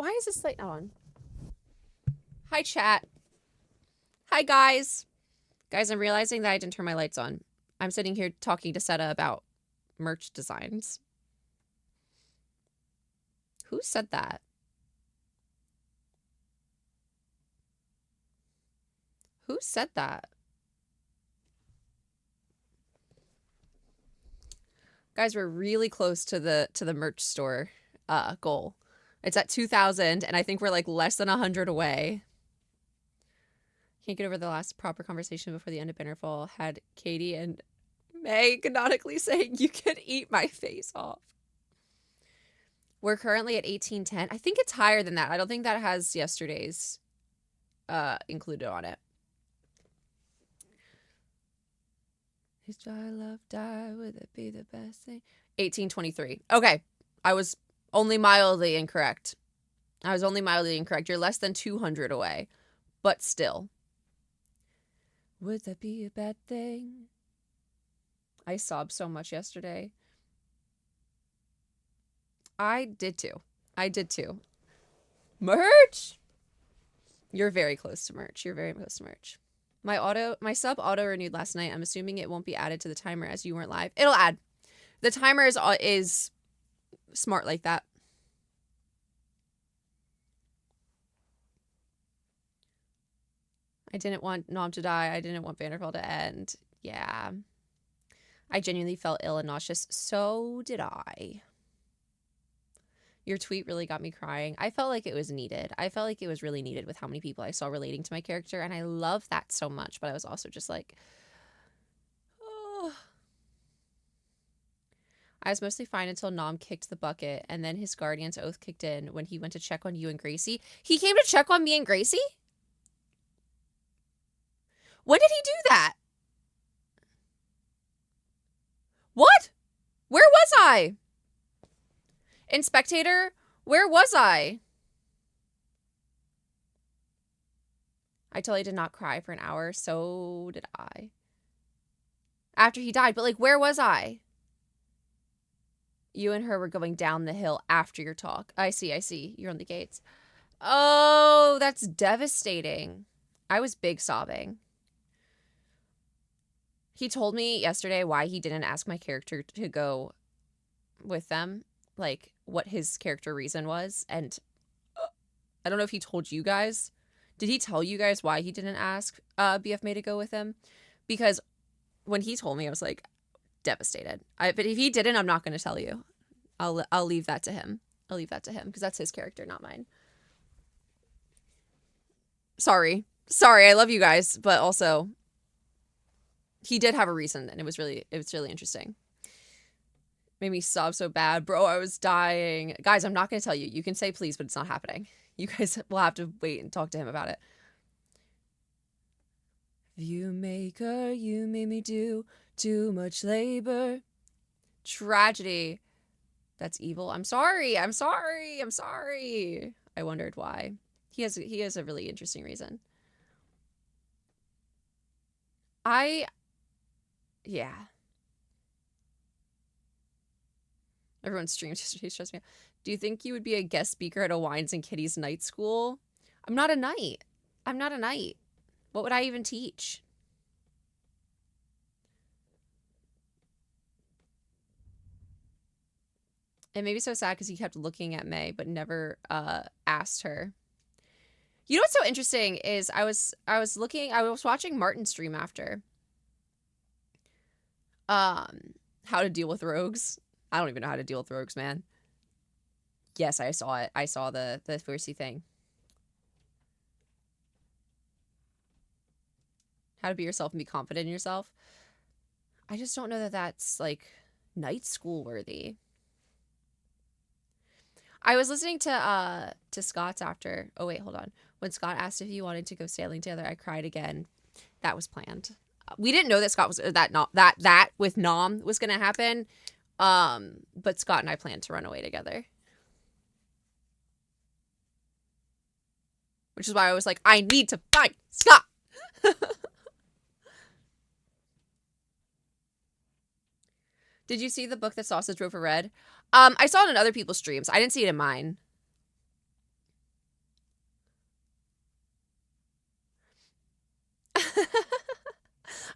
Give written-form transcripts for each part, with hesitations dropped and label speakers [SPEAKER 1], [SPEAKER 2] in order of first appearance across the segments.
[SPEAKER 1] Why is this light not on? Hi, chat. Hi, guys. Guys, I'm realizing that I didn't turn my lights on. I'm sitting here talking to Seta about merch designs. Who said that? Who said that? Guys, we're really close to the merch store goal. It's at 2,000, and I think we're like less than 100 away. Can't get over the last proper conversation before the end of Bannerfall had Katie and May canonically saying, "You can eat my face off." We're currently at 1810. I think it's higher than that. I don't think that has yesterday's included on it. His dry love die, would it be the best thing? 1823. Okay. I was only mildly incorrect. You're less than 200 away. But still. Would that be a bad thing? I sobbed so much yesterday. I did too. Merch! You're very close to merch. My sub auto renewed last night. I'm assuming it won't be added to the timer as you weren't live. It'll add. The timer is smart like that. I didn't want Nom to die. I didn't want Bannerfall to end. Yeah. I genuinely felt ill and nauseous. So did I. Your tweet really got me crying. I felt like it was needed. I felt like it was really needed with how many people I saw relating to my character, and I love that so much, but I was also just like, oh. I was mostly fine until Nom kicked the bucket, and then his guardian's oath kicked in when he went to check on you and Gracie. He came to check on me and Gracie? When did he do that? What? Where was I? In Spectator, where was I? I totally did not cry for an hour. So did I. After he died, but like, where was I? You and her were going down the hill after your talk. I see. You're on the gates. Oh, that's devastating. I was big sobbing. He told me yesterday why he didn't ask my character to go with them, like what his character reason was. And I don't know if he told you guys. Did he tell you guys why he didn't ask BF May to go with him? Because when he told me, I was like devastated. But if he didn't, I'm not going to tell you. I'll leave that to him. Because that's his character, not mine. Sorry, I love you guys, but also he did have a reason, and it was really interesting. Made me sob so bad, bro. I was dying, guys. I'm not gonna tell you. You can say please, but it's not happening. You guys will have to wait and talk to him about it. View maker, you made me do too much labor. Tragedy. That's evil. I'm sorry. I wondered why. He has a really interesting reason. Yeah. Everyone streamed yesterday, stressed me out. Do you think you would be a guest speaker at a Wines and Kitties night school? I'm not a knight. What would I even teach? It made me so sad because he kept looking at May but never asked her. You know what's so interesting is I was watching Martin stream after. How to deal with rogues. I don't even know how to deal with rogues, man. Yes, I saw it. I saw the Fiercey thing. How to be yourself and be confident in yourself. I just don't know that that's like night school worthy. I was listening to Scott's after. Oh wait, hold on. When Scott asked if you wanted to go sailing together, I cried again. That was planned. We didn't know that Scott was that with Nom was gonna happen. But Scott and I planned to run away together. Which is why I was like, I need to find Scott. Did you see the book that Sausage wrote for Red? I saw it in other people's streams. I didn't see it in mine.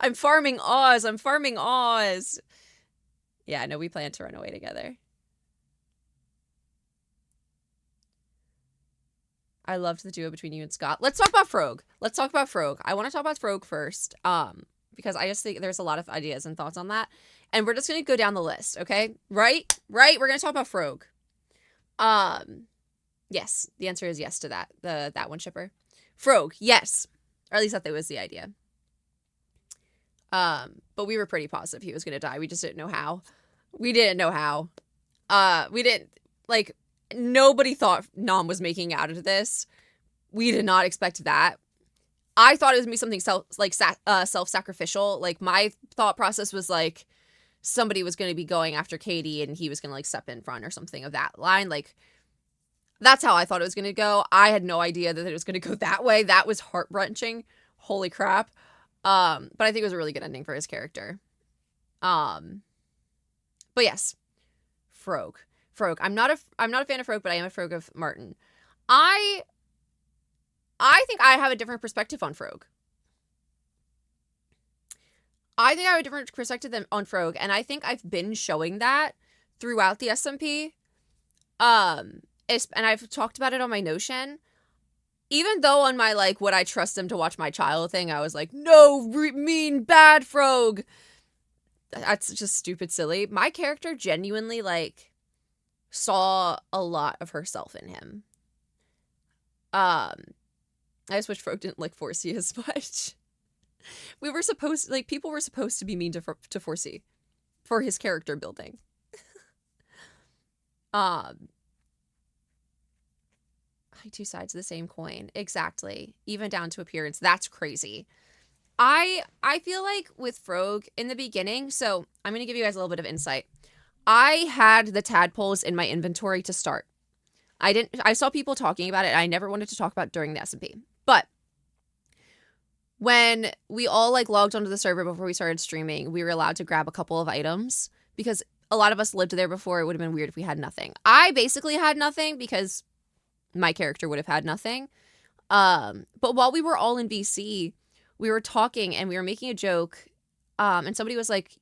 [SPEAKER 1] I'm farming Oz. I'm farming Oz. Yeah, no, we plan to run away together. I loved the duo between you and Scott. Let's talk about Frog. Let's talk about Frog. I want to talk about Frog first. Because I just think there's a lot of ideas and thoughts on that. And we're just gonna go down the list, okay? Right? We're gonna talk about Frog. Yes. The answer is yes to that. That one shipper. Frog, yes. Or at least that was the idea. But we were pretty positive he was gonna die. We just didn't know how. We didn't know how. We didn't like nobody thought Nom was making out of this. We did not expect that. I thought it was gonna be something self-sacrificial. Like my thought process was like somebody was gonna be going after Katie and he was gonna like step in front or something of that line. Like that's how I thought it was gonna go. I had no idea that it was gonna go that way. That was heart-wrenching. Holy crap. But I think it was a really good ending for his character. But yes, Frog. I'm not a fan of Frog, but I am a Frog of Martin. I think I have a different perspective on Frog. I think I have a different perspective on Frog, and I think I've been showing that throughout the SMP. And I've talked about it on my Notion. Even though on my, like, would I trust him to watch my child thing, I was like, no, mean, bad Frog. That's just stupid silly. My character genuinely, like, saw a lot of herself in him. I just wish Frog didn't like 4C as much. We were supposed, like, people were supposed to be mean to 4C for his character building. Two sides of the same coin. Exactly. Even down to appearance. That's crazy. I feel like with Frog in the beginning, so I'm going to give you guys a little bit of insight. I had the tadpoles in my inventory to start. I saw people talking about it. I never wanted to talk about it during the SMP. But when we all like logged onto the server before we started streaming, we were allowed to grab a couple of items because a lot of us lived there before. It would have been weird if we had nothing. I basically had nothing because my character would have had nothing. But while we were all in BC, we were talking and we were making a joke. And somebody was like,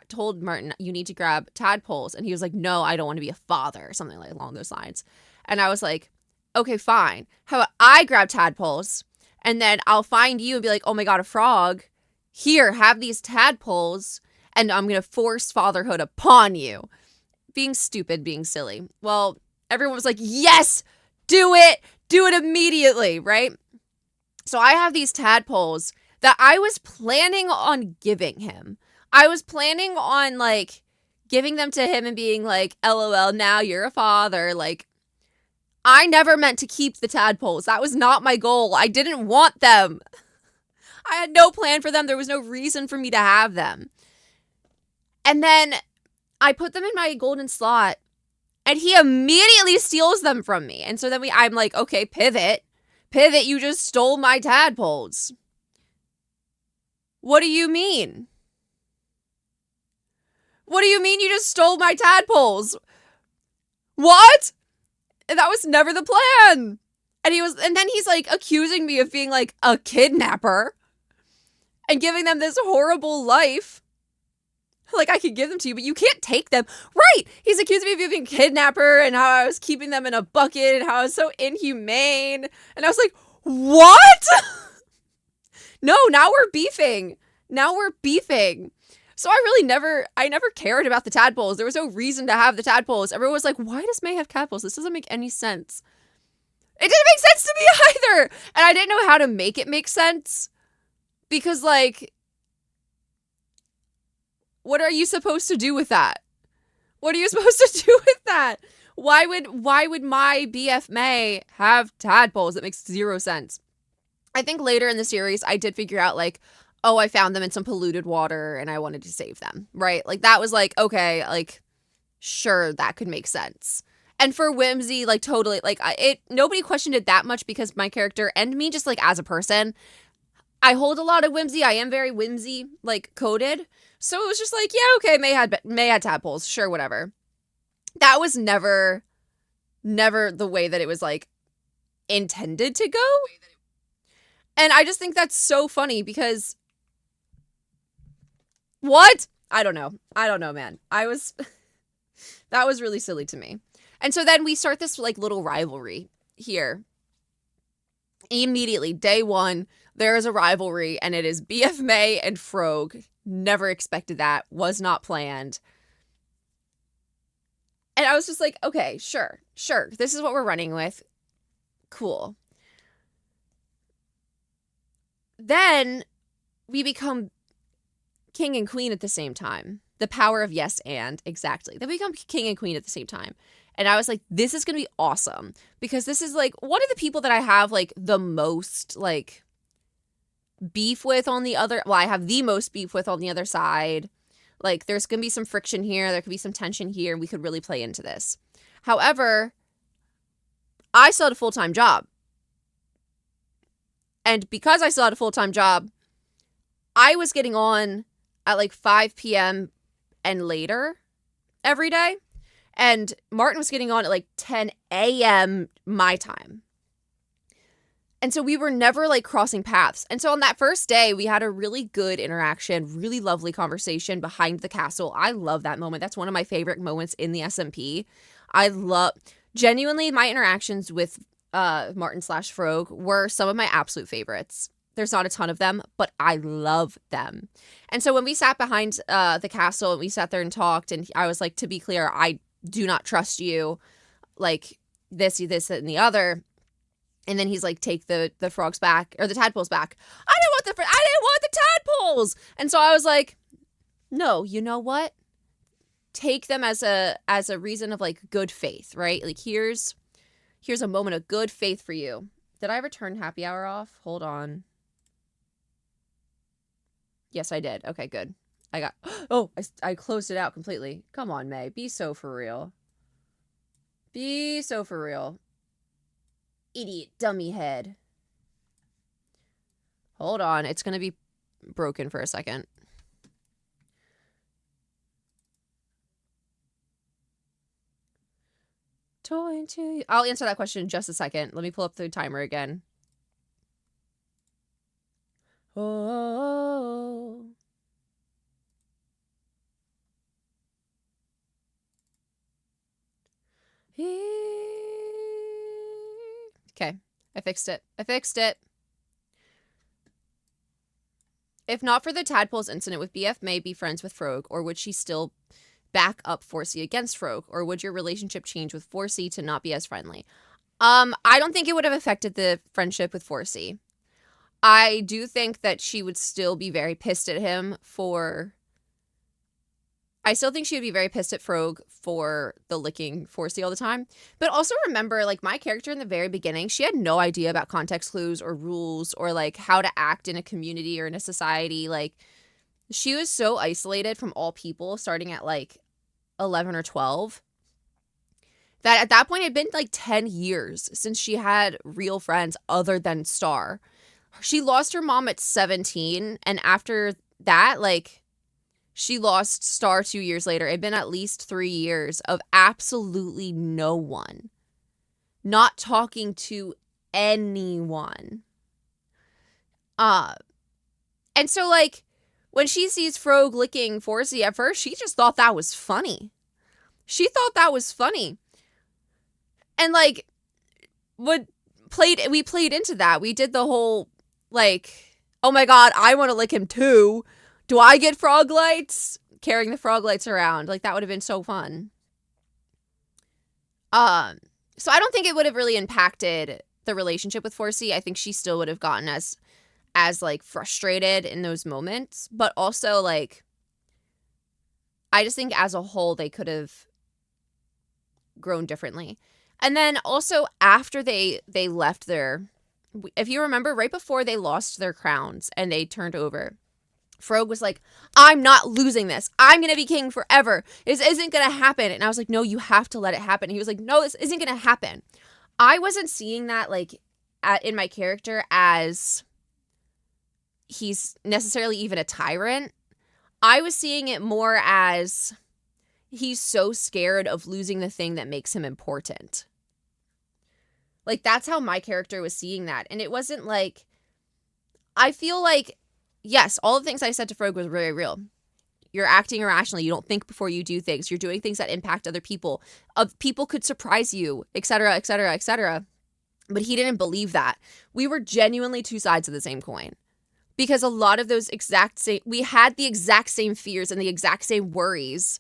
[SPEAKER 1] told Martin, you need to grab tadpoles. And he was like, no, I don't want to be a father, or something like along those lines. And I was like, okay, fine. How about I grab tadpoles and then I'll find you and be like, oh my God, a frog. Here, have these tadpoles and I'm going to force fatherhood upon you. Being stupid, being silly. Well, everyone was like, yes, do it immediately, right? So I have these tadpoles that I was planning on giving him. I was planning on, like, giving them to him and being like, LOL, now you're a father. Like, I never meant to keep the tadpoles. That was not my goal. I didn't want them. I had no plan for them. There was no reason for me to have them. And then I put them in my golden slot and he immediately steals them from me. And so then I'm like, okay, pivot, you just stole my tadpoles. What do you mean? What do you mean you just stole my tadpoles? What? That was never the plan. And then he's like accusing me of being like a kidnapper and giving them this horrible life. Like, I could give them to you, but you can't take them. Right. He's accusing me of being a kidnapper and how I was keeping them in a bucket and how I was so inhumane. And I was like, what? No, now we're beefing. So I never cared about the tadpoles. There was no reason to have the tadpoles. Everyone was like, why does May have tadpoles? This doesn't make any sense. It didn't make sense to me either. And I didn't know how to make it make sense. Because, like, what are you supposed to do with that? What are you supposed to do with that? Why would my BF May have tadpoles? That makes zero sense. I think later in the series, I did figure out, like, oh, I found them in some polluted water and I wanted to save them, right? Like, that was like, okay, like, sure, that could make sense. And for Whimsy, like, totally, like, nobody questioned it that much because my character and me, just, like, as a person, I hold a lot of whimsy. I am very whimsy, like, coded. So it was just like, yeah, okay, May had tadpoles, sure, whatever. That was never the way that it was, like, intended to go. And I just think that's so funny because What? I don't know. I don't know, man. That was really silly to me. And so then we start this like little rivalry here. Immediately, day one, there is a rivalry, and it is BF May and Frog. Never expected that. Was not planned. And I was just like, okay, sure. This is what we're running with. Cool. Then we become king and queen at the same time. The power of yes and, exactly. Then we become king and queen at the same time. And I was like, this is going to be awesome. Because this is like one of the people that I have like the most like beef with on the other. Well, I have the most beef with on the other side. Like there's going to be some friction here. There could be some tension here. We could really play into this. However, I still had a full-time job. And because I still had a full-time job, I was getting on at like 5 p.m. and later every day. And Martin was getting on at like 10 a.m. my time. And so we were never like crossing paths. And so on that first day, we had a really good interaction, really lovely conversation behind the castle. I love that moment. That's one of my favorite moments in the SMP. Genuinely, my interactions with Martin / Frog were some of my absolute favorites. There's not a ton of them, but I love them. And so when we sat behind the castle and we sat there and talked, and I was like, to be clear, I do not trust you, like this, and the other. And then he's like, take the frogs back, or the tadpoles back. I didn't want the tadpoles. And so I was like, no, you know what? Take them as a reason of like good faith, right? Like here's a moment of good faith for you. Did I ever turn happy hour off? Hold on. Yes, I did. Okay, good. I closed it out completely. Come on, May. Be so for real. Be so for real. Idiot dummy head. Hold on. It's going to be broken for a second. I'll answer that question in just a second. Let me pull up the timer again. Oh. Okay, I fixed it. If not for the tadpoles incident, would BF May be friends with Frog, or would she still back up 4C against Frog, or would your relationship change with 4C to not be as friendly? I don't think it would have affected the friendship with 4C. I do think that she would still be very pissed at him for... I still think she would be very pissed at Frog for the licking 4C all the time. But also remember, like, my character in the very beginning, she had no idea about context clues or rules or, like, how to act in a community or in a society. Like, she was so isolated from all people starting at, like, 11 or 12 that at that point it had been, like, 10 years since she had real friends other than Star. She lost her mom at 17, and after that, like... She lost Star 2 years later. It had been at least 3 years of absolutely no one. Not talking to anyone. And so, like, when she sees Frog licking 4C at first, she just thought that was funny. And, like, we played into that. We did the whole, like, oh my god, I want to lick him too. Do I get frog lights? Carrying the frog lights around. Like, that would have been so fun. So I don't think it would have really impacted the relationship with 4C. I think she still would have gotten as like, frustrated in those moments. But also, like, I just think as a whole, they could have grown differently. And then also, after they left their... If you remember, right before they lost their crowns and they turned over... Frog was like, I'm not losing this. I'm going to be king forever. This isn't going to happen. And I was like, no, you have to let it happen. He was like, no, this isn't going to happen. I wasn't seeing that, like, in my character as he's necessarily even a tyrant. I was seeing it more as he's so scared of losing the thing that makes him important. Like, that's how my character was seeing that. And it wasn't like... I feel like... Yes, all the things I said to Frog was very real. You're acting irrationally. You don't think before you do things. You're doing things that impact other people. People could surprise you, etc., etc., etc. But he didn't believe that. We were genuinely two sides of the same coin. Because a lot of those we had the exact same fears and the exact same worries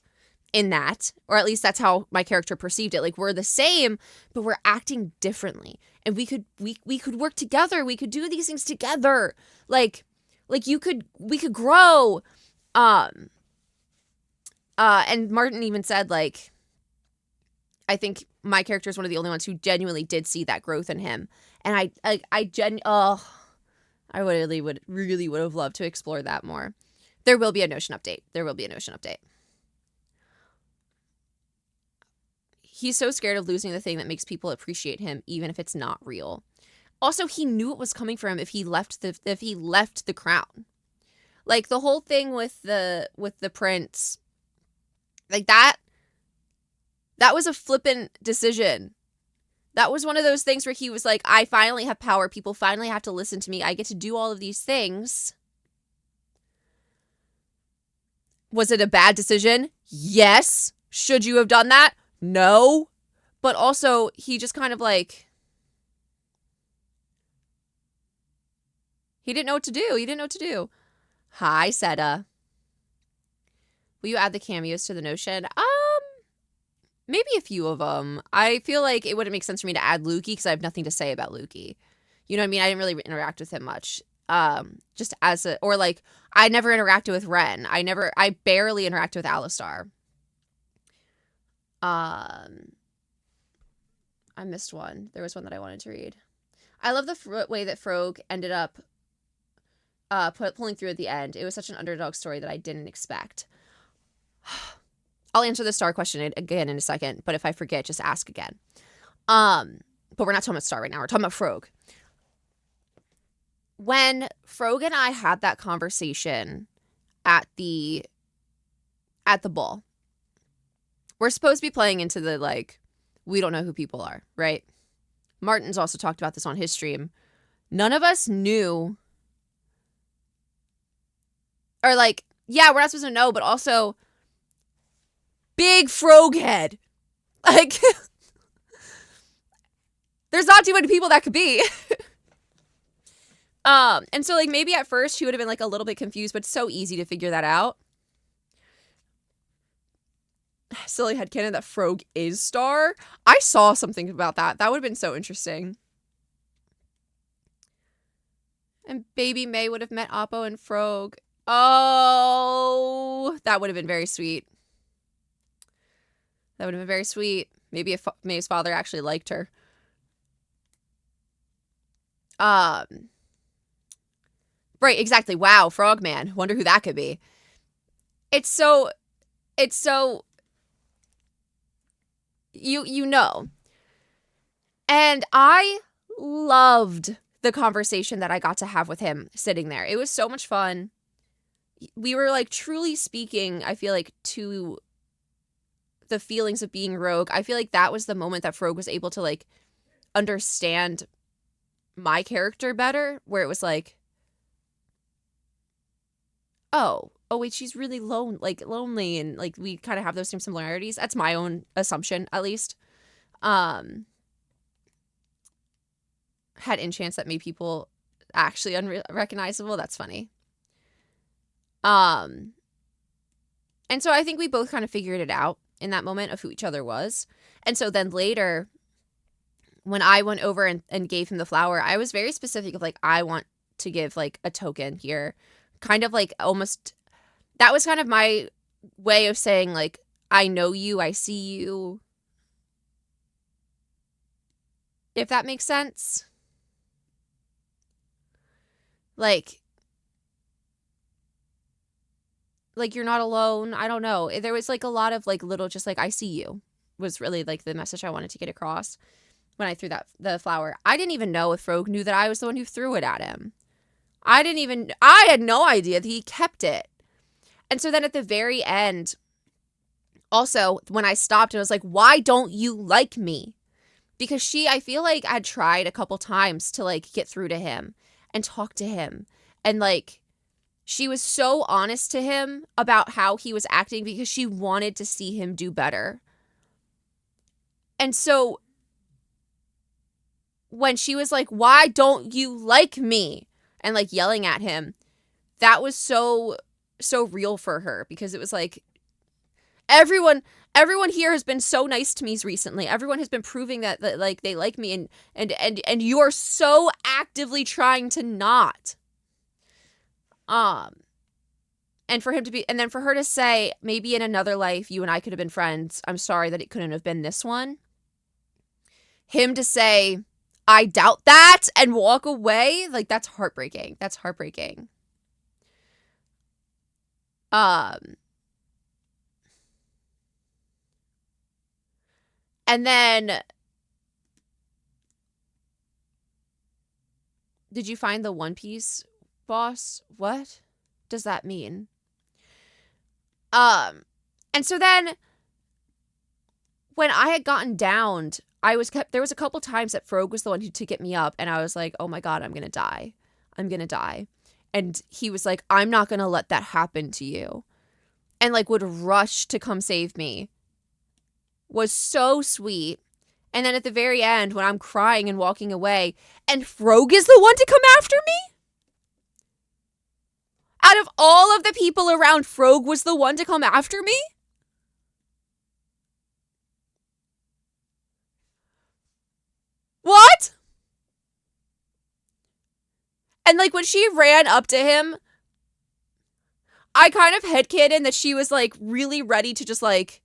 [SPEAKER 1] in that, or at least that's how my character perceived it. Like, we're the same, but we're acting differently. And we could work together. We could do these things together. Like we could grow. And Martin even said, like, I think my character is one of the only ones who genuinely did see that growth in him. And I really would have loved to explore that more. There will be a Notion update. He's so scared of losing the thing that makes people appreciate him, even if it's not real. Also, he knew it was coming for him if he left the crown. Like, the whole thing with the prince, like, that was a flippant decision. That was one of those things where he was like, I finally have power. People finally have to listen to me. I get to do all of these things. Was it a bad decision? Yes. Should you have done that? No. But also, he just kind of like, he didn't know what to do. Hi, Seta. Will you add the cameos to the Notion? Maybe a few of them. I feel like it wouldn't make sense for me to add Lukey because I have nothing to say about Lukey. You know what I mean? I didn't really interact with him much. Just as I never interacted with Ren. I barely interacted with Alistar. I missed one. There was one that I wanted to read. I love the way that Frog ended up pulling through at the end. It was such an underdog story that I didn't expect. I'll answer the star question again in a second, but if I forget, just ask again. But we're not talking about star right now. We're talking about Frog. When Frog and I had that conversation at the ball, we're supposed to be playing into the, like, we don't know who people are, right? Martin's also talked about this on his stream. None of us knew, or like, yeah, we're not supposed to know, but also big frog head. Like, there's not too many people that could be. And so, like, maybe at first she would have been, like, a little bit confused, but it's so easy to figure that out. Silly headcanon that Frog is Star. I saw something about that. That would have been so interesting. And Baby May would have met Oppo and Frog. Oh, that would have been very sweet. Maybe if May's father actually liked her. Right, exactly. Wow, Frogman. Wonder who that could be. It's so you know. And I loved the conversation that I got to have with him sitting there. It was so much fun. We were, like, truly speaking, I feel like, to the feelings of being Rogue. I feel like that was the moment that Frog was able to, like, understand my character better, where it was like, oh wait, she's really lonely, and, like, we kind of have those same similarities. That's my own assumption, at least. Had enchants that made people actually unrecognizable. That's funny. And so I think we both kind of figured it out in that moment of who each other was. And so then later, when I went over and gave him the flower, I was very specific of, like, I want to give, like, a token here. Kind of, like, almost, that was kind of my way of saying, like, I know you, I see you. If that makes sense. Like, you're not alone. I don't know. There was, like, a lot of, like, little, just, like, I see you was really, like, the message I wanted to get across when I threw the flower. I didn't even know if Frog knew that I was the one who threw it at him. I had no idea that he kept it. And so then at the very end, also, when I stopped and was like, why don't you like me? Because I feel like I had tried a couple times to, like, get through to him and talk to him. And, like, She was so honest to him about how he was acting because she wanted to see him do better. And so when she was like, "Why don't you like me?" and like yelling at him, that was so real for her, because it was like, everyone here has been so nice to me recently. Everyone has been proving that like they like me, and you're so actively trying to not. And for him to be, and then for her to say, maybe in another life you and I could have been friends. I'm sorry that it couldn't have been this one. Him to say, I doubt that, and walk away, like, that's heartbreaking. That's heartbreaking. And then, did you find the One Piece boss? What does that mean? And so then when I had gotten downed, there was a couple times that Frog was the one to get me up, and I was like, oh my God, I'm going to die. I'm going to die. And he was like, I'm not going to let that happen to you. And like would rush to come save me. Was so sweet. And then at the very end, when I'm crying and walking away, and Frog is the one to come after me? Out of all of the people around, Frog was the one to come after me? What? And like when she ran up to him, I kind of headcanon that she was like really ready to just like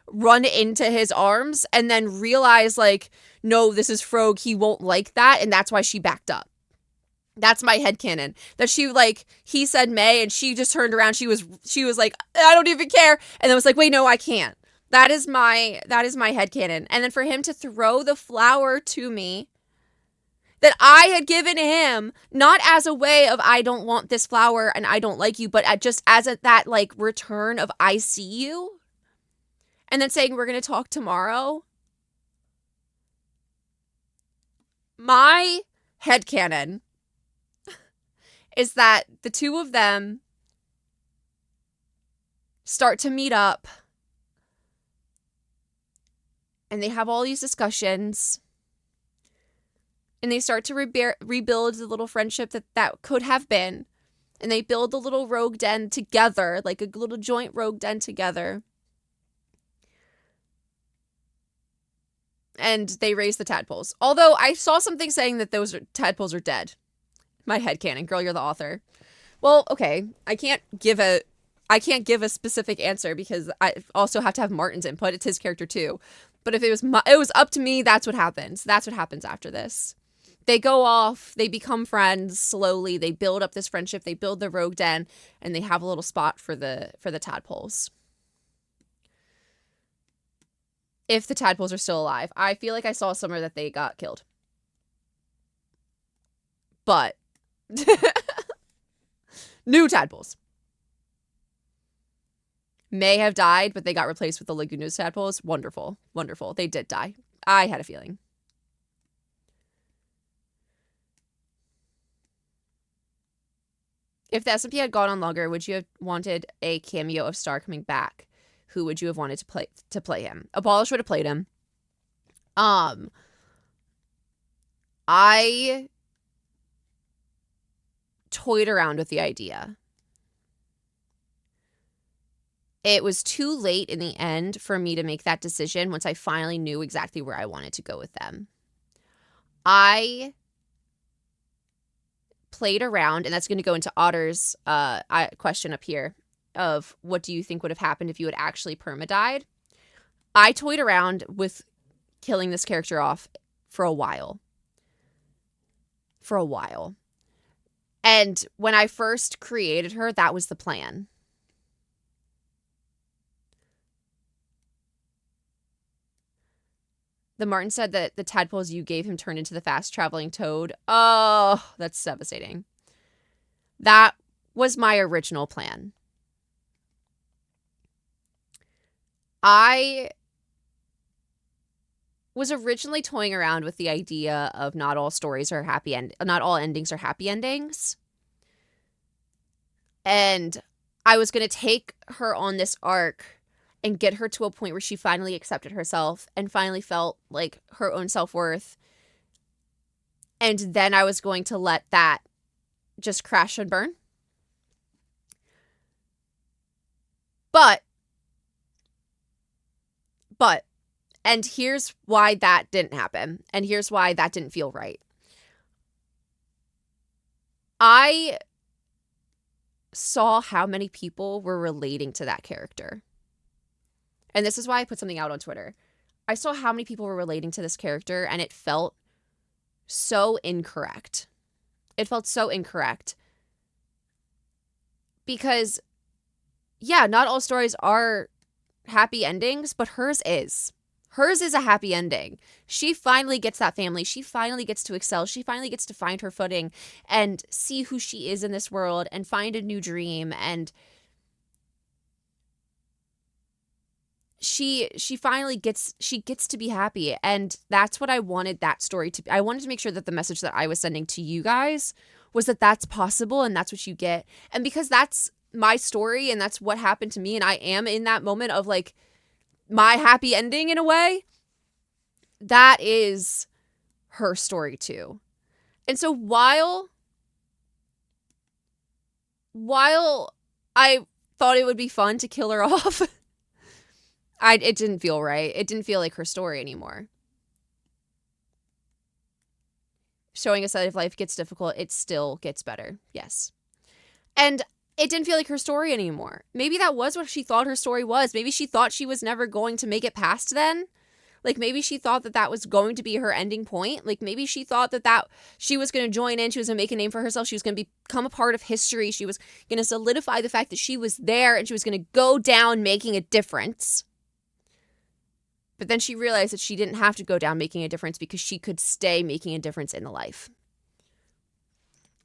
[SPEAKER 1] run into his arms, and then realize like, no, this is Frog, he won't like that, and that's why she backed up. That's my headcanon. That she like, he said May, and she just turned around, she was like, I don't even care, and then was like, wait, no, I can't. That is my headcanon. And then for him to throw the flower to me that I had given him, not as a way of I don't want this flower and I don't like you, but just as that like return of I see you, and then saying we're going to talk tomorrow. My headcanon is that the two of them start to meet up, and they have all these discussions, and they start to rebuild the little friendship that could have been, and they build the little rogue den together, like a little joint rogue den together. And they raise the tadpoles. Although I saw something saying that those tadpoles are dead. My headcanon. Girl, you're the author. Well, okay. I can't give a specific answer because I also have to have Martin's input. It's his character too. But if it was up to me, that's what happens. That's what happens after this. They go off, they become friends slowly, they build up this friendship, they build the rogue den, and they have a little spot for the tadpoles. If the tadpoles are still alive. I feel like I saw somewhere that they got killed. But new tadpoles may have died, but they got replaced with the Laguna's tadpoles. Wonderful. Wonderful. They did die. I had a feeling. If the SMP had gone on longer, would you have wanted a cameo of Star coming back? Who would you have wanted to play him? Abolish would have played him. I toyed around with the idea. It was too late in the end for me to make that decision once I finally knew exactly where I wanted to go with them. I played around, and that's going to go into Otter's question up here of what do you think would have happened if you had actually perma-died. I toyed around with killing this character off for a while. And when I first created her, that was the plan. The Martin said that the tadpoles you gave him turned into the fast-traveling toad. Oh, that's devastating. That was my original plan. I was originally toying around with the idea of not all stories are happy not all endings are happy endings. And I was going to take her on this arc and get her to a point where she finally accepted herself and finally felt like her own self-worth. And then I was going to let that just crash and burn. But, and here's why that didn't happen. And here's why that didn't feel right. I saw how many people were relating to that character. And this is why I put something out on Twitter. I saw how many people were relating to this character, and it felt so incorrect. It felt so incorrect. Because, yeah, not all stories are happy endings, but hers is. Hers is a happy ending. She finally gets that family. She finally gets to excel. She finally gets to find her footing and see who she is in this world and find a new dream. And she finally gets to be happy. And that's what I wanted that story to be. I wanted to make sure that the message that I was sending to you guys was that that's possible and that's what you get. And because that's my story and that's what happened to me, and I am in that moment of like my happy ending in a way, that is her story too. And so while I thought it would be fun to kill her off, it didn't feel right. It didn't feel like her story anymore. Showing us that if life gets difficult, it still gets better. Yes. And it didn't feel like her story anymore. Maybe that was what she thought her story was. Maybe she thought she was never going to make it past then. Like maybe she thought that that was going to be her ending point. Like maybe she thought that she was going to join in. She was going to make a name for herself. She was going to become a part of history. She was going to solidify the fact that she was there and she was going to go down making a difference. But then she realized that she didn't have to go down making a difference because she could stay making a difference in the life.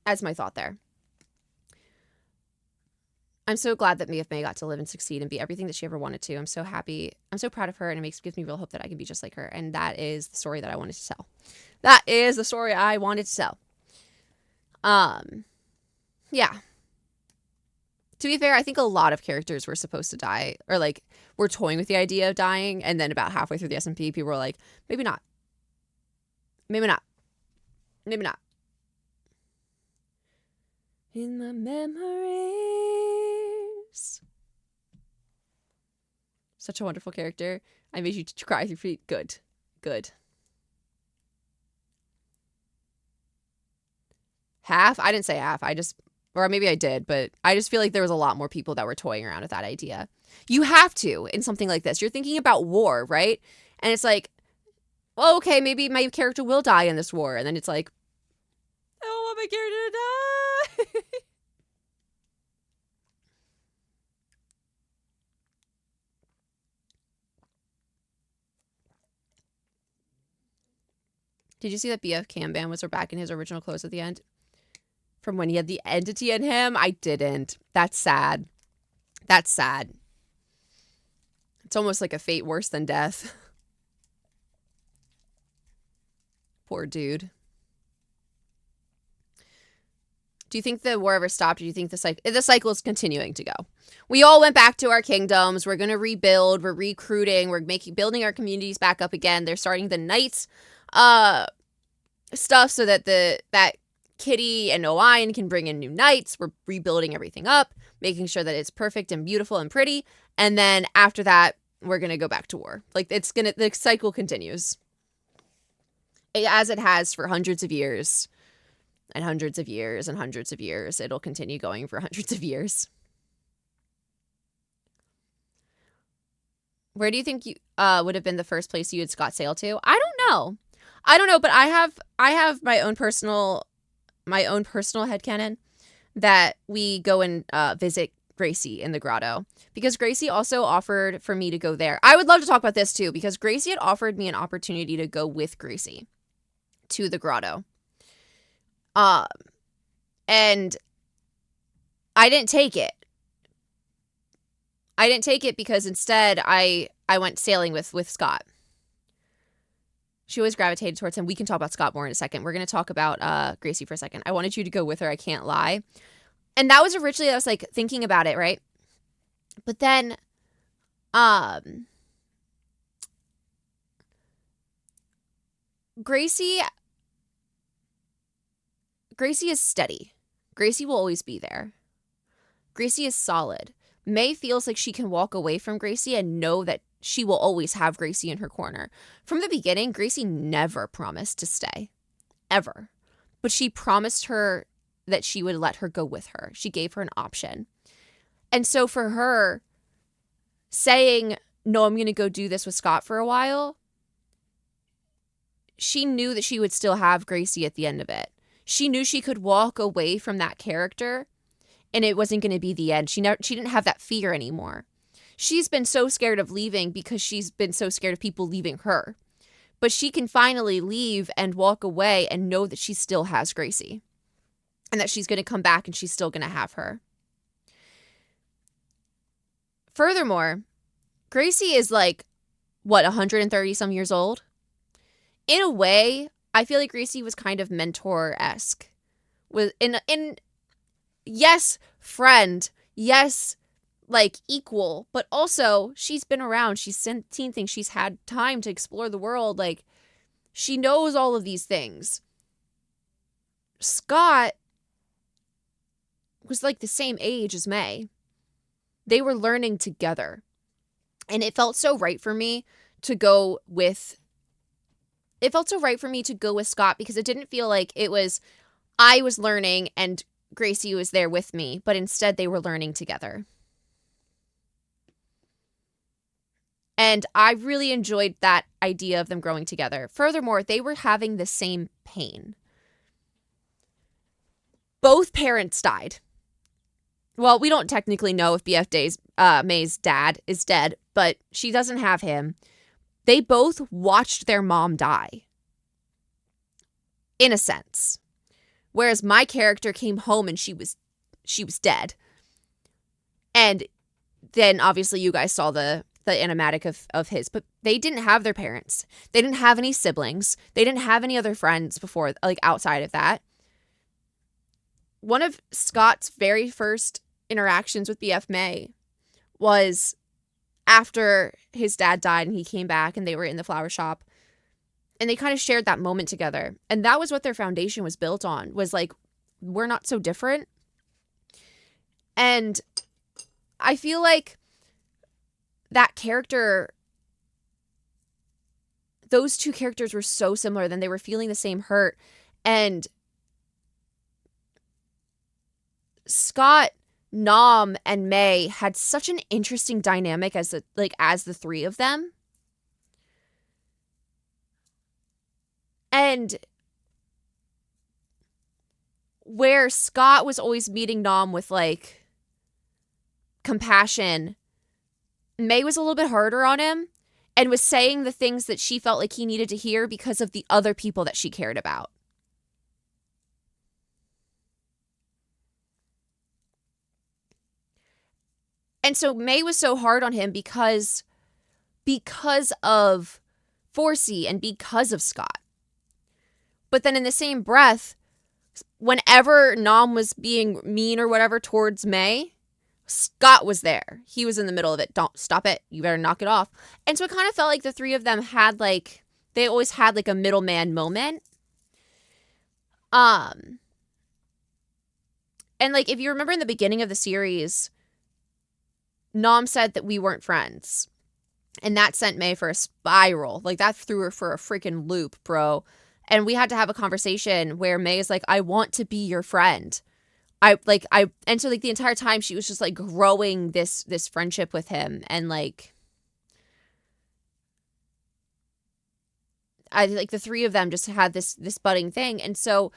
[SPEAKER 1] That's my thought there. I'm so glad that Mia May got to live and succeed and be everything that she ever wanted to. I'm so happy. I'm so proud of her, and it gives me real hope that I can be just like her. And that is the story that I wanted to tell. That is the story I wanted to tell. Yeah. To be fair, I think a lot of characters were supposed to die, or like were toying with the idea of dying, and then about halfway through the SMP, people were like, maybe not. Maybe not. Maybe not. In my memories. Such a wonderful character. I made you cry through feet. Good. Good. Half? I didn't say half. Or maybe I did, but I just feel like there was a lot more people that were toying around with that idea. You have to in something like this. You're thinking about war, right? And it's like, well, okay, maybe my character will die in this war. And then it's like, I don't want my character to die. Did you see that BF Kanban was back in his original clothes at the end? From when he had the entity in him? I didn't. That's sad. That's sad. It's almost like a fate worse than death. Poor dude. Do you think the war ever stopped? Or do you think the cycle is continuing to go? We all went back to our kingdoms. We're going to rebuild. We're recruiting. We're building our communities back up again. They're starting the knights stuff so that that Kitty and Orion can bring in new knights. We're rebuilding everything up, making sure that it's perfect and beautiful and pretty. And then after that, we're going to go back to war. Like the cycle continues. As it has for hundreds of years and hundreds of years and hundreds of years. It'll continue going for hundreds of years. Where do you think you would have been the first place you had Scott sail to? I don't know, but I have my own personal headcanon that we go and visit Gracie in the grotto, because Gracie also offered for me to go there. I would love to talk about this too, because Gracie had offered me an opportunity to go with Gracie to the grotto. And I didn't take it. Because instead I went sailing with Scott. She always gravitated towards him. We can talk about Scott more in a second. We're going to talk about Gracie for a second. I wanted you to go with her. I can't lie. And that was originally, I was like thinking about it, right? But then, um, Gracie, Gracie is steady. Gracie will always be there. Gracie is solid. May feels like she can walk away from Gracie and know that she will always have Gracie in her corner. From the beginning, Gracie never promised to stay, ever. But she promised her that she would let her go with her. She gave her an option. And so for her, saying, no, I'm going to go do this with Scott for a while, she knew that she would still have Gracie at the end of it. She knew she could walk away from that character and it wasn't going to be the end. She didn't have that fear anymore. She's been so scared of leaving because she's been so scared of people leaving her. But she can finally leave and walk away and know that she still has Gracie and that she's going to come back and she's still going to have her. Furthermore, Gracie is like, what, 130 some years old? In a way, I feel like Gracie was kind of mentor-esque. Yes, friend. Yes, like equal. But also, she's been around. She's seen things. She's had time to explore the world. Like, she knows all of these things. Scott was like the same age as May. They were learning together. And it felt so right for me to go with Scott because it didn't feel like it was I was learning and Gracie was there with me, but instead they were learning together. And I really enjoyed that idea of them growing together. Furthermore, they were having the same pain. Both parents died. Well, we don't technically know if May's dad is dead, but she doesn't have him. They both watched their mom die. In a sense. Whereas my character came home and she was dead. And then obviously you guys saw the animatic of his, but they didn't have their parents. They didn't have any siblings. They didn't have any other friends before, like outside of that. One of Scott's very first interactions with BF May was after his dad died and he came back and they were in the flower shop and they kind of shared that moment together. And that was what their foundation was built on, was like, we're not so different. And I feel like that character, those two characters were so similar. Then they were feeling the same hurt. And Scott, Nom, and May had such an interesting dynamic as the three of them. And where Scott was always meeting Nom with like compassion, May was a little bit harder on him and was saying the things that she felt like he needed to hear because of the other people that she cared about. And so May was so hard on him because of Forsey and because of Scott. But then in the same breath, whenever Nom was being mean or whatever towards May, Scott was there. He was in the middle of it. Don't stop it. You better knock it off. And so it kind of felt like the three of them had like, they always had like a middleman moment. And like, if you remember in the beginning of the series, Nom said that we weren't friends. And that sent May for a spiral. Like, that threw her for a freaking loop, bro. And we had to have a conversation where May is like, I want to be your friend. And so like the entire time she was just like growing this friendship with him. And like, I like the three of them just had this budding thing. And so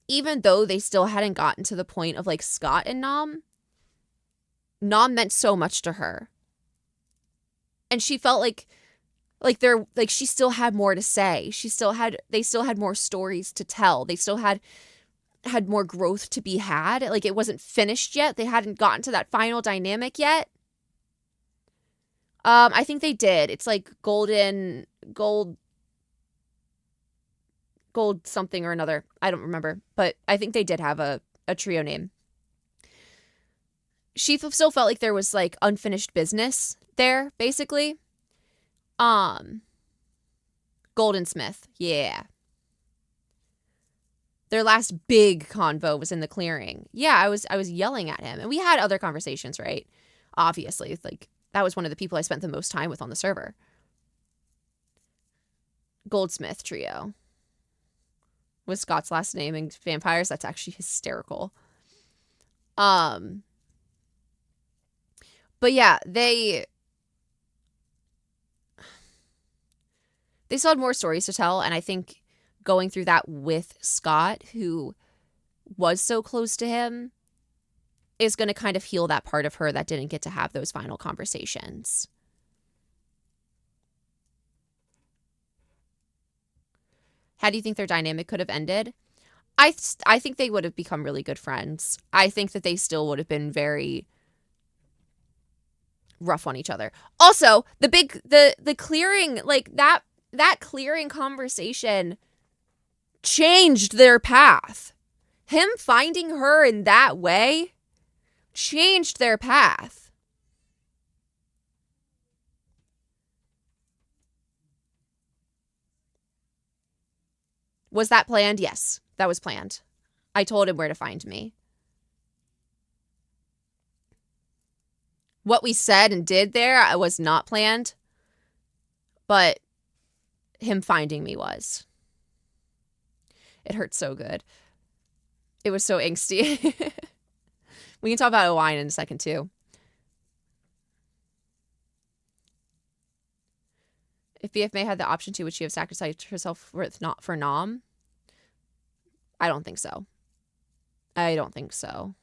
[SPEAKER 1] even though they still hadn't gotten to the point of like Scott and Nom meant so much to her. And she felt like she still had more to say. They still had more stories to tell. They still had more growth to be had. Like, it wasn't finished yet. They hadn't gotten to that final dynamic yet. I think they did. It's like gold something or another. I don't remember, but I think they did have a trio name. she still felt like there was like unfinished business there, basically. Goldensmith, yeah. Their last big convo was in the clearing. Yeah, I was yelling at him, and we had other conversations, right? Obviously, like that was one of the people I spent the most time with on the server. Goldsmith trio was Scott's last name in vampires. That's actually hysterical. But yeah, they still had more stories to tell, and I think going through that with Scott, who was so close to him, is going to kind of heal that part of her that didn't get to have those final conversations. How do you think their dynamic could have ended? I think they would have become really good friends. I think that they still would have been very rough on each other. Also, the clearing, like that clearing conversation changed their path. Him finding her in that way changed their path. Was that planned? Yes, that was planned. I told him where to find me. What we said and did there was not planned, but him finding me was. It hurt so good. It was so angsty. We can talk about wine in a second, too. If BF May had the option to, would she have sacrificed herself for Nom? I don't think so. I don't think so.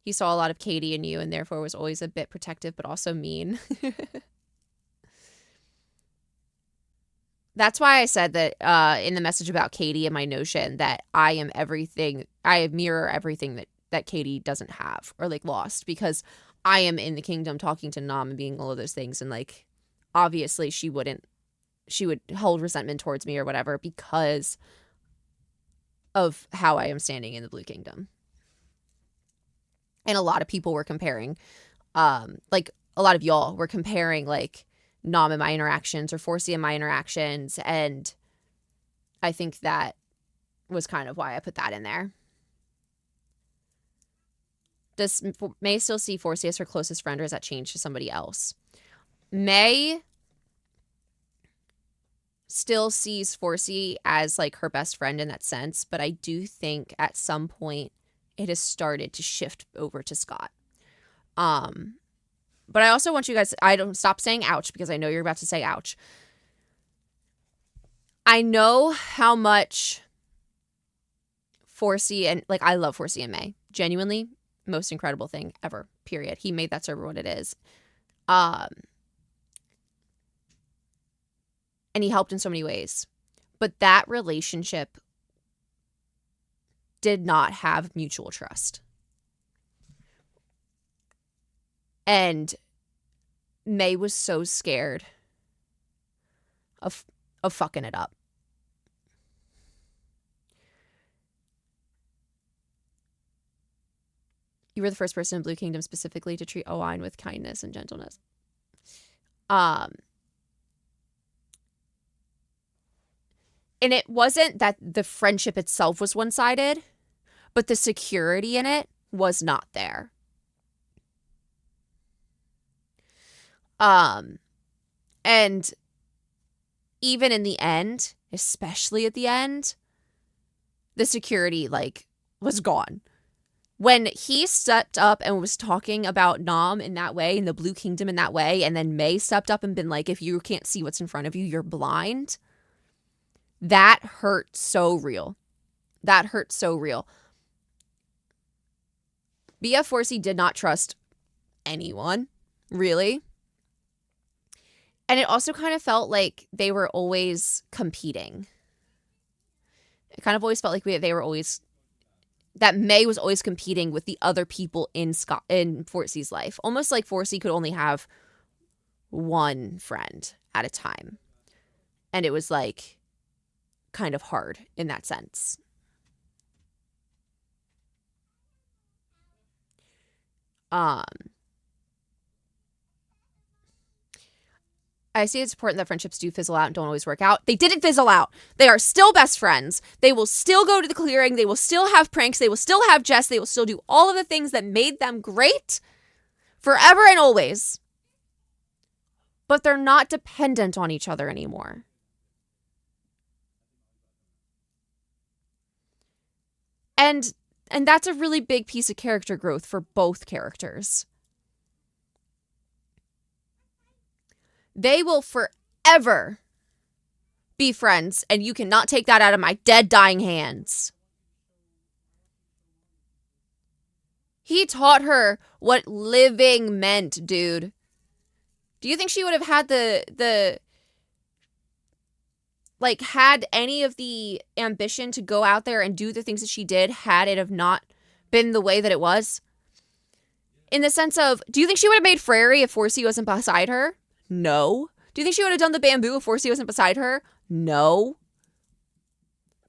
[SPEAKER 1] He saw a lot of Katie in you and therefore was always a bit protective but also mean. That's why I said that in the message about Katie and my notion that I am everything, I mirror everything that Katie doesn't have or like lost, because I am in the kingdom talking to Nam and being all of those things, and like obviously she would hold resentment towards me or whatever because of how I am standing in the Blue Kingdom. And a lot of people were comparing, like a lot of y'all were comparing like Nom in my interactions or Forsey in my interactions, and I think that was kind of why I put that in there. Does May still see Forsey as her closest friend, or has that changed to somebody else? May still sees Forsey as like her best friend in that sense, but I do think at some point it has started to shift over to Scott. But I also want you guys, I don't stop saying ouch because I know you're about to say ouch. I know how much Forsey and like I love Forsey and May. Genuinely, most incredible thing ever. Period. He made that server what it is. And he helped in so many ways. But that relationship did not have mutual trust. And May was so scared of fucking it up. You were the first person in Blue Kingdom specifically to treat Owain with kindness and gentleness. And it wasn't that the friendship itself was one-sided, but the security in it was not there. And even in the end, especially at the end, the security like was gone. When he stepped up and was talking about Nom in that way, in the Blue Kingdom in that way, and then May stepped up and been like, if you can't see what's in front of you, you're blind. That hurt so real. That hurt so real. BF Forsey did not trust anyone, really. And it also kind of felt like they were always competing. It kind of always felt like they were always, that May was always competing with the other people in Forsey's life. Almost like Forsey could only have one friend at a time. And it was like kind of hard in that sense. Um, I see it's important that friendships do fizzle out and don't always work out. They didn't fizzle out. They are still best friends. They will still go to the clearing. They will still have pranks. They will still have Jess. They will still do all of the things that made them great forever and always. But they're not dependent on each other anymore. And that's a really big piece of character growth for both characters. They will forever be friends, and you cannot take that out of my dead, dying hands. He taught her what living meant, dude. Do you think she would have had had any of the ambition to go out there and do the things that she did had it have not been the way that it was? In the sense of, do you think she would have made Frary if Forsey wasn't beside her? No. Do you think she would have done the bamboo if Forsey wasn't beside her? No.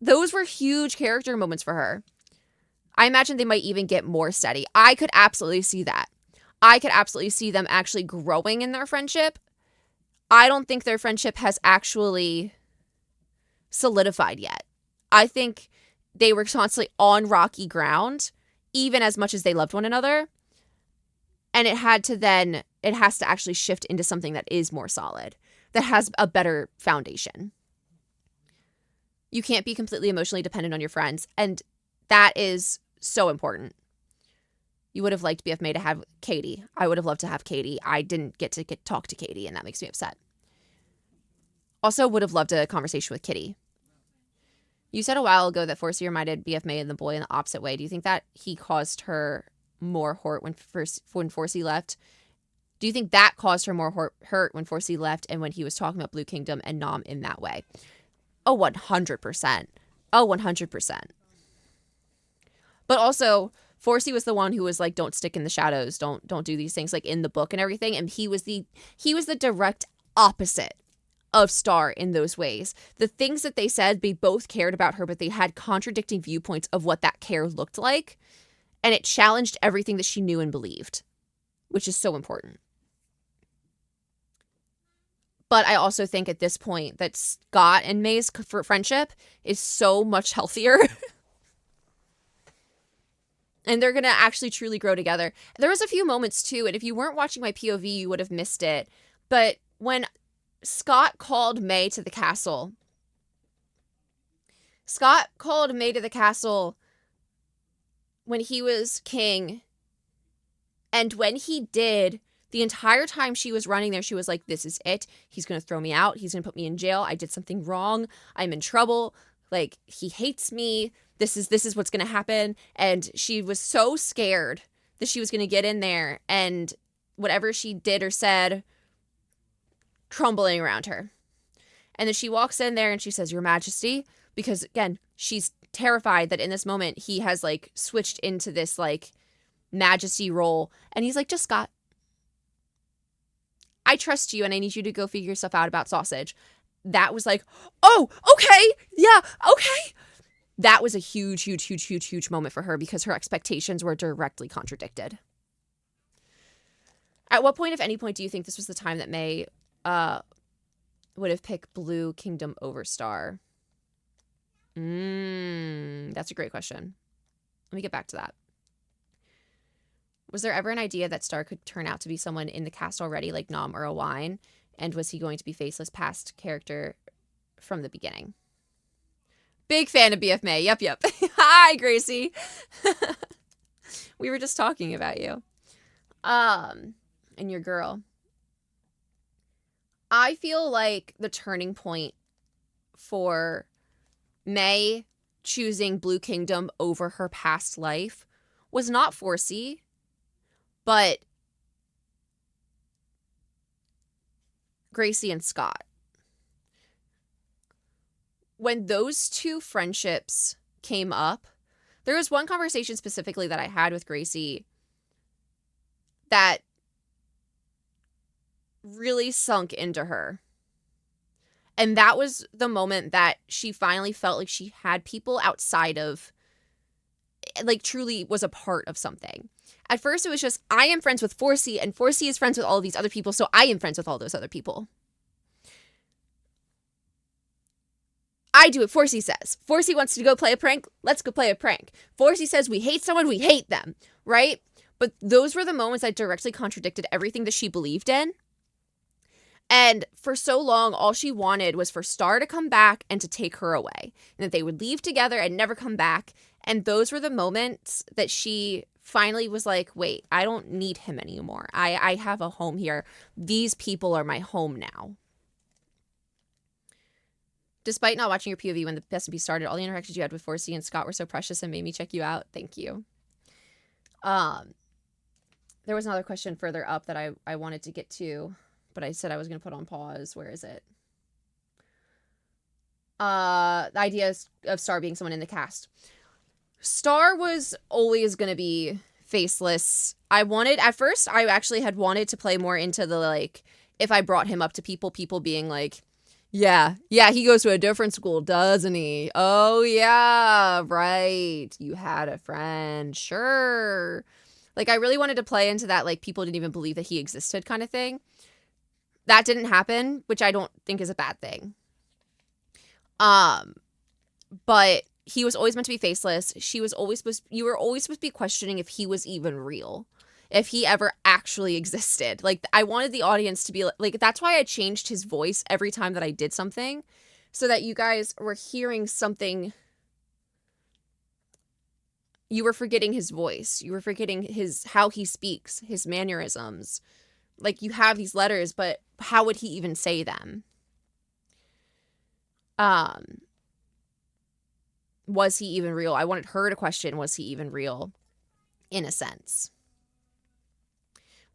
[SPEAKER 1] Those were huge character moments for her. I imagine they might even get more steady. I could absolutely see that. I could absolutely see them actually growing in their friendship. I don't think their friendship has actually solidified yet. I think they were constantly on rocky ground, even as much as they loved one another. And it has to actually shift into something that is more solid, that has a better foundation. You can't be completely emotionally dependent on your friends. And that is so important. You would have liked BF May to have Katie. I would have loved to have Katie. I didn't get to talk to Katie, and that makes me upset. Also would have loved a conversation with Kitty. You said a while ago that Forsey reminded BF May and the boy in the opposite way. Do you think that he caused her more hurt when Forsey left? Do you think that caused her more hurt when Forsey left and when he was talking about Blue Kingdom and Nom in that way? Oh, 100%. Oh, 100%. But also, Forsey was the one who was like, don't stick in the shadows. Don't do these things, like in the book and everything. And he was the direct opposite of Star in those ways. The things that they said, they both cared about her, but they had contradicting viewpoints of what that care looked like. And it challenged everything that she knew and believed, which is so important. But I also think at this point that Scott and May's friendship is so much healthier. And they're going to actually truly grow together. There was a few moments too, and if you weren't watching my POV, you would have missed it. But when Scott called May to the castle when he was king. And when he did, the entire time she was running there, she was like, this is it. He's going to throw me out. He's going to put me in jail. I did something wrong. I'm in trouble. Like, he hates me. This is what's going to happen. And she was so scared that she was going to get in there and whatever she did or said, crumbling around her. And then she walks in there and she says, Your Majesty, because again, she's terrified that in this moment he has like switched into this like majesty role. And he's like, just Scott, I trust you and I need you to go figure yourself out about sausage. That was like, oh, okay. Yeah, okay. That was a huge moment for her because her expectations were directly contradicted. At what point, if any point, do you think this was the time that May would have picked Blue Kingdom over Star? That's a great question. Let me get back to that. Was there ever an idea that Star could turn out to be someone in the cast already, like Nom or Owain? And was he going to be faceless past character from the beginning? Big fan of BF May. Yep. Hi, Gracie. We were just talking about you. And your girl. I feel like the turning point for May choosing Blue Kingdom over her past life was not Forsey, but Gracie and Scott. When those two friendships came up, there was one conversation specifically that I had with Gracie that really sunk into her. And that was the moment that she finally felt like she had people outside of, like, truly was a part of something. At first, it was just, I am friends with Forcey, and Forcey is friends with all of these other people, so I am friends with all those other people. I do what Forcey says. Forcey wants to go play a prank. Let's go play a prank. Forcey says we hate someone. We hate them, right? But those were the moments that directly contradicted everything that she believed in. And for so long, all she wanted was for Star to come back and to take her away. And that they would leave together and never come back. And those were the moments that she finally was like, wait, I don't need him anymore. I have a home here. These people are my home now. Despite not watching your POV when the SMP started, all the interactions you had with Forcey and Scott were so precious and made me check you out. Thank you. There was another question further up that I wanted to get to, but I said I was going to put on pause. Where is it? The idea of Star being someone in the cast. Star was always going to be faceless. At first, I actually had wanted to play more into the, like, if I brought him up to people being like, yeah, he goes to a different school, doesn't he? Oh, yeah, right. You had a friend, sure. Like, I really wanted to play into that, like, people didn't even believe that he existed kind of thing. That didn't happen, which I don't think is a bad thing. But he was always meant to be faceless. You were always supposed to be questioning if he was even real. If he ever actually existed. Like, I wanted the audience to be like, that's why I changed his voice every time that I did something, so that you guys were hearing something. You were forgetting his voice. You were forgetting how he speaks, his mannerisms. Like, you have these letters, but how would he even say them? Was he even real? I wanted her to question, was he even real? In a sense.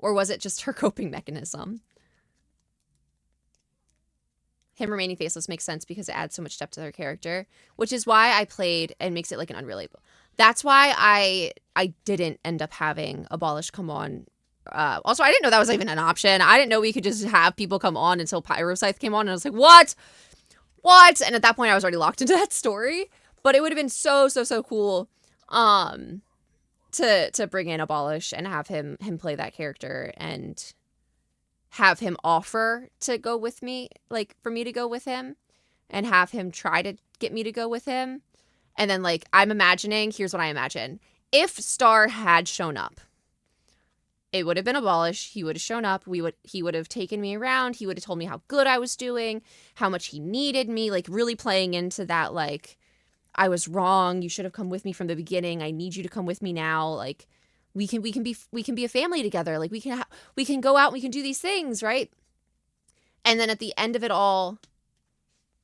[SPEAKER 1] Or was it just her coping mechanism? Him remaining faceless makes sense because it adds so much depth to their character, which is why I played and makes it like an unrelatable. That's why I didn't end up having Abolish come on. Also, I didn't know that was even an option. I didn't know we could just have people come on until Pyroscythe came on, and I was like, what? And at that point, I was already locked into that story. But it would have been so cool to bring in Abolish and have him play that character and have him offer to go with me, like, for me to go with him, and have him try to get me to go with him. And then, like, here's what I imagine. If Star had shown up, it would have been Abolish. He would have shown up. He would have taken me around. He would have told me how good I was doing, how much he needed me, like, really playing into that, like, I was wrong. You should have come with me from the beginning. I need you to come with me now. Like, we can be a family together. Like, we can go out and we can do these things, right? And then at the end of it all,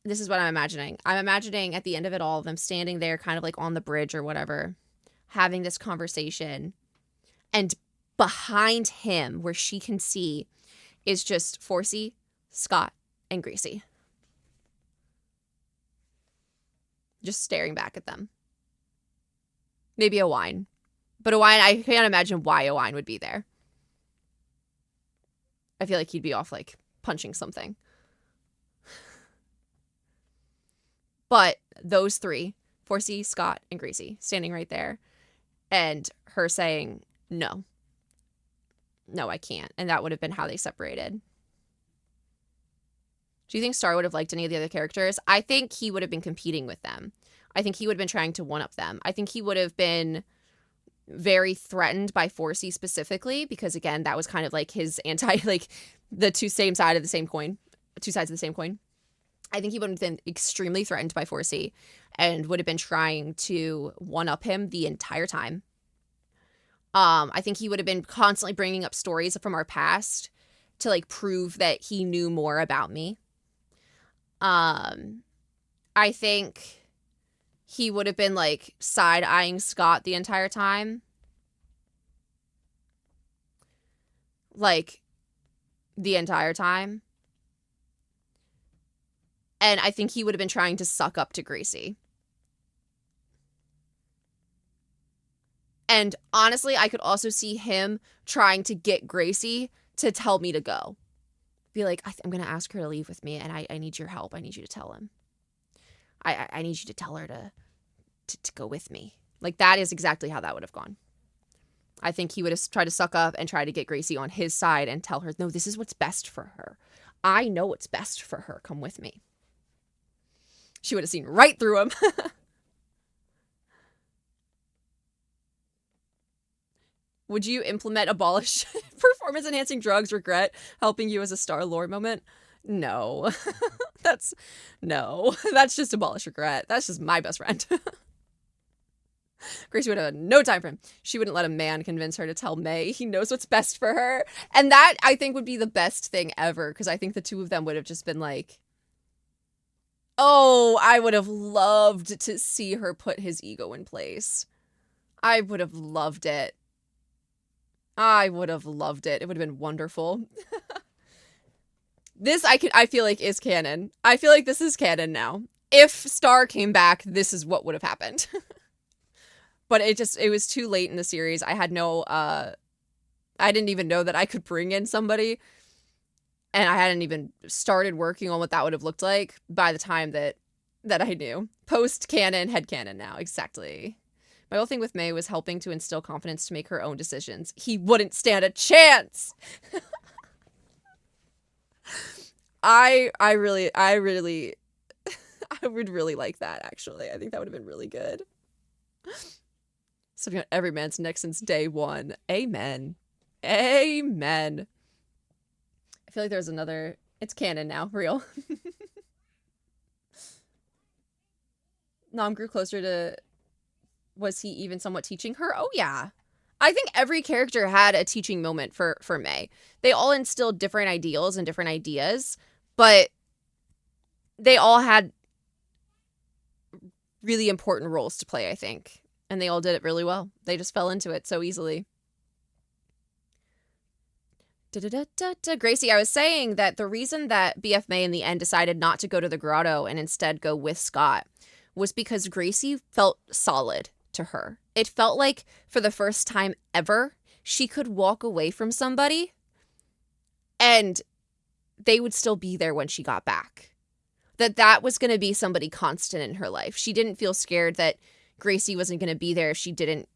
[SPEAKER 1] this is what I'm imagining. I'm imagining at the end of it all, them standing there kind of like on the bridge or whatever, having this conversation. And behind him, where she can see, is just Forcey, Scott, and Gracie. Just staring back at them. Maybe a wine. But a wine, I can't imagine why a wine would be there. I feel like he'd be off, like, punching something. But those three, Forcey, Scott, and Gracie, standing right there. And her saying, no, I can't. And that would have been how they separated. Do you think Star would have liked any of the other characters? I think he would have been competing with them. I think he would have been trying to one-up them. I think he would have been very threatened by Forcey specifically, because, again, that was kind of like his like, the two sides of the same coin. I think he would have been extremely threatened by Forcey and would have been trying to one-up him the entire time. I think he would have been constantly bringing up stories from our past to, like, prove that he knew more about me. I think he would have been, like, side-eyeing Scott the entire time. Like, the entire time. And I think he would have been trying to suck up to Gracie. And honestly, I could also see him trying to get Gracie to tell me to go. be like, I'm going to ask her to leave with me, and I need your help. I need you to tell him. I need you to tell her to go with me. Like, that is exactly how that would have gone. I think he would have tried to suck up and try to get Gracie on his side and tell her, no, this is what's best for her. I know what's best for her. Come with me. She would have seen right through him. Would you implement abolish performance enhancing drugs, regret helping you as a Star-Lord moment? No. That's just abolish regret. That's just my best friend. Gracie would have had no time for him. She wouldn't let a man convince her to tell May he knows what's best for her. And that, I think, would be the best thing ever, because I think the two of them would have just been like, oh, I would have loved to see her put his ego in place. I would have loved it. It would have been wonderful. This, I feel like, is canon. I feel like this is canon now. If Star came back, this is what would have happened. But it was too late in the series. I had I didn't even know that I could bring in somebody. And I hadn't even started working on what that would have looked like by the time that I knew. Post-canon, headcanon now. Exactly. My whole thing with May was helping to instill confidence to make her own decisions. He wouldn't stand a chance. I would really like that, actually. I think that would have been really good. Something on every man's neck since day one. Amen. Amen. I feel like there's another... It's canon now. Real. Nom grew closer to... Was he even somewhat teaching her? Oh, yeah. I think every character had a teaching moment for May. They all instilled different ideals and different ideas, but they all had really important roles to play, I think. And they all did it really well. They just fell into it so easily. Gracie, I was saying that the reason that BF May in the end decided not to go to the grotto and instead go with Scott was because Gracie felt solid to her. It felt like for the first time ever, she could walk away from somebody and they would still be there when she got back. That was going to be somebody constant in her life. She didn't feel scared that Gracie wasn't going to be there if she didn't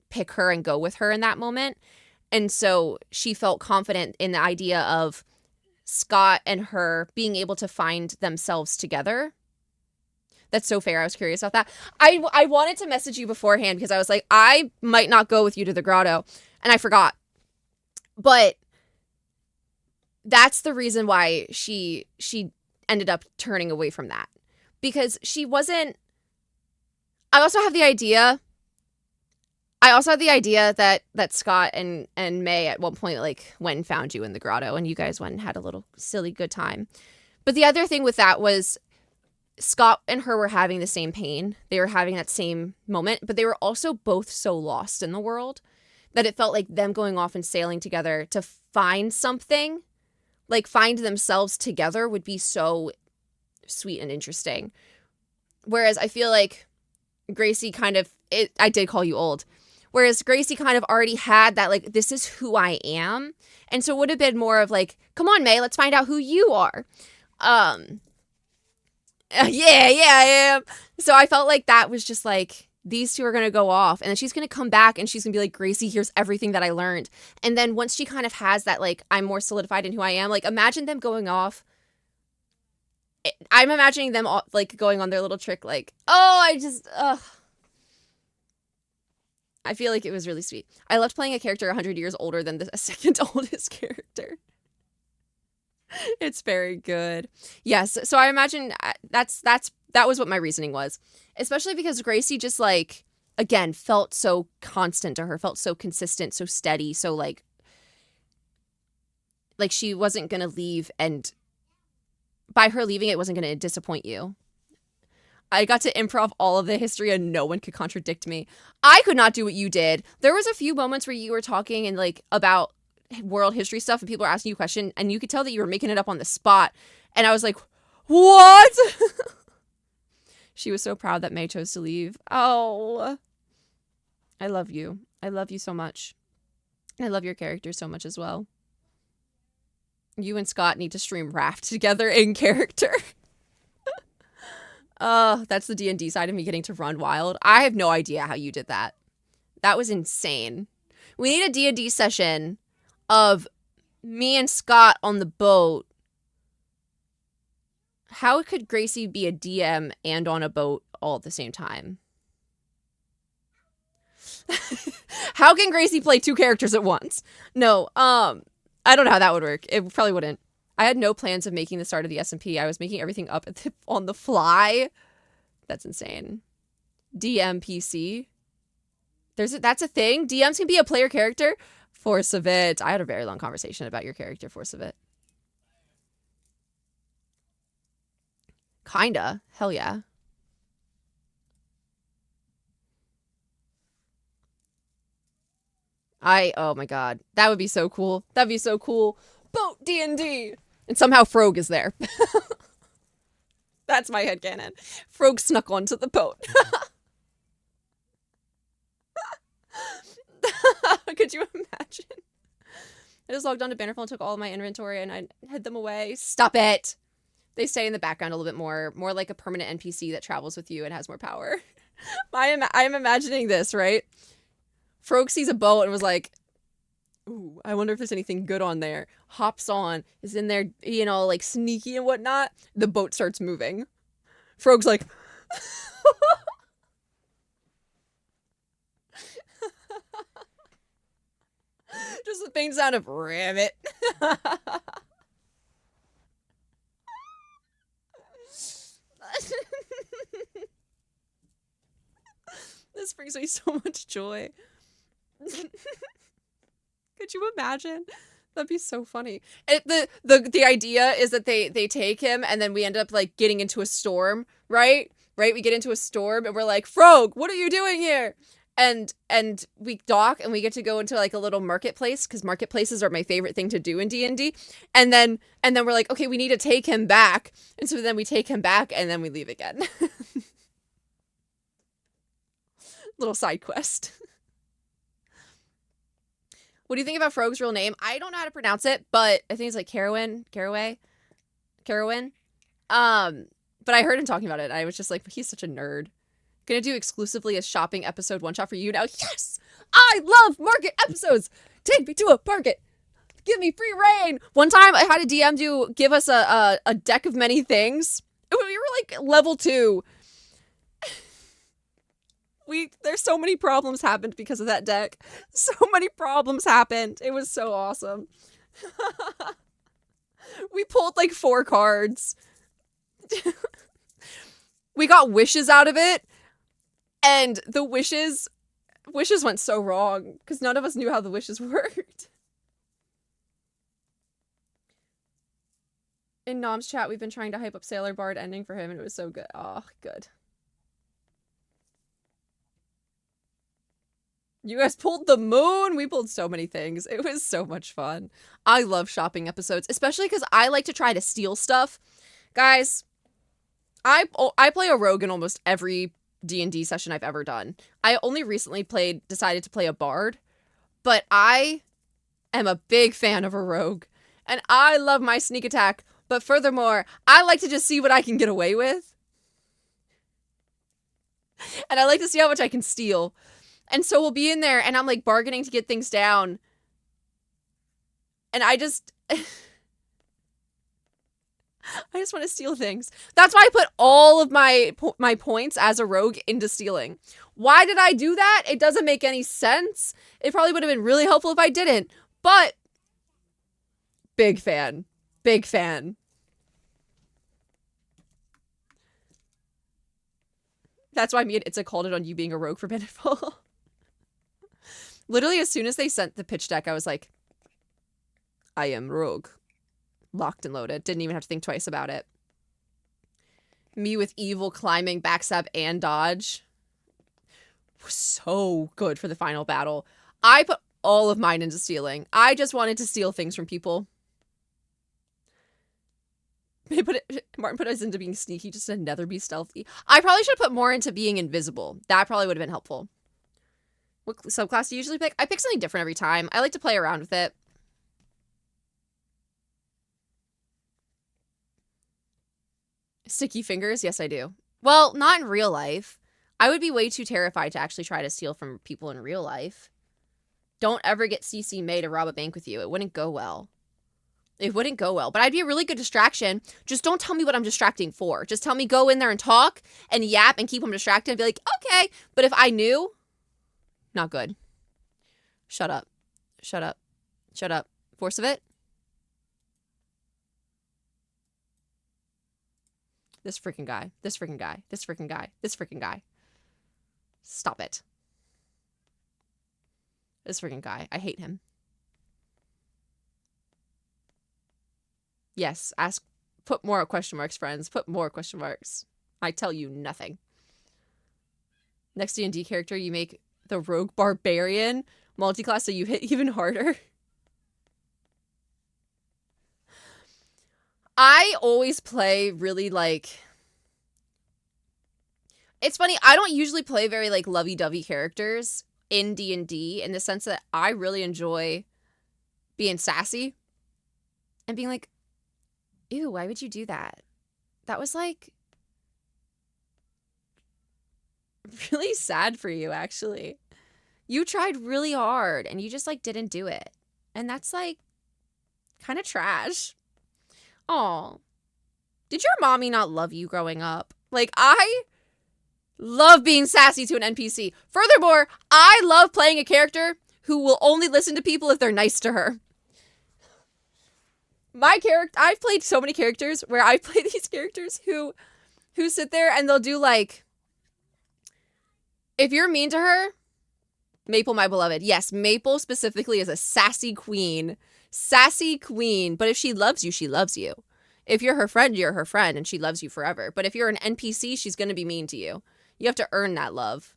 [SPEAKER 1] pick her and go with her in that moment. And so she felt confident in the idea of Scott and her being able to find themselves together. That's so fair. I was curious about that. I wanted to message you beforehand because I was like, I might not go with you to the grotto. And I forgot. But that's the reason why she ended up turning away from that. Because she wasn't... I also have the idea that Scott and May at one point, like, went and found you in the grotto and you guys went and had a little silly good time. But the other thing with that was Scott and her were having the same pain. They were having that same moment, but they were also both so lost in the world that it felt like them going off and sailing together to find something, like find themselves together, would be so sweet and interesting. Whereas I feel like Gracie I did call you old. Whereas Gracie kind of already had that, like, this is who I am. And so it would have been more of like, come on, May, let's find out who you are. Yeah, I am. So I felt like that was just like, these two are going to go off. And then she's going to come back and she's going to be like, Gracie, here's everything that I learned. And then once she kind of has that, like, I'm more solidified in who I am, like, imagine them going off. I'm imagining them all, like, going on their little trick, like, I feel like it was really sweet. I loved playing a character 100 years older than the second oldest character. It's very good. Yes, so I imagine that was what my reasoning was. Especially because Gracie just, like, again, felt so constant to her, felt so consistent, so steady, so, like she wasn't going to leave, and by her leaving, it wasn't going to disappoint you. I got to improv all of the history and no one could contradict me. I could not do what you did. There was a few moments where you were talking and, like, about world history stuff and people were asking you a question and you could tell that you were making it up on the spot. And I was like, what? She was so proud that May chose to leave. Oh, I love you. I love you so much. I love your character so much as well. You and Scott need to stream Raft together in character. That's the D&D side of me getting to run wild. I have no idea how you did that. That was insane. We need a D&D session of me and Scott on the boat. How could Gracie be a DM and on a boat all at the same time? How can Gracie play 2 characters at once? No, I don't know how that would work. It probably wouldn't. I had no plans of making the start of the SMP. I was making everything up on the fly. That's insane. DMPC. That's a thing? DMs can be a player character? Force of it. I had a very long conversation about your character, Force of it. Kinda. Hell yeah. Oh my god. That would be so cool. That'd be so cool. Boat D&D. And somehow Frog is there. That's my headcanon. Frog snuck onto the boat. Could you imagine? I just logged on to Bannerfall and took all of my inventory and I hid them away. Stop it! They stay in the background a little bit more like a permanent NPC that travels with you and has more power. I am imagining this, right? Frog sees a boat and was like, ooh, I wonder if there's anything good on there. Hops on, is in there, you know, like sneaky and whatnot. The boat starts moving. Frog's like... Just the faint sound of rivet. This brings me so much joy. Could you imagine? That'd be so funny. The idea is that they take him and then we end up like getting into a storm, right? Right? We get into a storm and we're like, Frog, what are you doing here? And we dock and we get to go into like a little marketplace because marketplaces are my favorite thing to do in D&D. And then we're like, okay, we need to take him back. And so then we take him back and then we leave again. Little side quest. What do you think about Frog's real name? I don't know how to pronounce it, but I think it's like Caraway. But I heard him talking about it. I was just like, he's such a nerd. Gonna do exclusively a shopping episode one shot for you now. Yes! I love market episodes! Take me to a market! Give me free reign! One time I had a DM give us a deck of many things. We were like level 2. There's so many problems happened because of that deck. So many problems happened. It was so awesome. We pulled like 4 cards. We got wishes out of it. And the wishes went so wrong because none of us knew how the wishes worked. In Nom's chat, we've been trying to hype up Sailor Bard ending for him and it was so good. Oh, good. You guys pulled the moon. We pulled so many things. It was so much fun. I love shopping episodes, especially because I like to try to steal stuff. Guys, I play a rogue in almost every D&D session I've ever done. I only recently decided to play a bard, but I am a big fan of a rogue, and I love my sneak attack, but furthermore, I like to just see what I can get away with, and I like to see how much I can steal, and so we'll be in there, and I'm like bargaining to get things down, and I just want to steal things. That's why I put all of my points as a rogue into stealing. Why did I do that? It doesn't make any sense. It probably would have been really helpful if I didn't. But big fan. Big fan. That's why me and Itza called it on you being a rogue for Bannerfall. Literally, as soon as they sent the pitch deck, I was like, I am rogue. Locked and loaded. Didn't even have to think twice about it. Me with evil climbing, backstab, and dodge. Was so good for the final battle. I put all of mine into stealing. I just wanted to steal things from people. Martin put us into being sneaky just to never be stealthy. I probably should have put more into being invisible. That probably would have been helpful. What subclass do you usually pick? I pick something different every time. I like to play around with it. Sticky fingers? Yes, I do. Well, not in real life. I would be way too terrified to actually try to steal from people in real life. Don't ever get CC May to rob a bank with you. It wouldn't go well. It wouldn't go well. But I'd be a really good distraction. Just don't tell me what I'm distracting for. Just tell me go in there and talk and yap and keep them distracted and be like, okay. But if I knew, not good. Shut up. Shut up. Shut up. Force of it. This freaking guy. This freaking guy. This freaking guy. This freaking guy. Stop it. This freaking guy. I hate him. Yes, ask, put more question marks, friends. Put more question marks. I tell you nothing. Next D&D character, you make the rogue barbarian multi-class so you hit even harder. I always play really like... It's funny, I don't usually play very like lovey-dovey characters in D&D in the sense that I really enjoy being sassy and being like, ew, why would you do that? That was like really sad for you, actually. You tried really hard and you just like didn't do it. And that's like kind of trash. Aw. Did your mommy not love you growing up? Like, I love being sassy to an NPC. Furthermore, I love playing a character who will only listen to people if they're nice to her. I've played so many characters where I play these characters who sit there and they'll do like, if you're mean to her, Maple, my beloved. Yes, Maple specifically is a sassy queen. Sassy queen. But if she loves you, she loves you. If you're her friend, you're her friend and she loves you forever. But if you're an NPC, she's going to be mean to you. You have to earn that love.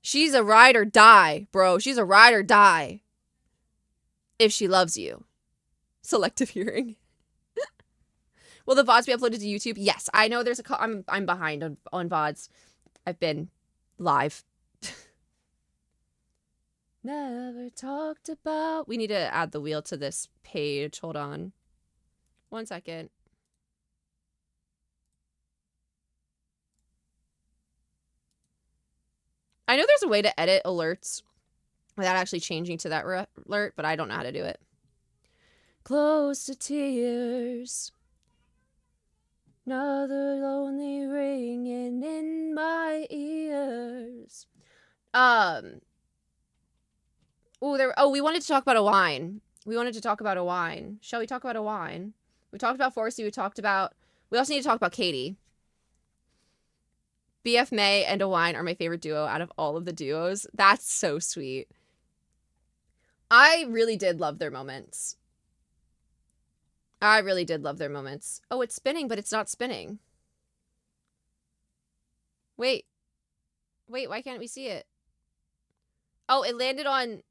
[SPEAKER 1] She's a ride or die, bro. She's a ride or die. If she loves you. Selective hearing. Will the VODs be uploaded to YouTube? Yes, I know there's I'm behind on VODs. I've been live. Never talked about. We need to add the wheel to this page. Hold on. 1 second. I know there's a way to edit alerts without actually changing to that alert, but I don't know how to do it. Close to tears. Another lonely ringing in my ears. We wanted to talk about a wine. We Shall we talk about a wine? We talked about Forsey. We also need to talk about Katie. BF May and a wine are my favorite duo out of all of the duos. That's so sweet. I really did love their moments. Oh, it's spinning, but it's not spinning. Wait, why can't we see it? Oh, it landed on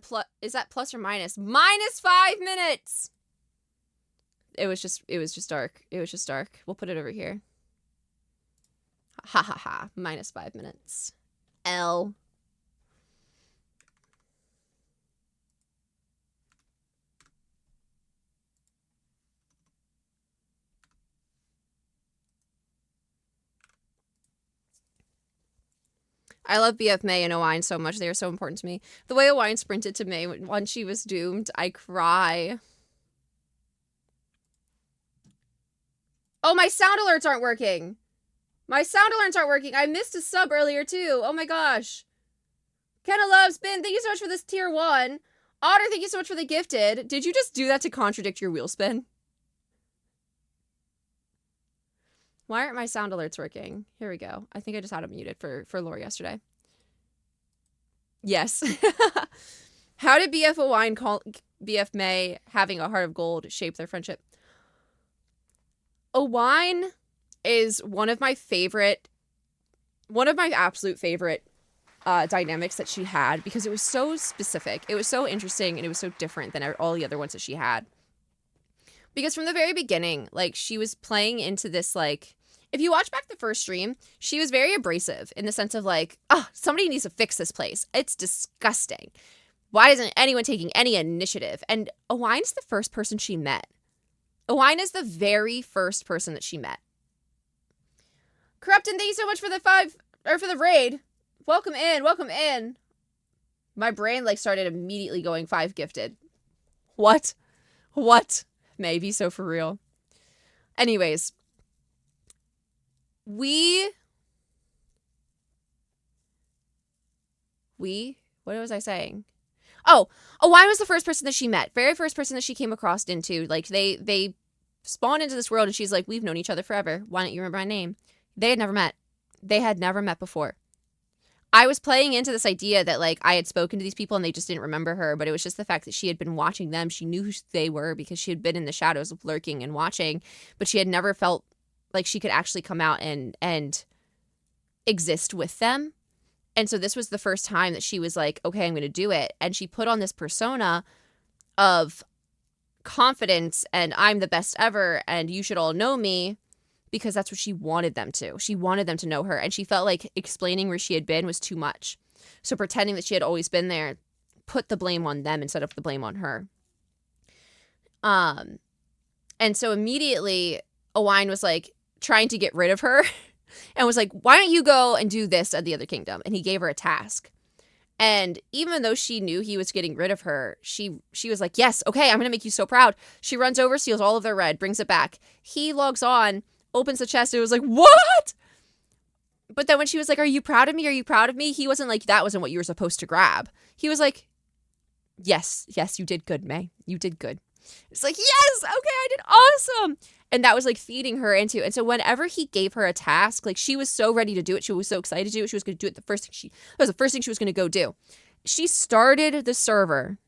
[SPEAKER 1] plus. Is that plus or minus? -5 minutes. It was just dark. We'll put it over here. Ha ha ha. -5 minutes. L. I love BF May and Owine so much. They are so important to me. The way Owine sprinted to May when she was doomed, I cry. Oh, my sound alerts aren't working. I missed a sub earlier, too. Oh, my gosh. Kenna loves Spin. Thank you so much for this tier 1. Otter, thank you so much for the gifted. Did you just do that to contradict your wheel spin? Why aren't my sound alerts working? Here we go. I think I just had them muted for lore yesterday. Yes. How did BF Owine call BF May having a heart of gold shape their friendship? Owine is one of my absolute favorite dynamics that she had because it was so specific. It was so interesting and it was so different than all the other ones that she had. Because from the very beginning, like, she was playing into this, like, if you watch back the first stream, she was very abrasive in the sense of like, somebody needs to fix this place. It's disgusting. Why isn't anyone taking any initiative? And Owine's the first person she met. Owine is the very first person that she met. Corruptin, thank you so much for the raid. Welcome in, welcome in. My brain like started immediately going 5 gifted. What? Maybe so for real. Anyways, what was I saying? Oh, Wine was the first person that she met. Very first person that she came across into. Like, they spawned into this world, and she's like, we've known each other forever. Why don't you remember my name? They had never met. They had never met before. I was playing into this idea that, like, I had spoken to these people, and they just didn't remember her, but it was just the fact that she had been watching them. She knew who they were because she had been in the shadows lurking and watching, but she had never felt like she could actually come out and exist with them. And so this was the first time that she was like, okay, I'm going to do it. And she put on this persona of confidence and I'm the best ever and you should all know me, because that's what she wanted them to. She wanted them to know her. And she felt like explaining where she had been was too much. So pretending that she had always been there put the blame on them instead of the blame on her. And so immediately Owain was like trying to get rid of her. And was like, why don't you go and do this at the other kingdom? And he gave her a task. And even though she knew he was getting rid of her, she was like, yes, okay, I'm going to make you so proud. She runs over, steals all of their red, brings it back. He logs on, opens the chest, and it was like, what? But then when she was like, are you proud of me? Are you proud of me? He wasn't like, that wasn't what you were supposed to grab. He was like, yes, you did good, May. You did good. It's like, yes, okay, I did awesome. And that was like feeding her into. And so whenever he gave her a task, like she was so ready to do it. She was so excited to do it. She was going to do it. That was the first thing she was going to go do. She started the server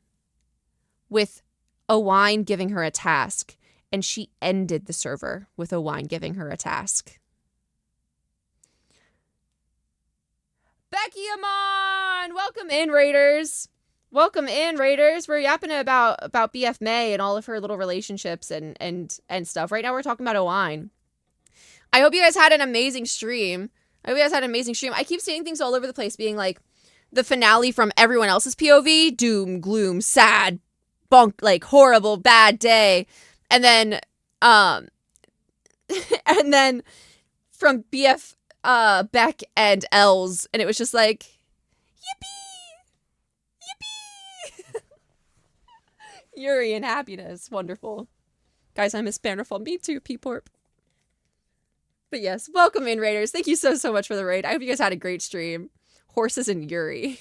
[SPEAKER 1] with Owain giving her a task. And she ended the server with Owain giving her a task. Becky Amon! Welcome in, Raiders. Welcome in, Raiders. We're yapping about BF May and all of her little relationships and stuff. Right now we're talking about Owain. I hope you guys had an amazing stream. I keep seeing things all over the place being like the finale from everyone else's POV. Doom, gloom, sad, like horrible, bad day. And then and then from BF Beck and Els, and it was just like, yippee! Yuri and happiness. Wonderful. Guys, I miss Bannerfall. Me too, P-Porp. But yes, welcome in, Raiders. Thank you so much for the raid. I hope you guys had a great stream. Horses and Yuri.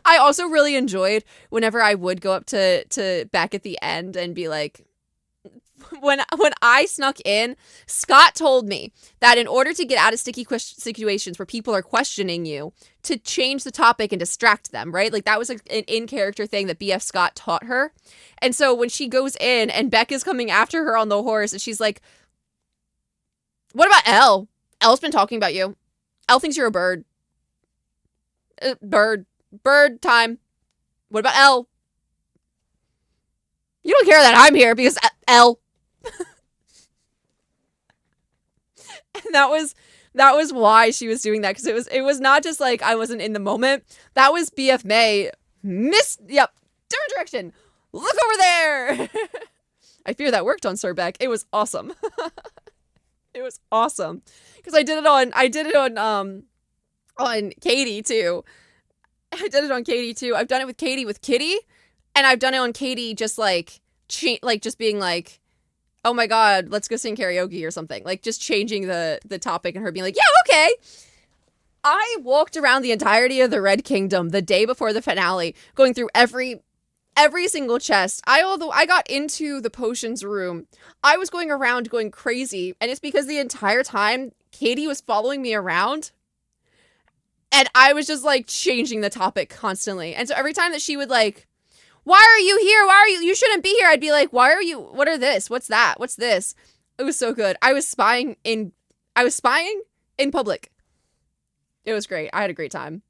[SPEAKER 1] I also really enjoyed whenever I would go up to back at the end and be like, when I snuck in, Scott told me that in order to get out of sticky situations where people are questioning you, to change the topic and distract them, right? Like that was an in-character thing that BF Scott taught her. And so when she goes in and Beck is coming after her on the horse and she's like, what about Elle? Elle's been talking about you. Elle thinks you're a bird. Bird time. What about Elle? You don't care that I'm here because Elle. And that was why she was doing that, because it was not just like I wasn't in the moment. That was BF May. Different direction. Look over there. I fear that worked on Sir Beck. It was awesome. It was awesome because I did it on Katie too. I've done it with Katie with Kitty, and I've done it on Katie just like just being like, oh my god, let's go sing karaoke or something. Like just changing the topic and her being like, yeah, okay. I walked around the entirety of the Red Kingdom the day before the finale, going through every single chest. Although I got into the potions room, I was going around going crazy, and it's because the entire time Katie was following me around, and I was just like changing the topic constantly. And so every time that she would like, why are you here? You shouldn't be here. I'd be like, what are this? What's that? What's this? It was so good. I was spying in public. It was great. I had a great time.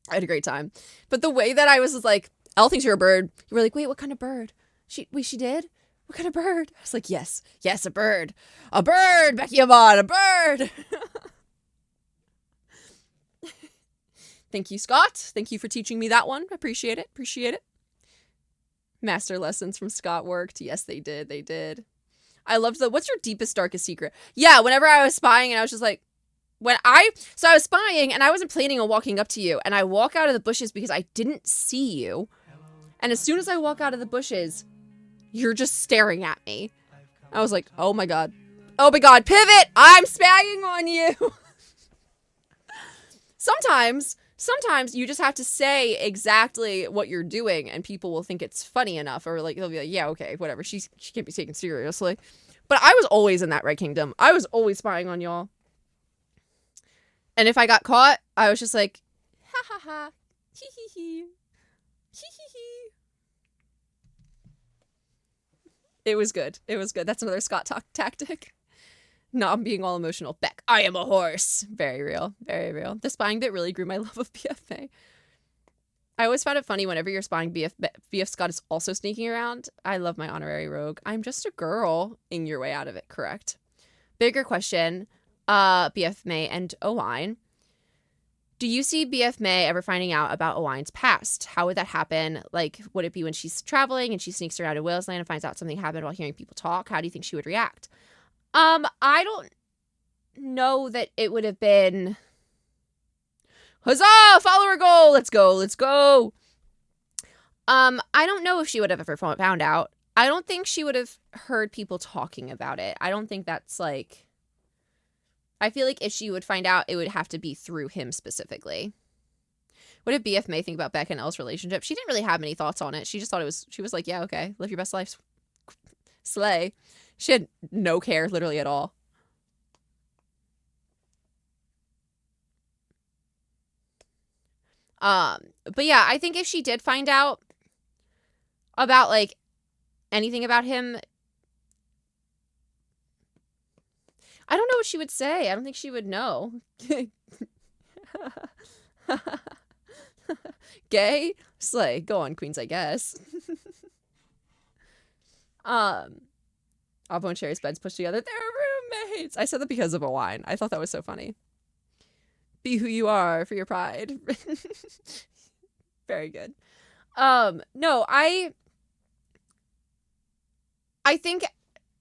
[SPEAKER 1] But the way that I was like, Elle thinks you're a bird. You were like, wait, what kind of bird? She did? What kind of bird? I was like, yes, a bird. A bird, Becky Amon, a bird. Thank you, Scott. Thank you for teaching me that one. Appreciate it. Master lessons from Scott worked. Yes, they did. I loved what's your deepest, darkest secret? Yeah, whenever I was spying and I was just like, So I was spying and I wasn't planning on walking up to you, and I walk out of the bushes because I didn't see you. And as soon as I walk out of the bushes, you're just staring at me. I was like, oh my God. Oh my God, pivot! I'm spying on you! Sometimes you just have to say exactly what you're doing and people will think it's funny enough, or like they'll be like, yeah, okay, whatever. She can't be taken seriously. But I was always in that Red Kingdom. I was always spying on y'all. And if I got caught, I was just like, ha ha ha, hee hee hee, hee hee hee. It was good. It was good. That's another Scott tactic. No, I'm being all emotional. Beck, I am a horse. Very real. Very real. The spying bit really grew my love of BFA. I always found it funny whenever you're spying BF Scott is also sneaking around. I love my honorary rogue. I'm just a girl. In your way out of it, correct? Bigger question, BF May and Owine. Do you see BF May ever finding out about Owine's past? How would that happen? Like, would it be when she's traveling and she sneaks around in Wales Land and finds out something happened while hearing people talk? How do you think she would react? I don't know that it would have been, huzzah, follower goal, let's go, let's go. I don't know if she would have ever found out. I don't think she would have heard people talking about it. I don't think that's like, I feel like if she would find out, it would have to be through him specifically. What did BF May think about Beck and Elle's relationship? She didn't really have many thoughts on it. She just thought she was like, yeah, okay, live your best life, slay. She had no care, literally, at all. But yeah, I think if she did find out about, like, anything about him, I don't know what she would say. I don't think she would know. Gay? Slay. Go on, queens, I guess. Avo and Sherry's beds pushed together. They're roommates. I said that because of Owine. I thought that was so funny. Be who you are for your pride. Very good. No, I think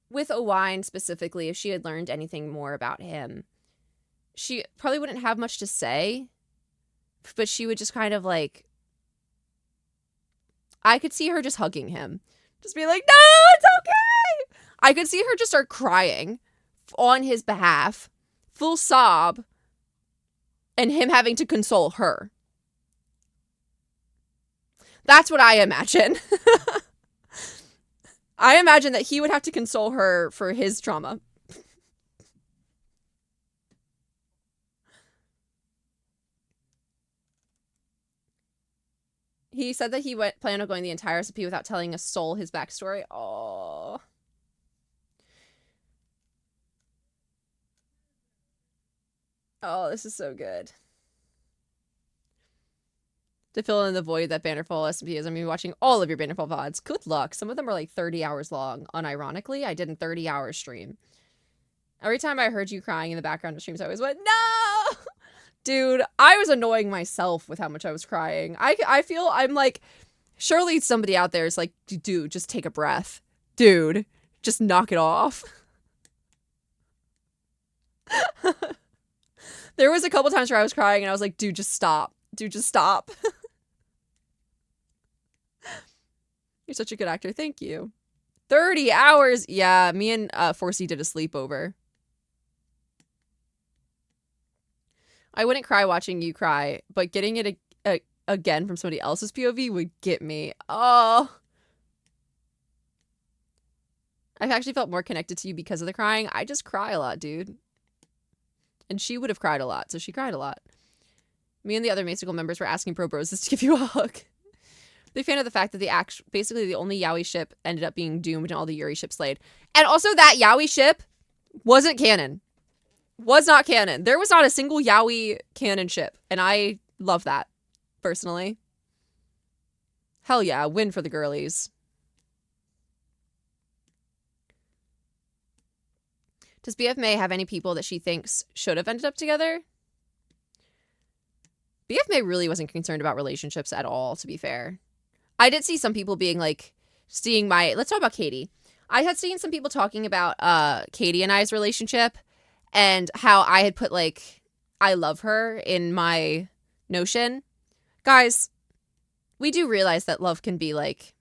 [SPEAKER 1] with Owine specifically, if she had learned anything more about him, she probably wouldn't have much to say, but she would just kind of like, I could see her just hugging him. Just be like, no, it's okay. I could see her just start crying on his behalf, full sob, and him having to console her. That's what I imagine. I imagine that he would have to console her for his trauma. He said that he planned on going the entire recipe without telling a soul his backstory. Oh. Oh, this is so good. To fill in the void that Bannerfall SMP is, I'm going to be watching all of your Bannerfall VODs. Good luck. Some of them are like 30 hours long. Unironically, I did a 30-hour stream. Every time I heard you crying in the background of streams, I always went, no! Dude, I was annoying myself with how much I was crying. I feel I'm like, surely somebody out there is like, dude, just take a breath. Dude, just knock it off. There was a couple times where I was crying and I was like, dude, just stop. Dude, just stop. You're such a good actor. Thank you. 30 hours. Yeah, me and Forsey did a sleepover. I wouldn't cry watching you cry, but getting it again from somebody else's POV would get me. Oh. I've actually felt more connected to you because of the crying. I just cry a lot, dude. And she would have cried a lot, so she cried a lot. Me and the other Macycle members were asking Pro Bros to give you a hug. Big fan of the fact that basically the only Yaoi ship ended up being doomed and all the Yuri ships slayed. And also that Yaoi ship wasn't canon. Was not canon. There was not a single Yaoi canon ship. And I love that, personally. Hell yeah, win for the girlies. Does BF May have any people that she thinks should have ended up together? BF May really wasn't concerned about relationships at all, to be fair. I did see some people being like, let's talk about Katie. I had seen some people talking about Katie and I's relationship and how I had put like I love her in my notion. Guys, we do realize that love can be like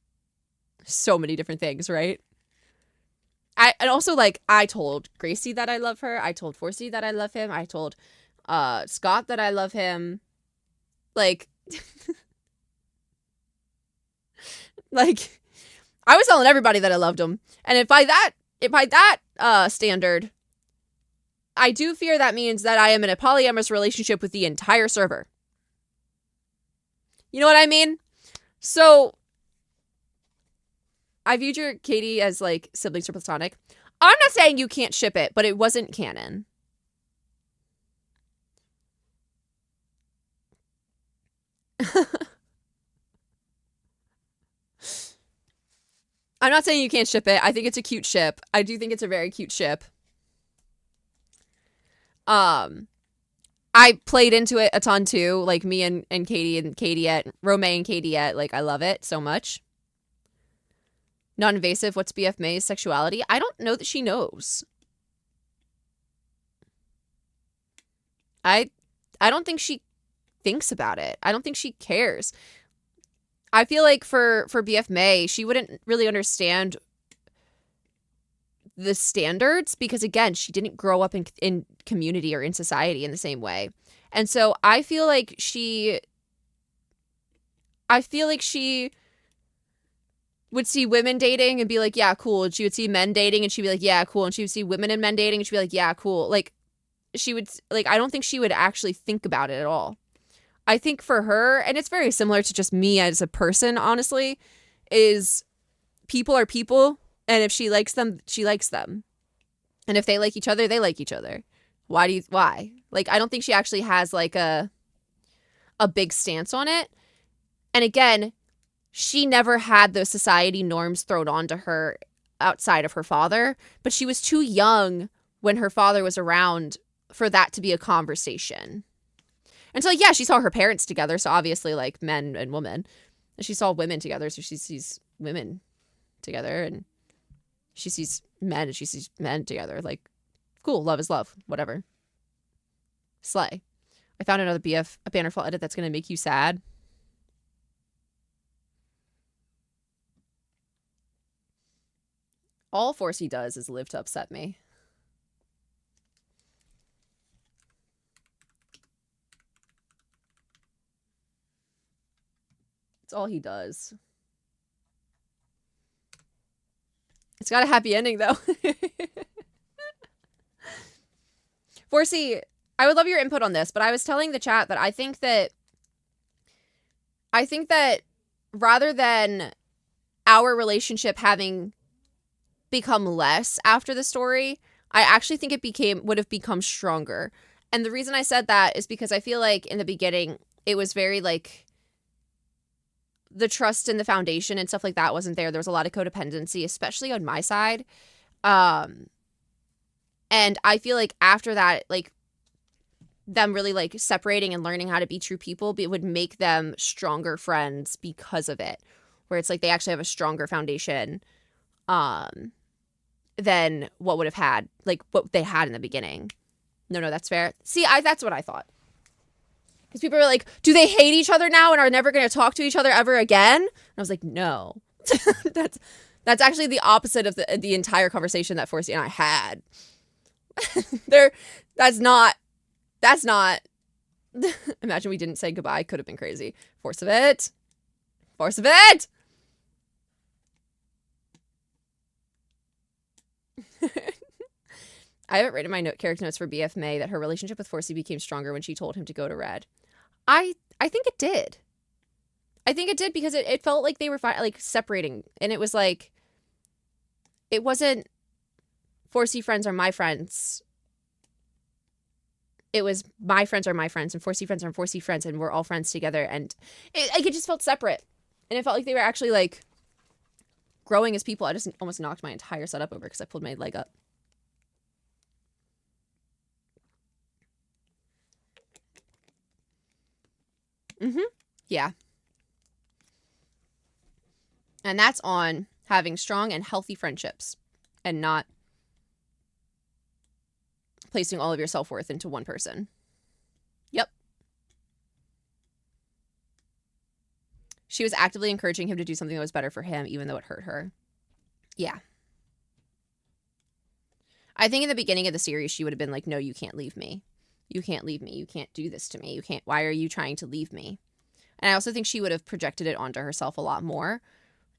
[SPEAKER 1] so many different things, right? And also, like, I told Gracie that I love her. I told Forsey that I love him. I told Scott that I love him. Like, like, I was telling everybody that I loved him. And if by that standard, I do fear that means that I am in a polyamorous relationship with the entire server. You know what I mean? So, I viewed your Katie as, like, siblings or platonic. I'm not saying you can't ship it, but it wasn't canon. I'm not saying you can't ship it. I think it's a cute ship. I do think it's a very cute ship. I played into it a ton too. Like me and Katie and Katie Romay and Katie like I love it so much. Non-invasive, what's BF May's sexuality? I don't know that she knows. I don't think she thinks about it. I don't think she cares. I feel like for BF May, she wouldn't really understand the standards because, again, she didn't grow up in community or in society in the same way. And so I feel like she would see women dating and be like, yeah, cool. And she would see men dating and she'd be like, yeah, cool. And she would see women and men dating and she'd be like, yeah, cool. Like, she would, like, I don't think she would actually think about it at all. I think for her, and it's very similar to just me as a person, honestly, is people are people. And if she likes them, she likes them. And if they like each other, they like each other. Why? Like, I don't think she actually has like a big stance on it. And again, she never had those society norms thrown onto her outside of her father, but she was too young when her father was around for that to be a conversation. And so, yeah, she saw her parents together. So obviously, like, men and women. And she saw women together. So she sees women together. And she sees men and she sees men together. Like, cool. Love is love. Whatever. Slay. I found another BF, a Bannerfall edit that's going to make you sad. All Forsey does is live to upset me. It's all he does. It's got a happy ending, though. Forsey, I would love your input on this, but I was telling the chat that I think that rather than our relationship having become less after the story, I actually think it would have become stronger. And the reason I said that is because I feel like in the beginning, it was very like the trust in the foundation and stuff like that wasn't there. There was a lot of codependency, especially on my side. And I feel like after that, like them really like separating and learning how to be true people, it would make them stronger friends because of it, where it's like they actually have a stronger foundation than what would have had, like what they had in the beginning. No, that's fair. See, that's what I thought. Because people are like, do they hate each other now and are never going to talk to each other ever again? And I was like, no. That's actually the opposite of the entire conversation that Forsey and I had. That's not. Imagine we didn't say goodbye. Could have been crazy. Force of it. I haven't written my character notes for BF May that her relationship with Forsey became stronger when she told him to go to Red. I think it did. I think it did because it felt like they were like separating, and it was like it wasn't Forsey friends are my friends. It was my friends are my friends, and Forsey friends are Forsey friends, and we're all friends together. And it just felt separate, and it felt like they were actually like growing as people. I just almost knocked my entire setup over because I pulled my leg up. Yeah. And that's on having strong and healthy friendships and not placing all of your self-worth into one person. She was actively encouraging him to do something that was better for him, even though it hurt her. Yeah. I think in the beginning of the series, she would have been like, no, you can't leave me. You can't leave me. You can't do this to me. You can't. Why are you trying to leave me? And I also think she would have projected it onto herself a lot more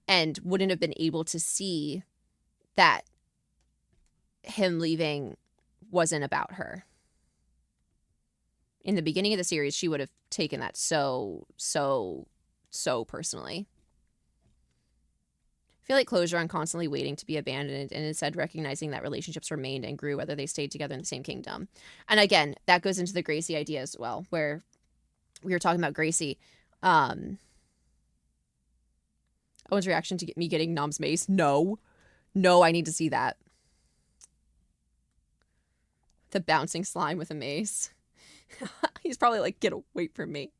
[SPEAKER 1] and wouldn't have been able to see that him leaving wasn't about her. In the beginning of the series, she would have taken that so personally. I feel like closure on constantly waiting to be abandoned and instead recognizing that relationships remained and grew whether they stayed together in the same kingdom. And again, that goes into the Gracie idea as well, where we were talking about Gracie. Owen's reaction to me getting Nom's mace. No, I need to see that. The bouncing slime with a mace. He's probably like, get away from me.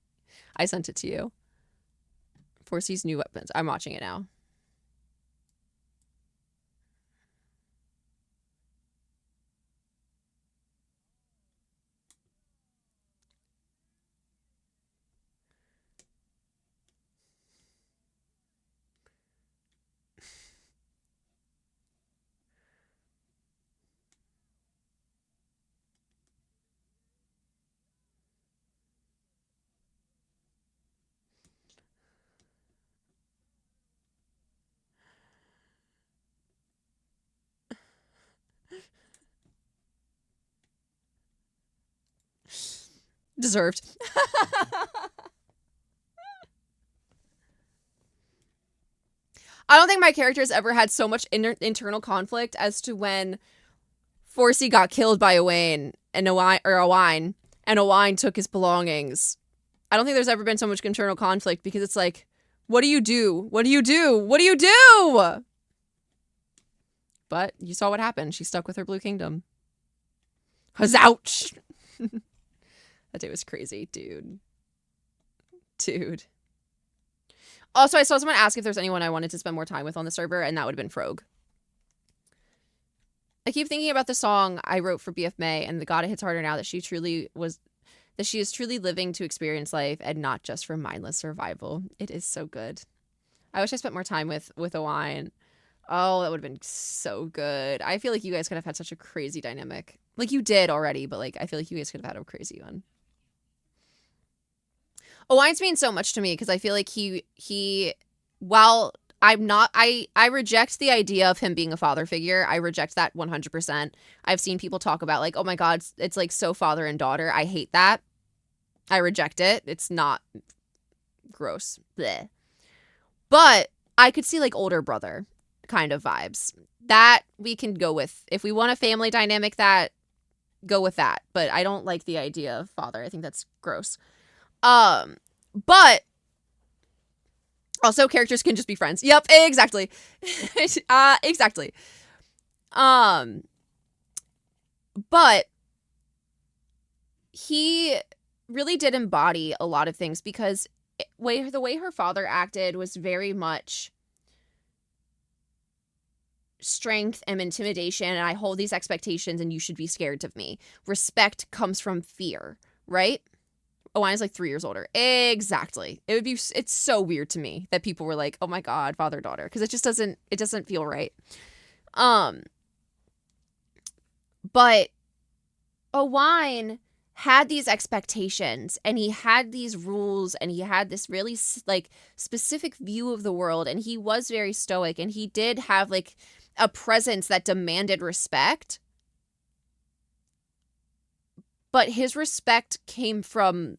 [SPEAKER 1] I sent it to you. Forcey's new weapons. I'm watching it now. Deserved. I don't think my characters ever had so much internal conflict as to when Forcey got killed by Owain and Owain, and Owain took his belongings. I don't think there's ever been so much internal conflict because it's like, what do you do? What do you do? What do you do? But you saw what happened. She stuck with her Blue Kingdom. Ouch. That day was crazy, dude. Also, I saw someone ask if there's anyone I wanted to spend more time with on the server, and that would have been Frog. I keep thinking about the song I wrote for BF May, and the God, it hits harder now that she is truly living to experience life and not just for mindless survival. It is so good. I wish I spent more time with Owain. Oh, that would have been so good. I feel like you guys could have had such a crazy dynamic. Like you did already, but like I feel like you guys could have had a crazy one. Owain's means so much to me because I feel like he while I'm not I reject the idea of him being a father figure. I reject that 100%. I've seen people talk about like, oh my God, it's like so father and daughter. I hate that. I reject it. It's not gross. Bleh. But I could see like older brother kind of vibes. That we can go with. If we want a family dynamic, that go with that. But I don't like the idea of father. I think that's gross. But also characters can just be friends. Yep, exactly. Exactly. But he really did embody a lot of things because the way her father acted was very much strength and intimidation, and I hold these expectations and you should be scared of me. Respect comes from fear, right? Owain's like 3 years older. Exactly. It's so weird to me that people were like, oh my God, father, daughter. Because it doesn't feel right. But Owain had these expectations and he had these rules and he had this really like specific view of the world, and he was very stoic, and he did have like a presence that demanded respect. But his respect came from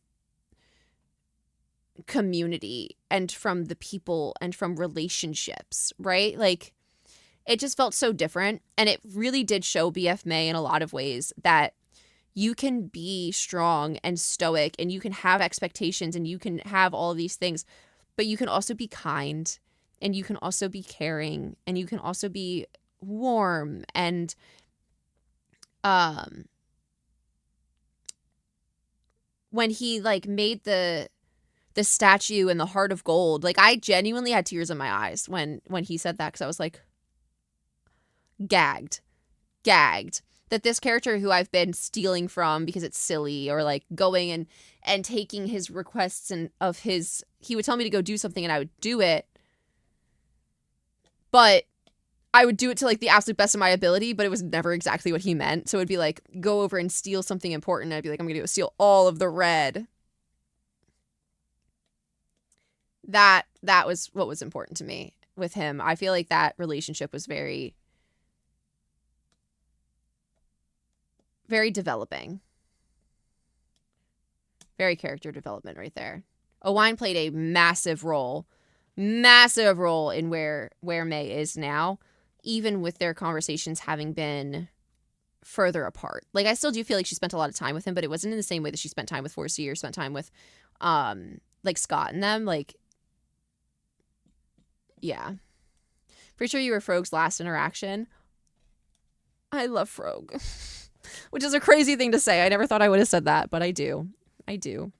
[SPEAKER 1] community and from the people and from relationships, right? Like it just felt so different, and it really did show BF May in a lot of ways that you can be strong and stoic and you can have expectations and you can have all of these things, but you can also be kind and you can also be caring and you can also be warm. And when he like made the statue and the heart of gold, like I genuinely had tears in my eyes when he said that, because I was like gagged. that this character who I've been stealing from because it's silly, or like going and taking his requests and of his, he would tell me to go do something and I would do it, but I would do it to like the absolute best of my ability, but it was never exactly what he meant. So it would be like, go over and steal something important. I'd be like, I'm going to go steal all of the red. That was what was important to me with him. I feel like that relationship was very, very developing. Very character development right there. Owain played a massive role in where May is now, even with their conversations having been further apart. Like, I still do feel like she spent a lot of time with him, but it wasn't in the same way that she spent time with 4C or spent time with like Scott and them. Like, yeah. Pretty sure you were Frog's last interaction. I love Frog. Which is a crazy thing to say. I never thought I would have said that, but I do. I do.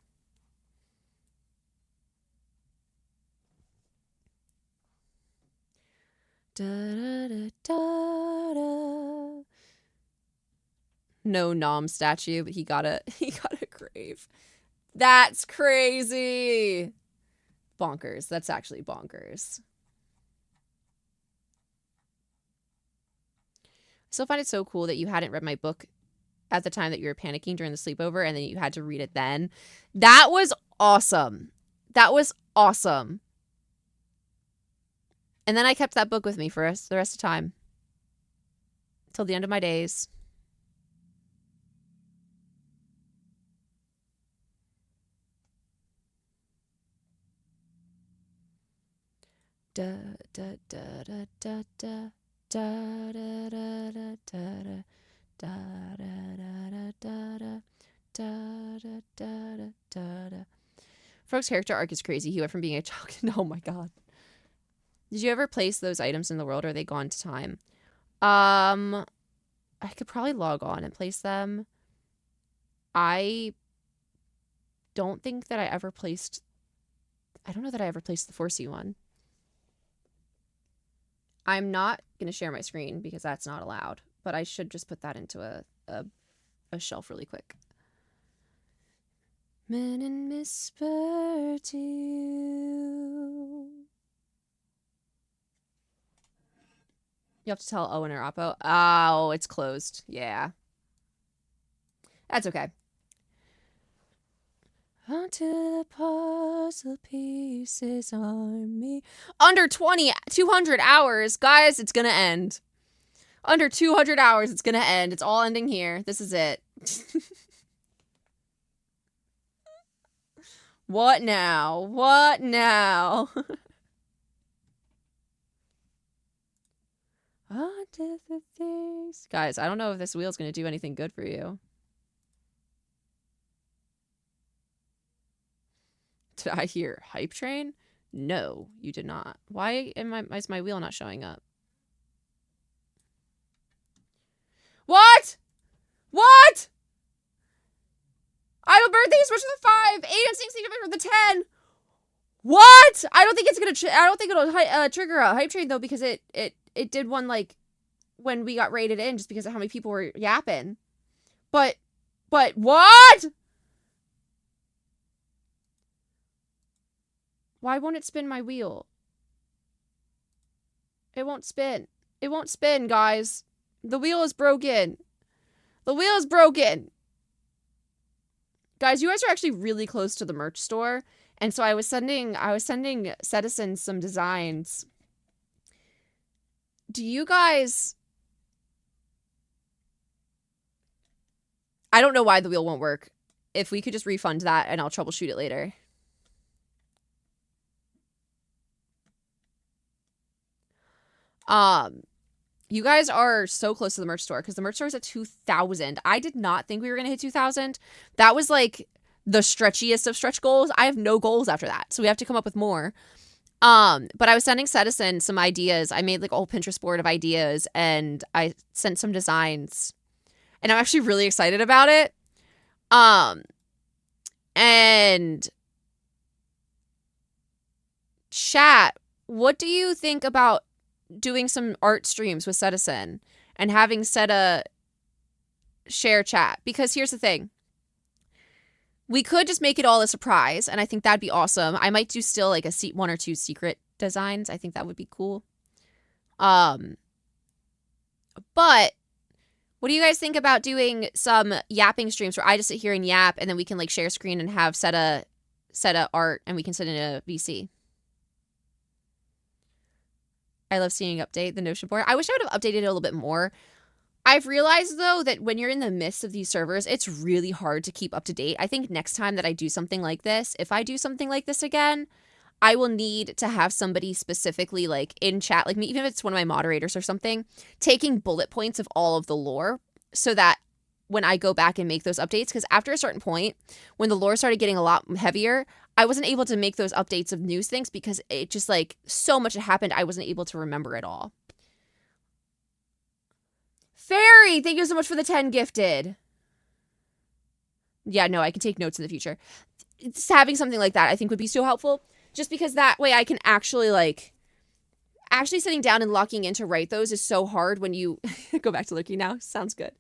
[SPEAKER 1] Da, da, da, da, da. No Nom statue, but he got a grave. That's crazy. Bonkers. That's actually bonkers. I still find it so cool that you hadn't read my book at the time that you were panicking during the sleepover, and then you had to read it then. That was awesome. That was awesome. And then I kept that book with me for the rest of the time. Till the end of my days. Da da da da da da da da da da da da da da da da. Frog's character arc is crazy. He went from being a child. Oh my god. Did you ever place those items in the world, or are they gone to time? I could probably log on and place them. I don't think that I ever placed... I don't know that I ever placed the 4C one. I'm not going to share my screen because that's not allowed, but I should just put that into a shelf really quick. Men and Miss Bertie. You have to tell Owen or Oppo. Oh, it's closed. Yeah. That's okay. Onto the puzzle pieces army. Under 200 hours. Guys, it's gonna end. Under 200 hours, it's gonna end. It's all ending here. This is it. What now? What now? Onto the things. Guys, I don't know if this wheel's gonna do anything good for you. Did I hear hype train? No, you did not. Why is my wheel not showing up? What? What? Idle birthday is for the 5. 8 and 16 for the 10. What? I don't think it's gonna. I don't think it'll trigger a hype train though, because it did one like when we got rated in, just because of how many people were yapping. But what? Why won't it spin my wheel? It won't spin. It won't spin, guys. The wheel is broken. The wheel is broken. Guys, you guys are actually really close to the merch store. And so I was sending Citizen some designs. Do you guys... I don't know why the wheel won't work. If we could just refund that and I'll troubleshoot it later. You guys are so close to the merch store because the merch store is at 2,000. I did not think we were going to hit 2,000. That was like the stretchiest of stretch goals. I have no goals after that, so we have to come up with more. But I was sending Citizen some ideas. I made like a whole Pinterest board of ideas and I sent some designs. And I'm actually really excited about it. And chat, what do you think about doing some art streams with Citizen and having Seta share chat, because here's the thing. We could just make it all a surprise, and I think that'd be awesome. I might do still like one or two secret designs. I think that would be cool. But what do you guys think about doing some yapping streams where I just sit here and yap, and then we can like share screen and have set a art, and we can send in a VC? I love seeing update the Notion board. I wish I would have updated it a little bit more. I've realized, though, that when you're in the midst of these servers, it's really hard to keep up to date. I think next time that I do something like this, if I do something like this again, I will need to have somebody specifically like in chat, like me, even if it's one of my moderators or something, taking bullet points of all of the lore so that when I go back and make those updates, because after a certain point, when the lore started getting a lot heavier, I wasn't able to make those updates of news things because it just like so much had happened, I wasn't able to remember it all. Fairy, thank you so much for the 10 gifted. Yeah, no, I can take notes in the future. It's having something like that I think would be so helpful, just because that way I can actually sitting down and locking in to write those is so hard when you go back to looking now. Sounds good.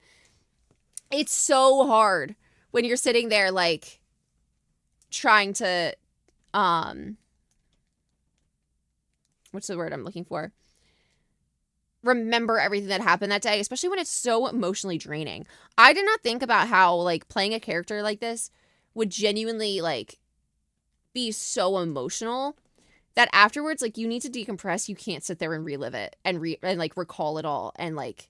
[SPEAKER 1] It's so hard when you're sitting there like trying to what's the word I'm looking for? Remember everything that happened that day, especially when it's so emotionally draining. I did not think about how like playing a character like this would genuinely like be so emotional that afterwards like you need to decompress. You can't sit there and relive it and like recall it all and like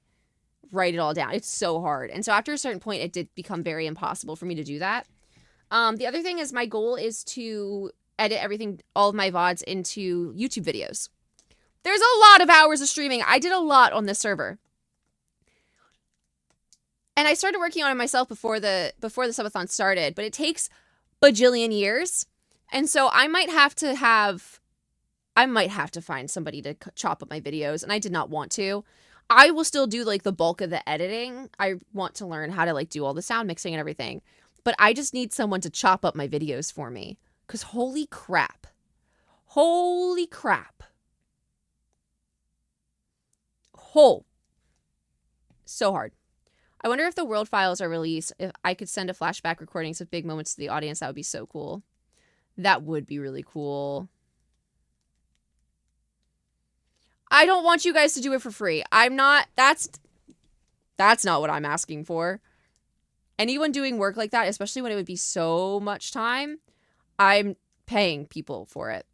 [SPEAKER 1] write it all down. It's so hard. And so after a certain point it did become very impossible for me to do that. The other thing is my goal is to edit everything, all of my VODs into YouTube videos. There's a lot of hours of streaming. I did a lot on this server. And I started working on it myself before the subathon started, but it takes bajillion years. And so I might have to find somebody to chop up my videos, and I did not want to. I will still do like the bulk of the editing. I want to learn how to like do all the sound mixing and everything. But I just need someone to chop up my videos for me. Because holy crap. Holy crap. So hard. I wonder if the world files are released, if I could send a flashback recordings of big moments to the audience. That would be so cool. That would be really cool. I don't want you guys to do it for free. That's not what I'm asking for. Anyone doing work like that, especially when it would be so much time, I'm paying people for it.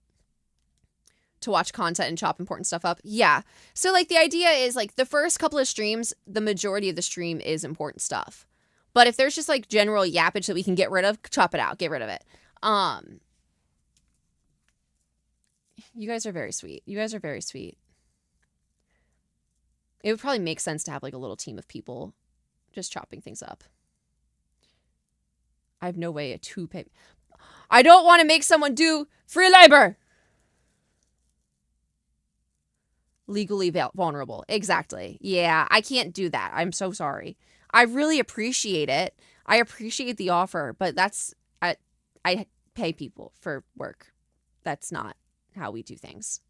[SPEAKER 1] To watch content and chop important stuff up. Yeah. So like the idea is like the first couple of streams, the majority of the stream is important stuff. But if there's just like general yappage that we can get rid of, chop it out, get rid of it. You guys are very sweet. You guys are very sweet. It would probably make sense to have like a little team of people just chopping things up. I have no way to pay. I don't want to make someone do free labor. Legally vulnerable. Exactly. Yeah, I can't do that. I'm so sorry. I really appreciate it. I appreciate the offer, but I pay people for work. That's not how we do things.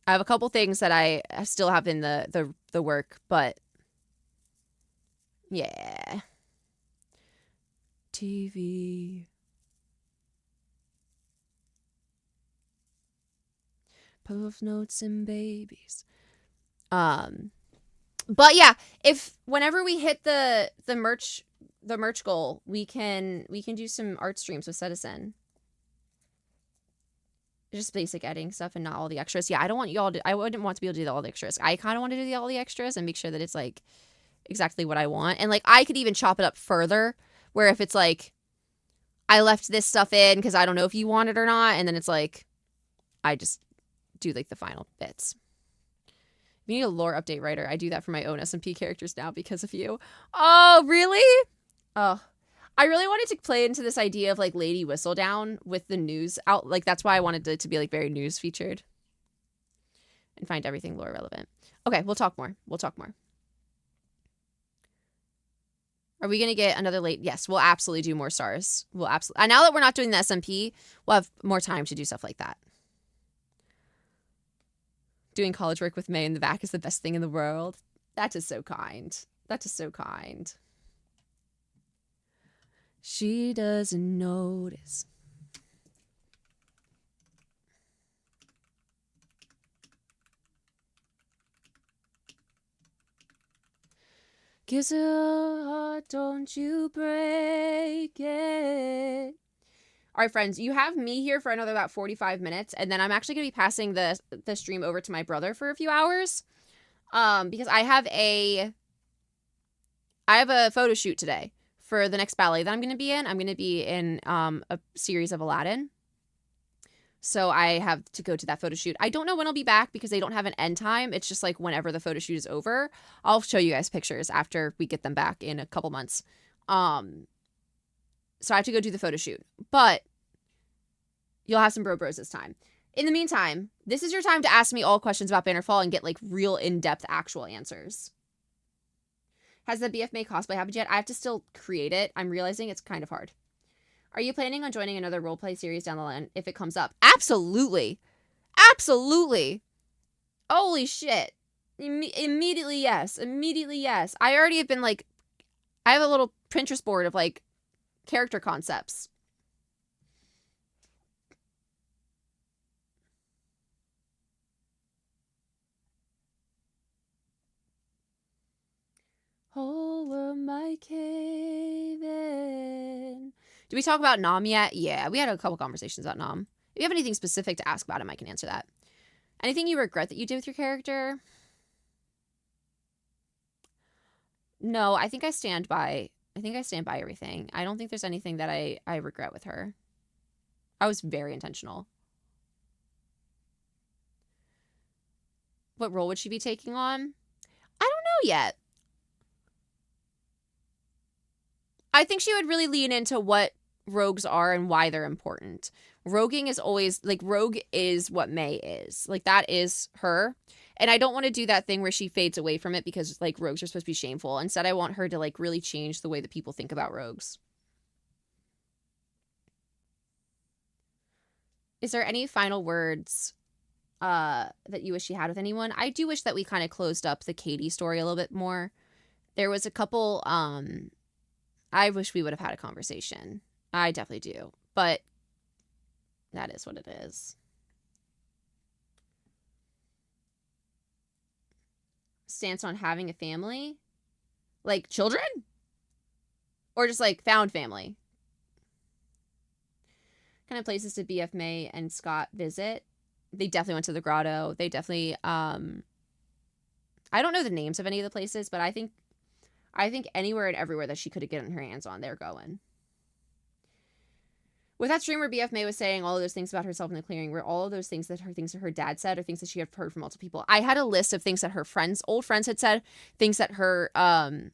[SPEAKER 1] I have a couple things that I still have in the work, but yeah. TV. Puff notes and babies. But yeah, whenever we hit the merch goal, we can do some art streams with Citizen. Just basic editing stuff and not all the extras. Yeah, I wouldn't want to be able to do all the extras. I kind of want to do all the extras and make sure that it's like exactly what I want. And like I could even chop it up further, where if it's like I left this stuff in because I don't know if you want it or not, and then it's like I just do like the final bits. If you need a lore update writer, I do that for my own SMP characters now because of you. Oh, really? Oh, I really wanted to play into this idea of like Lady Whistledown with the news out. Like that's why I wanted it to be like very news featured and find everything lore relevant. Okay, we'll talk more. Are we going to get another late? Yes, we'll absolutely do more stars. We'll absolutely. Now that we're not doing the SMP, we'll have more time to do stuff like that. Doing college work with May in the back is the best thing in the world. That is so kind. That is so kind. She doesn't notice. Kiss her heart, don't you break it. All right, friends, you have me here for another about 45 minutes, and then I'm actually going to be passing the stream over to my brother for a few hours, because I have a photo shoot today for the next ballet that I'm going to be in. I'm going to be in a series of Aladdin. So I have to go to that photo shoot. I don't know when I'll be back because they don't have an end time. It's just like whenever the photo shoot is over. I'll show you guys pictures after we get them back in a couple months. So I have to go do the photo shoot. But you'll have some bros this time. In the meantime, this is your time to ask me all questions about Bannerfall and get like real in-depth actual answers. Has the BF May cosplay happened yet? I have to still create it. I'm realizing it's kind of hard. Are you planning on joining another roleplay series down the line if it comes up? Absolutely. Absolutely. Holy shit. Immediately yes. Immediately yes. I already have been like, I have a little Pinterest board of like character concepts. Whole world might cave in. Did we talk about Nom yet? Yeah, we had a couple conversations about Nom. If you have anything specific to ask about him, I can answer that. Anything you regret that you did with your character? No, I think I stand by everything. I don't think there's anything that I regret with her. I was very intentional. What role would she be taking on? I don't know yet. I think she would really lean into what rogues are and why they're important. Roguing is always like, rogue is what May is. Like, that is her. And I don't want to do that thing where she fades away from it because like rogues are supposed to be shameful. Instead, I want her to like really change the way that people think about rogues. Is there any final words that you wish you had with anyone? I do wish that we kind of closed up the Katie story a little bit more. There was a couple I wish we would have had a conversation. I definitely do. But that is what it is. Stance on having a family? Like children? Or just like found family? Kind of places did BF May and Scott visit? They definitely went to the grotto. They definitely I don't know the names of any of the places, but I think anywhere and everywhere that she could have gotten her hands on, they're going. With that stream where BF May was saying all of those things about herself in the clearing, were all of those things that her dad said, or things that she had heard from multiple people? I had a list of things that her old friends had said, things that her that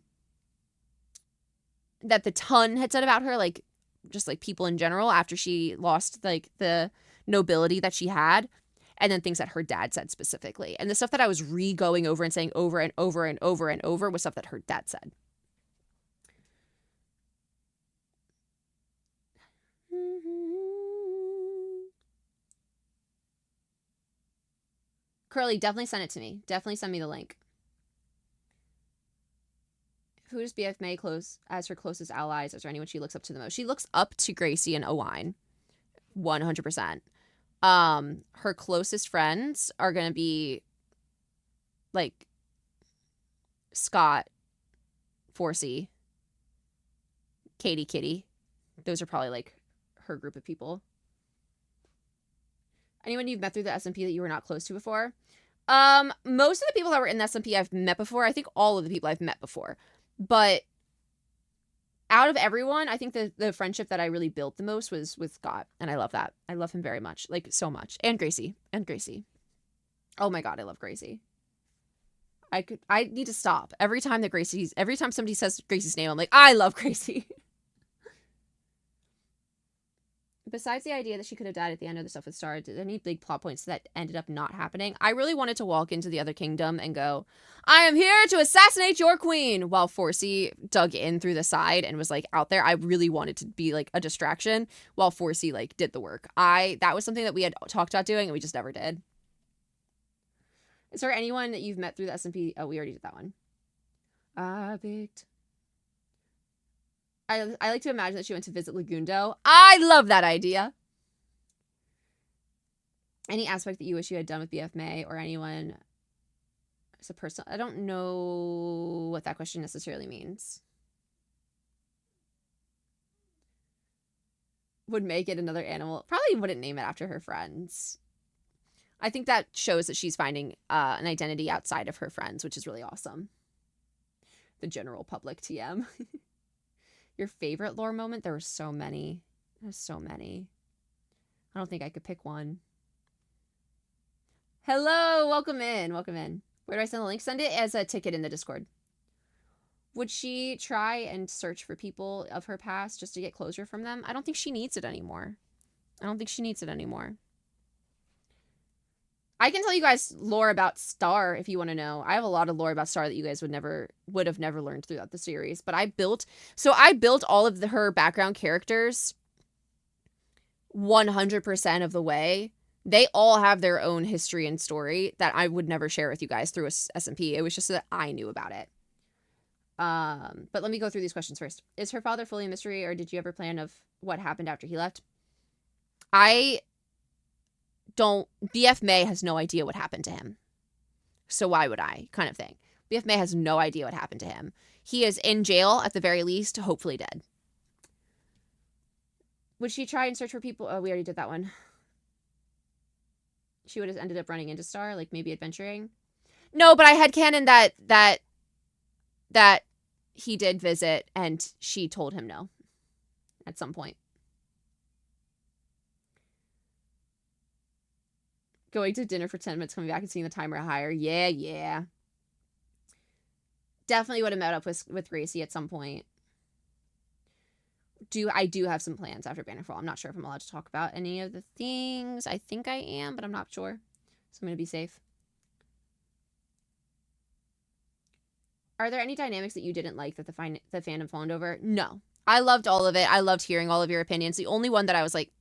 [SPEAKER 1] the ton had said about her, like just like people in general after she lost like the nobility that she had, and then things that her dad said specifically. And the stuff that I was going over and saying over and over and over and over was stuff that her dad said. Curly, definitely send it to me. Definitely send me the link. Who does BF May close as her closest allies? Is there anyone she looks up to the most? She looks up to Gracie and Owain. 100%. Her closest friends are going to be like Scott, Forsey, Katie, Kitty. Those are probably like her group of people. Anyone you've met through the SMP that you were not close to before? Most of the people that were in the SMP I've met before. I think all of the people I've met before. But out of everyone, I think the friendship that I really built the most was with Scott. And I love that. I love him very much. Like, so much. And Gracie. Oh my God, I love Gracie. I need to stop. Every time somebody says Gracie's name, I'm like, I love Gracie. Besides the idea that she could have died at the end of the stuff with Star, did any big plot points that ended up not happening? I really wanted to walk into the other kingdom and go, I am here to assassinate your queen, while Forsey dug in through the side and was like out there. I really wanted to be like a distraction while Forsey like did the work. That was something that we had talked about doing and we just never did. Is there anyone that you've met through the SMP? Oh, we already did that one. I picked. I like to imagine that she went to visit Lagundo. I love that idea. Any aspect that you wish you had done with BF May or anyone as a person? I don't know what that question necessarily means. Would make it another animal. Probably wouldn't name it after her friends. I think that shows that she's finding an identity outside of her friends, which is really awesome. The general public TM. Your favorite lore moment? There were so many. There's so many. I don't think I could pick one. Hello, welcome in. Welcome in. Where do I send the link? Send it as a ticket in the Discord. Would she try and search for people of her past just to get closure from them? I don't think she needs it anymore. I don't think she needs it anymore. I can tell you guys lore about Star if you want to know. I have a lot of lore about Star that you guys would have never learned throughout the series. But I built all of her background characters 100% of the way. They all have their own history and story that I would never share with you guys through a SMP. It was just that I knew about it. But let me go through these questions first. Is her father fully a mystery, or did you ever plan of what happened after he left? I don't. BF May has no idea what happened to him. So why would I? Kind of thing. BF May has no idea what happened to him. He is in jail at the very least, hopefully dead. Would she try and search for people? Oh, we already did that one. She would have ended up running into Star, like maybe adventuring. No, but I had canon that he did visit and she told him no at some point. Going to dinner for 10 minutes, coming back and seeing the timer higher. Yeah. Definitely would have met up with Gracie at some point. I do have some plans after Bannerfall. I'm not sure if I'm allowed to talk about any of the things. I think I am, but I'm not sure. So I'm going to be safe. Are there any dynamics that you didn't like that the fandom fawned over? No. I loved all of it. I loved hearing all of your opinions. The only one that I was like,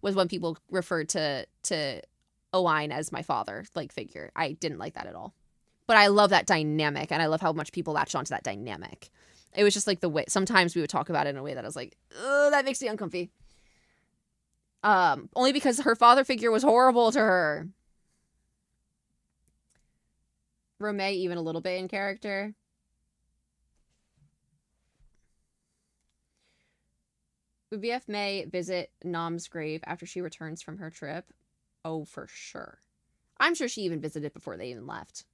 [SPEAKER 1] was when people referred to Owain as my father, like, figure. I didn't like that at all. But I love that dynamic, and I love how much people latched onto that dynamic. It was just like the way, sometimes we would talk about it in a way that I was like, ugh, that makes me uncomfy. Only because her father figure was horrible to her. Romay even a little bit in character. Would BF May visit Nom's grave after she returns from her trip? Oh, for sure. I'm sure she even visited before they even left.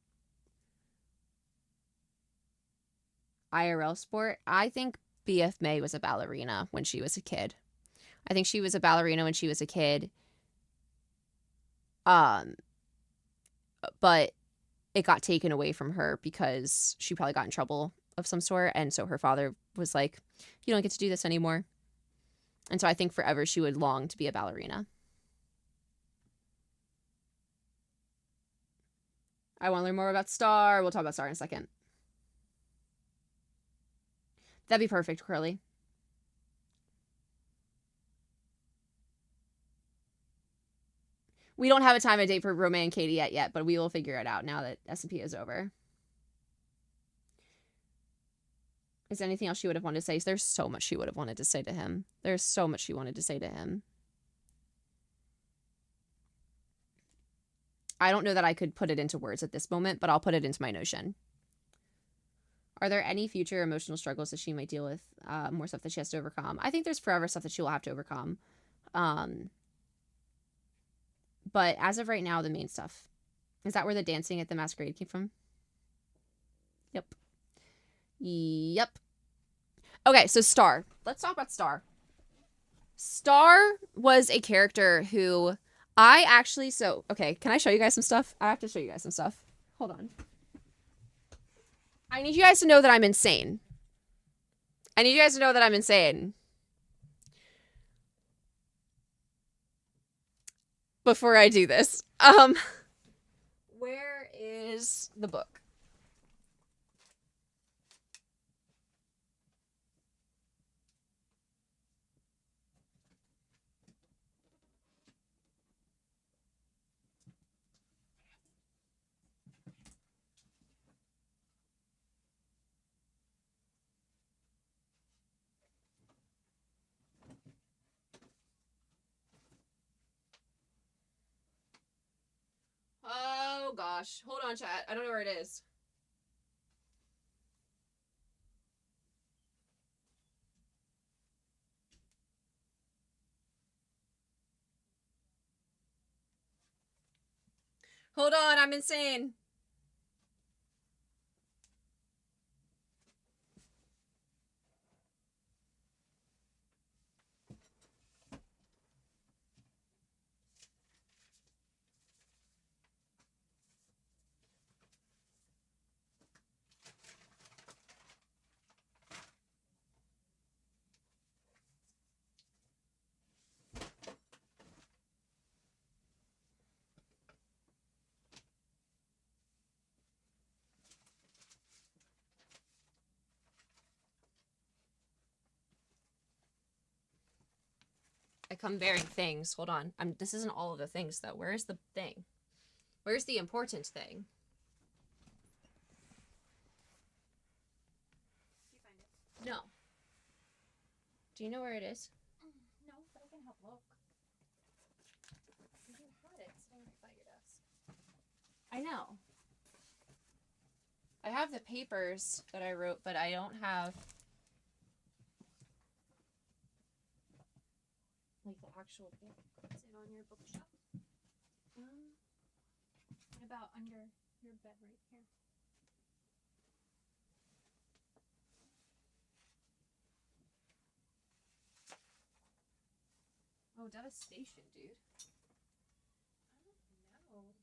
[SPEAKER 1] IRL sport? I think BF May was a ballerina when she was a kid. I think she was a ballerina when she was a kid. But it got taken away from her because she probably got in trouble of some sort. And so her father was like, you don't get to do this anymore. And so I think forever she would long to be a ballerina. I want to learn more about Star. We'll talk about Star in a second. That'd be perfect, Curly. We don't have a time and date for Romay and Katie yet, but we will figure it out now that SMP is over. Is there anything else she would have wanted to say? There's so much she would have wanted to say to him. There's so much she wanted to say to him. I don't know that I could put it into words at this moment, but I'll put it into my notion. Are there any future emotional struggles that she might deal with? More stuff that she has to overcome? I think there's forever stuff that she will have to overcome. But as of right now, the main stuff. Is that where the dancing at the masquerade came from? Yep. Okay, so Star. Let's talk about Star. Star was a character who I actually... okay, can I show you guys some stuff? I have to show you guys some stuff. Hold on. I need you guys to know that I'm insane. Before I do this. Where is the book? gosh. Hold on, chat. I don't know where it is. Hold on, I'm insane. I come bearing things. Hold on. This isn't all of the things, though. Where's the thing? Where's the important thing?
[SPEAKER 2] You find it?
[SPEAKER 1] No. Do you know where it is?
[SPEAKER 2] No, but I can help look. You had it sitting right by your desk.
[SPEAKER 1] I know. I have the papers that I wrote, but I don't have like the actual book.
[SPEAKER 2] Is it on your bookshelf? What about under your bed right here?
[SPEAKER 1] Oh, devastation, dude.
[SPEAKER 2] I don't know.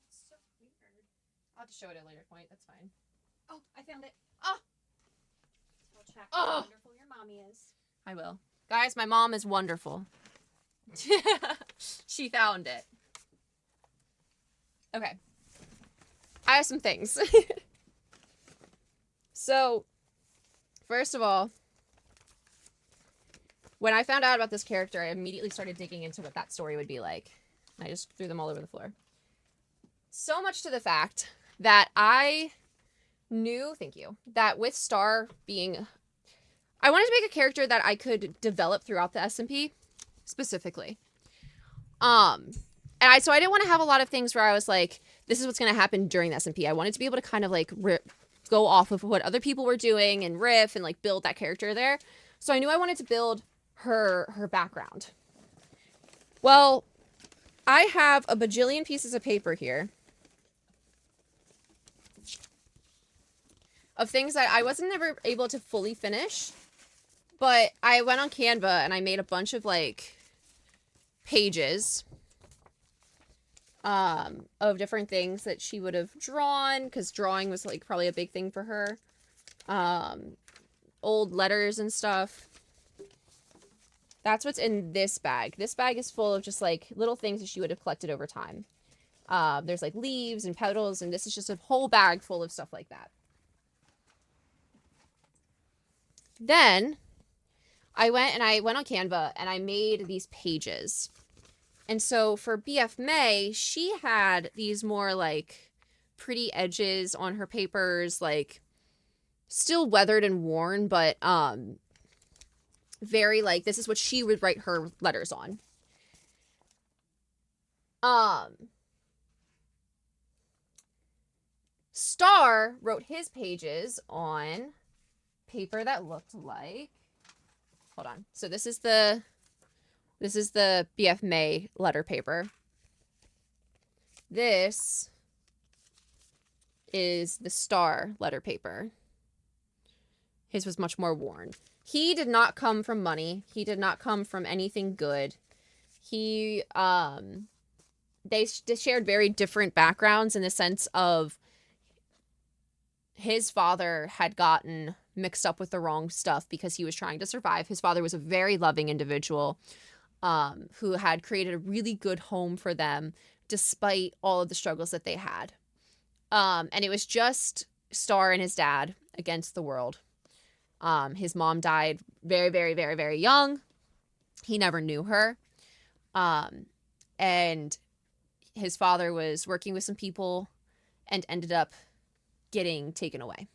[SPEAKER 2] It's so weird.
[SPEAKER 1] I'll have to show it at a later point. That's fine.
[SPEAKER 2] Oh, I found it.
[SPEAKER 1] Oh!
[SPEAKER 2] I'll check
[SPEAKER 1] Oh!
[SPEAKER 2] how wonderful your mommy is.
[SPEAKER 1] I will. Guys, my mom is wonderful. She found it. Okay. I have some things. So, first of all, when I found out about this character, I immediately started digging into what that story would be like. I just threw them all over the floor. So much to the fact that I knew, thank you, that with Star being... I wanted to make a character that I could develop throughout the SMP, specifically. So I didn't want to have a lot of things where I was like, this is what's going to happen during the SMP. I wanted to be able to kind of like go off of what other people were doing and riff and like build that character there. So I knew I wanted to build her background. Well, I have a bajillion pieces of paper here of things that I wasn't ever able to fully finish, but I went on Canva and I made a bunch of like pages of different things that she would have drawn, because drawing was like probably a big thing for her. Old letters and stuff. That's what's in this bag. This bag is full of just like little things that she would have collected over time. There's like leaves and petals, and this is just a whole bag full of stuff like that. Then I went on Canva and I made these pages. And so for BF May, she had these more like pretty edges on her papers, like still weathered and worn, but very like, this is what she would write her letters on. Star wrote his pages on paper that looked like, hold on. So this is the BF May letter paper. This is the Star letter paper. His was much more worn. He did not come from money. He did not come from anything good. He, they shared very different backgrounds in the sense of his father had gotten mixed up with the wrong stuff because he was trying to survive. His father was a very loving individual who had created a really good home for them despite all of the struggles that they had. And it was just Star and his dad against the world. His mom died very, very, very, very young. He never knew her. And his father was working with some people and ended up getting taken away.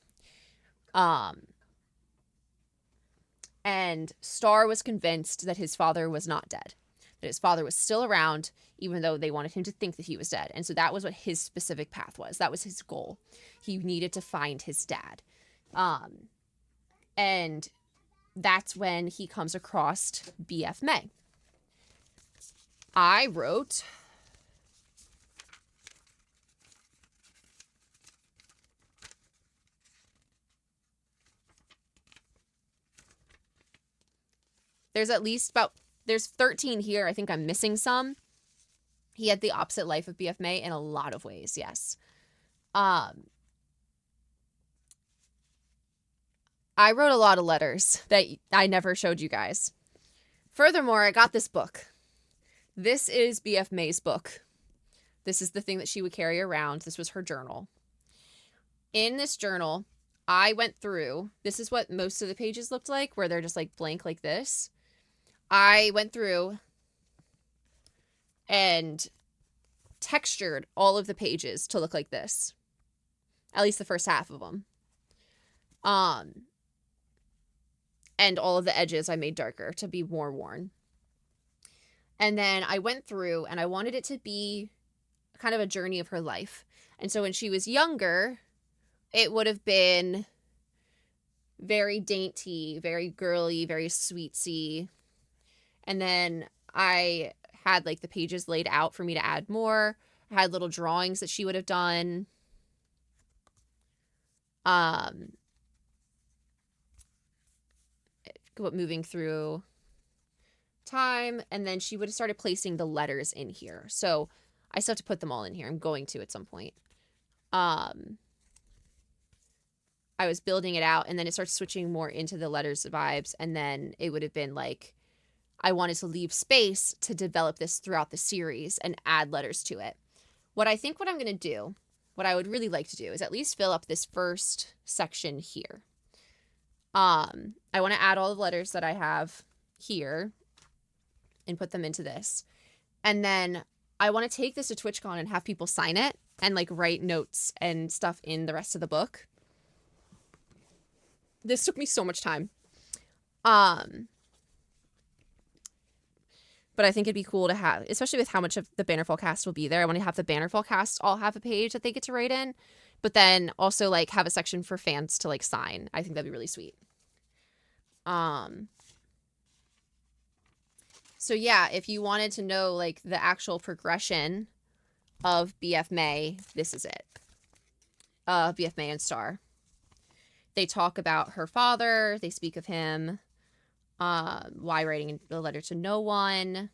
[SPEAKER 1] And Star was convinced that his father was not dead, that his father was still around, even though they wanted him to think that he was dead. And so that was what his specific path was. That was his goal. He needed to find his dad. And that's when he comes across BF May. I wrote... There's 13 here. I think I'm missing some. He had the opposite life of BF May in a lot of ways, yes. I wrote a lot of letters that I never showed you guys. Furthermore, I got this book. This is BF May's book. This is the thing that she would carry around. This was her journal. In this journal, I went through, this is what most of the pages looked like, where they're just like blank like this. I went through and textured all of the pages to look like this. At least the first half of them. And all of the edges I made darker to be more worn. And then I went through and I wanted it to be kind of a journey of her life. And so when she was younger, it would have been very dainty, very girly, very sweetsy. And then I had like the pages laid out for me to add more. I had little drawings that she would have done. Moving through time, and then she would have started placing the letters in here. So I still have to put them all in here. I'm going to at some point. I was building it out, and then it starts switching more into the letters vibes, and then it would have been like I wanted to leave space to develop this throughout the series and add letters to it. What I'm going to do, what I would really like to do is at least fill up this first section here. I want to add all the letters that I have here and put them into this. And then I want to take this to TwitchCon and have people sign it and like write notes and stuff in the rest of the book. This took me so much time. But I think it'd be cool to have, especially with how much of the Bannerfall cast will be there. I want to have the Bannerfall cast all have a page that they get to write in, but then also like have a section for fans to like sign. I think that'd be really sweet. So yeah, if you wanted to know like the actual progression of BF May, this is it. BF May and Star. They talk about her father. They speak of him. Why writing the letter to no one.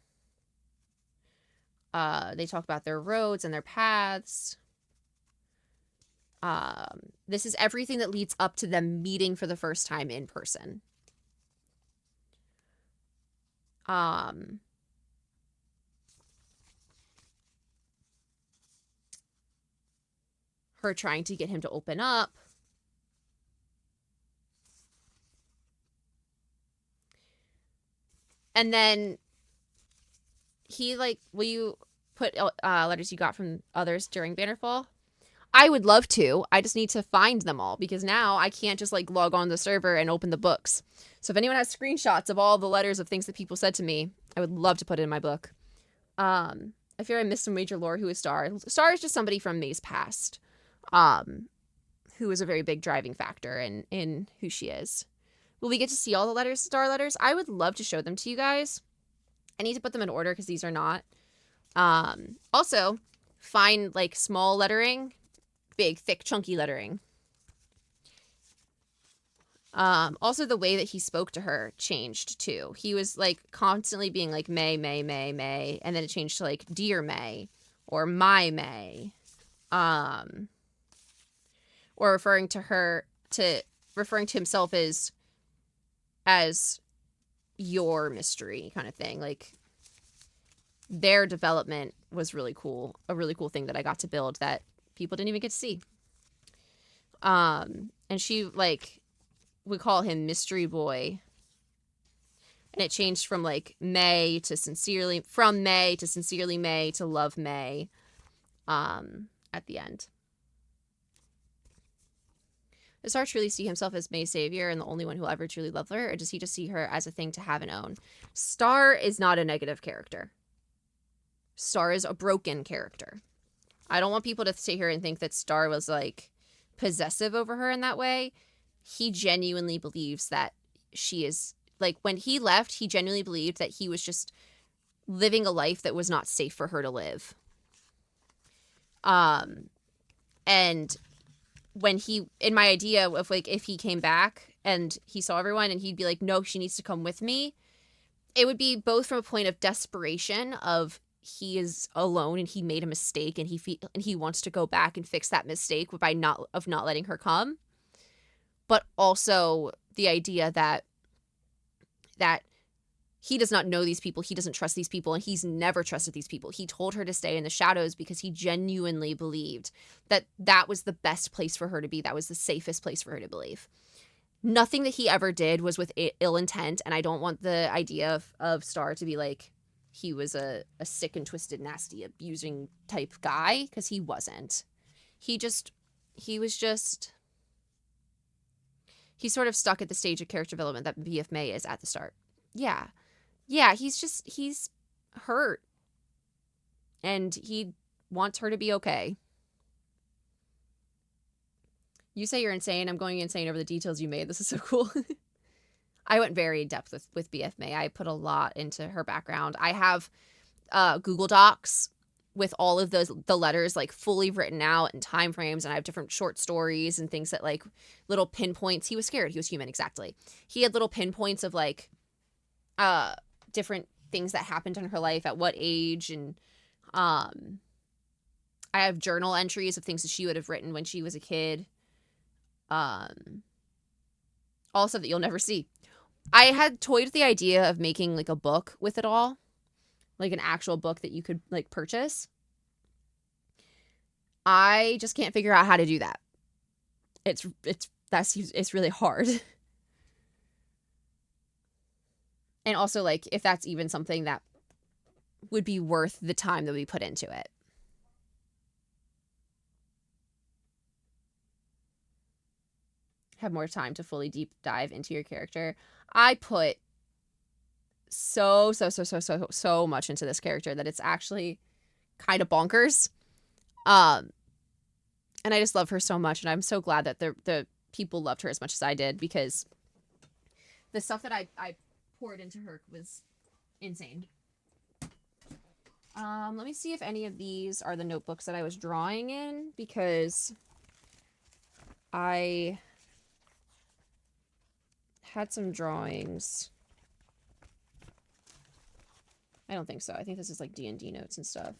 [SPEAKER 1] They talk about their roads and their paths. This is everything that leads up to them meeting for the first time in person. Her trying to get him to open up. And then he like, will you put letters you got from others during Bannerfall? I would love to. I just need to find them all because now I can't just like log on the server and open the books. So if anyone has screenshots of all the letters of things that people said to me, I would love to put it in my book. I fear I missed some major lore. Who is Star? Star is just somebody from May's past, who is a very big driving factor in who she is. Will we get to see all the letters, Star letters? I would love to show them to you guys. I need to put them in order because these are not. Also, find like small lettering, big, thick, chunky lettering. Also, the way that he spoke to her changed too. He was like constantly being like May, May, May, May, and then it changed to like Dear May or My May, or referring to himself as your mystery kind of thing. Like their development was really cool. A really cool thing that I got to build that people didn't even get to see. And she like would call him Mystery Boy. And it changed from like May to Sincerely May to Love May at the end. Does Star truly see himself as May's savior and the only one who will ever truly love her, or does he just see her as a thing to have and own? Star is not a negative character. Star is a broken character. I don't want people to sit here and think that Star was like possessive over her in that way. He genuinely believes that she is like, when he left, he genuinely believed that he was just living a life that was not safe for her to live. And when he, in my idea of like, if he came back and he saw everyone and he'd be like, no, she needs to come with me, it would be both from a point of desperation of he is alone and he made a mistake and he wants to go back and fix that mistake by not letting her come, but also the idea that he does not know these people, he doesn't trust these people, and he's never trusted these people. He told her to stay in the shadows because he genuinely believed that that was the best place for her to be, that was the safest place for her to believe. Nothing that he ever did was with ill intent, and I don't want the idea of Star to be like he was a sick and twisted, nasty, abusing type guy, because he wasn't. He he's sort of stuck at the stage of character development that BF May is at the start. Yeah, he's hurt, and he wants her to be okay. You say you're insane. I'm going insane over the details you made. This is so cool. I went very in depth with BF May. I put a lot into her background. I have Google Docs with all of the letters like fully written out and time frames, and I have different short stories and things that like little pinpoints. He was scared. He was human, exactly. He had little pinpoints of like different things that happened in her life at what age, and I have journal entries of things that she would have written when she was a kid. All stuff that you'll never see. I had toyed with the idea of making like a book with it all, like an actual book that you could like purchase. I just can't figure out how to do that. It's really hard. And also like if that's even something that would be worth the time that we put into it. Have more time to fully deep dive into your character. I put so much into this character that it's actually kind of bonkers. And I just love her so much, and I'm so glad that the people loved her as much as I did, because the stuff that I poured into her was insane. Let me see if any of these are the notebooks that I was drawing in, because I had some drawings. I don't think so. I think this is like D&D notes and stuff.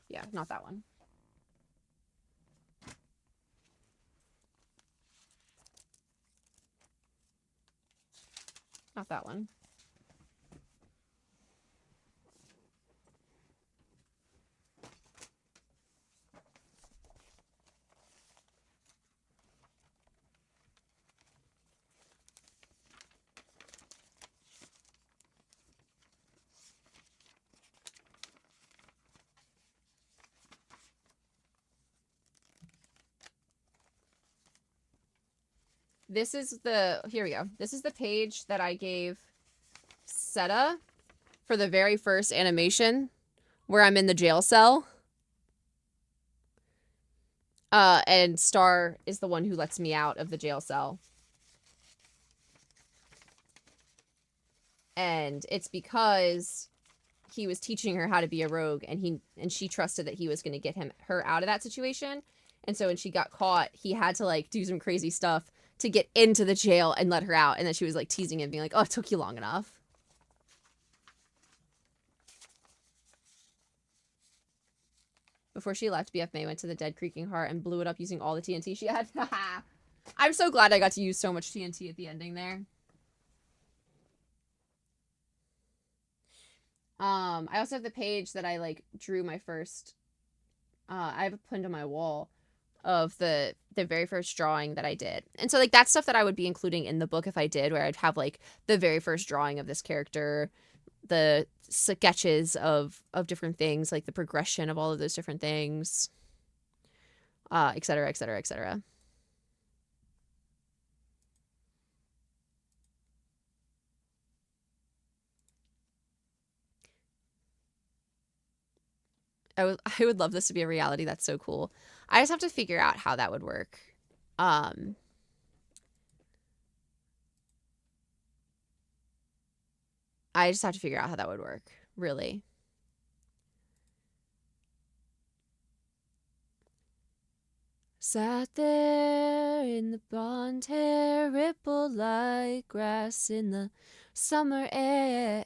[SPEAKER 1] Yeah, not that one. Not that one. This is the, here we go. This is the page that I gave Seta for the very first animation where I'm in the jail cell. And Star is the one who lets me out of the jail cell. And it's because he was teaching her how to be a rogue, and she trusted that he was going to get her out of that situation. And so when she got caught, he had to like do some crazy stuff to get into the jail and let her out. And then she was like teasing him, being like, "Oh, it took you long enough." Before she left, BF May went to the dead Creaking Heart and blew it up using all the TNT she had. I'm so glad I got to use so much TNT at the ending there. I also have the page that I like drew my first. I have it pinned on my wall of the very first drawing that I did, and so like that's stuff that I would be including in the book if I did, where I'd have like the very first drawing of this character, the sketches of different things, like the progression of all of those different things, etc., etc., etc. I would love this to be a reality. That's so cool. I just have to figure out how that would work. Um, I just have to figure out how that would work, really. Sat there in the blonde hair, ripple like grass in the summer air.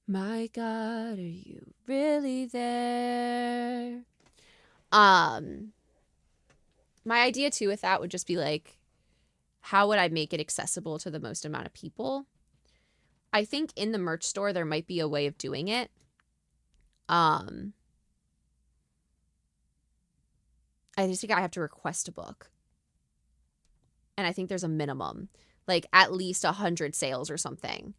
[SPEAKER 1] My God, are you really there? My idea too with that would just be like, how would I make it accessible to the most amount of people? I think in the merch store there might be a way of doing it. I just think I have to request a book. And I think there's a minimum, like at least 100 sales or something.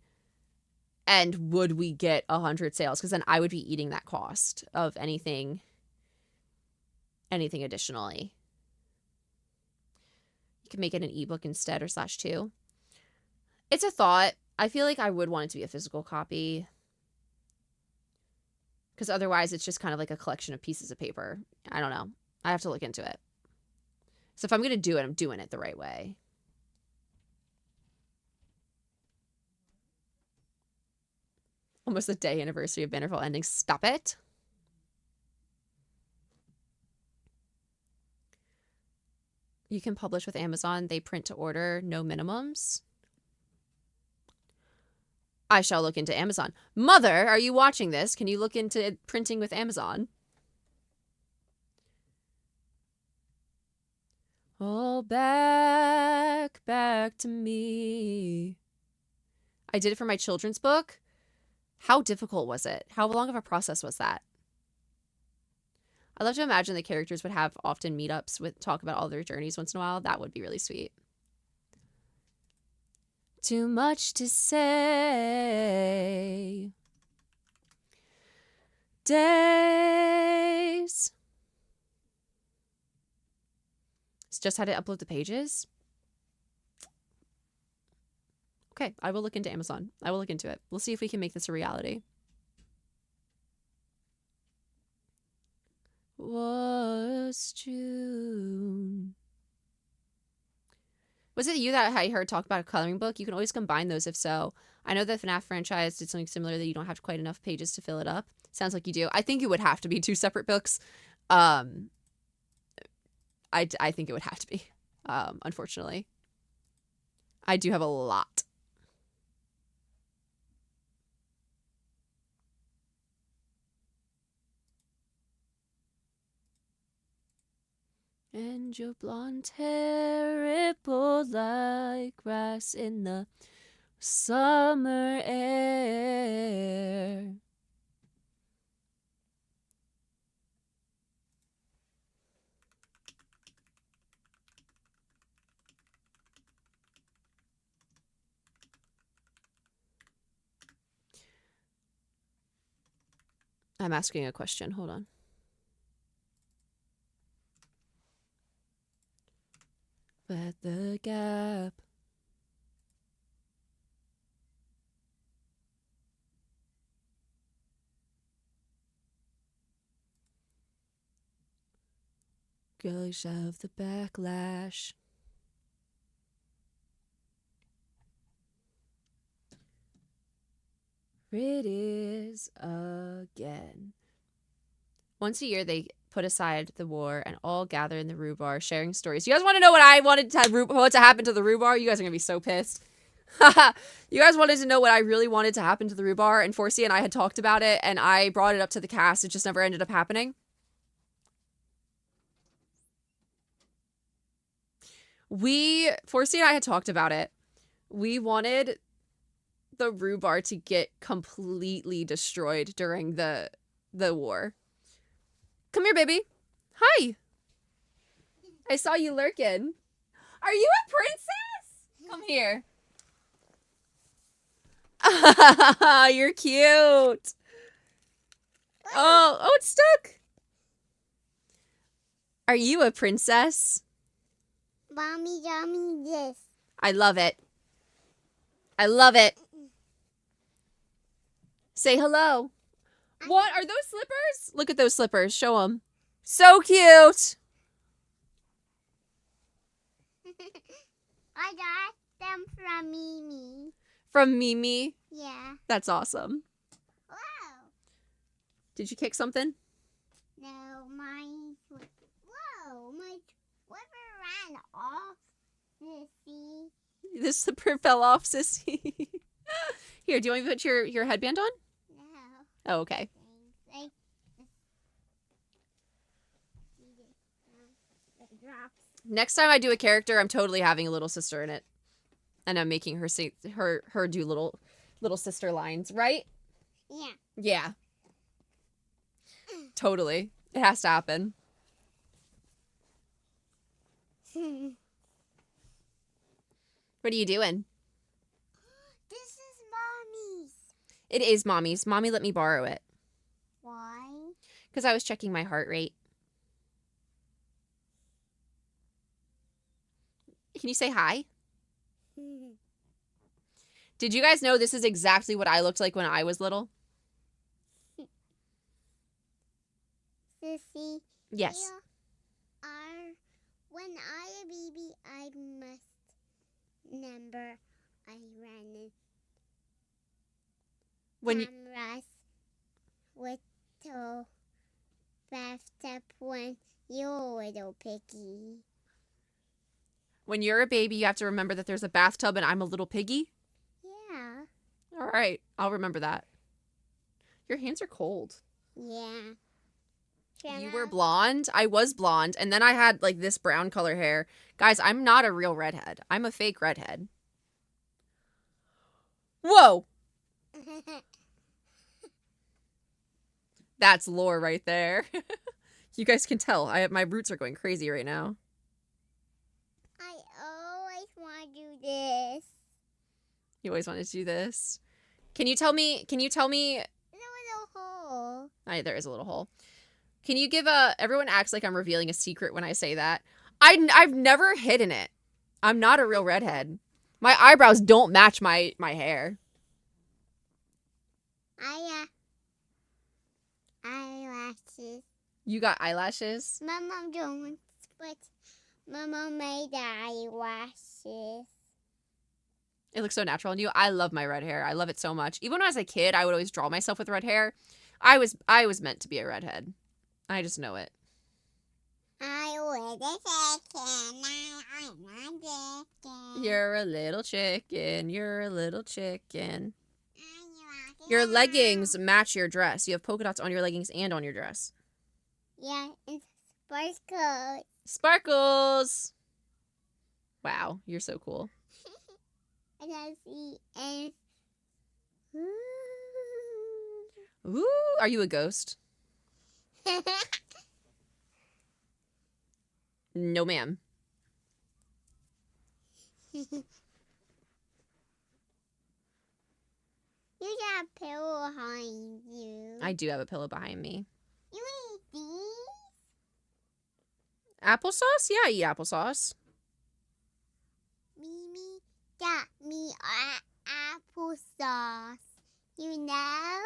[SPEAKER 1] And would we get 100 sales? Because then I would be eating that cost of anything additionally. You can make it an ebook instead or /2. It's a thought. I feel like I would want it to be a physical copy. Because otherwise it's just kind of like a collection of pieces of paper. I don't know. I have to look into it. So if I'm going to do it, I'm doing it the right way. Almost the day anniversary of Bannerfall ending. Stop it. You can publish with Amazon. They print to order. No minimums. I shall look into Amazon. Mother, are you watching this? Can you look into printing with Amazon? Oh, back to me. I did it for my children's book. How difficult was it? How long of a process was that? I love to imagine the characters would have often meetups with talk about all their journeys once in a while. That would be really sweet. Too much to say. Days. It's just how to upload the pages. Okay, I will look into Amazon. I will look into it. We'll see if we can make this a reality. Was June. Was it you that I heard talk about a coloring book? You can always combine those if so. I know the FNAF franchise did something similar that you don't have quite enough pages to fill it up. Sounds like you do. I think it would have to be 2 separate books. I think it would have to be, unfortunately. I do have a lot. And your blonde hair rippled like grass in the summer air. I'm asking a question. Hold on. At the Gap. Girls of the backlash. It is again. Once a year, they put aside the war and all gather in the Rhubar, sharing stories. You guys want to know what I wanted to what to happen to the Rhubar? You guys are gonna be so pissed. You guys wanted to know what I really wanted to happen to the Rhubar, and Forsey and I had talked about it, and I brought it up to the cast. It just never ended up happening. Forsey and I had talked about it. We wanted the Rhubar to get completely destroyed during the war. Come here, baby. Hi. I saw you lurking. Are you a princess? Come here. You're cute. Oh, it's stuck. Are you a princess?
[SPEAKER 3] Mommy, yummy this.
[SPEAKER 1] I love it. I love it. Say hello. What are those slippers? Look at those slippers. Show them. So cute.
[SPEAKER 3] I got them from Mimi.
[SPEAKER 1] From Mimi.
[SPEAKER 3] Yeah.
[SPEAKER 1] That's awesome.
[SPEAKER 3] Wow.
[SPEAKER 1] Did you kick something?
[SPEAKER 3] No, mine. Whoa, my slipper ran off. Sissy.
[SPEAKER 1] This slipper fell off, sissy. Here, do you want me to put your headband on?
[SPEAKER 3] No.
[SPEAKER 1] Oh, okay.
[SPEAKER 3] Thanks. It drops.
[SPEAKER 1] Next time I do a character, I'm totally having a little sister in it, and I'm making her say her do little sister lines, right?
[SPEAKER 3] Yeah.
[SPEAKER 1] Yeah. Totally. It has to happen. What are you doing?
[SPEAKER 3] This is Mommy's.
[SPEAKER 1] It is Mommy's. Mommy let me borrow it
[SPEAKER 3] Why?
[SPEAKER 1] because I was checking my heart rate. Can you say hi? Did you guys know this is exactly what I looked like when I was little?
[SPEAKER 3] Sissy.
[SPEAKER 1] Yes.
[SPEAKER 3] You are, when I a baby, I must remember I ran
[SPEAKER 1] When you,
[SPEAKER 3] cameras with the bathtub when you're a little piggy.
[SPEAKER 1] when you're a baby, you have to remember that there's a bathtub and I'm a little piggy.
[SPEAKER 3] Yeah.
[SPEAKER 1] All right. I'll remember that. Your hands are cold.
[SPEAKER 3] Yeah.
[SPEAKER 1] You were blonde. I was blonde. And then I had like this brown color hair. Guys, I'm not a real redhead. I'm a fake redhead. Whoa. That's lore right there. You guys can tell. My roots are going crazy right now.
[SPEAKER 3] I always want to do this.
[SPEAKER 1] You always wanted to do this. Can you tell me?
[SPEAKER 3] There's a little hole.
[SPEAKER 1] There is a little hole. Can you give everyone acts like I'm revealing a secret when I say that. I've never hidden it. I'm not a real redhead. My eyebrows don't match my hair.
[SPEAKER 3] Eyelashes.
[SPEAKER 1] You got eyelashes?
[SPEAKER 3] My mom don't, but my mom made the eyelashes.
[SPEAKER 1] It looks so natural on you. I love my red hair. I love it so much. Even when I was a kid, I would always draw myself with red hair. I was meant to be a redhead. I just know it.
[SPEAKER 3] I was a chicken. I'm a chicken.
[SPEAKER 1] You're a little chicken. You're a little chicken. Your leggings match your dress. You have polka dots on your leggings and on your dress.
[SPEAKER 3] Yeah, it's sparkles.
[SPEAKER 1] Sparkles! Wow, you're so cool.
[SPEAKER 3] And I see and
[SPEAKER 1] Ooh, are you a ghost? No, ma'am.
[SPEAKER 3] You got a pillow behind you.
[SPEAKER 1] I do have a pillow behind me.
[SPEAKER 3] You eat these?
[SPEAKER 1] Applesauce? Yeah, I eat applesauce.
[SPEAKER 3] Mimi got me applesauce. You know?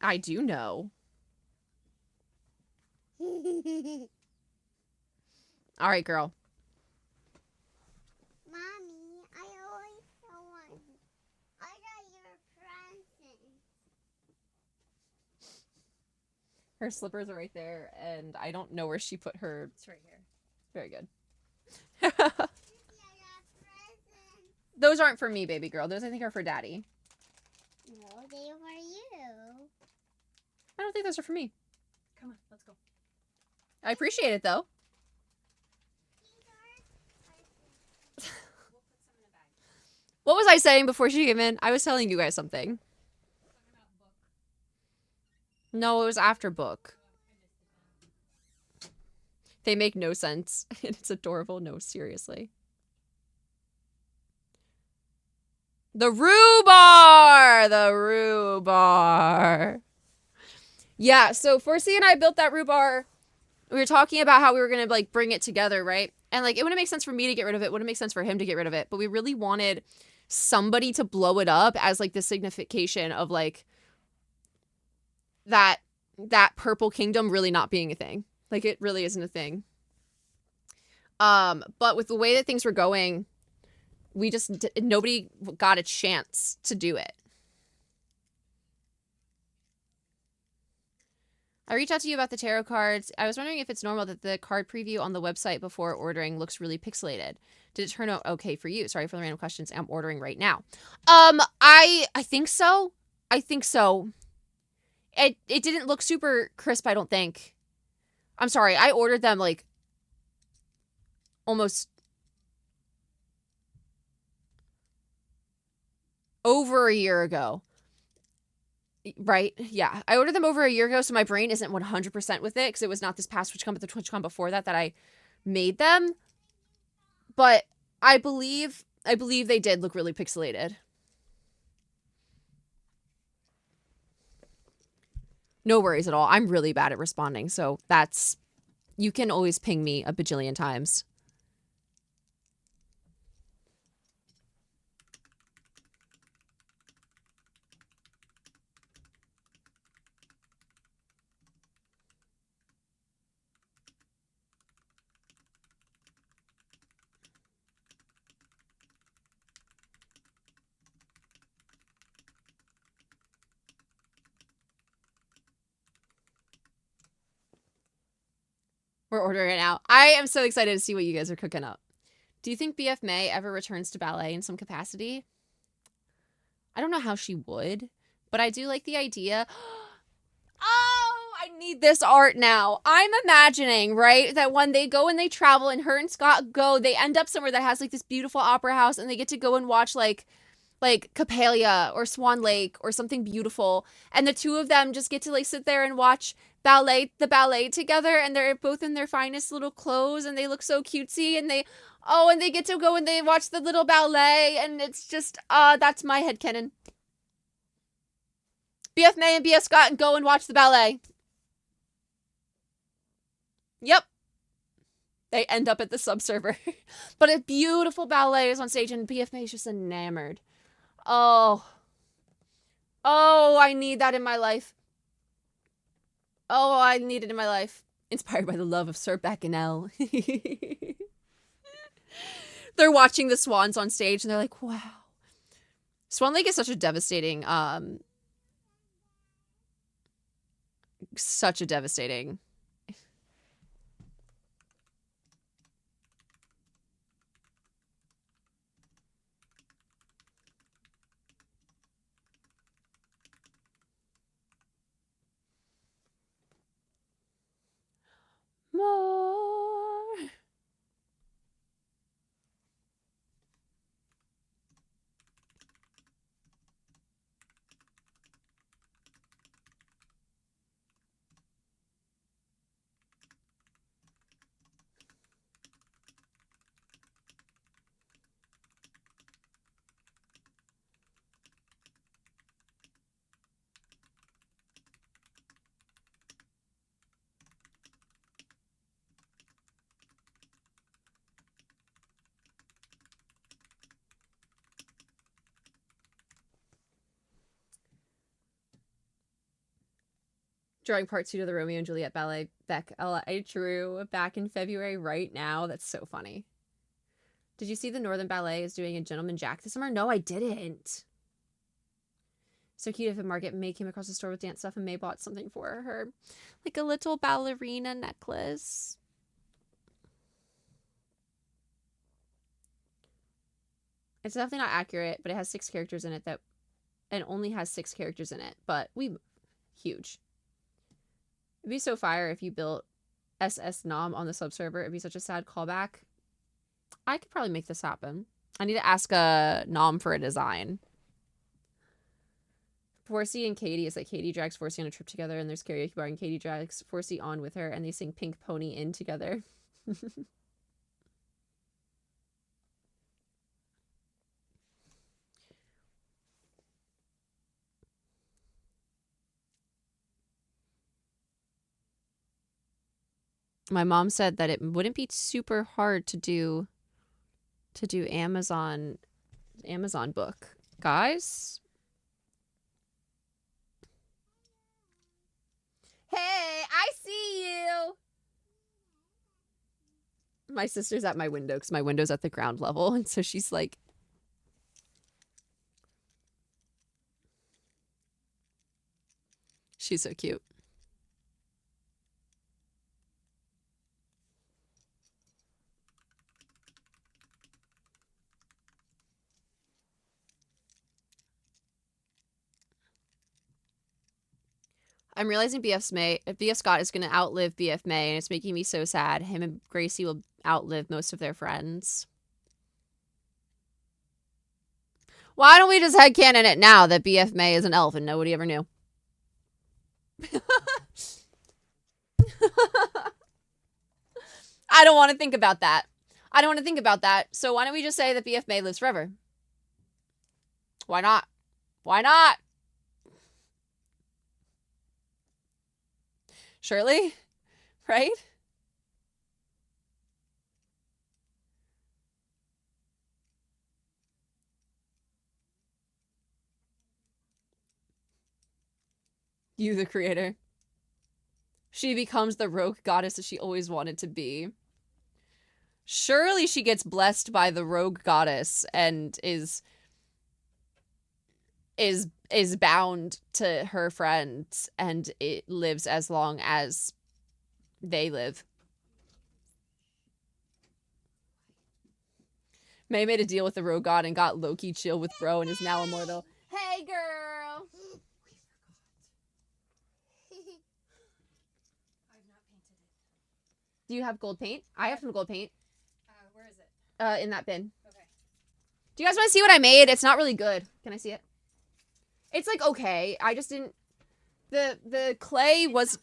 [SPEAKER 1] I do know. All right, girl.
[SPEAKER 3] Mommy, I always want. I got your present.
[SPEAKER 1] Her slippers are right there, and I don't know where she put her. It's right here. Very good.
[SPEAKER 3] I got present.
[SPEAKER 1] Those aren't for me, baby girl. Those I think are for Daddy.
[SPEAKER 3] No, they are for you.
[SPEAKER 1] I don't think those are for me.
[SPEAKER 2] Come on, let's go.
[SPEAKER 1] I appreciate it, though.
[SPEAKER 2] We'll put some in a bag.
[SPEAKER 1] What was I saying before she came in? I was telling you guys something.
[SPEAKER 2] Talking about book.
[SPEAKER 1] No, it was after book. They make no sense. And it's adorable. No, seriously. The rhubarb! The rhubarb. Yeah, so Forsey and I built that rhubarb. We were talking about how we were going to, like, bring it together, right? And, like, it wouldn't make sense for me to get rid of it. It wouldn't make sense for him to get rid of it. But we really wanted somebody to blow it up as, like, the signification of, like, that purple kingdom really not being a thing. Like, it really isn't a thing. But with the way that things were going, we just nobody got a chance to do it. I reached out to you about the tarot cards. I was wondering if it's normal that the card preview on the website before ordering looks really pixelated. Did it turn out okay for you? Sorry for the random questions. I'm ordering right now. I think so. I think so. It didn't look super crisp, I don't think. I'm sorry. I ordered them like almost over a year ago. Right? Yeah. I ordered them over a year ago, so my brain isn't 100% with it because it was not this past TwitchCon, but the TwitchCon before that I made them. But I believe they did look really pixelated. No worries at all. I'm really bad at responding, so that's... You can always ping me a bajillion times. We're ordering it now. I am so excited to see what you guys are cooking up. Do you think BF May ever returns to ballet in some capacity? I don't know how she would, but I do like the idea. Oh, I need this art now. I'm imagining, right, that when they go and they travel and her and Scott go, they end up somewhere that has like this beautiful opera house and they get to go and watch like Capalia or Swan Lake or something beautiful. And the two of them just get to like sit there and watch the ballet together, and they're both in their finest little clothes and they look so cutesy, and they get to go and they watch the little ballet, and it's just that's my headcanon. BF May and BF Scott and go and watch the ballet. Yep. They end up at the subserver. But a beautiful ballet is on stage and BF May is just enamored. Oh, I need that in my life. Oh, I need it in my life. Inspired by the love of Sir Bacchanal. They're watching the swans on stage and they're like, wow. Swan Lake is such a devastating, more. Drawing part 2 to the Romeo and Juliet ballet Beck I drew back in February right now. That's so funny. Did you see the Northern Ballet is doing a Gentleman Jack this summer? No, I didn't. So cute if a Margaret May came across the store with dance stuff and May bought something for her. Like a little ballerina necklace. It's definitely not accurate, but it has 6 characters in it and only has 6 characters in it. But huge. It'd be so fire if you built SS Nom on the subserver. It'd be such a sad callback. I could probably make this happen. I need to ask a Nom for a design. Forsey and Katie is like Katie drags Forsey on a trip together, and there's karaoke bar, and Katie drags Forsey on with her, and they sing Pink Pony in together. My mom said that it wouldn't be super hard to do Amazon book. Guys, My sister's at my window because my window's at the ground level. And so she's like, she's so cute. I'm realizing BF Scott is going to outlive BF May, and it's making me so sad. Him and Gracie will outlive most of their friends. Why don't we just headcanon it now that BF May is an elf and nobody ever knew? I don't want to think about that. I don't want to think about that. So why don't we just say that BF May lives forever? Why not? Why not? Shirley? Right? You, the creator. She becomes the rogue goddess that she always wanted to be. Surely she gets blessed by the rogue goddess and is bound to her friends, and it lives as long as they live. May made a deal with the rogue god and got Loki chill with bro and is now immortal. Hey, girl!
[SPEAKER 2] I've not painted it.
[SPEAKER 1] Do you have gold paint? I have some gold paint.
[SPEAKER 2] Where is it?
[SPEAKER 1] In that bin.
[SPEAKER 2] Okay.
[SPEAKER 1] Do you guys want to see what I made? It's not really good. Can I see it? It's like okay. I just didn't. The clay was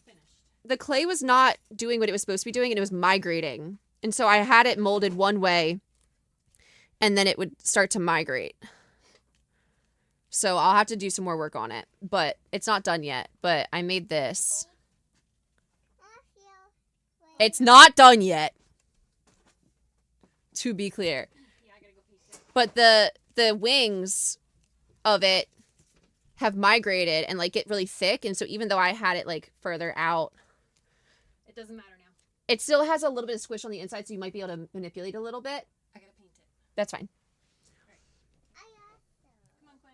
[SPEAKER 1] not doing what it was supposed to be doing, and it was migrating. And so I had it molded one way, and then it would start to migrate. So I'll have to do some more work on it, but it's not done yet. But I made this. It's not done yet. To be clear.
[SPEAKER 2] Yeah, I gotta go paint it.
[SPEAKER 1] But the wings of it have migrated and like get really thick, and so even though I had it like further out,
[SPEAKER 2] It doesn't matter now.
[SPEAKER 1] it still has a little bit of squish on the inside, so you might be able to manipulate a little bit.
[SPEAKER 2] I gotta paint it.
[SPEAKER 1] That's fine.
[SPEAKER 2] Come on, Quinn.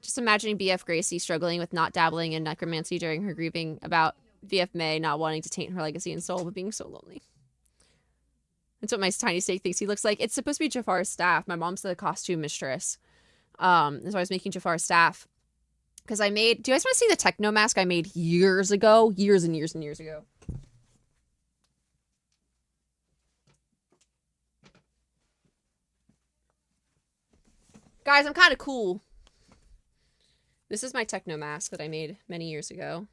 [SPEAKER 1] Just imagining BF Gracie struggling with not dabbling in necromancy during her grieving about BF May not wanting to taint her legacy and soul, but being so lonely. That's what my tiny steak thinks he looks like. It's supposed to be Jafar's staff. My mom's the costume mistress. And so I was making Jafar's staff. Because I made... Do you guys want to see the techno mask I made years ago? Years and years and years ago. Guys, I'm kind of cool. This is my techno mask that I made many years ago.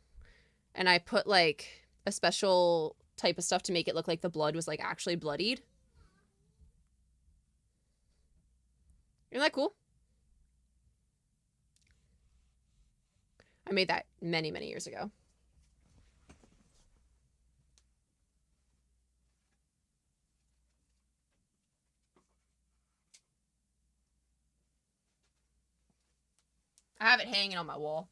[SPEAKER 1] And I put, like, a special type of stuff to make it look like the blood was, like, actually bloodied. Isn't that cool? I made that many, many years ago. I have it hanging on my wall.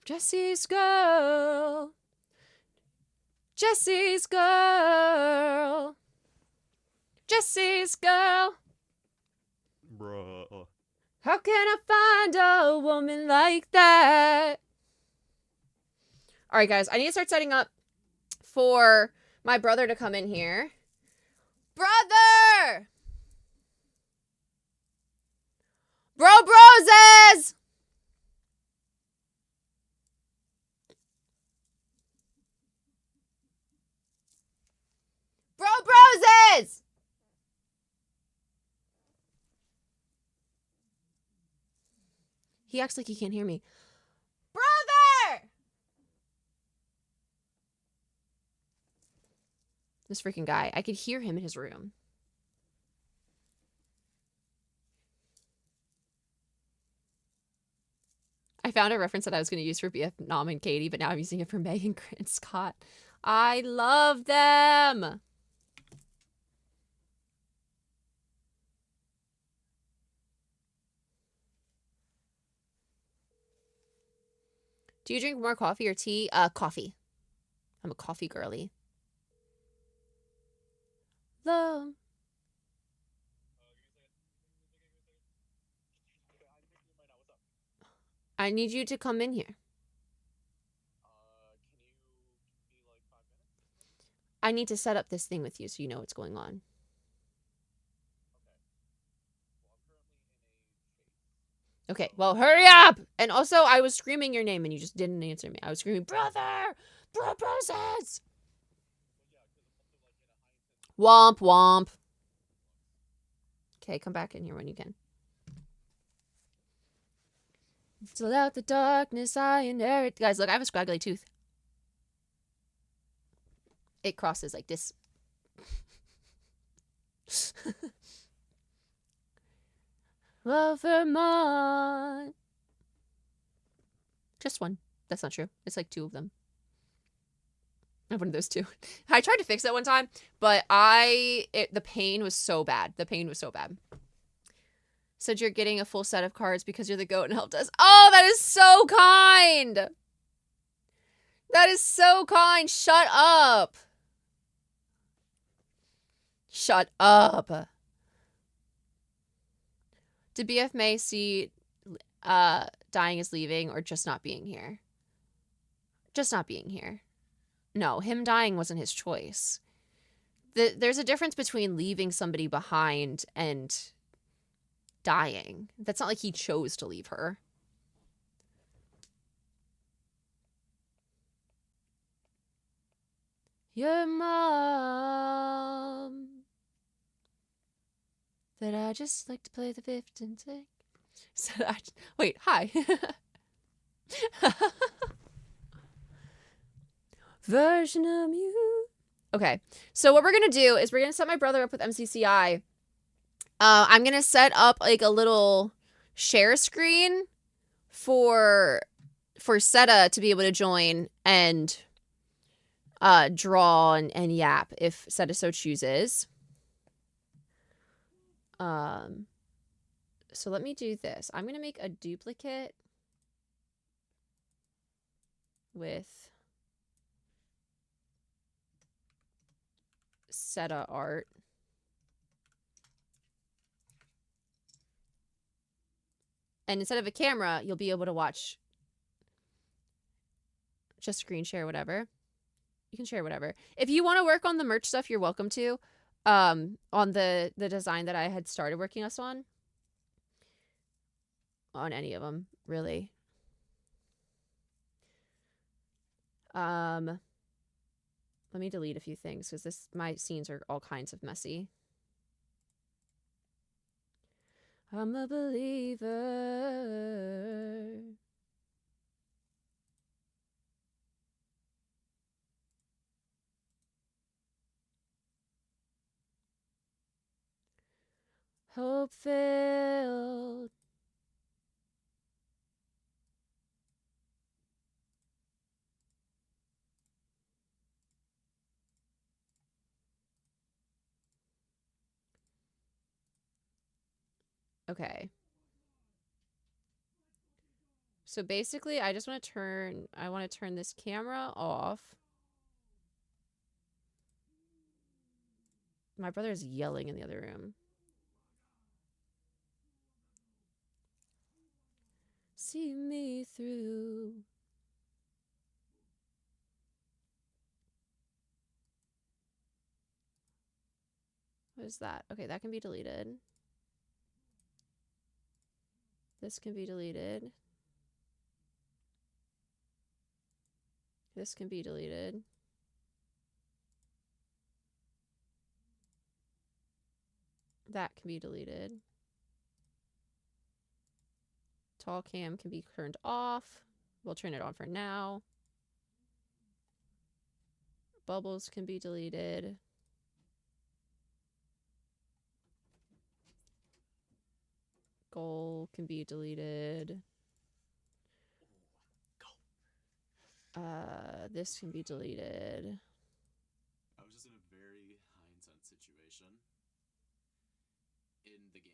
[SPEAKER 1] Jesse's girl. Jesse's girl. Jesse's girl.
[SPEAKER 4] Bruh.
[SPEAKER 1] How can I find a woman like that? All right, guys. I need to start setting up for my brother to come in here. Brother! Broses! Broses! He acts like he can't hear me. Brother! This freaking guy. I could hear him in his room. I found a reference that I was going to use for BF Nom and Katie, but now I'm using it for Meg and Grant Scott. I love them! Do you drink more coffee or tea? Coffee. I'm a coffee girly. Love. I need you to come in here. I need to set up this thing with you so you know what's going on. Okay, well, hurry up! And also, I was screaming your name and you just didn't answer me. I was screaming, brother! Brothers! Womp womp. Okay, come back in here when you can. Still out the darkness I inherit. Guys, look, I have a scraggly tooth. It crosses like this. Love Vermont. Just one. That's not true. It's like 2 of them. I have one of those 2. I tried to fix that one time, but the pain was so bad. The pain was so bad. Said you're getting a full set of cards because you're the goat and helped us. Oh, that is so kind. That is so kind. Shut up. Shut up. Did BF May see dying is leaving or just not being here? Just not being here. No, him dying wasn't his choice. There's a difference between leaving somebody behind and dying. That's not like he chose to leave her. Your mom. That I just like to play the fifth and take. Wait, hi. Version of you. Okay, so what we're gonna do is we're gonna set my brother up with MCCI. I'm gonna set up like a little share screen for Seta to be able to join and draw and yap if Seta so chooses. So let me do this. I'm gonna make a duplicate with Seta art. And instead of a camera, you'll be able to watch just screen share, whatever. You can share whatever. If you want to work on the merch stuff, you're welcome to. On the design that I had started working us on any of them, really. Let me delete a few things because my scenes are all kinds of messy. I'm a believer. Hope filled. Okay. So basically, I want to turn this camera off. My brother is yelling in the other room. See me through. What is that? Okay, that can be deleted. This can be deleted. This can be deleted. That can be deleted. Tall cam can be turned off. We'll turn it on for now. Bubbles can be deleted. Goal can be deleted. This can be deleted.
[SPEAKER 4] I was just in a very high intense situation in the game.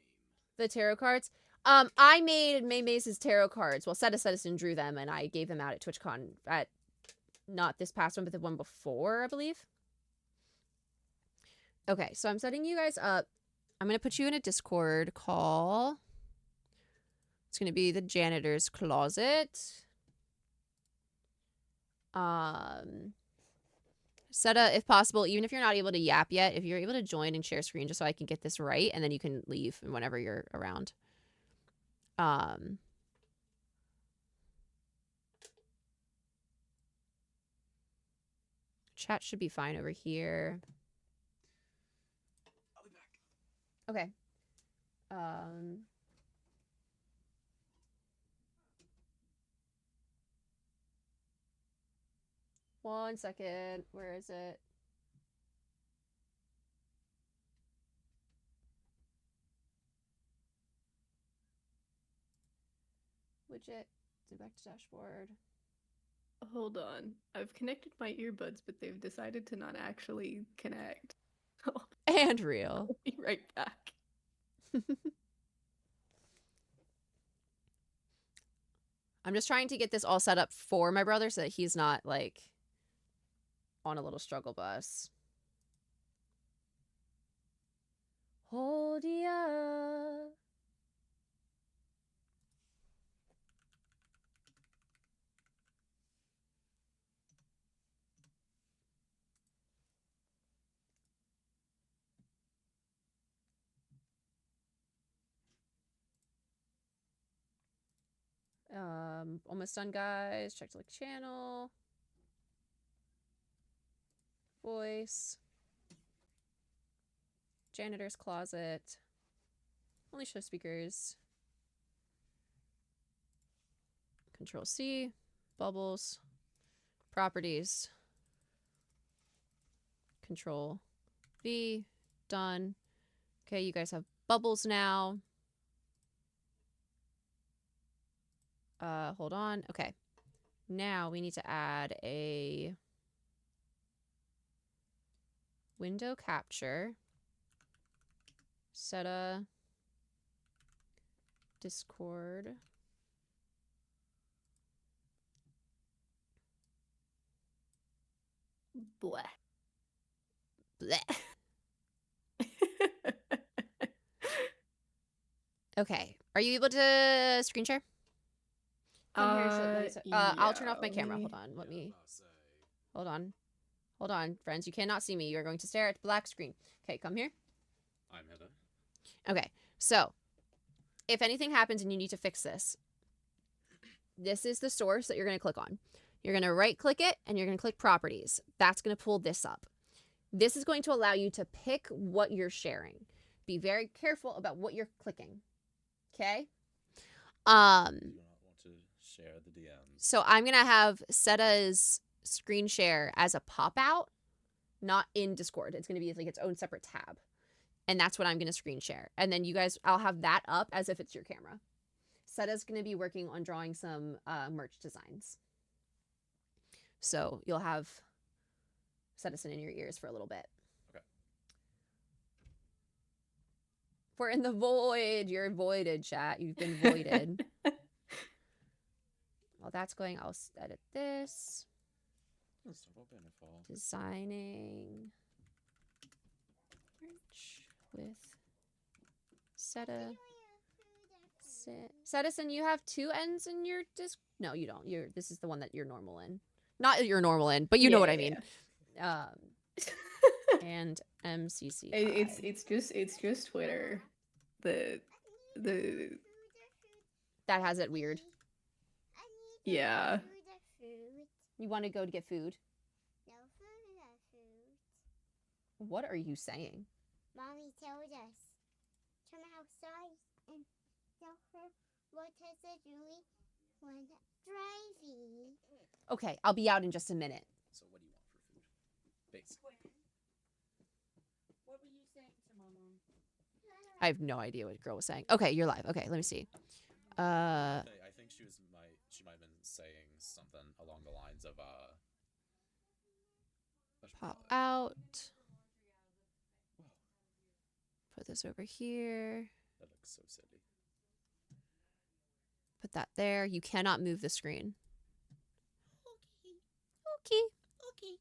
[SPEAKER 1] The tarot cards. I made May Maze's tarot cards. Well, Cedicin drew them, and I gave them out at TwitchCon at not this past one, but the one before, I believe. Okay, so I'm setting you guys up. I'm going to put you in a Discord call. It's going to be the janitor's closet. Seta, if possible, even if you're not able to yap yet, if you're able to join and share screen just so I can get this right, and then you can leave whenever you're around. Chat should be fine over here.
[SPEAKER 4] I'll be back.
[SPEAKER 1] Okay. 1 second. Where is it? Widget. Go back to dashboard.
[SPEAKER 5] Hold on. I've connected my earbuds, but they've decided to not actually connect.
[SPEAKER 1] And real.
[SPEAKER 5] I'll be right back.
[SPEAKER 1] I'm just trying to get this all set up for my brother so that he's not, like, on a little struggle bus. Hold ya. Almost done, guys. Check to like channel. Voice. Janitor's closet. Only show speakers. Control C. Bubbles. Properties. Control V. Done. Okay, you guys have bubbles now. Hold on. Okay. Now we need to add a window capture. Set a Discord.
[SPEAKER 5] Bleh.
[SPEAKER 1] Blech. Okay. Are you able to screen share? Come here. I'll turn off my camera. Hold on. Let me. Hold on. Hold on, friends. You cannot see me. You're going to stare at the black screen. Okay, come here.
[SPEAKER 4] I'm Heather.
[SPEAKER 1] Okay, so if anything happens and you need to fix this, this is the source that you're going to click on. You're going to right-click it, and you're going to click Properties. That's going to pull this up. This is going to allow you to pick what you're sharing. Be very careful about what you're clicking. Okay?
[SPEAKER 4] Do not want to share the DMs.
[SPEAKER 1] So I'm going to have Seta's screen share as a pop-out, not in Discord. It's going to be like its own separate tab. And that's what I'm going to screen share. And then you guys, I'll have that up as if it's your camera. Seta's going to be working on drawing some merch designs. So you'll have Sedison in your ears for a little bit.
[SPEAKER 4] Okay.
[SPEAKER 1] We're in the void. You're voided, chat. You've been voided. While that's going, I'll edit this.
[SPEAKER 4] Let's talk about Bannerfall.
[SPEAKER 1] Designing merch with Seta. Sedison, you have 2 ends in your disc. No, you don't. This is the one that you're normal in. Not your normal in, but you know what I mean. And MCC.
[SPEAKER 5] It's just Twitter. The
[SPEAKER 1] that has it weird.
[SPEAKER 5] Yeah.
[SPEAKER 1] You want to go to get food?
[SPEAKER 3] No food.
[SPEAKER 1] What are you saying?
[SPEAKER 3] Mommy told us. Come outside and tell her what Tessa Julie went driving.
[SPEAKER 1] Okay, I'll be out in just a minute.
[SPEAKER 4] So what do you want for food? Basically.
[SPEAKER 2] What were you saying to my mom?
[SPEAKER 1] I have no idea what girl was saying. Okay, you're live. Okay, let me see.
[SPEAKER 4] I think she might have been saying something along the lines of
[SPEAKER 1] Pop out.
[SPEAKER 4] Whoa,
[SPEAKER 1] Put this over here.
[SPEAKER 4] that looks so silly.
[SPEAKER 1] Put that there. You cannot move the screen. Okay.
[SPEAKER 3] Okay.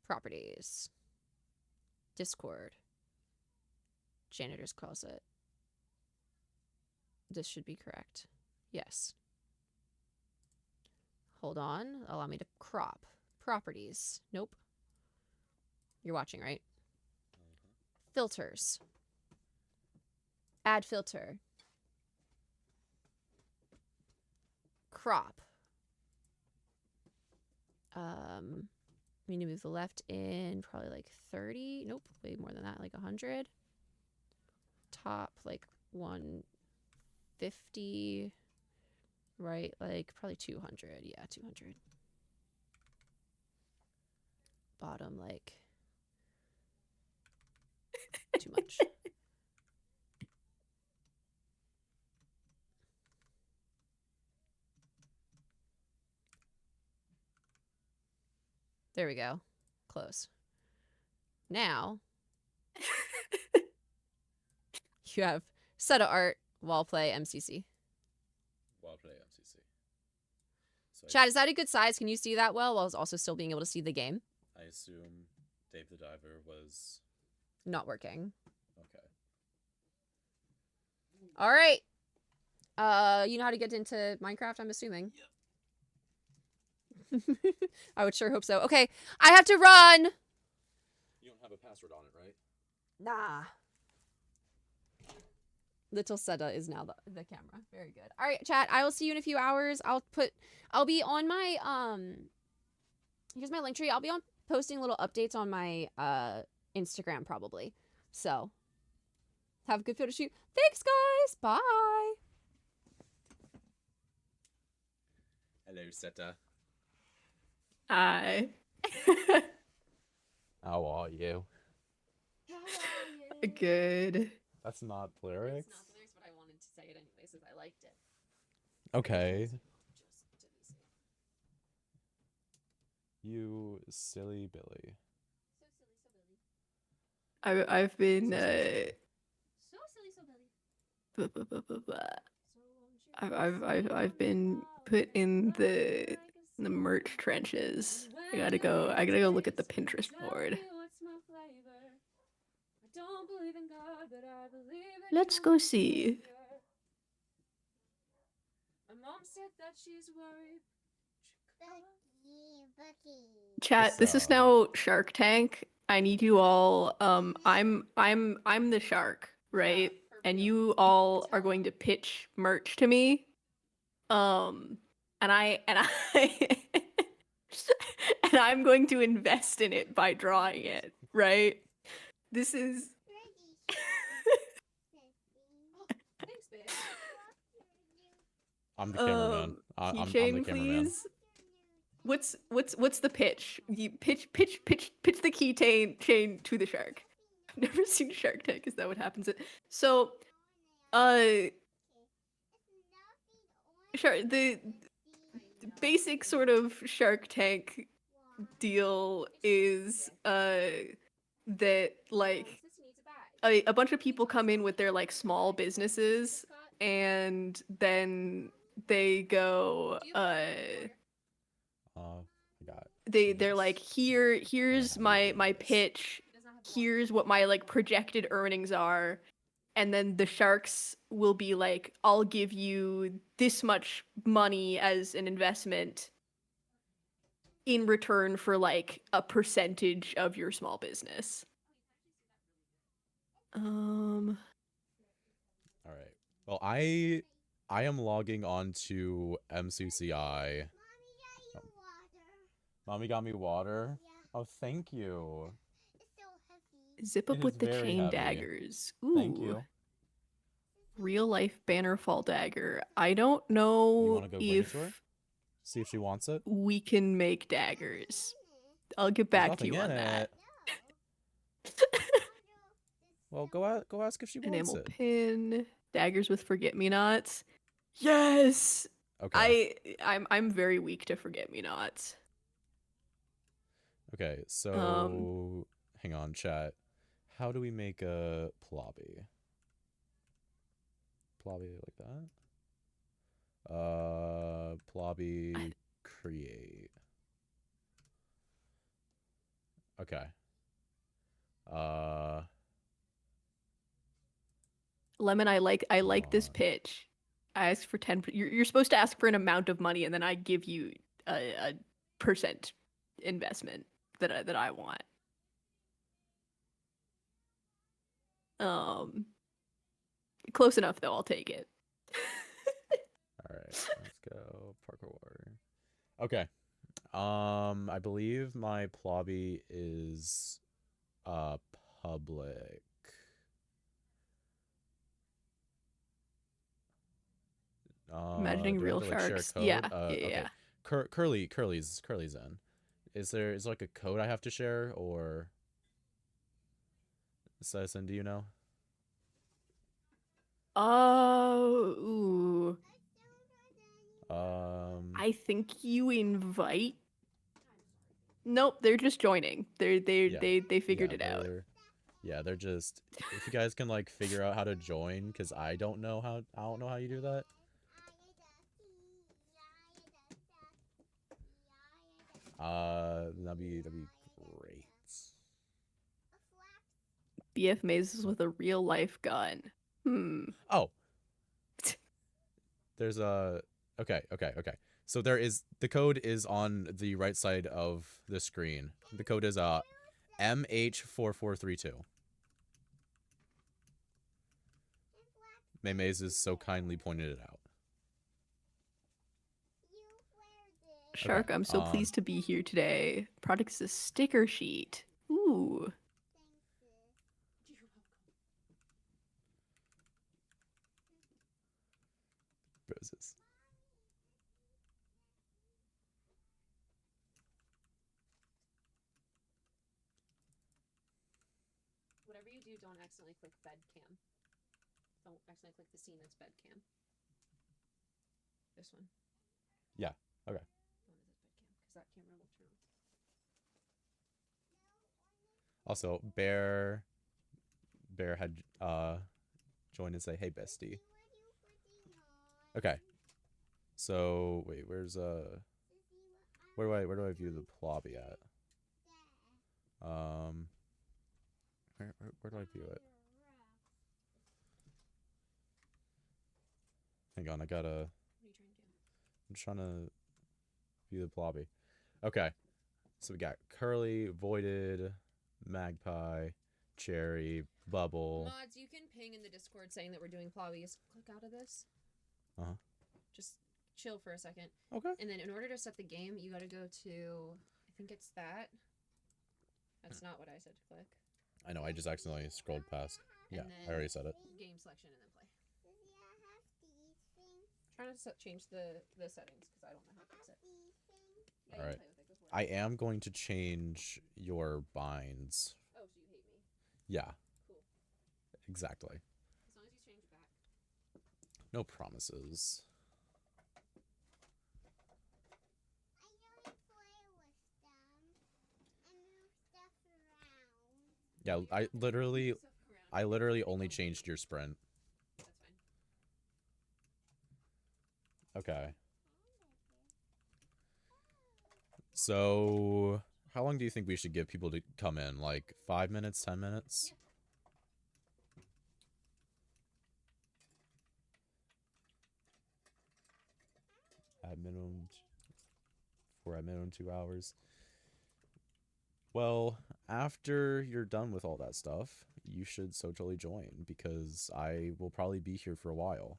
[SPEAKER 1] Properties. Discord. Janitor's closet. This should be correct. Yes. Hold on. Allow me to crop. Properties. Nope. You're watching, right? Filters. Add filter. Crop. We need to move the left in probably like 30. Nope, way more than that, like 100. Top like 150. Right, like probably 200. Yeah, 200. Bottom like too much. There we go. Close. Now you have set of art, wall play, MCC.
[SPEAKER 4] Wall play MCC. So
[SPEAKER 1] Chad, is that a good size? Can you see that well while also still being able to see the game?
[SPEAKER 4] I assume Dave the Diver was
[SPEAKER 1] Not working.
[SPEAKER 4] okay.
[SPEAKER 1] All right. You know how to get into Minecraft, I'm assuming.
[SPEAKER 4] Yep.
[SPEAKER 1] I would sure hope so. Okay, I have to run.
[SPEAKER 4] You don't have a password on it, right?
[SPEAKER 1] Nah. Little Seda is now the camera. Very good. All right, chat. I will see you in a few hours. I'll be on my here's my link tree. I'll be on posting little updates on my Instagram probably. So have a good photo shoot. Thanks, guys. Bye.
[SPEAKER 4] Hello, Seta.
[SPEAKER 5] Hi.
[SPEAKER 4] How are you?
[SPEAKER 5] Good.
[SPEAKER 4] That's not lyrics.
[SPEAKER 1] It's not the lyrics, but I wanted to say it anyways because I liked it.
[SPEAKER 4] Okay. You silly Billy.
[SPEAKER 5] I've been
[SPEAKER 1] So silly, so Billy.
[SPEAKER 5] I've been put in the merch trenches. I gotta go look at the Pinterest board. Let's go see.
[SPEAKER 1] My mom said that she's worried.
[SPEAKER 5] Chat, this is now Shark Tank. I need you all I'm the shark, right? And you all are going to pitch merch to me. And I and I'm going to invest in it by drawing it, right? This is
[SPEAKER 1] Thanks, babe.
[SPEAKER 4] I'm the cameraman. I'm the
[SPEAKER 5] keychain,
[SPEAKER 4] cameraman.
[SPEAKER 5] please. What's the pitch? You pitch the keychain to the shark. I've never seen Shark Tank. Is that what happens? So, sure. The basic sort of Shark Tank deal is that like a bunch of people come in with their like small businesses and then they go
[SPEAKER 4] I got.
[SPEAKER 5] they're like here's my pitch, here's what my like projected earnings are, and then the sharks will be like, I'll give you this much money as an investment in return for like a percentage of your small business.
[SPEAKER 4] All right. Well, I am logging on to MCCI. Mommy got me water.
[SPEAKER 3] Yeah.
[SPEAKER 4] Oh, thank you.
[SPEAKER 3] It's so heavy.
[SPEAKER 5] Zip
[SPEAKER 4] It
[SPEAKER 5] up with
[SPEAKER 4] is
[SPEAKER 5] the
[SPEAKER 4] very
[SPEAKER 5] chain
[SPEAKER 4] heavy.
[SPEAKER 5] daggers. Ooh.
[SPEAKER 4] Thank you.
[SPEAKER 5] Real life Bannerfall dagger. I don't know
[SPEAKER 4] You want to go bring it to her?
[SPEAKER 5] if
[SPEAKER 4] See if she wants it.
[SPEAKER 5] we can make daggers. I'll get
[SPEAKER 4] There's
[SPEAKER 5] back to
[SPEAKER 4] nothing
[SPEAKER 5] you on
[SPEAKER 4] in
[SPEAKER 5] that.
[SPEAKER 4] it. Well, go ask if she wants
[SPEAKER 5] Enamel
[SPEAKER 4] it.
[SPEAKER 5] pin, daggers with forget-me-nots. Yes.
[SPEAKER 4] Okay.
[SPEAKER 5] I'm very weak to forget-me-nots.
[SPEAKER 4] Okay. So hang on, chat. How do we make a plobby? Plobby like that? Plobby create. Okay.
[SPEAKER 5] Lemon, I like this
[SPEAKER 4] on.
[SPEAKER 5] pitch. I ask for 10. You're supposed to ask for an amount of money, and then I give you a percent investment that I want. Close enough though. I'll take it.
[SPEAKER 4] All right, let's go parkour water. Okay. I believe my Plobby is public.
[SPEAKER 5] Imagining
[SPEAKER 4] Do I have
[SPEAKER 5] real
[SPEAKER 4] to like share a
[SPEAKER 5] sharks.
[SPEAKER 4] code?
[SPEAKER 5] Yeah,
[SPEAKER 4] Okay.
[SPEAKER 5] yeah.
[SPEAKER 4] Curly's in. Is like a code I have to share or Citizen, do you know?
[SPEAKER 5] Ooh. I think you invite. Nope, they're just joining. They figured it out.
[SPEAKER 4] Yeah, they're just. If you guys can like figure out how to join, because I don't know how you do that. That'd be great.
[SPEAKER 5] BF mazes with a real life gun.
[SPEAKER 4] Oh, there's a. Okay. So the code is on the right side of the screen. The code is MH4432. May Mazes so kindly pointed it out.
[SPEAKER 5] Shark,
[SPEAKER 4] Okay,
[SPEAKER 5] I'm so pleased to be here today. Product is a sticker sheet. Ooh.
[SPEAKER 4] Roses.
[SPEAKER 1] Whatever you do, don't accidentally click bed cam. Don't accidentally click the scene that's bed cam. This one.
[SPEAKER 4] Yeah. Okay.
[SPEAKER 1] One is bed cam because that camera will turn on.
[SPEAKER 4] Also, Bear had joined and say, "Hey, bestie." Okay. So wait, where's where do I view the Plobby at? Where do I view it? Hang on, I gotta.
[SPEAKER 1] What are you trying to do?
[SPEAKER 4] I'm trying to view the Plobby. Okay. So we got Curly, Voided, Magpie, Cherry, Bubble.
[SPEAKER 1] Mods, you can ping in the Discord saying that we're doing plobbies. Click out of this. Just chill for a second.
[SPEAKER 4] Okay.
[SPEAKER 1] And then in order to set the game, you gotta go to, I think it's that. That's not what I said to click.
[SPEAKER 4] I know, I just accidentally scrolled past. Yeah, I already said it.
[SPEAKER 1] Game selection and then play. Trying to change the settings because I don't know how to fix it. Yeah,
[SPEAKER 4] All right. I am going to change your binds.
[SPEAKER 1] Oh, so you hate me?
[SPEAKER 4] Yeah.
[SPEAKER 1] Cool.
[SPEAKER 4] Exactly.
[SPEAKER 1] As long as you change back.
[SPEAKER 4] No promises. Yeah, I literally only changed your sprint.
[SPEAKER 1] That's fine.
[SPEAKER 4] Okay. So, how long do you think we should give people to come in? Like 5 minutes, 10 minutes? At minimum 2 hours. Well, after you're done with all that stuff, you should so totally join because I will probably be here for a while.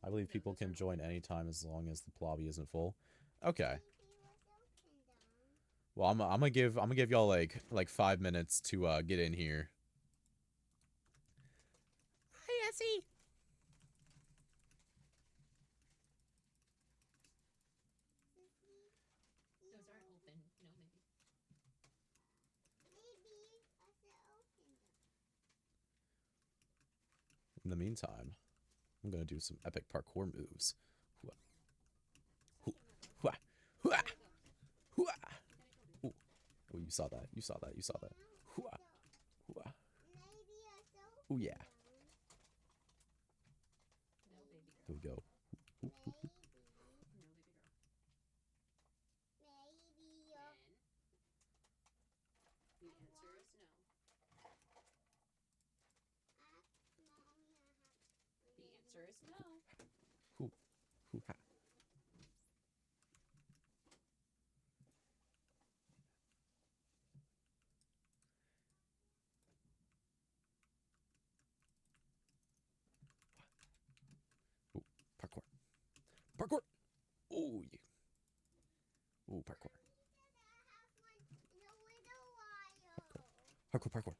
[SPEAKER 4] I believe people can join anytime as long as the Plobby isn't full. Okay. Well, I'm gonna give y'all like 5 minutes to get in here. Hi, Essie.
[SPEAKER 1] Those aren't open. No, maybe.
[SPEAKER 4] In the meantime, I'm gonna do some epic parkour moves. Ooh, oh, you you saw that. You saw that. You saw that. Hoo-ah. Hoo-ah.
[SPEAKER 3] Maybe a sofa.
[SPEAKER 4] Oh yeah.
[SPEAKER 2] No, baby girl.
[SPEAKER 4] Here we go.
[SPEAKER 3] Maybe.
[SPEAKER 2] No, baby girl.
[SPEAKER 3] Maybe a
[SPEAKER 2] The answer is no. The answer is no.
[SPEAKER 4] Hoo-ha. Ooh, parkour. Parkour. Oh yeah. Ooh, parkour. Parkour, parkour.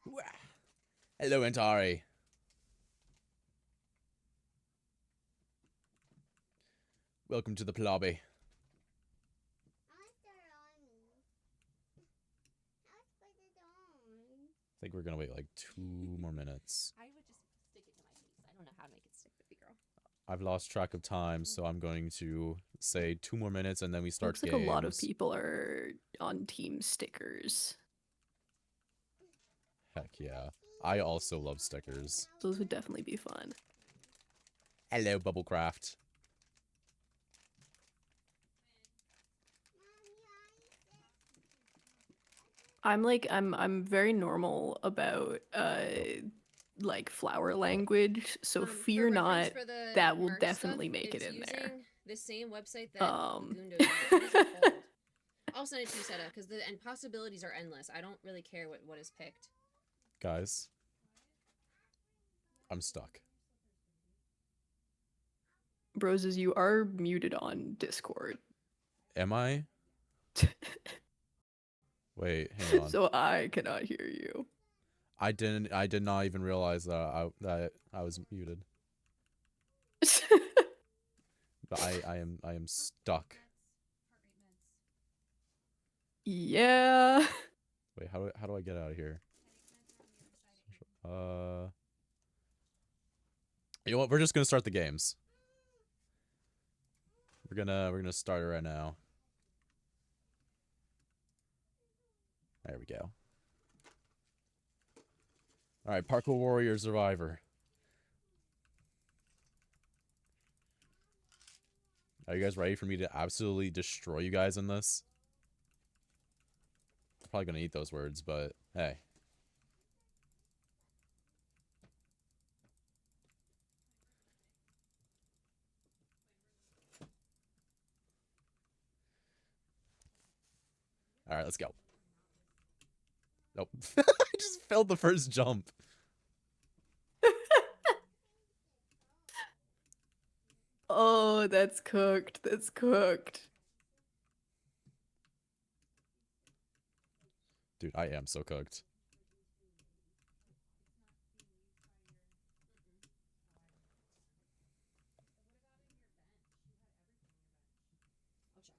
[SPEAKER 4] Ooh, ah. Hello, Antari. Welcome to the lobby. I think we're gonna wait like 2 more minutes.
[SPEAKER 1] I would just stick it to my face. I don't know how to make it stick, baby girl.
[SPEAKER 4] I've lost track of time, so I'm going to say 2 more minutes and then we start
[SPEAKER 5] Looks like
[SPEAKER 4] games.
[SPEAKER 5] a lot of people are on team stickers.
[SPEAKER 4] Heck yeah. I also love stickers.
[SPEAKER 5] Those would definitely be fun.
[SPEAKER 4] Hello, Bubblecraft.
[SPEAKER 5] I'm very normal about like flower language, so
[SPEAKER 1] For
[SPEAKER 5] fear
[SPEAKER 1] reference
[SPEAKER 5] not,
[SPEAKER 1] for the
[SPEAKER 5] that will
[SPEAKER 1] merch
[SPEAKER 5] definitely
[SPEAKER 1] stuff,
[SPEAKER 5] make it
[SPEAKER 1] it's
[SPEAKER 5] in there.
[SPEAKER 1] using the same website that
[SPEAKER 5] Um.
[SPEAKER 1] Lagundo uses. What is it called? I'll send it to you, Seta, because the possibilities are endless. I don't really care what is picked.
[SPEAKER 4] Guys. I'm stuck.
[SPEAKER 5] Broses, you are muted on Discord.
[SPEAKER 4] Am I? Wait, hang on.
[SPEAKER 5] So I cannot hear you.
[SPEAKER 4] I did not even realize that I was muted. But I am stuck.
[SPEAKER 5] Yeah.
[SPEAKER 4] Wait, how do I get out of here? You know what? We're just gonna start the games. We're gonna start it right now. There we go. All right, Parkour Warrior Survivor. Are you guys ready for me to absolutely destroy you guys in this? I'm probably gonna eat those words, but hey. All right, let's go. Nope. I just failed the first jump.
[SPEAKER 5] Oh, that's cooked. That's cooked.
[SPEAKER 4] Dude, I am so cooked.
[SPEAKER 1] I'll check.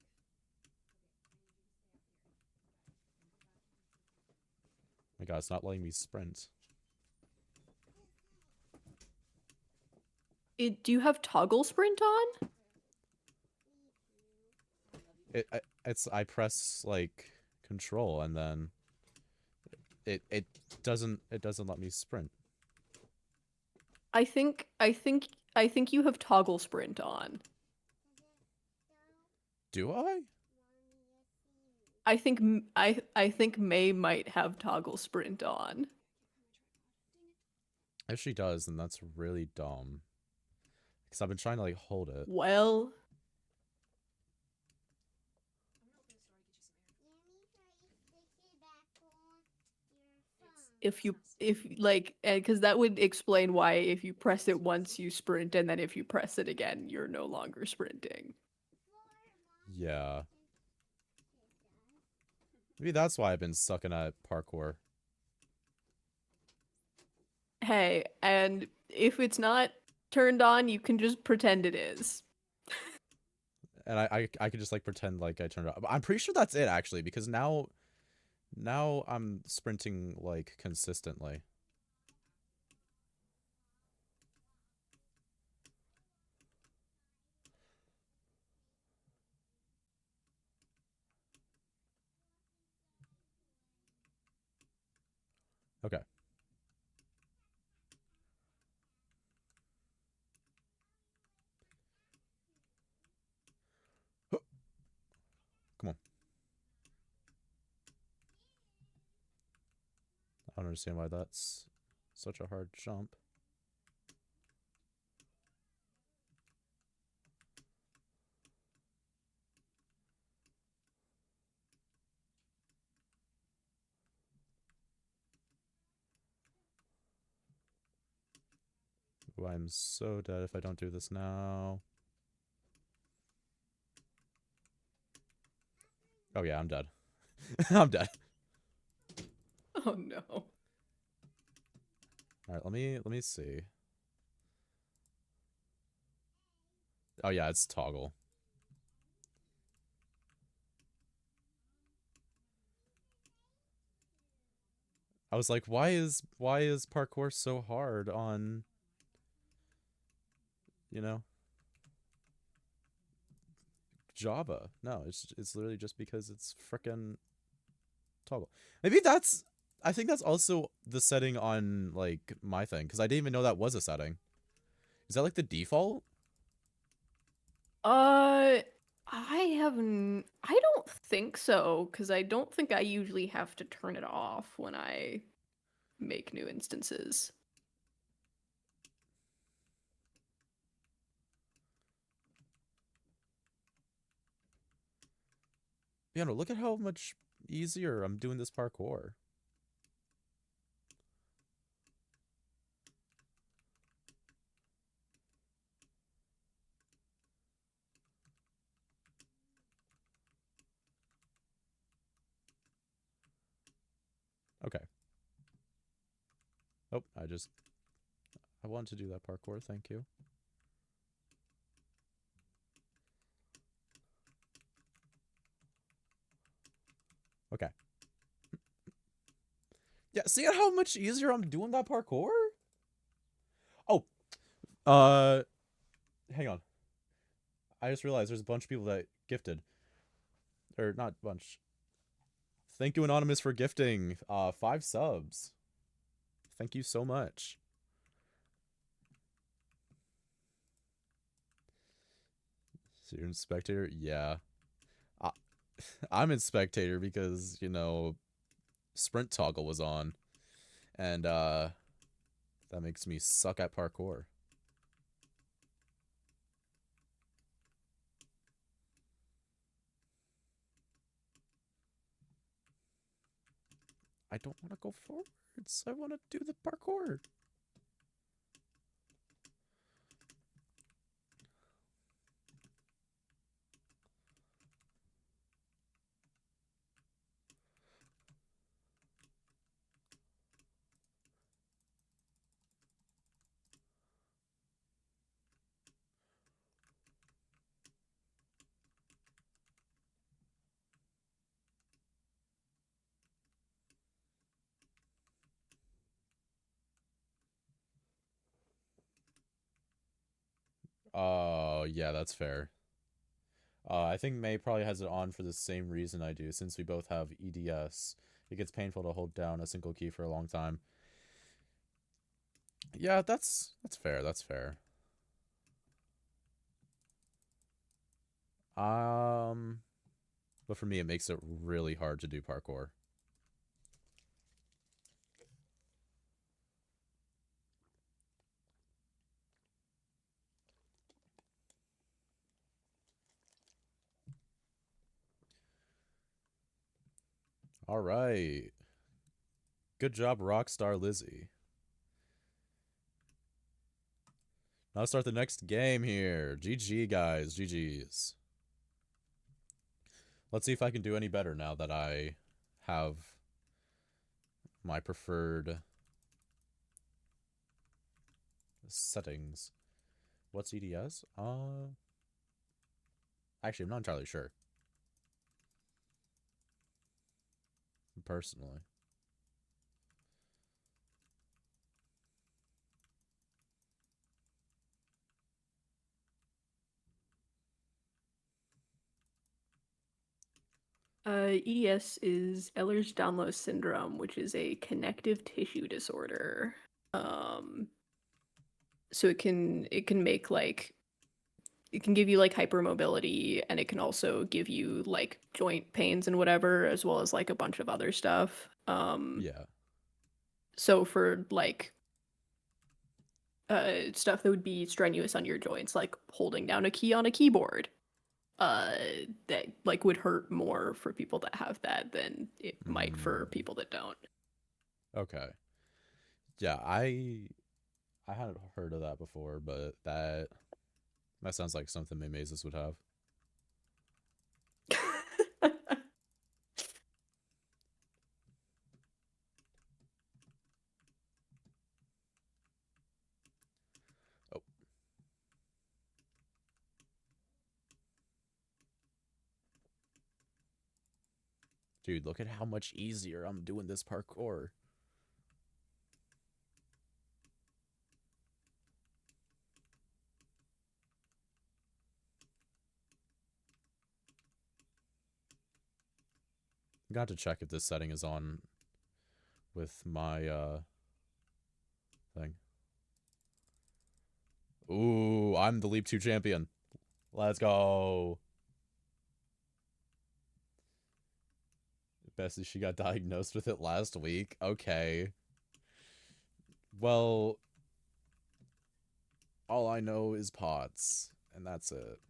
[SPEAKER 4] My God, it's not letting me sprint.
[SPEAKER 5] Do you have toggle sprint on?
[SPEAKER 4] I press like control and then it doesn't let me sprint.
[SPEAKER 5] I think you have toggle sprint on.
[SPEAKER 4] Do I?
[SPEAKER 5] I think May might have toggle sprint on.
[SPEAKER 4] If she does, then that's really dumb. Because I've been trying to like hold it.
[SPEAKER 5] Well, if like, because that would explain why if you press it once you sprint and then if you press it again you're no longer sprinting.
[SPEAKER 4] Yeah. Maybe that's why I've been sucking at parkour.
[SPEAKER 5] Hey, and if it's not turned on, you can just pretend it is.
[SPEAKER 4] And I could just like pretend like I turned it on. I'm pretty sure that's it actually, because now I'm sprinting like consistently. don't understand why that's such a hard jump. Ooh, I'm so dead if I don't do this now. Oh yeah, I'm dead. I'm dead.
[SPEAKER 5] Oh no.
[SPEAKER 4] All right, let me see. Oh yeah, it's toggle. I was like, why is parkour so hard on, you know, Java? No, it's literally just because it's frickin' toggle. Maybe that's I think that's also the setting on like my thing because I didn't even know that was a setting. Is that like the default?
[SPEAKER 5] I haven't. I don't think so, because I don't think I usually have to turn it off when I make new instances.
[SPEAKER 4] Yeah, no, look at how much easier I'm doing this parkour. Okay. Oh, I want to do that parkour, thank you. Okay. Yeah, see how much easier I'm doing that parkour? Oh, hang on. I just realized there's a bunch of people that gifted. Or not bunch. Thank you, Anonymous, for gifting 5 subs. Thank you so much. So you're in spectator? Yeah. I, I'm in spectator because, you know, sprint toggle was on. And that makes me suck at parkour. I don't want to go forwards. I want to do the parkour. Oh, yeah, that's fair. I think May probably has it on for the same reason I do, since we both have EDS. It gets painful to hold down a single key for a long time. Yeah, that's fair. That's fair. But for me, it makes it really hard to do parkour. All right. Good job, Rockstar Lizzie. Now let's start the next game here. GG, guys. GG's. Let's see if I can do any better now that I have my preferred settings. What's EDS? Actually, I'm not entirely sure. Personally.
[SPEAKER 5] EDS is Ehlers-Danlos syndrome, which is a connective tissue disorder. So it can make like it can give you like hypermobility, and it can also give you like joint pains and whatever, as well as like a bunch of other stuff.
[SPEAKER 4] Yeah.
[SPEAKER 5] So for like stuff that would be strenuous on your joints, like holding down a key on a keyboard, that like would hurt more for people that have that than it might for people that don't.
[SPEAKER 4] Okay. Yeah, I hadn't heard of that before, but that sounds like something Mazes would have. Oh. Dude, look at how much easier I'm doing this parkour. I'm gonna have to check if this setting is on with my thing. Ooh, I'm the Leap 2 champion. Let's go. Bessie, she got diagnosed with it last week. Okay. Well, all I know is pots, and that's it.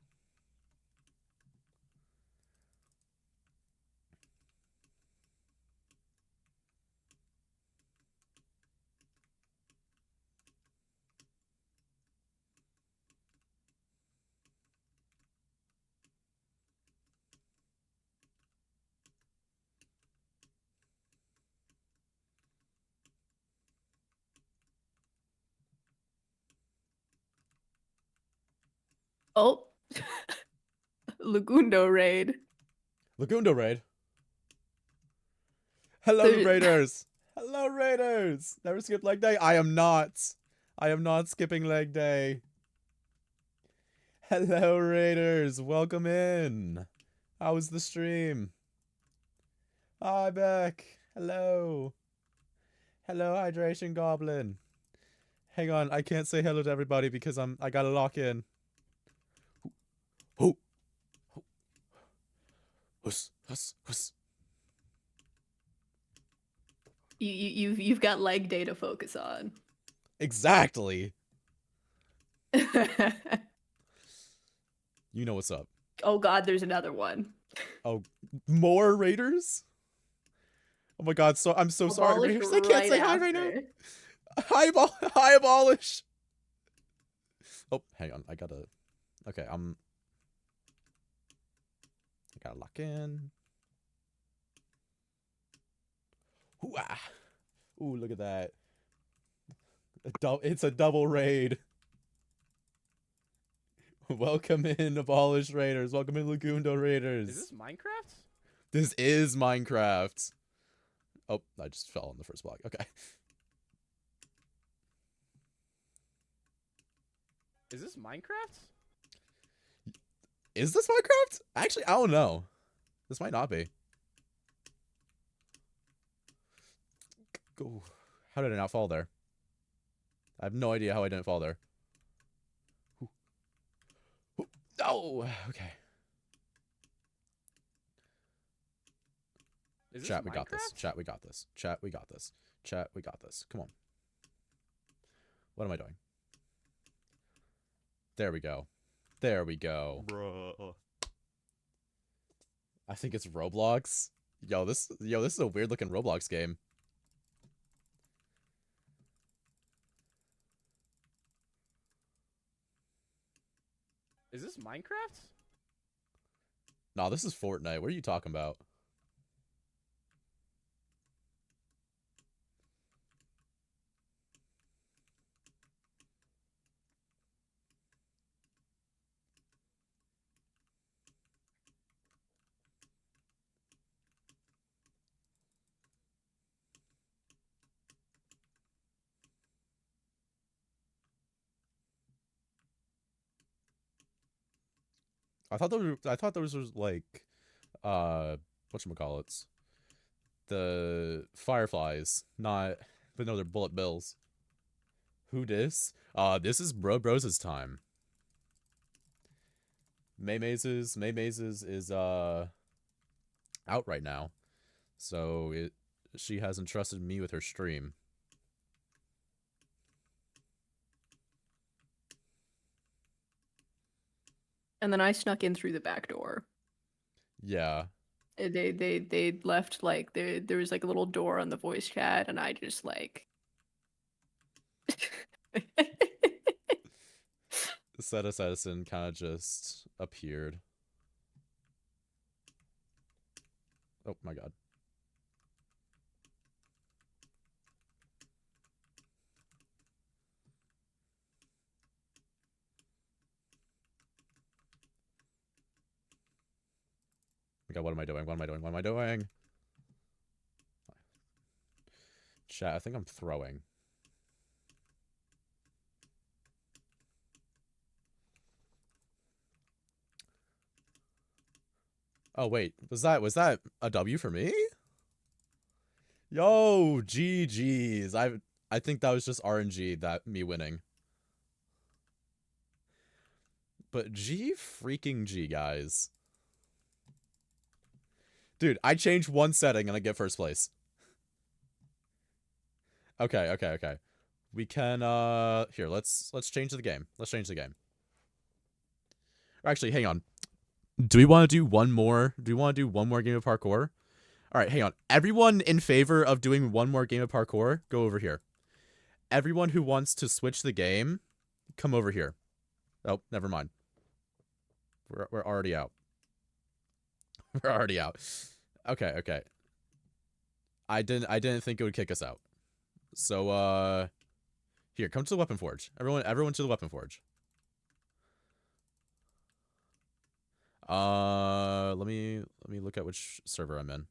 [SPEAKER 5] Oh, Lagundo raid.
[SPEAKER 4] Lagundo raid. Hello,
[SPEAKER 5] There-
[SPEAKER 4] Raiders. Hello, Raiders. Never skip leg day. I am not. I am not skipping leg day. Hello, Raiders. Welcome in. How was the stream? Hi, Beck. Hello. Hello, Hydration Goblin. Hang on, I can't say hello to everybody because I gotta lock in. Hoo. Huss, huss, huss.
[SPEAKER 5] You've got leg day to focus on.
[SPEAKER 4] Exactly. You know what's up.
[SPEAKER 5] Oh God, there's another one.
[SPEAKER 4] Oh, more Raiders? Oh my god, so I'm so sorry,
[SPEAKER 5] Abolish
[SPEAKER 4] Raiders. I can't say hi right now. Hi, abolish. Oh, hang on. I gotta. Okay, I gotta lock in. Hoo-ah. Ooh, look at that. It's a double raid. Welcome in, Abolish Raiders. Welcome in, Lagundo Raiders.
[SPEAKER 6] Is this Minecraft?
[SPEAKER 4] This is Minecraft. Oh, I just fell on the first block. Okay.
[SPEAKER 6] Is this Minecraft?
[SPEAKER 4] Is this Minecraft? Actually, I don't know. This might not be. Go. How did I not fall there? I have no idea how I didn't fall there. Oh, okay.
[SPEAKER 6] Is this
[SPEAKER 4] Chat, we
[SPEAKER 6] Minecraft?
[SPEAKER 4] got this. Chat, we got this. Chat, we got this. Chat, we got this. Come on. What am I doing? There we go. There we go.
[SPEAKER 6] Bruh.
[SPEAKER 4] I think it's Roblox. Yo, this is a weird looking Roblox game.
[SPEAKER 6] Is this Minecraft?
[SPEAKER 4] Nah, this is Fortnite. What are you talking about? I thought those was like whatchamacallits. The fireflies, not but no, they're bullet bills. Who dis? This is Bros' time. May Mazes is out right now. So she has entrusted me with her stream.
[SPEAKER 5] And then I snuck in through the back door.
[SPEAKER 4] Yeah.
[SPEAKER 5] They left like there was like a little door on the voice chat, and I just like.
[SPEAKER 4] The set assassin kind of just appeared. Oh my god. Oh my god, what am I doing? What am I doing? What am I doing? Chat, I think I'm throwing. Oh wait, was that a W for me? Yo, GG's. I think that was just RNG, that me winning. But G freaking G, guys. Dude, I changed one setting and I get first place. Okay. We can here, let's change the game. Let's change the game. Or actually, hang on. Do we want to do one more? Do we want to do one more game of parkour? All right, hang on. Everyone in favor of doing one more game of parkour, go over here. Everyone who wants to switch the game, come over here. Oh, never mind. We're already out. We're already out. Okay. I didn't think it would kick us out. So here, come to the weapon forge. Everyone to the weapon forge. Let me look at which server I'm in.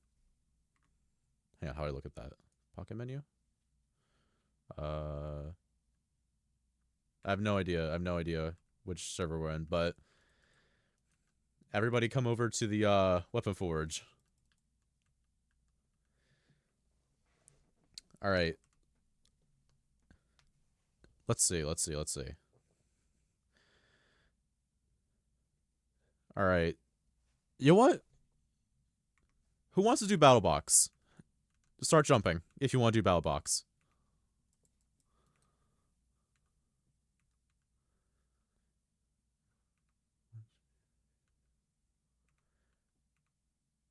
[SPEAKER 4] Hang on, how do I look at that? Pocket menu? I have no idea. I have no idea which server we're in, but everybody come over to the weapon forge. All right. Let's see. All right. You know what? Who wants to do battle box? Start jumping if you want to do battle box.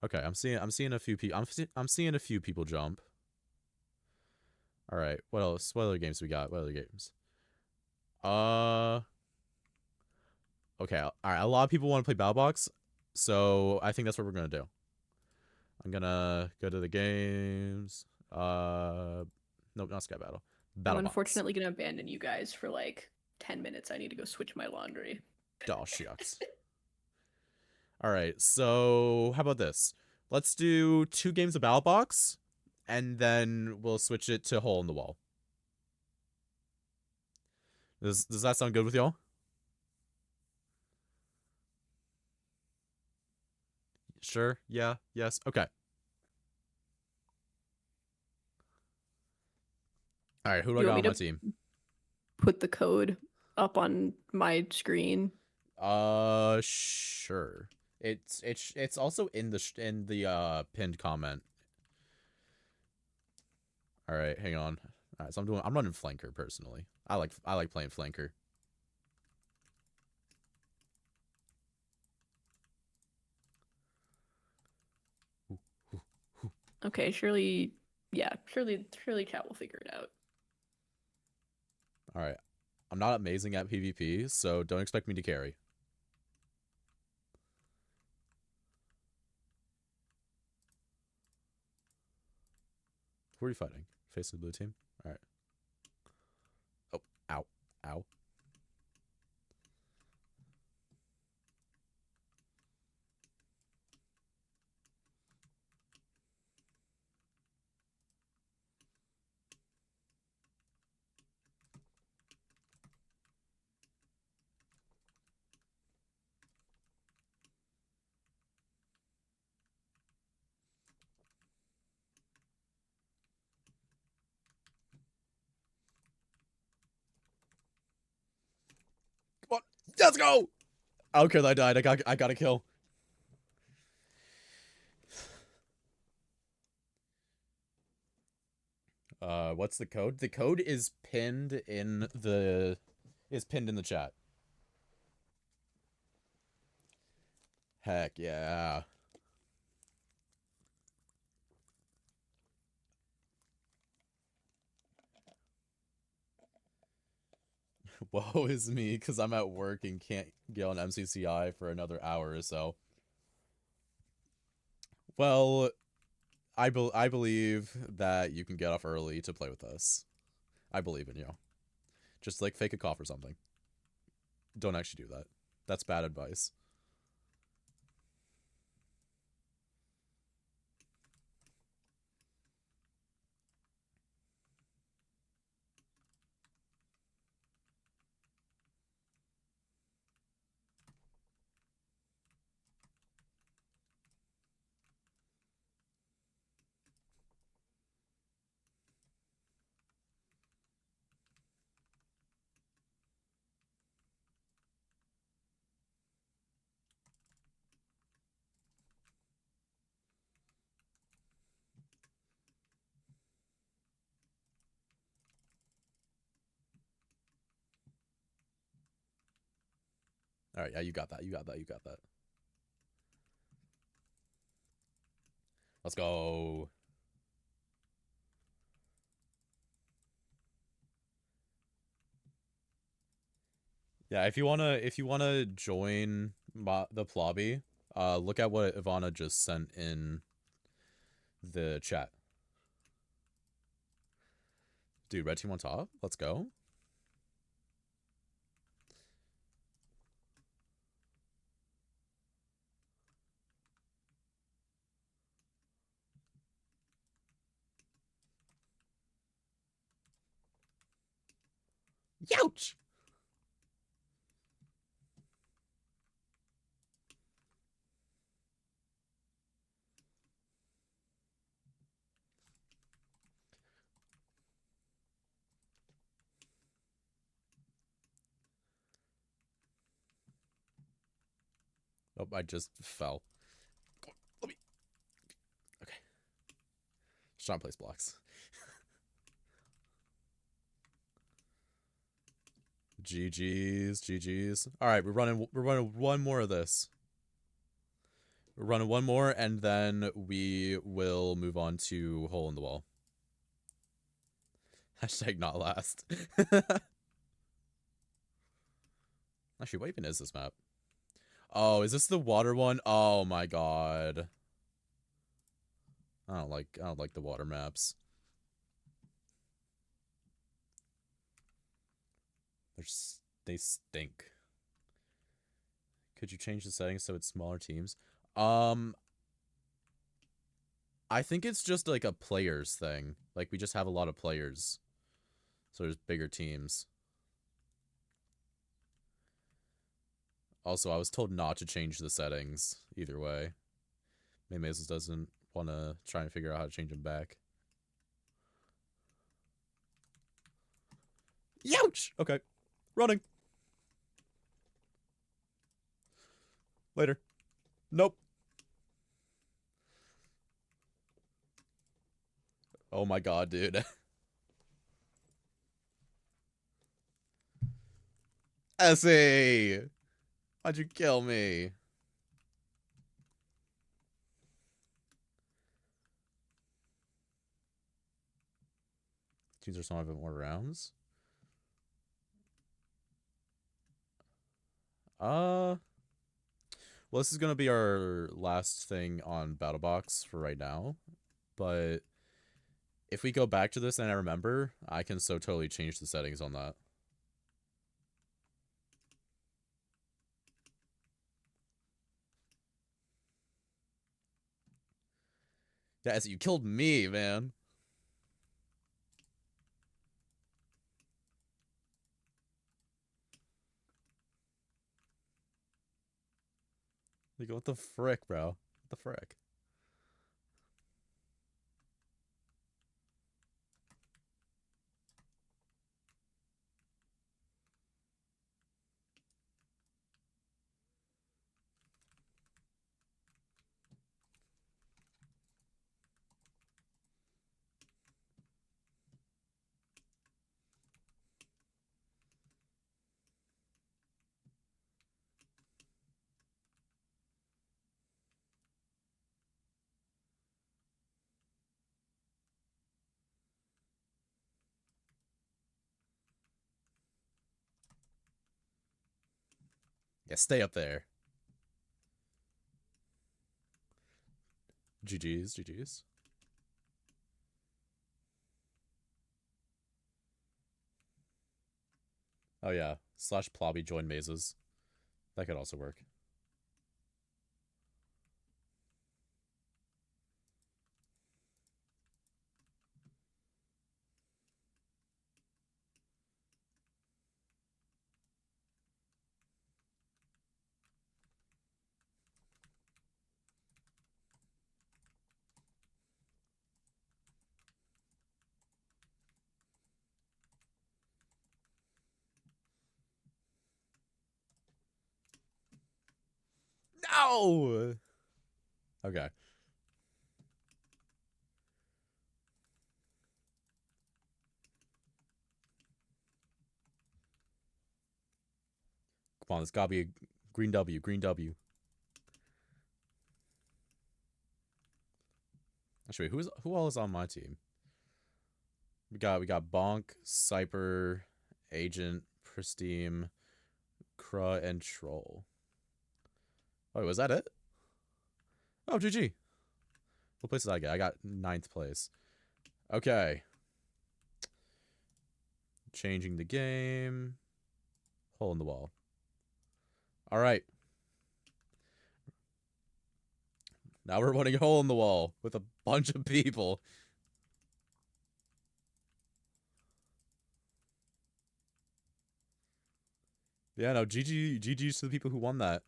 [SPEAKER 4] Okay, I'm seeing a few people. I'm seeing a few people jump. All right. What else? What other games we got? What other games? Okay. All right. A lot of people want to play battle box, so I think that's what we're gonna do. I'm gonna go to the games. Nope, not Sky Battle. Battle
[SPEAKER 5] I'm
[SPEAKER 4] Box.
[SPEAKER 5] unfortunately gonna abandon you guys for like 10 minutes. I need to go switch my laundry.
[SPEAKER 4] Oh, shucks. All right, so how about this? Let's do 2 games of Battle Box, and then we'll switch it to Hole in the Wall. Does that sound good with y'all? Sure. Yeah. Yes. Okay. All right. Who do I
[SPEAKER 5] You
[SPEAKER 4] got
[SPEAKER 5] want
[SPEAKER 4] on
[SPEAKER 5] me
[SPEAKER 4] my
[SPEAKER 5] to
[SPEAKER 4] team?
[SPEAKER 5] put the code up on my screen?
[SPEAKER 4] Sure. It's also in the pinned comment. All right, hang on. All right, so I'm running flanker personally. I like playing flanker.
[SPEAKER 5] Okay, surely chat will figure it out.
[SPEAKER 4] All right. I'm not amazing at PvP, so don't expect me to carry. Who are you fighting? Face of the blue team? All right. Oh, ow. Ow. Come on. Let's go. Okay, I died. I got a kill. What's the code? The code is pinned in the chat. Heck yeah. Woe is me, because I'm at work and can't get on MCCI for another hour or so. Well, I believe that you can get off early to play with us. I believe in you. Just like fake a cough or something. Don't actually do that. That's bad advice. All right, yeah, you got that. You got that. You got that. Let's go. Yeah, if you wanna join the plobby, look at what Ivana just sent in the chat. Dude, red team on top. Let's go. Youch! Oh, I just fell. Let me. Okay. Just trying to place blocks. GG's, GG's. All right, we're running one more of this. We're running one more, and then we will move on to hole in the wall. Hashtag not last. Actually, what even is this map? Oh, is this the water one? Oh my god. I don't like the water maps. They stink. Could you change the settings so it's smaller teams? Um I think it's just like a players thing. Like we just have a lot of players. So there's bigger teams. Also, I was told not to change the settings either way. Maybe Maisels doesn't want to try and figure out how to change them back. Youch! Okay. Running. Later. Nope. Oh my god, dude. Essie! Why'd you kill me? Teams are some of it more rounds. Well, this is gonna be our last thing on BattleBox for right now. But if we go back to this and I remember, I can so totally change the settings on that. Yeah, Essie, you killed me, man. Like, what the frick, bro? What the frick? Yeah, stay up there. GG's, GG's. Oh yeah, slash plobby join mazes. That could also work. No! Okay. Come on, there's gotta be a green W, green W. Actually, who all is on my team? We got Bonk, Cyper, Agent, Pristine, Kruh, and Troll. Oh, was that it? Oh, GG. What place did I get? I got 9th place. Okay. Changing the game. Hole in the wall. All right. Now we're running a hole in the wall with a bunch of people. Yeah, no, GG's to the people who won that.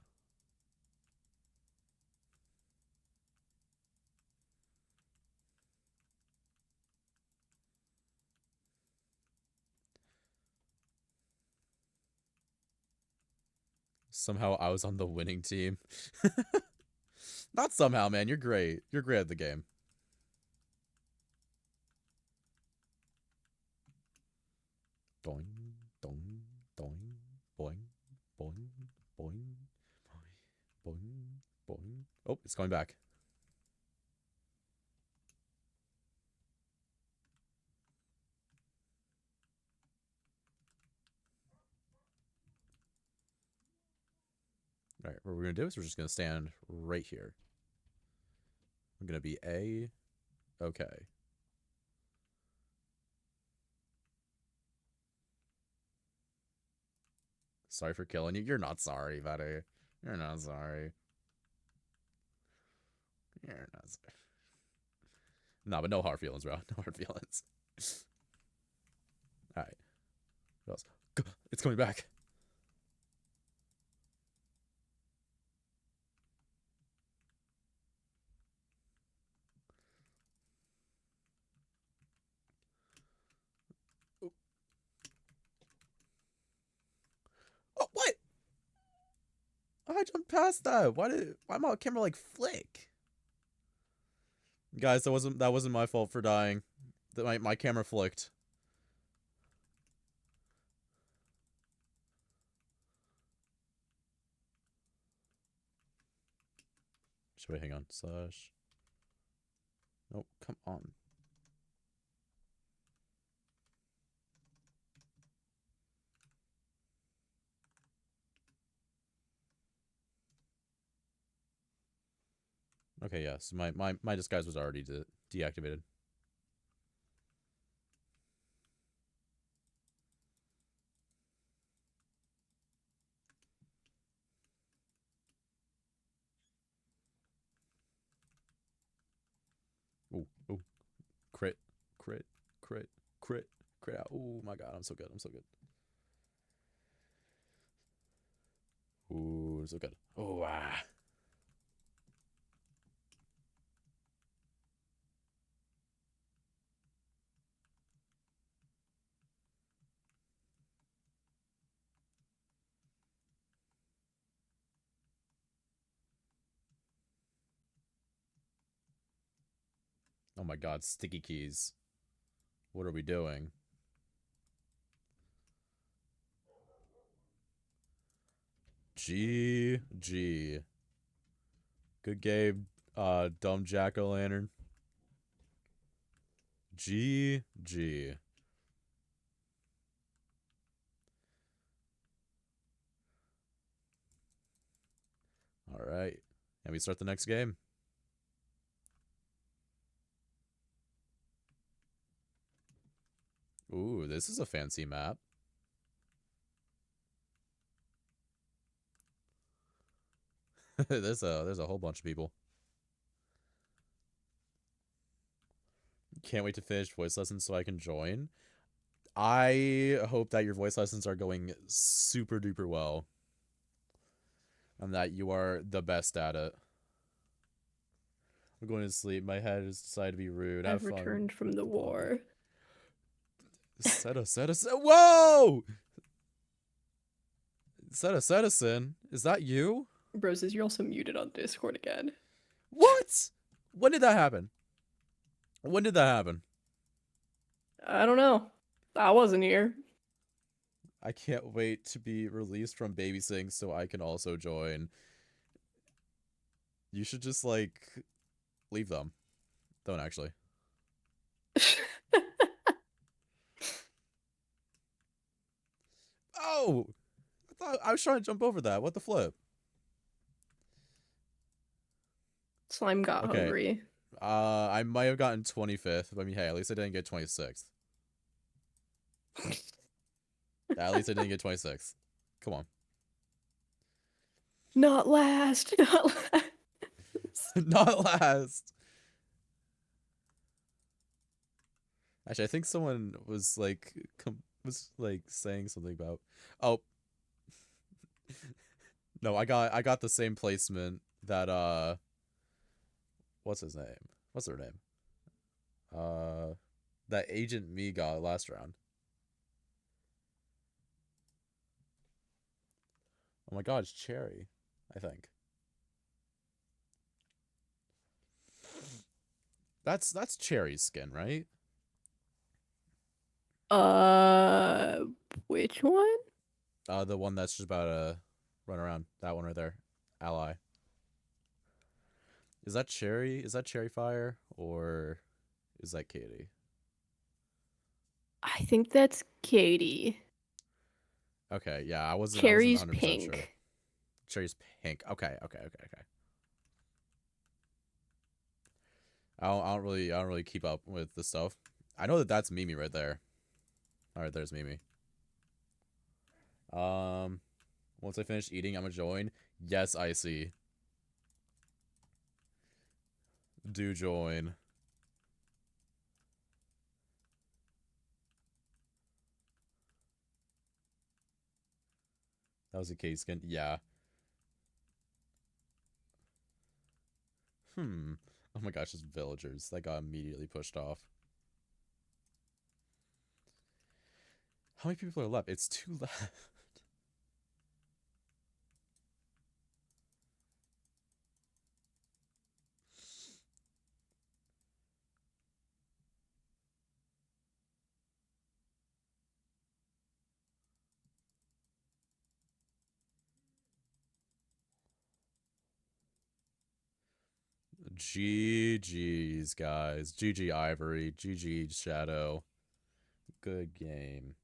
[SPEAKER 4] Somehow I was on the winning team. Not somehow, man. You're great. You're great at the game. Boing, dong, doing, boing, boing, boing, boing, boing. Oh, it's going back. All right, what we're gonna do is we're just gonna stand right here. I'm gonna be A. Okay. Sorry for killing you. You're not sorry, buddy. You're not sorry. You're not sorry. No, but no hard feelings, bro. No hard feelings. All right. What else? It's coming back. Oh, what? I jumped past that. Why my camera like flick? Guys, that wasn't my fault for dying. My camera flicked. Should we hang on? Slash. Nope, come on. Okay, yeah. So my disguise was already deactivated. Ooh, ooh. Crit, crit, crit, crit, crit out. Oh my god, I'm so good. I'm so good. Ooh, so good. Oh, ah. Oh my god, sticky keys. What are we doing? GG. Good game, dumb jack-o'-lantern. GG. And we start the next game. Ooh, this is a fancy map. there's a whole bunch of people. Can't wait to finish voice lessons so I can join. I hope that your voice lessons are going super duper well. And that you are the best at it. I'm going to sleep. My head has decided to be rude. Have
[SPEAKER 5] I've
[SPEAKER 4] fun.
[SPEAKER 5] returned from the war.
[SPEAKER 4] Whoa! Citizen? Is that you?
[SPEAKER 5] Roses, you're also muted on Discord again.
[SPEAKER 4] What? When did that happen? When did that happen?
[SPEAKER 5] I don't know. I wasn't here.
[SPEAKER 4] I can't wait to be released from babysitting so I can also join. You should just, like, leave them. Don't actually. Oh! I was trying to jump over that. What the flip?
[SPEAKER 5] Slime got
[SPEAKER 4] Okay.
[SPEAKER 5] hungry.
[SPEAKER 4] I might have gotten 25th, but I mean, hey, at least I didn't get 26th. At least I didn't get 26th. Come on.
[SPEAKER 5] Not last. Not last.
[SPEAKER 4] Not last. Actually, I think someone was like saying something about. Oh. No, I got the same placement that what's his name? What's her name? That Agent Me got last round. Oh my god, it's Cherry, I think. That's Cherry's skin, right?
[SPEAKER 5] Which one?
[SPEAKER 4] The one that's just about to run around. That one right there. Ally. Is that Cherry? Is that Cherry Fire? Or is that Katie?
[SPEAKER 5] I think that's Katie.
[SPEAKER 4] Okay, yeah, I wasn't
[SPEAKER 5] Cherry's
[SPEAKER 4] 100%
[SPEAKER 5] pink.
[SPEAKER 4] sure. Cherry's pink. Okay. I don't really keep up with the stuff. I know that that's Mimi right there. All right, there's Mimi. Once I finish eating, I'm gonna join. Yes, I see. Do join. That was a case skin. Yeah. Oh my gosh, it's villagers. That got immediately pushed off. How many people are left? It's 2 left. GG's, guys. GG Ivory. GG Shadow. Good game.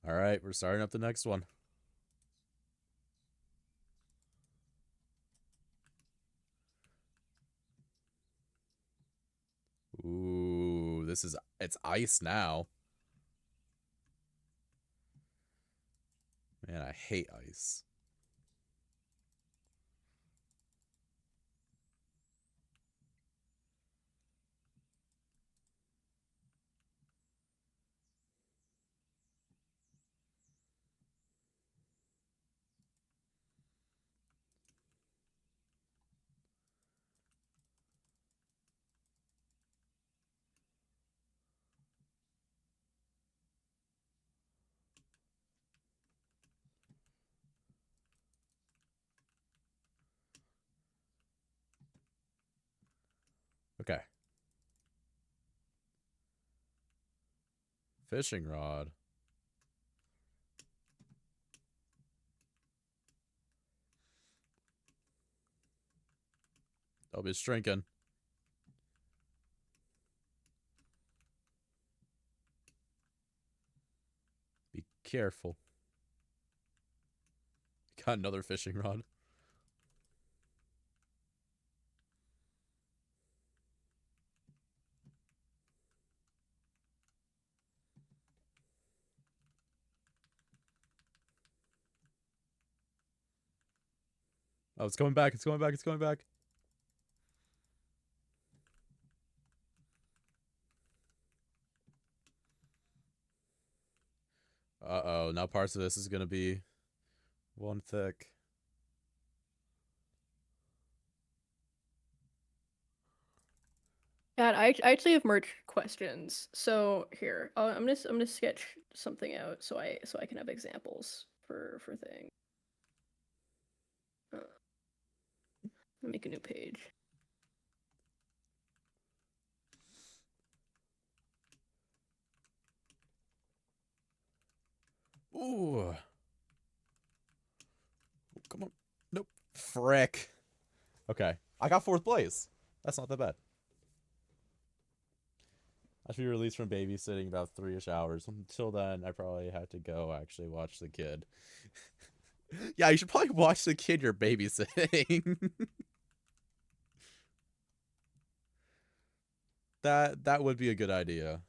[SPEAKER 4] All right, we're starting up the next one. Ooh, it's ice now. Man, I hate ice. Okay. Fishing rod. I'll be drinking. Be careful. Got another fishing rod. Oh, it's going back. It's going back. It's going back. Uh-oh. Now parts of this is going to be one thick.
[SPEAKER 5] God, I actually have merch questions. So here, I'm gonna sketch something out so I can have examples for things. Make a new page.
[SPEAKER 4] Ooh. Come on. Nope. Frick. Okay. I got 4th place. That's not that bad. I should be released from babysitting about 3-ish hours. Until then, I probably have to go actually watch the kid. Yeah, you should probably watch the kid you're babysitting. That would be a good idea.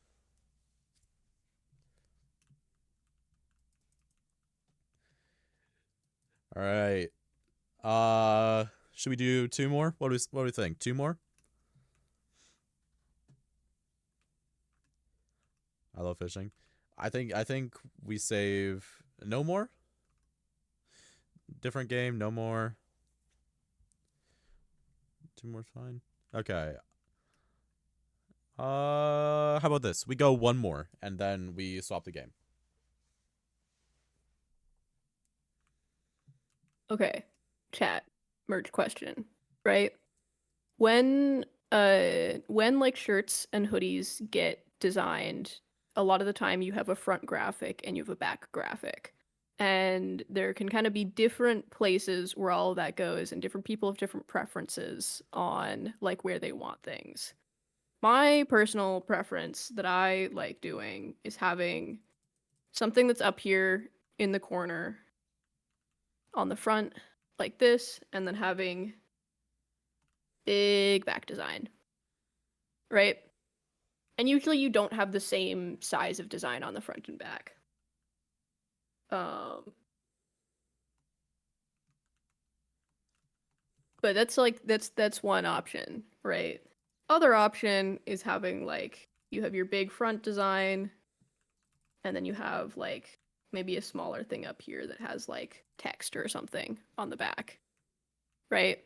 [SPEAKER 4] All right. Should we do 2 more? What do we think? 2 more? I love fishing. I think we save no more. Different game, no more. 2 more is fine. Okay. How about this? We go 1 more and then we swap the game.
[SPEAKER 5] Okay, chat, merch question, right? When like shirts and hoodies get designed, a lot of the time you have a front graphic and you have a back graphic. And there can kind of be different places where all of that goes, and different people have different preferences on like where they want things. My personal preference that I like doing is having something that's up here in the corner on the front like this, and then having big back design, right? And usually you don't have the same size of design on the front and back. But that's one option, right? Other option is having like you have your big front design, and then you have like maybe a smaller thing up here that has like text or something on the back, right?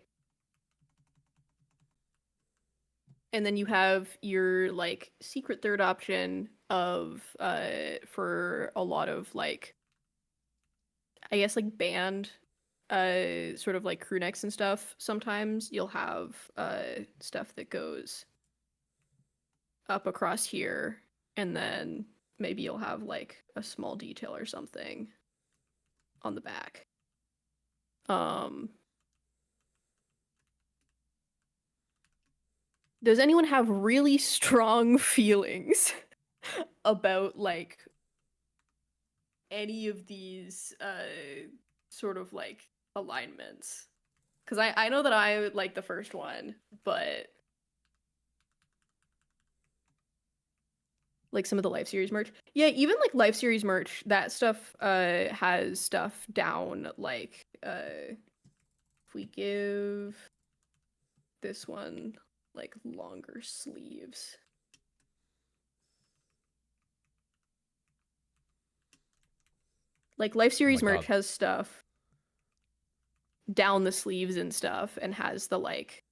[SPEAKER 5] And then you have your like secret third option of for a lot of like I guess like band sort of like crew necks and stuff. Sometimes you'll have stuff that goes up across here, and then maybe you'll have like a small detail or something on the back. Does anyone have really strong feelings about like any of these sort of like alignments? Because I know that I like the first one, but like some of the Life Series merch. Yeah, even like Life Series merch, that stuff has stuff down like if we give this one like longer sleeves. Like Life Series merch has stuff down the sleeves and stuff, and has the like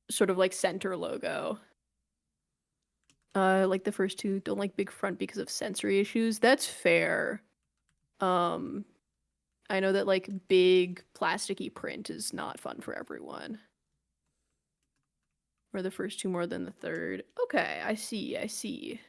[SPEAKER 5] sort of like center logo. Like the first two don't like big front because of sensory issues. That's fair. I know that like big plasticky print is not fun for everyone. Or the first two more than the third. Okay, I see.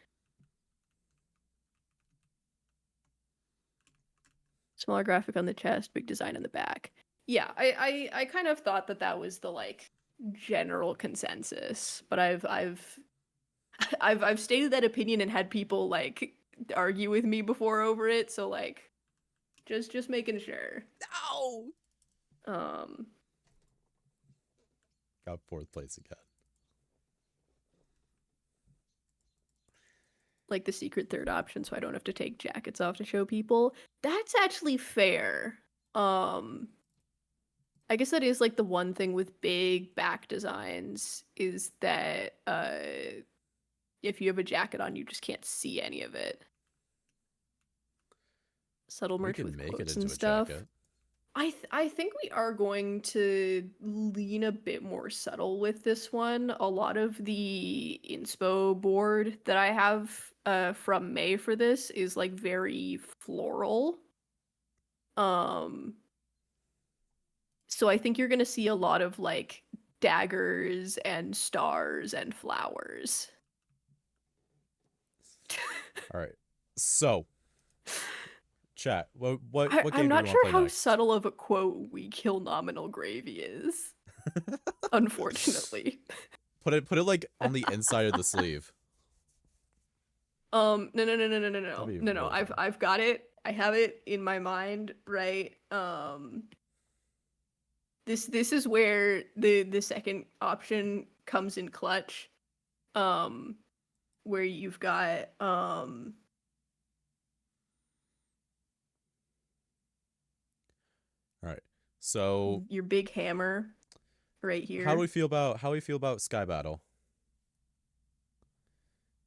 [SPEAKER 5] Smaller graphic on the chest, big design on the back. Yeah, I kind of thought that was the like general consensus, but I've stated that opinion and had people like argue with me before over it, so like Just making sure.
[SPEAKER 4] No.
[SPEAKER 5] Um,
[SPEAKER 4] Got 4th place again.
[SPEAKER 5] like the secret third option, so I don't have to take jackets off to show people. That's actually fair. I guess that is like the one thing with big back designs is that if you have a jacket on, you just can't see any of it. Subtle
[SPEAKER 4] We
[SPEAKER 5] merch
[SPEAKER 4] can
[SPEAKER 5] with
[SPEAKER 4] make it
[SPEAKER 5] quotes
[SPEAKER 4] into
[SPEAKER 5] and
[SPEAKER 4] a
[SPEAKER 5] stuff.
[SPEAKER 4] jacket.
[SPEAKER 5] I think we are going to lean a bit more subtle with this one. A lot of the inspo board that I have from May for this is like very floral. So I think you're gonna see a lot of like daggers and stars and flowers.
[SPEAKER 4] All right. So, chat. What
[SPEAKER 5] I'm
[SPEAKER 4] game do
[SPEAKER 5] not
[SPEAKER 4] we want
[SPEAKER 5] sure
[SPEAKER 4] to play
[SPEAKER 5] how
[SPEAKER 4] next?
[SPEAKER 5] subtle of a quote "we kill nominal gravy" is. Unfortunately.
[SPEAKER 4] Put it like on the inside of the sleeve.
[SPEAKER 5] No.
[SPEAKER 4] That'd be
[SPEAKER 5] No.
[SPEAKER 4] really fun.
[SPEAKER 5] I've got it. I have it in my mind, right? This is where the second option comes in clutch. Where you've got
[SPEAKER 4] All right. So,
[SPEAKER 5] your big hammer right here.
[SPEAKER 4] how do we feel about Sky Battle?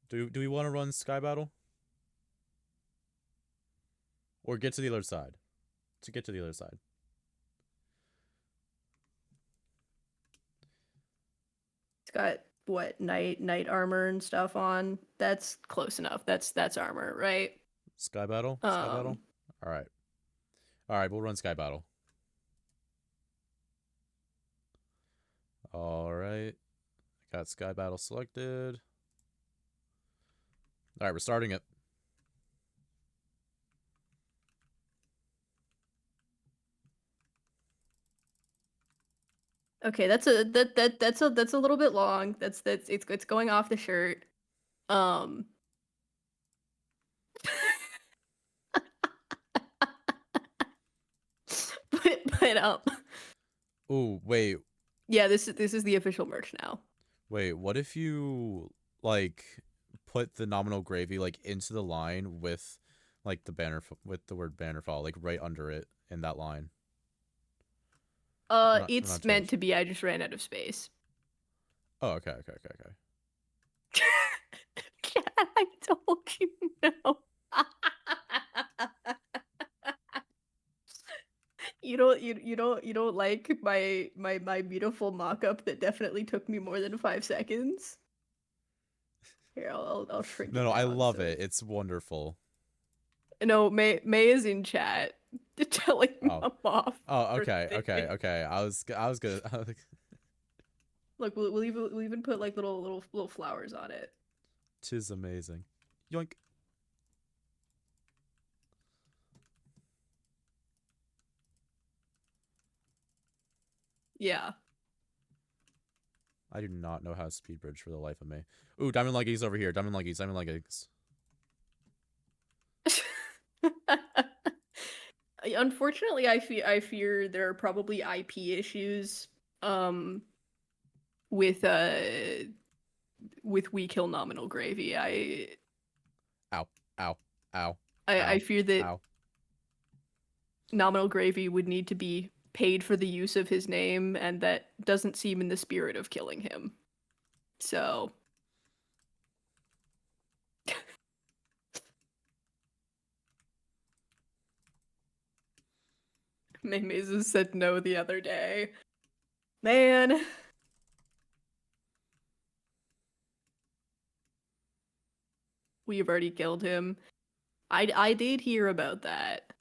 [SPEAKER 4] Do we want to run Sky Battle? Or get to the other side? To get to the other side.
[SPEAKER 5] It's got what night armor and stuff on. That's close enough. That's armor, right?
[SPEAKER 4] Sky Battle? Sky Battle? All right. All right, we'll run Sky Battle. All right. Got Sky Battle selected. All right, we're starting it.
[SPEAKER 5] Okay, that's a little bit long. It's going off the shirt. but
[SPEAKER 4] Ooh, wait.
[SPEAKER 5] yeah, this is the official merch now.
[SPEAKER 4] Wait, what if you like put the nominal gravy like into the line with like the banner with the word Bannerfall like right under it in that line? Not
[SPEAKER 5] It's
[SPEAKER 4] too
[SPEAKER 5] meant
[SPEAKER 4] much.
[SPEAKER 5] to be. I just ran out of space.
[SPEAKER 4] Oh, okay.
[SPEAKER 5] I told you no. You don't like my beautiful mock-up that definitely took me more than 5 seconds. Here, I'll shrink it
[SPEAKER 4] No, I
[SPEAKER 5] down,
[SPEAKER 4] love
[SPEAKER 5] so
[SPEAKER 4] it. It's wonderful.
[SPEAKER 5] No, May is in chat telling me
[SPEAKER 4] Oh.
[SPEAKER 5] I'm off.
[SPEAKER 4] Oh,
[SPEAKER 5] for
[SPEAKER 4] okay.
[SPEAKER 5] this.
[SPEAKER 4] I was gonna
[SPEAKER 5] Look, we'll even put like little flowers on it.
[SPEAKER 4] Tis amazing. Yoink.
[SPEAKER 5] Yeah.
[SPEAKER 4] I do not know how to speed bridge for the life of me. Ooh, diamond leggies over here. Diamond leggies.
[SPEAKER 5] Unfortunately, I fear there are probably IP issues with We Kill Nominal Gravy.
[SPEAKER 4] Ow. Ow. Ow.
[SPEAKER 5] I fear that
[SPEAKER 4] Ow.
[SPEAKER 5] Nominal Gravy would need to be paid for the use of his name, and that doesn't seem in the spirit of killing him. So Maymezu said no the other day. Man. We've already killed him. I did hear about that.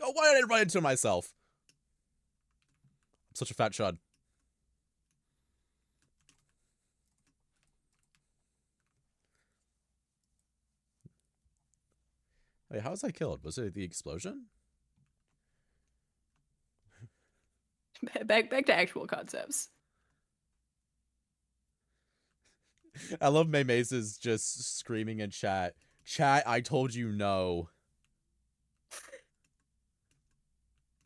[SPEAKER 4] Oh, why did I run into myself? I'm such a fat chud. Wait, how was I killed? Was it the explosion?
[SPEAKER 5] Back to actual concepts.
[SPEAKER 4] I love Mayme's is just screaming in chat. Chat, I told you no.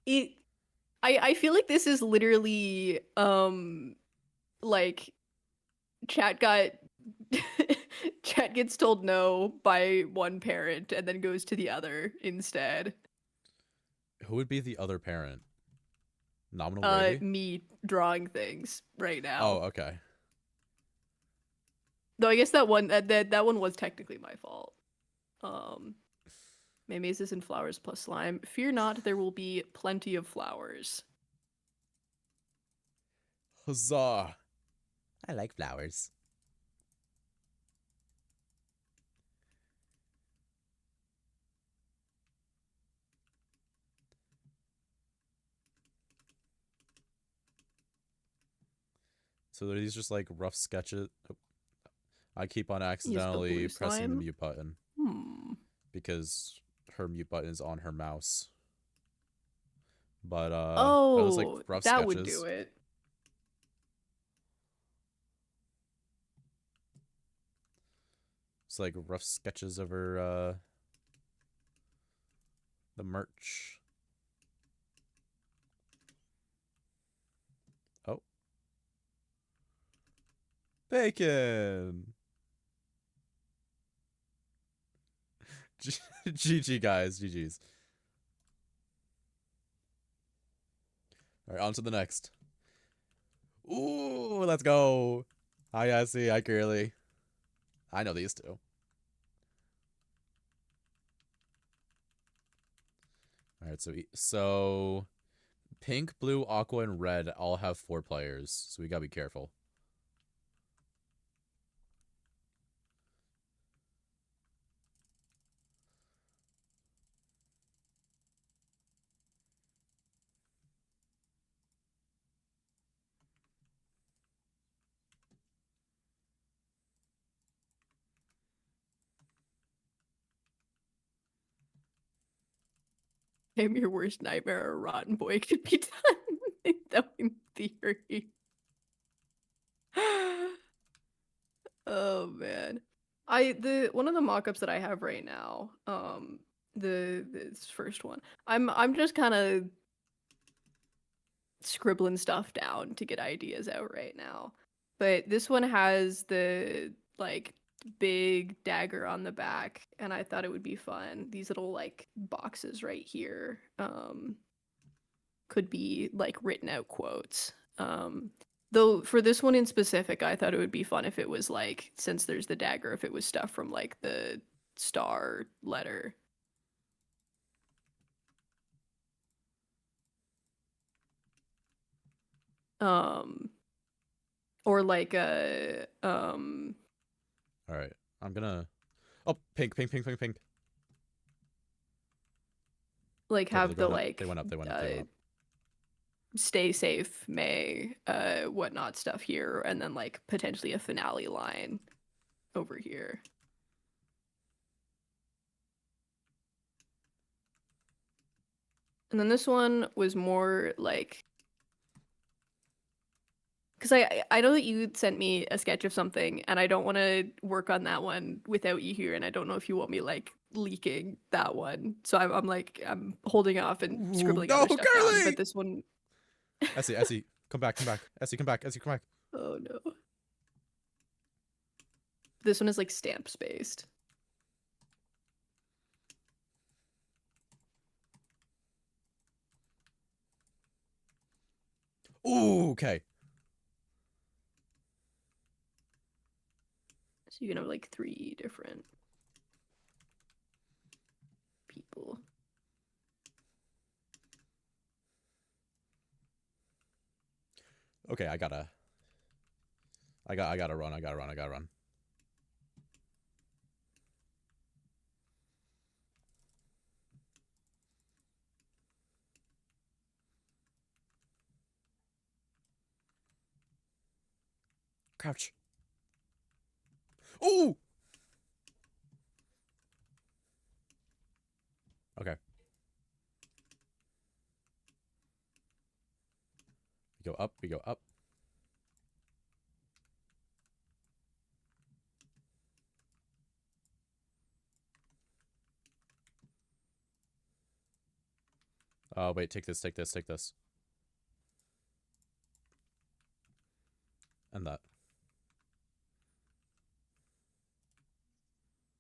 [SPEAKER 5] it I feel like this is literally like chat got chat gets told no by one parent and then goes to the other instead.
[SPEAKER 4] Who would be the other parent? Nominal gravy?
[SPEAKER 5] Me drawing things right
[SPEAKER 4] Oh,
[SPEAKER 5] now.
[SPEAKER 4] okay.
[SPEAKER 5] Though I guess that one was technically my fault. Mayonnaise and flowers plus slime. Fear not, there will be plenty of flowers.
[SPEAKER 4] Huzzah! I like flowers. So are these just like rough sketches? Oh, I keep on
[SPEAKER 5] Use the
[SPEAKER 4] accidentally
[SPEAKER 5] blue
[SPEAKER 4] pressing the
[SPEAKER 5] slime.
[SPEAKER 4] mute button because her mute button is on her mouse. But that was like
[SPEAKER 5] Oh,
[SPEAKER 4] rough
[SPEAKER 5] that
[SPEAKER 4] sketches.
[SPEAKER 5] would do it.
[SPEAKER 4] It's like rough sketches over the merch. Oh. Bacon! GG, guys. GG's. Alright, on to the next. Ooh, let's go. Hi, Essie. Hi, Curly. I know these two. Alright, so pink, blue, aqua, and red all have 4 players, so we gotta be careful.
[SPEAKER 5] I'm your worst nightmare, a rotten boy could be done. That in theory. Oh man. The one of the mock-ups that I have right now, this first one, I'm just kind of scribbling stuff down to get ideas out right now. But this one has the like big dagger on the back, and I thought it would be fun. These little like boxes right here could be like written out quotes. Though for this one in specific, I thought it would be fun if it was like, since there's the dagger, if it was stuff from like the star letter. Um, or like a
[SPEAKER 4] Alright, I'm gonna... Oh, pink, pink, pink, pink, pink.
[SPEAKER 5] like
[SPEAKER 4] Careful,
[SPEAKER 5] have
[SPEAKER 4] they're
[SPEAKER 5] the
[SPEAKER 4] going up.
[SPEAKER 5] like
[SPEAKER 4] They went up, they went up, they went up.
[SPEAKER 5] stay safe, May, whatnot stuff here, and then like potentially a finale line over here. And then this one was more like, because I know that you sent me a sketch of something, and I don't want to work on that one without you here, and I don't know if you want me like leaking that one. So I'm like I'm holding off and
[SPEAKER 4] Ooh,
[SPEAKER 5] scribbling
[SPEAKER 4] no,
[SPEAKER 5] other stuff down.
[SPEAKER 4] Curly!
[SPEAKER 5] But this one,
[SPEAKER 4] Essie, come back, come back. Essie, come back, Essie, come back.
[SPEAKER 5] oh no, this one is like stamp spaced.
[SPEAKER 4] Ooh, okay.
[SPEAKER 5] So you can have like 3 different people.
[SPEAKER 4] Okay, I gotta run, I gotta run. Crouch. Ooh! Okay. We go up, we go up. Oh, wait, take this, take this, take this. And that.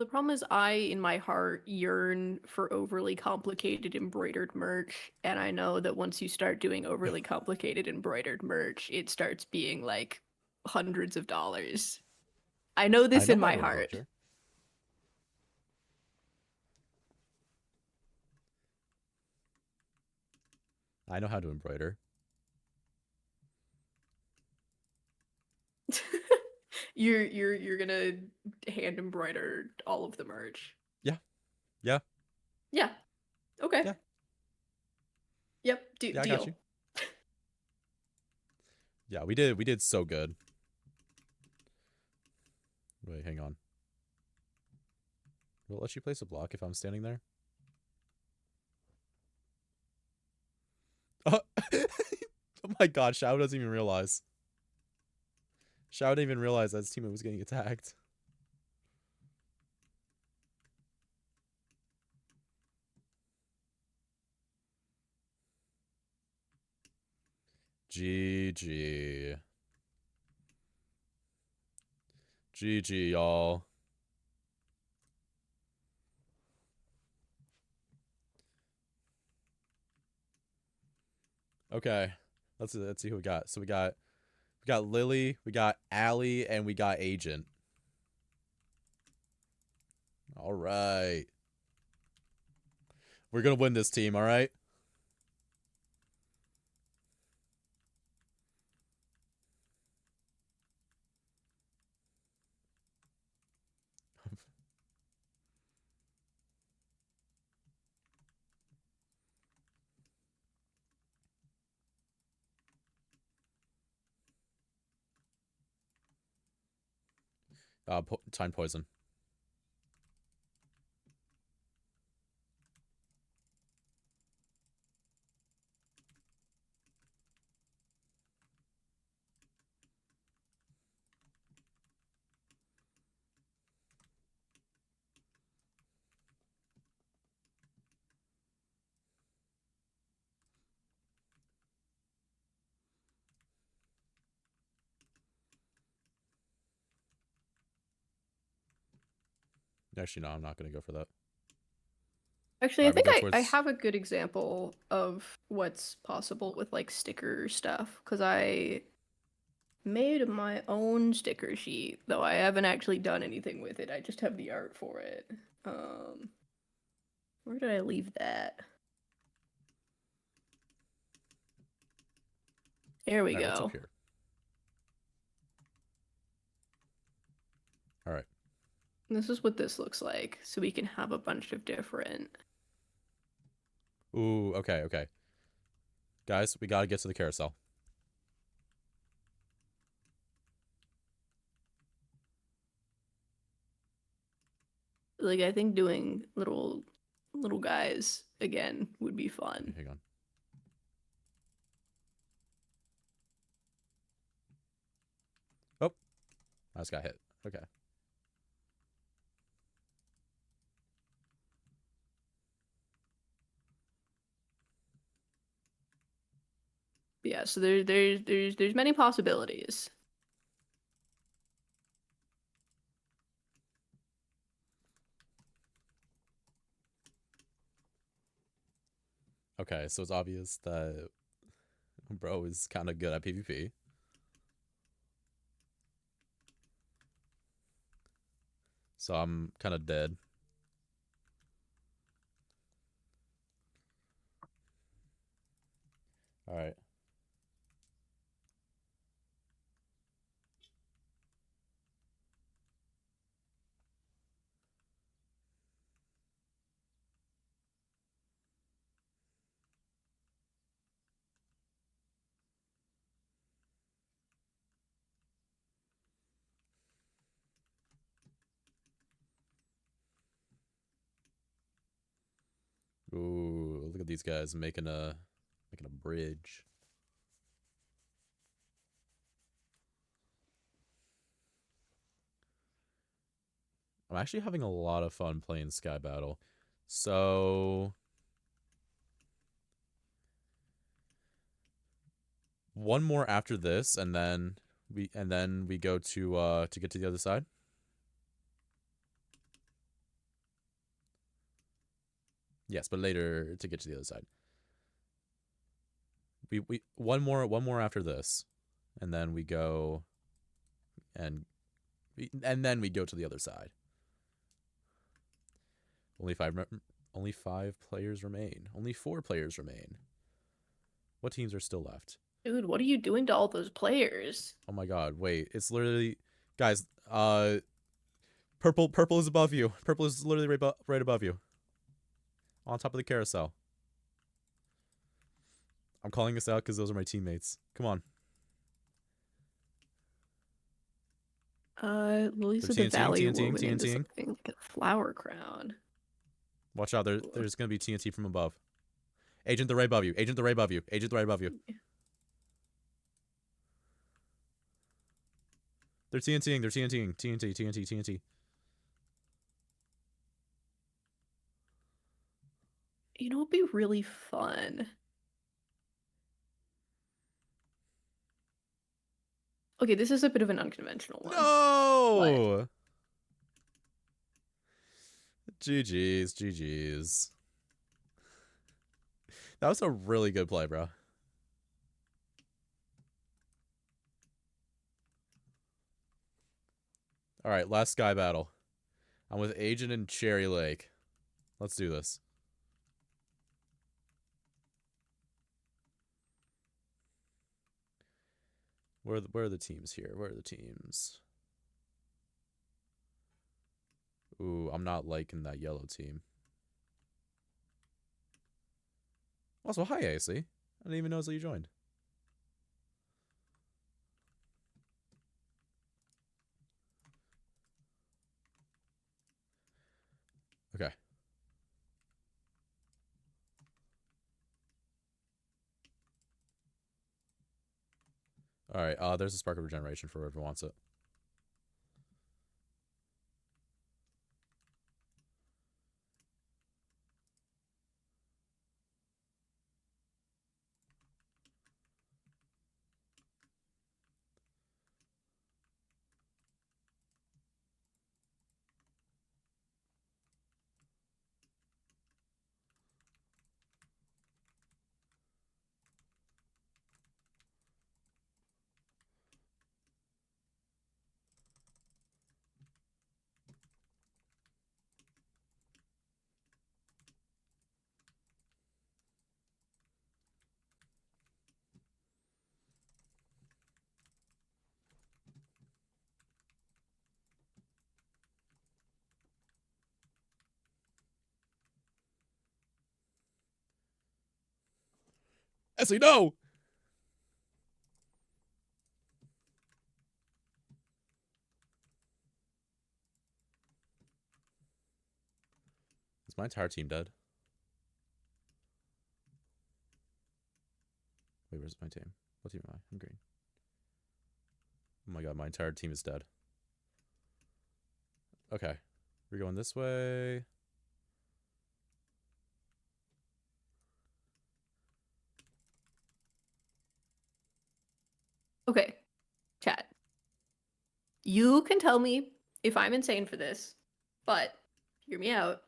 [SPEAKER 5] The problem is I, in my heart, yearn for overly complicated embroidered merch, and I know that once you start doing overly complicated embroidered merch, it starts being like hundreds of dollars. I know this
[SPEAKER 4] I know
[SPEAKER 5] in
[SPEAKER 4] how
[SPEAKER 5] my
[SPEAKER 4] to
[SPEAKER 5] heart.
[SPEAKER 4] embroider. I know how to embroider.
[SPEAKER 5] You're gonna hand embroider all of the merch.
[SPEAKER 4] Yeah. Yeah.
[SPEAKER 5] Yeah. Okay.
[SPEAKER 4] Yeah.
[SPEAKER 5] Yep.
[SPEAKER 4] Yeah, I got
[SPEAKER 5] Deal.
[SPEAKER 4] you. Yeah, we did so good. Wait, hang on. Will it let you place a block if I'm standing there? Oh, oh my god, Shao doesn't even realize. Shao didn't even realize that his teammate was getting attacked. GG. GG, y'all. Okay. Let's see who we got. So we got Lily, we got Allie, and we got Agent. All right. We're gonna win this team, all right? Time poison. Actually, no, I'm not gonna go for that.
[SPEAKER 5] Actually,
[SPEAKER 4] All
[SPEAKER 5] I
[SPEAKER 4] right, we
[SPEAKER 5] think
[SPEAKER 4] go
[SPEAKER 5] I
[SPEAKER 4] towards.
[SPEAKER 5] have a good example of what's possible with like sticker stuff because I made my own sticker sheet, though I haven't actually done anything with it. I just have the art for it. Um, where did I leave that? There we
[SPEAKER 4] All right, what's up
[SPEAKER 5] go.
[SPEAKER 4] here? All right.
[SPEAKER 5] This is what this looks like, so we can have a bunch of different.
[SPEAKER 4] Ooh, okay, okay. Guys, we gotta get to the carousel.
[SPEAKER 5] Like I think doing little guys again would be
[SPEAKER 4] Okay,
[SPEAKER 5] fun.
[SPEAKER 4] hang on. Oh, I just got hit. Okay.
[SPEAKER 5] But yeah, so there's many possibilities.
[SPEAKER 4] Okay, so it's obvious that bro is kind of good at PvP. So I'm kind of dead. All right. Ooh, look at these guys making a bridge. I'm actually having a lot of fun playing Sky Battle. So one more after this, and then we go to get to the other side. Yes, but later to get to the other side. We one more after this, and then we go and then we go to the other side. Only five players remain. Only 4 players remain. What teams are still left?
[SPEAKER 5] Dude, what are you doing to all those players?
[SPEAKER 4] Oh my god, wait. It's literally guys, purple is above you. Purple is literally right above you. On top of the carousel. I'm calling this out because those are my teammates. Come on.
[SPEAKER 5] Lilies
[SPEAKER 4] They're
[SPEAKER 5] of the
[SPEAKER 4] TNTing,
[SPEAKER 5] Valley
[SPEAKER 4] TNTing,
[SPEAKER 5] woven into
[SPEAKER 4] TNTing.
[SPEAKER 5] something like a flower crown.
[SPEAKER 4] Watch out, there's gonna be TNT from above. Agent, they're right above you. Agent, they're right above you. Agent, they're right above you. They're TNTing, they're TNTing. TNT, TNT, TNT.
[SPEAKER 5] You know, it'd be really fun. Okay, this is a bit of an unconventional one.
[SPEAKER 4] No! GG's, GG's. That was a really good play, bro. Alright, last sky battle. I'm with Agent and Cherry Lake. Let's do this. Where are the teams here? Where are the teams? Ooh, I'm not liking that yellow team. Also, hi, AC. I didn't even notice that you joined. Okay. Alright, there's a Spark of Regeneration for whoever wants it. AC, no! Is my entire team dead? Wait, where's my team? What team am I? I'm green. Oh my god, my entire team is dead. Okay. We're going this way.
[SPEAKER 5] Okay, chat. You can tell me if I'm insane for this, but hear me out.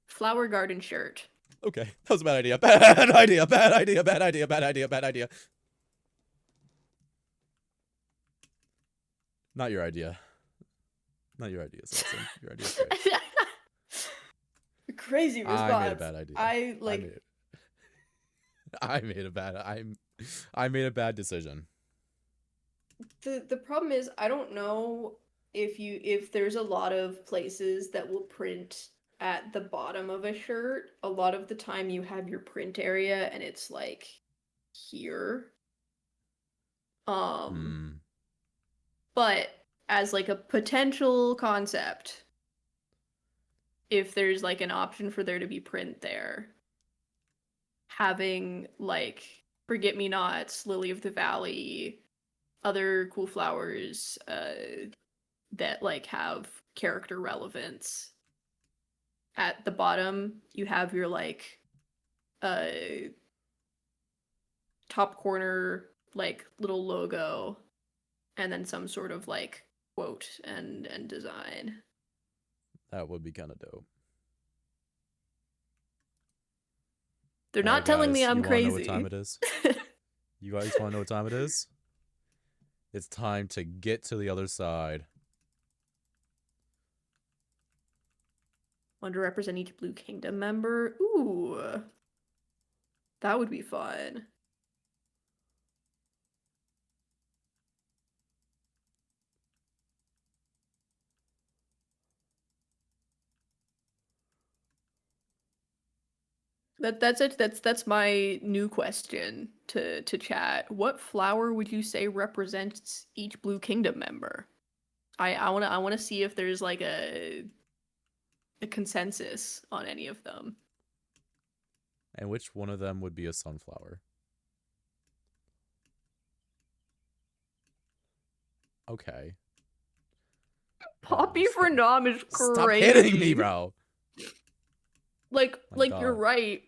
[SPEAKER 5] Flower garden shirt.
[SPEAKER 4] Okay, that was a bad idea. Bad idea, bad idea, bad idea, bad idea, bad idea. Not your idea. Not your idea, Samson. Your idea's great.
[SPEAKER 5] Crazy response.
[SPEAKER 4] I made a bad idea. I made a bad decision.
[SPEAKER 5] The problem is I don't know if there's a lot of places that will print at the bottom of a shirt. A lot of the time you have your print area and it's like here. But as like a potential concept, if there's like an option for there to be print there, having like Forget Me Nots, Lily of the Valley, other cool flowers that like have character relevance. At the bottom, you have your like top corner like little logo, and then some sort of like quote and design.
[SPEAKER 4] That would be kind of dope.
[SPEAKER 5] They're
[SPEAKER 4] All right,
[SPEAKER 5] not telling me
[SPEAKER 4] guys,
[SPEAKER 5] I'm
[SPEAKER 4] you wanna know what
[SPEAKER 5] crazy.
[SPEAKER 4] time it is? You guys want to know what time it is? It's time to get to the other side.
[SPEAKER 5] Want to represent each Blue Kingdom member? Ooh. That would be fun. That's it. That's my new question to chat. What flower would you say represents each Blue Kingdom member? I wanna see if there's like a consensus on any of them.
[SPEAKER 4] And which one of them would be a sunflower? Okay.
[SPEAKER 5] Poppy for
[SPEAKER 4] stop-
[SPEAKER 5] Nom is
[SPEAKER 4] Stop
[SPEAKER 5] crazy.
[SPEAKER 4] hitting me, bro. My
[SPEAKER 5] You're
[SPEAKER 4] God.
[SPEAKER 5] right.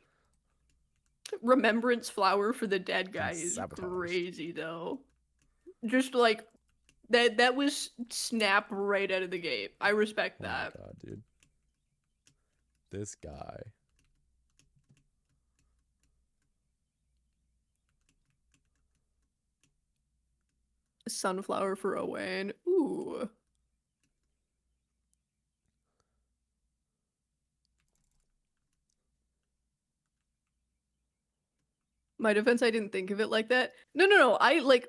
[SPEAKER 5] Remembrance flower for the dead guy
[SPEAKER 4] Been
[SPEAKER 5] is
[SPEAKER 4] sabotaged.
[SPEAKER 5] crazy though. Just like that was snap right out of the gate. I respect
[SPEAKER 4] Oh
[SPEAKER 5] that.
[SPEAKER 4] my God, dude. This guy.
[SPEAKER 5] Sunflower for Owain. Ooh. My defense, I didn't think of it like that. No. I like,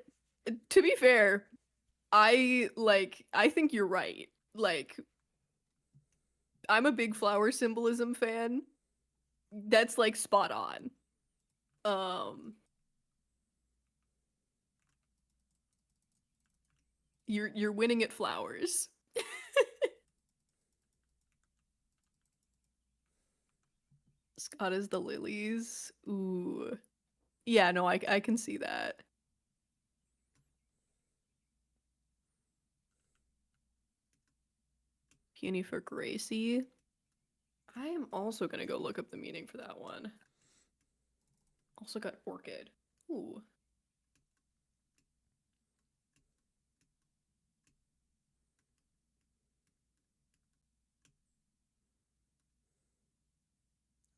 [SPEAKER 5] to be fair, I think you're right. Like, I'm a big flower symbolism fan. That's like spot on. You're winning at flowers. Scott is the lilies. Ooh. Yeah, no, I can see that. Peony for Gracie. I am also gonna go look up the meaning for that one. Also got orchid. Ooh.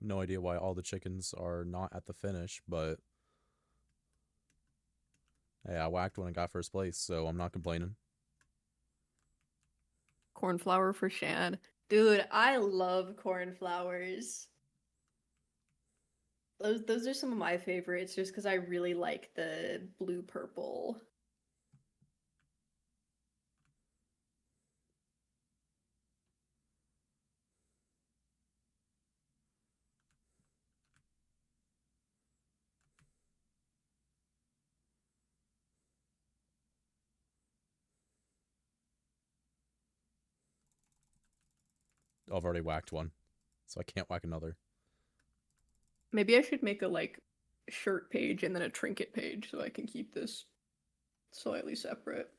[SPEAKER 4] No idea why all the chickens are not at the finish, but hey, I whacked one and got first place, so I'm not complaining.
[SPEAKER 5] Cornflower for Shan. Dude, I love cornflowers. Those are some of my favorites just because I really like the blue purple.
[SPEAKER 4] I've already whacked one, so I can't whack another.
[SPEAKER 5] Maybe I should make a like shirt page and then a trinket page so I can keep this slightly separate.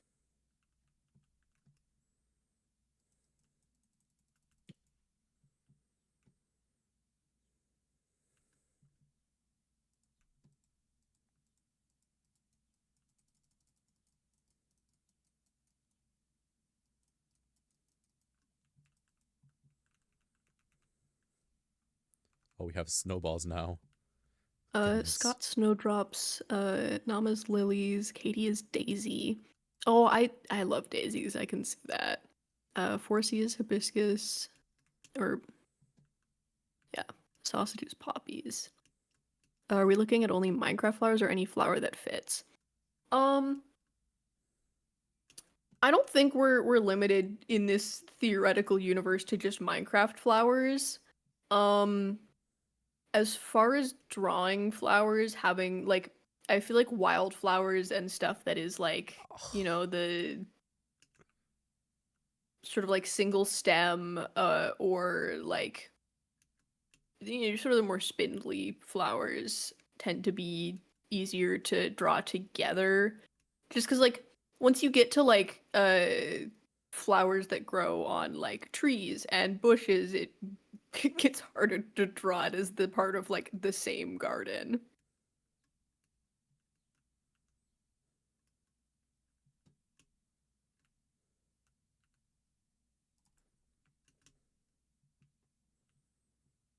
[SPEAKER 4] Oh, we have snowballs now. Goodness.
[SPEAKER 5] Scott Snowdrops, Nama's Lilies, Katie is Daisy. Oh, I love daisies, I can see that. Forsey is hibiscus, or yeah, sausage is poppies. Are we looking at only Minecraft flowers or any flower that fits? I don't think we're limited in this theoretical universe to just Minecraft flowers. As far as drawing flowers, having like I feel like wildflowers and stuff that is like, the sort of like single stem or like sort of the more spindly flowers tend to be easier to draw together just because like once you get to like flowers that grow on like trees and bushes, it gets harder to draw it as the part of like the same garden.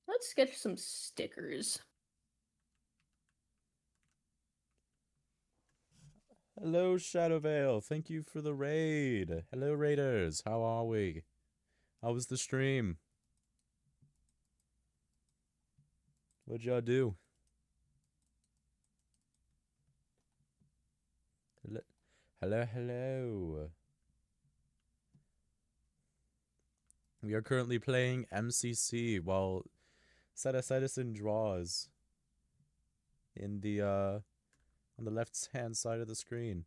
[SPEAKER 5] Let's sketch some stickers.
[SPEAKER 4] Hello, Shadowvale. Thank you for the raid. Hello, raiders. How are we? How was the stream? What'd y'all do? Hello, hello. We are currently playing MCC while Citizen draws in the on the left hand side of the screen.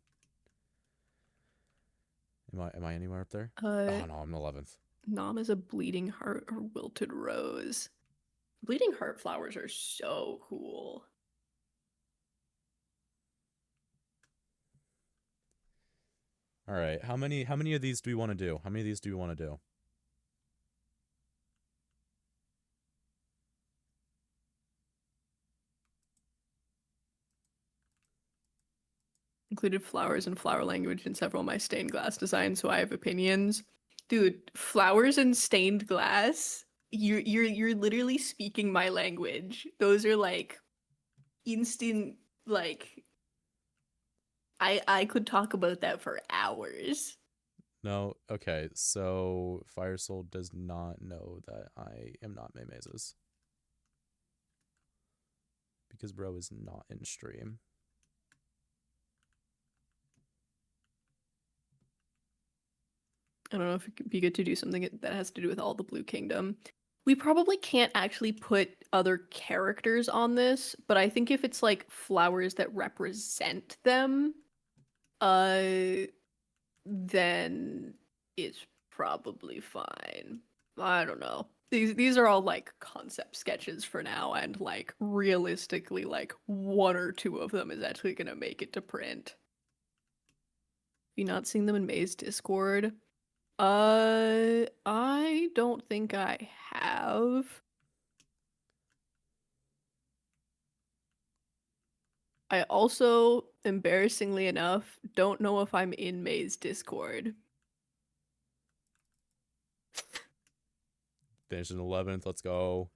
[SPEAKER 4] Am I anywhere up there? Oh no, I'm 11th.
[SPEAKER 5] Nom is a bleeding heart or wilted rose. Bleeding heart flowers are so cool.
[SPEAKER 4] All right, how many of these do we want to do? How many of these do we want to do?
[SPEAKER 5] Included flowers and flower language in several of my stained glass designs, so I have opinions. Dude, flowers and stained glass, you're literally speaking my language. Those are like instant, like I could talk about that for hours.
[SPEAKER 4] No, okay, so Fire Soul does not know that I am not Maymeza's. Because bro is not in stream.
[SPEAKER 5] I don't know if it could be good to do something that has to do with all the Blue Kingdom. We probably can't actually put other characters on this, but I think if it's like flowers that represent them, then it's probably fine. I don't know. These are all like concept sketches for now, and like realistically, like one or two of them is actually gonna make it to print. Have you not seen them in May's Discord? I don't think I have. I also, embarrassingly enough, don't know if I'm in May's Discord.
[SPEAKER 4] Finished in 11th, let's go.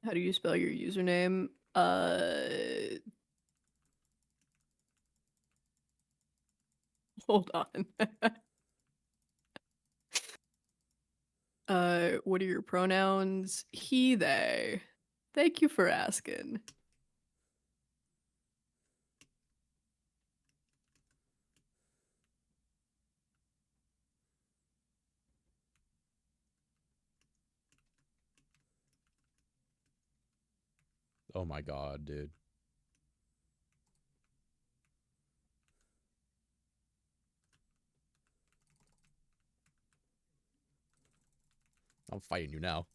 [SPEAKER 5] How do you spell your username? Hold on. What are your pronouns? He, they. Thank you for asking.
[SPEAKER 4] Oh my god, dude. I'm fighting you now.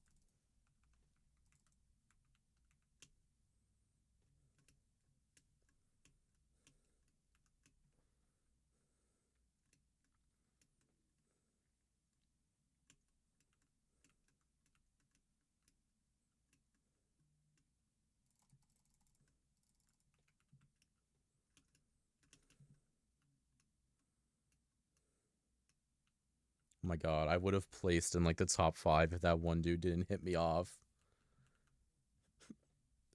[SPEAKER 4] Oh my god, I would have placed in like the top 5 if that one dude didn't hit me off.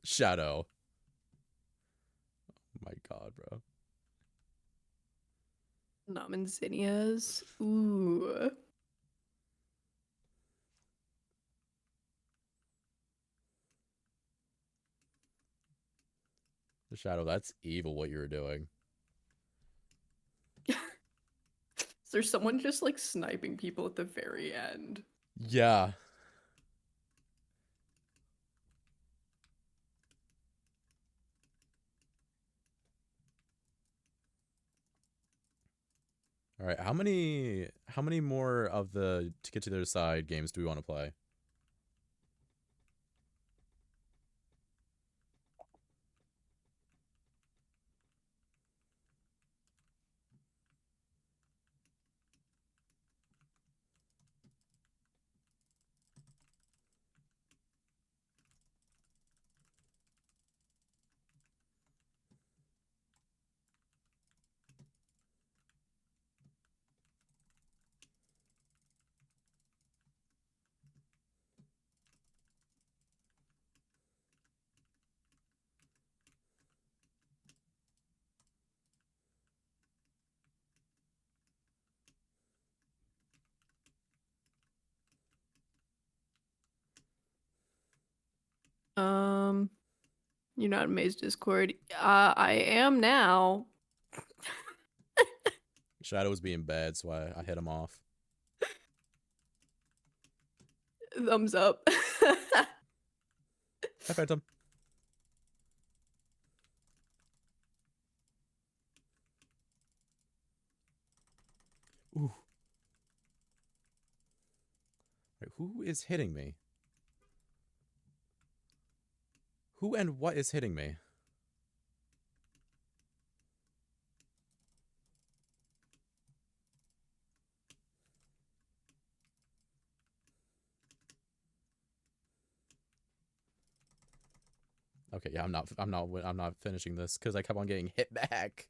[SPEAKER 4] Shadow. Oh my god, bro.
[SPEAKER 5] Namen Zinnias. Ooh.
[SPEAKER 4] Shadow, that's evil what you were doing.
[SPEAKER 5] Is there someone just like sniping people at the very end?
[SPEAKER 4] Yeah. All right, how many more of the To Get to the Other Side games do we want to play?
[SPEAKER 5] You're not in Maze Discord. I am now.
[SPEAKER 4] Shadow was being bad, so I hit him off.
[SPEAKER 5] Thumbs up.
[SPEAKER 4] Hi, Phantom. Ooh. Wait, who is hitting me? Who and what is hitting me? Okay, yeah, I'm not finishing this because I kept on getting hit back.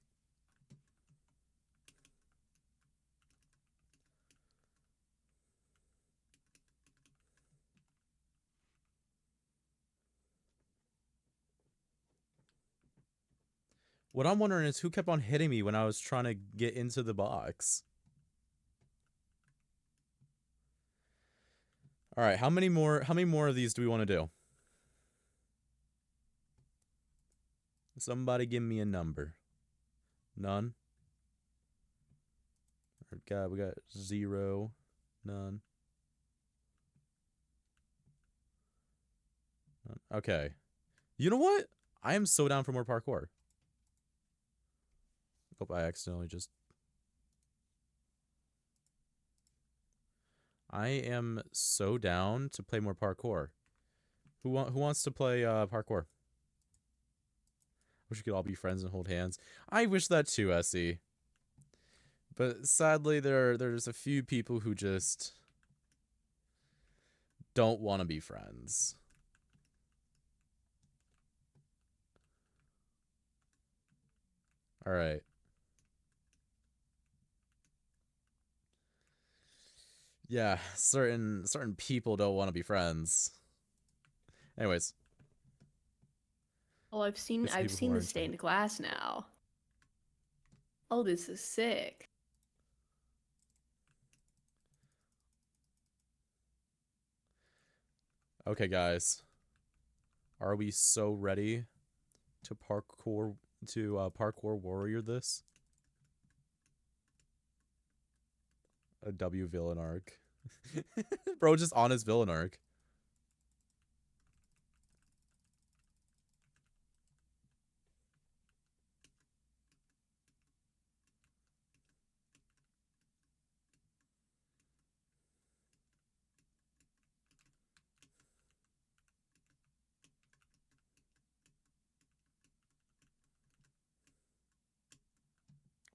[SPEAKER 4] What I'm wondering is who kept on hitting me when I was trying to get into the box. All right, how many more of these do we want to do? Somebody give me a number. None. We got 0. None. None. Okay. You know what? I am so down for more parkour. Oh, I accidentally just... I am so down to play more parkour. Who wants to play parkour? Wish we could all be friends and hold hands. I wish that too, Essie. But sadly, there's a few people who just don't want to be friends. All right. Yeah, certain people don't want to be friends. Anyways,
[SPEAKER 5] Oh, I've seen
[SPEAKER 4] It's people who
[SPEAKER 5] the
[SPEAKER 4] are insane.
[SPEAKER 5] stained glass now. Oh, this is sick.
[SPEAKER 4] Okay, guys, are we so ready to parkour warrior this? A W villain arc. Bro, just on his villain arc.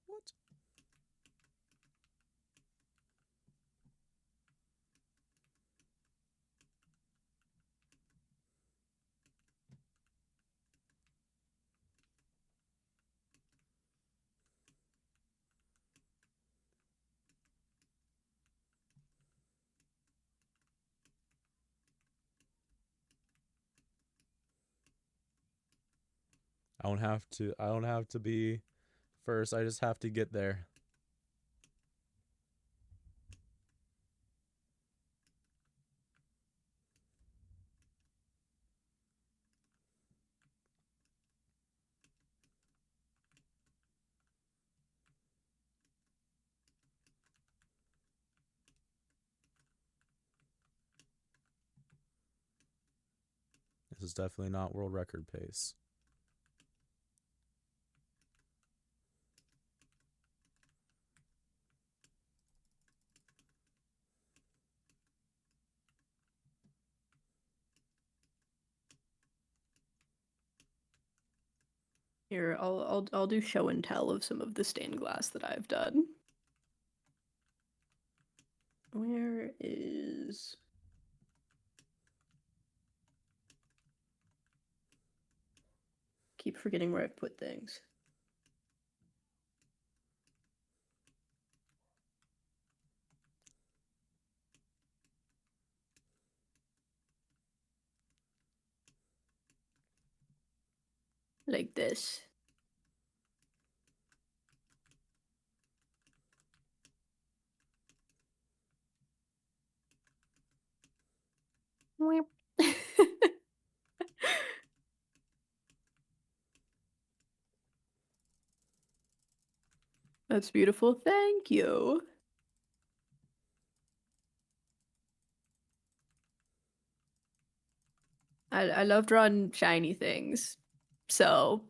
[SPEAKER 4] What? I don't have to be first. I just have to get there. This is definitely not world record pace.
[SPEAKER 5] Here, I'll do show and tell of some of the stained glass that I've done. Where is... Keep forgetting where I've put things. Like this. That's beautiful. Thank you. I love drawing shiny things. So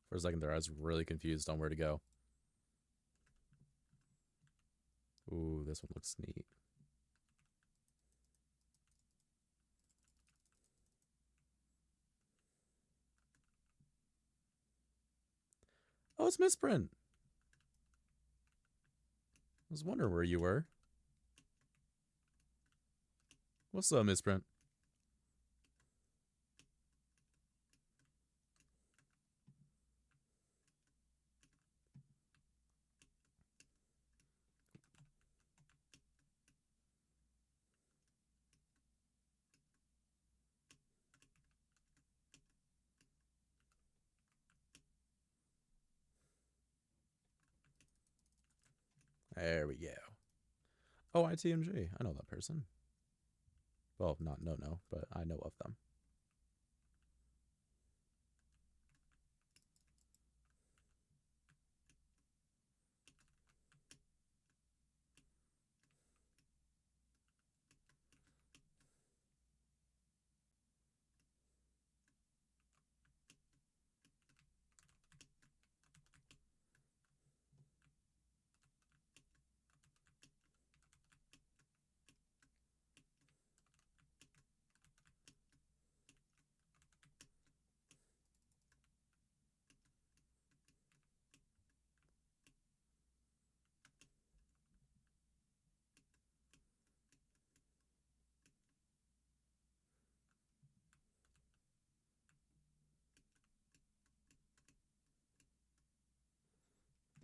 [SPEAKER 4] For a second there, I was really confused on where to go. Ooh, this one looks neat. Oh, it's Misprint. I was wondering where you were. What's up, Misprint? There we go. Oh, ITMG. I know that person. Well, not no, but I know of them.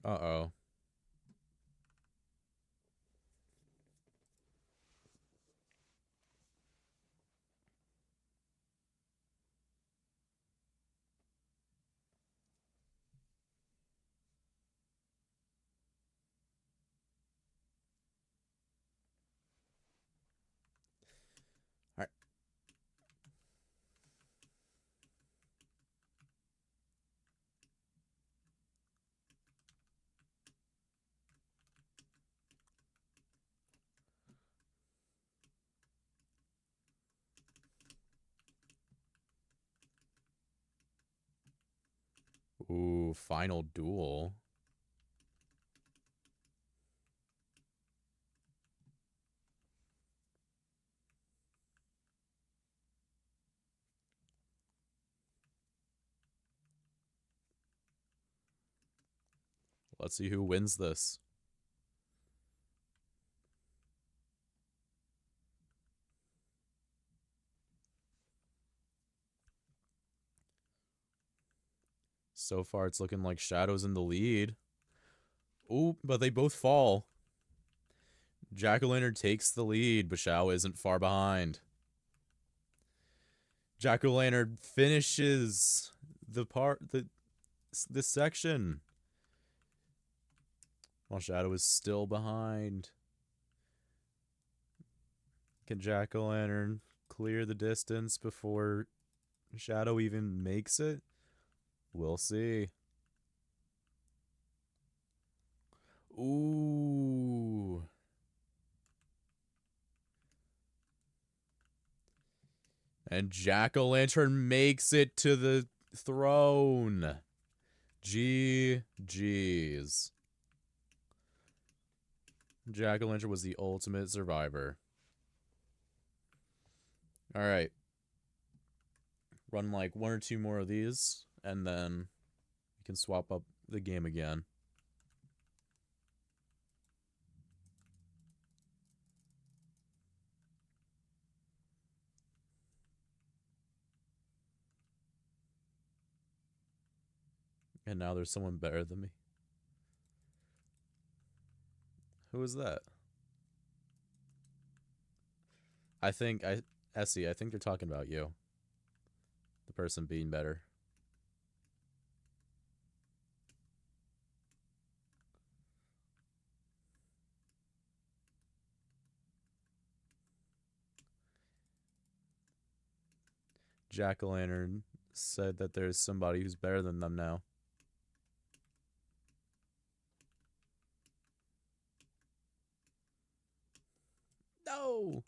[SPEAKER 4] Uh-oh. Alright. Ooh, final duel. Let's see who wins this. So far, it's looking like Shadow's in the lead. Ooh, but they both fall. Jack-o'-lantern takes the lead, but Shao isn't far behind. Jack-o'-lantern finishes this section. While Shadow is still behind. Can Jack-o'-lantern clear the distance before Shadow even makes it? We'll see. Ooh. And Jack-o'-lantern makes it to the throne. GG's. Jack-o'-lantern was the ultimate survivor. Alright. Run like one or two more of these, and then we can swap up the game again. And now there's someone better than me. Who is that? Essie, I think they're talking about you. The person being better. Jack-o'-lantern said that there's somebody who's better than them now. No!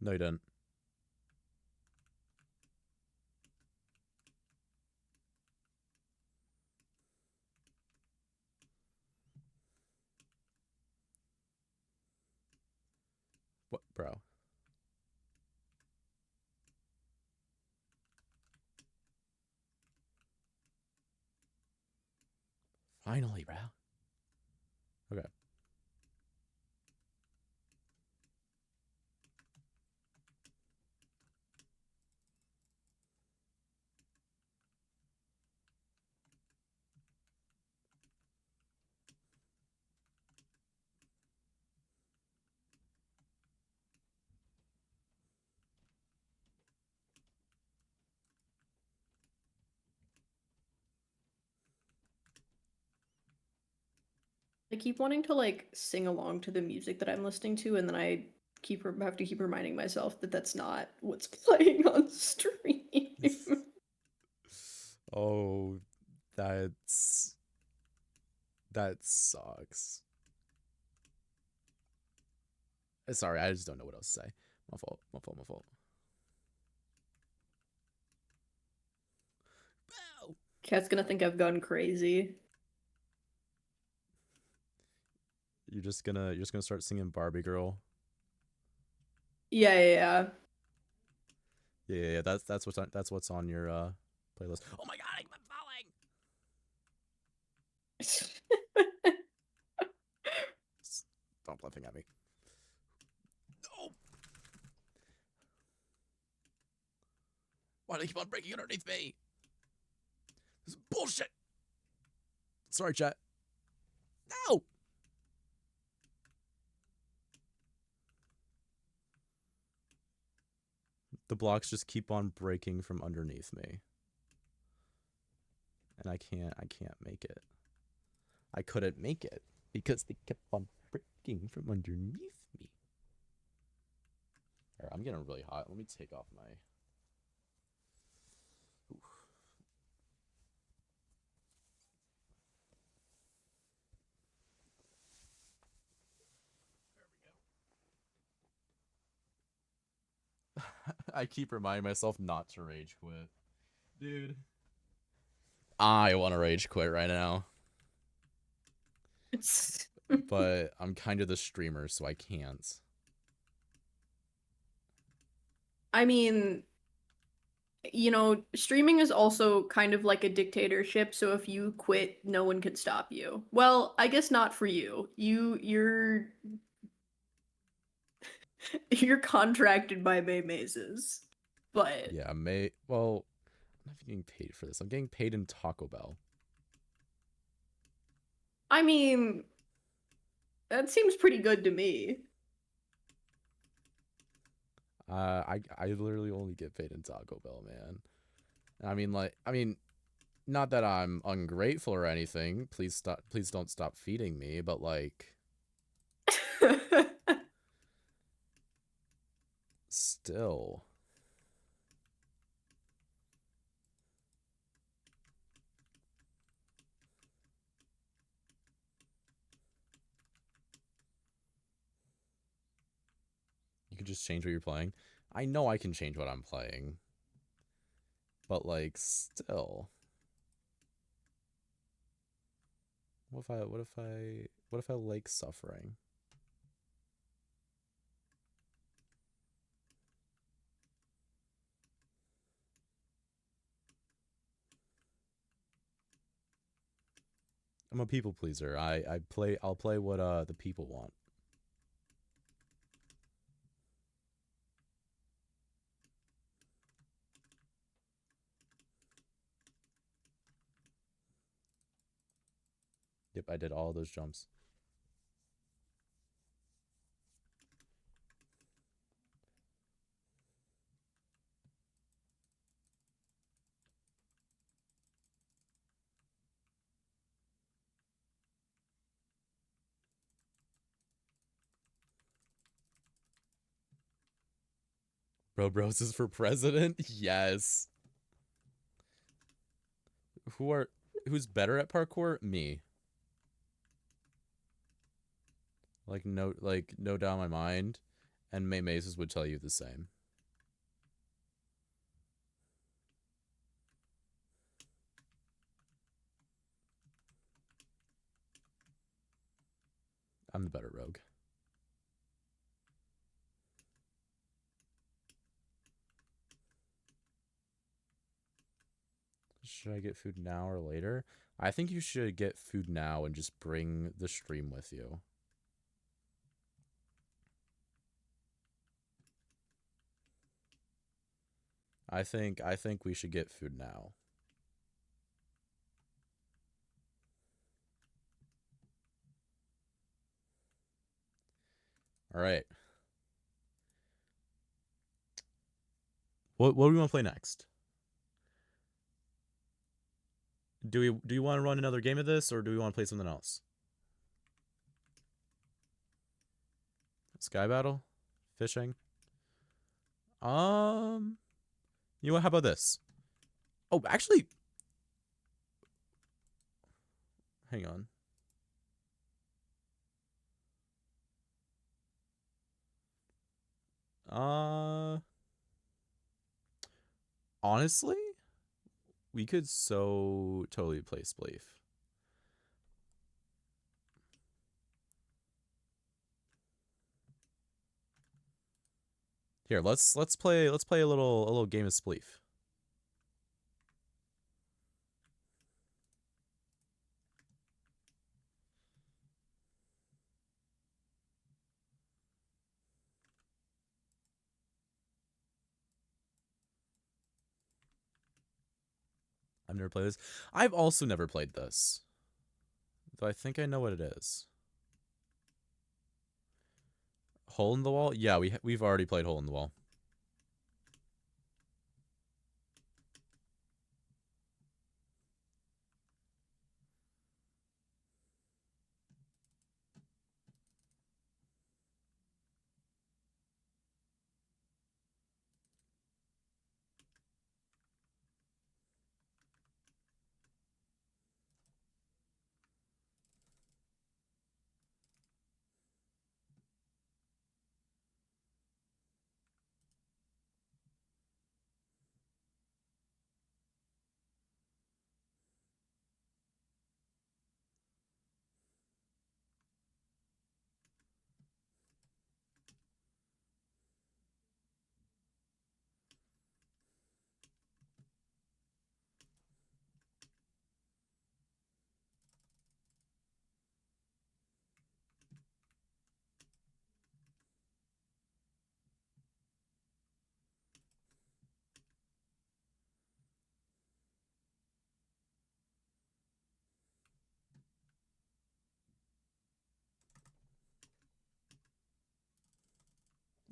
[SPEAKER 4] No, you didn't. What, bro? Finally, bro. Okay.
[SPEAKER 5] I keep wanting to like sing along to the music that I'm listening to, and then I have to keep reminding myself that that's not what's playing on stream.
[SPEAKER 4] Oh, that sucks. Sorry, I just don't know what else to say. My fault. My fault. My fault. Bow!
[SPEAKER 5] Cat's gonna think I've gone crazy.
[SPEAKER 4] You're just gonna start singing Barbie Girl.
[SPEAKER 5] Yeah.
[SPEAKER 4] Yeah. That's what's on your playlist. Oh my god, I'm falling. Stop laughing at me. No. Why do they keep on breaking underneath me? This is bullshit. Sorry, chat. No. The blocks just keep on breaking from underneath me. And I can't make it. I couldn't make it because they kept on breaking from underneath me. Alright, I'm getting really hot. Let me take off my... Oof. There we go. I keep reminding myself not to rage quit. Dude. I want to rage quit right now. But I'm kind of the streamer, so I can't.
[SPEAKER 5] I mean, you know, streaming is also kind of like a dictatorship, so if you quit, no one can stop you. Well, I guess not for you. You're you're contracted by May Mazes. But
[SPEAKER 4] Yeah, well, I'm not getting paid for this. I'm getting paid in Taco Bell.
[SPEAKER 5] I mean, that seems pretty good to me.
[SPEAKER 4] I literally only get paid in Taco Bell, man. I mean, not that I'm ungrateful or anything. Please don't stop feeding me, but like still. You can just change what you're playing. I know I can change what I'm playing. But like still. What if I like suffering? I'm a people pleaser. I'll play what the people want. Yep, I did all those jumps. Bros is for president? Yes. Who's better at parkour? Me. Like no doubt in my mind. And May Mazes would tell you the same. I'm the better rogue. Should I get food now or later? I think you should get food now and just bring the stream with you. I think we should get food now. All right. What do we want to play next? Do you want to run another game of this, or do we want to play something else? Sky battle? Fishing? You know what? How about this? Oh, actually, hang on. Honestly, we could so totally play Spleef. Here, let's play a little game of Spleef. I've never played this. I've also never played this. Though I think I know what it is. Hole in the Wall? Yeah, we've already played Hole in the Wall.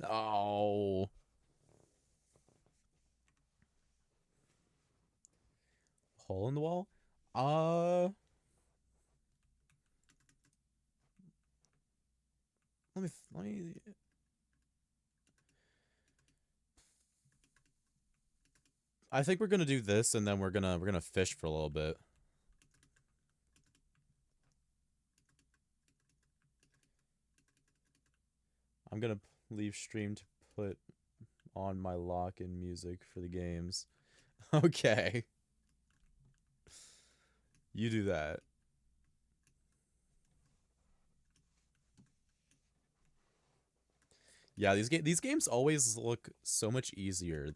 [SPEAKER 4] Oh. Hole in the Wall? Let me I think we're gonna do this, and then we're gonna fish for a little bit. I'm gonna leave stream to put on my lock-in music for the games. Okay. You do that. Yeah, these games always look so much easier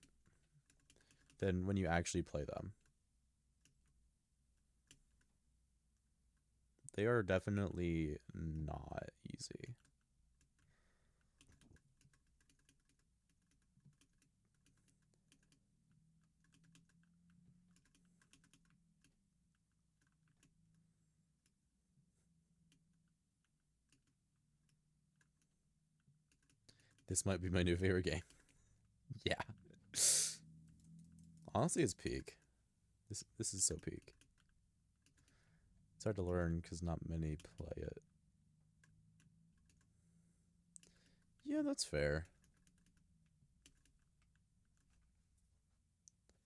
[SPEAKER 4] than when you actually play them. They are definitely not easy. This might be my new favorite game. Yeah. Honestly, it's peak. This is so peak. It's hard to learn because not many play it. Yeah, that's fair.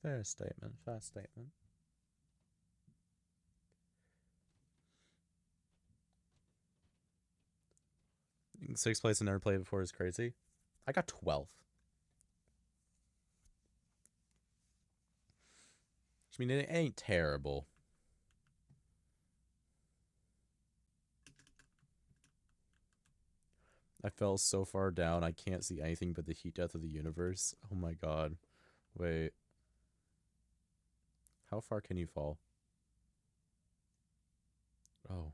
[SPEAKER 4] Fair statement. Fast statement. Sixth place and never played before is crazy. I got 12th. I mean, it ain't terrible. I fell so far down, I can't see anything but the heat death of the universe. Oh my god. Wait. How far can you fall? Oh.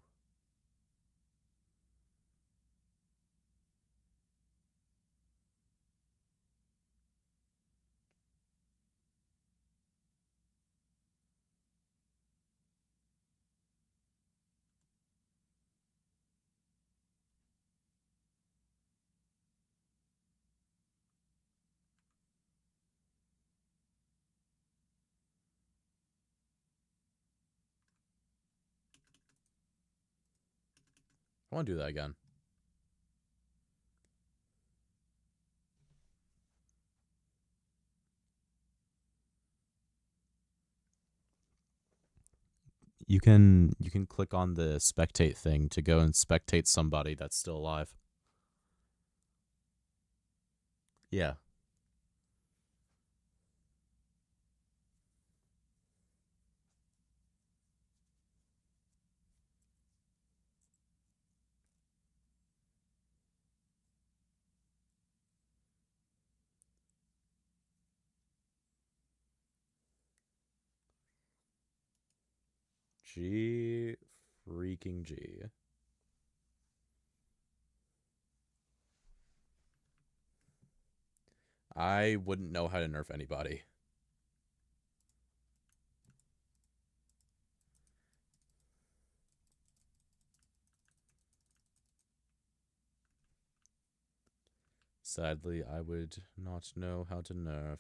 [SPEAKER 4] I want to do that again. You can click on the spectate thing to go and spectate somebody that's still alive. Yeah. G freaking G. I wouldn't know how to nerf anybody. Sadly, I would not know how to nerf.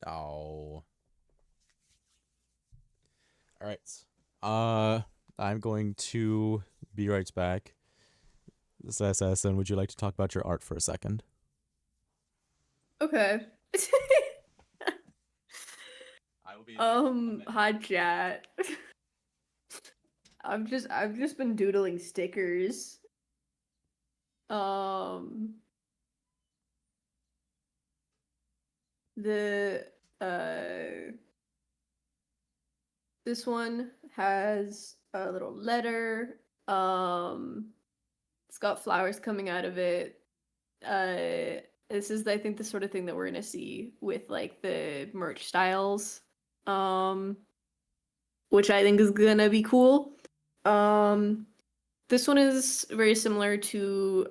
[SPEAKER 4] Oh. All right. I'm going to be right back. Assassin, would you like to talk about your art for a second?
[SPEAKER 5] Okay.
[SPEAKER 4] I will be
[SPEAKER 5] Hi chat. I've just been doodling stickers. Um the This one has a little letter. It's got flowers coming out of it. This is, I think, the sort of thing that we're gonna see with like the merch styles. Which I think is gonna be cool. This one is very similar to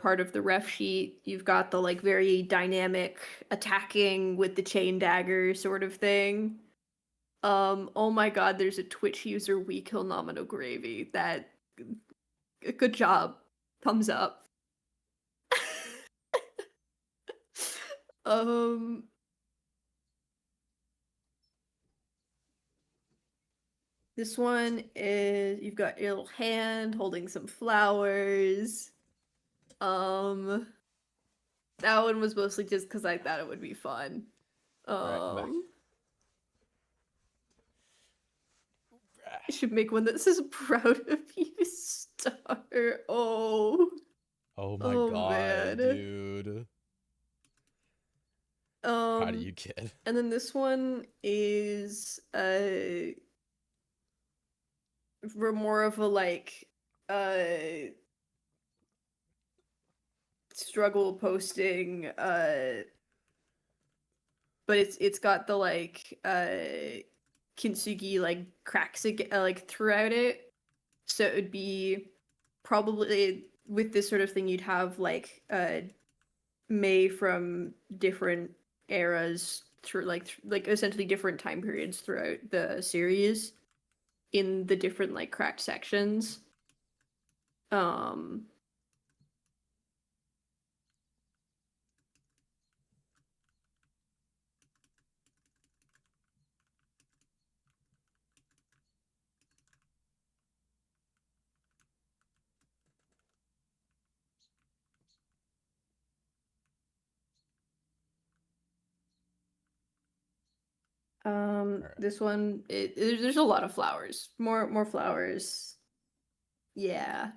[SPEAKER 5] part of the ref sheet. You've got the like very dynamic attacking with the chain dagger sort of thing. Oh my god, there's a Twitch user we kill Nomino Gravy. That good job. Thumbs up. um this one is you've got your little hand holding some flowers. That one was mostly just because I thought it would be fun.
[SPEAKER 4] Alright, I'm back.
[SPEAKER 5] I should make one that says "Proud of You, Star." Oh,
[SPEAKER 4] Oh my
[SPEAKER 5] oh
[SPEAKER 4] god,
[SPEAKER 5] man.
[SPEAKER 4] dude. Proud of
[SPEAKER 5] Um,
[SPEAKER 4] you, kid.
[SPEAKER 5] and then this one is for more of a like struggle posting but it's got the like kintsugi like cracks like throughout it, so it would be probably with this sort of thing you'd have like Mei from different eras through like essentially different time periods throughout the series in the different like cracked sections. um
[SPEAKER 4] Alright.
[SPEAKER 5] this one there's a lot of flowers, more flowers. Yeah.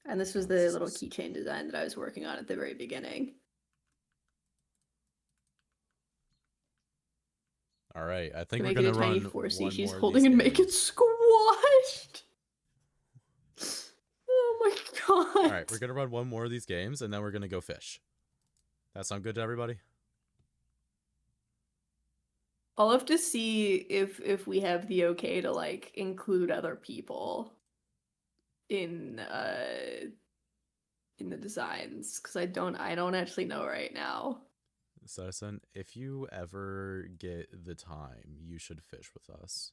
[SPEAKER 5] And this was the little keychain design that I was working on at the very beginning.
[SPEAKER 4] Alright, I
[SPEAKER 5] To
[SPEAKER 4] think we're
[SPEAKER 5] make it
[SPEAKER 4] gonna
[SPEAKER 5] a tiny
[SPEAKER 4] run
[SPEAKER 5] Forsey
[SPEAKER 4] one
[SPEAKER 5] she's
[SPEAKER 4] more of
[SPEAKER 5] holding
[SPEAKER 4] these
[SPEAKER 5] and make it
[SPEAKER 4] games.
[SPEAKER 5] squashed. Oh my god.
[SPEAKER 4] Alright, we're gonna run one more of these games, and then we're gonna go fish. That sound good to everybody?
[SPEAKER 5] I'll have to see if we have the okay to like include other people in the designs, because I don't actually know right now.
[SPEAKER 4] Citizen, if you ever get the time, you should fish with us.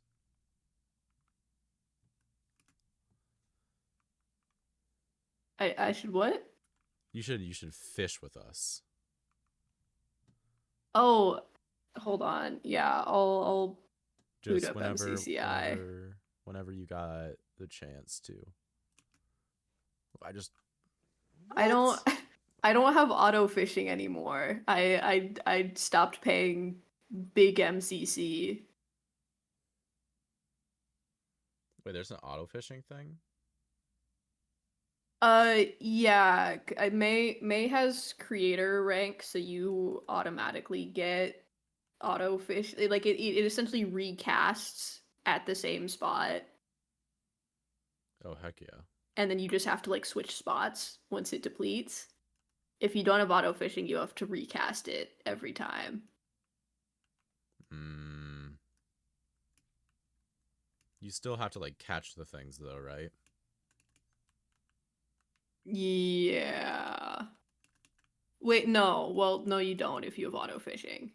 [SPEAKER 5] I should what?
[SPEAKER 4] You should fish with us.
[SPEAKER 5] Oh, hold on. Yeah, I'll boot
[SPEAKER 4] Just
[SPEAKER 5] up MCCI.
[SPEAKER 4] whenever you got the chance to.
[SPEAKER 5] I don't
[SPEAKER 4] What?
[SPEAKER 5] I don't have auto fishing anymore. I stopped paying big MCC.
[SPEAKER 4] Wait, there's an auto fishing thing?
[SPEAKER 5] Yeah, May has creator rank, so you automatically get auto fish. It essentially recasts at the same spot,
[SPEAKER 4] Oh, heck yeah.
[SPEAKER 5] and then you just have to like switch spots once it depletes. If you don't have auto fishing, you have to recast it every time.
[SPEAKER 4] Hmm. You still have to, like, catch the things, though, right?
[SPEAKER 5] Yeah. Wait, no. Well, no, you don't if you have auto fishing.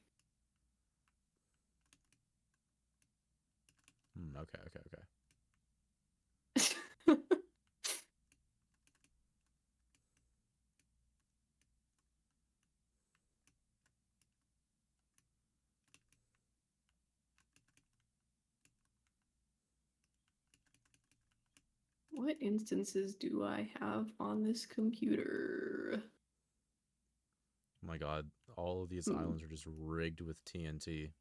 [SPEAKER 4] Okay.
[SPEAKER 5] What instances do I have on this computer?
[SPEAKER 4] Oh my god, all of these islands are just rigged with TNT.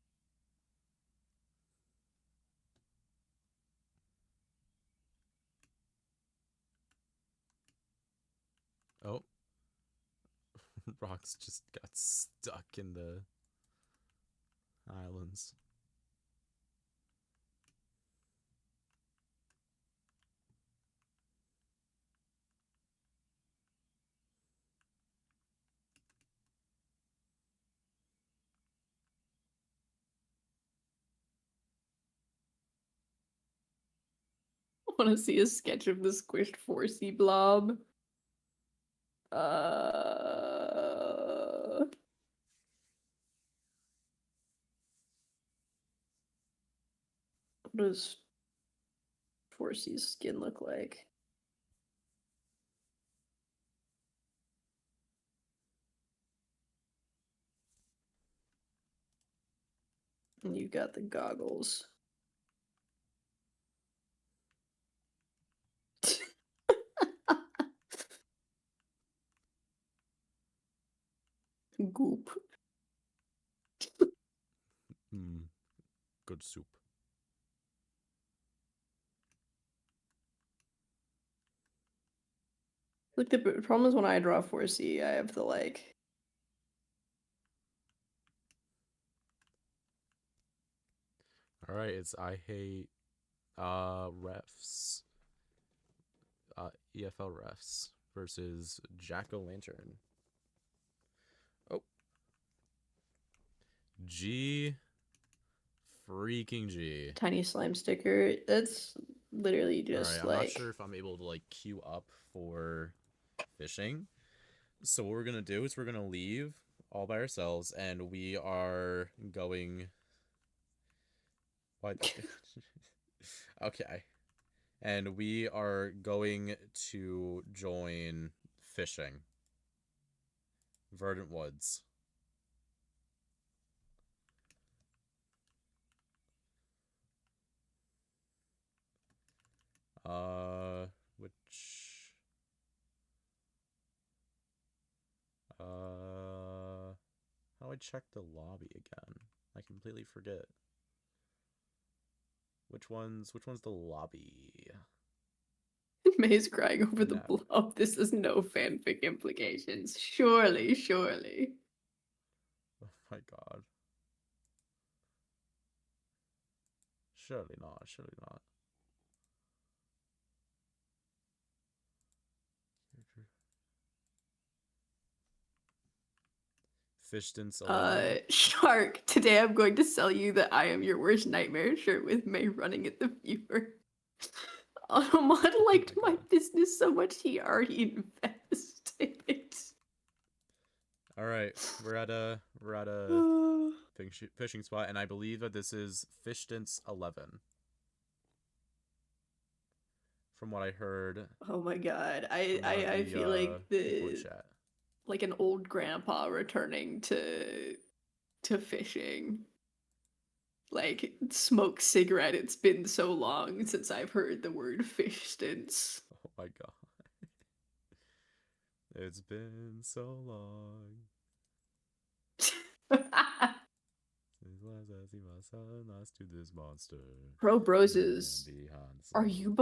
[SPEAKER 4] Oh. Rocks just got stuck in the islands.
[SPEAKER 5] want to see a sketch of the squished 4C blob. What does 4C's skin look like? And you got the goggles. Goop.
[SPEAKER 4] Good soup.
[SPEAKER 5] Like the problem is when I draw 4C, I have to like.
[SPEAKER 4] All right, it's I hate refs. EFL refs versus Jack-o'-lantern. Oh. G freaking G.
[SPEAKER 5] Tiny slime sticker. That's literally just
[SPEAKER 4] Alright, I'm
[SPEAKER 5] like.
[SPEAKER 4] not sure if I'm able to like queue up for fishing. So what we're gonna do is we're gonna leave all by ourselves and we are going. What? Okay. And we are going to join fishing. Verdant Woods. Which how do I check the lobby again? I completely forget. Which one's the lobby?
[SPEAKER 5] May's crying over the
[SPEAKER 4] No.
[SPEAKER 5] blob. This is no fanfic implications. Surely, surely.
[SPEAKER 4] Oh my god. Surely not, surely not. Fishdance 11.
[SPEAKER 5] Shark, today I'm going to sell you the I am your worst nightmare shirt with May running at the viewer. Ahmad liked
[SPEAKER 4] my
[SPEAKER 5] my
[SPEAKER 4] God.
[SPEAKER 5] business so much he already invested.
[SPEAKER 4] Alright, we're at a fishing spot, and I believe that this is Fishdance 11. From what I heard.
[SPEAKER 5] Oh my god.
[SPEAKER 4] From
[SPEAKER 5] I feel like
[SPEAKER 4] people in
[SPEAKER 5] the
[SPEAKER 4] chat.
[SPEAKER 5] like an old grandpa returning to fishing. Like smoke cigarette, it's been so long since I've heard the word fish stints.
[SPEAKER 4] Oh my god. It's been so long. Since last I see my son lost to this monster.
[SPEAKER 5] Bro Broses, are you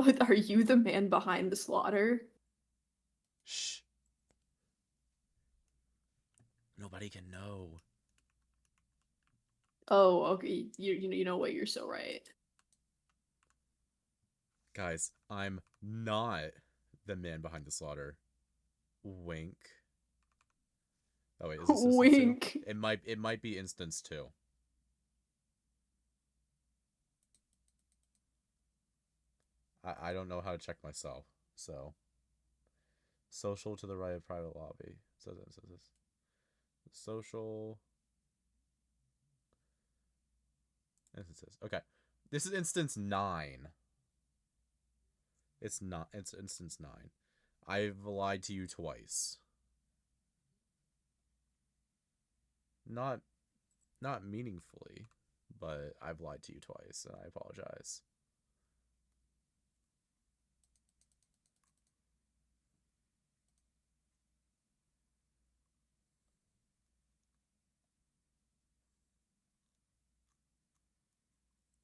[SPEAKER 5] the man behind the slaughter?
[SPEAKER 4] Shh. Nobody can know.
[SPEAKER 5] Oh, okay. You know what? You're so right.
[SPEAKER 4] Guys, I'm not the man behind the slaughter. Wink. Oh wait, is this instance
[SPEAKER 5] Wink.
[SPEAKER 4] 2? It might be instance 2. I don't know how to check myself, so social to the right of private lobby. So this social instances. Okay. This is instance 9. It's not. It's instance 9. I've lied to you twice. Not meaningfully, but I've lied to you twice, and I apologize.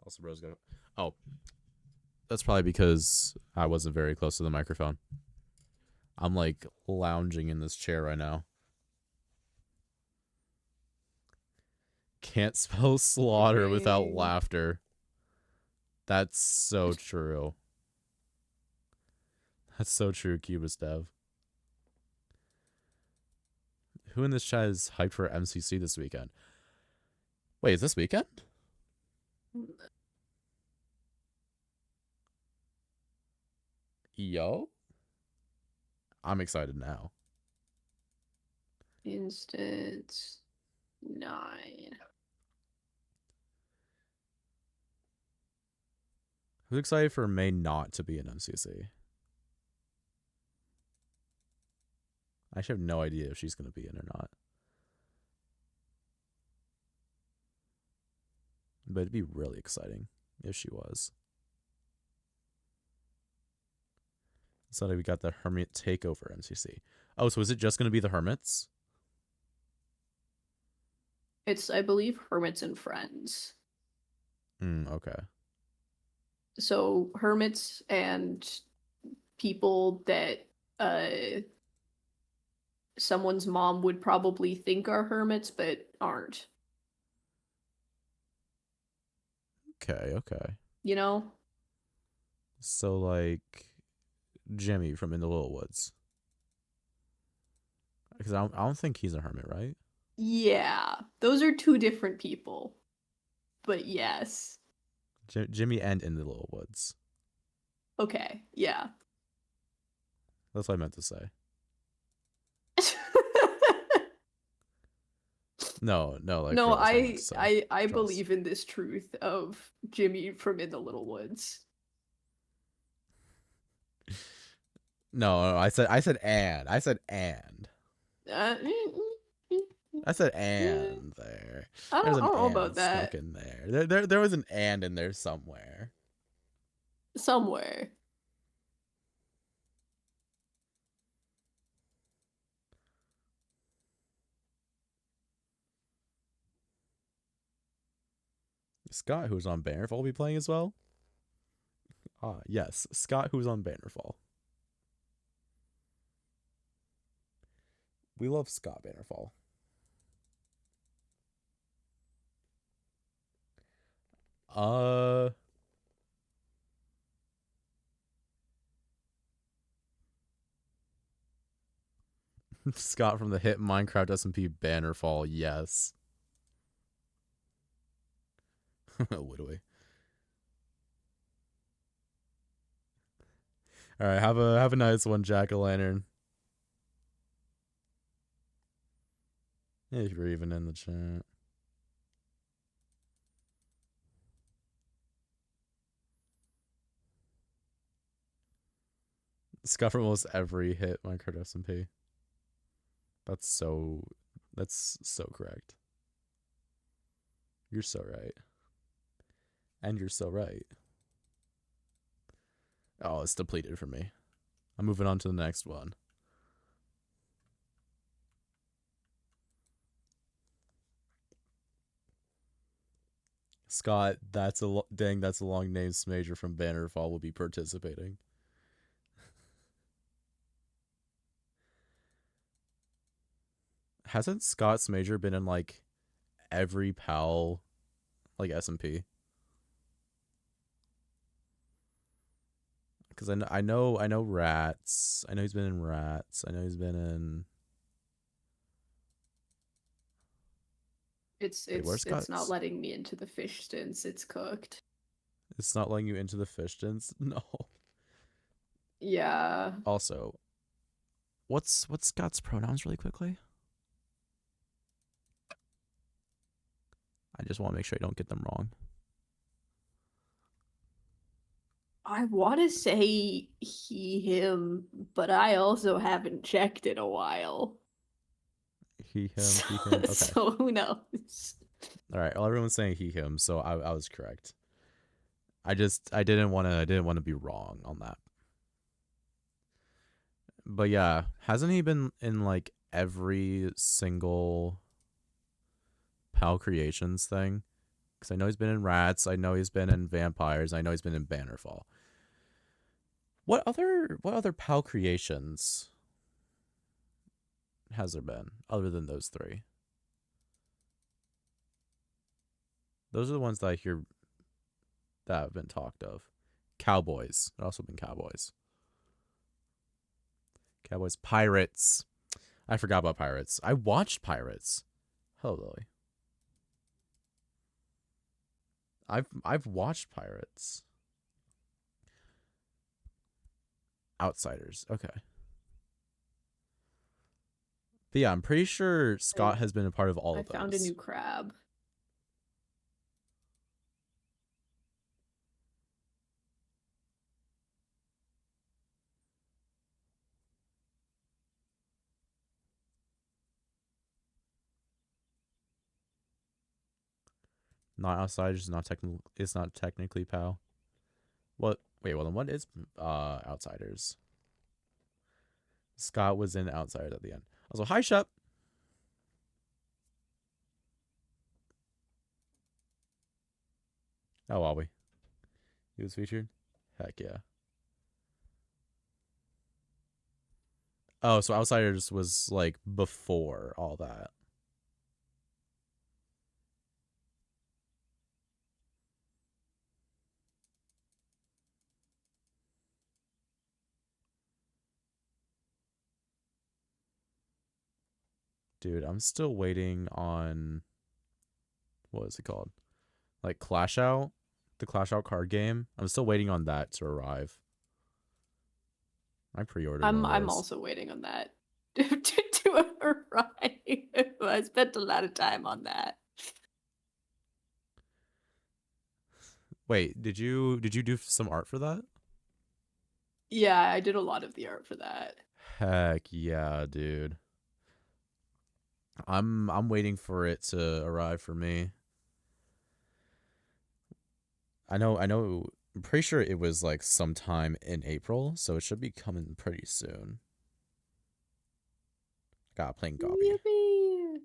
[SPEAKER 4] Also, bro's got. Oh, that's probably because I wasn't very close to the microphone. I'm like lounging in this chair right now. Can't spell slaughter without
[SPEAKER 5] Dang.
[SPEAKER 4] laughter. That's so true. That's so true, Cubist Dev. Who in this chat is hyped for MCC this weekend? Wait, is this weekend? Yo, I'm excited now.
[SPEAKER 5] Instance 9.
[SPEAKER 4] Who's excited for May not to be an MCC? I actually have no idea if she's going to be in or not. But it'd be really exciting if she was. So we got the Hermit Takeover MCC. Oh, so is it just going to be the Hermits?
[SPEAKER 5] It's, I believe, Hermits and Friends.
[SPEAKER 4] Okay.
[SPEAKER 5] So hermits and people that someone's mom would probably think are hermits but aren't.
[SPEAKER 4] Okay.
[SPEAKER 5] You know?
[SPEAKER 4] So like Jimmy from In the Little Woods. Because I don't think he's a hermit, right?
[SPEAKER 5] Yeah. Those are two different people. But yes.
[SPEAKER 4] Jimmy and In the Little Woods.
[SPEAKER 5] Okay. Yeah.
[SPEAKER 4] That's what I meant to say. No, like
[SPEAKER 5] no,
[SPEAKER 4] for real, that's what I meant to say.
[SPEAKER 5] I
[SPEAKER 4] Trust.
[SPEAKER 5] believe in this truth of Jimmy from In the Little Woods.
[SPEAKER 4] No, I said and. I said and.
[SPEAKER 5] Uh,
[SPEAKER 4] I said and there.
[SPEAKER 5] I
[SPEAKER 4] There's
[SPEAKER 5] don't
[SPEAKER 4] an
[SPEAKER 5] know
[SPEAKER 4] and
[SPEAKER 5] about that.
[SPEAKER 4] stuck in there. There was an and in there somewhere.
[SPEAKER 5] Somewhere.
[SPEAKER 4] Scott, who's on Bannerfall, will be playing as well. Yes, Scott, who's on Bannerfall. We love Scott Bannerfall. Scott from the hit Minecraft SMP Bannerfall, yes. Would we? All right, have a nice one, Jack-o'-lantern. If you're even in the chat. Scott from almost every hit Minecraft SMP. That's so correct. You're so right. And you're so right. Oh, it's depleted for me. I'm moving on to the next one. Scott, that's a long name. Smager from Bannerfall will be participating. Hasn't Scott Smager been in like every PAL like SMP? Because I know Rats. I know he's been in Rats. I know he's been in.
[SPEAKER 5] It's not letting me into the fish stints. It's cooked.
[SPEAKER 4] It's not letting you into the fish dens. No.
[SPEAKER 5] Yeah.
[SPEAKER 4] Also, what's Scott's pronouns really quickly? I just want to make sure I don't get them wrong.
[SPEAKER 5] I want to say he, him, but I also haven't checked in a while.
[SPEAKER 4] He, him, he, him. Okay.
[SPEAKER 5] So who knows?
[SPEAKER 4] All right. Well, everyone's saying he, him, so I was correct. I didn't want to be wrong on that. But yeah, hasn't he been in like every single PAL Creations thing? Because I know he's been in Rats. I know he's been in Vampires. I know he's been in Bannerfall. What other PAL Creations has there been other than those three? Those are the ones that I hear that have been talked of. Cowboys. There also been Cowboys. Pirates. I forgot about Pirates. I watched Pirates. Hello, Lily. I've watched Pirates. Outsiders. Okay. But yeah, I'm pretty sure Scott has been a part of all
[SPEAKER 5] I
[SPEAKER 4] of those.
[SPEAKER 5] found a new crab.
[SPEAKER 4] Not Outsiders. Not technical. It's not technically POW. What? Wait. Well, then what is Outsiders? Scott was in Outsiders at the end. Also, hi Shep. Oh, are we? He was featured. Heck yeah. Oh, so Outsiders was like before all that. Dude, I'm still waiting on what is it called? Like Clash Out, the Clash Out card game. I'm still waiting on that to arrive. I pre-ordered one of
[SPEAKER 5] I'm
[SPEAKER 4] those.
[SPEAKER 5] also waiting on that to arrive. I spent a lot of time on that.
[SPEAKER 4] Wait, did you do some art for that?
[SPEAKER 5] Yeah, I did a lot of the art for that.
[SPEAKER 4] Heck yeah, dude. I'm waiting for it to arrive for me. I know I'm pretty sure it was like sometime in April, so it should be coming pretty soon. Got playing Gobby.
[SPEAKER 5] Yippee!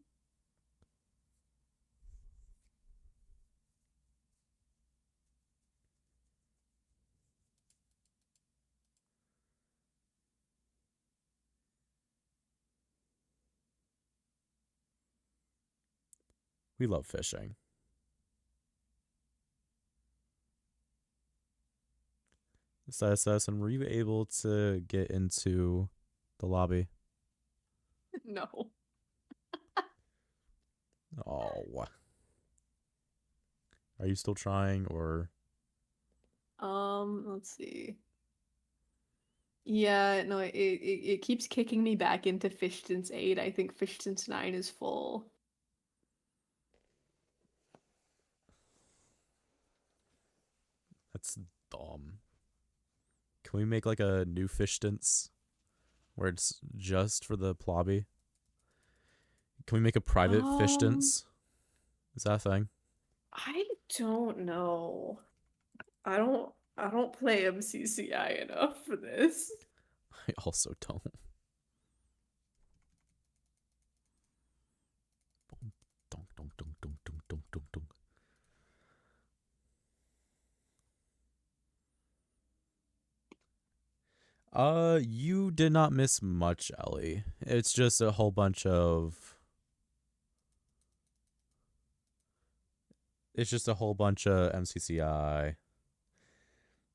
[SPEAKER 4] We love fishing. SSS, and were you able to get into the lobby?
[SPEAKER 5] No.
[SPEAKER 4] Oh. Are you still trying or
[SPEAKER 5] Let's see. Yeah, no, it keeps kicking me back into Fishtons 8. I think Fishtons 9 is full.
[SPEAKER 4] that's dumb. Can we make like a new fish dance where it's just for the plobby? Can we make a private fish dance? Is that a thing?
[SPEAKER 5] I don't know. I don't play MCCI enough for this.
[SPEAKER 4] I also don't. Dunk, dunk, dunk, dunk, dunk, dunk, dunk, dunk. You did not miss much, Ellie. It's just a whole bunch of MCCI.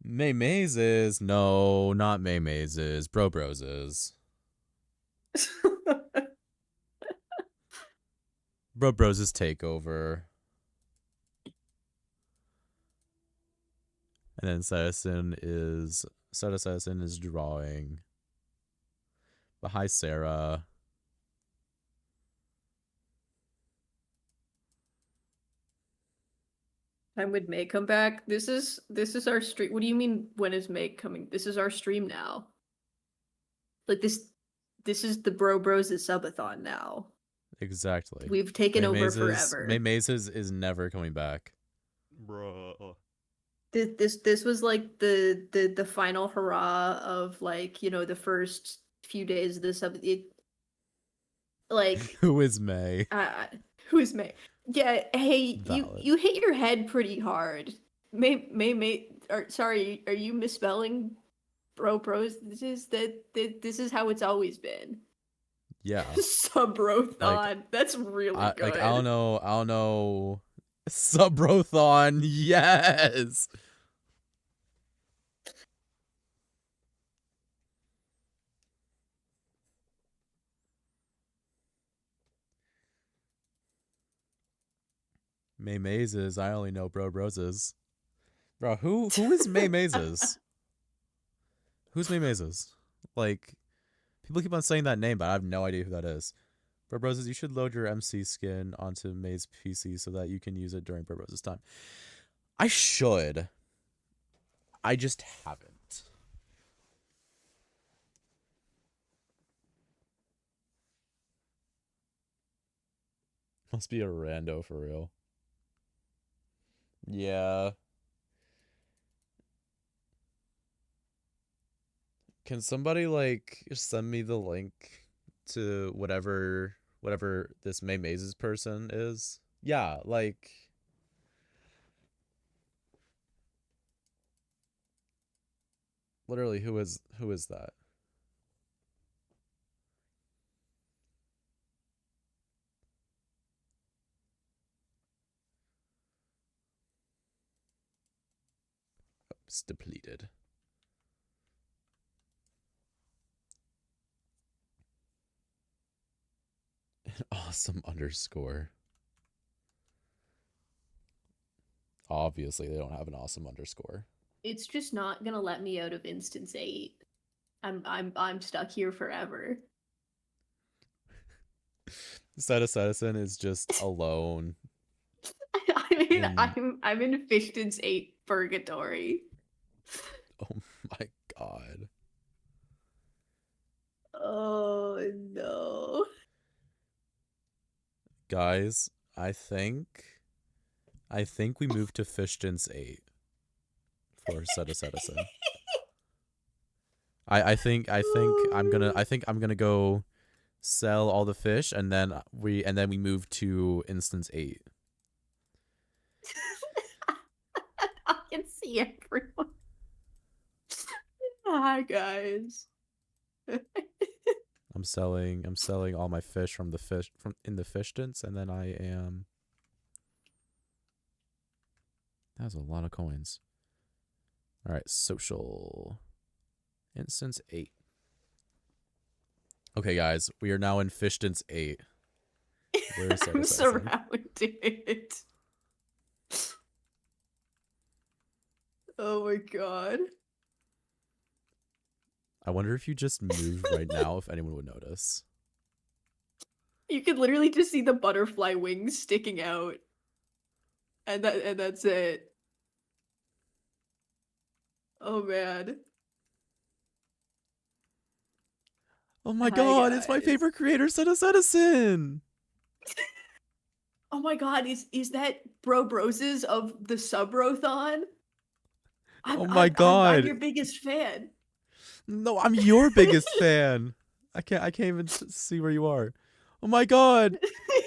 [SPEAKER 4] May Mazes? No, not May Mazes. Bro Broses. Bro Broses takeover. And then Citizen is drawing. But hi Sarah.
[SPEAKER 5] Time would May come back? This is our stream. What do you mean when is May coming? This is our stream now. Like this is the Bro Bros is Subathon now.
[SPEAKER 4] Exactly.
[SPEAKER 5] We've taken over forever.
[SPEAKER 4] May Mazes is never coming back.
[SPEAKER 6] Bruh.
[SPEAKER 5] This was like the final hurrah of like, you know, the first few days of the sub like
[SPEAKER 4] Who is May?
[SPEAKER 5] who is May? Yeah, hey,
[SPEAKER 4] Valid.
[SPEAKER 5] you hit your head pretty hard. May sorry, are you misspelling bros? This is how it's always been.
[SPEAKER 4] Yeah.
[SPEAKER 5] Subrothon.
[SPEAKER 4] Like,
[SPEAKER 5] That's really good.
[SPEAKER 4] Like I don't know. Subrothon, yes. May Mazes, I only know Bro Broses. Bro, who is May Mazes? Who's May Mazes? Like, people keep on saying that name, but I have no idea who that is. Burbroses, you should load your MC skin onto May's PC so that you can use it during Burbroses time. I should. I just haven't. Must be a rando for real. Yeah. Can somebody like send me the link to whatever this May Mazes person is? Yeah, like literally who is that? It's depleted. Awesome underscore. Obviously, they don't have an awesome underscore.
[SPEAKER 5] It's just not gonna let me out of instance 8. I'm stuck here forever.
[SPEAKER 4] Citizen is just alone.
[SPEAKER 5] I mean,
[SPEAKER 4] in-
[SPEAKER 5] I'm in Fishtons 8 purgatory.
[SPEAKER 4] Oh my god.
[SPEAKER 5] Oh no.
[SPEAKER 4] Guys, I think we moved to Fishtons 8 for Citizen. I think I'm gonna go sell all the fish and then we move to instance 8.
[SPEAKER 5] I can see everyone. Hi guys.
[SPEAKER 4] I'm selling all my fish from in the Fishtons, and then I am. That's a lot of coins. All right, social instance 8. Okay, guys, we are now in Fishtons 8. Where's
[SPEAKER 5] I'm surrounded. Oh my god.
[SPEAKER 4] I wonder if you just moved right now, if anyone would notice.
[SPEAKER 5] You could literally just see the butterfly wings sticking out. And that's it. Oh man.
[SPEAKER 4] Oh my
[SPEAKER 5] Hi,
[SPEAKER 4] god, it's my
[SPEAKER 5] guys.
[SPEAKER 4] favorite creator, Citizen!
[SPEAKER 5] Oh my god, is that Bro Broses of the Subathon?
[SPEAKER 4] Oh my god.
[SPEAKER 5] I'm your biggest fan.
[SPEAKER 4] No, I'm your biggest fan. I can't even see where you are. Oh my god.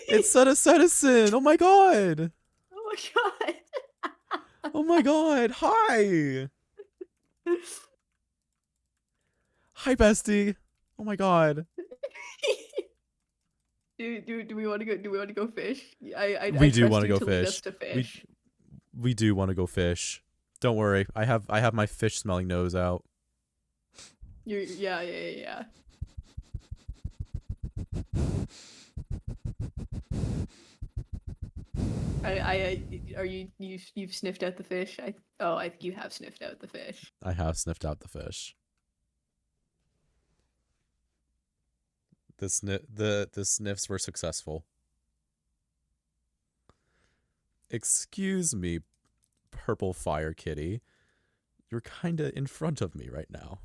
[SPEAKER 4] It's Citizen. Oh my god.
[SPEAKER 5] Oh my god.
[SPEAKER 4] Oh my god. Hi. Hi, bestie. Oh my god.
[SPEAKER 5] Do we want to go? Do we want to go fish?
[SPEAKER 4] We
[SPEAKER 5] I
[SPEAKER 4] do
[SPEAKER 5] trust
[SPEAKER 4] want to
[SPEAKER 5] you
[SPEAKER 4] go
[SPEAKER 5] to lead
[SPEAKER 4] fish.
[SPEAKER 5] us to fish.
[SPEAKER 4] We do want to go fish. Don't worry. I have my fish smelling nose out.
[SPEAKER 5] Yeah. Are you've sniffed out the fish? I think you have sniffed out the fish.
[SPEAKER 4] I have sniffed out the fish. The sniffs were successful. Excuse me, purple fire kitty. You're kinda in front of me right now.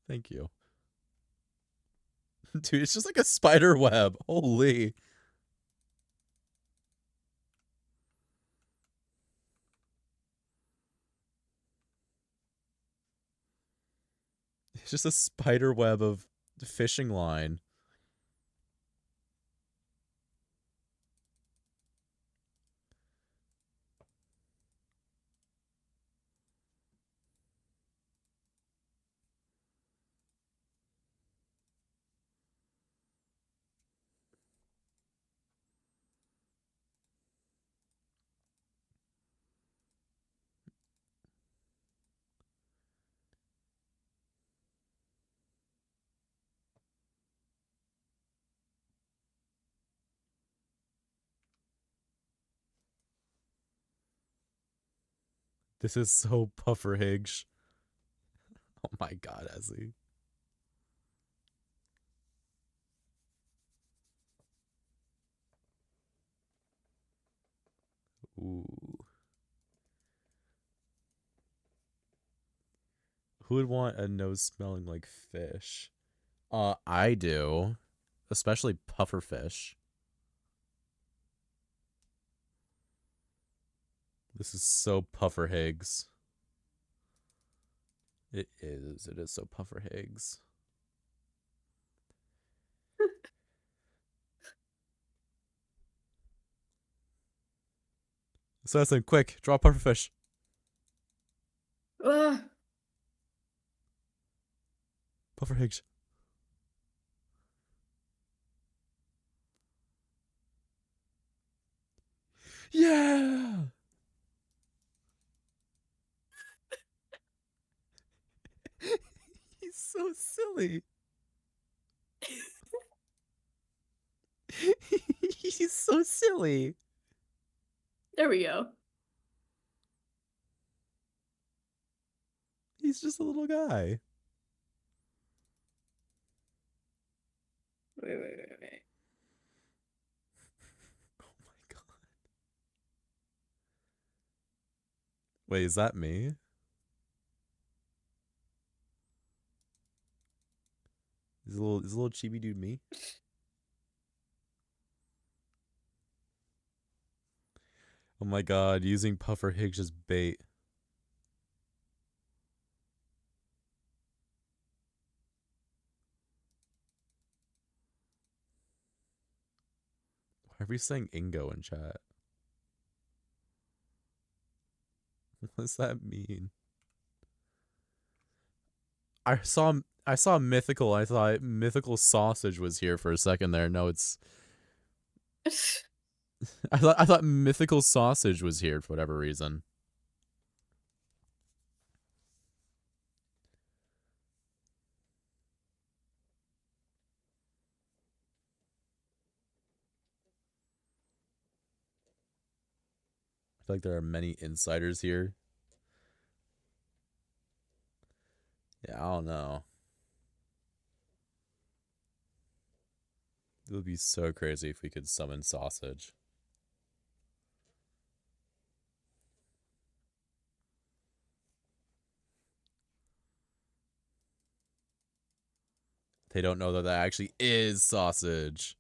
[SPEAKER 4] Thank you. Dude, it's just like a spider web. Holy. It's just a spider web of fishing line. This is so puffer Higgs. Oh my god, Ezzy. Ooh. Who would want a nose smelling like fish? I do. Especially puffer fish. This is so puffer Higgs. It is. It is so puffer Higgs. Assassin, quick, draw puffer fish.
[SPEAKER 5] Ugh.
[SPEAKER 4] Puffer Higgs. Yeah! He's so silly. He's so silly.
[SPEAKER 5] There we go.
[SPEAKER 4] He's just a little guy.
[SPEAKER 5] Wait.
[SPEAKER 4] Oh my god. Wait, is that me? Is a little chibi dude me? Oh my god, using puffer Higgs as bait. Why are we saying Ingo in chat? What does that mean? I saw mythical. I thought mythical sausage was here for a second there. No, it's I thought mythical sausage was here for whatever reason. I feel like there are many insiders here. Yeah, I don't know. It would be so crazy if we could summon sausage. They don't know that that actually is sausage.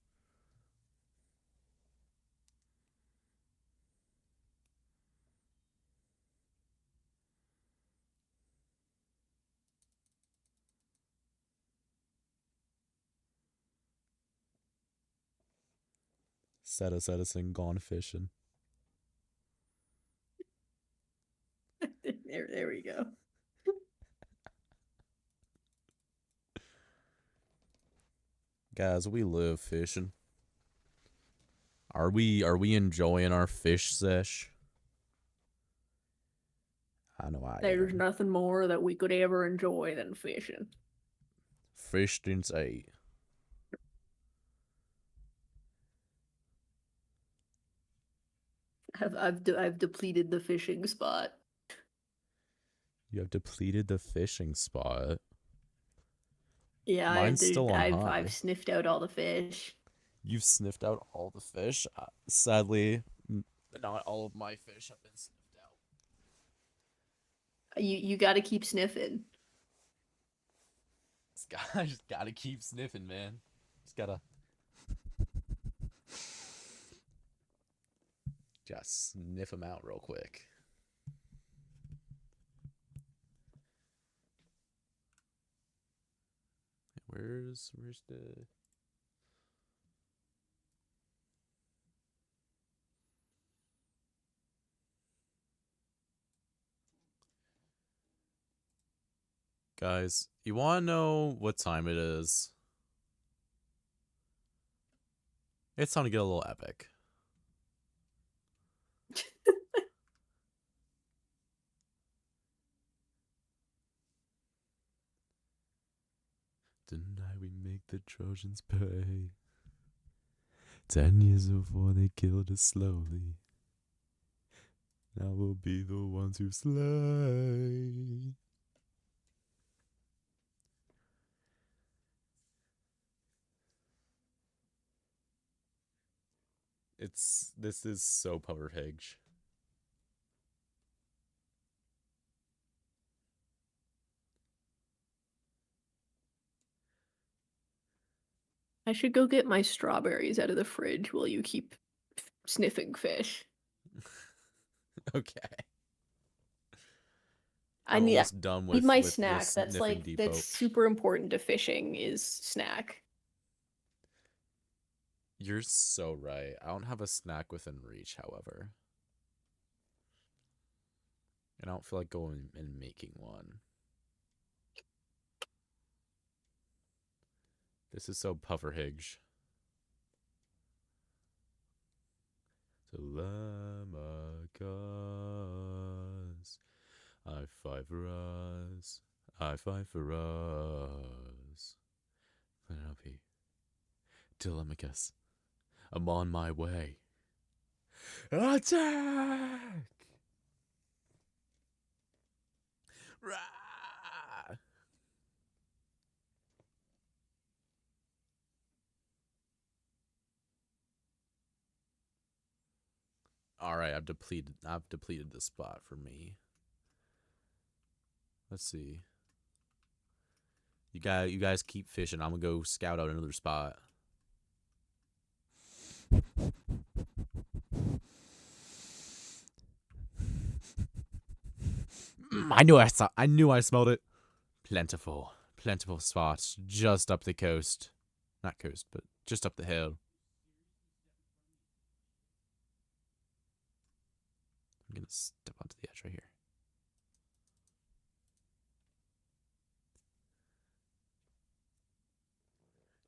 [SPEAKER 4] Status Edison gone fishing.
[SPEAKER 5] there we go.
[SPEAKER 4] Guys, we live fishing. Are we enjoying our fish sesh? I know I
[SPEAKER 5] There's
[SPEAKER 4] am.
[SPEAKER 5] nothing more that we could ever enjoy than fishing.
[SPEAKER 4] Fished and ate.
[SPEAKER 5] I've depleted the fishing spot.
[SPEAKER 4] You have depleted the fishing spot.
[SPEAKER 5] Yeah,
[SPEAKER 4] Mine's still on
[SPEAKER 5] I've
[SPEAKER 4] high.
[SPEAKER 5] sniffed out all the fish.
[SPEAKER 4] You've sniffed out all the fish. Sadly, not all of my fish have been sniffed out.
[SPEAKER 5] You got to keep sniffing.
[SPEAKER 4] I just gotta keep sniffing, man. Just gotta. Just sniff them out real quick. Where's the... Guys, you want to know what time it is? It's time to get a little epic. Tonight we make the Trojans pay. 10 years before they killed us slowly. Now we'll be the ones who slay. This is so Power Higge.
[SPEAKER 5] I should go get my strawberries out of the fridge while you keep sniffing fish.
[SPEAKER 4] Okay.
[SPEAKER 5] I
[SPEAKER 4] I'm
[SPEAKER 5] need
[SPEAKER 4] almost done with
[SPEAKER 5] my
[SPEAKER 4] with
[SPEAKER 5] snack.
[SPEAKER 4] this
[SPEAKER 5] That's
[SPEAKER 4] sniffing
[SPEAKER 5] like
[SPEAKER 4] depot.
[SPEAKER 5] that's super important to fishing is snack.
[SPEAKER 4] You're so right. I don't have a snack within reach, however. And I don't feel like going and making one. This is so Puffer Higge. So Lamacus, I fight for us. I fight for us. Penelope, Telemachus, I'm on my way. Attack! Rah! All right, I've depleted this spot for me. Let's see. You guys keep fishing. I'm gonna go scout out another spot. I knew I smelled it. Plentiful spots just up the coast. Not coast, but just up the hill. I'm gonna step onto the edge right here.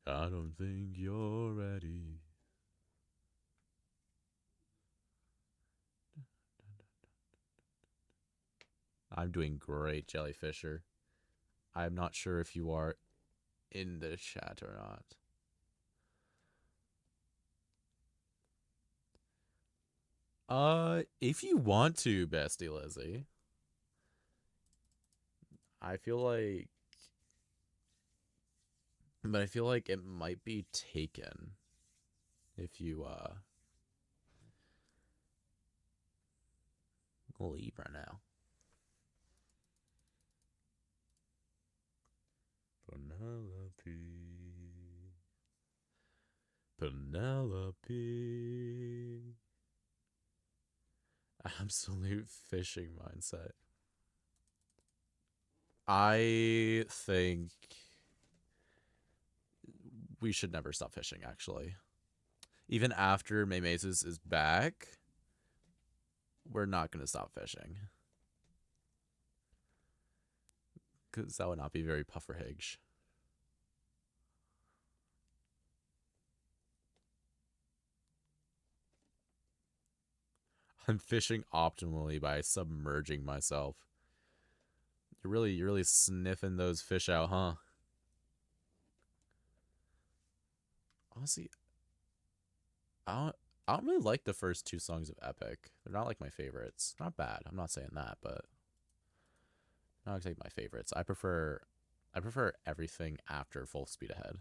[SPEAKER 4] I don't think you're ready. I'm doing great, Jellyfisher. I'm not sure if you are in the chat or not. If you want to, Bestie Lizzie. I feel like it might be taken if you leave right now. Penelope. Absolute fishing mindset. I think we should never stop fishing, actually. Even after Maymeses is back, we're not going to stop fishing. Because that would not be very Puffer Higge. I'm fishing optimally by submerging myself. You're really sniffing those fish out, huh? Honestly, I don't really like the first two songs of Epic. They're not like my favorites. Not bad. I'm not saying that, but not exactly my favorites. I prefer everything after Full Speed Ahead.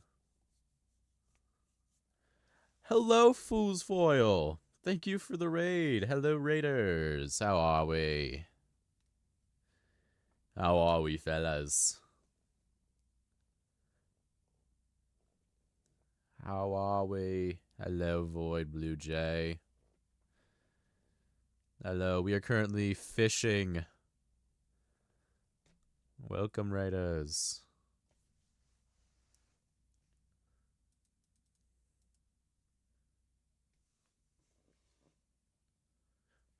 [SPEAKER 4] Hello, Fool's Foil. Thank you for the raid. Hello, Raiders. How are we? How are we, fellas? How are we? Hello, Void Blue Jay. Hello, we are currently fishing. Welcome, Raiders.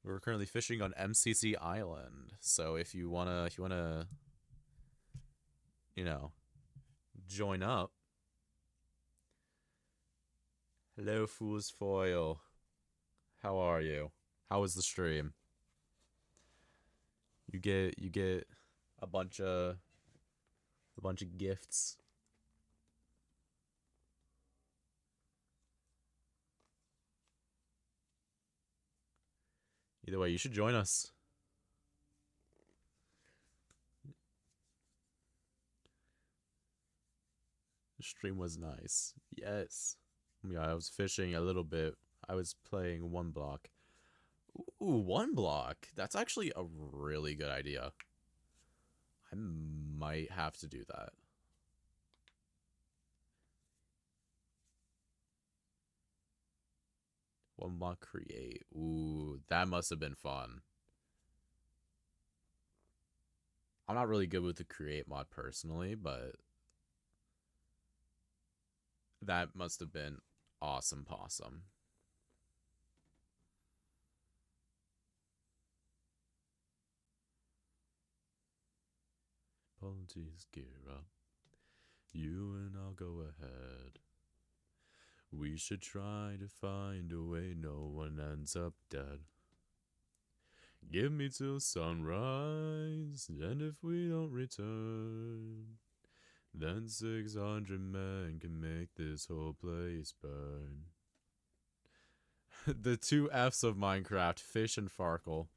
[SPEAKER 4] We're currently fishing on MCC Island. So if you wanna, you know, join up. Hello, Fool's Foil. How are you? How was the stream? You get a bunch of gifts. Either way, you should join us. The stream was nice. Yes. Yeah, I was fishing a little bit. I was playing one block. Ooh, one block. That's actually a really good idea. I might have to do that. One block create. Ooh, that must have been fun. I'm not really good with the create mod personally, but that must have been awesome possum. Polities gear up. You and I'll go ahead. We should try to find a way no one ends up dead. Give me till sunrise, and if we don't return, then 600 men can make this whole place burn. The two F's of Minecraft, fish and Farkle.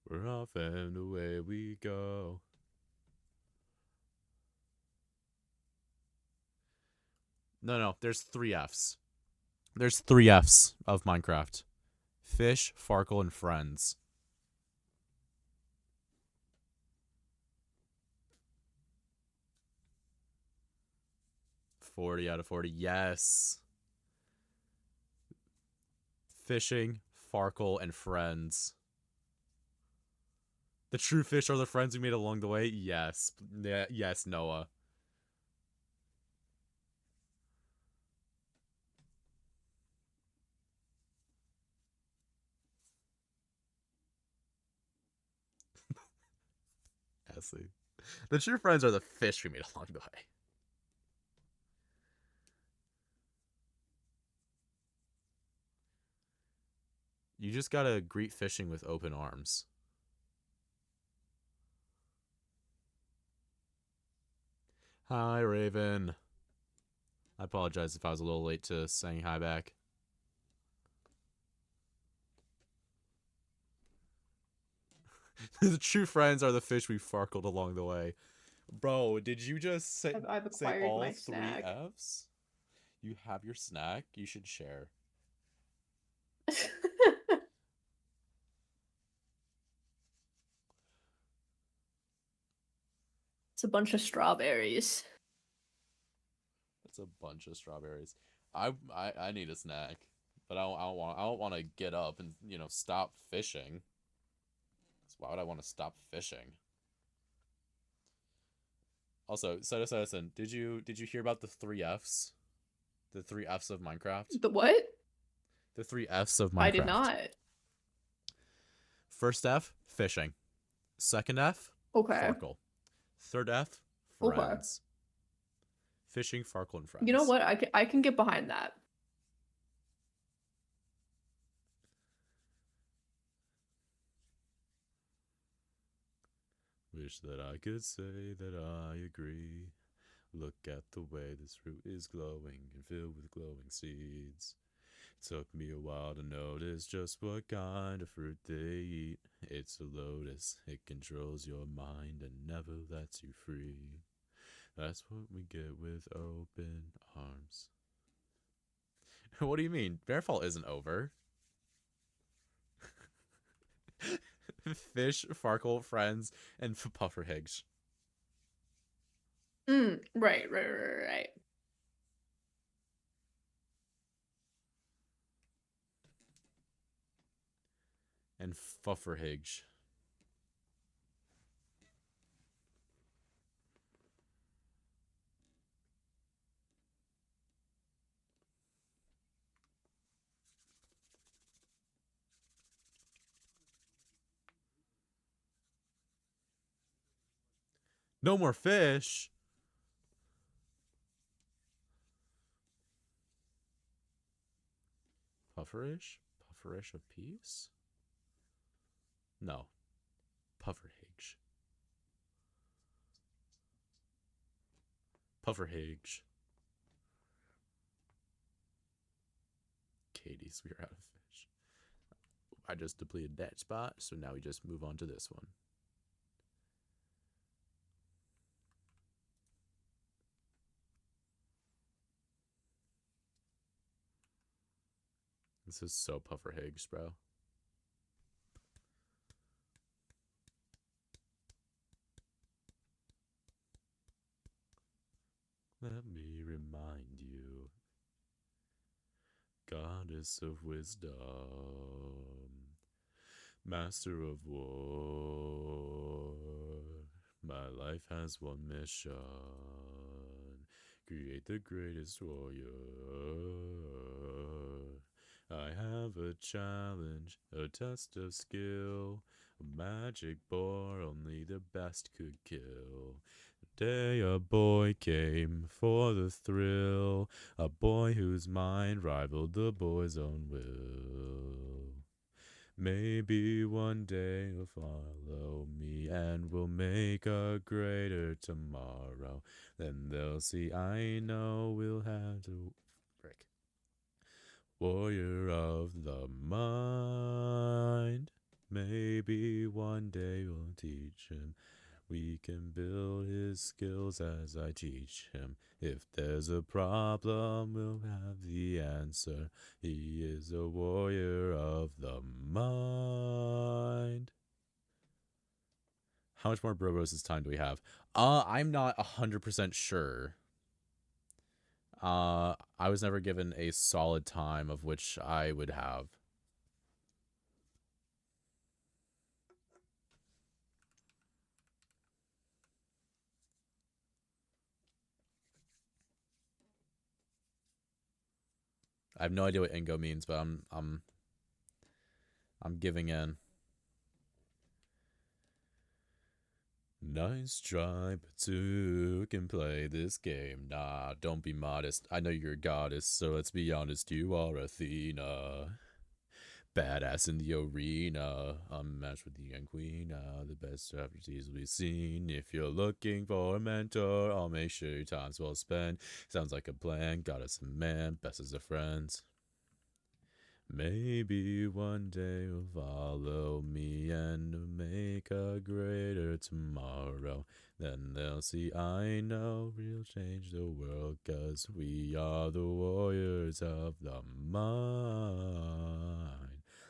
[SPEAKER 4] We're off and away we go. No, there's three F's. There's three F's of Minecraft. Fish, Farkle, and friends. $40 out of 40. Yes. Fishing, Farkle, and friends. The true fish are the friends we made along the way? Yes. Yes, Noah. Essie. The true friends are the fish we made along the way. You just gotta greet fishing with open arms. Hi, Raven. I apologize if I was a little late to saying hi back. The true friends are the fish we farkled along the way. Bro, did you just say,
[SPEAKER 5] I've
[SPEAKER 4] say
[SPEAKER 5] acquired
[SPEAKER 4] all
[SPEAKER 5] my
[SPEAKER 4] three
[SPEAKER 5] snack.
[SPEAKER 4] F's? You have your snack? You should share.
[SPEAKER 5] It's a bunch of strawberries.
[SPEAKER 4] That's a bunch of strawberries. I need a snack, but I don't want to get up and stop fishing. So why would I want to stop fishing? Also, Citizen, did you hear about the three F's? The three F's of Minecraft?
[SPEAKER 5] The what?
[SPEAKER 4] The three F's of Minecraft.
[SPEAKER 5] I did not.
[SPEAKER 4] First F, fishing. Second F,
[SPEAKER 5] Okay.
[SPEAKER 4] Farkle. Third F,
[SPEAKER 5] Okay.
[SPEAKER 4] friends. Fishing, Farkle, and friends.
[SPEAKER 5] You know what? I can get behind that.
[SPEAKER 4] Wish that I could say that I agree. Look at the way this fruit is glowing and filled with glowing seeds. Took me a while to notice just what kind of fruit they eat. It's a lotus, it controls your mind and never lets you free. That's what we get with open arms. What do you mean? Bannerfall isn't over. Fish, Farkle, friends, and Pufferhiggs.
[SPEAKER 5] Right.
[SPEAKER 4] And Fufferhiggs. No more fish. Pufferish? Pufferish of peace? No. Pufferhiggs. Pufferhage. Katie's, we're out of fish. I just depleted that spot, so now we just move on to this one. This is so Pufferhage, bro. Let me remind you, goddess of wisdom, master of war, my life has one mission, create the greatest warrior. I have a challenge, a test of skill, a magic boar only the best could kill. Day a boy came for the thrill, a boy whose mind rivaled the boy's own will. Maybe one day you'll follow me and we'll make a greater tomorrow. Then they'll see I know we'll have to break. Warrior of the mind. Maybe one day we'll teach him. We can build his skills as I teach him. If there's a problem, we'll have the answer. He is a warrior of the mind. How much more Brobos' time do we have? I'm not 100% sure. I was never given a solid time of which I would have. I have no idea what Ingo means, but I'm giving in. Nice try, but two can play this game. Nah, don't be modest. I know you're a goddess, so let's be honest, you are Athena. Badass in the arena, unmatched with the young queen. The best strategies will be seen. If you're looking for a mentor, I'll make sure your time's well spent. Sounds like a plan, goddess and man, best as a friends. Maybe one day you'll follow me and make a greater tomorrow. Then they'll see I know we'll change the world, 'cause we are the warriors of the mind.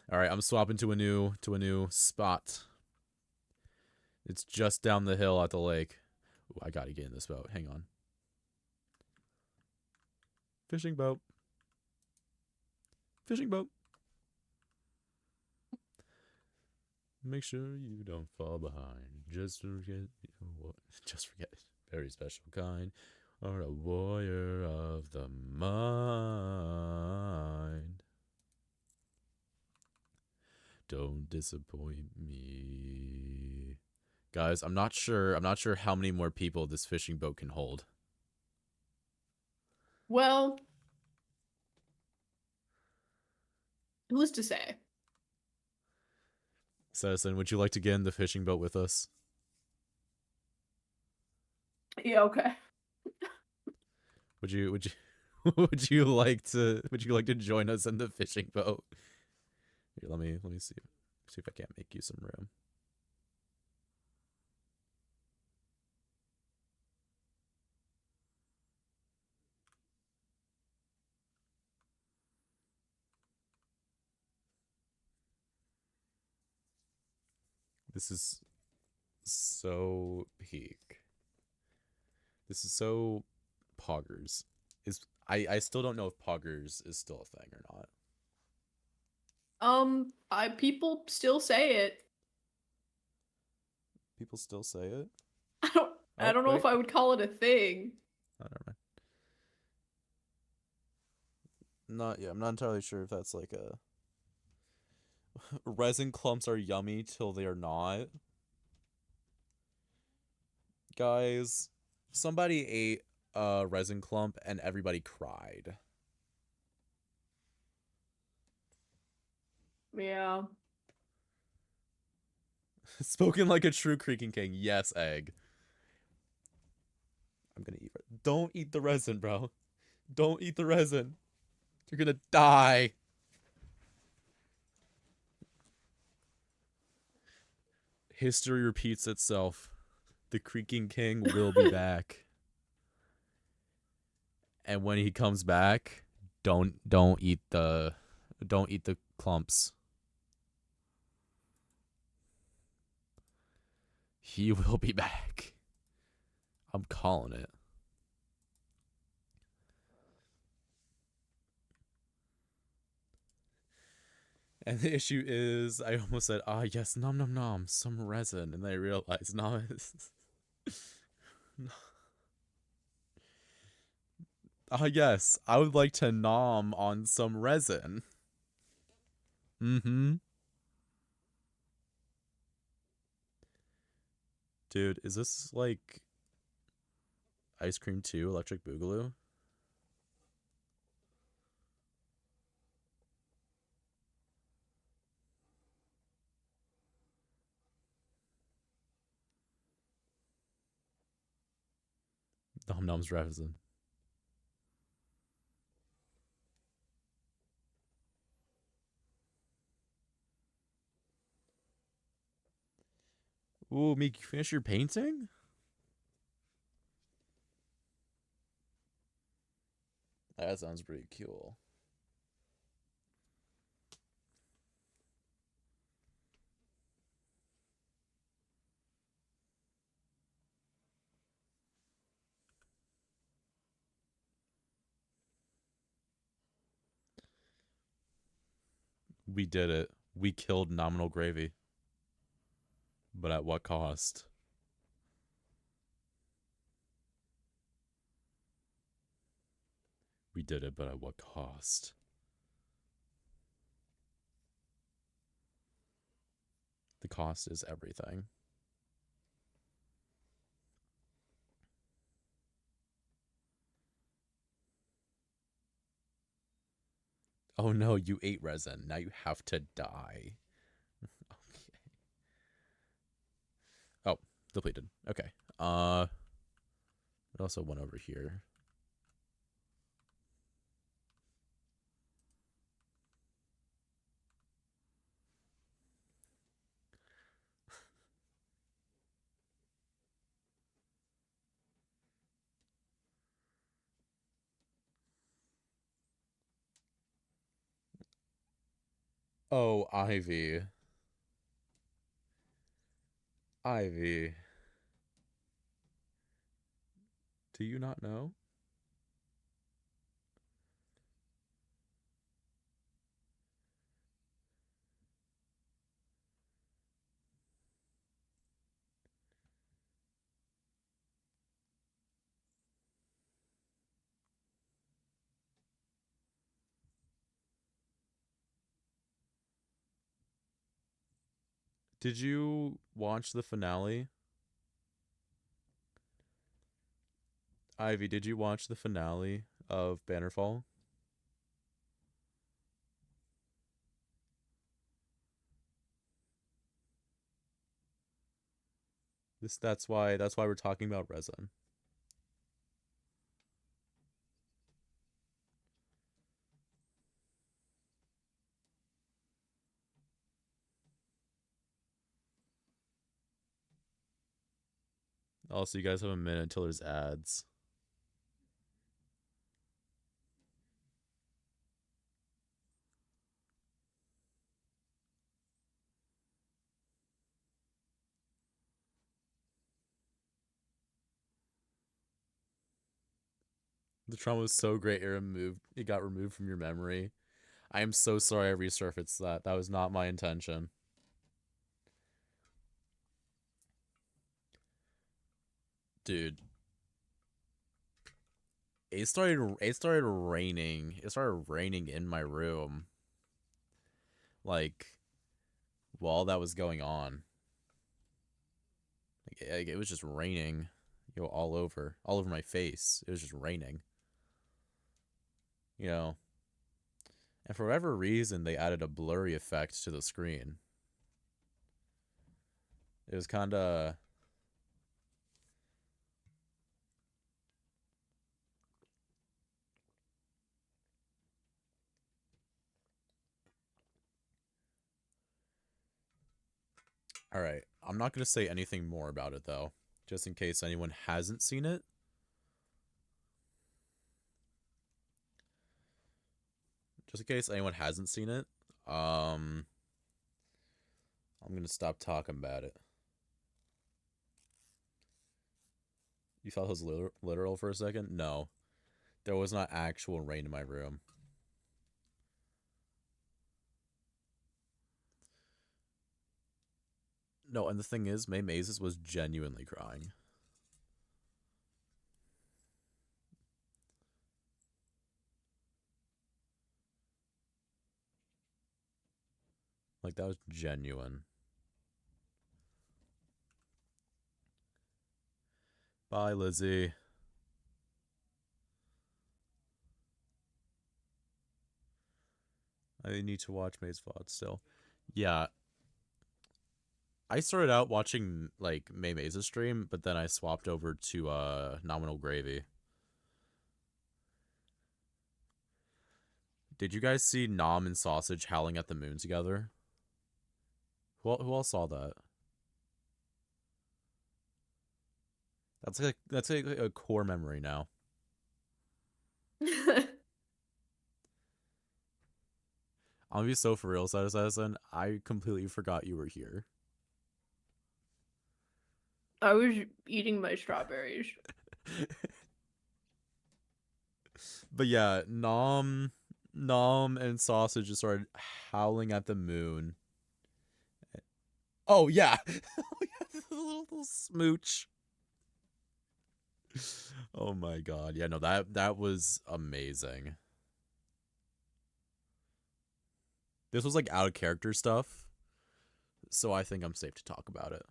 [SPEAKER 4] Alright, I'm swapping to a new spot. It's just down the hill at the lake. Ooh, I gotta get in this boat. Hang on. Fishing boat. Fishing boat. Make sure you don't fall behind. Just forget, just forget. Very special kind, or a warrior of the mind. Don't disappoint me, guys. I'm not sure how many more people this fishing boat can hold.
[SPEAKER 5] Well, who's to say?
[SPEAKER 4] Citizen, would you like to get in the fishing boat with us?
[SPEAKER 5] Yeah, okay.
[SPEAKER 4] Would you would you like to join us in the fishing boat? Here, let me see if I can't make you some room. This is so peak. This is so poggers. I still don't know if poggers is still a thing or not.
[SPEAKER 5] People still say it.
[SPEAKER 4] People still say it?
[SPEAKER 5] I don't know if I would call it a thing.
[SPEAKER 4] Oh, never mind. I'm not entirely sure if that's like a resin clumps are yummy till they are not. Guys, somebody ate a resin clump and everybody cried.
[SPEAKER 5] Yeah.
[SPEAKER 4] Spoken like a true creaking king. Yes, egg. I'm gonna eat. Don't eat the resin, bro. Don't eat the resin. You're gonna die. History repeats itself. The Creaking King will be back. And when he comes back, don't eat the clumps. He will be back. I'm calling it. And the issue is, I almost said, yes, nom nom nom, some resin. And then I realized, no, it's... yes, I would like to nom on some resin. Mm-hmm. Dude, is this like Ice Cream 2 Electric Boogaloo? Nom nom's resin. Ooh, Meek, you finish your painting? That sounds pretty cool. We did it. We killed Nominal Gravy. But at what cost? We did it, but at what cost? The cost is everything. Oh no, you ate resin. Now you have to die. Okay. Oh, depleted. Okay. It also went over here. Oh, Ivy. Ivy. Do you not know? Did you watch the finale? Ivy, did you watch the finale of Bannerfall? That's why we're talking about resin. Also, you guys have a minute until there's ads. The trauma was so great it got removed from your memory. I am so sorry I resurfaced that. That was not my intention. Dude. It started raining. It started raining in my room. Like while that was going on. Like, it was just raining, all over my face. It was just raining. And for whatever reason, they added a blurry effect to the screen. It was kind of... All right. I'm not going to say anything more about it, though, just in case anyone hasn't seen it. Just in case anyone hasn't seen it, I'm going to stop talking about it. You thought it was literal for a second? No. There was not actual rain in my room. No, and the thing is, May Mazes was genuinely crying. Like, that was genuine. Bye, Lizzie. I need to watch May's VOD still. Yeah. I started out watching, like, May Maze's stream, but then I swapped over to, Nominal Gravy. Did you guys see Nom and Sausage howling at the moon together? Who all saw that? That's like a core memory now. I'm gonna be so for real, Side Assassin. I completely forgot you were here.
[SPEAKER 5] I was eating my strawberries.
[SPEAKER 4] But yeah, Nom and Sausage just started howling at the moon. Oh yeah, the little smooch. Oh my god, yeah, no, that was amazing. This was like out of character stuff, so I think I'm safe to talk about it.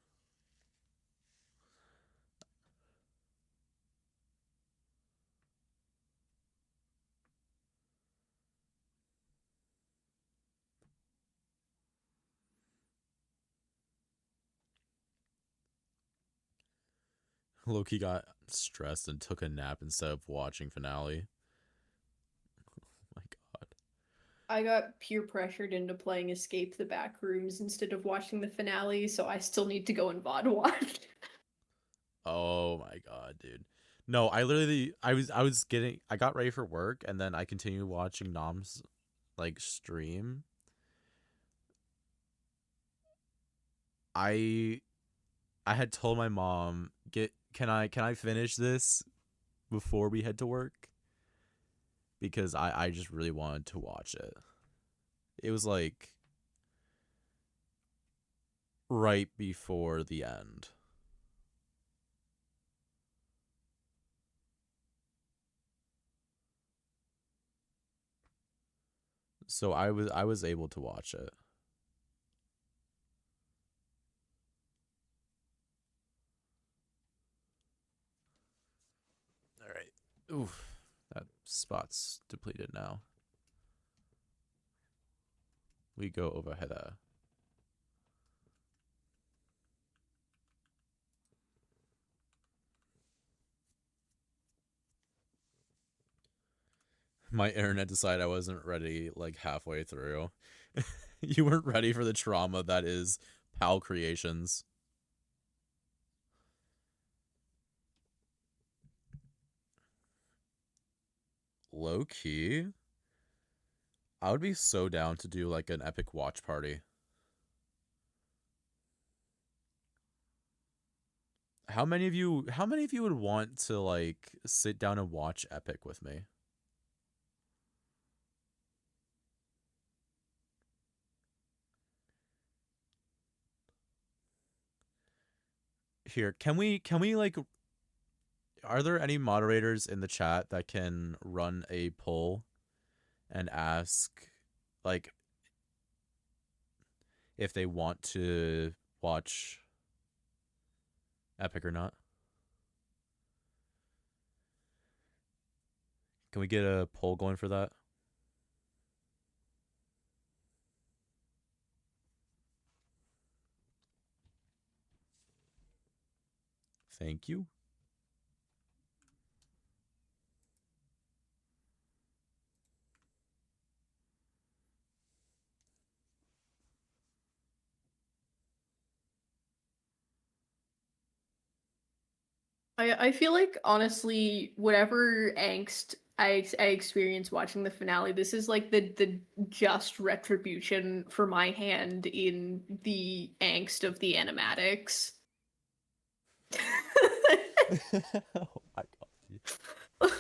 [SPEAKER 4] Loki got stressed and took a nap instead of watching finale. Oh my god.
[SPEAKER 5] I got peer pressured into playing Escape the Backrooms instead of watching the finale, so I still need to go and VOD watch.
[SPEAKER 4] Oh my god, dude. No, I got ready for work and then I continued watching Nom's like stream. I I had told my mom, can I finish this before we head to work? Because I just really wanted to watch it. It was like right before the end. So I was able to watch it. All right. Oof. That spot's depleted now. We go over here. My internet decided I wasn't ready like halfway through. You weren't ready for the trauma that is PAL Creations. Low key, I would be so down to do like an epic watch party. How many of you would want to like sit down and watch Epic with me? Here, can we like are there any moderators in the chat that can run a poll and ask like if they want to watch Epic or not? Can we get a poll going for that? Thank you.
[SPEAKER 5] I feel like honestly, whatever angst I experienced watching the finale, this is like the just retribution for my hand in the angst of the animatics.
[SPEAKER 4] Oh my god.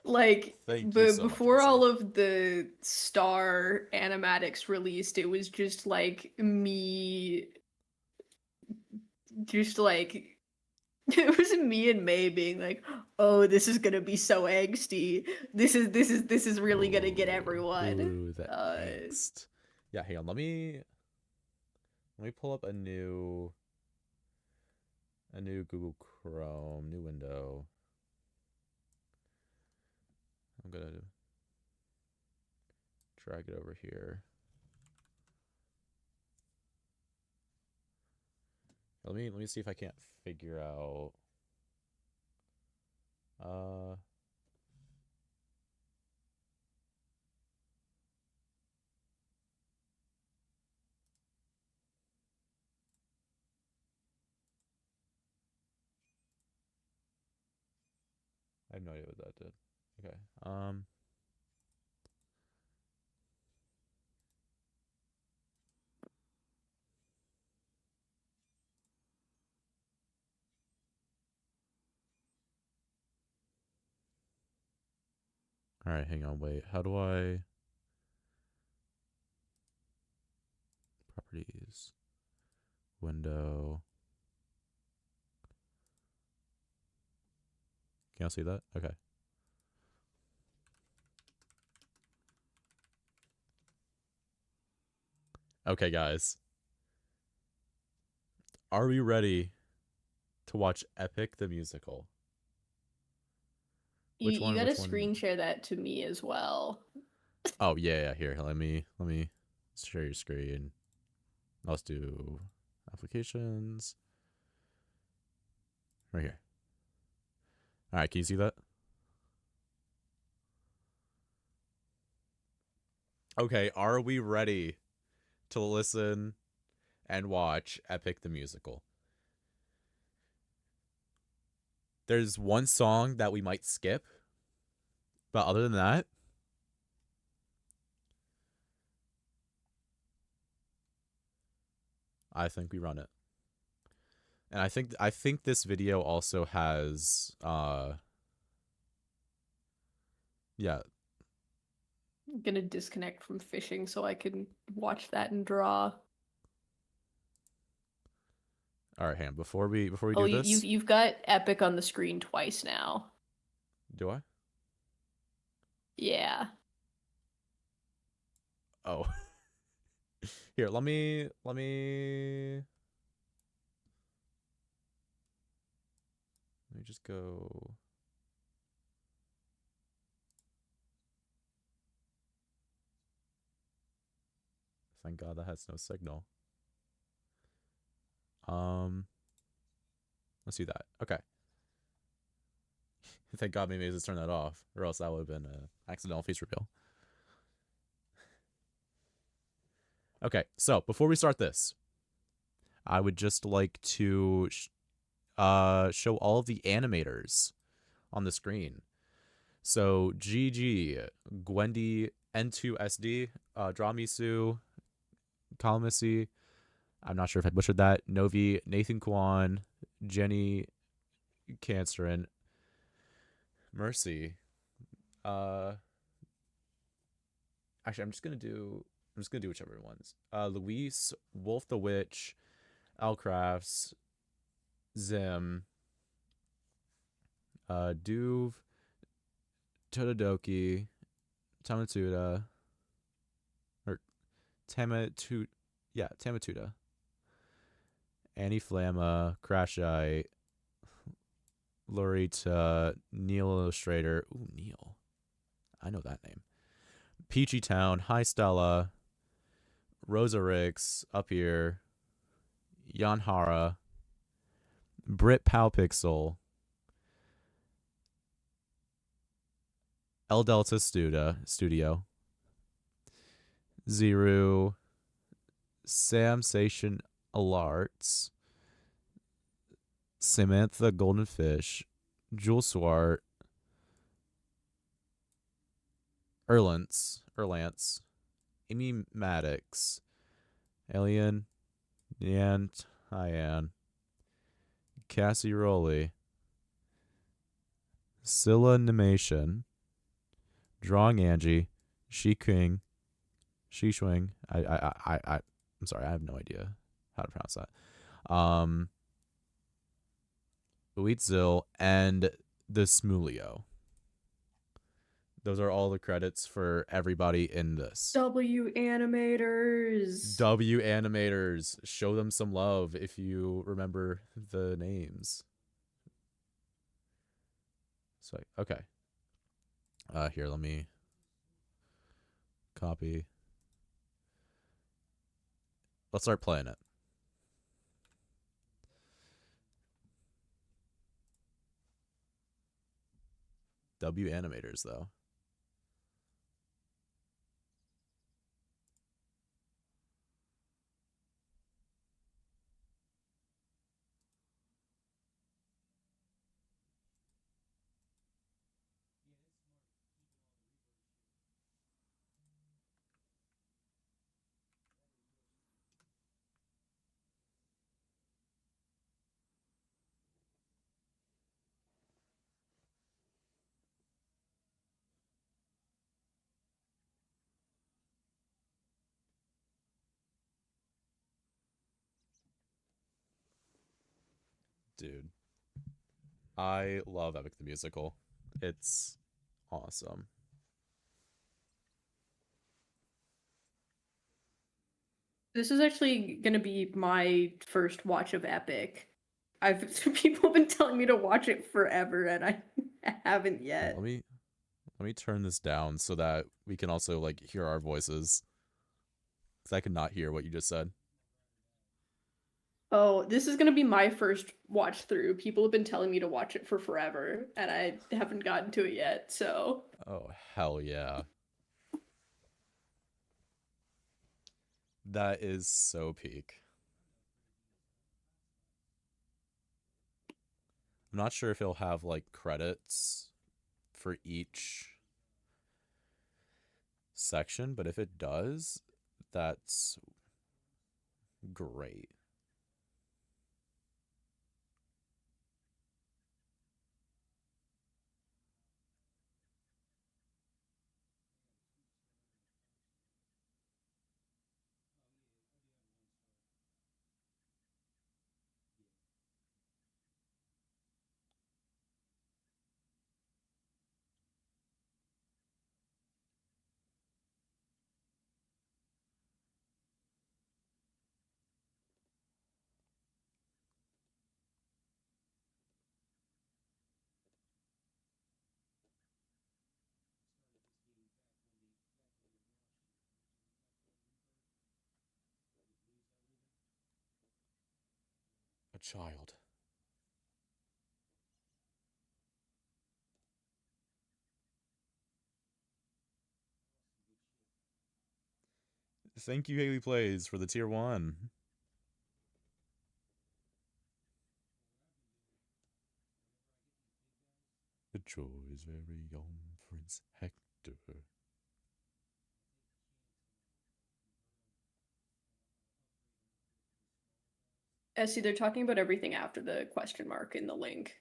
[SPEAKER 5] Like
[SPEAKER 4] Thank you so much,
[SPEAKER 5] before
[SPEAKER 4] Missy.
[SPEAKER 5] all of the Star animatics released, it was just like me, just like it was me and May being like, "Oh, this is gonna be so angsty. This is really gonna get everyone."
[SPEAKER 4] Ooh, the angst. Yeah, hang on. Let me pull up a new Google Chrome, new window. I'm gonna drag it over here. Let me see if I can't figure out. Uh, I have no idea what that did. Okay. All right, hang on. Wait. How do I properties window? Can you see that? Okay. Okay, guys. Are we ready to watch Epic the musical?
[SPEAKER 5] You
[SPEAKER 4] Which
[SPEAKER 5] you
[SPEAKER 4] one?
[SPEAKER 5] gotta
[SPEAKER 4] Which one?
[SPEAKER 5] screen share that to me as well.
[SPEAKER 4] Oh yeah, yeah. Here, let me share your screen. Let's do applications right here. All right, can you see that? Okay, are we ready to listen and watch Epic the musical? There's one song that we might skip, but other than that, I think we run it. And I think this video also has yeah.
[SPEAKER 5] I'm gonna disconnect from fishing so I can watch that and draw.
[SPEAKER 4] All right, hang on. Before we
[SPEAKER 5] Oh,
[SPEAKER 4] do this,
[SPEAKER 5] you've got Epic on the screen twice now.
[SPEAKER 4] do I?
[SPEAKER 5] Yeah.
[SPEAKER 4] Oh. Here, let me just go. Thank God that has no signal. Let's do that. Okay. Thank God maybe just turn that off, or else that would have been an accidental face reveal. Okay, so before we start this, I would just like to show all of the animators on the screen. So GG, Gwendy, N2SD, Dramisu, Kalamisi, I'm not sure if I butchered that, Novi, Nathan Kwan, Jenny Cancerin, Mercy. Actually, I'm just gonna do whichever ones. Luis, Wolf the Witch, Alcrafts, Zim, Duve, Totodoki, Tamatuda, or Tamatu, yeah, Tamatuda, Annie Flamma, Crashite, Lorita, Neil Illustrator. Ooh, Neil. I know that name. Peachy Town, High Stella, Rosa Ricks, up here, Yanhara, Brit Powpixel, El Delta Studio, Zero, Sam Sation Alarts, Samantha Golden Fish, Jules Swart, Erlance, Amy Maddox, Alien, Yan Hyan, Cassie Rowley, Scylla Nimation, Drawing Angie, Shi King, Shi Shuing. I'm sorry, I have no idea how to pronounce that. Uitzil, and the Smulio. Those are all the credits for everybody in this.
[SPEAKER 5] W animators.
[SPEAKER 4] W animators, show them some love if you remember the names. So okay. Here, let me copy. Let's start playing it. W animators though. Dude, I love Epic the Musical. It's awesome.
[SPEAKER 5] This is actually gonna be my first watch of Epic. People have been telling me to watch it forever, and I haven't yet.
[SPEAKER 4] Let me turn this down so that we can also like hear our voices. Because I could not hear what you just said.
[SPEAKER 5] Oh, this is gonna be my first watch through. People have been telling me to watch it for forever, and I haven't gotten to it yet, so.
[SPEAKER 4] Oh, hell yeah. That is so peak. I'm not sure if he'll have like credits for each section, but if it does, that's great. A child. Thank you, Haley Plays, for the tier 1. The joys very young Prince Hector.
[SPEAKER 5] See, they're talking about everything after the question mark in the link.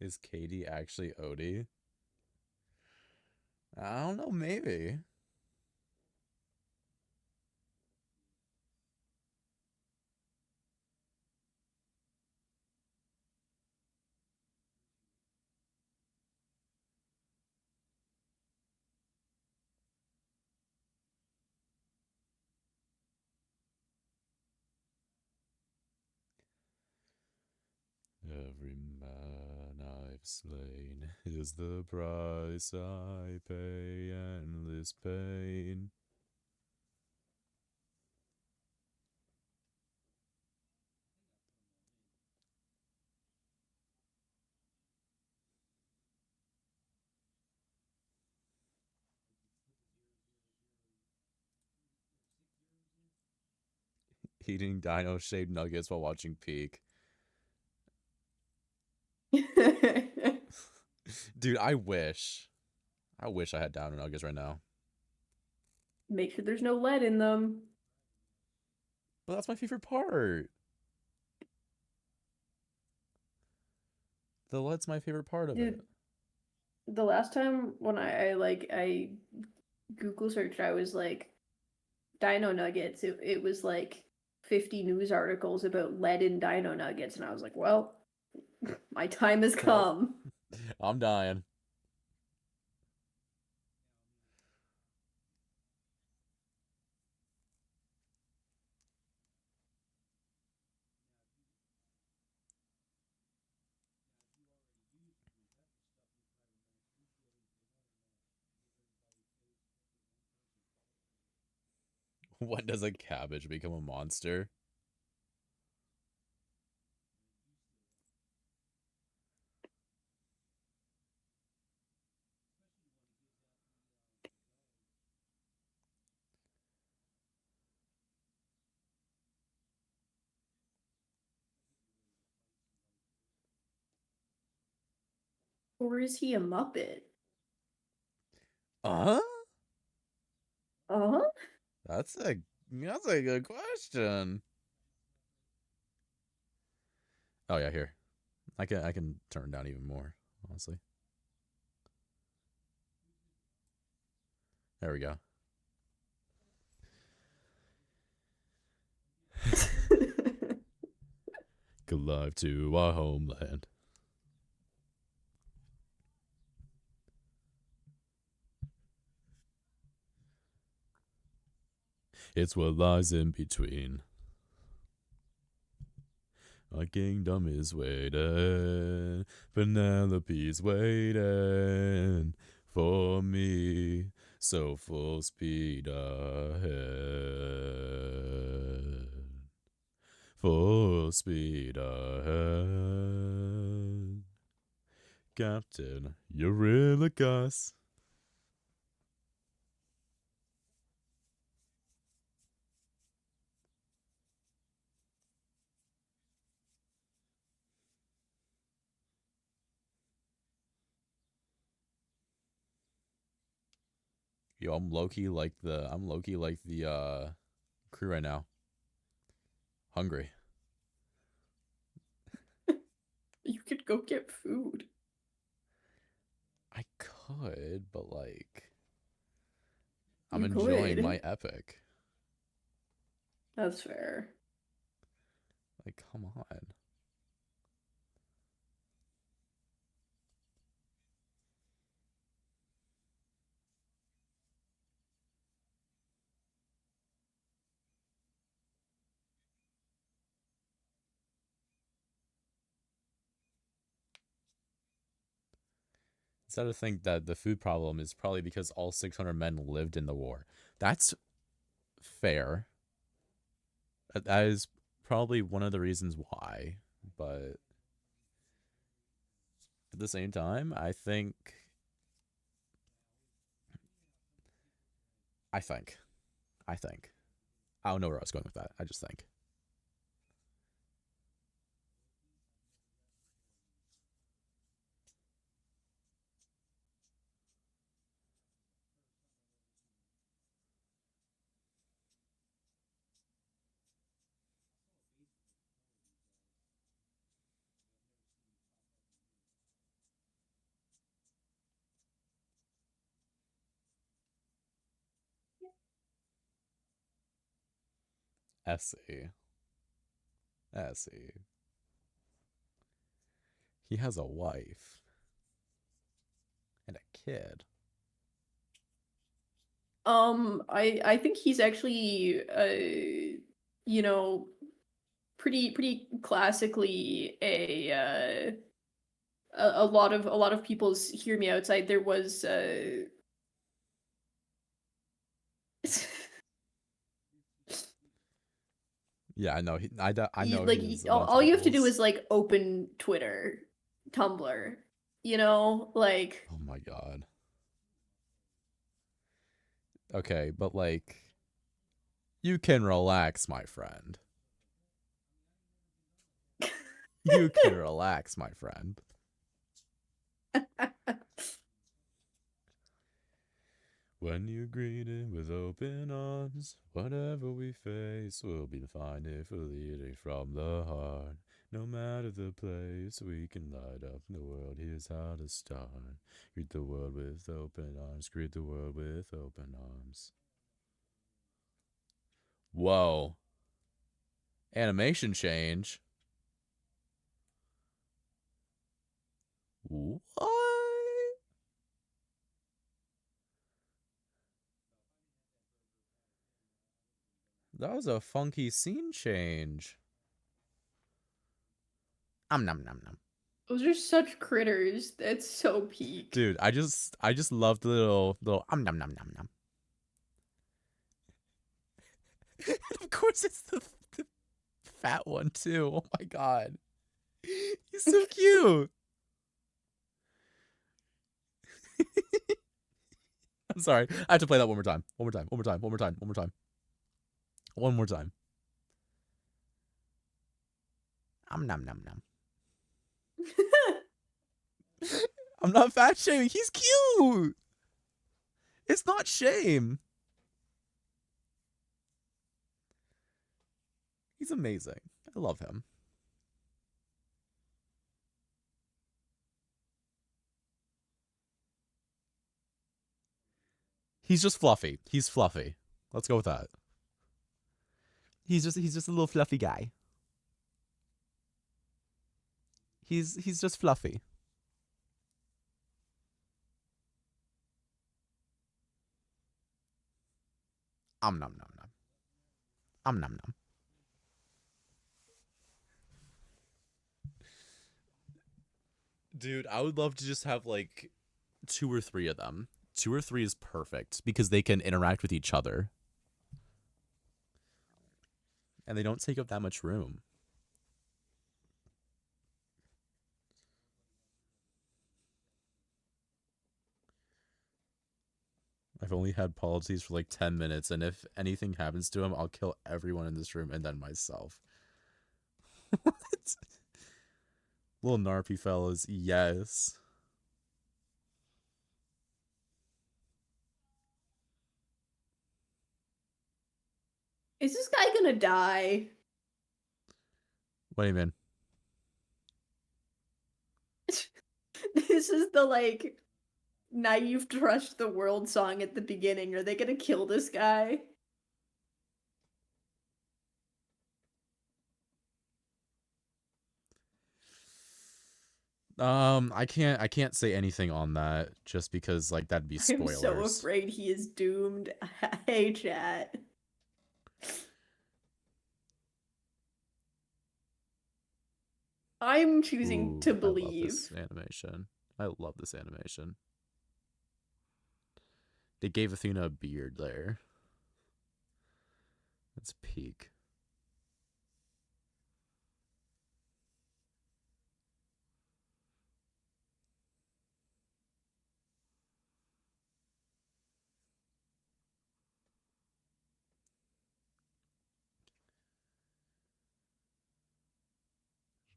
[SPEAKER 4] Is Katie actually Odie? I don't know, maybe. Every man I've slain is the price I pay, endless pain. Eating dino shaped nuggets while watching Peak. Dude, I wish. I wish I had dino nuggets right now.
[SPEAKER 5] Make sure there's no lead in them.
[SPEAKER 4] But that's my favorite part. The lead's my favorite part of
[SPEAKER 5] Dude,
[SPEAKER 4] it.
[SPEAKER 5] the last time when I Google searched, I was like dino nuggets. It was like 50 news articles about lead in dino nuggets, and I was like, well, my time has
[SPEAKER 4] Well,
[SPEAKER 5] come.
[SPEAKER 4] I'm dying. When does a cabbage become a monster?
[SPEAKER 5] Or is he a Muppet?
[SPEAKER 4] Uh-huh?
[SPEAKER 5] Uh-huh.
[SPEAKER 4] That's a good question. Oh yeah, here. I can turn down even more, honestly. There we go. Alive to our homeland. It's what lies in between. Our kingdom is waiting. Penelope's waiting for me. So full speed ahead. Full speed ahead. Captain Eurylochus. Yo, I'm Loki like the crew right now. Hungry.
[SPEAKER 5] You could go get food.
[SPEAKER 4] I could, but like I'm
[SPEAKER 5] You
[SPEAKER 4] enjoying my
[SPEAKER 5] could.
[SPEAKER 4] epic.
[SPEAKER 5] That's fair.
[SPEAKER 4] Like, come on. Instead of think that the food problem is probably because all 600 men lived in the war. That's fair. That is probably one of the reasons why. But at the same time, I think, I think. I don't know where I was going with that. I just think. Essie. Essie. He has a wife. And a kid.
[SPEAKER 5] I think he's actually you know, pretty classically a lot of people's hear me outside. There was
[SPEAKER 4] Yeah, I know. I know
[SPEAKER 5] like
[SPEAKER 4] he's a bunch of
[SPEAKER 5] all you have to do
[SPEAKER 4] people's.
[SPEAKER 5] is like open Twitter, Tumblr, you know, like
[SPEAKER 4] Oh my god. Okay, but like, you can relax, my friend. You can relax, my friend. When you greet it with open arms, whatever we face will be fine if we're leading from the heart. No matter the place, we can light up the world. Here's how to start. Greet the world with open arms. Greet the world with open arms. Whoa. Animation change. What? That was a funky scene change. Nom nom nom.
[SPEAKER 5] those are such critters. That's so peak.
[SPEAKER 4] Dude, I just love the little nom nom nom nom. And of course it's the fat one too. Oh my god. He's so cute. I'm sorry. I have to play that one more time. One more time. One more time. One more time. One more time. One more time. Nom nom nom nom. I'm not fat shaming. He's cute. It's not shame. He's amazing. I love him. He's just fluffy. He's fluffy. Let's go with that. He's just a little fluffy guy. He's just fluffy. Nom nom nom. Nom nom. Dude, I would love to just have like 2 or 3 of them. 2 or 3 is perfect because they can interact with each other. And they don't take up that much room. I've only had policies for like 10 minutes, and if anything happens to him, I'll kill everyone in this room and then myself. What? Little narpy fellas, yes.
[SPEAKER 5] Is this guy gonna die?
[SPEAKER 4] What do you mean?
[SPEAKER 5] This is the like naive trust the world song at the beginning. Are they gonna kill this guy?
[SPEAKER 4] I can't say anything on that just because like that'd be
[SPEAKER 5] I'm so
[SPEAKER 4] spoilers.
[SPEAKER 5] afraid he is doomed. Hey, chat. I'm choosing
[SPEAKER 4] Ooh,
[SPEAKER 5] to
[SPEAKER 4] I love this
[SPEAKER 5] believe.
[SPEAKER 4] animation. I love this animation. They gave Athena a beard there. That's peak.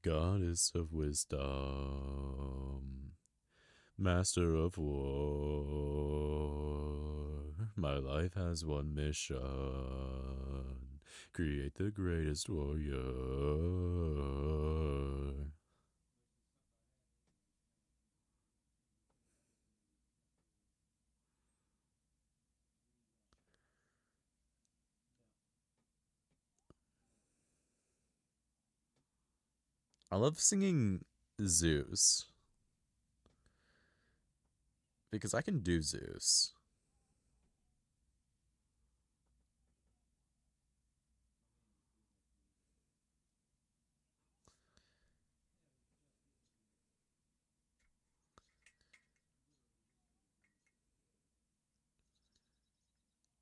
[SPEAKER 4] Goddess of wisdom, master of war. My life has one mission: create the greatest warrior. I love singing Zeus. Because I can do Zeus.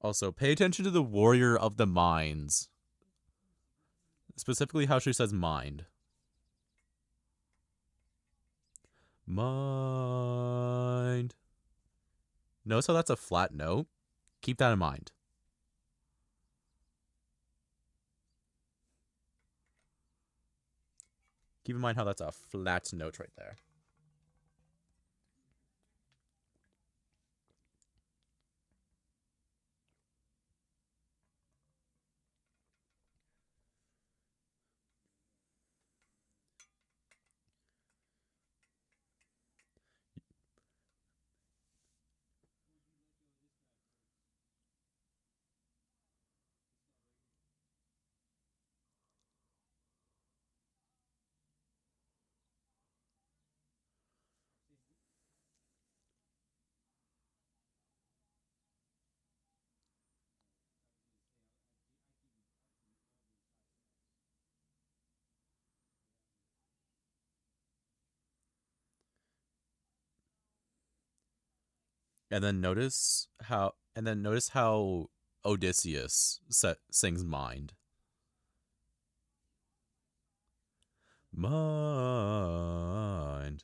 [SPEAKER 4] Also, pay attention to the warrior of the minds. Specifically how she says mind. Mind. Notice how that's a flat note? Keep that in mind. Keep in mind how that's a flat note right there. And then notice how Odysseus sings mind. Mind.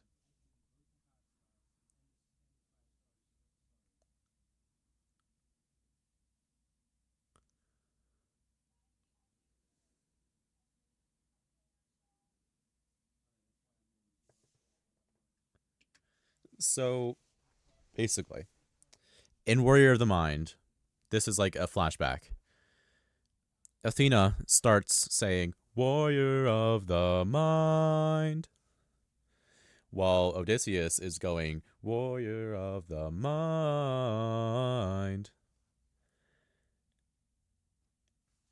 [SPEAKER 4] So basically, in Warrior of the Mind, this is like a flashback. Athena starts saying, Warrior of the Mind, while Odysseus is going, Warrior of the Mind.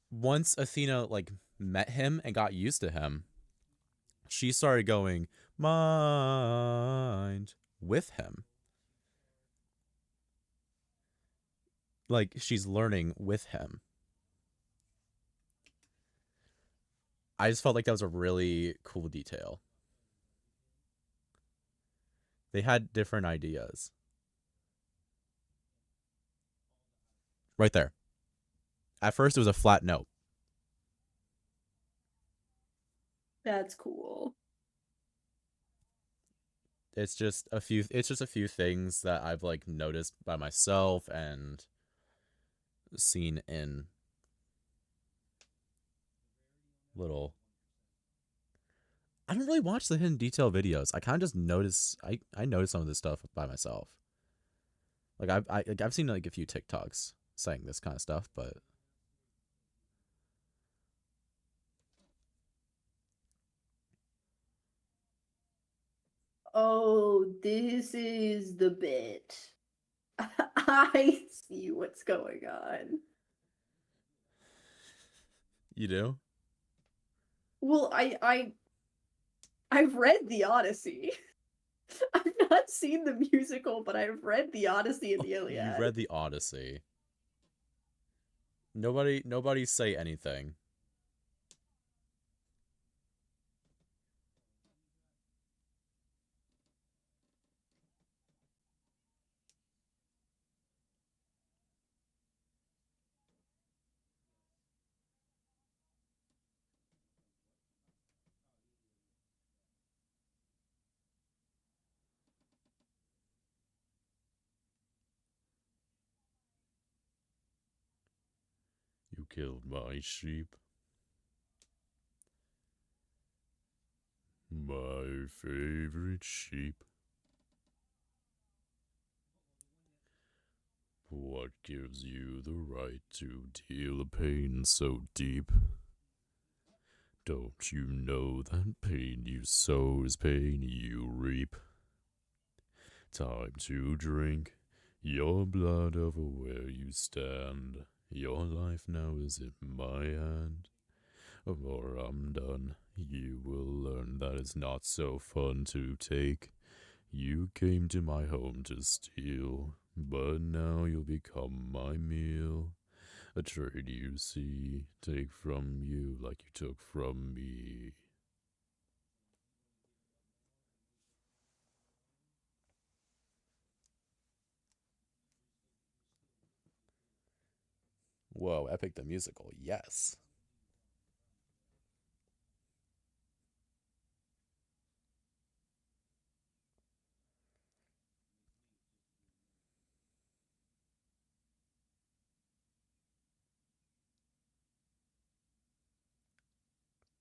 [SPEAKER 4] Once Athena like met him and got used to him, she started going, Mind, with him. Like she's learning with him. I just felt like that was a really cool detail. They had different ideas. Right there. At first, it was a flat note.
[SPEAKER 5] That's cool.
[SPEAKER 4] It's just a few. It's just a few things that I've like noticed by myself and seen in little. I don't really watch the hidden detail videos. I kind of just notice. I notice some of this stuff by myself. Like I've seen like a few TikToks saying this kind of stuff, but
[SPEAKER 5] Oh, this is the bit. I see what's going on.
[SPEAKER 4] you do.
[SPEAKER 5] Well, I've read the Odyssey. I've not seen the musical, but I've read the Odyssey and the Iliad.
[SPEAKER 4] You've read the Odyssey. Nobody say anything. You killed my sheep. My favorite sheep. What gives you the right to deal a pain so deep? Don't you know that pain you sow is pain you reap? Time to drink your blood over where you stand. Your life now is in my hand. Or I'm done. You will learn that it's not so fun to take. You came to my home to steal, but now you'll become my meal. A trade you see, take from you like you took from me. Whoa, Epic the Musical, yes.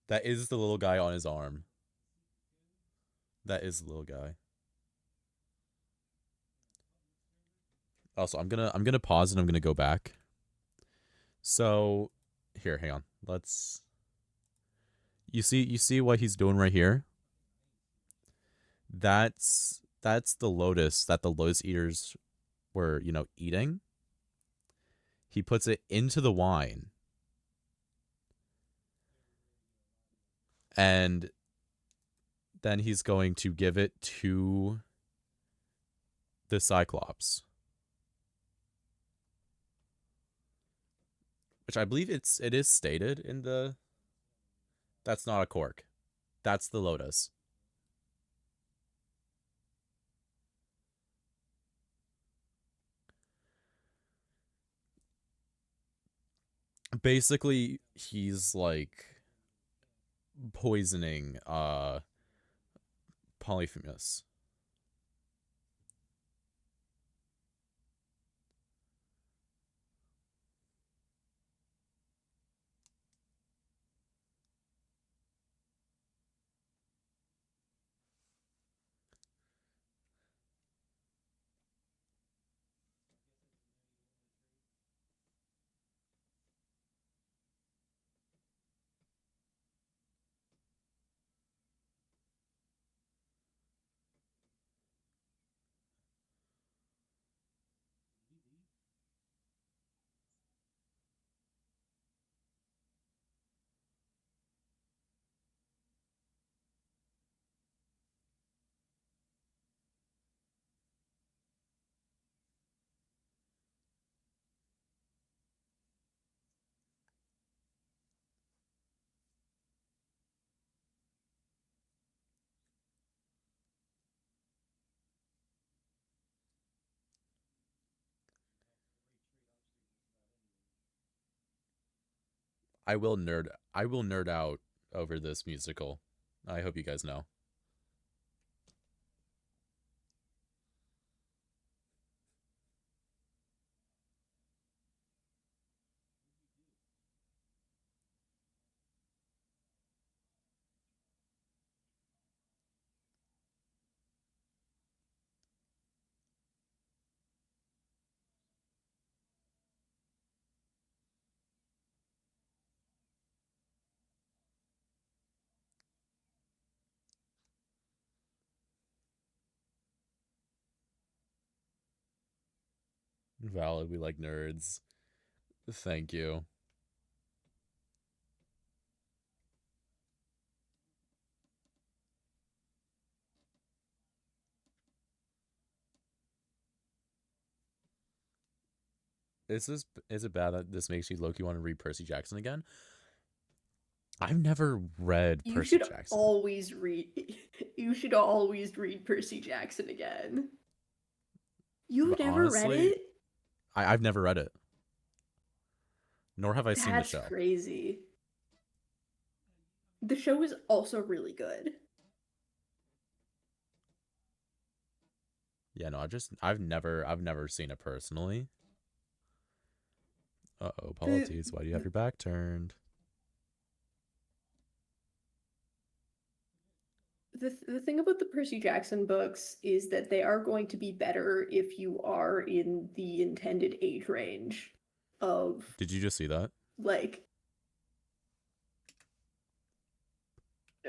[SPEAKER 4] That is the little guy on his arm. That is the little guy. Also, I'm gonna pause and I'm gonna go back. So here, hang on. Let's you see what he's doing right here? That's the lotus that the lotus eaters were, eating. He puts it into the wine. And then he's going to give it to the Cyclops. Which I believe it is stated in the that's not a cork. That's the lotus. Basically, he's like poisoning Polyphemus. I will nerd out over this musical. I hope you guys know. Valid, we like nerds. Thank you. Is it bad that this makes you Loki want to read Percy Jackson again? I've never read
[SPEAKER 5] You
[SPEAKER 4] Percy
[SPEAKER 5] should
[SPEAKER 4] Jackson.
[SPEAKER 5] always read. You should always read Percy Jackson again. You've
[SPEAKER 4] But
[SPEAKER 5] never read
[SPEAKER 4] honestly,
[SPEAKER 5] it?
[SPEAKER 4] I've never read it. Nor have I seen the
[SPEAKER 5] That's
[SPEAKER 4] show.
[SPEAKER 5] crazy. The show is also really good.
[SPEAKER 4] Yeah, no, I've never seen it personally. Uh-oh,
[SPEAKER 5] The
[SPEAKER 4] Polites, why do you have your back turned?
[SPEAKER 5] the thing about the Percy Jackson books is that they are going to be better if you are in the intended age range of
[SPEAKER 4] Did you just see that?
[SPEAKER 5] like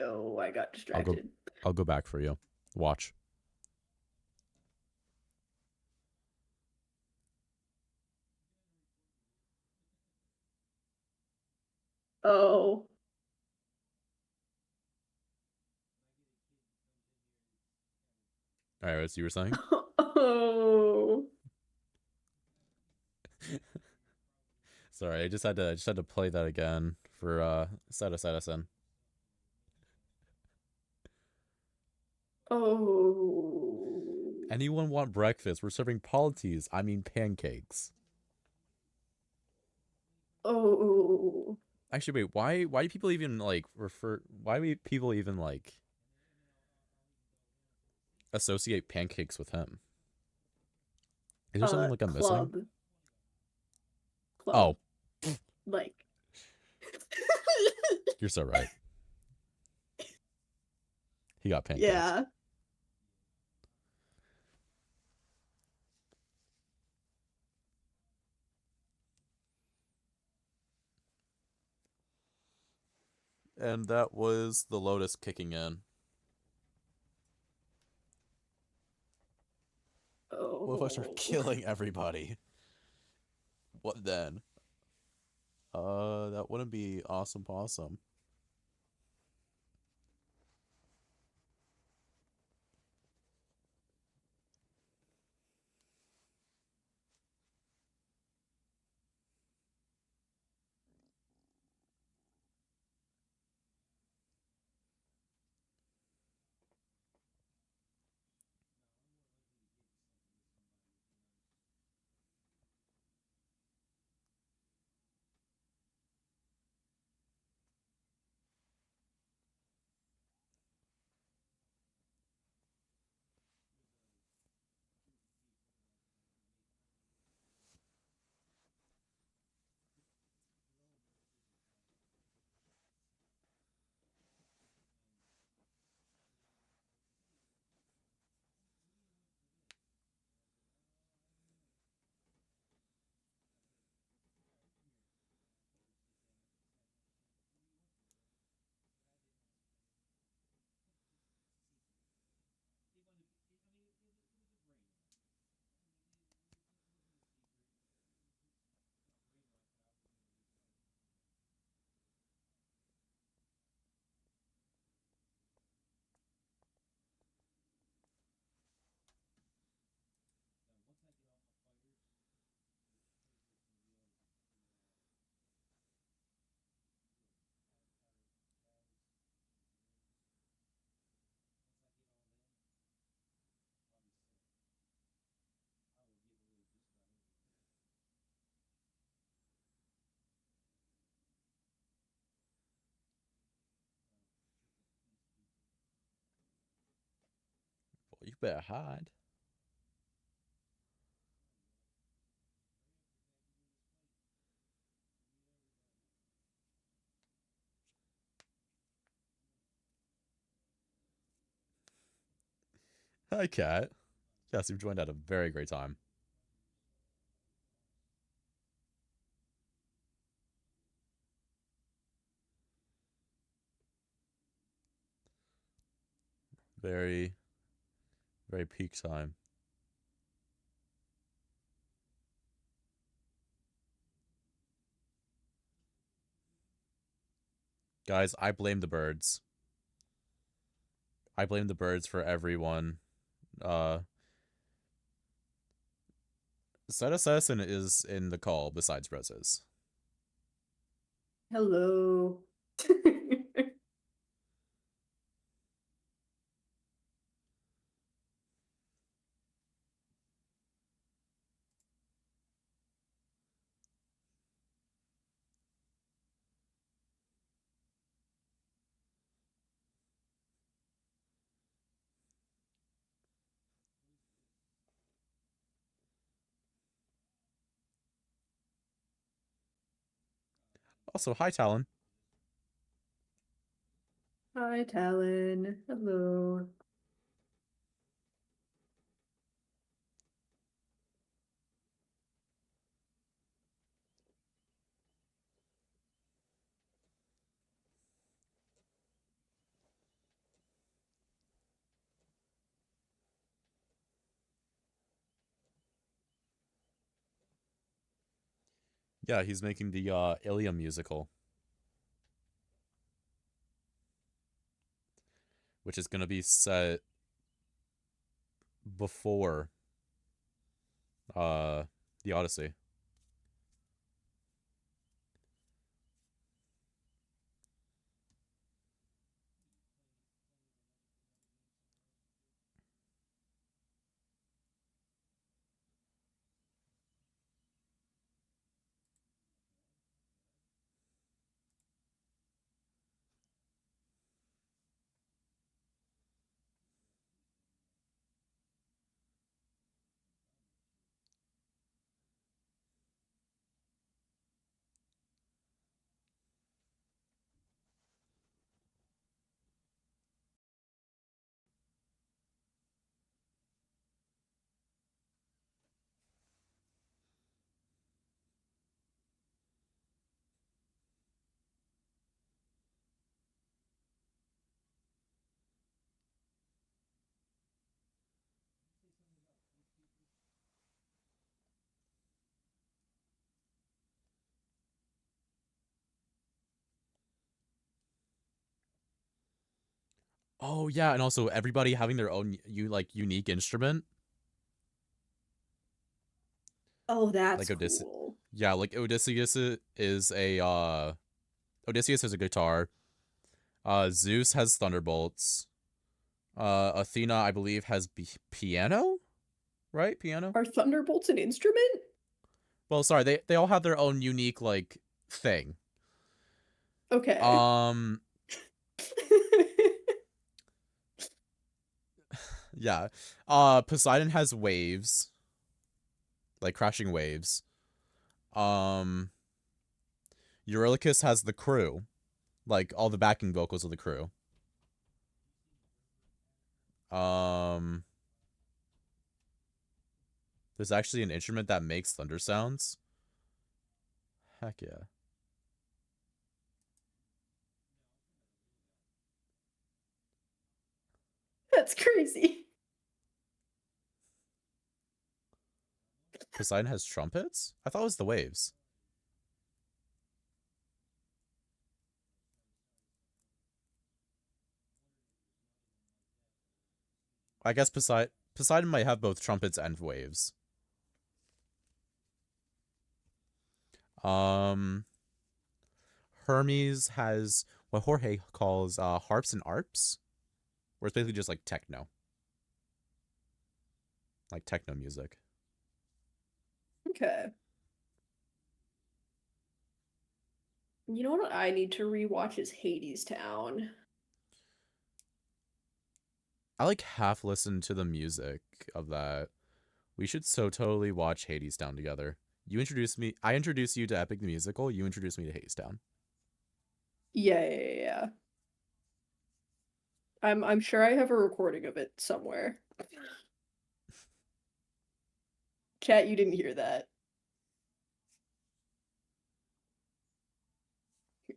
[SPEAKER 5] oh, I got
[SPEAKER 4] I'll go
[SPEAKER 5] distracted.
[SPEAKER 4] I'll go back for you. Watch.
[SPEAKER 5] Oh.
[SPEAKER 4] All right, what you were saying?
[SPEAKER 5] Oh.
[SPEAKER 4] Sorry, I just had to play that again for Citizen.
[SPEAKER 5] Oh.
[SPEAKER 4] Anyone want breakfast? We're serving polities. I mean pancakes.
[SPEAKER 5] Oh.
[SPEAKER 4] Actually, wait. Why do people even like refer? Why do people even like associate pancakes with him? Is there something like I'm missing?
[SPEAKER 5] Club. Club.
[SPEAKER 4] Oh,
[SPEAKER 5] Like.
[SPEAKER 4] you're so right. He got pancakes.
[SPEAKER 5] Yeah.
[SPEAKER 4] And that was the Lotus kicking in. What if I start
[SPEAKER 5] Oh.
[SPEAKER 4] killing everybody? What then? That wouldn't be awesome possum. Well, you better hide. Hi, Cat. Yes, you've joined at a very great time. Very, very peak time. Guys, I blame the birds. I blame the birds for everyone. Uh, Set Assassin is in the call besides Roses.
[SPEAKER 5] Hello.
[SPEAKER 4] Also, hi, Talon.
[SPEAKER 5] Hi, Talon. Hello.
[SPEAKER 4] Yeah, he's making the Ilium musical, which is gonna be set. before uh the Odyssey. Oh yeah, and also everybody having their own unique instrument.
[SPEAKER 5] Oh, that's
[SPEAKER 4] Like Odysseus.
[SPEAKER 5] cool.
[SPEAKER 4] Yeah, like Odysseus has a guitar. Zeus has thunderbolts. Athena, I believe, has piano, right? Piano.
[SPEAKER 5] Are thunderbolts an instrument?
[SPEAKER 4] Well, sorry, they all have their own unique like thing.
[SPEAKER 5] Okay.
[SPEAKER 4] Um, yeah. Poseidon has waves, like crashing waves. Um, Eurylochus has the crew, like all the backing vocals of the crew. Um, there's actually an instrument that makes thunder sounds. Heck yeah.
[SPEAKER 5] That's crazy.
[SPEAKER 4] Poseidon has trumpets? I thought it was the waves. I guess Poseidon might have both trumpets and waves. Um, Hermes has what Jorge calls harps and arps, where it's basically just like techno music.
[SPEAKER 5] Okay. You know what I need to rewatch is Hades Town.
[SPEAKER 4] I like half listen to the music of that. We should so totally watch Hades Town together. I introduced you to Epic the Musical, you introduced me to Hades Town.
[SPEAKER 5] Yeah. I'm sure I have a recording of it somewhere. Chat, you didn't hear that.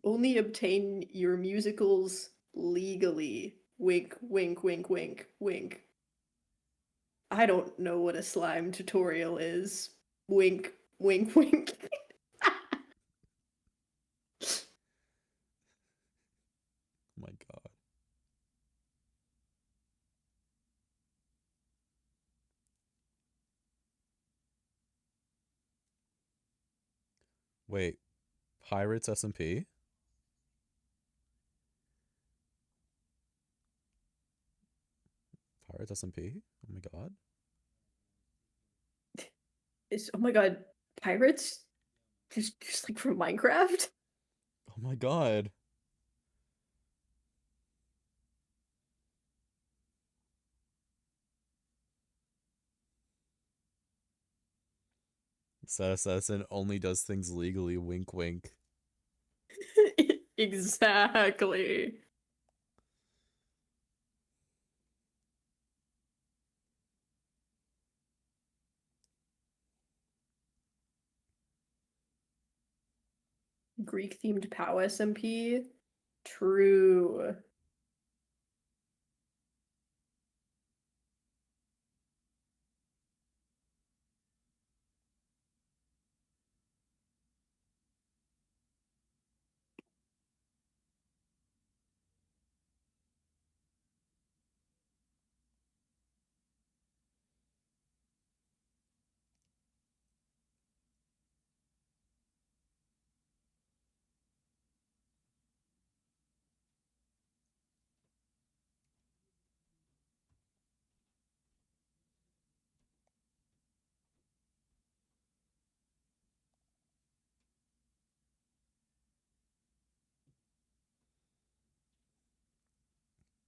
[SPEAKER 5] Only obtain your musicals legally. Wink, wink, wink, wink, wink. I don't know what a slime tutorial is. Wink, wink, wink.
[SPEAKER 4] Oh my god. Wait, Pirates SMP? Pirates SMP? Oh my god.
[SPEAKER 5] Oh my god, pirates? Just like from Minecraft?
[SPEAKER 4] Oh my god. Sad Assassin only does things legally, wink wink.
[SPEAKER 5] Exactly. Greek themed POW SMP? True.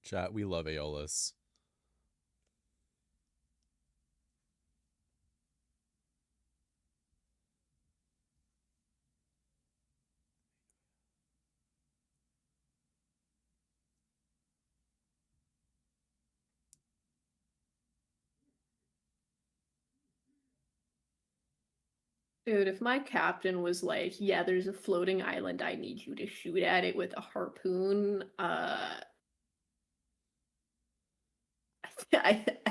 [SPEAKER 4] Chat, we love Aeolus.
[SPEAKER 5] Dude, if my captain was like, yeah, there's a floating island, I need you to shoot at it with a harpoon, I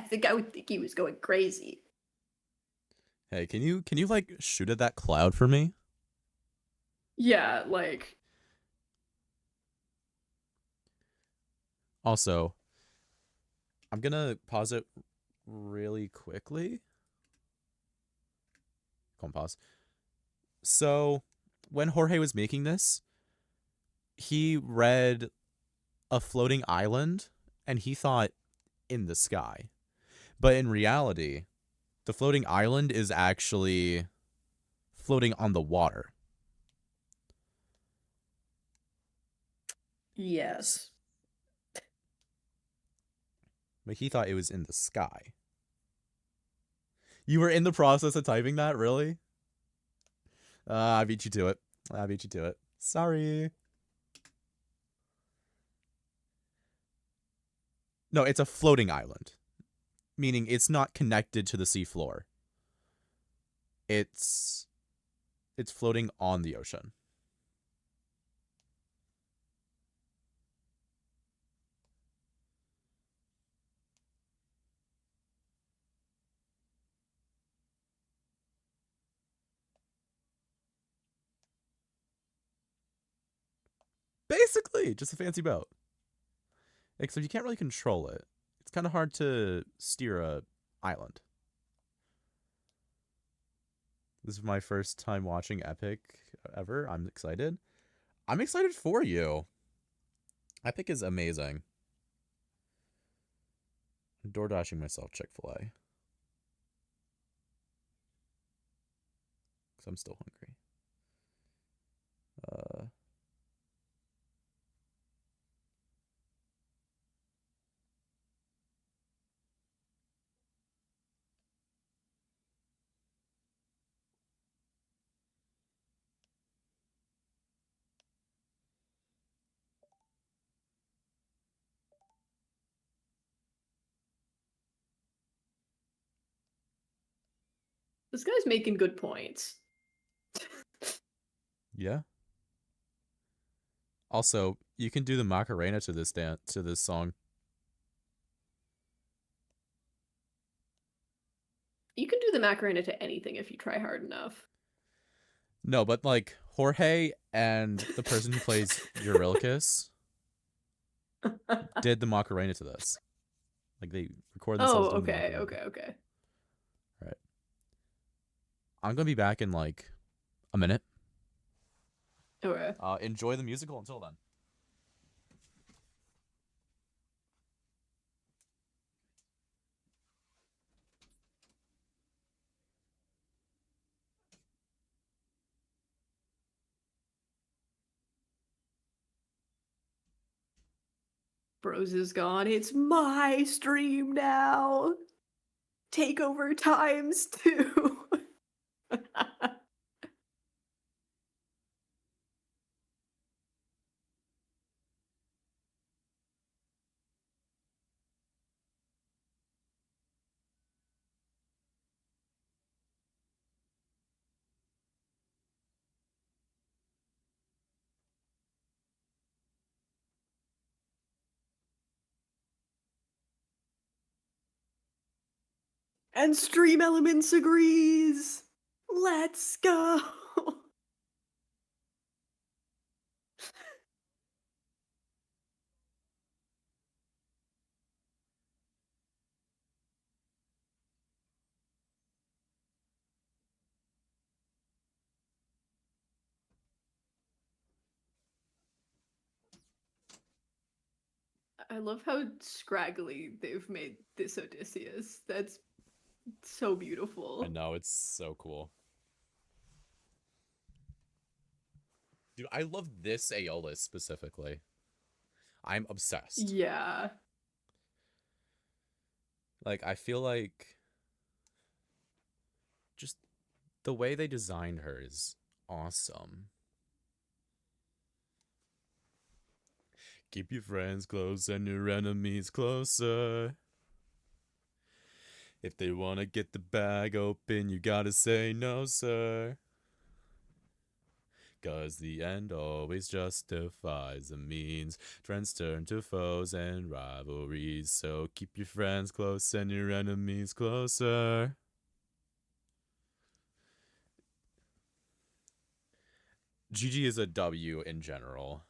[SPEAKER 5] think I would think he was going crazy.
[SPEAKER 4] Hey, can you like shoot at that cloud for me?
[SPEAKER 5] Yeah, like,
[SPEAKER 4] Also, I'm gonna pause it really quickly. Come on, pause. So, when Jorge was making this, he read a floating island and he thought in the sky. But in reality, the floating island is actually floating on the water.
[SPEAKER 5] yes.
[SPEAKER 4] But he thought it was in the sky. You were in the process of typing that, really? I beat you to it. I beat you to it. Sorry. No, it's a floating island, meaning it's not connected to the seafloor. It's floating on the ocean. Basically, just a fancy boat. Except you can't really control it. It's kind of hard to steer a island. This is my first time watching Epic ever. I'm excited. I'm excited for you. Epic is amazing. I'm door dashing myself Chick-fil-A. Because I'm still hungry.
[SPEAKER 5] This guy's making good points.
[SPEAKER 4] Yeah. Also, you can do the Macarena to this song.
[SPEAKER 5] You can do the Macarena to anything if you try hard enough.
[SPEAKER 4] No, but like Jorge and the person who plays Eurylochus did the Macarena to this. Like they recorded themselves doing the Macarena.
[SPEAKER 5] Okay.
[SPEAKER 4] All right. I'm gonna be back in like a minute.
[SPEAKER 5] Okay.
[SPEAKER 4] Enjoy the musical until then.
[SPEAKER 5] Bros is gone. It's my stream now. Takeover times 2. And Stream Elements agrees. Let's go. I love how scraggly they've made this Odysseus. That's so beautiful.
[SPEAKER 4] I know, it's so cool. Dude, I love this Aeolus specifically. I'm obsessed.
[SPEAKER 5] Yeah.
[SPEAKER 4] Like, I feel like just the way they designed her is awesome. Keep your friends close and your enemies closer. If they want to get the bag open, you gotta say no, sir. 'Cause the end always justifies the means. Friends turn to foes and rivalries. So keep your friends close and your enemies closer. GG is a W in general.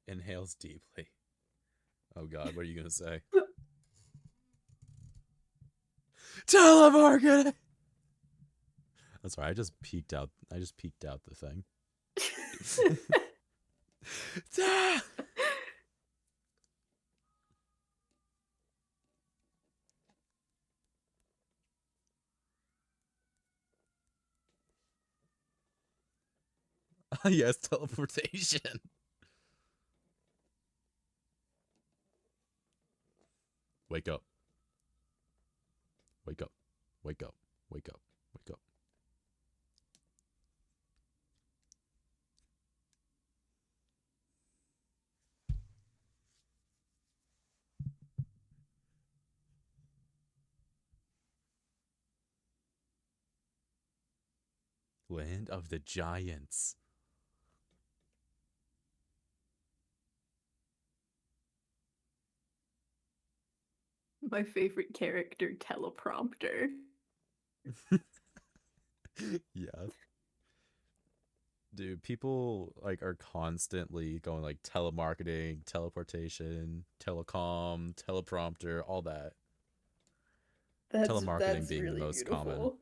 [SPEAKER 4] Inhales deeply. Oh god, what are you gonna say? Telemarketing! I'm sorry, I just peeked out the thing. Yes, teleportation. Wake up. Wake up. Wake up. Wake up. Wake up. Land of the Giants.
[SPEAKER 5] My favorite character, teleprompter.
[SPEAKER 4] Yeah. Dude, people like are constantly going like telemarketing, teleportation, telecom, teleprompter, all that. Telemarketing
[SPEAKER 5] That's
[SPEAKER 4] being the
[SPEAKER 5] really
[SPEAKER 4] most common.
[SPEAKER 5] beautiful.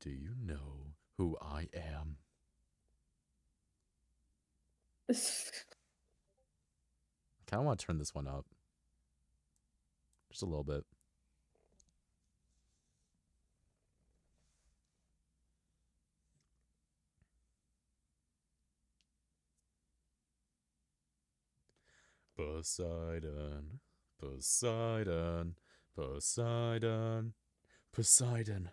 [SPEAKER 4] Do you know who I am? I kind of want to turn this one up. Just a little bit. Poseidon, Poseidon, Poseidon, Poseidon.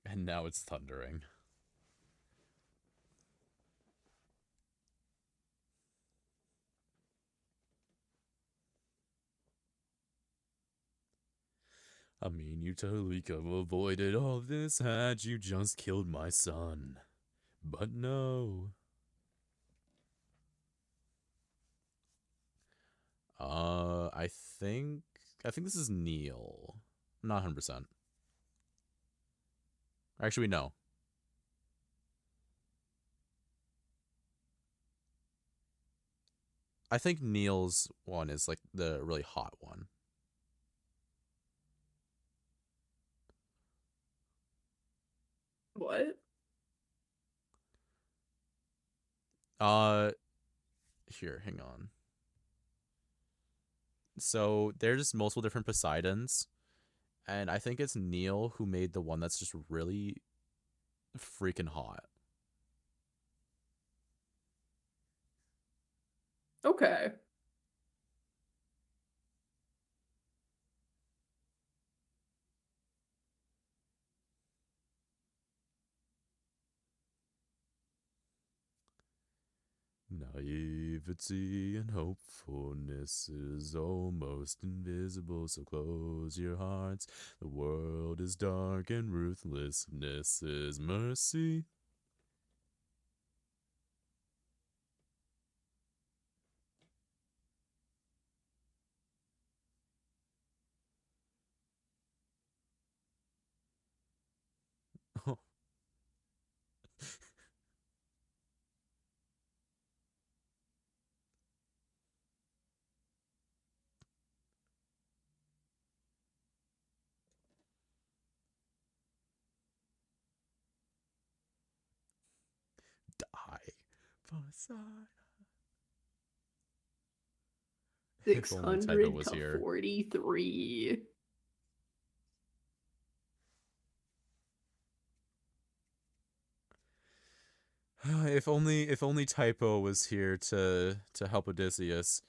[SPEAKER 4] And now it's thundering. I mean, you totally could have avoided all this had you just killed my son. But no. I think this is Neil. I'm not 100%. Actually, no. I think Neil's one is like the really hot one.
[SPEAKER 5] What?
[SPEAKER 4] Here, hang on. So there's multiple different Poseidons, and I think it's Neil who made the one that's just really freaking hot.
[SPEAKER 5] Okay.
[SPEAKER 4] Naivety and hopefulness is almost invisible, so close your hearts. The world is dark and ruthlessness is mercy. Die, Poseidon. If only Typo
[SPEAKER 5] 600
[SPEAKER 4] was
[SPEAKER 5] to
[SPEAKER 4] here.
[SPEAKER 5] 43.
[SPEAKER 4] If only Typo was here to help Odysseus.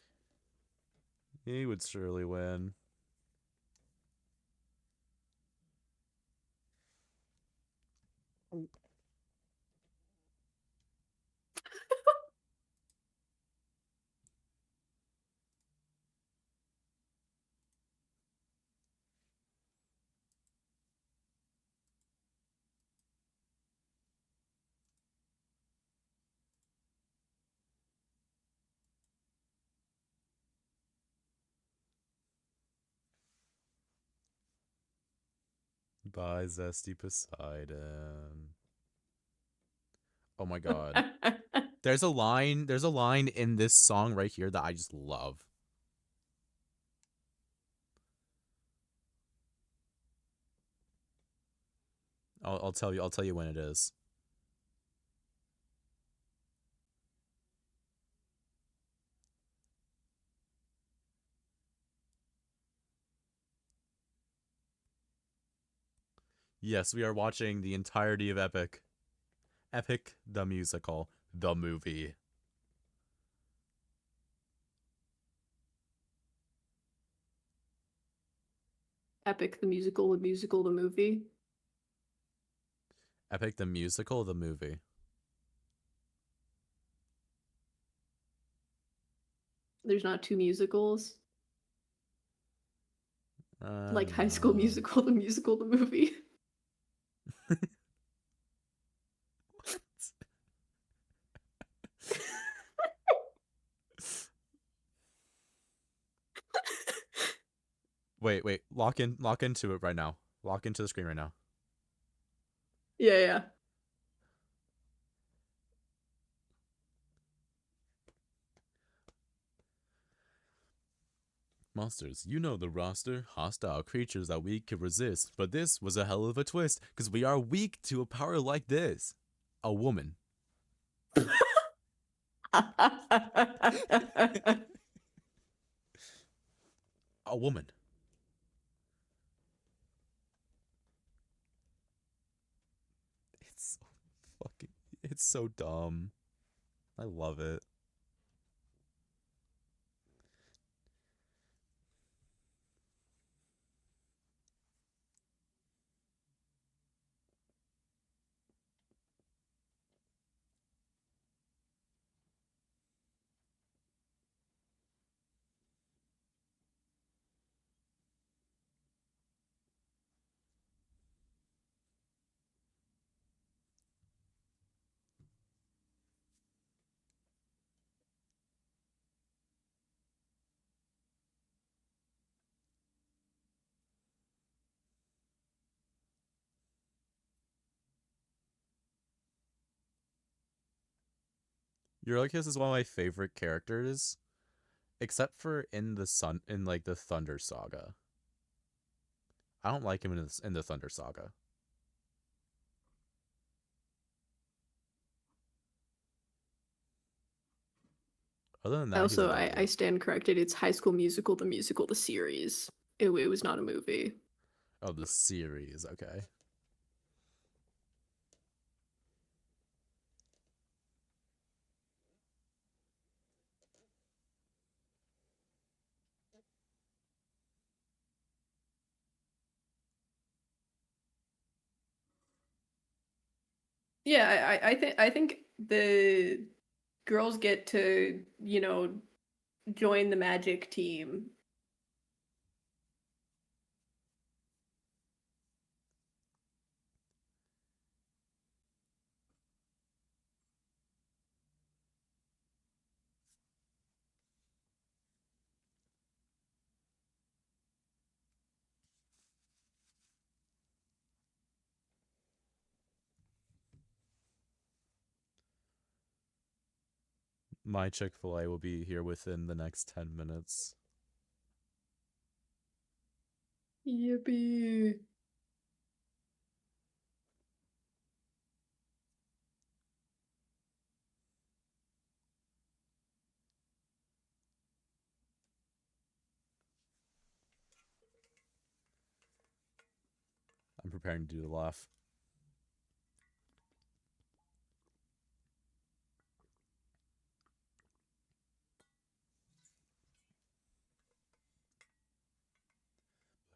[SPEAKER 4] He would surely win. Bye, Zesty Poseidon. Oh my god. There's a line in this song right here that I just love. I'll tell you when it is. Yes, we are watching the entirety of Epic. Epic the musical, the movie.
[SPEAKER 5] Epic the musical, the movie.
[SPEAKER 4] Epic the musical, the movie.
[SPEAKER 5] There's not two musicals. Like High School
[SPEAKER 4] No.
[SPEAKER 5] Musical, the movie.
[SPEAKER 4] Wait. Lock into it right now. Lock into the screen right now.
[SPEAKER 5] Yeah.
[SPEAKER 4] Monsters, you know the roster. Hostile creatures that we could resist. But this was a hell of a twist, because we are weak to a power like this. A woman. A woman. It's so fucking... It's so dumb. I love it. Eurylochus is one of my favorite characters, except for in like the Thunder Saga. I don't like him in the Thunder Saga. Other than
[SPEAKER 5] I
[SPEAKER 4] that, he's a
[SPEAKER 5] also I
[SPEAKER 4] W.
[SPEAKER 5] stand corrected. It's High School Musical, the musical, the series. It was not a movie.
[SPEAKER 4] Oh, the series. Okay.
[SPEAKER 5] Yeah, I think the girls get to, join the magic team.
[SPEAKER 4] My Chick-fil-A will be here within the next 10 minutes.
[SPEAKER 5] Yippee.
[SPEAKER 4] I'm preparing to do the laugh.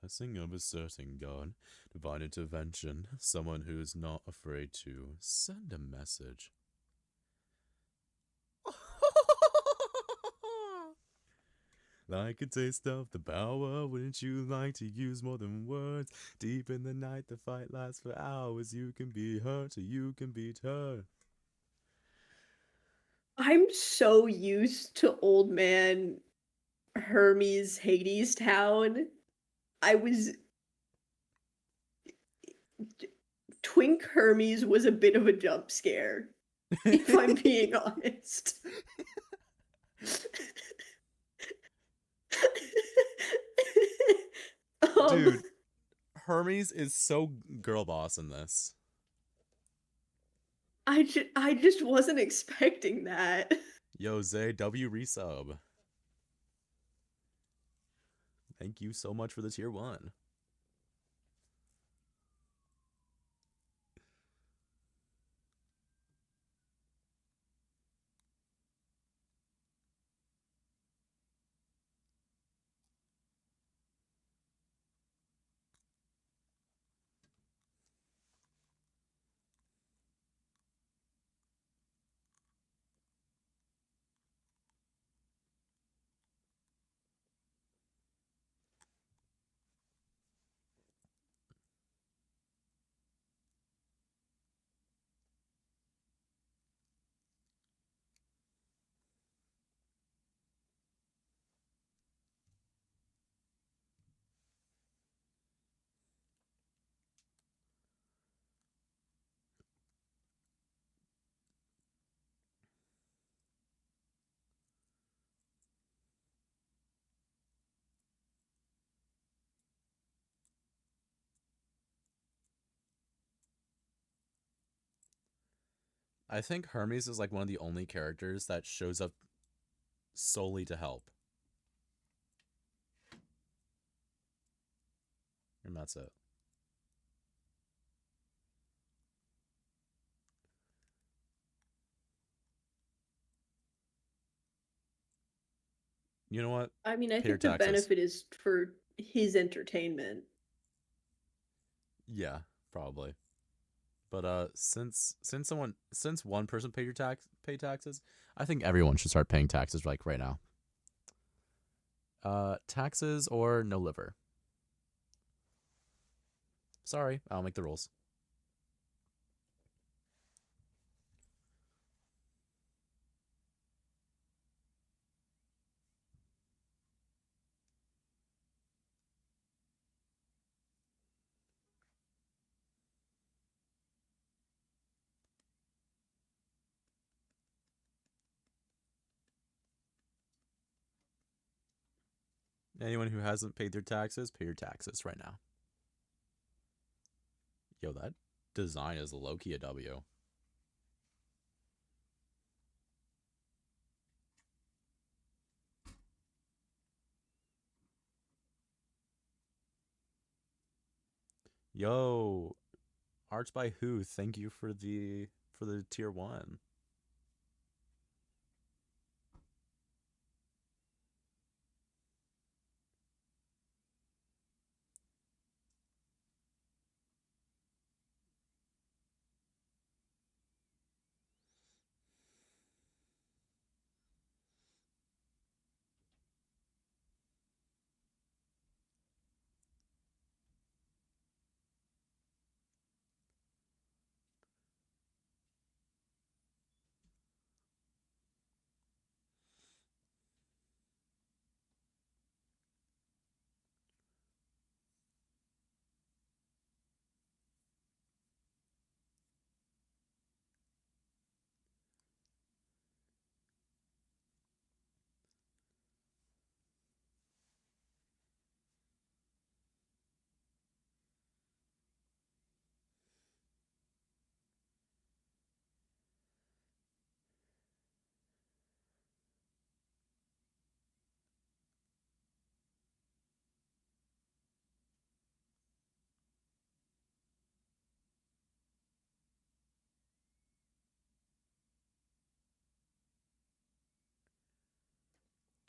[SPEAKER 4] Blessing of a certain God, divine intervention, someone who is not afraid to send a message. Like a taste of the power, wouldn't you like to use more than words? Deep in the night, the fight lasts for hours. You can be hurt, or you can beat her.
[SPEAKER 5] I'm so used to old man Hermes Hades Town. I was Twink Hermes was a bit of a jump scare, if I'm being honest.
[SPEAKER 4] Dude, Hermes is so girl boss in this.
[SPEAKER 5] I just wasn't expecting that.
[SPEAKER 4] Yo, Zay, W resub. Thank you so much for the tier 1. I think Hermes is like one of the only characters that shows up solely to help. And that's it. You know what?
[SPEAKER 5] I mean, I
[SPEAKER 4] Pay your
[SPEAKER 5] think the
[SPEAKER 4] taxes.
[SPEAKER 5] benefit is for his entertainment.
[SPEAKER 4] Yeah, probably. But since one person pay taxes, I think everyone should start paying taxes like right now. Taxes or no liver. Sorry, I'll make the rules. Anyone who hasn't paid their taxes, pay your taxes right now. Yo, that design is low-key a W. Yo, Arts by Who, thank you for the tier 1.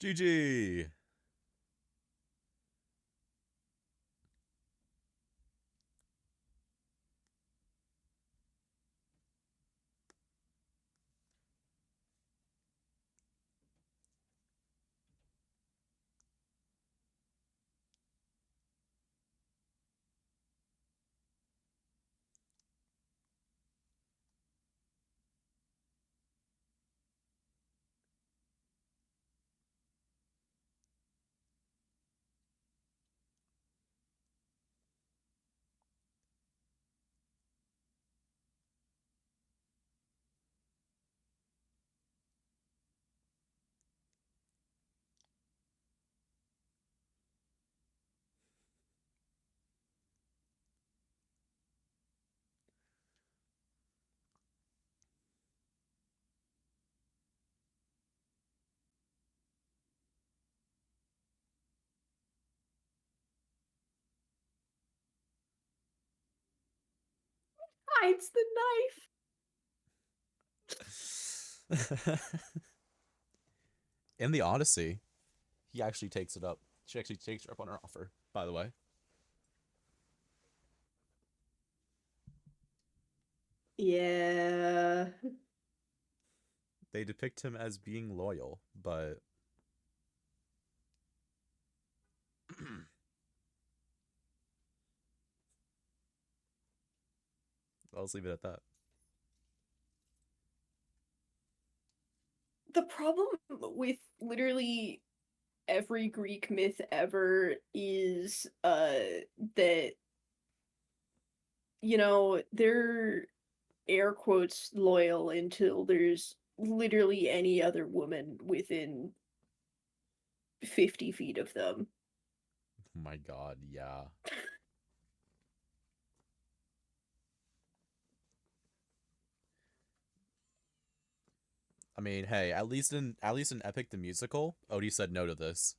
[SPEAKER 4] GG.
[SPEAKER 5] Hides the knife.
[SPEAKER 4] In the Odyssey, he actually takes it up. She actually takes her up on her offer, by the way.
[SPEAKER 5] Yeah.
[SPEAKER 4] They depict him as being loyal, but I'll just leave it at that.
[SPEAKER 5] The problem with literally every Greek myth ever is that they're air quotes loyal until there's literally any other woman within 50 feet of them.
[SPEAKER 4] Oh my god, yeah. I mean, hey, at least in Epic the Musical, Odie said no to this.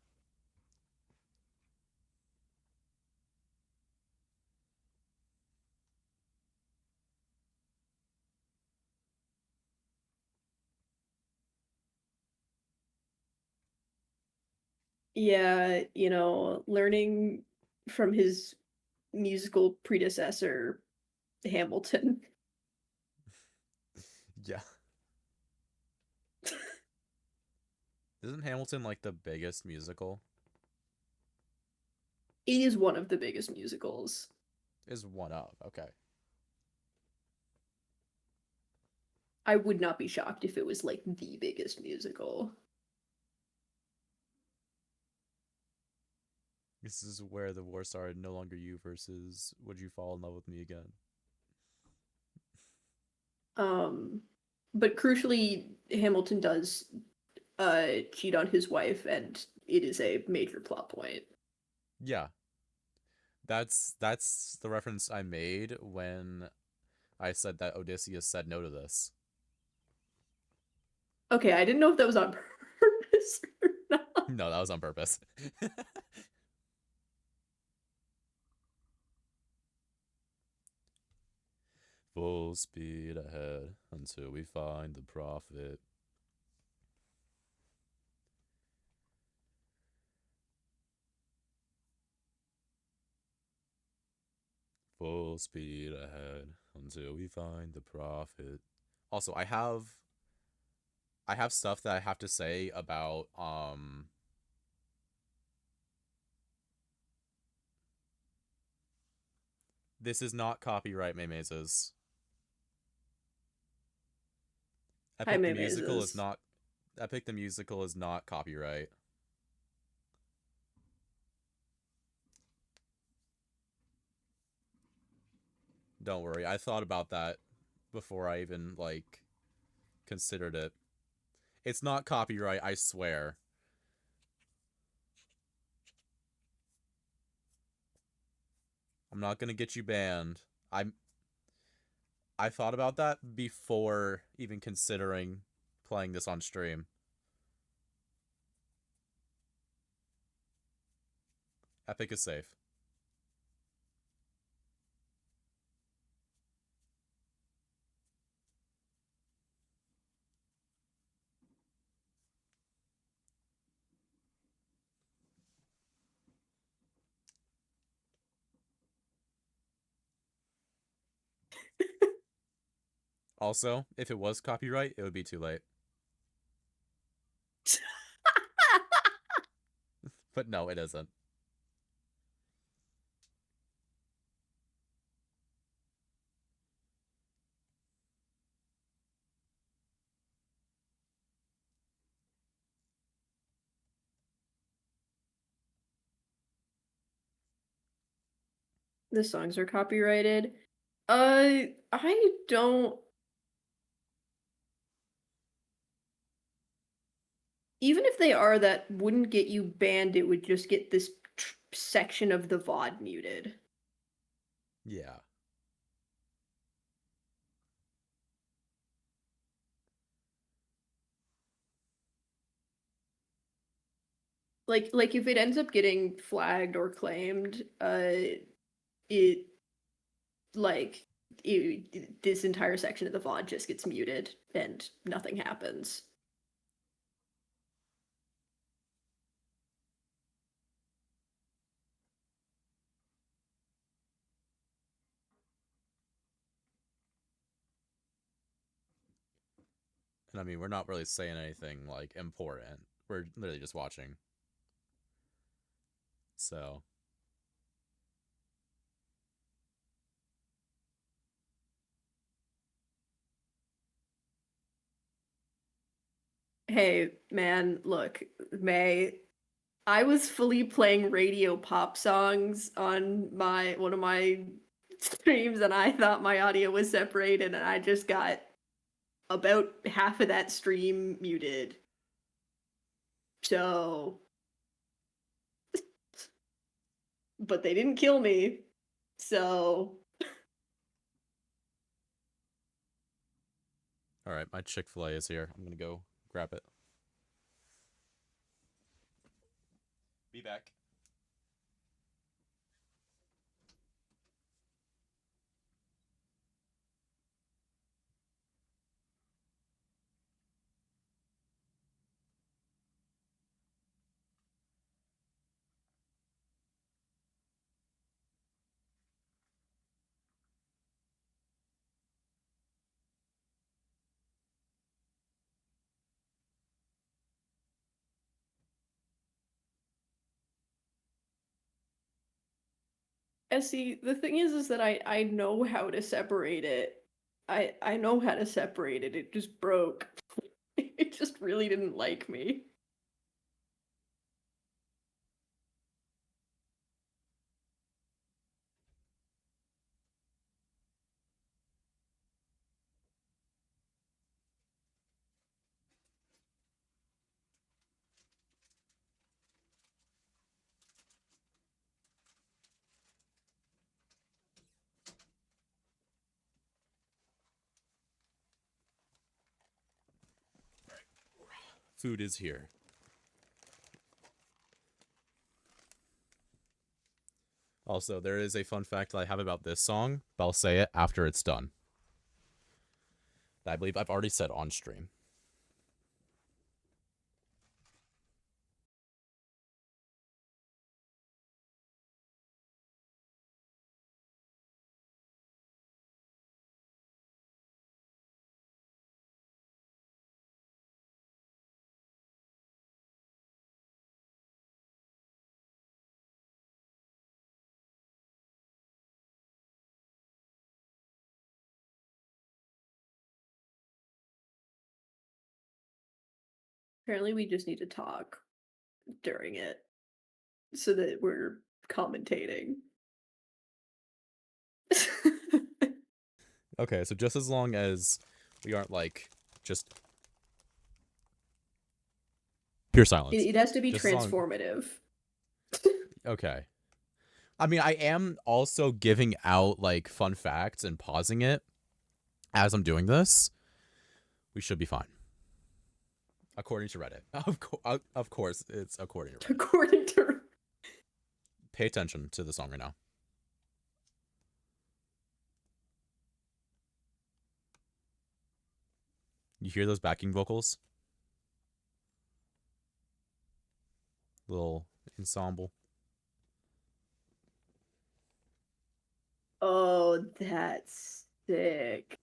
[SPEAKER 5] Yeah, learning from his musical predecessor, Hamilton.
[SPEAKER 4] Yeah. Isn't Hamilton like the biggest musical?
[SPEAKER 5] It is one of the biggest musicals.
[SPEAKER 4] Is one of. Okay.
[SPEAKER 5] I would not be shocked if it was like the biggest musical.
[SPEAKER 4] This is where the war started, no longer you versus would you fall in love with me again?
[SPEAKER 5] But crucially, Hamilton does cheat on his wife and it is a major plot point.
[SPEAKER 4] Yeah. That's the reference I made when I said that Odysseus said no to this.
[SPEAKER 5] Okay, I didn't know if that was on purpose or not.
[SPEAKER 4] No, that was on purpose. Full speed ahead until we find the prophet. Full speed ahead until we find the prophet. Also, I have stuff that I have to say about this is not copyright Maymazes.
[SPEAKER 5] Hi,
[SPEAKER 4] Epic the Musical is
[SPEAKER 5] Maymazes.
[SPEAKER 4] not Epic the Musical is not copyright. Don't worry. I thought about that before I even like considered it. It's not copyright, I swear. I'm not going to get you banned. I thought about that before even considering playing this on stream. Epic is safe. Also, if it was copyright, it would be too late. But no, it isn't.
[SPEAKER 5] The songs are copyrighted. I don't. Even if they are, that wouldn't get you banned. It would just get this section of the VOD muted.
[SPEAKER 4] Yeah.
[SPEAKER 5] Like if it ends up getting flagged or claimed, it like this entire section of the VOD just gets muted and nothing happens.
[SPEAKER 4] And I mean, we're not really saying anything like important. We're literally just watching. So,
[SPEAKER 5] Hey, man, look, May, I was fully playing radio pop songs on my one of my streams and I thought my audio was separated and I just got about half of that stream muted. So, but they didn't kill me. So,
[SPEAKER 4] all right, my Chick-fil-A is here. I'm going to go grab it. Be back.
[SPEAKER 5] and see, the thing is that I know how to separate it. I know how to separate it. It just broke. It just really didn't like me.
[SPEAKER 4] Food is here. Also, there is a fun fact that I have about this song, but I'll say it after it's done. That I believe I've already said on stream.
[SPEAKER 5] Apparently, we just need to talk during it so that we're commentating.
[SPEAKER 4] Okay, so just as long as we aren't like just pure silence.
[SPEAKER 5] It has to be
[SPEAKER 4] Just as long-
[SPEAKER 5] transformative.
[SPEAKER 4] Okay. I mean, I am also giving out like fun facts and pausing it as I'm doing this. We should be fine. According to Reddit. Of course, it's according to Reddit.
[SPEAKER 5] According to
[SPEAKER 4] Pay attention to the song right now. You hear those backing vocals? Little ensemble.
[SPEAKER 5] Oh, that's sick.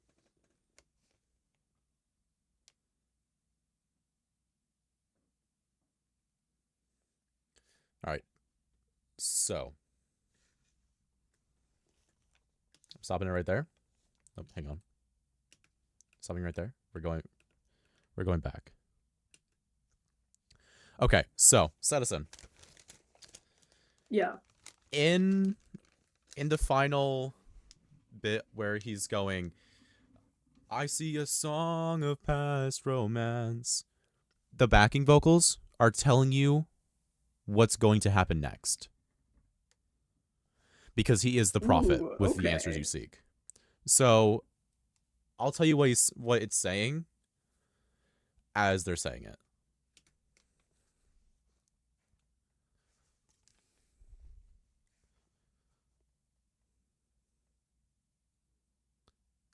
[SPEAKER 4] All right. So, I'm stopping it right there. Oh, hang on. Stopping right there. We're going back. Okay, so Citizen.
[SPEAKER 5] Yeah.
[SPEAKER 4] In the final bit where he's going, I see a song of past romance. The backing vocals are telling you what's going to happen next. Because he is the prophet
[SPEAKER 5] Ooh,
[SPEAKER 4] with the answers
[SPEAKER 5] okay.
[SPEAKER 4] you seek. So I'll tell you what it's saying as they're saying it.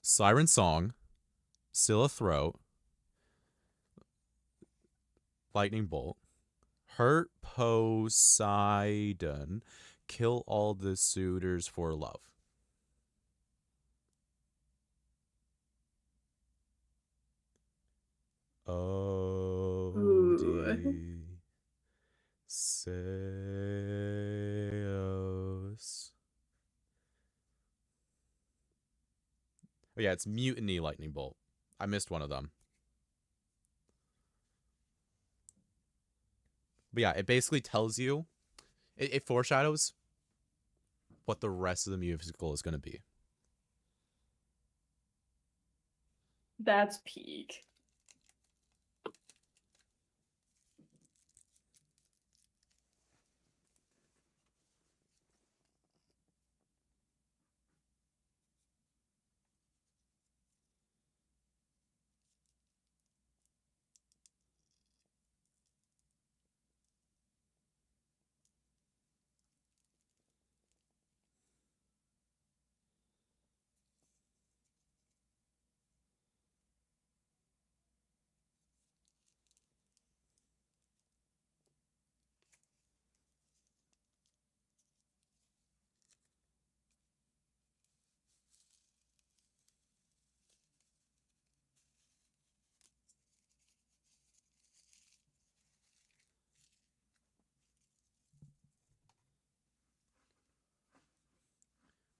[SPEAKER 4] Siren Song, Scylla Throat, Lightning Bolt, Hurt Poseidon, Kill all the suitors for love. Odysseus. Oh yeah, it's Mutiny Lightning Bolt. I missed one of them. But yeah, it basically tells you, it foreshadows what the rest of the musical is going to be.
[SPEAKER 5] That's peak.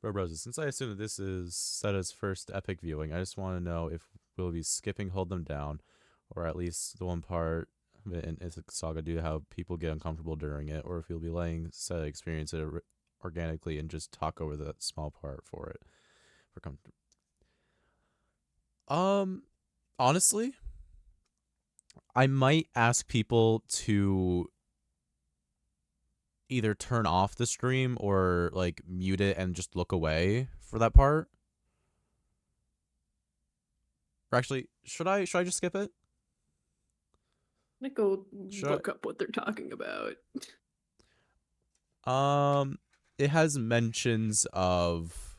[SPEAKER 4] Bro Bros, since I assume that this is Seta's first epic viewing, I just want to know if we'll be skipping Hold Them Down, or at least the one part of it in Ithic Saga due to how people get uncomfortable during it, or if you'll be letting Seta experience it organically and just talk over that small part for it. For honestly, I might ask people to either turn off the stream or like mute it and just look away for that part. Or actually, should I just skip it?
[SPEAKER 5] I'm gonna go
[SPEAKER 4] Should
[SPEAKER 5] look up what they're talking about.
[SPEAKER 4] It has mentions of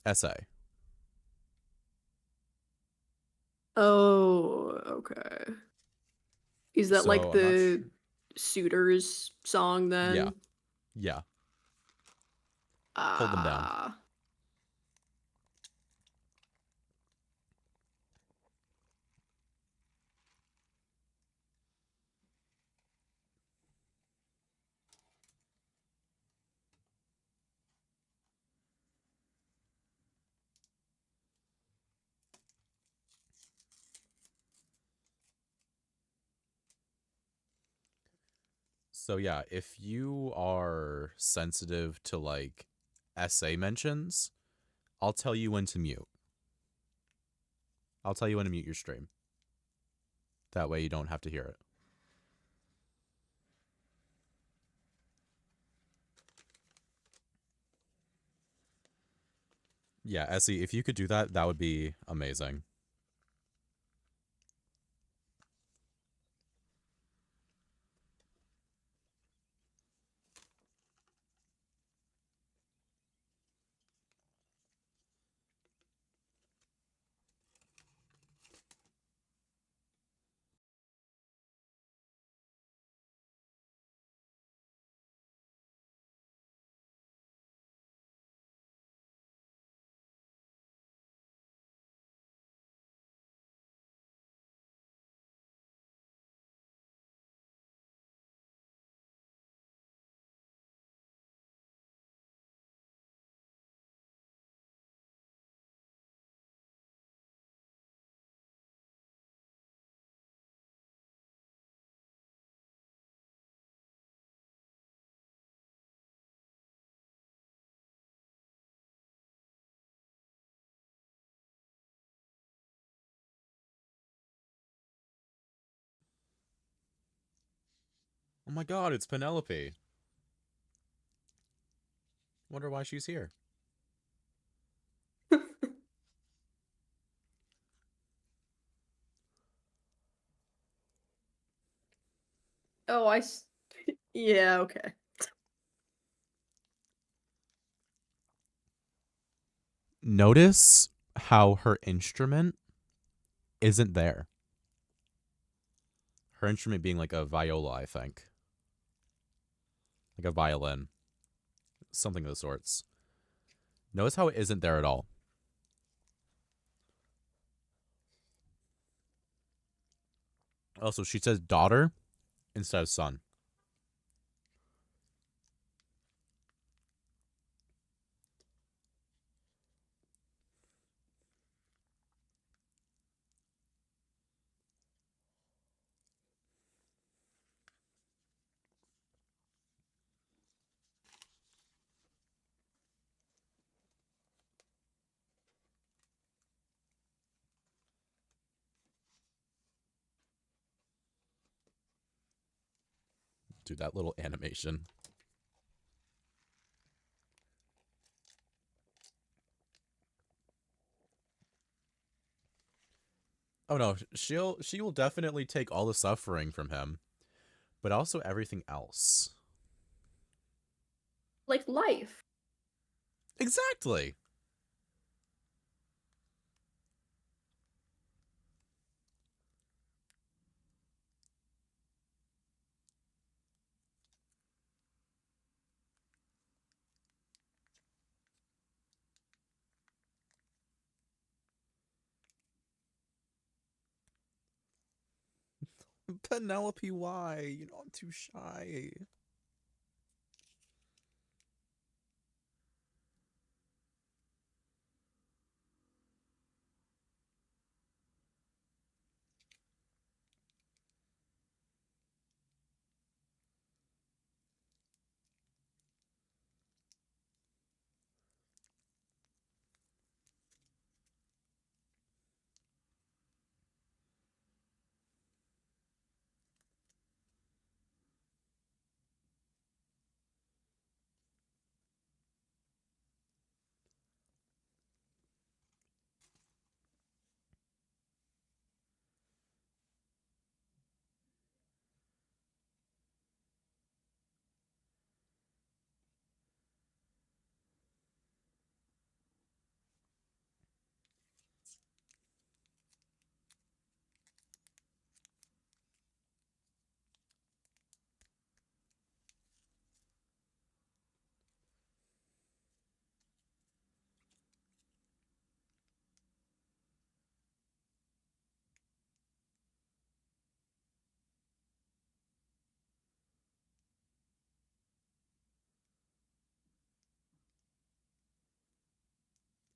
[SPEAKER 4] SA.
[SPEAKER 5] Oh, okay. Is that like
[SPEAKER 4] So I'm not sure.
[SPEAKER 5] the Suitors song
[SPEAKER 4] Yeah.
[SPEAKER 5] then?
[SPEAKER 4] Yeah. Hold them down.
[SPEAKER 5] Ah.
[SPEAKER 4] So yeah, if you are sensitive to like SA mentions, I'll tell you when to mute. I'll tell you when to mute your stream. That way you don't have to hear it. Yeah, Essie, if you could do that, that would be amazing. Oh my god, it's Penelope. Wonder why she's here.
[SPEAKER 5] Oh, yeah, okay.
[SPEAKER 4] Notice how her instrument isn't there. Her instrument being like a viola, I think. Like a violin. Something of the sorts. Notice how it isn't there at all. Also, she says daughter instead of son. Dude, that little animation. Oh no, she will definitely take all the suffering from him, but also everything else.
[SPEAKER 5] Like life.
[SPEAKER 4] Exactly. Penelope, why? You know I'm too shy.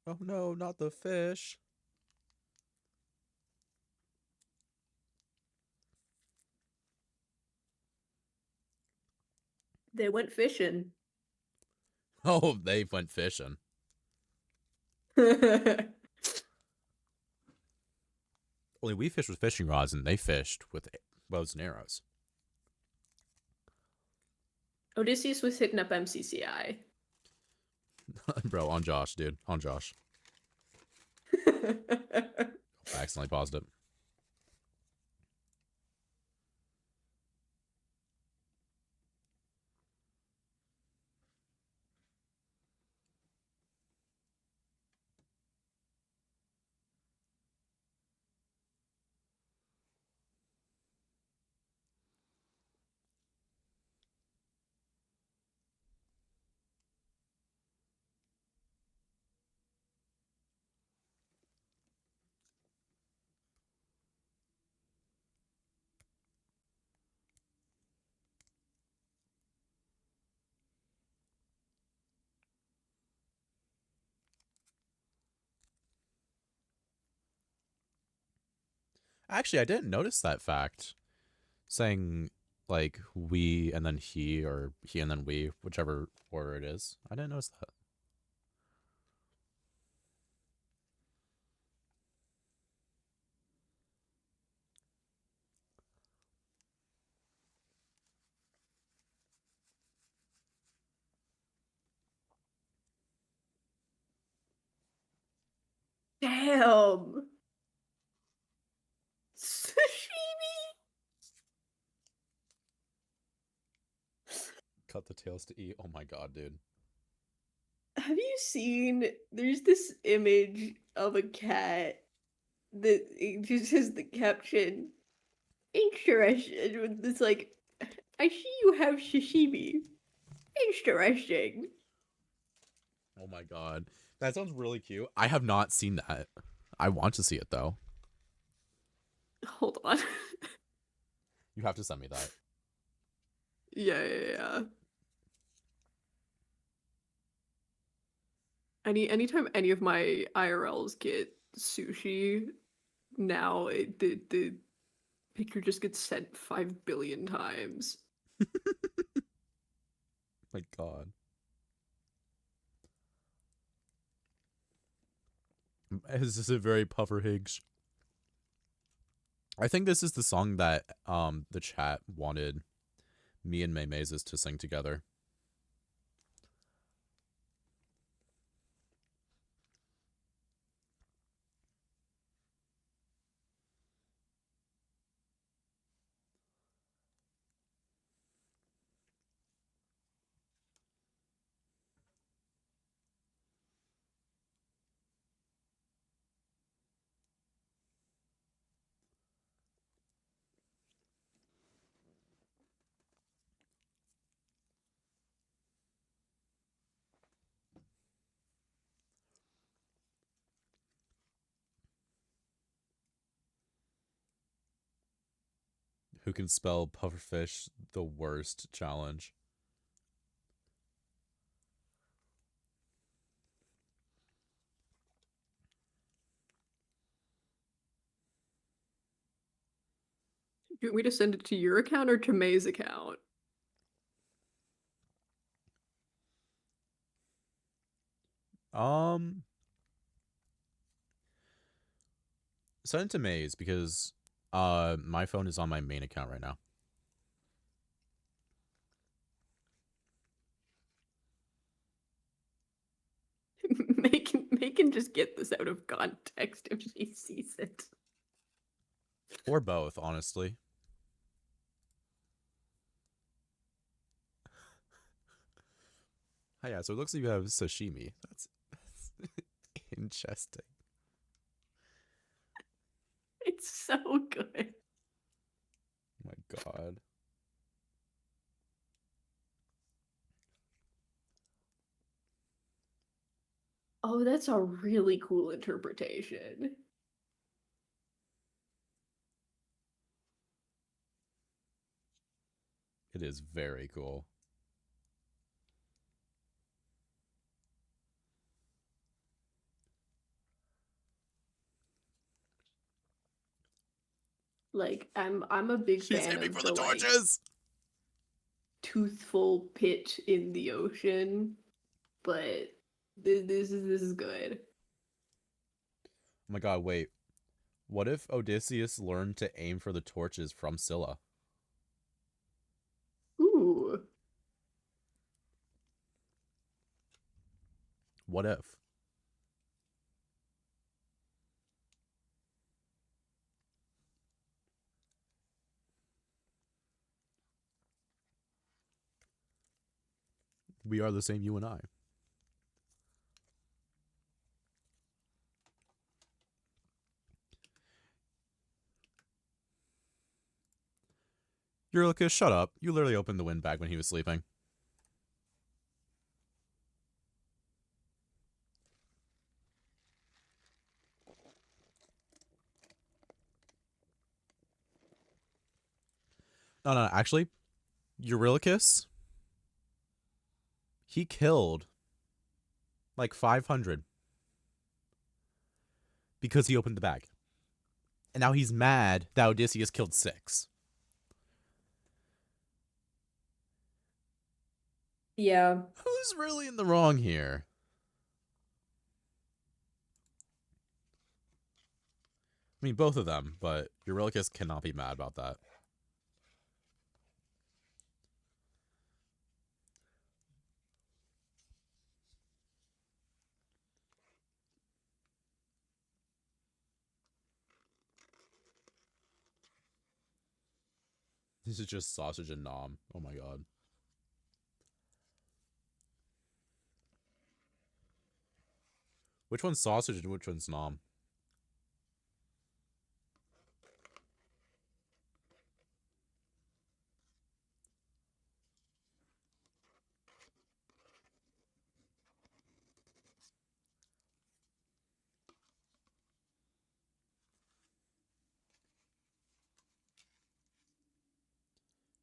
[SPEAKER 4] Oh no, not the fish.
[SPEAKER 5] They went fishing.
[SPEAKER 4] Oh, they went fishing. Only we fished with fishing rods and they fished with bows and arrows.
[SPEAKER 5] Odysseus was hitting up MCCI.
[SPEAKER 4] Bro, on Josh, dude. On Josh. I accidentally paused it. Actually, I didn't notice that fact. Saying like we and then he or he and then we, whichever order it is. I didn't notice that.
[SPEAKER 5] Damn. Sashimi.
[SPEAKER 4] Cut the tails to eat. Oh my god, dude.
[SPEAKER 5] Have you seen? There's this image of a cat that it just has the caption, interesting. It's like, I see you have sashimi. Interesting.
[SPEAKER 4] Oh my god. That sounds really cute. I have not seen that. I want to see it though.
[SPEAKER 5] Hold on.
[SPEAKER 4] You have to send me that.
[SPEAKER 5] Yeah. Anytime any of my IRLs get sushi, now the picture just gets sent 5 billion times.
[SPEAKER 4] My god. This is a very puffer Higgs. I think this is the song that the chat wanted me and Maymazes to sing together. Who can spell pufferfish the worst challenge?
[SPEAKER 5] Do you want me to send it to your account or to May's account?
[SPEAKER 4] Send it to Maze because my phone is on my main account right now.
[SPEAKER 5] May can just get this out of context if she sees it.
[SPEAKER 4] Or both, honestly. Oh, yeah, so it looks like you have sashimi. That's interesting.
[SPEAKER 5] It's so good.
[SPEAKER 4] Oh my god.
[SPEAKER 5] Oh, that's a really cool interpretation.
[SPEAKER 4] It is very cool.
[SPEAKER 5] Like I'm a big
[SPEAKER 4] She's
[SPEAKER 5] fan
[SPEAKER 4] aiming
[SPEAKER 5] of
[SPEAKER 4] for
[SPEAKER 5] the
[SPEAKER 4] the
[SPEAKER 5] like
[SPEAKER 4] torches.
[SPEAKER 5] toothful pit in the ocean, but this is good.
[SPEAKER 4] Oh my god, wait. What if Odysseus learned to aim for the torches from Scylla?
[SPEAKER 5] Ooh.
[SPEAKER 4] What if? We are the same, you and I. Eurylochus, shut up. You literally opened the wind bag when he was sleeping. No, actually, Eurylochus, he killed like 500 because he opened the bag. And now he's mad that Odysseus killed 6.
[SPEAKER 5] Yeah.
[SPEAKER 4] Who's really in the wrong here? I mean, both of them, but Eurylochus cannot be mad about that. This is just sausage and nom. Oh my god. Which one's sausage and which one's nom?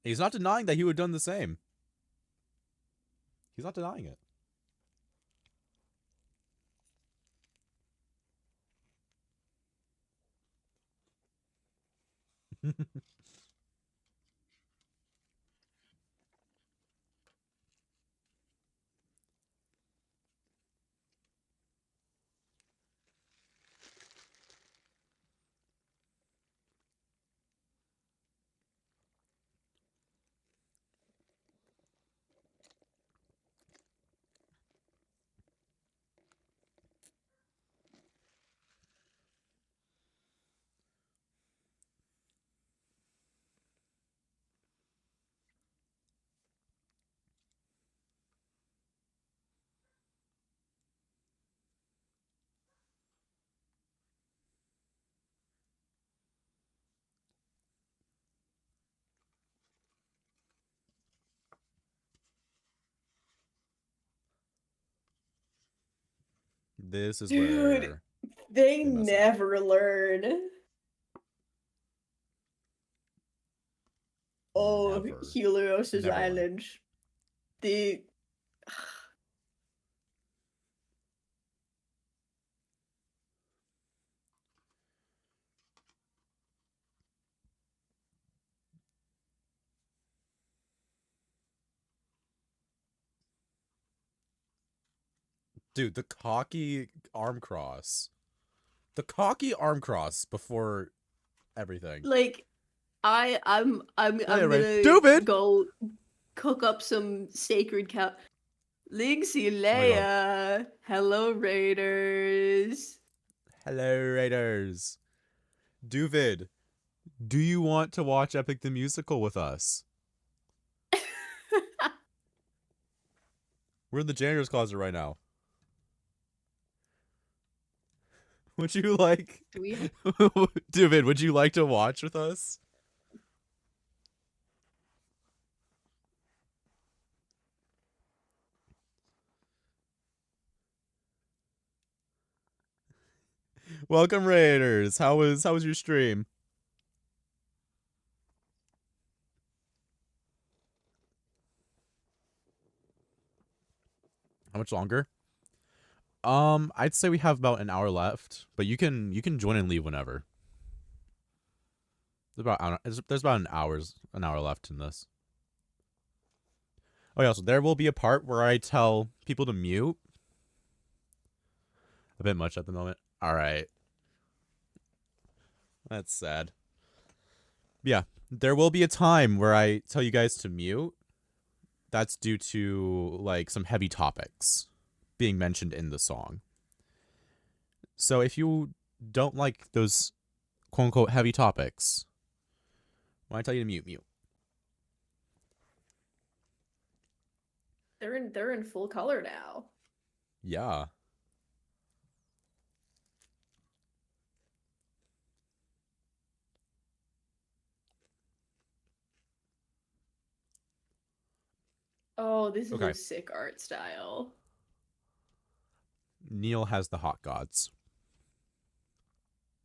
[SPEAKER 4] He's not denying that he would have done the same. He's not denying it. This is
[SPEAKER 5] Dude,
[SPEAKER 4] where
[SPEAKER 5] they
[SPEAKER 4] they mess up.
[SPEAKER 5] never learn. Oh,
[SPEAKER 4] Never.
[SPEAKER 5] Helios's
[SPEAKER 4] Never learn.
[SPEAKER 5] island. The
[SPEAKER 4] Dude, the cocky arm cross. The cocky arm cross before everything.
[SPEAKER 5] like I'm
[SPEAKER 4] Anyway,
[SPEAKER 5] gonna
[SPEAKER 4] stupid!
[SPEAKER 5] go cook up some sacred cow. Linksy
[SPEAKER 4] Oh my god.
[SPEAKER 5] Leia. Hello, Raiders.
[SPEAKER 4] Hello, Raiders. Duvid, do you want to watch Epic the Musical with us? We're in the janitor's closet right now. Would you like...
[SPEAKER 5] Do we have-
[SPEAKER 4] Duvid, would you like to watch with us? Welcome, Raiders. How was your stream? How much longer? I'd say we have about an hour left, but you can join and leave whenever. There's about an hour left in this. Oh yeah, so there will be a part where I tell people to mute. A bit much at the moment. All right, that's sad. Yeah, there will be a time where I tell you guys to mute. That's due to like some heavy topics being mentioned in the song. So if you don't like those quote unquote heavy topics, when I tell you to mute, mute.
[SPEAKER 5] They're in full color now.
[SPEAKER 4] Yeah.
[SPEAKER 5] Oh, this is
[SPEAKER 4] Okay.
[SPEAKER 5] a sick art style.
[SPEAKER 4] Neil has the Hot Gods.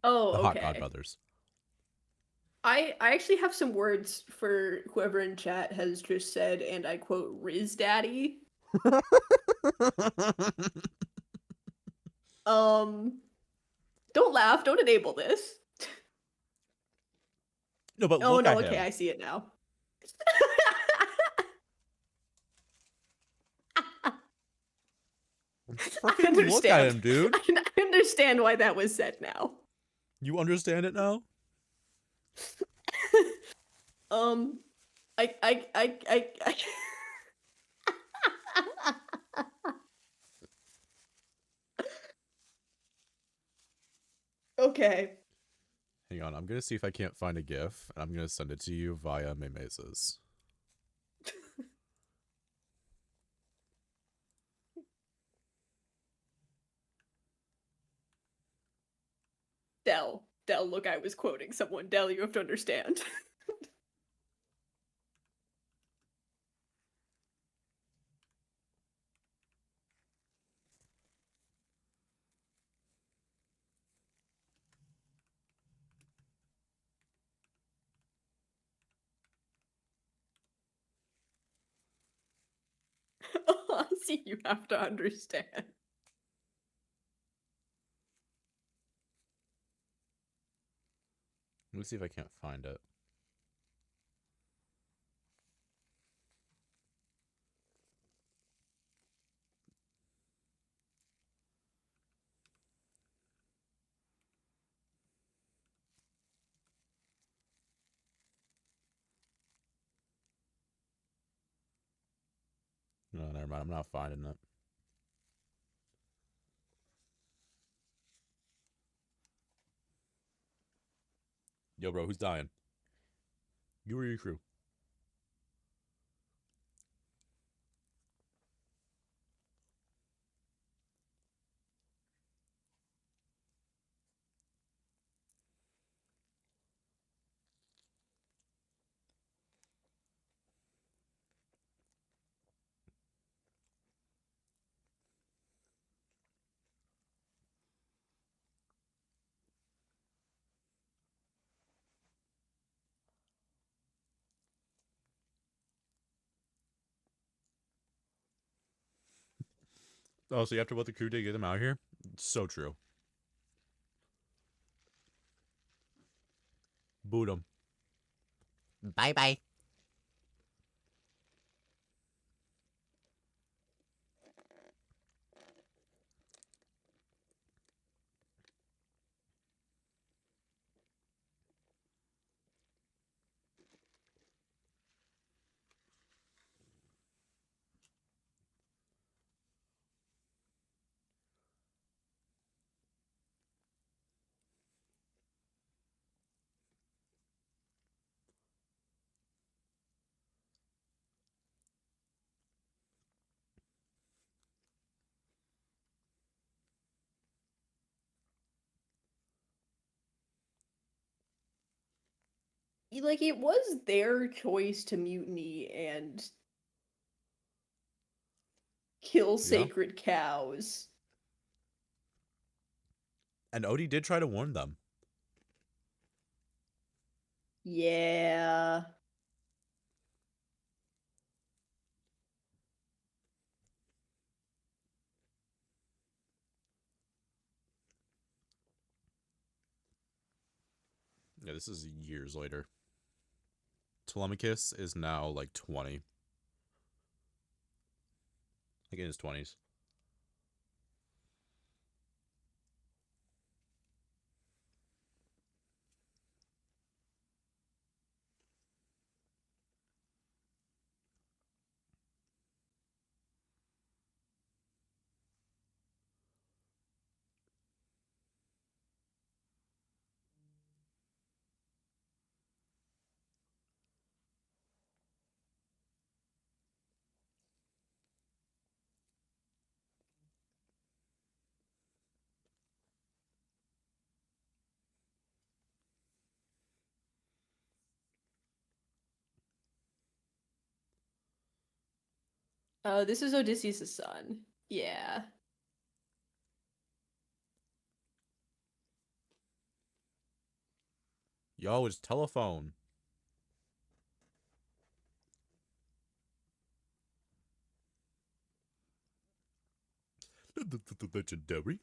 [SPEAKER 5] Oh,
[SPEAKER 4] The Hot God
[SPEAKER 5] okay.
[SPEAKER 4] Brothers.
[SPEAKER 5] I actually have some words for whoever in chat has just said, and I quote, Riz Daddy. Don't laugh, don't enable this.
[SPEAKER 4] No, but
[SPEAKER 5] Oh
[SPEAKER 4] look
[SPEAKER 5] no,
[SPEAKER 4] at
[SPEAKER 5] okay,
[SPEAKER 4] him.
[SPEAKER 5] I see it now. I
[SPEAKER 4] Freaking look at
[SPEAKER 5] understand.
[SPEAKER 4] him, dude.
[SPEAKER 5] I understand why that was said now.
[SPEAKER 4] You understand it now?
[SPEAKER 5] Um, I Okay.
[SPEAKER 4] Hang on, I'm gonna see if I can't find a GIF, and I'm gonna send it to you via Memeses.
[SPEAKER 5] Dell, look, I was quoting someone. Dell, you have to understand. See, you have to understand.
[SPEAKER 4] Let me see if I can't find it. No, never mind. I'm not finding it. Yo, bro, who's dying? You or your crew? Oh, so you have to vote the crew to get them out here? So true. Boot them. Bye bye.
[SPEAKER 5] Like, it was their choice to mutiny and kill
[SPEAKER 4] Yeah.
[SPEAKER 5] sacred cows.
[SPEAKER 4] And Odie did try to warn them.
[SPEAKER 5] Yeah.
[SPEAKER 4] Yeah, this is years later. Telemachus is now like 20. Like in his 20s.
[SPEAKER 5] This is Odysseus' son. Yeah.
[SPEAKER 4] Yo, it's telephone. Legendary.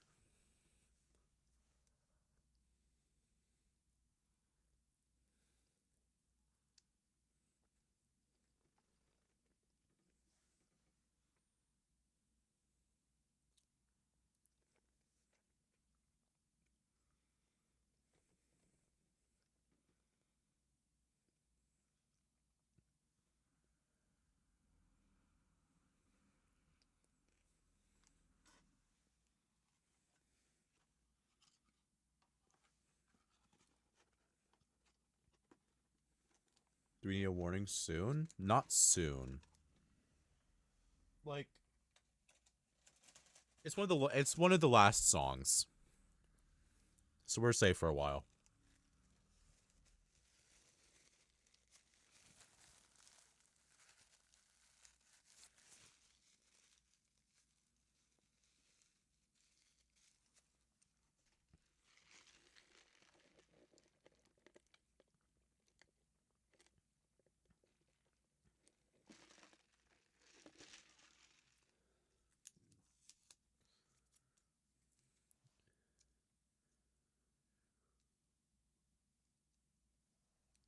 [SPEAKER 4] Do we need a warning soon? Not soon. Like, it's one of the last songs, so we're safe for a while.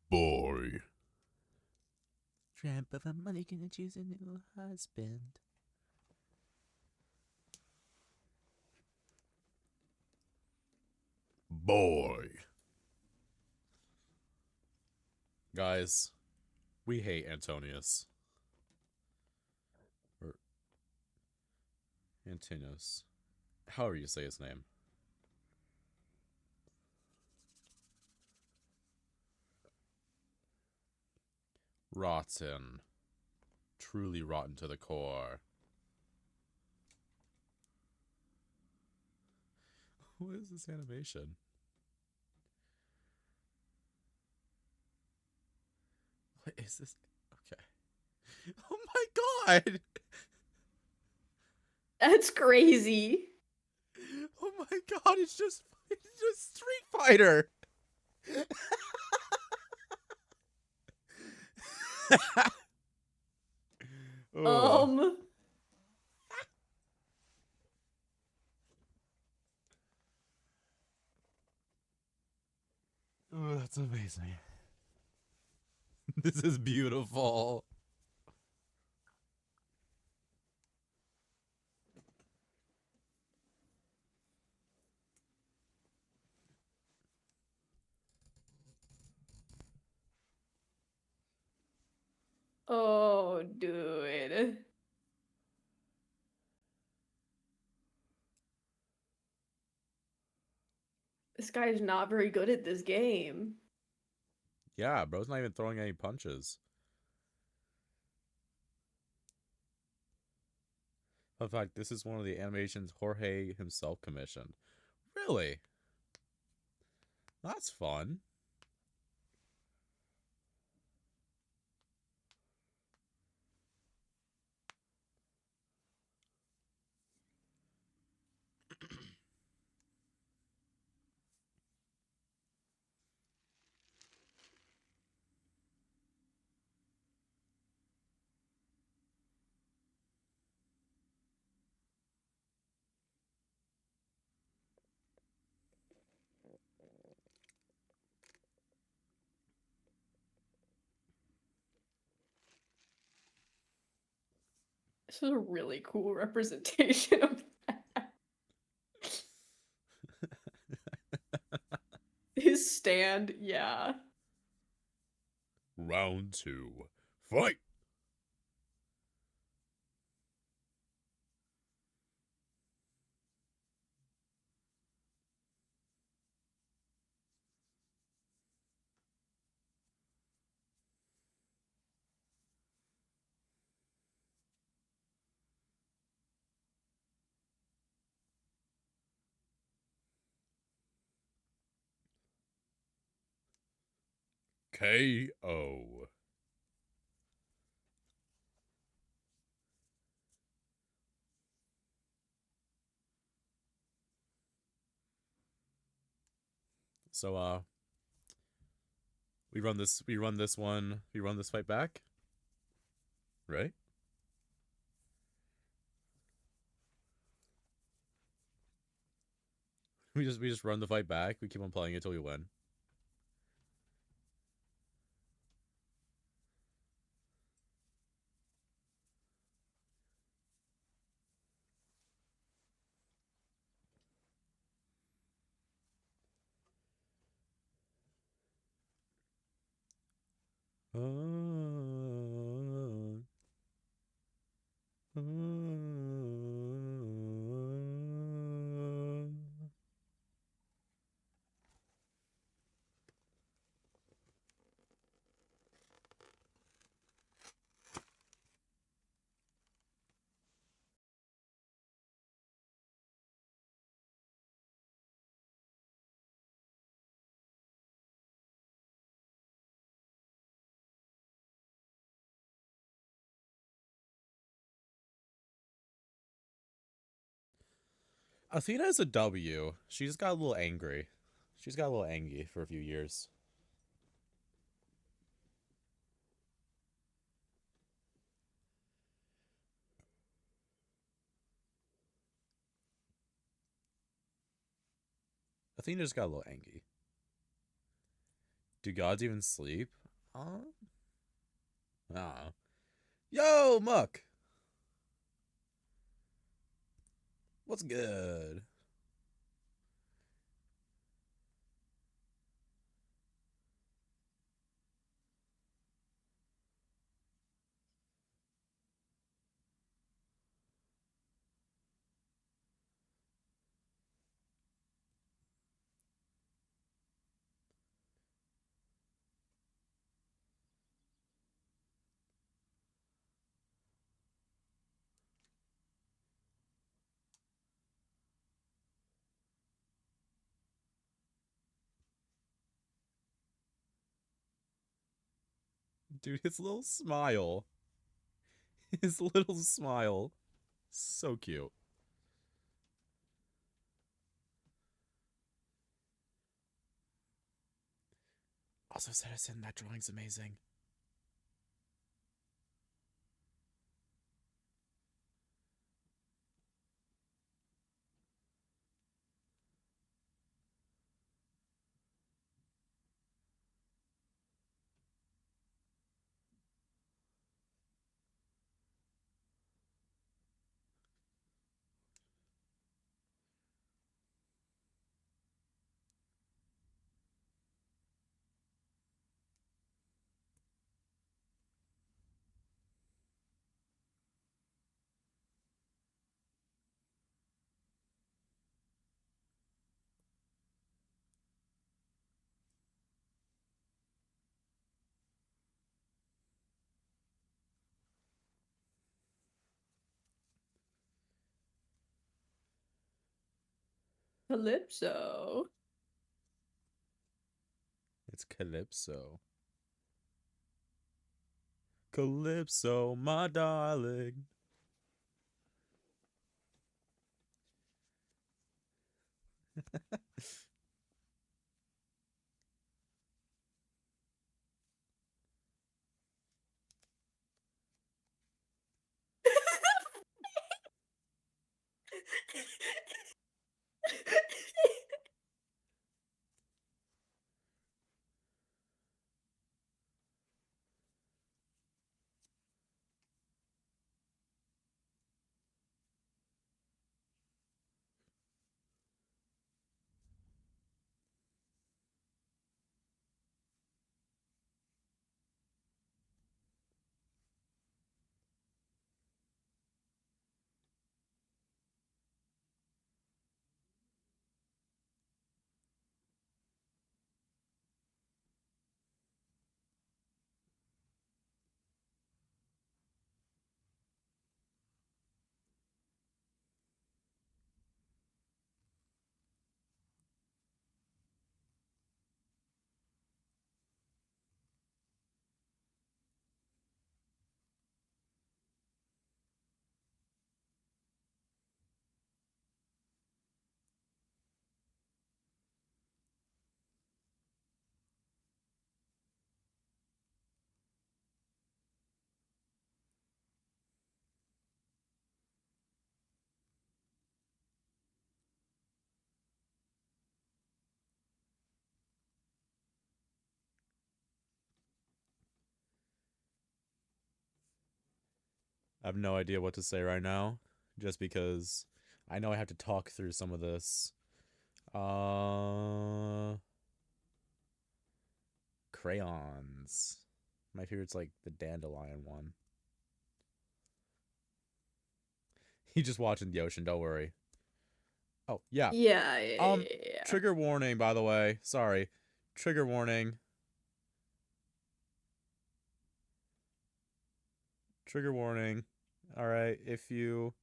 [SPEAKER 4] Boy. Tramp of a money, gonna choose a new husband. Boy. Guys, we hate Antonius. Or Antinous. However you say his name. Rotten. Truly rotten to the core. What is this animation? What is this? Okay. Oh my god!
[SPEAKER 5] That's crazy.
[SPEAKER 4] Oh my god, it's just Street Fighter! Oh. Oh, that's amazing. This is beautiful.
[SPEAKER 5] Oh, dude. This guy's not very good at this game.
[SPEAKER 4] Yeah, bro's not even throwing any punches. In fact, this is one of the animations Jorge himself commissioned. Really? That's fun.
[SPEAKER 5] This is a really cool representation of that. His stand, yeah.
[SPEAKER 4] Round 2. Fight! KO. So we run this fight back, right? We just run the fight back. We keep on playing until we win. Athena is a W. She just got a little angry. She's got a little angry for a few years. Athena just got a little angry. Do gods even sleep? Ah. Yo, Muck! What's good? Dude, his little smile. His little smile. So cute. Also, Citizen, that drawing's amazing.
[SPEAKER 5] Calypso.
[SPEAKER 4] It's Calypso. Calypso, my darling. I have no idea what to say right now, just because I know I have to talk through some of this. Crayons. My favorite's like the dandelion one. He just watching the ocean, don't worry. Oh, yeah.
[SPEAKER 5] Yeah,
[SPEAKER 4] Trigger warning, by the way. Sorry. Trigger warning. Trigger warning. Alright, if you...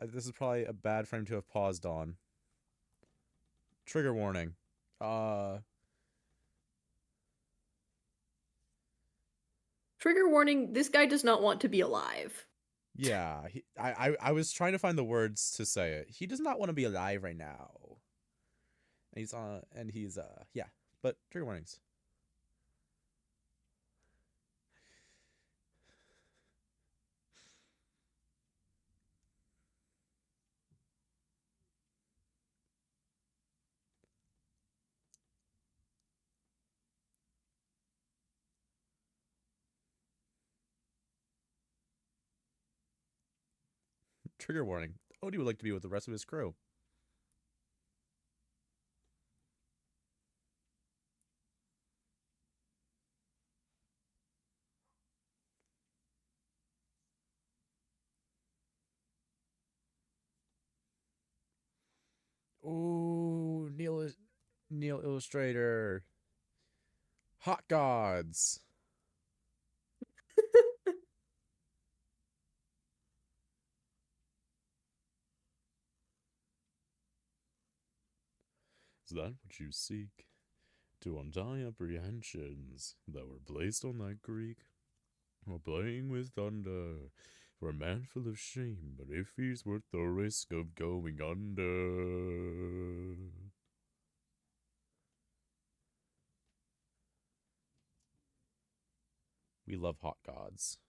[SPEAKER 4] this is probably a bad frame to have paused on. Trigger warning.
[SPEAKER 5] Trigger warning, this guy does not want to be alive.
[SPEAKER 4] Yeah, I was trying to find the words to say it. He does not want to be alive right now. And he's yeah. But trigger warnings. Trigger warning. Odie would like to be with the rest of his crew. Ooh, Neil Illustrator. Hot gods. Is that what you seek? To untie apprehensions that were placed on that creek? Or playing with thunder? For a man full of shame, but if he's worth the risk of going under. We love hot gods.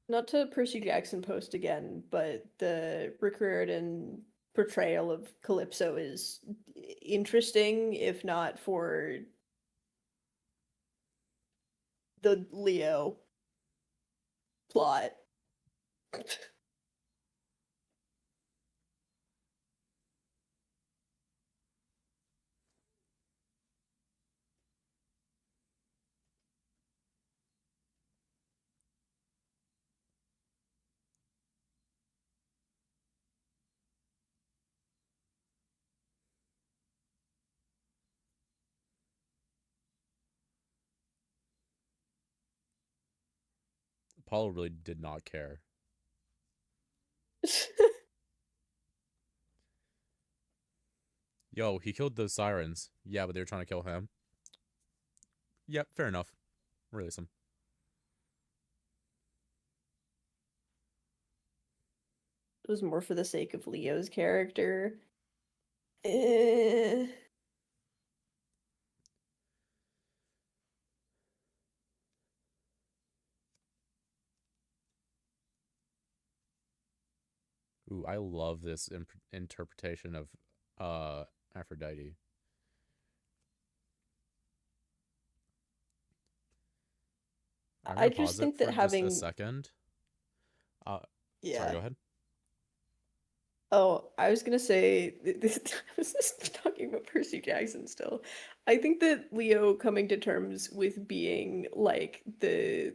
[SPEAKER 5] Not to Percy Jackson post again, but the Rick Riordan portrayal of Calypso is interesting, if not for the Leo plot.
[SPEAKER 4] Apollo really did not care. Yo, he killed those sirens. Yeah, but they were trying to kill him. Yep, fair enough. Release him.
[SPEAKER 5] It was more for the sake of Leo's character. Eh.
[SPEAKER 4] Ooh, I love this interpretation of Aphrodite. I'm
[SPEAKER 5] I
[SPEAKER 4] gonna
[SPEAKER 5] just
[SPEAKER 4] pause it
[SPEAKER 5] think
[SPEAKER 4] for
[SPEAKER 5] that
[SPEAKER 4] just a
[SPEAKER 5] having
[SPEAKER 4] second. Sorry,
[SPEAKER 5] yeah.
[SPEAKER 4] go ahead.
[SPEAKER 5] Oh, I was gonna say this. I was just talking about Percy Jackson still. I think that Leo coming to terms with being like the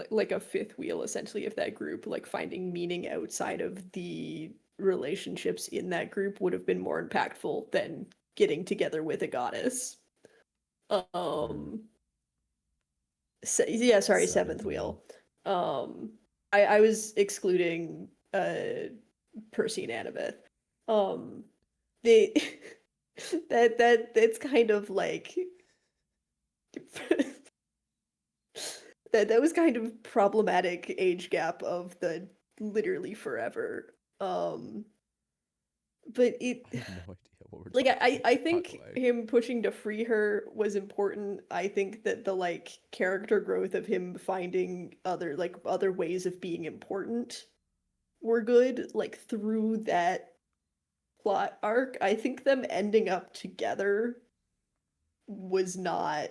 [SPEAKER 5] like a fifth wheel essentially of that group, like finding meaning outside of the relationships in that group would have been more impactful than getting together with a goddess. Um, yeah, sorry, seventh wheel. I was excluding Percy and Annabeth. They that's kind of like that was kind of problematic age gap of the literally forever. But it
[SPEAKER 4] I have no idea what we're
[SPEAKER 5] like
[SPEAKER 4] talking
[SPEAKER 5] I
[SPEAKER 4] about, by
[SPEAKER 5] think
[SPEAKER 4] the way.
[SPEAKER 5] him pushing to free her was important. I think that the like character growth of him finding other ways of being important were good, like through that plot arc. I think them ending up together was not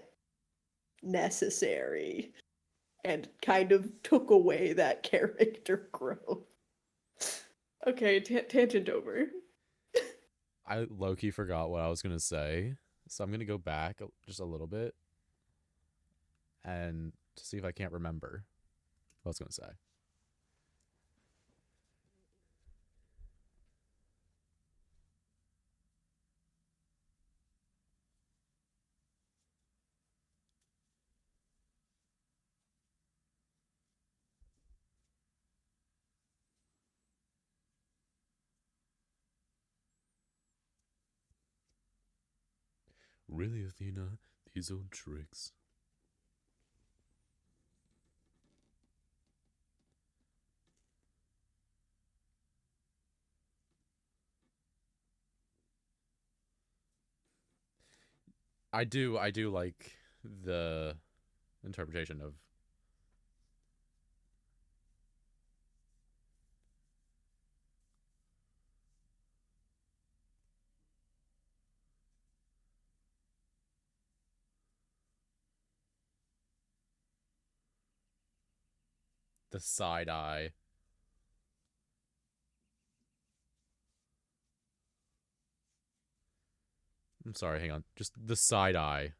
[SPEAKER 5] necessary and kind of took away that character growth. Okay, tangent over.
[SPEAKER 4] I low-key forgot what I was gonna say, so I'm gonna go back just a little bit and to see if I can't remember what I was gonna say. Really, Athena? These old tricks. I do like the interpretation of the side eye. I'm sorry, hang on. Just the side eye.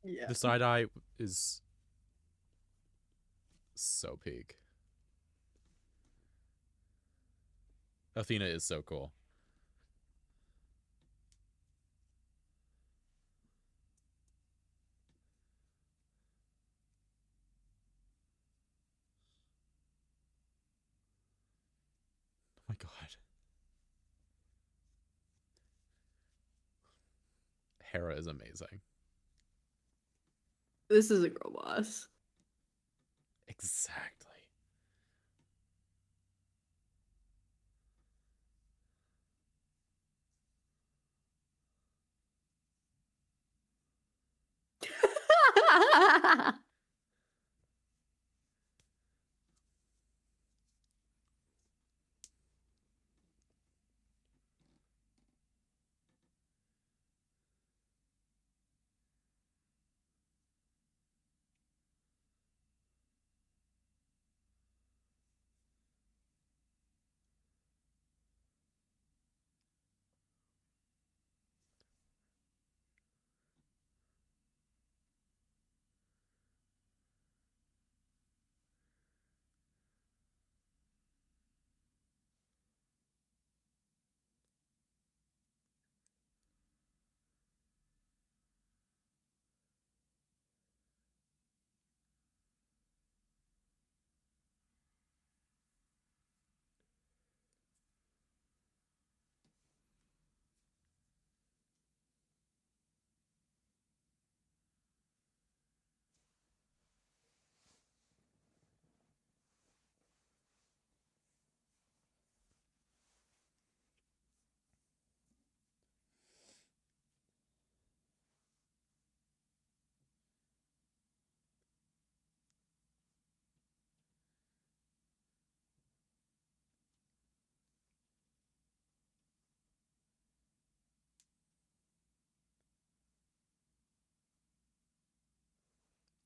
[SPEAKER 5] Yeah.
[SPEAKER 4] The side eye is so peak. Athena is so cool. Oh my god. Hera is amazing.
[SPEAKER 5] This is a girl boss.
[SPEAKER 4] Exactly.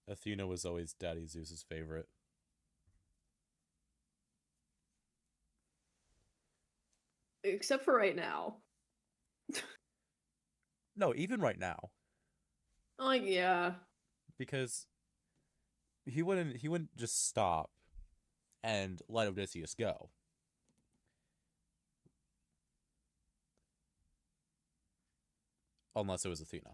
[SPEAKER 4] Athena was always Daddy Zeus's favorite.
[SPEAKER 5] Except for right now.
[SPEAKER 4] No, even right now.
[SPEAKER 5] Like, yeah.
[SPEAKER 4] Because he wouldn't just stop and let Odysseus go. Unless it was Athena.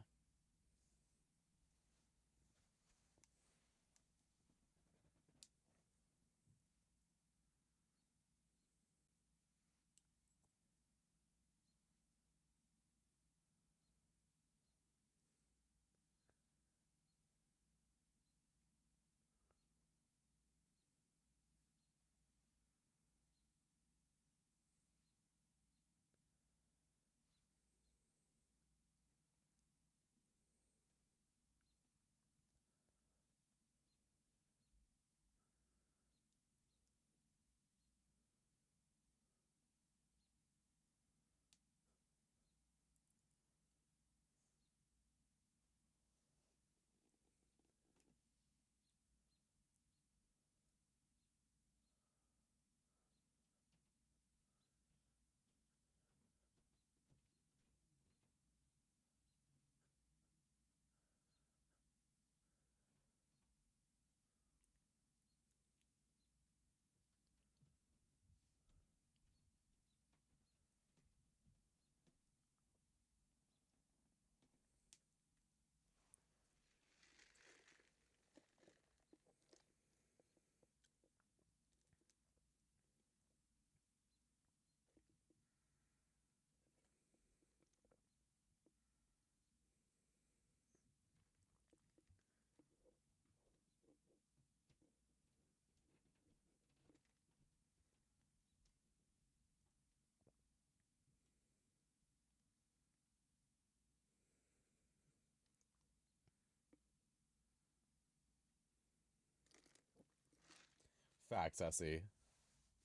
[SPEAKER 4] Facts, Essie.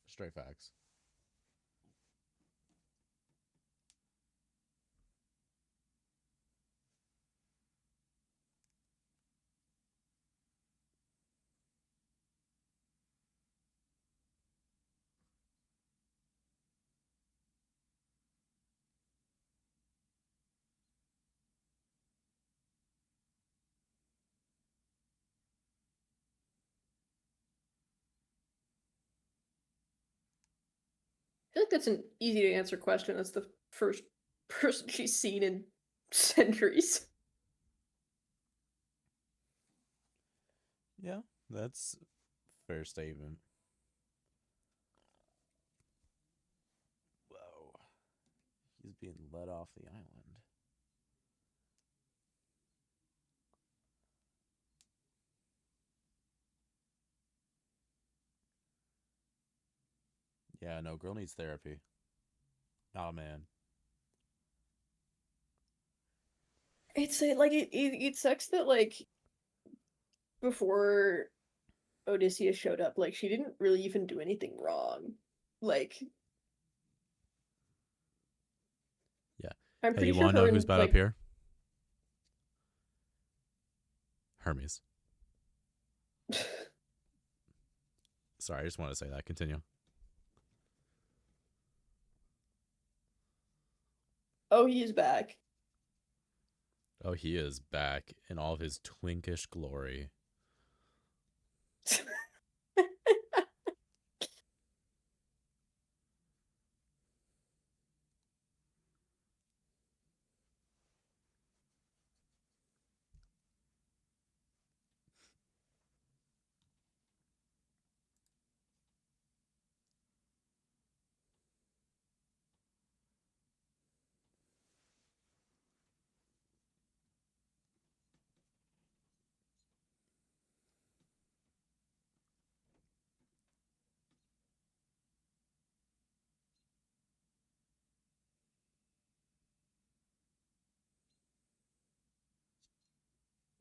[SPEAKER 4] Straight facts.
[SPEAKER 5] I feel like that's an easy to answer question. That's the first person she's seen in centuries.
[SPEAKER 4] Yeah, that's fair statement. Whoa. He's being led off the island. Yeah, no, girl needs therapy. Not a man.
[SPEAKER 5] It's like it sucks that like before Odysseus showed up, like she didn't really even do anything wrong. Like
[SPEAKER 4] Yeah.
[SPEAKER 5] I'm
[SPEAKER 4] Hey,
[SPEAKER 5] pretty
[SPEAKER 4] you
[SPEAKER 5] sure
[SPEAKER 4] want to
[SPEAKER 5] her
[SPEAKER 4] know who's
[SPEAKER 5] and
[SPEAKER 4] bad up
[SPEAKER 5] like
[SPEAKER 4] here? Hermes. Sorry, I just want to say that. Continue.
[SPEAKER 5] oh, he is back.
[SPEAKER 4] Oh, he is back in all of his twinkish glory.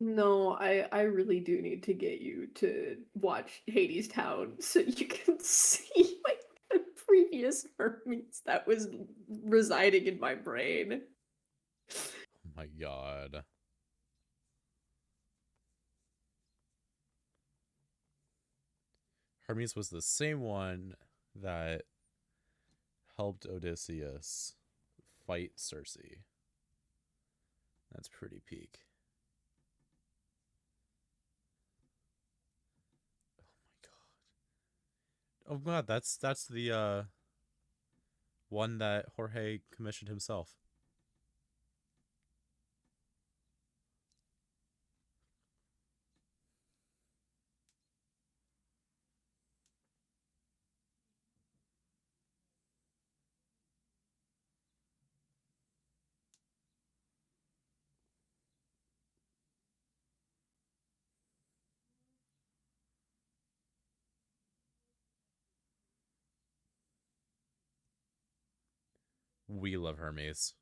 [SPEAKER 5] No, I really do need to get you to watch Hades Town so you can see like the previous Hermes that was residing in my brain.
[SPEAKER 4] Oh my god. Hermes was the same one that helped Odysseus fight Circe. That's pretty peak. Oh my god, that's the one that Jorge commissioned himself. We love Hermes.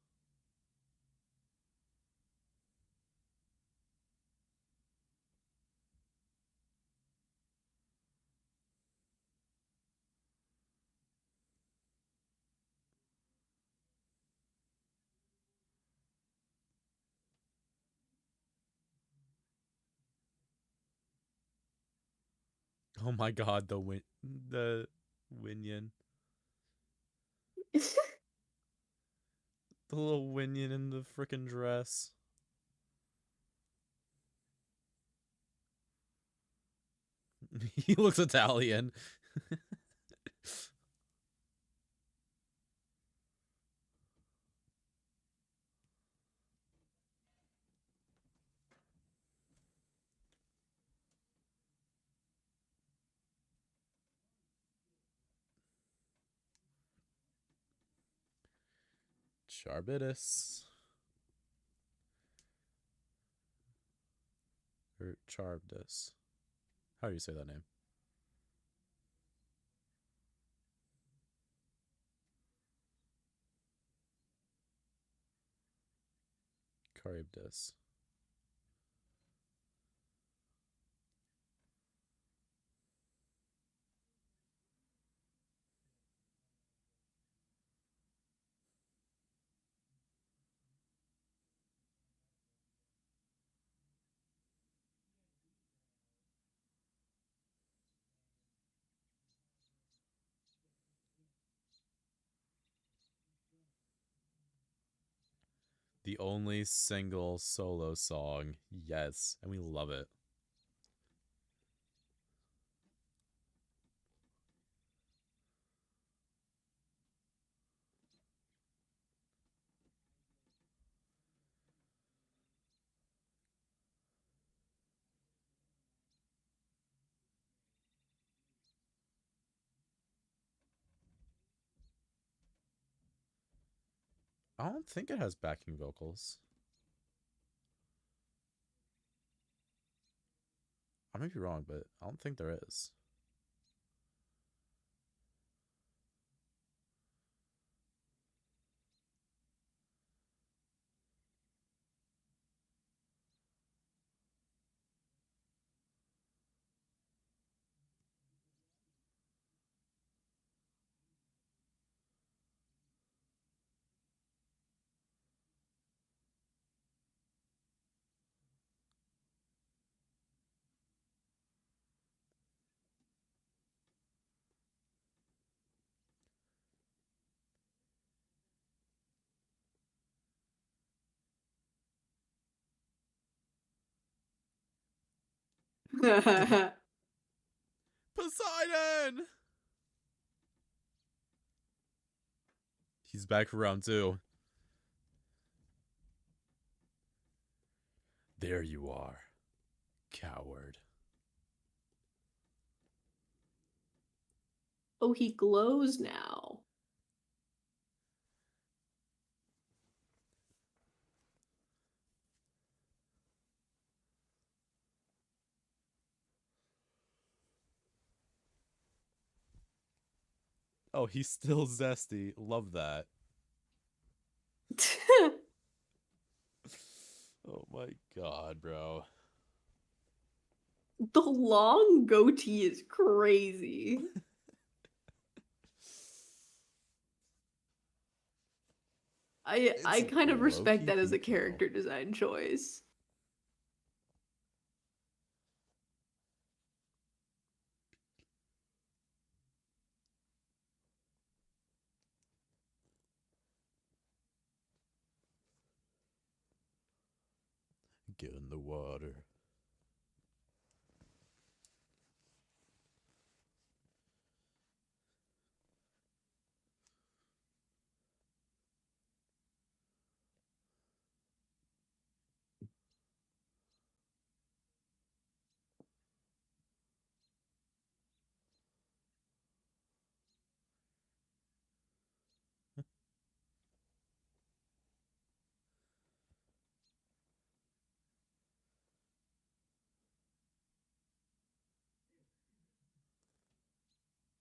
[SPEAKER 4] Oh my god, the Winion. The little Winion in the frickin' dress. He looks Italian. Charbitis. Or Charbdis. How do you say that name? Charybdis. The only single solo song. Yes, and we love it. I don't think it has backing vocals. I might be wrong, but I don't think there is. Poseidon! He's back for round 2. There you are, coward.
[SPEAKER 5] Oh, he glows now.
[SPEAKER 4] Oh, he's still zesty. Love that. Oh my god, bro.
[SPEAKER 5] The long goatee is crazy. I
[SPEAKER 4] It's
[SPEAKER 5] kind of respect
[SPEAKER 4] low-key
[SPEAKER 5] that as a
[SPEAKER 4] peak, though.
[SPEAKER 5] character design choice.
[SPEAKER 4] Get in the water.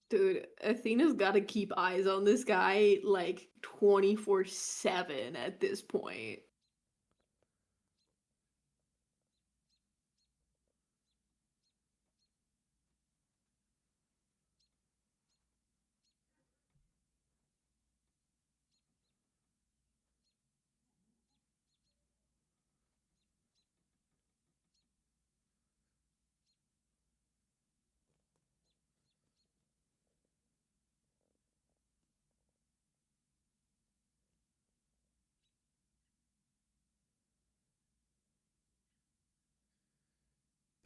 [SPEAKER 5] Dude, Athena's got to keep eyes on this guy like 24/7 at this point.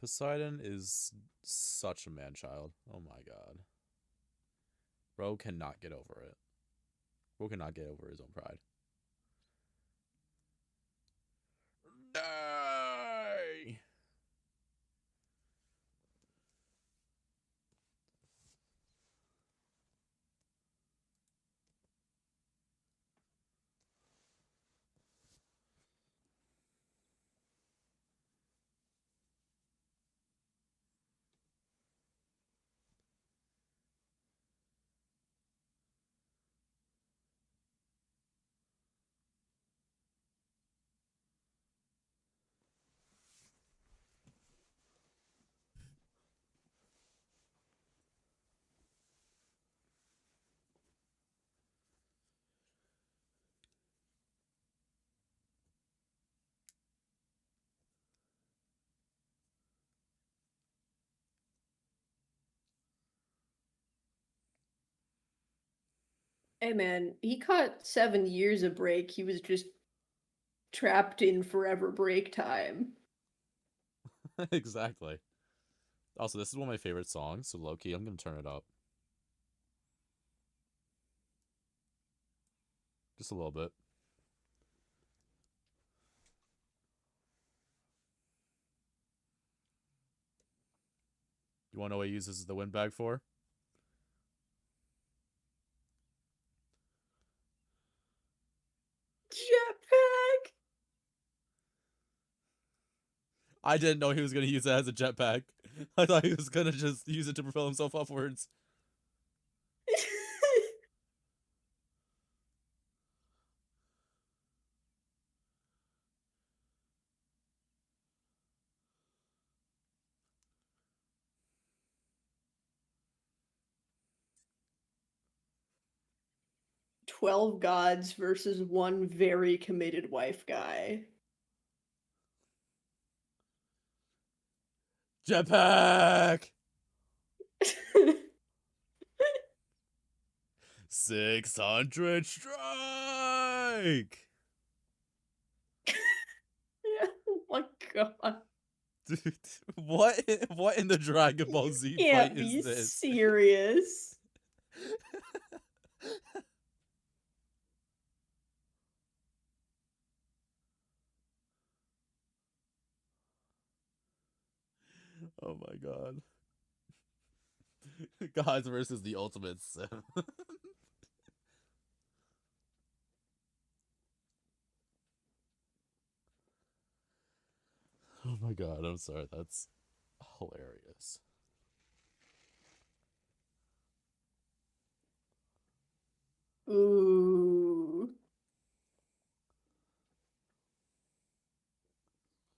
[SPEAKER 4] Poseidon is such a man-child. Oh my god. Bro cannot get over it. Bro cannot get over his own pride. Die!
[SPEAKER 5] Hey man, he caught 7 years of break. He was just trapped in forever break time.
[SPEAKER 4] Exactly. Also, this is one of my favorite songs, so low-key, I'm gonna turn it up. Just a little bit. You wanna know what he uses the windbag for?
[SPEAKER 5] Jetpack!
[SPEAKER 4] I didn't know he was gonna use it as a jetpack. I thought he was gonna just use it to propel himself upwards.
[SPEAKER 5] "12 gods versus one very committed wife guy."
[SPEAKER 4] Jetpack! 600 strike!
[SPEAKER 5] Yeah, oh my god.
[SPEAKER 4] Dude, what in the Dragon Ball Z
[SPEAKER 5] Can't
[SPEAKER 4] fight
[SPEAKER 5] be
[SPEAKER 4] is this?
[SPEAKER 5] serious.
[SPEAKER 4] Oh my god. Gods versus the ultimate sim. Oh my god, I'm sorry, that's hilarious.
[SPEAKER 5] Ooh.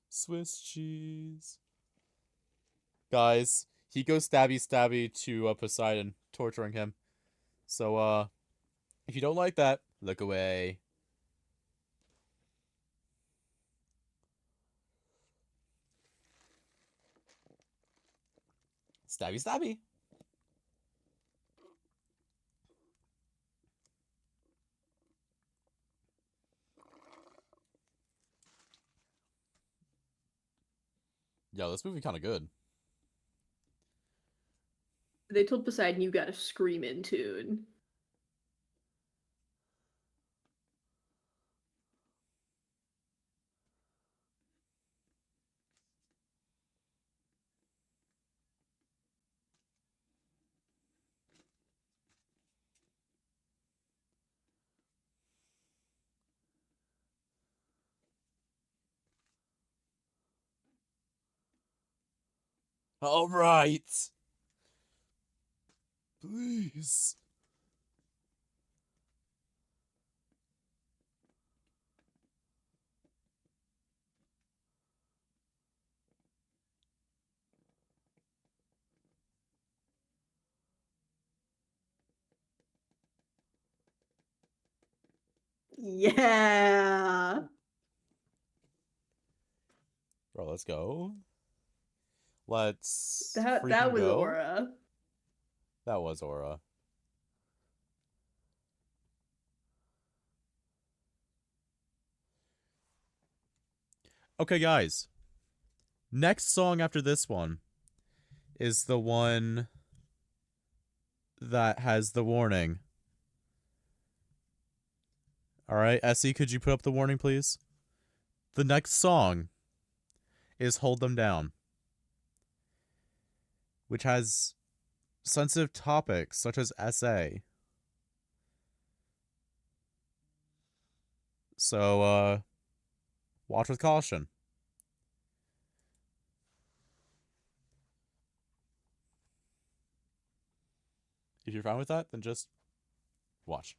[SPEAKER 4] Swiss cheese. Guys, he goes stabby stabby to Poseidon, torturing him. So, if you don't like that, look away. Stabby stabby. Yeah, this movie kind of good.
[SPEAKER 5] They told Poseidon you gotta scream in tune.
[SPEAKER 4] All right. Please.
[SPEAKER 5] Yeah.
[SPEAKER 4] Bro, let's go. Let's
[SPEAKER 5] That
[SPEAKER 4] freaking
[SPEAKER 5] was
[SPEAKER 4] go.
[SPEAKER 5] Aura.
[SPEAKER 4] That was Aura. Okay, guys. Next song after this one is the one that has the warning. All right, Essie, could you put up the warning, please? The next song is Hold Them Down, which has sensitive topics such as SA. So, watch with caution. If you're fine with that, then just watch.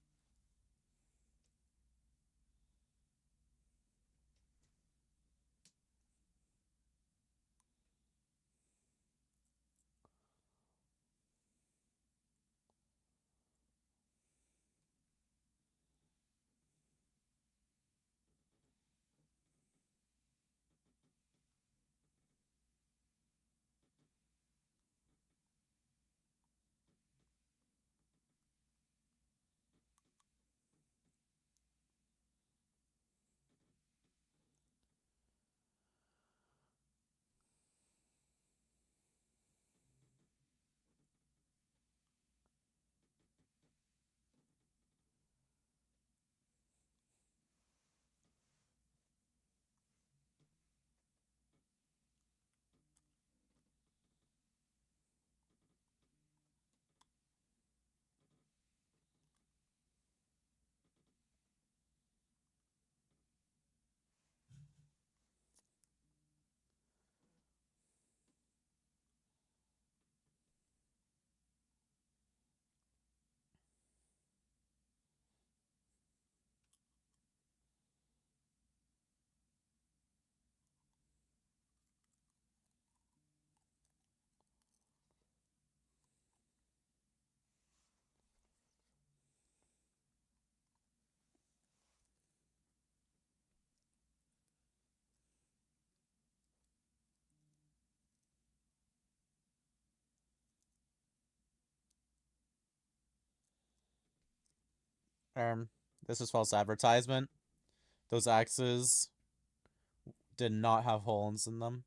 [SPEAKER 4] This is false advertisement. Those axes did not have holes in them.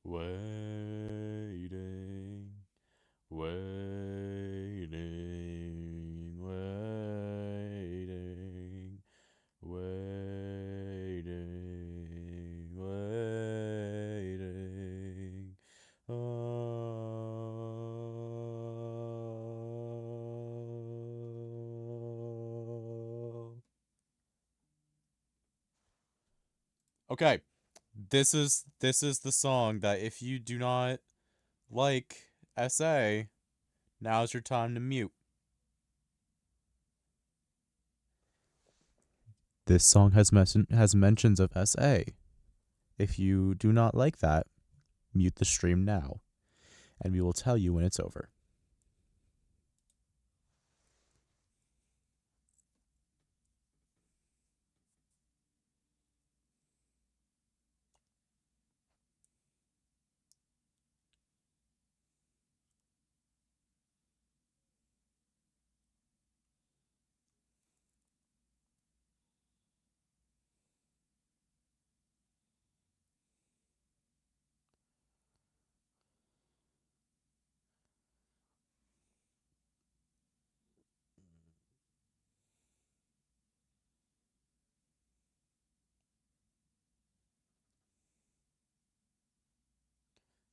[SPEAKER 4] Waiting, waiting, waiting, waiting, waiting. Oh. Okay, this is the song that if you do not like SA, now's your time to mute. This song has mentions of SA. If you do not like that, mute the stream now, and we will tell you when it's over.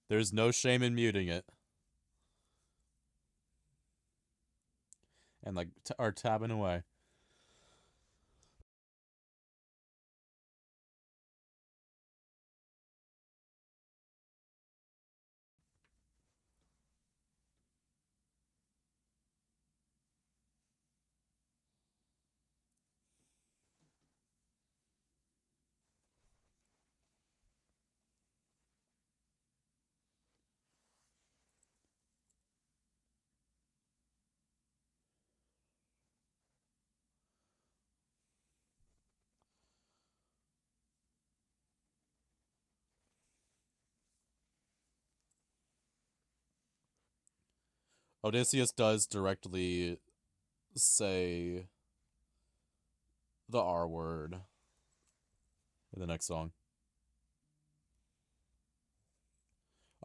[SPEAKER 4] There's no shame in muting it. And like are tabbing away. Odysseus does directly say the R word in the next song.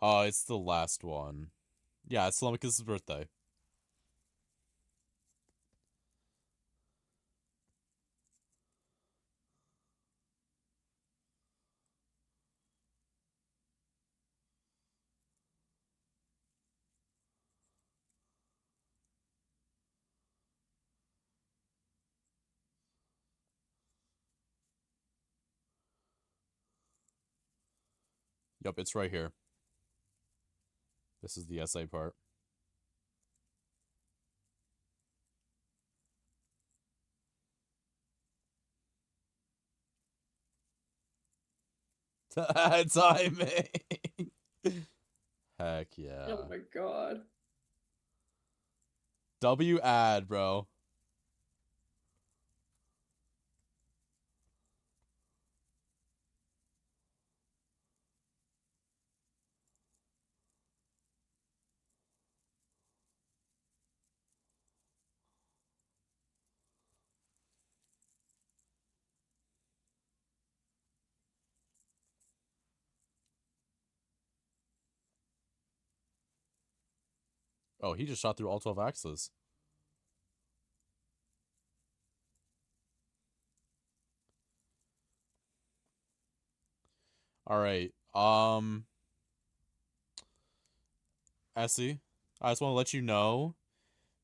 [SPEAKER 4] It's the last one. Yeah, it's Telemachus' birthday. Yup, it's right here. This is the essay part. Timing. Heck yeah.
[SPEAKER 5] Oh my god.
[SPEAKER 4] W ad, bro. Oh, he just shot through all 12 axes. All right. Essie, I just want to let you know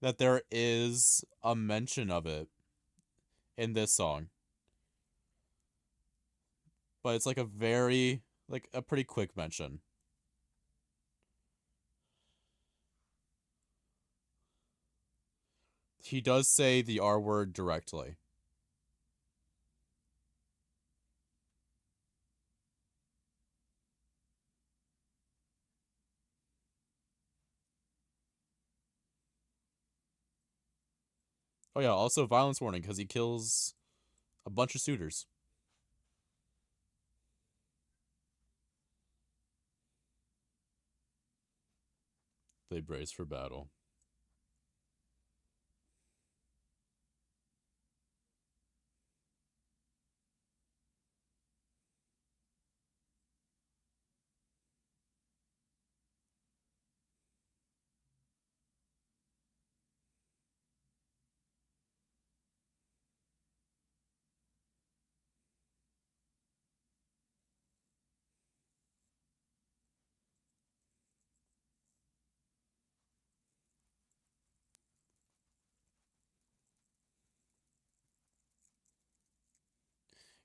[SPEAKER 4] that there is a mention of it in this song. But it's like a very, like a pretty quick mention. He does say the R word directly. Oh yeah, also violence warning because he kills a bunch of suitors. They brace for battle.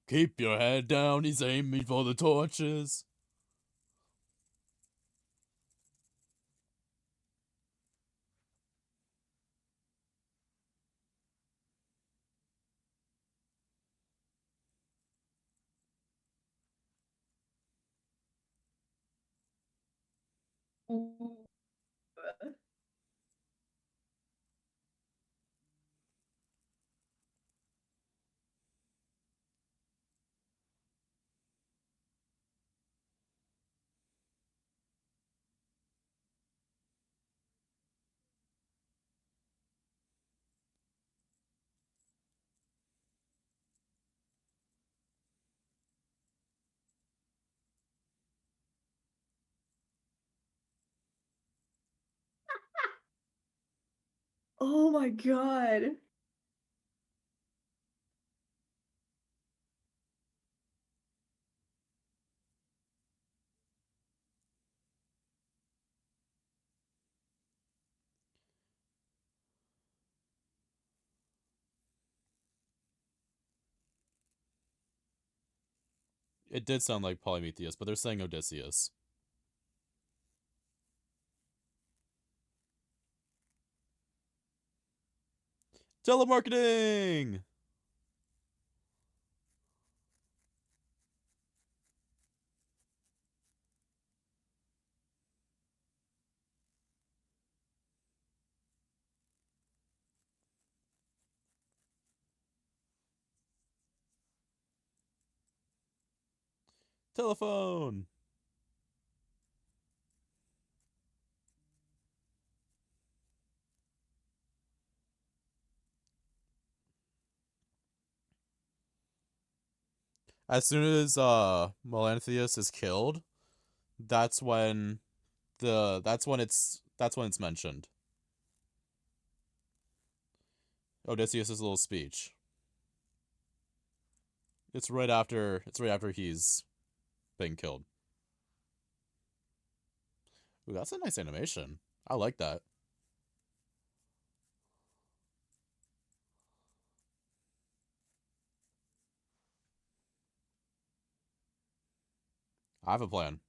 [SPEAKER 4] Keep your head down, he's aiming for the torches.
[SPEAKER 5] Ooh. Oh my god.
[SPEAKER 4] It did sound like Polymetheus, but they're saying Odysseus. Telemarketing! Telephone! As soon as Melanthius is killed, that's when it's mentioned. Odysseus' little speech. It's right after he's been killed. Ooh, that's a nice animation. I like that. I have a plan.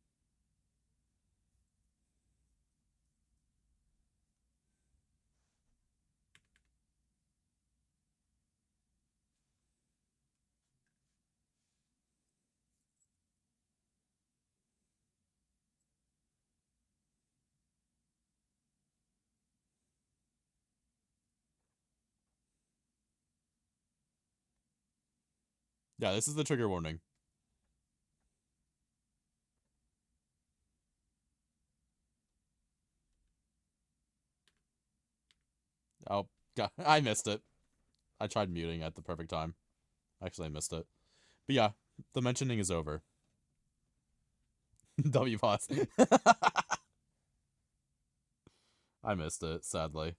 [SPEAKER 4] Yeah, this is the trigger warning. Oh, God, I missed it. I tried muting at the perfect time. Actually, I missed it. But yeah, the mentioning is over. W pause. I missed it, sadly.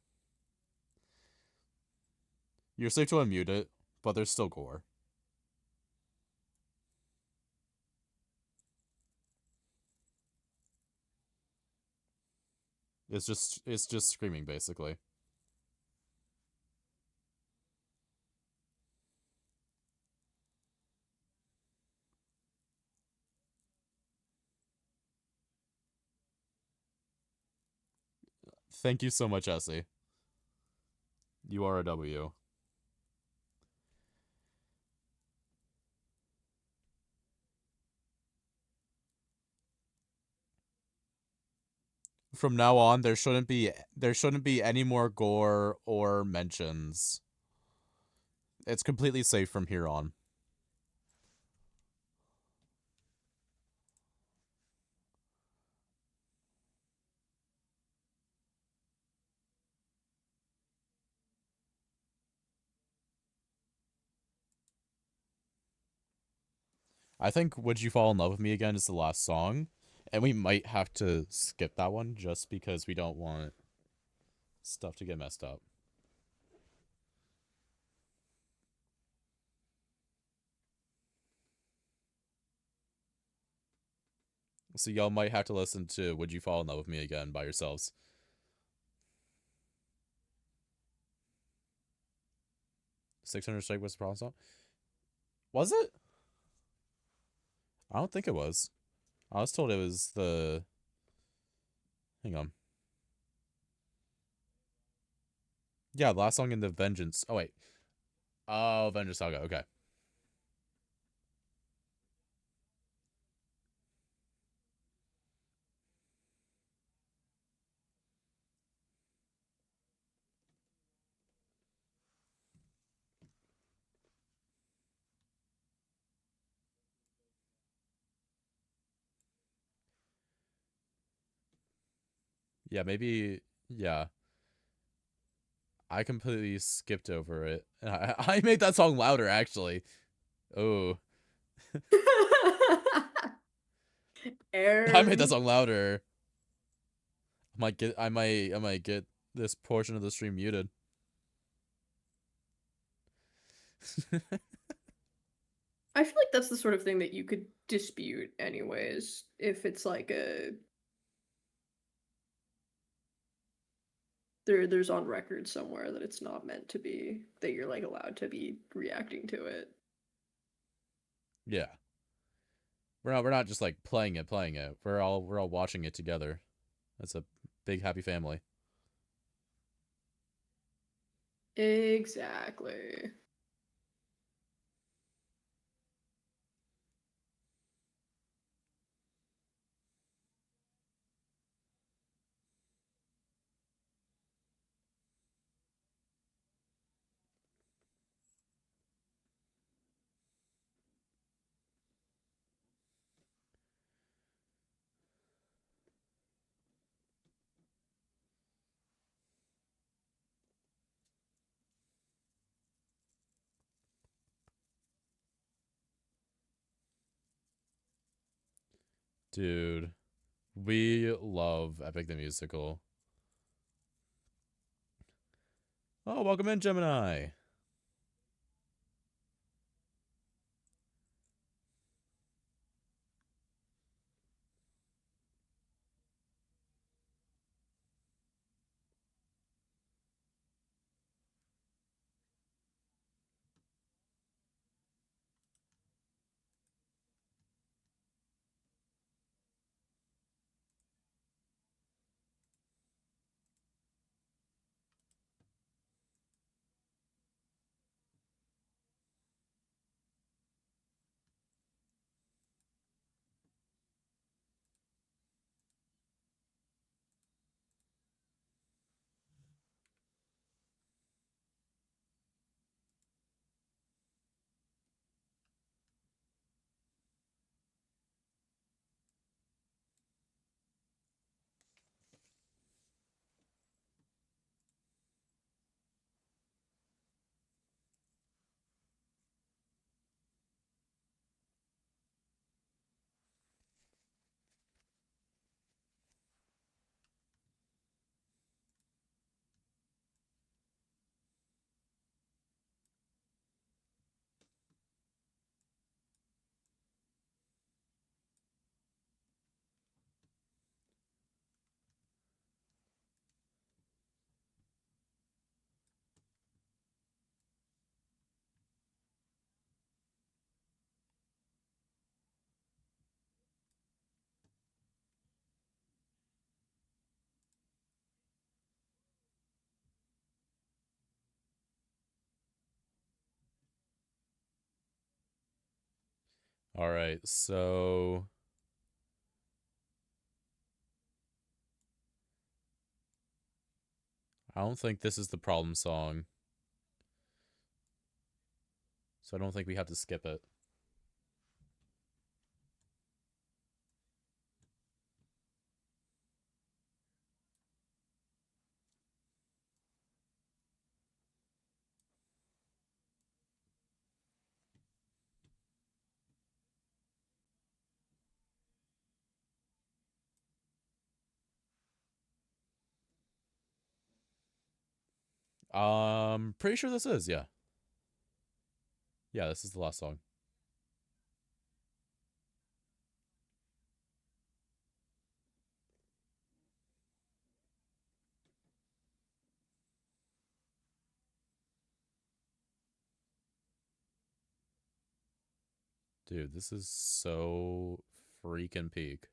[SPEAKER 4] You're safe to unmute it, but there's still gore. It's just screaming basically. Thank you so much, Essie. You are a W. From now on, there shouldn't be any more gore or mentions. It's completely safe from here on. I think Would You Fall in Love with Me Again is the last song, and we might have to skip that one just because we don't want stuff to get messed up. So y'all might have to listen to Would You Fall in Love with Me Again by yourselves. 600 Strike was the problem song? Was it? I don't think it was. I was told it was the... Hang on. Yeah, the last song in the Vengeance. Oh, wait. Oh, Vengeance Saga. Okay. Yeah, maybe... Yeah. I completely skipped over it. I made that song louder, actually. Oh. I made that
[SPEAKER 5] Erm.
[SPEAKER 4] song louder. I might get this portion of the stream muted.
[SPEAKER 5] I feel like that's the sort of thing that you could dispute anyways, if it's like there's on record somewhere that it's not meant to be, that you're like allowed to be reacting to it.
[SPEAKER 4] Yeah. We're not just like playing it. We're all watching it together. That's a big happy family.
[SPEAKER 5] Exactly.
[SPEAKER 4] Dude, we love Epic the Musical. Oh, welcome in, Gemini. All right, so I don't think this is the problem song. So I don't think we have to skip it. Pretty sure this is, yeah. Yeah, this is the last song. Dude, this is so freaking peak.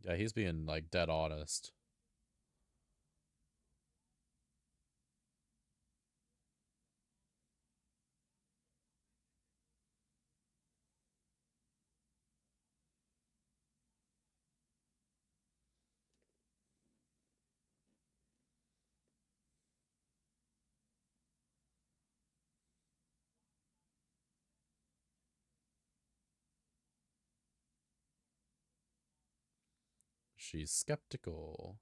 [SPEAKER 4] Yeah, he's being like dead honest. She's skeptical.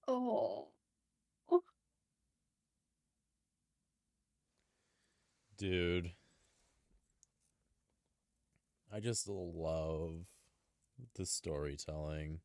[SPEAKER 5] Oh.
[SPEAKER 4] Dude, I just love the storytelling.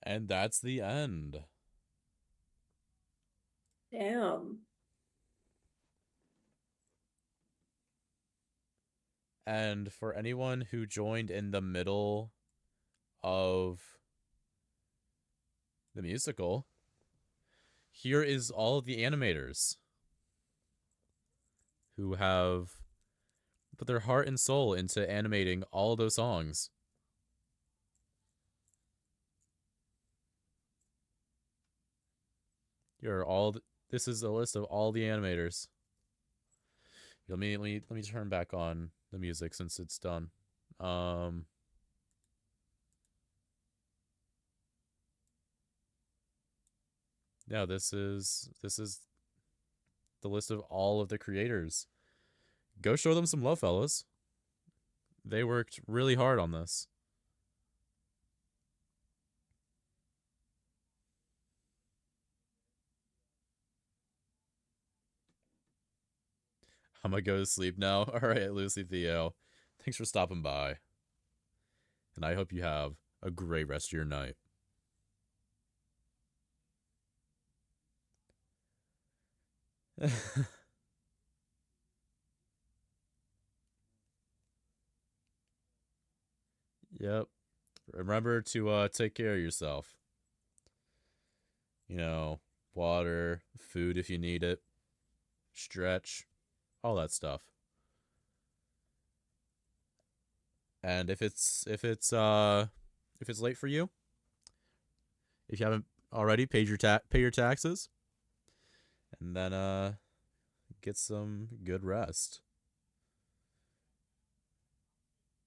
[SPEAKER 4] And that's the end.
[SPEAKER 5] Damn.
[SPEAKER 4] And for anyone who joined in the middle of the musical, here is all of the animators who have put their heart and soul into animating all those songs. This is a list of all the animators. Let me turn back on the music since it's done. Yeah, this is the list of all of the creators. Go show them some love, fellas. They worked really hard on this. I'm gonna go to sleep now. All right, Lucy Theo. Thanks for stopping by. And I hope you have a great rest of your night. Yep. Remember to take care of yourself. You know, water, food if you need it, stretch, all that stuff. And if it's late for you, if you haven't already pay your taxes, and then get some good rest.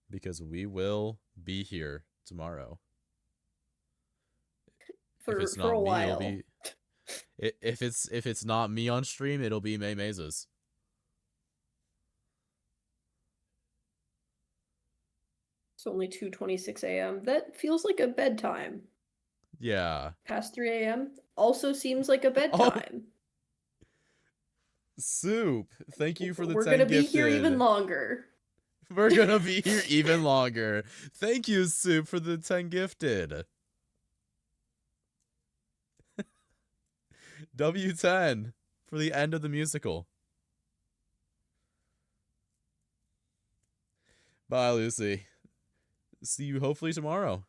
[SPEAKER 4] Because we will be here tomorrow. If it's
[SPEAKER 5] For a
[SPEAKER 4] not me,
[SPEAKER 5] while.
[SPEAKER 4] it'll be if it's not me on stream, it'll be May Mazes.
[SPEAKER 5] It's only 2:26 a.m. That feels like a bedtime.
[SPEAKER 4] Yeah.
[SPEAKER 5] Past 3 a.m. also seems like a bedtime.
[SPEAKER 4] Soup, thank you for the
[SPEAKER 5] We're
[SPEAKER 4] 10
[SPEAKER 5] gonna be
[SPEAKER 4] gifted.
[SPEAKER 5] here even longer.
[SPEAKER 4] We're gonna be here even longer. Thank you, Soup, for the 10 gifted. W10 for the end of the musical. Bye, Lucy. See you hopefully tomorrow.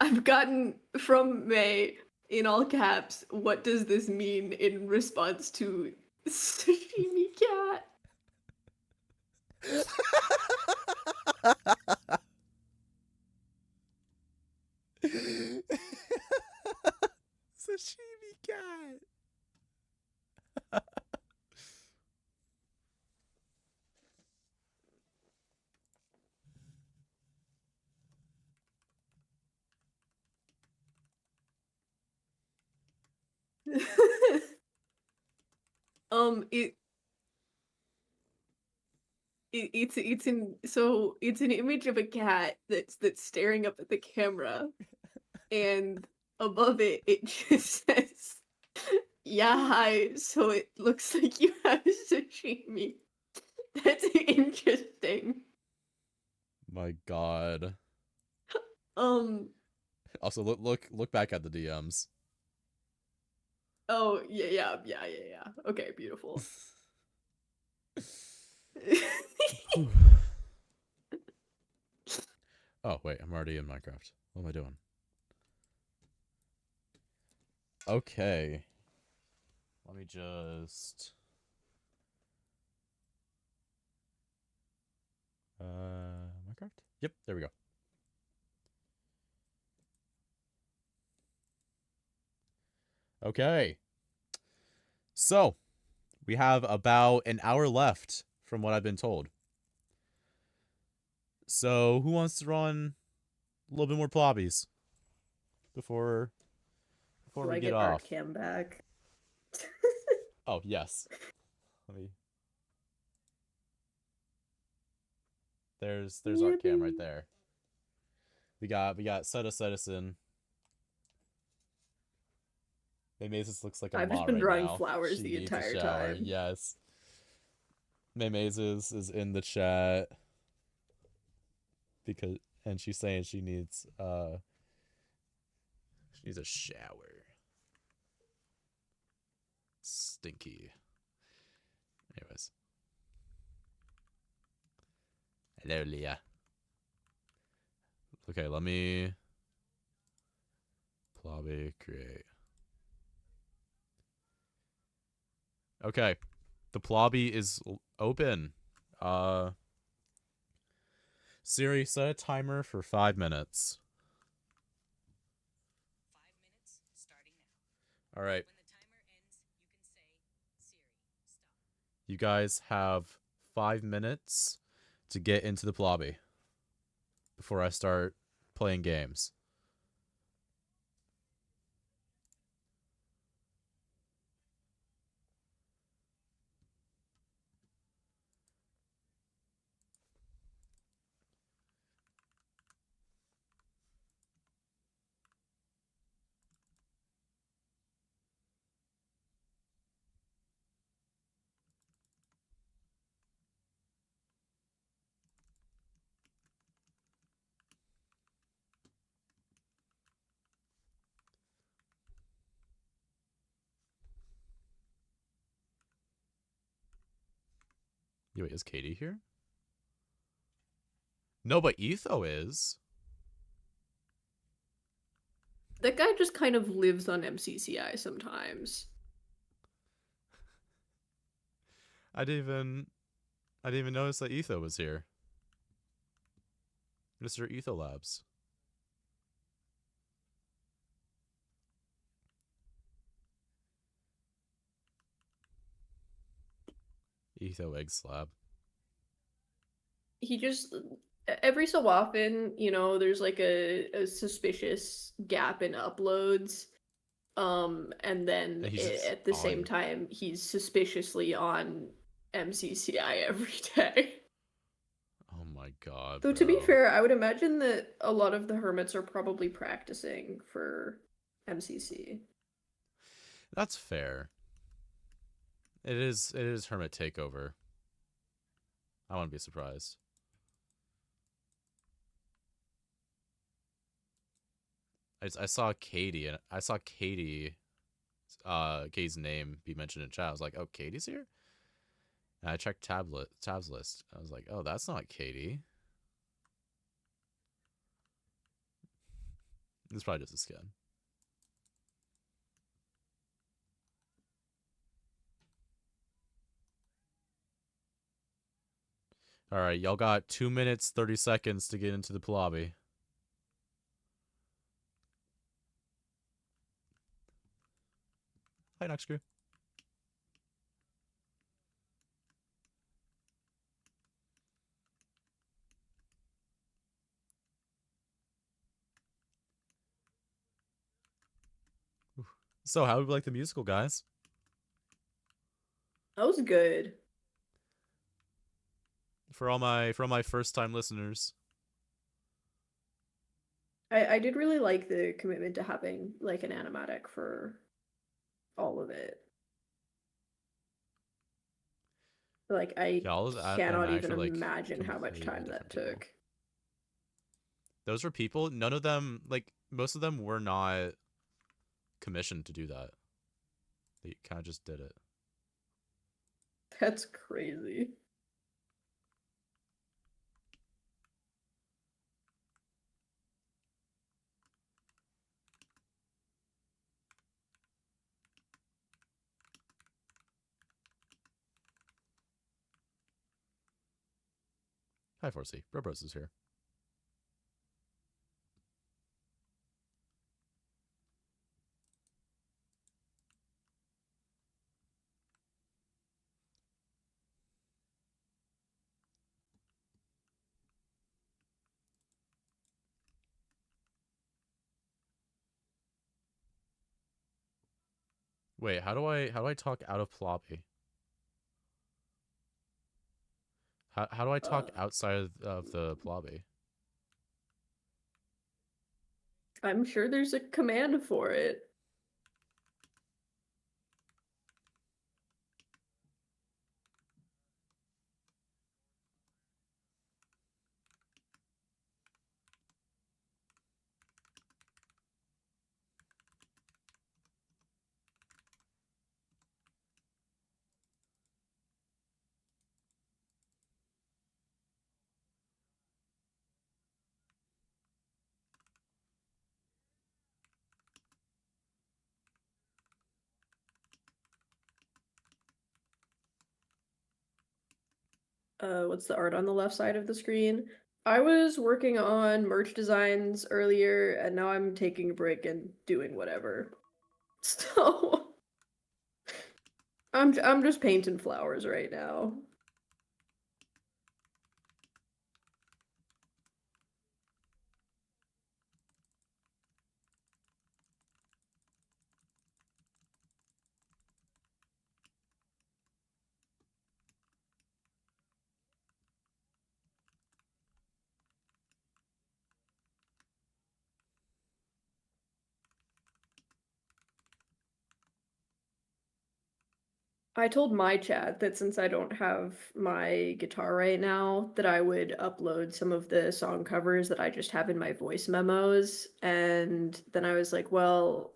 [SPEAKER 5] I've gotten from May in all caps, what does this mean in response to Sashimi Cat?
[SPEAKER 4] Sashimi cat.
[SPEAKER 5] It's an image of a cat that's staring up at the camera, and above it just says yeah, hi, so it looks like you have sashimi. That's interesting.
[SPEAKER 4] My god.
[SPEAKER 5] Um
[SPEAKER 4] Also look back at the DMs.
[SPEAKER 5] oh yeah. Okay, beautiful.
[SPEAKER 4] Oh wait, I'm already in Minecraft. What am I doing? Okay. Let me just Minecraft? Yep, there we go. Okay. So, we have about an hour left from what I've been told. So, who wants to run a little bit more plobbies before
[SPEAKER 5] Do
[SPEAKER 4] we
[SPEAKER 5] I
[SPEAKER 4] get
[SPEAKER 5] art
[SPEAKER 4] off?
[SPEAKER 5] cam back?
[SPEAKER 4] Oh, yes. Let me. There's art cam right there. We got Seta Citizen. Hey, Mason looks like a
[SPEAKER 5] I've just
[SPEAKER 4] ma
[SPEAKER 5] been
[SPEAKER 4] right
[SPEAKER 5] drawing
[SPEAKER 4] now.
[SPEAKER 5] flowers
[SPEAKER 4] She
[SPEAKER 5] the
[SPEAKER 4] needs a
[SPEAKER 5] entire
[SPEAKER 4] shower.
[SPEAKER 5] time.
[SPEAKER 4] Yes. Maymaze is in the chat because and she's saying she needs a shower. Stinky. Anyways. Hello, Leah. Okay, let me Plobby create. Okay. The Plobby is open. Siri, set a timer for 5 minutes.
[SPEAKER 2] 5 minutes, starting now.
[SPEAKER 4] All right.
[SPEAKER 2] When the timer ends, you can say, Siri, stop.
[SPEAKER 4] You guys have 5 minutes to get into the Plobby before I start playing games. Wait, is Katie here? No, but Etho is.
[SPEAKER 5] That guy just kind of lives on MCCI sometimes.
[SPEAKER 4] I didn't even notice that Etho was here. Mr. Etho Labs. Etho Egg Slab.
[SPEAKER 5] He just every so often, you know, there's like a suspicious gap in uploads. And then
[SPEAKER 4] And he's just
[SPEAKER 5] at the same
[SPEAKER 4] on.
[SPEAKER 5] time, he's suspiciously on MCCI every day.
[SPEAKER 4] Oh my god.
[SPEAKER 5] Though,
[SPEAKER 4] bro.
[SPEAKER 5] to be fair, I would imagine that a lot of the hermits are probably practicing for MCC.
[SPEAKER 4] That's fair. It is Hermit Takeover. I wouldn't be surprised. I saw Katie and I saw Katie's name be mentioned in chat. I was like, oh, Katie's here? And I checked tabs list. I was like, oh, that's not Katie. It's probably just a skin. All right, y'all got 2 minutes 30 seconds to get into the lobby. Hi, Nox Crew. So, how would you like the musical, guys?
[SPEAKER 5] That was good.
[SPEAKER 4] For all my first time listeners.
[SPEAKER 5] I did really like the commitment to having like an animatic for all of it. Like I cannot even
[SPEAKER 4] actually, like,
[SPEAKER 5] imagine how much
[SPEAKER 4] completely
[SPEAKER 5] time that
[SPEAKER 4] different people.
[SPEAKER 5] took.
[SPEAKER 4] Those were people, none of them, like, most of them were not commissioned to do that. They kind of just did it.
[SPEAKER 5] That's crazy.
[SPEAKER 4] Hi, Forsey. Brobros is here. Wait, how do I talk out of Ploppy? How do I talk outside of the Plobby?
[SPEAKER 5] I'm sure there's a command for it. what's the art on the left side of the screen? I was working on merch designs earlier, and now I'm taking a break and doing whatever. So I'm just painting flowers right now. I told my chat that since I don't have my guitar right now, that I would upload some of the song covers that I just have in my voice memos. And then I was like, well,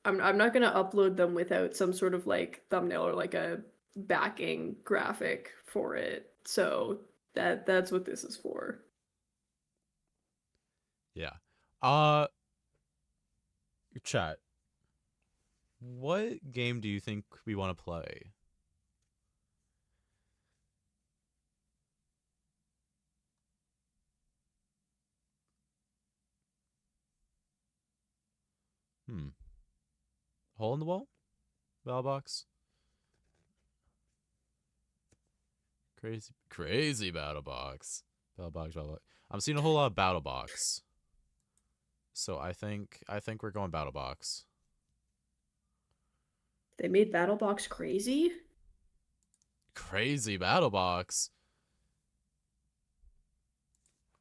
[SPEAKER 5] I'm not gonna upload them without some sort of like thumbnail or like a backing graphic for it. So that's what this is for.
[SPEAKER 4] Yeah. Uh, chat. What game do you think we want to play? Hmm. Hole in the wall? Battle box? Crazy battle box. Battle box, battle box. I'm seeing a whole lot of battle box. So I think we're going battle box.
[SPEAKER 5] They made BattleBox crazy.
[SPEAKER 4] Crazy battle box.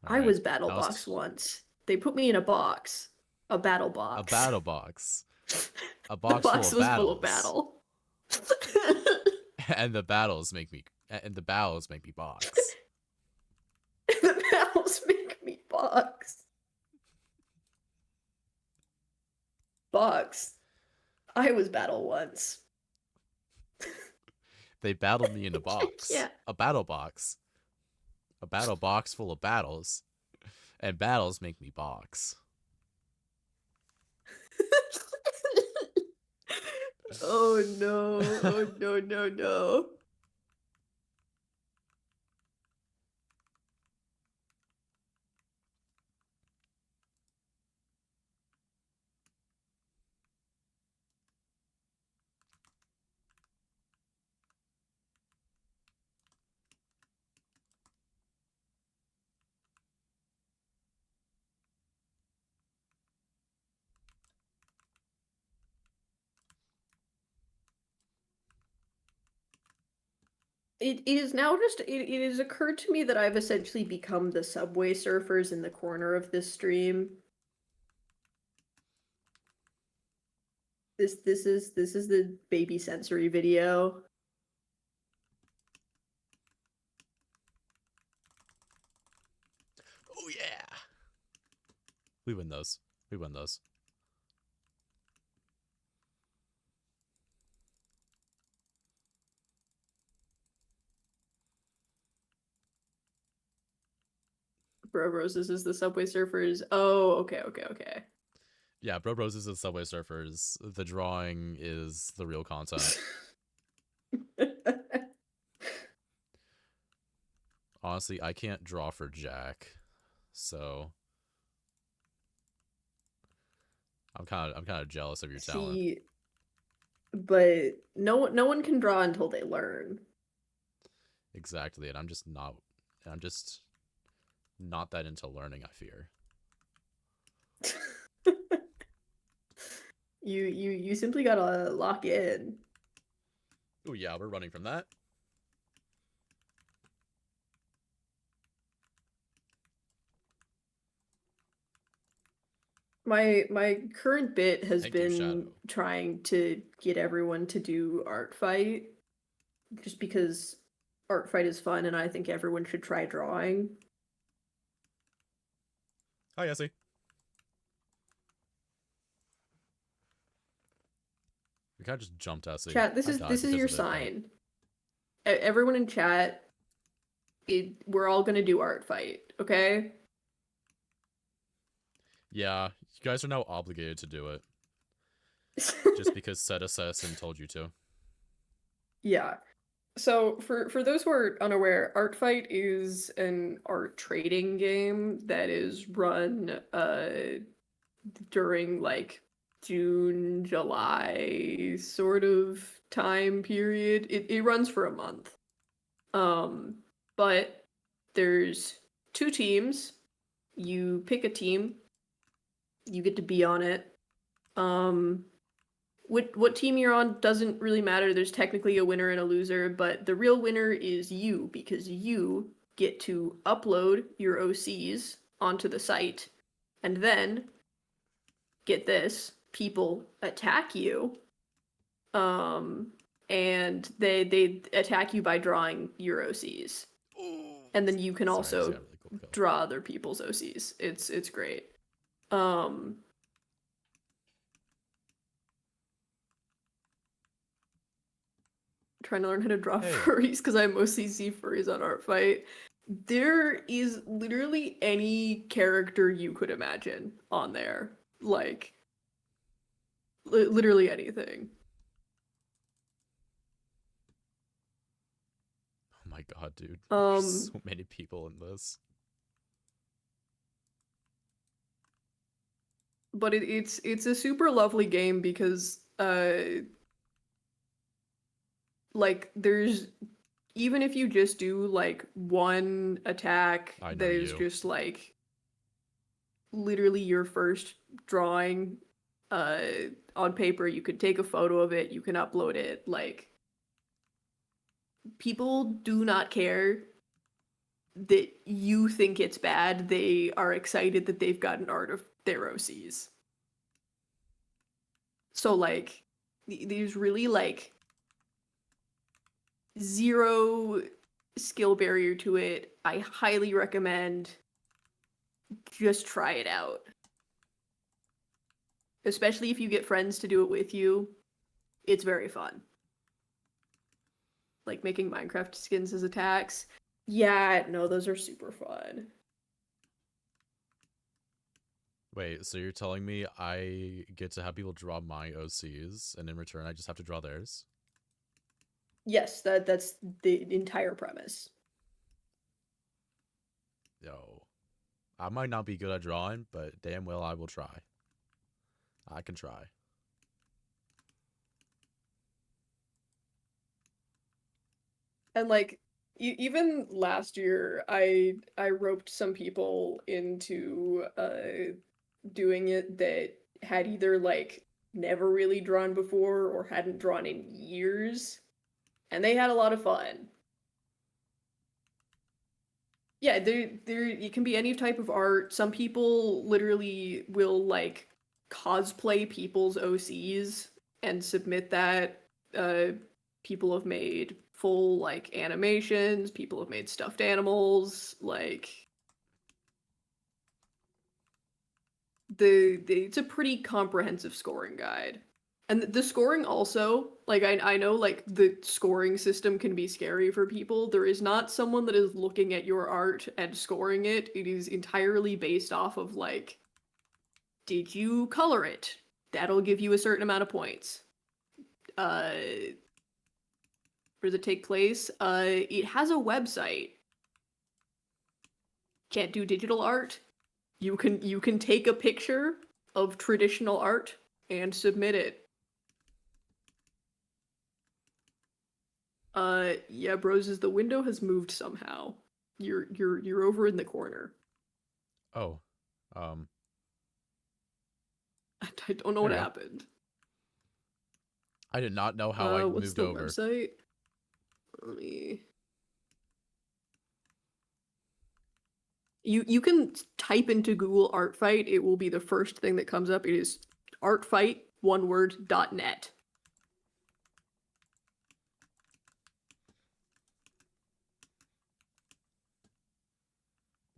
[SPEAKER 4] All
[SPEAKER 5] I
[SPEAKER 4] right.
[SPEAKER 5] was
[SPEAKER 4] That
[SPEAKER 5] BattleBox
[SPEAKER 4] was
[SPEAKER 5] once. They put me in a box, a battle
[SPEAKER 4] a
[SPEAKER 5] box.
[SPEAKER 4] battle box. A
[SPEAKER 5] The
[SPEAKER 4] box full
[SPEAKER 5] box
[SPEAKER 4] of
[SPEAKER 5] was full of
[SPEAKER 4] battles.
[SPEAKER 5] battle.
[SPEAKER 4] And the battles make me box.
[SPEAKER 5] The battles make me box. Box. I was battle once.
[SPEAKER 4] They battled me in a box.
[SPEAKER 5] Yeah.
[SPEAKER 4] A battle box. A battle box full of battles. And battles make me box.
[SPEAKER 5] Oh no. Oh no, no, no. It is now just it has occurred to me that I've essentially become the subway surfers in the corner of this stream. This is the baby sensory video.
[SPEAKER 4] Oh yeah. We win those. We win those.
[SPEAKER 5] Bro Bros, this is the subway surfers. Oh, okay, okay, okay.
[SPEAKER 4] Yeah, Bro Bros is the Subway Surfers. The drawing is the real content. Honestly, I can't draw for Jack, so I'm kind of jealous of your talent.
[SPEAKER 5] See, but no one can draw until they learn.
[SPEAKER 4] Exactly, and I'm just not that into learning, I fear.
[SPEAKER 5] You simply gotta lock in.
[SPEAKER 4] Oh yeah, we're running from that.
[SPEAKER 5] My current bit has
[SPEAKER 4] Thank you,
[SPEAKER 5] been
[SPEAKER 4] Shadow.
[SPEAKER 5] trying to get everyone to do art fight, just because art fight is fun, and I think everyone should try drawing.
[SPEAKER 4] Hi, Essie. We kind of just jumped Essie.
[SPEAKER 5] Chat, this
[SPEAKER 4] I
[SPEAKER 5] is
[SPEAKER 4] died
[SPEAKER 5] this is
[SPEAKER 4] because
[SPEAKER 5] your
[SPEAKER 4] of it, but-
[SPEAKER 5] sign. Everyone in chat, we're all gonna do art fight, okay?
[SPEAKER 4] Yeah, you guys are now obligated to do it just because said assassin told you to.
[SPEAKER 5] Yeah. So for those who are unaware, Art Fight is an art trading game that is run during like June, July sort of time period. It runs for a month. But there's two teams. You pick a team, you get to be on it. What team you're on doesn't really matter. There's technically a winner and a loser, but the real winner is you because you get to upload your OCs onto the site, and then get this, people attack you. And they attack you by drawing your OCs. And then you can
[SPEAKER 4] Sorry, I just
[SPEAKER 5] also
[SPEAKER 4] got a really cool kill.
[SPEAKER 5] draw other people's OCs. It's great. Um Trying to learn how to draw
[SPEAKER 4] Hey.
[SPEAKER 5] furries because I mostly see furries on Art Fight. There is literally any character you could imagine on there. Like literally anything.
[SPEAKER 4] Oh my god, dude. There's
[SPEAKER 5] Um
[SPEAKER 4] so many people in this.
[SPEAKER 5] but it's a super lovely game because like there's, even if you just do like one attack
[SPEAKER 4] I know
[SPEAKER 5] that is
[SPEAKER 4] you.
[SPEAKER 5] just like literally your first drawing on paper, you could take a photo of it, you can upload it. Like people do not care that you think it's bad. They are excited that they've got an art of their OCs. So like there's really like zero skill barrier to it. I highly recommend just try it out. Especially if you get friends to do it with you. It's very fun. Like making Minecraft skins as attacks. Yeah, no, those are super fun.
[SPEAKER 4] Wait, so you're telling me I get to have people draw my OCs, and in return I just have to draw theirs?
[SPEAKER 5] Yes, that's the entire premise.
[SPEAKER 4] Yo. I might not be good at drawing, but damn well I will try. I can try.
[SPEAKER 5] And like even last year I roped some people into doing it that had either like never really drawn before or hadn't drawn in years, and they had a lot of fun. Yeah, there it can be any type of art. Some people literally will like cosplay people's OCs and submit that. People have made full like animations, people have made stuffed animals, like the it's a pretty comprehensive scoring guide. And the scoring also, like I know like the scoring system can be scary for people. There is not someone that is looking at your art and scoring it. It is entirely based off of like, did you color it? That'll give you a certain amount of points. Where does it take place? It has a website. Can't do digital art. You can take a picture of traditional art and submit it. Yeah, Broses, the window has moved somehow. You're over in the corner.
[SPEAKER 4] Oh.
[SPEAKER 5] I don't know
[SPEAKER 4] There
[SPEAKER 5] what
[SPEAKER 4] you go.
[SPEAKER 5] happened.
[SPEAKER 4] I did not know how I
[SPEAKER 5] What's
[SPEAKER 4] moved
[SPEAKER 5] the
[SPEAKER 4] over.
[SPEAKER 5] website? Let me. You can type into Google Art Fight. It will be the first thing that comes up. It is artfight, one word, .net.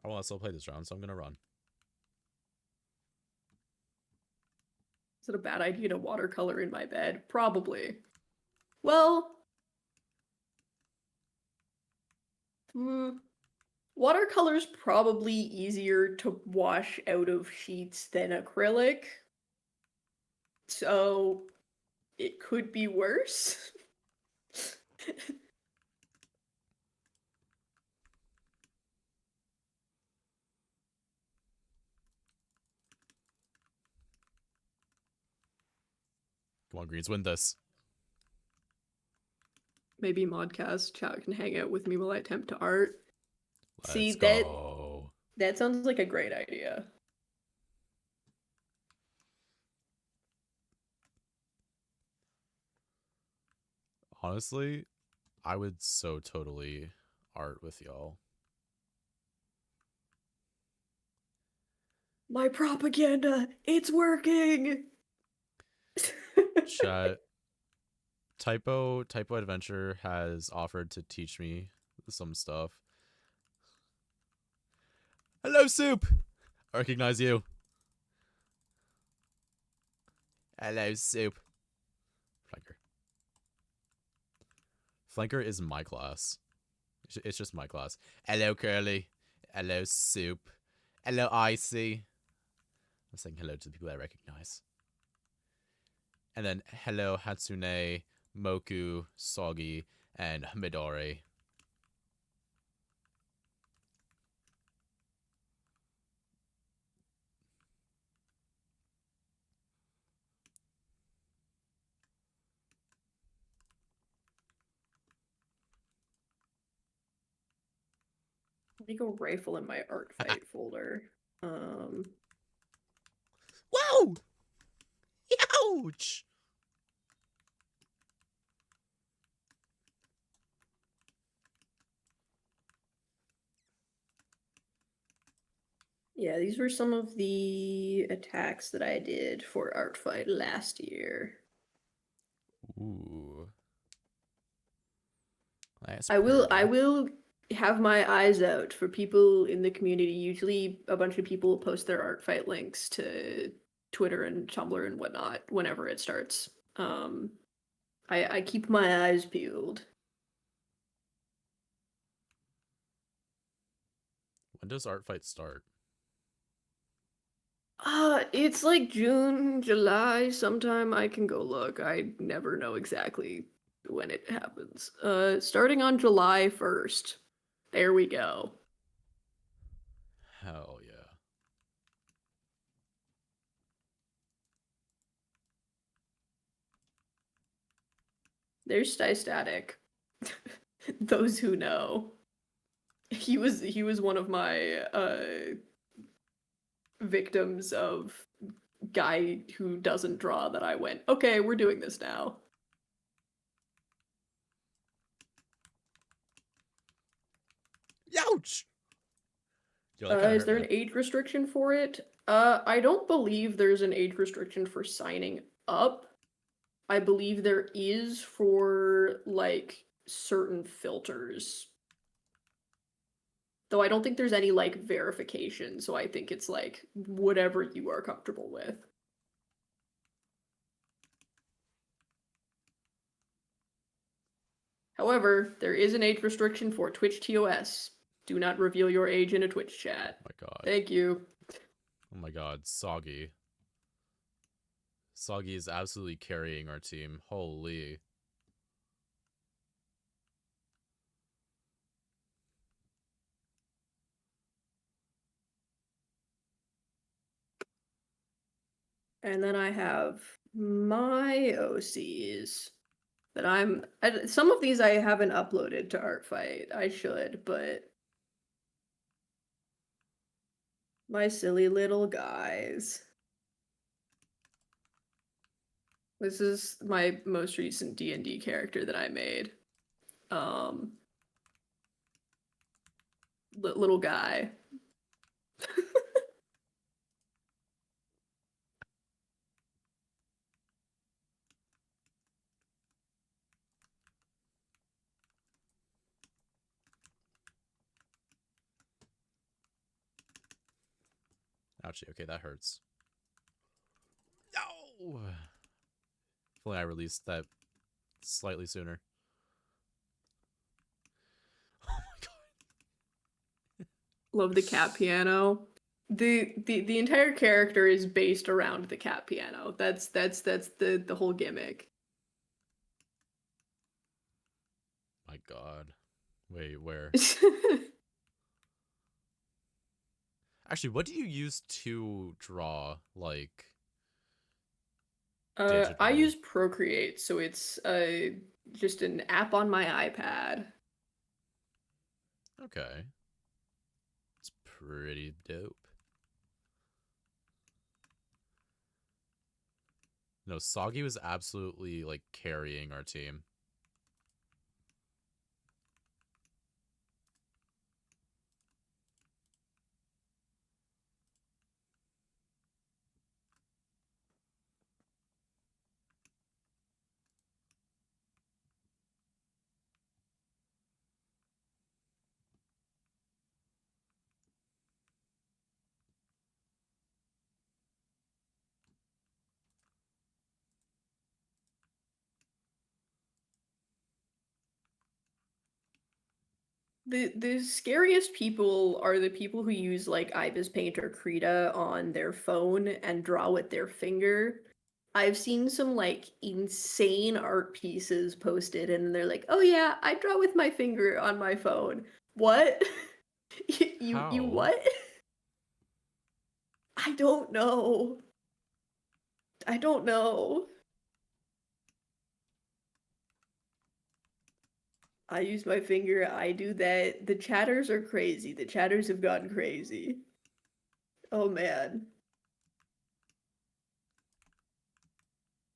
[SPEAKER 4] I want to still play this round, so I'm gonna run.
[SPEAKER 5] Is it a bad idea to watercolor in my bed? Probably. Well, watercolor's probably easier to wash out of sheets than acrylic. So it could be worse.
[SPEAKER 4] Come on, Greens, win this.
[SPEAKER 5] Maybe Modcast chat can hang out with me while I attempt to art. See,
[SPEAKER 4] Let's go.
[SPEAKER 5] that sounds like a great idea.
[SPEAKER 4] Honestly, I would so totally art with y'all.
[SPEAKER 5] My propaganda, it's working.
[SPEAKER 4] Chat. Typo Adventure has offered to teach me some stuff. Hello, Soup. I recognize you. Hello, Soup. Flanker. Flanker is my class. It's just my class. Hello, Curly. Hello, Soup. Hello, Icy. I'm saying hello to the people I recognize. And then hello, Hatsune, Moku, Soggy, and Midori.
[SPEAKER 5] Let me go rifle in my art fight folder.
[SPEAKER 4] Whoa! Ouch!
[SPEAKER 5] Yeah, these were some of the attacks that I did for art fight last year.
[SPEAKER 4] Ooh. That's
[SPEAKER 5] I will
[SPEAKER 4] pretty.
[SPEAKER 5] have my eyes out for people in the community. Usually a bunch of people post their art fight links to Twitter and Tumblr and whatnot whenever it starts. I keep my eyes peeled.
[SPEAKER 4] When does art fight start?
[SPEAKER 5] It's like June, July, sometime. I can go look. I never know exactly when it happens. Starting on July 1st. There we go.
[SPEAKER 4] Hell yeah.
[SPEAKER 5] There's Stay Static. Those who know. He was one of my victims of guy who doesn't draw that I went, okay, we're doing this now.
[SPEAKER 4] Ouch! Yo, that kinda
[SPEAKER 5] Is
[SPEAKER 4] hurt
[SPEAKER 5] there
[SPEAKER 4] me.
[SPEAKER 5] an age restriction for it? I don't believe there's an age restriction for signing up. I believe there is for like certain filters. Though I don't think there's any like verification, so I think it's like whatever you are comfortable with. However, there is an age restriction for Twitch TOS. Do not reveal your age in a Twitch chat.
[SPEAKER 4] Oh my god.
[SPEAKER 5] Thank you.
[SPEAKER 4] Oh my god, Soggy. Soggy is absolutely carrying our team. Holy.
[SPEAKER 5] And then I have my OCs that some of these I haven't uploaded to Artfight. I should, but my silly little guys. This is my most recent D&D character that I made. Little guy.
[SPEAKER 4] Ouchie, okay, that hurts. No! If only I released that slightly sooner. Oh my god.
[SPEAKER 5] Love the cat piano. The entire character is based around the cat piano. That's the whole gimmick.
[SPEAKER 4] My god. Wait, where? Actually, what do you use to draw, like...
[SPEAKER 5] I
[SPEAKER 4] digitally?
[SPEAKER 5] use Procreate, so it's just an app on my iPad.
[SPEAKER 4] Okay. It's pretty dope. No, Soggy was absolutely like carrying our team.
[SPEAKER 5] The scariest people are the people who use like Ibis Paint or Krita on their phone and draw with their finger. I've seen some like insane art pieces posted and they're like, "Oh yeah, I draw with my finger on my phone." What? You
[SPEAKER 4] How?
[SPEAKER 5] what? I don't know. I don't know. I use my finger, I do that. The chatters are crazy. The chatters have gone crazy. Oh man.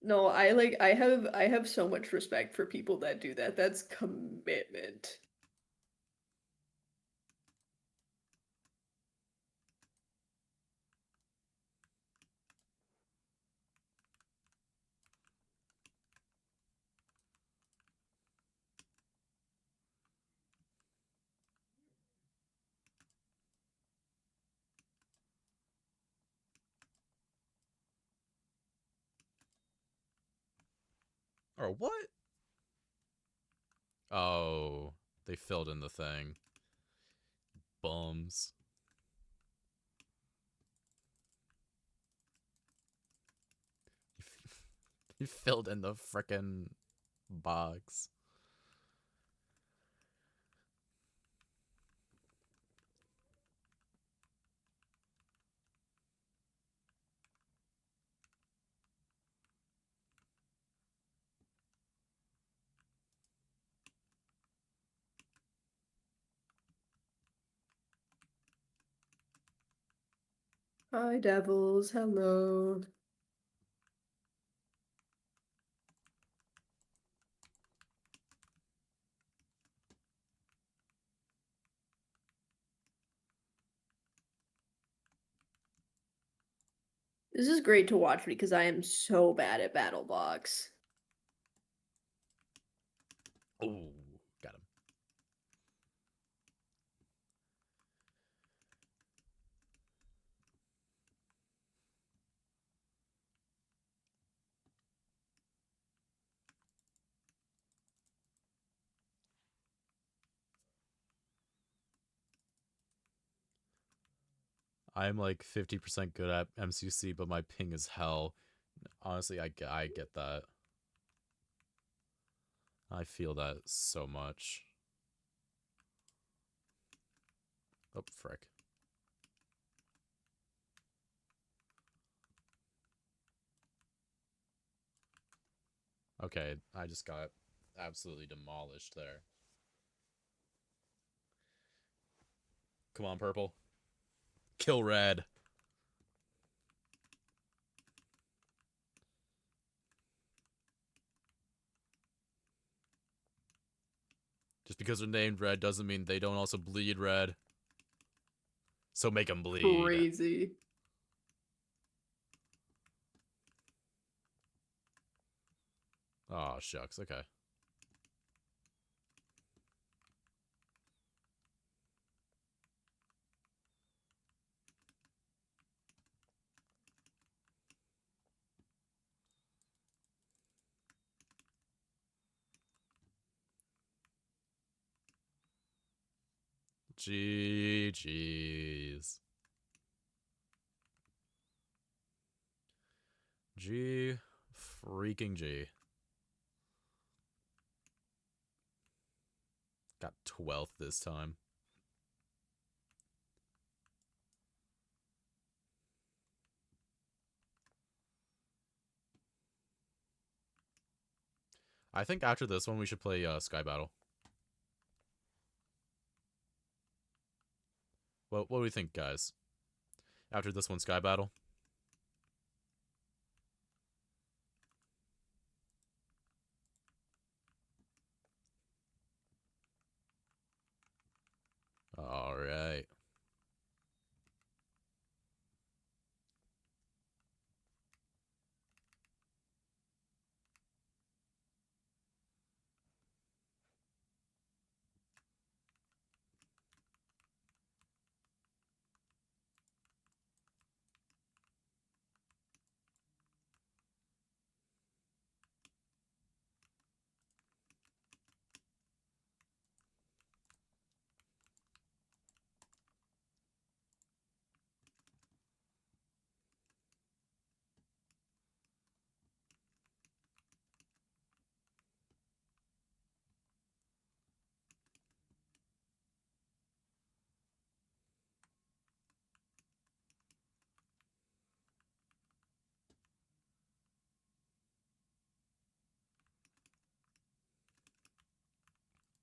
[SPEAKER 5] No, I have so much respect for people that do that. That's commitment.
[SPEAKER 4] Or what? Oh, they filled in the thing. Bums. You filled in the frickin' box.
[SPEAKER 5] Hi, devils. Hello. This is great to watch because I am so bad at Battle Box.
[SPEAKER 4] Oh, got him. I'm like 50% good at MCC, but my ping is hell. Honestly, I get that. I feel that so much. Oh, frick. Okay, I just got absolutely demolished there. Come on, purple. Kill red. Just because they're named red doesn't mean they don't also bleed red. So make them bleed.
[SPEAKER 5] Crazy.
[SPEAKER 4] Oh, shucks. Okay. GG's. G freaking G. Got 12th this time. I think after this one we should play Sky Battle. What do we think, guys? After this one, Sky Battle. All right.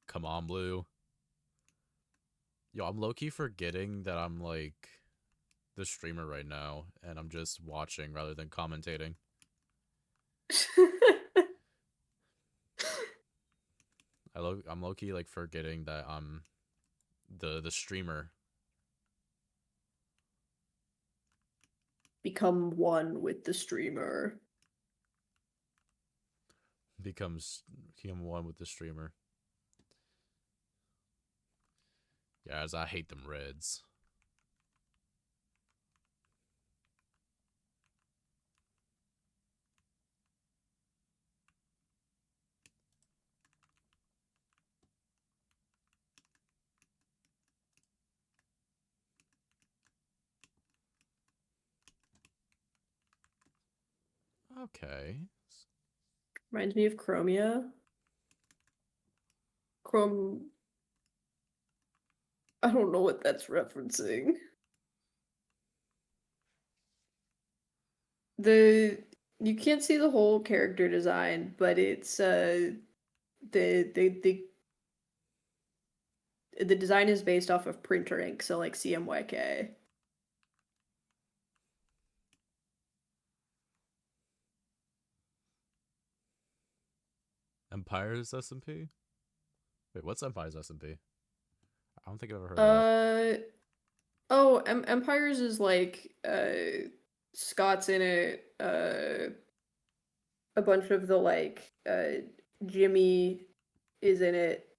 [SPEAKER 4] Come on, Blue. Yo, I'm low-key forgetting that I'm like the streamer right now, and I'm just watching rather than commentating. I'm low-key like forgetting that I'm the streamer.
[SPEAKER 5] Become one with the streamer.
[SPEAKER 4] Become one with the streamer. Guys, I hate them Reds. Okay.
[SPEAKER 5] Reminds me of Chromia. Chrome. I don't know what that's referencing. You can't see the whole character design, but it's the design is based off of printer ink, so like CMYK.
[SPEAKER 4] Empire's SMP? Wait, what's Empire's SMP? I don't think I've ever heard of that.
[SPEAKER 5] Empires is like Scott's in it, a bunch of the like Jimmy is in it.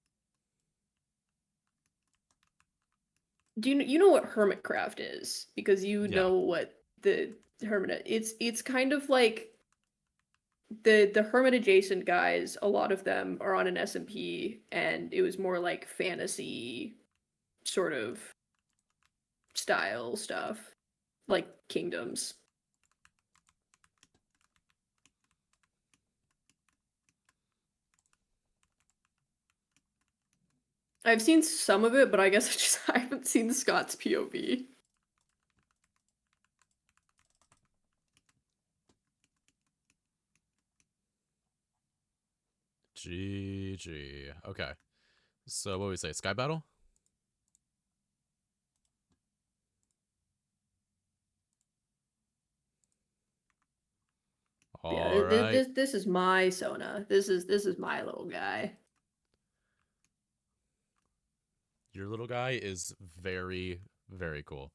[SPEAKER 5] Do you know what Hermitcraft is? Because you
[SPEAKER 4] Yeah.
[SPEAKER 5] know what the Hermit it's kind of like the Hermit adjacent guys, a lot of them are on an SMP, and it was more like fantasy sort of style stuff, like kingdoms. I've seen some of it, but I guess I haven't seen Scott's POV.
[SPEAKER 4] GG. Okay. So what do we say? Sky Battle?
[SPEAKER 5] Yeah,
[SPEAKER 4] All right.
[SPEAKER 5] this is my Sona. This is my little guy.
[SPEAKER 4] Your little guy is very, very cool.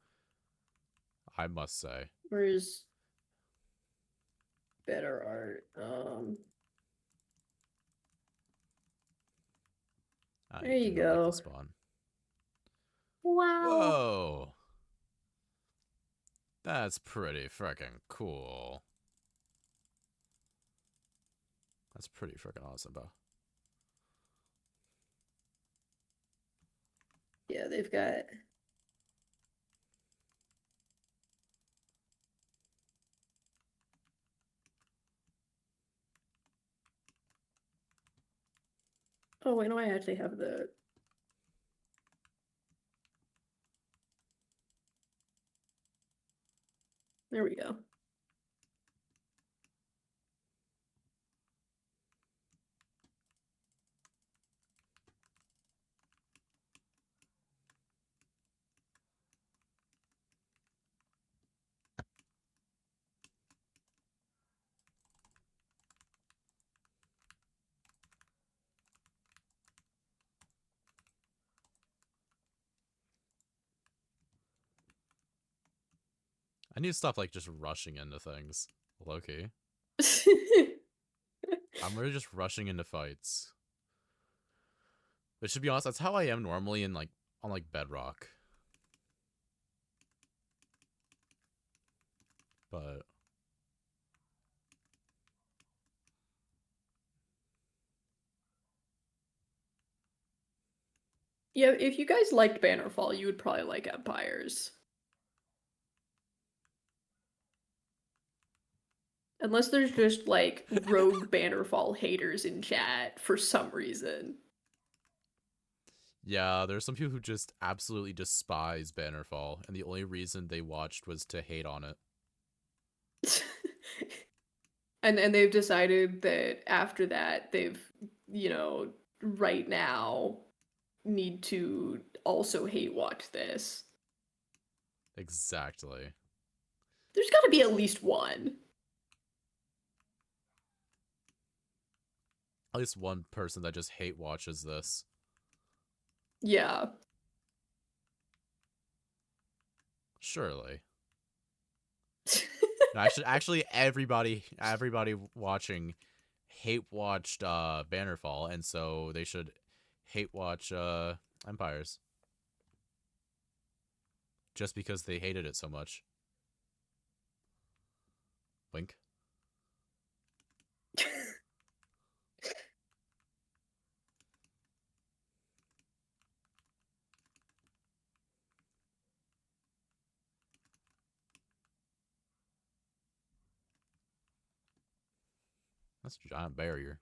[SPEAKER 4] I must say.
[SPEAKER 5] Where's better art? There you
[SPEAKER 4] do not like
[SPEAKER 5] go.
[SPEAKER 4] the spawn.
[SPEAKER 5] Wow.
[SPEAKER 4] Whoa. That's pretty freaking cool. That's pretty freaking awesome, bro.
[SPEAKER 5] Yeah, they've got. Oh wait, no, I actually have the. There we go.
[SPEAKER 4] need to stop like just rushing into things. Low-key. I'm really just rushing into fights. But to be honest, that's how I am normally in like on like Bedrock. But
[SPEAKER 5] Yeah, if you guys liked Bannerfall, you would probably like Empires. Unless there's just like rogue Bannerfall haters in chat for some reason.
[SPEAKER 4] yeah, there's some people who just absolutely despise Bannerfall, and the only reason they watched was to hate on it.
[SPEAKER 5] And they've decided that after that they've, you know, right now need to also hate watch this.
[SPEAKER 4] Exactly.
[SPEAKER 5] There's got to be at least one.
[SPEAKER 4] At least one person that just hate watches this.
[SPEAKER 5] Yeah.
[SPEAKER 4] Surely. No, actually everybody watching hate watched Bannerfall, and so they should hate watch Empires. Just because they hated it so much. Wink. That's a giant barrier.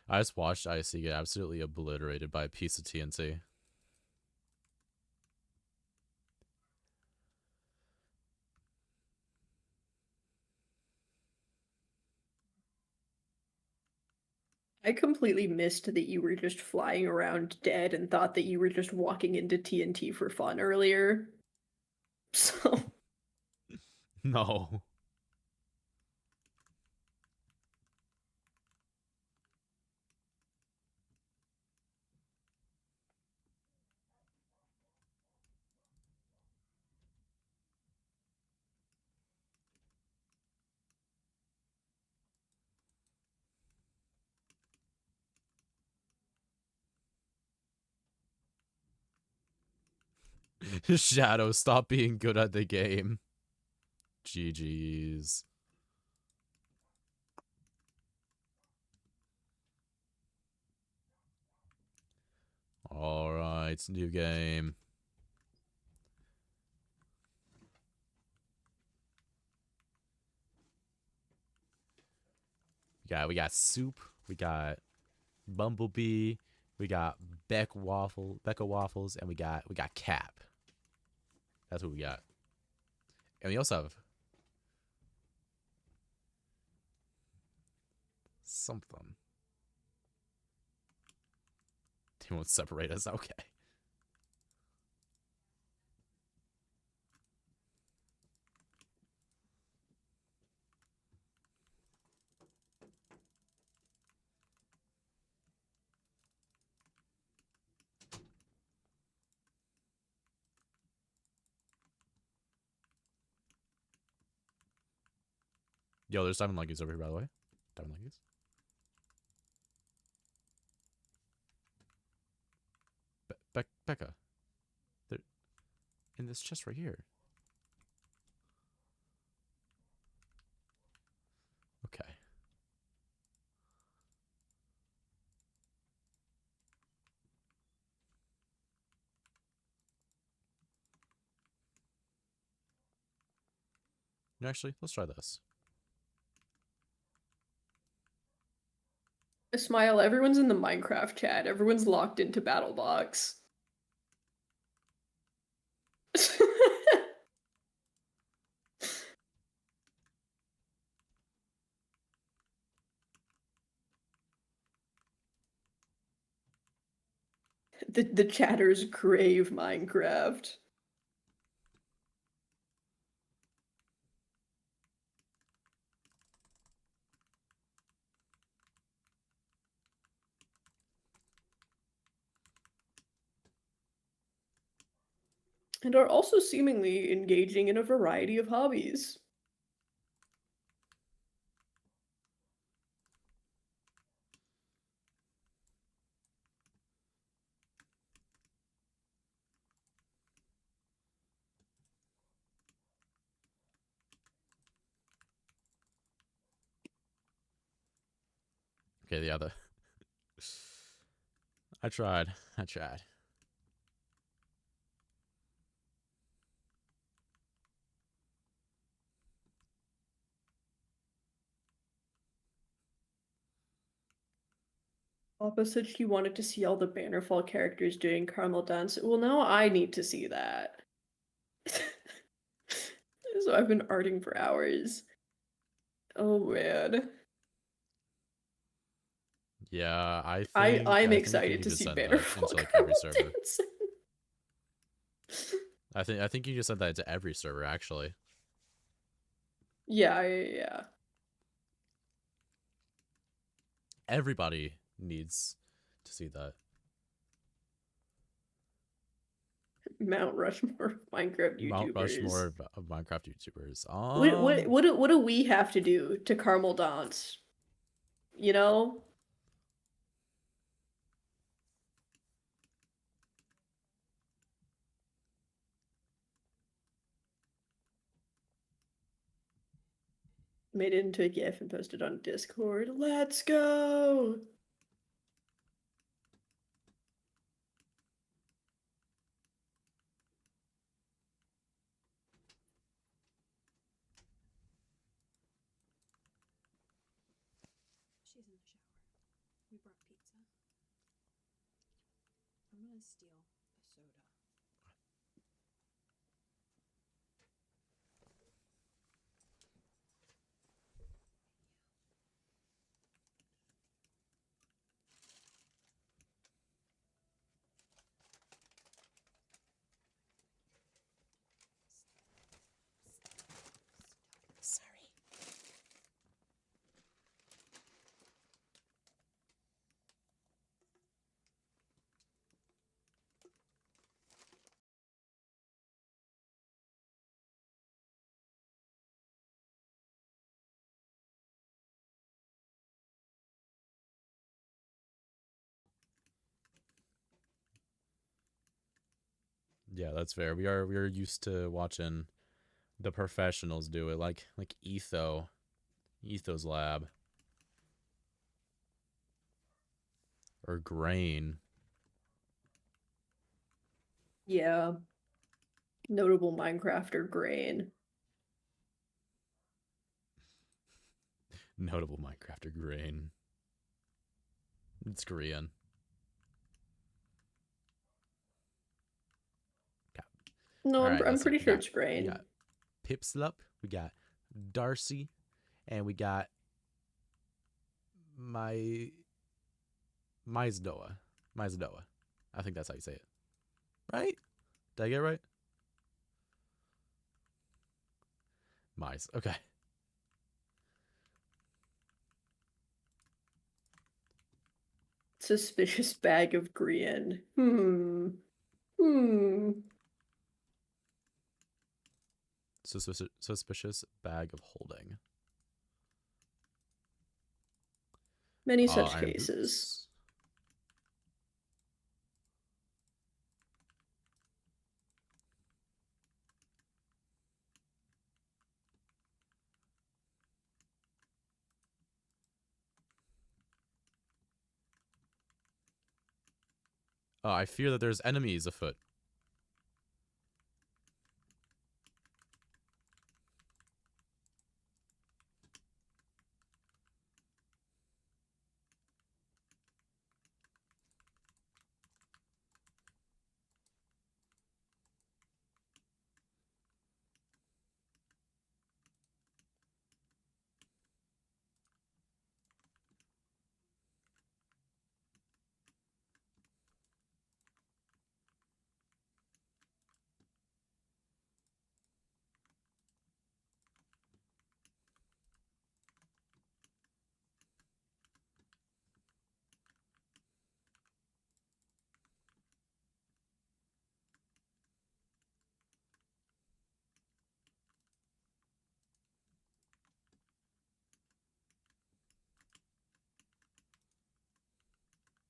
[SPEAKER 4] I just watched IC get absolutely obliterated by a piece of TNT.
[SPEAKER 5] I completely missed that you were just flying around dead and thought that you were just walking into TNT for fun earlier. So
[SPEAKER 4] No. Shadow, stop being good at the game. GG's. Alright, new game. We got Soup, we got Bumblebee, we got Becca Waffles, and we got Cap. That's what we got. And we also have something. They won't separate us. Okay. Yo, there's diamond leggies over here, by the way. Diamond leggies. Becca. They're in this chest right here. Okay. Actually, let's try this.
[SPEAKER 5] Smile, everyone's in the Minecraft chat. Everyone's locked into BattleBox. The chatters crave Minecraft. and are also seemingly engaging in a variety of hobbies.
[SPEAKER 4] Okay, yeah, the I tried. I tried.
[SPEAKER 5] Papa said she wanted to see all the Bannerfall characters doing caramel dance. Well, now I need to see that. So I've been arting for hours. Oh man.
[SPEAKER 4] Yeah,
[SPEAKER 5] I'm
[SPEAKER 4] I think you
[SPEAKER 5] excited
[SPEAKER 4] need
[SPEAKER 5] to
[SPEAKER 4] to
[SPEAKER 5] see
[SPEAKER 4] send that
[SPEAKER 5] Bannerfall
[SPEAKER 4] into like every
[SPEAKER 5] caramel
[SPEAKER 4] server.
[SPEAKER 5] dancing.
[SPEAKER 4] I think you just sent that into every server actually.
[SPEAKER 5] Yeah.
[SPEAKER 4] Everybody needs to see that.
[SPEAKER 5] Mount Rushmore of Minecraft
[SPEAKER 4] Mount
[SPEAKER 5] YouTubers.
[SPEAKER 4] Rushmore of Minecraft YouTubers.
[SPEAKER 5] What do we have to do to caramel dance? You know? Made it into a GIF and posted on Discord. Let's go!
[SPEAKER 1] She's in the shower. We brought pizza. I'm gonna steal a soda. Sorry.
[SPEAKER 4] Yeah, that's fair. We are used to watching the professionals do it, like Etho's lab, or Grain.
[SPEAKER 5] Yeah. Notable Minecrafter Grain.
[SPEAKER 4] Notable Minecrafter Grain. It's Korean. Okay.
[SPEAKER 5] No,
[SPEAKER 4] All
[SPEAKER 5] I'm,
[SPEAKER 4] right,
[SPEAKER 5] I'm
[SPEAKER 4] let's see.
[SPEAKER 5] pretty sure it's
[SPEAKER 4] We
[SPEAKER 5] Grain.
[SPEAKER 4] got Pipslup, we got Darcy, and we got my Maizdoa. Maizdoa. I think that's how you say it. Right? Did I get it right? Mize. Okay.
[SPEAKER 5] Suspicious bag of Grian. Hmm.
[SPEAKER 4] Suspicious bag of holding.
[SPEAKER 5] Many such
[SPEAKER 4] Iron
[SPEAKER 5] cases.
[SPEAKER 4] boots. I fear that there's enemies afoot.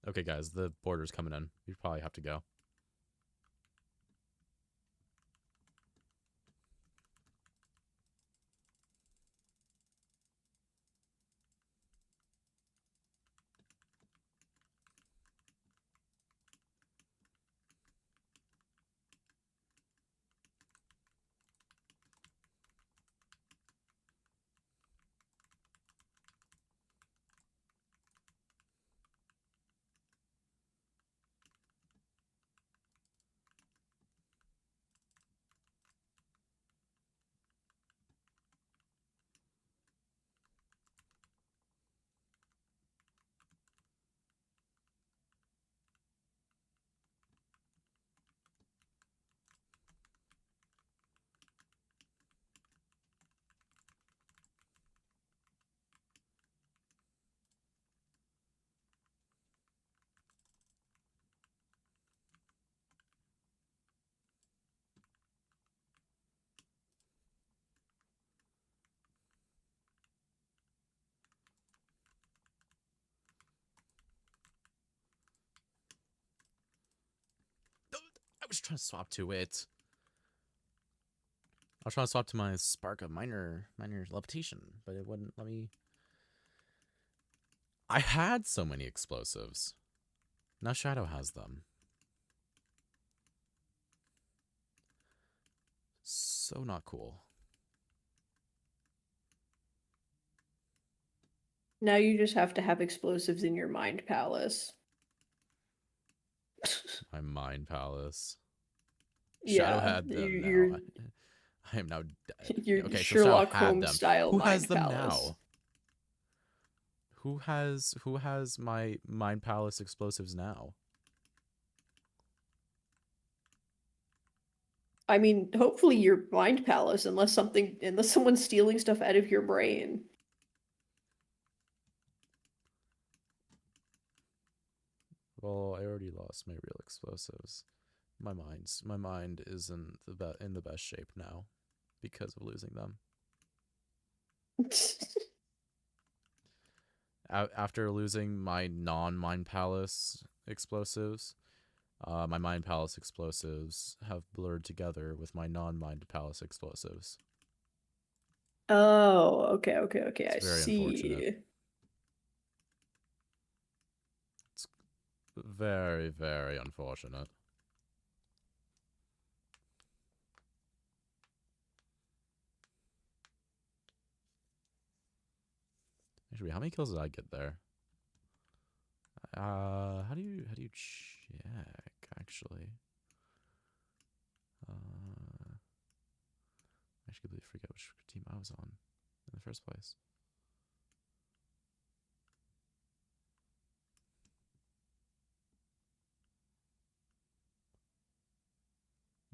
[SPEAKER 4] Okay, guys, the border's coming in. We probably have to go. I was trying to swap to it. I was trying to swap to my Spark of Minor Levitation, but it wouldn't let me. I had so many explosives. Now Shadow has them. So not cool.
[SPEAKER 5] Now you just have to have explosives in your mind palace.
[SPEAKER 4] My Mind Palace. Shadow
[SPEAKER 5] Yeah,
[SPEAKER 4] had them
[SPEAKER 5] you're
[SPEAKER 4] now. I am now dead.
[SPEAKER 5] your
[SPEAKER 4] Okay, so Shadow
[SPEAKER 5] Sherlock
[SPEAKER 4] had
[SPEAKER 5] Holmes
[SPEAKER 4] them.
[SPEAKER 5] style
[SPEAKER 4] Who
[SPEAKER 5] mind
[SPEAKER 4] has them
[SPEAKER 5] palace.
[SPEAKER 4] now? Who has my Mind Palace explosives now?
[SPEAKER 5] I mean, hopefully your mind palace, unless someone's stealing stuff out of your brain.
[SPEAKER 4] Well, I already lost my real explosives. My mind is in the best shape now because of losing them. After losing my non-Mind Palace explosives, my Mind Palace explosives have blurred together with my non-Mind Palace explosives.
[SPEAKER 5] Oh, okay,
[SPEAKER 4] It's
[SPEAKER 5] I
[SPEAKER 4] very unfortunate.
[SPEAKER 5] see.
[SPEAKER 4] It's very, very unfortunate. Actually, how many kills did I get there? How do you check actually? I actually completely forget which team I was on in the first place.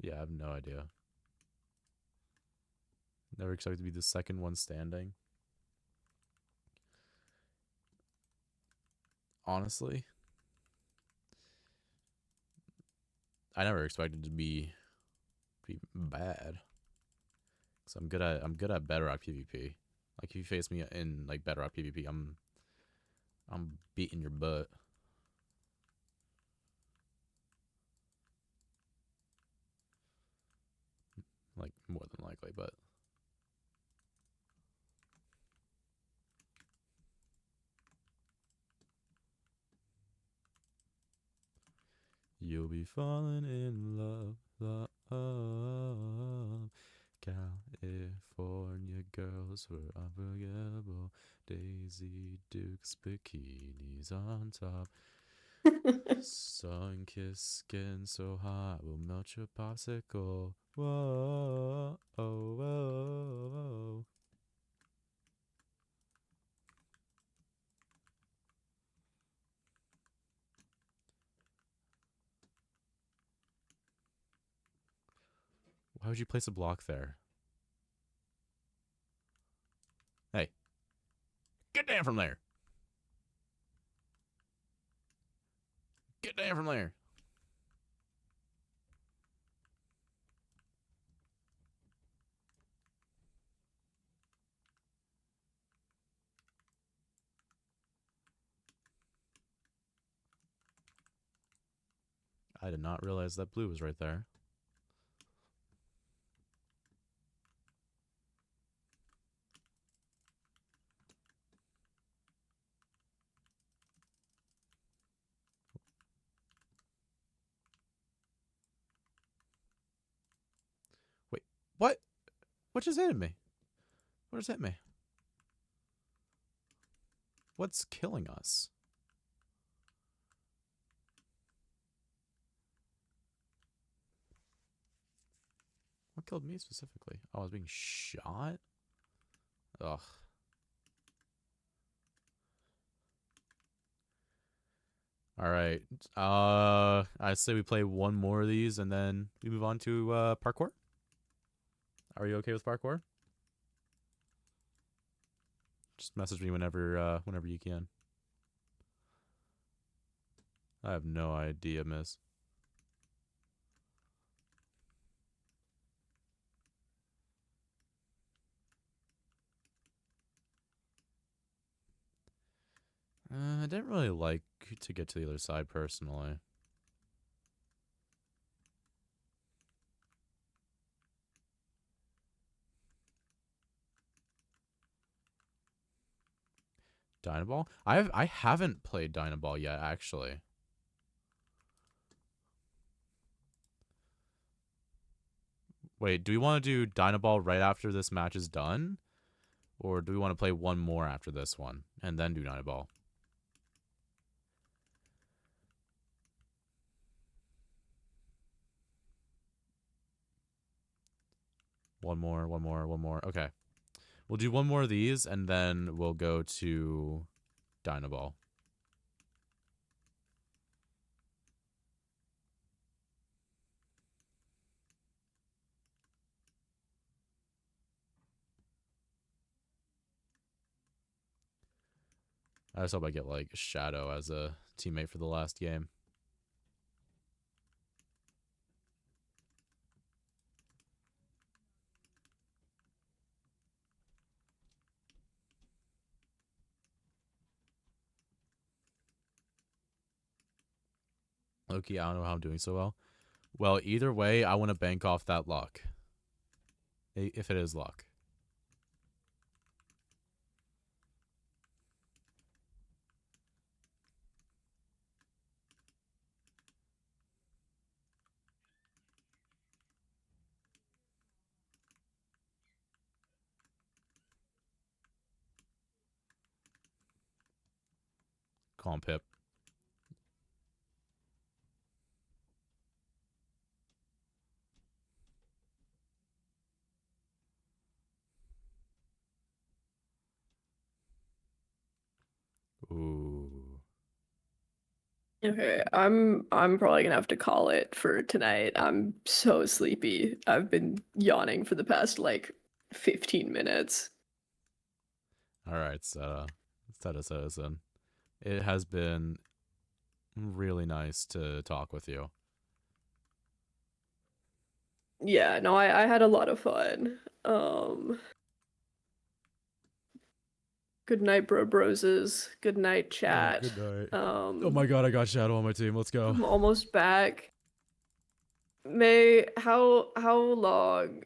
[SPEAKER 4] Yeah, I have no idea. Never expected to be the second one standing. Honestly, I never expected to be bad. Cause I'm good at Bedrock PvP. Like if you face me in like Bedrock PvP, I'm beating your butt. Like more than likely, but you'll be falling in love, love. California girls were unforgettable. Daisy Dukes bikinis on top. Sun-kissed skin so hot will melt your popsicle. Whoa, oh, whoa, whoa. Why would you place a block there? Hey, get down from there. Get down from there. I did not realize that blue was right there. Wait, what? What just hit me? What just hit me? What's killing us? What killed me specifically? Oh, I was being shot? Ugh. Alright. I say we play one more of these and then we move on to parkour. Are you okay with parkour? Just message me whenever you can. I have no idea, miss. I didn't really like to get to the other side personally. Dynaball? I haven't played Dynaball yet, actually. Wait, do we want to do Dynaball right after this match is done? Or do we want to play one more after this one and then do Dynaball? One more. Okay. We'll do one more of these and then we'll go to Dynaball. I just hope I get like Shadow as a teammate for the last game. Loki, I don't know how I'm doing so well. Well, either way, I want to bank off that luck. If it is luck. Calm, Pip. Ooh.
[SPEAKER 5] Okay, I'm probably gonna have to call it for tonight. I'm so sleepy. I've been yawning for the past like 15 minutes.
[SPEAKER 4] Alright, so citizen. It has been really nice to talk with you.
[SPEAKER 5] Yeah, no, I had a lot of fun. Good night, broses. Good night, chat.
[SPEAKER 4] Good night. Oh my god, I got Shadow on my team. Let's go.
[SPEAKER 5] I'm almost back. May, how long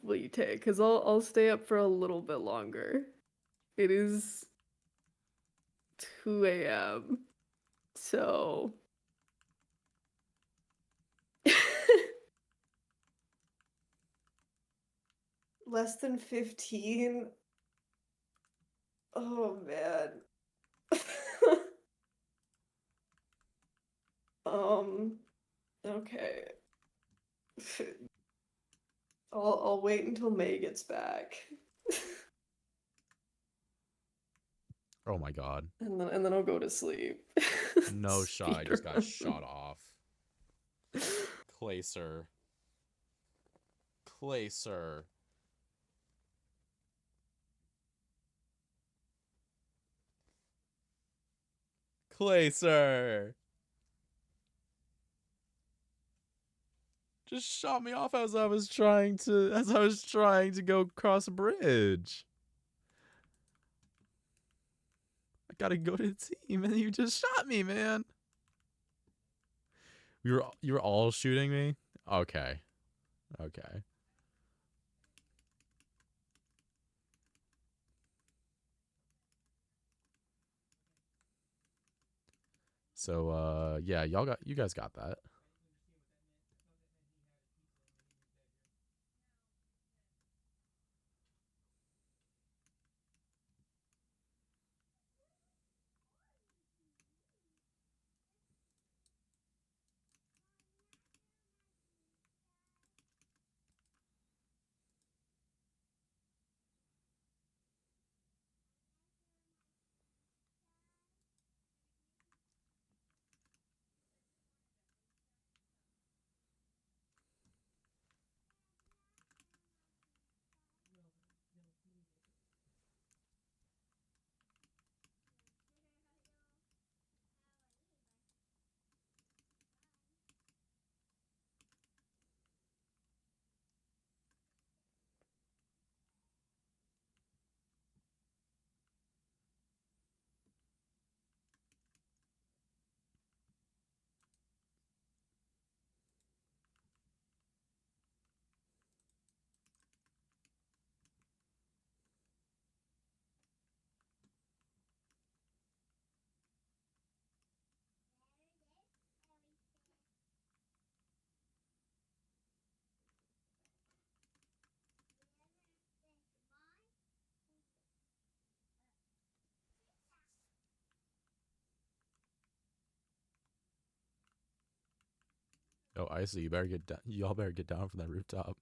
[SPEAKER 5] will you take? Because I'll stay up for a little bit longer. It is 2 a.m. So less than 15. Oh man. Okay. I'll wait until May gets back.
[SPEAKER 4] Oh my god.
[SPEAKER 5] And then I'll go to sleep.
[SPEAKER 4] No shot. I just got
[SPEAKER 5] Speedrun.
[SPEAKER 4] shot off. Clayser. Clayser. Clayser. Just shot me off as I was trying to go across a bridge. I gotta go to the team and you just shot me, man. You were all shooting me? Okay. Okay. So yeah, you guys got that. Oh, I see. You better get down. Y'all better get down from that rooftop.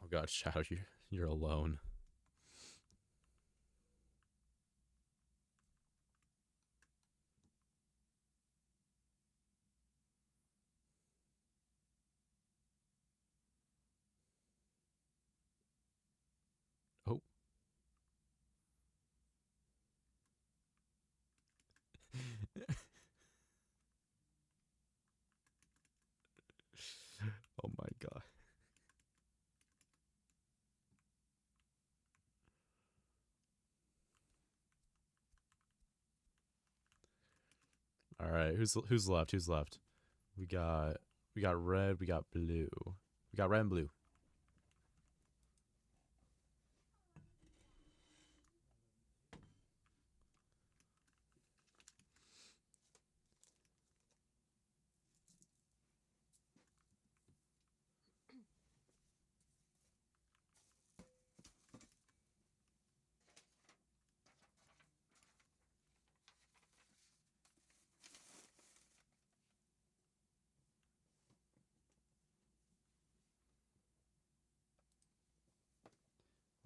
[SPEAKER 4] Oh god, Shadow, you're alone. Oh. Oh my god. All right, who's left? Who's left? We got we got red, we got blue. We got red and blue.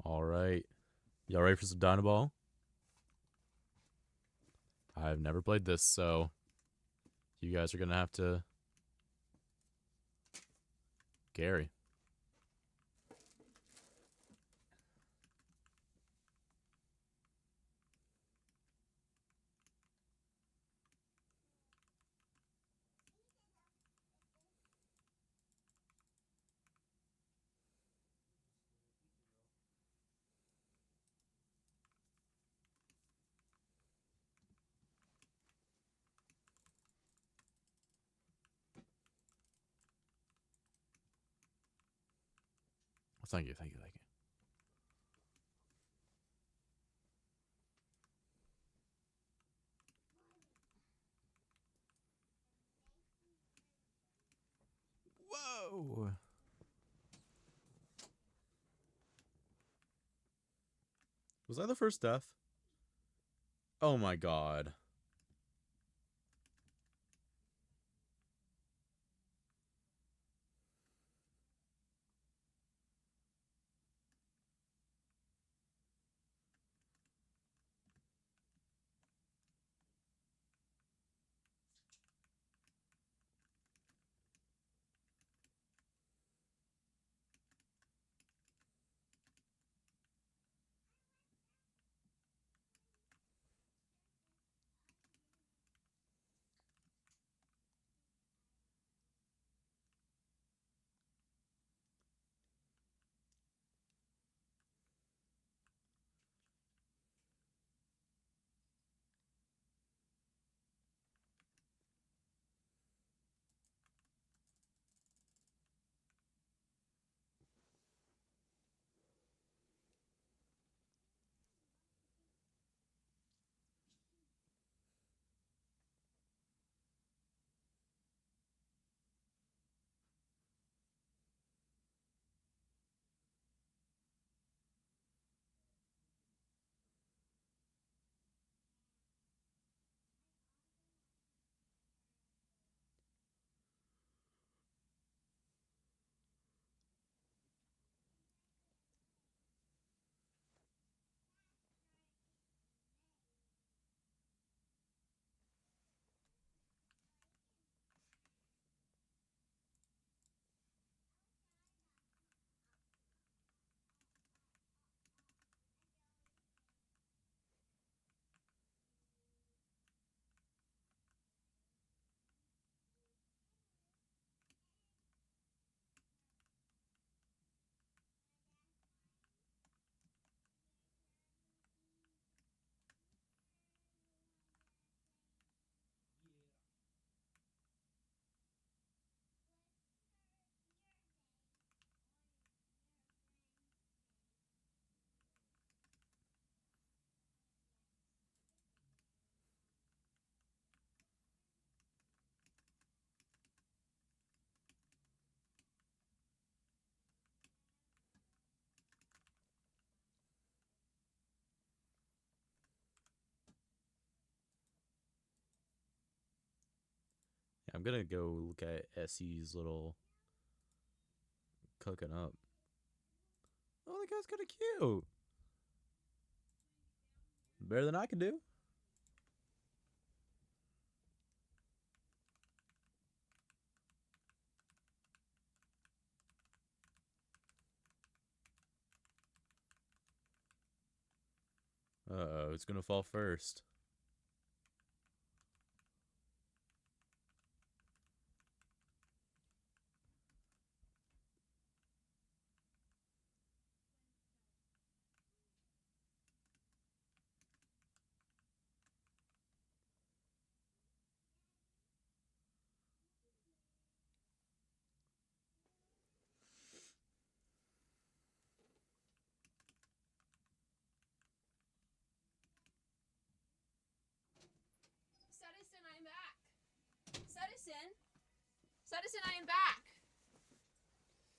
[SPEAKER 4] All right. Y'all ready for some Dynaball? I've never played this, so you guys are gonna have to Gary. Oh, thank you, thank you, thank you. Whoa. Was I the first death? Oh my god. Yeah, I'm gonna go look at Essie's little cooking up. Oh, the guy's kind of cute. Better than I can do. Uh-oh, it's gonna fall first.
[SPEAKER 1] Citizen, I am back. Citizen, Citizen, I am back.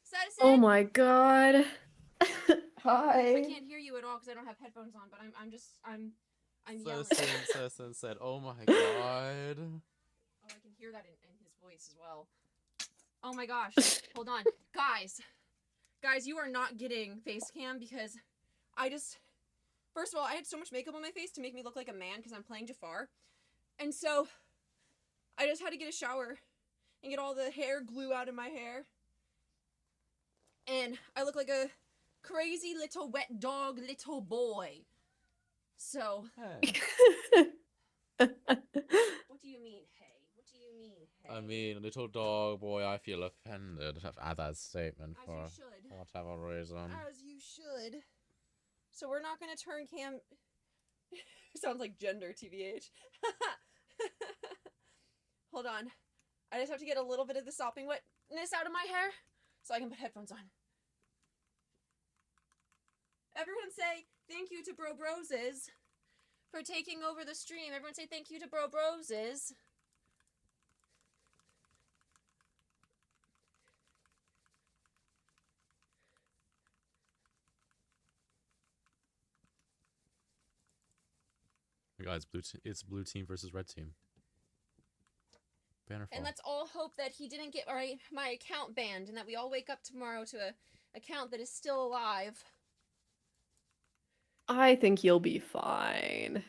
[SPEAKER 1] Citizen.
[SPEAKER 5] Oh my god. Hi.
[SPEAKER 1] I can't hear you at all because I don't have headphones on, but I'm yelling.
[SPEAKER 4] Citizen said, "Oh my god."
[SPEAKER 1] Oh, I can hear that in his voice as well. Oh my gosh. Hold on. Guys, you are not getting face cam because first of all, I had so much makeup on my face to make me look like a man because I'm playing Jafar. And so I just had to get a shower and get all the hair glue out of my hair. And I look like a crazy little wet dog little boy. So,
[SPEAKER 4] Hey.
[SPEAKER 1] what do you mean, hey? What do you mean, hey?
[SPEAKER 4] I mean, little dog boy, I feel offended at that statement
[SPEAKER 1] As
[SPEAKER 4] for
[SPEAKER 1] you should.
[SPEAKER 4] whatever reason.
[SPEAKER 1] As you should. So we're not gonna turn cam. Sounds like gender, TBH. Hold on. I just have to get a little bit of the sopping wetness out of my hair so I can put headphones on. Everyone say thank you to Bro Broses for taking over the stream. Everyone say thank you to Bro Broses.
[SPEAKER 4] my God, it's blue team versus red team. Bannerfall.
[SPEAKER 1] And let's all hope that he didn't get my account banned and that we all wake up tomorrow to a account that is still alive.
[SPEAKER 5] I think you'll be fine.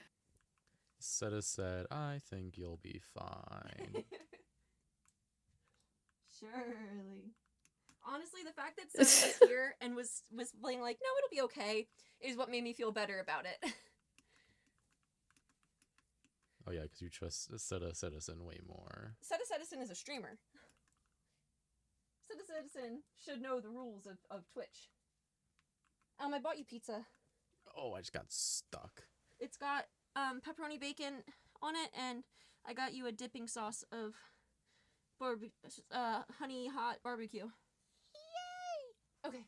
[SPEAKER 4] Seta said, I think you'll be fine.
[SPEAKER 1] Surely. Honestly, the fact that Seta was here and was playing like, no, it'll be okay, is what made me feel better about it.
[SPEAKER 4] Oh yeah, because you trust Seta Citizen way more.
[SPEAKER 1] Seta Citizen is a streamer. Seta Citizen should know the rules of Twitch. I bought you pizza.
[SPEAKER 4] Oh, I just got stuck.
[SPEAKER 1] It's got pepperoni bacon on it, and I got you a dipping sauce of honey hot barbecue. Yay! Okay.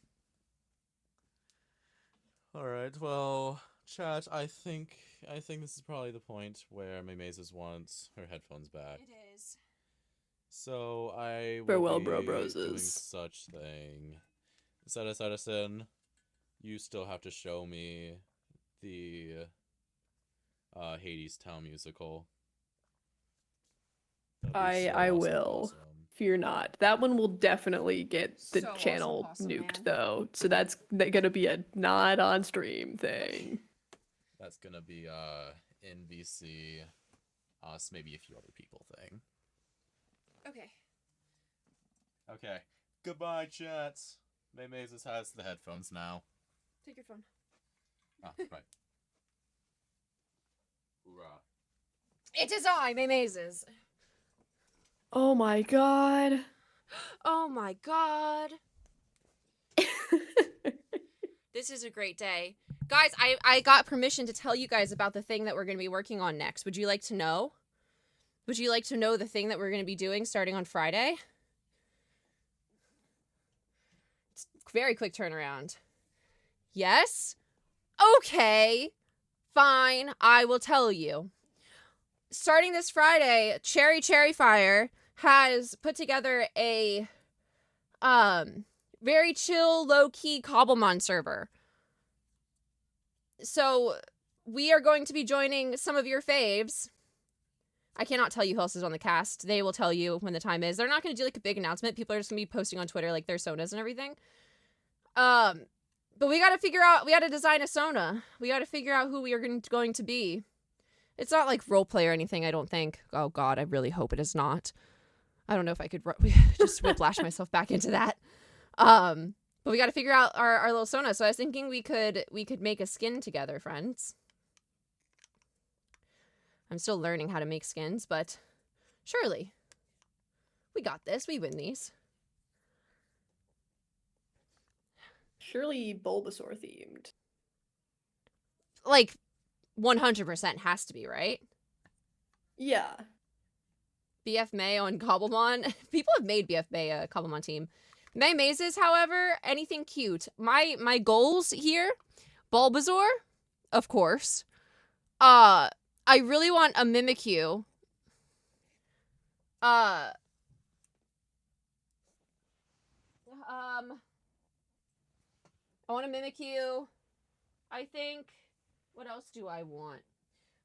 [SPEAKER 4] All right, well, chat. I think this is probably the point where Maymazes wants her headphones back.
[SPEAKER 1] It is.
[SPEAKER 4] So I will
[SPEAKER 5] Farewell,
[SPEAKER 4] be
[SPEAKER 5] bro
[SPEAKER 4] doing
[SPEAKER 5] broses.
[SPEAKER 4] such thing. Seta Citizen, you still have to show me the Hades Town musical. That'd be so
[SPEAKER 5] I
[SPEAKER 4] awesome,
[SPEAKER 5] will.
[SPEAKER 4] awesome.
[SPEAKER 5] Fear not. That one will definitely get the
[SPEAKER 1] So awesome,
[SPEAKER 5] channel
[SPEAKER 1] awesome,
[SPEAKER 5] nuked,
[SPEAKER 1] man.
[SPEAKER 5] though. So that's gonna be a not on stream thing.
[SPEAKER 4] That's gonna be NVC, us, maybe a few other people thing.
[SPEAKER 1] Okay.
[SPEAKER 4] Okay. Goodbye, chat. Maymazes has the headphones now.
[SPEAKER 1] Take your phone.
[SPEAKER 4] Ah, right. Hoorah.
[SPEAKER 1] It is I, Maymazes.
[SPEAKER 5] Oh my god.
[SPEAKER 1] Oh my god. This is a great day. Guys, I got permission to tell you guys about the thing that we're going to be working on next. Would you like to know? Would you like to know the thing that we're going to be doing starting on Friday? It's a very quick turnaround. Yes? Okay. Fine. I will tell you. Starting this Friday, Cherry Fire has put together a very chill, low-key Cobblemon server. So we are going to be joining some of your faves. I cannot tell you who else is on the cast. They will tell you when the time is. They're not going to do like a big announcement. People are just going to be posting on Twitter like their sonas and everything. But we got to figure out, we got to design a sona. We got to figure out who we are going to be. It's not like roleplay or anything, I don't think. Oh god, I really hope it is not. I don't know if I could just whiplash myself back into that. But we got to figure out our little sona. So I was thinking we could make a skin together, friends. I'm still learning how to make skins, but surely we got this. We win these.
[SPEAKER 5] Surely Bulbasaur themed.
[SPEAKER 1] Like 100% has to be, right?
[SPEAKER 5] Yeah.
[SPEAKER 1] BF May on Cobblemon. People have made BF May a Cobblemon team. Maymazes, however, anything cute. My goals here, Bulbasaur, of course. I really want a Mimikyu. I want a Mimikyu. I think, what else do I want?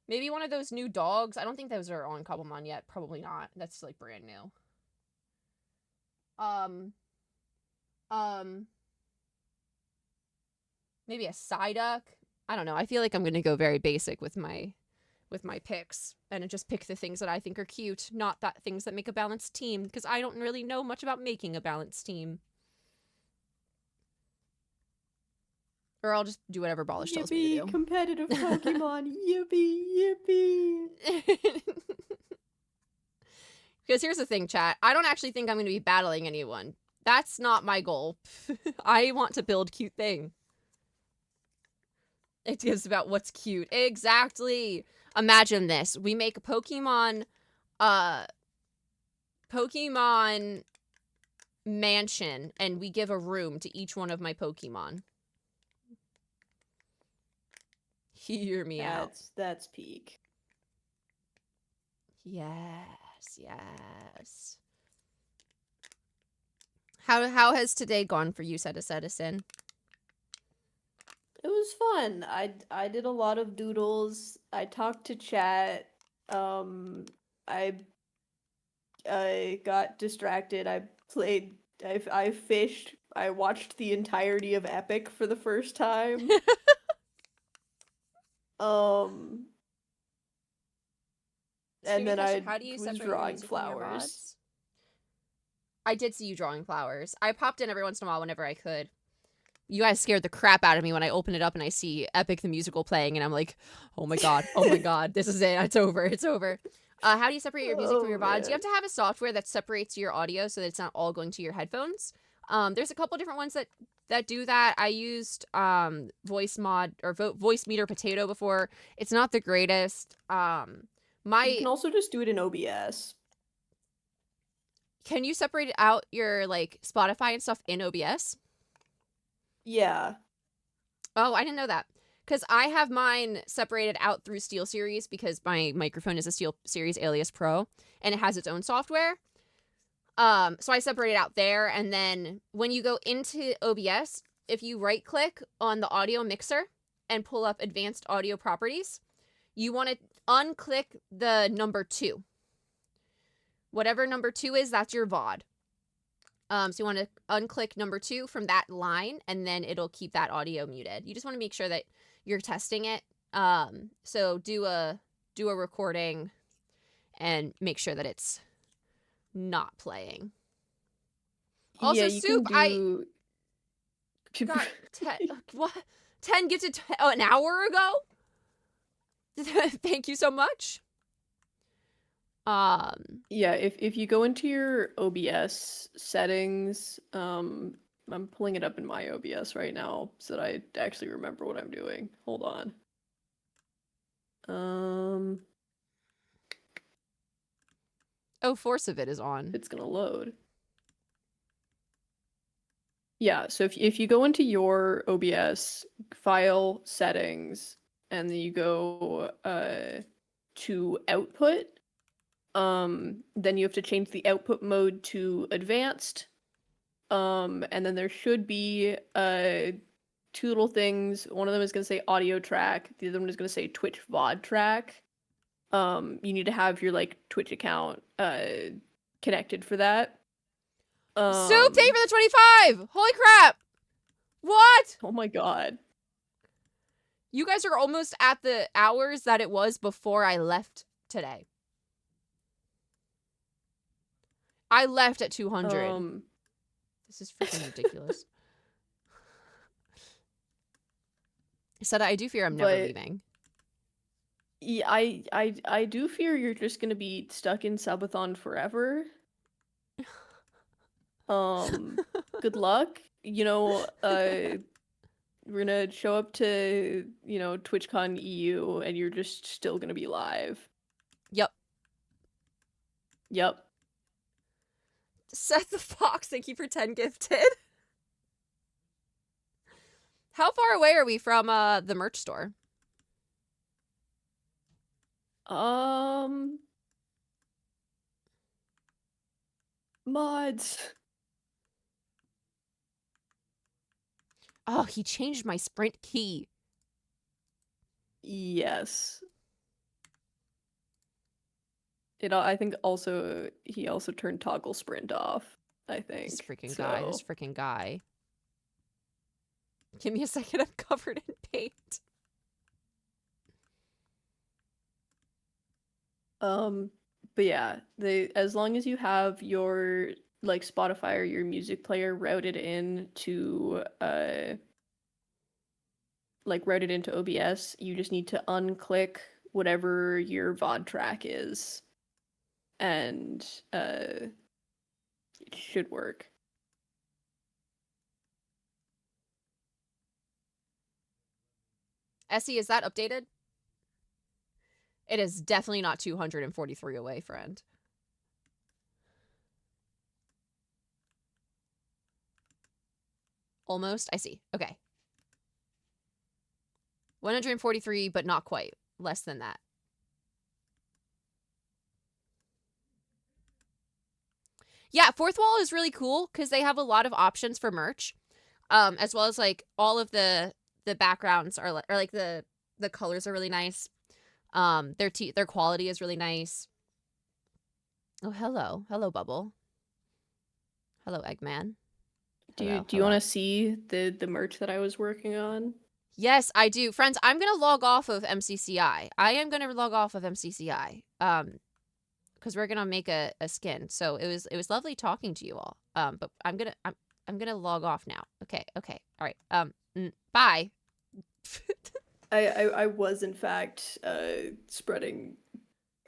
[SPEAKER 1] Maybe one of those new dogs. I don't think those are on Cobblemon yet. Probably not. That's like brand new. Maybe a Psyduck. I don't know. I feel like I'm gonna go very basic with my picks and just pick the things that I think are cute, not that things that make a balanced team, because I don't really know much about making a balanced team. Or I'll just do whatever Ballish tells me to do.
[SPEAKER 5] Competitive Pokemon. Yippee.
[SPEAKER 1] Because here's the thing, chat. I don't actually think I'm going to be battling anyone. That's not my goal. I want to build cute thing. It is about what's cute. Exactly. Imagine this. We make a Pokemon mansion, and we give a room to each one of my Pokemon. Hear me out.
[SPEAKER 5] That's peak.
[SPEAKER 1] Yes. How has today gone for you, Citizen?
[SPEAKER 5] It was fun. I did a lot of doodles. I talked to chat. I got distracted. I played. I fished. I watched the entirety of Epic for the first time.
[SPEAKER 1] Speaking
[SPEAKER 5] And
[SPEAKER 1] of
[SPEAKER 5] then
[SPEAKER 1] Kesha,
[SPEAKER 5] I
[SPEAKER 1] how do you
[SPEAKER 5] was
[SPEAKER 1] separate your
[SPEAKER 5] drawing
[SPEAKER 1] music from your
[SPEAKER 5] flowers.
[SPEAKER 1] VODs? I did see you drawing flowers. I popped in every once in a while whenever I could. You guys scared the crap out of me when I open it up and I see Epic the Musical playing, and I'm like, oh my god, this is it, it's over, it's over. How do you separate your music from your VODs? You have to have a software that separates your audio so that it's not all going to your headphones. There's a couple different ones that do that. I used Voice Meter Potato before. It's not the greatest.
[SPEAKER 5] You can also just do it in OBS.
[SPEAKER 1] Can you separate out your like Spotify and stuff in OBS?
[SPEAKER 5] Yeah.
[SPEAKER 1] Oh, I didn't know that. Because I have mine separated out through SteelSeries because my microphone is a SteelSeries Alias Pro and it has its own software. So I separate it out there, and then when you go into OBS, if you right click on the audio mixer and pull up advanced audio properties, you want to unclick the number 2. Whatever number 2 is, that's your VOD. So you want to unclick number 2 from that line, and then it'll keep that audio muted. You just want to make sure that you're testing it. So do a recording and make sure that it's not playing. Also,
[SPEAKER 5] yeah, you
[SPEAKER 1] Soup,
[SPEAKER 5] can do...
[SPEAKER 1] I got what 10 gifted an hour ago. Thank you so much.
[SPEAKER 5] Yeah, if you go into your OBS settings, I'm pulling it up in my OBS right now so that I actually remember what I'm doing. Hold on.
[SPEAKER 1] Oh, Force of It is on.
[SPEAKER 5] It's gonna load. Yeah, so if you go into your OBS file settings and then you go to output, then you have to change the output mode to advanced. And then there should be 2 little things. One of them is going to say audio track. The other one is going to say Twitch VOD track. You need to have your like Twitch account connected for that.
[SPEAKER 1] Soup, thank you for the 25! Holy crap! What?
[SPEAKER 5] Oh my god.
[SPEAKER 1] You guys are almost at the hours that it was before I left today. I left at 200. This is freaking ridiculous. Said I do fear I'm never leaving.
[SPEAKER 5] Yeah, I do fear you're just gonna be stuck in Subathon forever. Good luck. You know, we're gonna show up to, you know, TwitchCon EU and you're just still gonna be live.
[SPEAKER 1] Yep.
[SPEAKER 5] Yep.
[SPEAKER 1] Seth the Fox, thank you for 10 gifted. How far away are we from the merch store?
[SPEAKER 5] Mods.
[SPEAKER 1] Oh, he changed my sprint key.
[SPEAKER 5] Yes. I think also he also turned toggle sprint off, I think.
[SPEAKER 1] This freaking guy. Give me a second, I'm covered in paint.
[SPEAKER 5] But yeah, as long as you have your like Spotify or your music player routed into OBS, you just need to unclick whatever your VOD track is, and it should work.
[SPEAKER 1] Essie, is that updated? It is definitely not 243 away, friend. Almost? I see. Okay. 143, but not quite. Less than that. Yeah, Fourth Wall is really cool because they have a lot of options for merch. As well as like all of the the backgrounds are like the colors are really nice. Their quality is really nice. Oh, hello, Bubble. Hello, Eggman.
[SPEAKER 5] Do
[SPEAKER 1] Hello,
[SPEAKER 5] you want
[SPEAKER 1] hello.
[SPEAKER 5] to see the merch that I was working on?
[SPEAKER 1] Yes, I do, friends. I'm gonna log off of MCCI. I am gonna log off of MCCI. Because we're gonna make a skin. So it was lovely talking to you all. But I'm gonna log off now. Okay, all right. Bye.
[SPEAKER 5] I was in fact spreading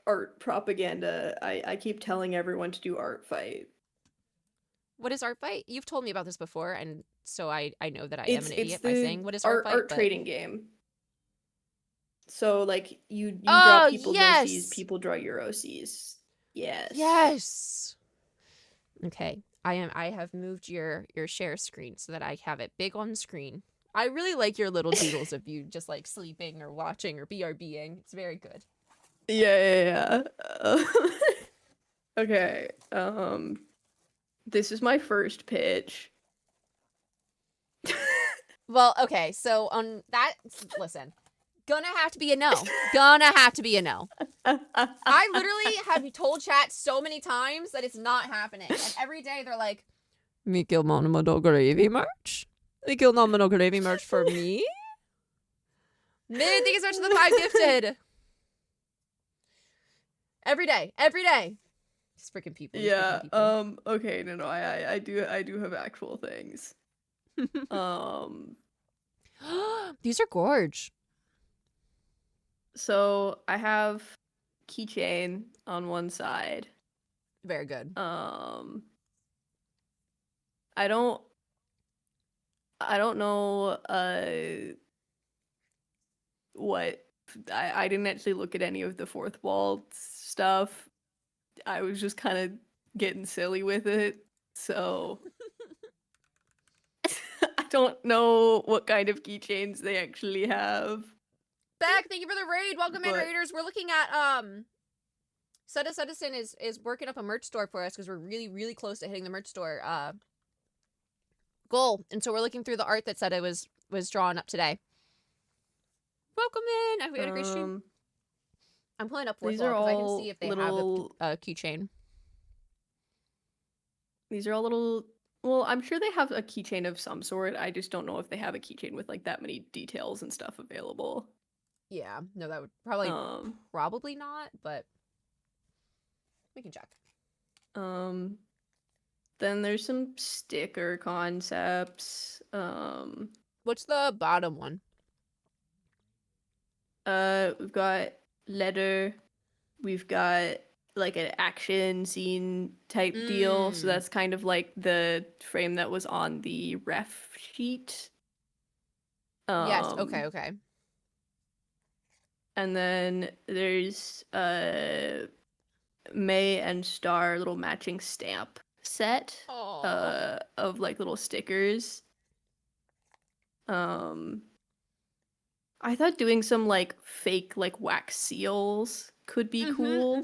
[SPEAKER 5] art propaganda. I keep telling everyone to do art fight.
[SPEAKER 1] What is art fight? You've told me about this before, and so I know that I am
[SPEAKER 5] It's
[SPEAKER 1] an
[SPEAKER 5] it's
[SPEAKER 1] idiot by
[SPEAKER 5] the
[SPEAKER 1] saying what is art fight.
[SPEAKER 5] art
[SPEAKER 1] But
[SPEAKER 5] trading game. So like you draw
[SPEAKER 1] oh
[SPEAKER 5] people Cs,
[SPEAKER 1] yes,
[SPEAKER 5] people draw Eurocs. Yes.
[SPEAKER 1] yes. Okay, I have moved your share screen so that I have it big on screen. I really like your little doodles of you just like sleeping or watching or BRBing. It's very good.
[SPEAKER 5] Yeah. Okay. This is my first pitch.
[SPEAKER 1] Well, okay, so on that, listen, gonna have to be a no. Gonna have to be a no. I literally have told chat so many times that it's not happening. And every day they're like, Mikil Monomodo Gravy merch? Mikil Monomodo Gravy merch for me? Thank you so much for the 5 gifted. Every day. These freaking people.
[SPEAKER 5] Yeah. Okay. No. I do have actual things.
[SPEAKER 1] These are gorge.
[SPEAKER 5] So I have keychain on one side.
[SPEAKER 1] Very good.
[SPEAKER 5] I don't know what I didn't actually look at any of the fourth wall stuff. I was just kind of getting silly with it. So I don't know what kind of keychains they actually have.
[SPEAKER 1] Beck, thank you for the raid. Welcome in,
[SPEAKER 5] But-
[SPEAKER 1] raiders. We're looking at Edison is working up a merch store for us because we're really close to hitting the merch store goal. And so we're looking through the art that Seta was drawn up today. Welcome in. I hope you had a great stream. I'm pulling up fourth
[SPEAKER 5] These
[SPEAKER 1] wall
[SPEAKER 5] are
[SPEAKER 1] because I can
[SPEAKER 5] all
[SPEAKER 1] see if they
[SPEAKER 5] little-
[SPEAKER 1] have a keychain.
[SPEAKER 5] These are all little. Well, I'm sure they have a keychain of some sort. I just don't know if they have a keychain with like that many details and stuff available.
[SPEAKER 1] Yeah, no, that would probably not, but we can check.
[SPEAKER 5] Then there's some sticker concepts.
[SPEAKER 1] What's the bottom one?
[SPEAKER 5] We've got letter. We've got like an action scene type deal. So that's kind of like the frame that was on the ref sheet.
[SPEAKER 1] Yes. Okay.
[SPEAKER 5] And then there's May and Star little matching stamp set of like little stickers. I thought doing some like fake like wax seals could be cool.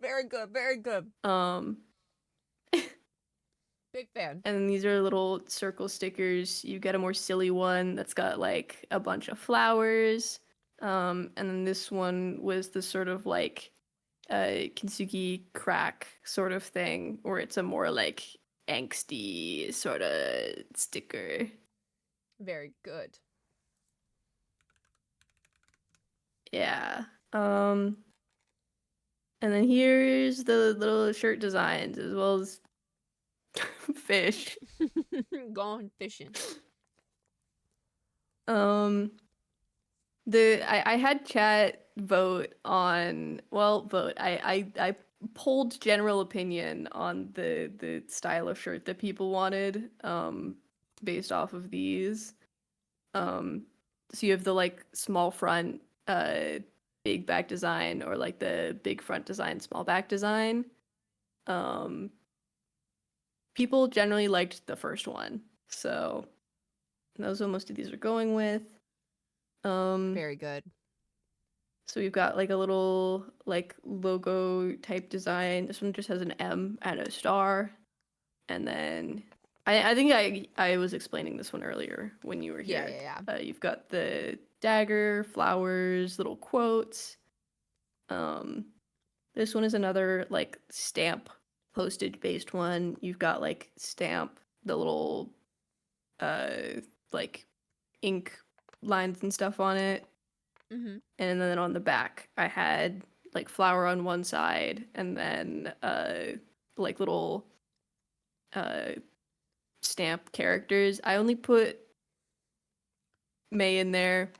[SPEAKER 1] Very good. Big fan.
[SPEAKER 5] And then these are little circle stickers. You get a more silly one that's got like a bunch of flowers. And then this one was the sort of like Kintsugi crack sort of thing, or it's a more like angsty sort of sticker.
[SPEAKER 1] Very good.
[SPEAKER 5] Yeah. And then here's the little shirt designs as well as fish.
[SPEAKER 1] Gone fishing.
[SPEAKER 5] I had chat vote on I polled general opinion on the style of shirt that people wanted based off of these. So you have the like small front big back design, or like the big front design small back design. People generally liked the first one, so those are what most of these are going with.
[SPEAKER 1] Very good.
[SPEAKER 5] So we've got like a little like logo type design. This one just has an M and a star. And then I think I was explaining this one earlier when you were
[SPEAKER 1] Yeah,
[SPEAKER 5] here.
[SPEAKER 1] yeah.
[SPEAKER 5] You've got the dagger, flowers, little quotes. This one is another like stamp postage based one. You've got like stamp, the little like ink lines and stuff on it.
[SPEAKER 1] Mm-hmm.
[SPEAKER 5] And then on the back I had like flower on one side and then like little stamp characters. I only put May in there.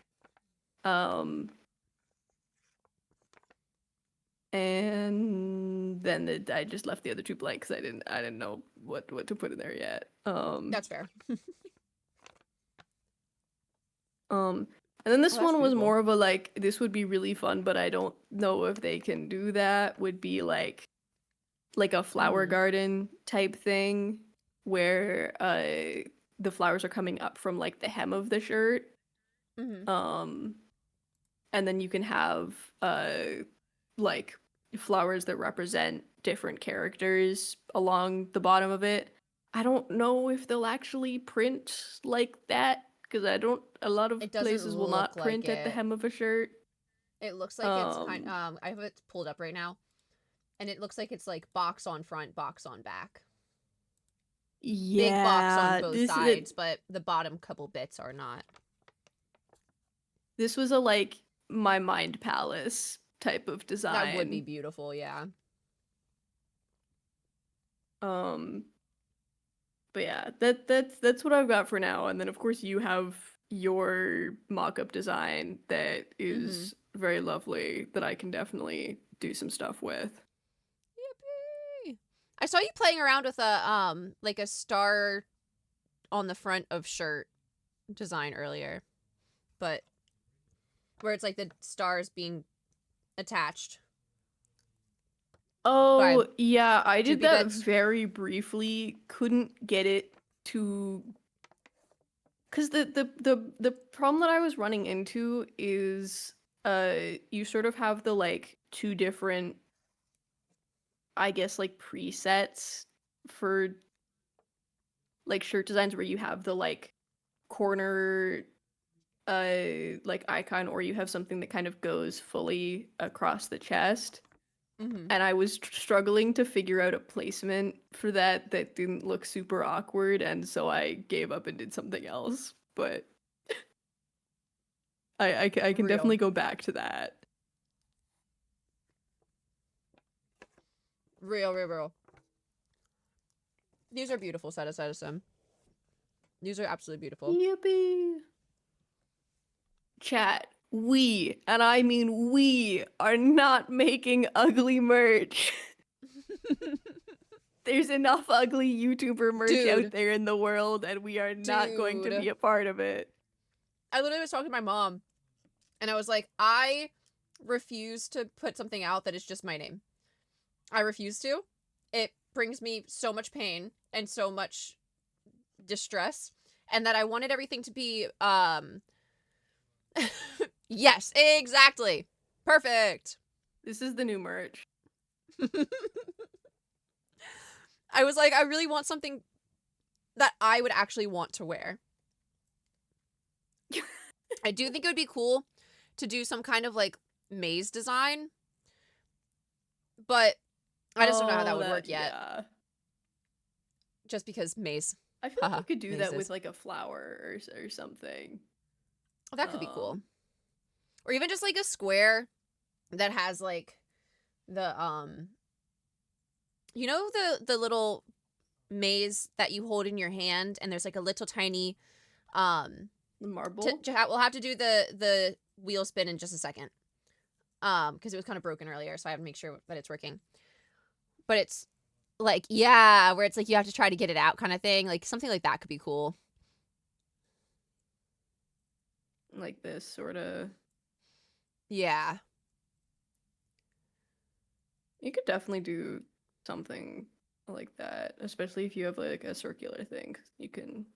[SPEAKER 5] And then I just left the other two blank because I didn't know what to put in there yet.
[SPEAKER 1] That's fair.
[SPEAKER 5] And then this
[SPEAKER 1] Oh, that's
[SPEAKER 5] one was
[SPEAKER 1] beautiful.
[SPEAKER 5] more of a like, this would be really fun, but I don't know if they can do that. Would be like a flower
[SPEAKER 1] Mhm.
[SPEAKER 5] garden type thing where the flowers are coming up from like the hem of the shirt.
[SPEAKER 1] Mm-hmm.
[SPEAKER 5] And then you can have like flowers that represent different characters along the bottom of it. I don't know if they'll actually print like that because a lot of
[SPEAKER 1] It doesn't
[SPEAKER 5] places will
[SPEAKER 1] look
[SPEAKER 5] not
[SPEAKER 1] like
[SPEAKER 5] print at the
[SPEAKER 1] it.
[SPEAKER 5] hem of a shirt.
[SPEAKER 1] It looks like it's kind.
[SPEAKER 5] Um,
[SPEAKER 1] I have it pulled up right now, and it looks like it's like box on front, box on back. Big box on
[SPEAKER 5] yeah,
[SPEAKER 1] both sides, but the bottom couple bits are not.
[SPEAKER 5] this was a like my mind palace type of design.
[SPEAKER 1] That would be beautiful, yeah.
[SPEAKER 5] But yeah, that's what I've got for now. And then of course you have your mock-up design that is very lovely that I can definitely do some stuff with.
[SPEAKER 1] Yippee! I saw you playing around with a like a star on the front of shirt design earlier, but where it's like the stars being attached.
[SPEAKER 5] Oh, yeah, I did
[SPEAKER 1] Droopy
[SPEAKER 5] that
[SPEAKER 1] bits.
[SPEAKER 5] very briefly. Couldn't get it to because the problem that I was running into is you sort of have the like two different, I guess, like presets for like shirt designs where you have the like corner like icon or you have something that kind of goes fully across the chest.
[SPEAKER 1] Mm-hmm.
[SPEAKER 5] And I was struggling to figure out a placement for that didn't look super awkward, and so I gave up and did something else. But I can
[SPEAKER 1] Real.
[SPEAKER 5] definitely go back to that.
[SPEAKER 1] Real. These are beautiful, Citizen. These are absolutely beautiful.
[SPEAKER 5] Yippee! Chat, we, and I mean we, are not making ugly merch. There's enough ugly YouTuber merch
[SPEAKER 1] Dude.
[SPEAKER 5] out there in the world, and we are not going to
[SPEAKER 1] Dude.
[SPEAKER 5] be a part of it.
[SPEAKER 1] I literally was talking to my mom, and I was like, I refuse to put something out that is just my name. I refuse to. It brings me so much pain and so much distress, and that I wanted everything to be, yes, exactly. Perfect.
[SPEAKER 5] This is the new merch.
[SPEAKER 1] I was like, I really want something that I would actually want to wear. I do think it would be cool to do some kind of like maze design, but I just don't know how that would work yet.
[SPEAKER 5] Yeah.
[SPEAKER 1] Just because maze.
[SPEAKER 5] I feel like you could do that
[SPEAKER 1] mazes.
[SPEAKER 5] with like a flower or something.
[SPEAKER 1] Oh, that could be cool. Or even just like a square that has like the you know the little maze that you hold in your hand, and there's like a little tiny
[SPEAKER 5] The marble.
[SPEAKER 1] We'll have to do the wheel spin in just a second, because it was kind of broken earlier, so I have to make sure that it's working. But it's like, yeah, where it's like you have to try to get it out kind of thing. Like something like that could be cool.
[SPEAKER 5] Like this sort of.
[SPEAKER 1] Yeah.
[SPEAKER 5] You could definitely do something like that, especially if you have like a circular thing. You can.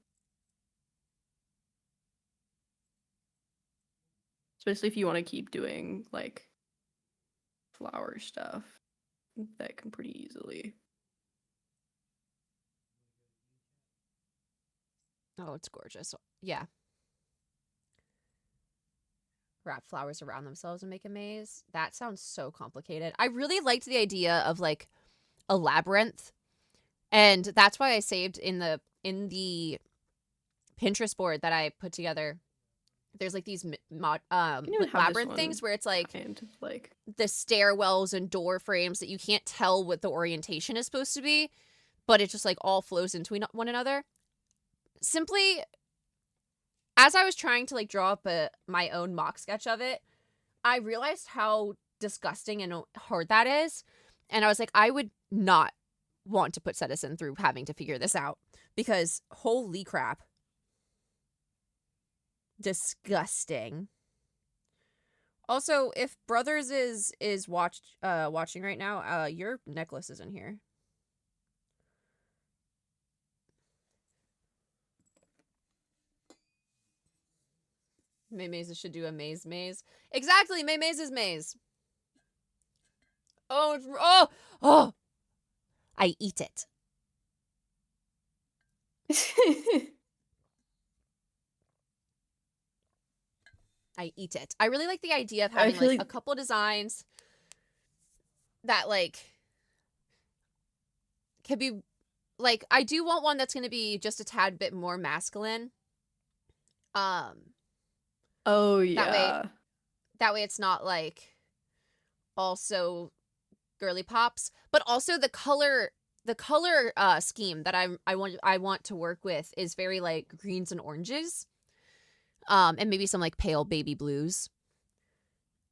[SPEAKER 5] Especially if you want to keep doing like flower stuff, that can pretty easily.
[SPEAKER 1] Oh, it's gorgeous. Yeah. Wrap flowers around themselves and make a maze. That sounds so complicated. I really liked the idea of like a labyrinth, and that's why I saved in the Pinterest board that I put together. There's like these
[SPEAKER 5] You can even have this
[SPEAKER 1] labyrinth
[SPEAKER 5] one
[SPEAKER 1] things where it's like
[SPEAKER 5] kind of like
[SPEAKER 1] the stairwells and door frames that you can't tell what the orientation is supposed to be, but it just like all flows into one another. Simply, as I was trying to like draw up my own mock sketch of it, I realized how disgusting and hard that is. And I was like, I would not want to put Citizen through having to figure this out, because holy crap. Disgusting. Also, if Brothers is watching right now, your necklace is in here. May Mazes should do a maze. Exactly, May Mazes maze. Oh! I eat it. I eat it. I really like the idea of having like a couple designs that like could be like, I do want one that's going to be just a tad bit more masculine.
[SPEAKER 5] Oh yeah.
[SPEAKER 1] That way it's not like also girly pops, but also the color scheme that I want to work with is very like greens and oranges. And maybe some like pale baby blues.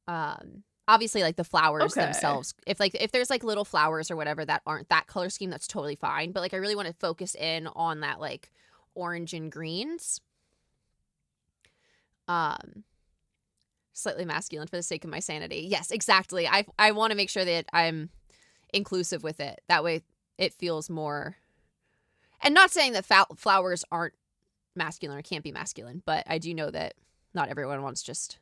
[SPEAKER 1] Obviously like the flowers themselves. If there's like little flowers or whatever that aren't that color scheme, that's totally fine. But like I really want to focus in on that like orange and greens. Slightly masculine for the sake of my sanity. Yes, exactly. I want to make sure that I'm inclusive with it. That way it feels more. And not saying that flowers aren't masculine or can't be masculine, but I do know that not everyone wants just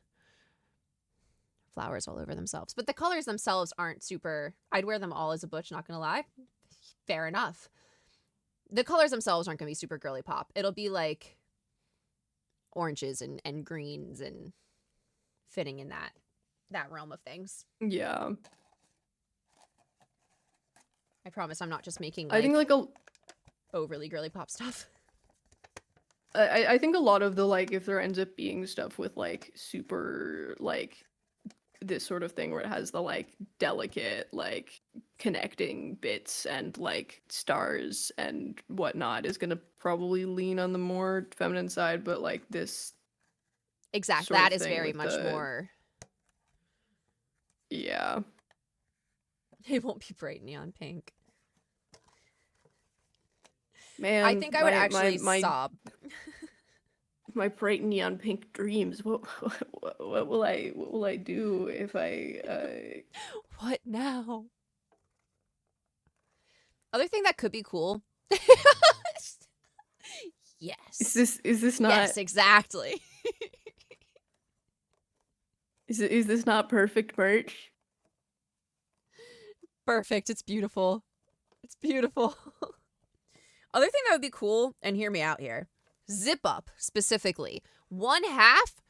[SPEAKER 1] flowers all over themselves. But the colors themselves aren't super. I'd wear them all as a butch, not gonna lie. Fair enough. The colors themselves aren't gonna be super girly pop. It'll be like oranges and greens and fitting in that realm of things.
[SPEAKER 5] Yeah.
[SPEAKER 1] I promise I'm not just making
[SPEAKER 5] I think like a
[SPEAKER 1] overly girly pop stuff.
[SPEAKER 5] I think a lot of the like, if there ends up being stuff with like super like this sort of thing where it has the like delicate like connecting bits and like stars and whatnot, is gonna probably lean on the more feminine side, but like this
[SPEAKER 1] exactly
[SPEAKER 5] sort
[SPEAKER 1] that
[SPEAKER 5] of
[SPEAKER 1] is
[SPEAKER 5] thing
[SPEAKER 1] very
[SPEAKER 5] with
[SPEAKER 1] much more.
[SPEAKER 5] Yeah.
[SPEAKER 1] It won't be bright neon pink.
[SPEAKER 5] Man,
[SPEAKER 1] I think I would actually sob.
[SPEAKER 5] My bright neon pink dreams. What will I do if I
[SPEAKER 1] What now? Other thing that could be cool. Yes.
[SPEAKER 5] Is this not
[SPEAKER 1] Yes, exactly.
[SPEAKER 5] is this not perfect merch?
[SPEAKER 1] Perfect. It's beautiful. It's beautiful. Other thing that would be cool, and hear me out here. Zip up specifically. One half,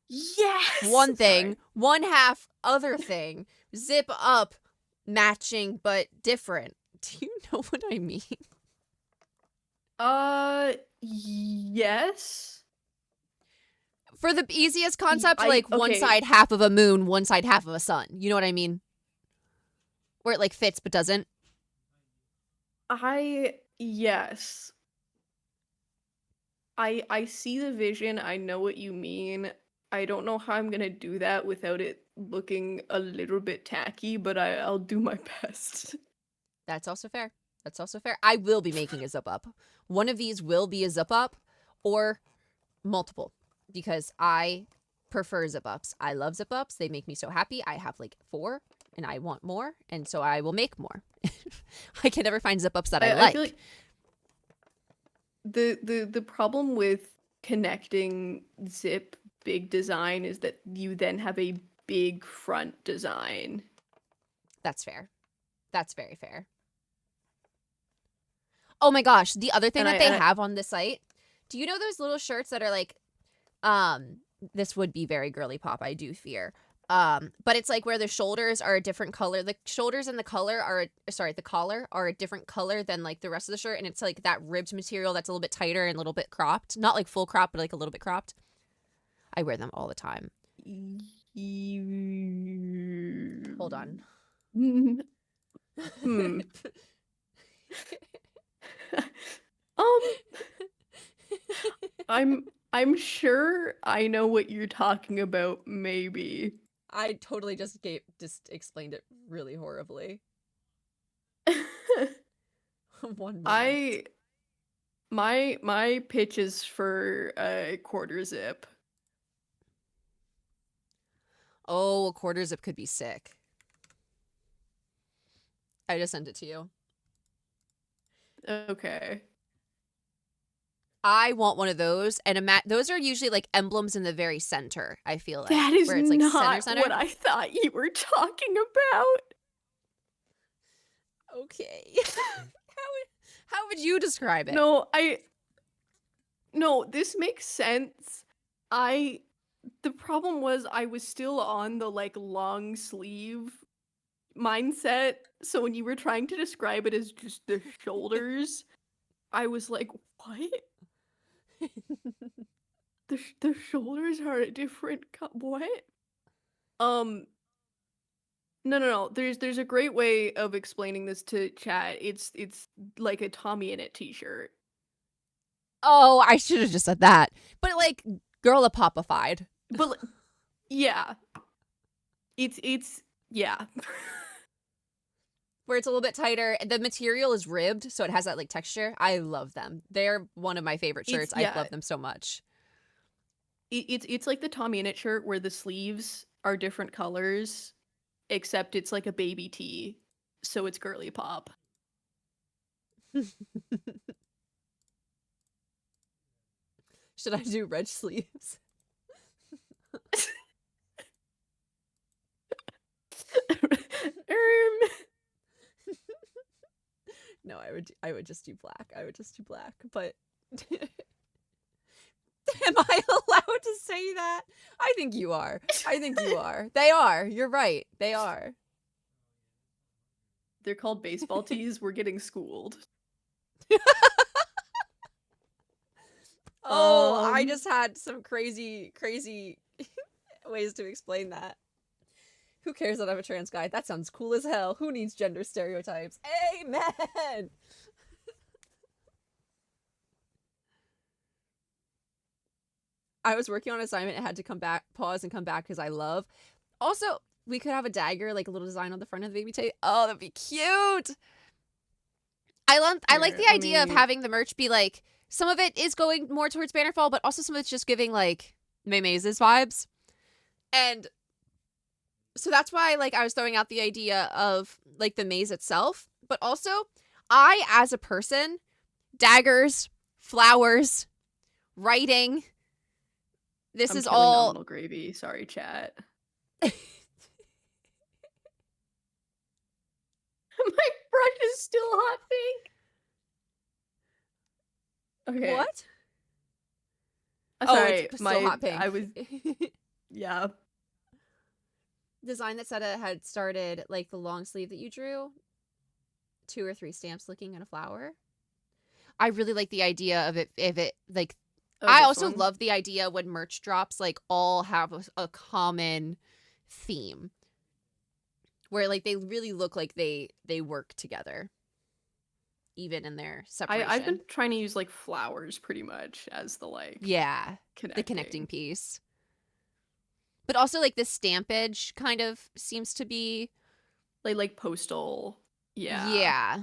[SPEAKER 5] Yes.
[SPEAKER 1] one thing,
[SPEAKER 5] Sorry.
[SPEAKER 1] one half, other thing. Zip up, matching but different. Do you know what I mean?
[SPEAKER 5] Yes.
[SPEAKER 1] For the easiest concept, one
[SPEAKER 5] okay.
[SPEAKER 1] side half of a moon, one side half of a sun. You know what I mean? Where it like fits but doesn't.
[SPEAKER 5] Yes. I see the vision. I know what you mean. I don't know how I'm gonna do that without it looking a little bit tacky, but I'll do my best.
[SPEAKER 1] That's also fair. That's also fair. I will be making a zip up. One of these will be a zip up or multiple because I prefer zip ups. I love zip ups. They make me so happy. I have like 4 and I want more. And so I will make more. I can never find zip ups that I like.
[SPEAKER 5] I feel like the problem with connecting zip big design is that you then have a big front design.
[SPEAKER 1] That's fair. That's very fair. Oh my gosh, the other thing that they have on the site, Do you know those little shirts that are like, this would be very girly pop, I do fear. But it's like where the shoulders are a different color. The shoulders and the collar are, the collar are a different color than like the rest of the shirt. And it's like that ribbed material that's a little bit tighter and a little bit cropped. Not like full crop, but like a little bit cropped. I wear them all the time. Hold on.
[SPEAKER 5] I'm sure I know what you're talking about, maybe.
[SPEAKER 1] I totally just explained it really horribly. 1 minute.
[SPEAKER 5] My pitch is for a quarter zip.
[SPEAKER 1] Oh, a quarter zip could be sick. I just sent it to you.
[SPEAKER 5] Okay.
[SPEAKER 1] I want one of those, and those are usually like emblems in the very center. I feel like
[SPEAKER 5] That is
[SPEAKER 1] where it's like
[SPEAKER 5] not
[SPEAKER 1] center.
[SPEAKER 5] what I thought you were talking about.
[SPEAKER 1] Okay. How would you describe it?
[SPEAKER 5] No, this makes sense. The problem was I was still on the like long sleeve mindset, so when you were trying to describe it as just the shoulders, I was like, what? The shoulders are a different what? No. There's a great way of explaining this to chat. It's like a Tommy in it t-shirt.
[SPEAKER 1] Oh, I should have just said that. But like girl-a-popified.
[SPEAKER 5] But yeah. It's yeah.
[SPEAKER 1] Where it's a little bit tighter. The material is ribbed, so it has that like texture. I love them. They're one of my favorite shirts. I love them so much.
[SPEAKER 5] It's like the Tommy in it shirt where the sleeves are different colors, except it's like a baby tee, so it's girly pop.
[SPEAKER 1] Should I do red sleeves? No, I would just do black. But am I allowed to say that? I think you are. They are. You're right. They are.
[SPEAKER 5] They're called baseball tees. We're getting schooled.
[SPEAKER 1] Oh, I just had some crazy ways to explain that. Who cares that I'm a trans guy? That sounds cool as hell. Who needs gender stereotypes? Amen! I was working on an assignment and had to pause and come back because I love. Also, we could have a dagger, like a little design on the front of the baby tape. Oh, that'd be cute! I like the idea of having the merch be like, some of it is going more towards Bannerfall, but also some of it's just giving like May Maze's vibes. And so that's why like I was throwing out the idea of like the maze itself, but also I as a person, daggers, flowers, writing, this is all
[SPEAKER 5] nominal gravy. Sorry, chat. My brush is still hot pink. Okay.
[SPEAKER 1] What?
[SPEAKER 5] Sorry,
[SPEAKER 1] it's still hot pink.
[SPEAKER 5] I was yeah.
[SPEAKER 1] Design that Seta had started, like the long sleeve that you drew, 2 or 3 stamps looking at a flower. I really like the idea of it. If it like, I also love the idea when merch drops, like all have a common theme, where like they really look like they work together, even in their separation.
[SPEAKER 5] I've been trying to use like flowers pretty much as the like
[SPEAKER 1] the connecting piece. But also, like, this stampage kind of seems to be...
[SPEAKER 5] Like postal. Yeah.
[SPEAKER 1] Yeah.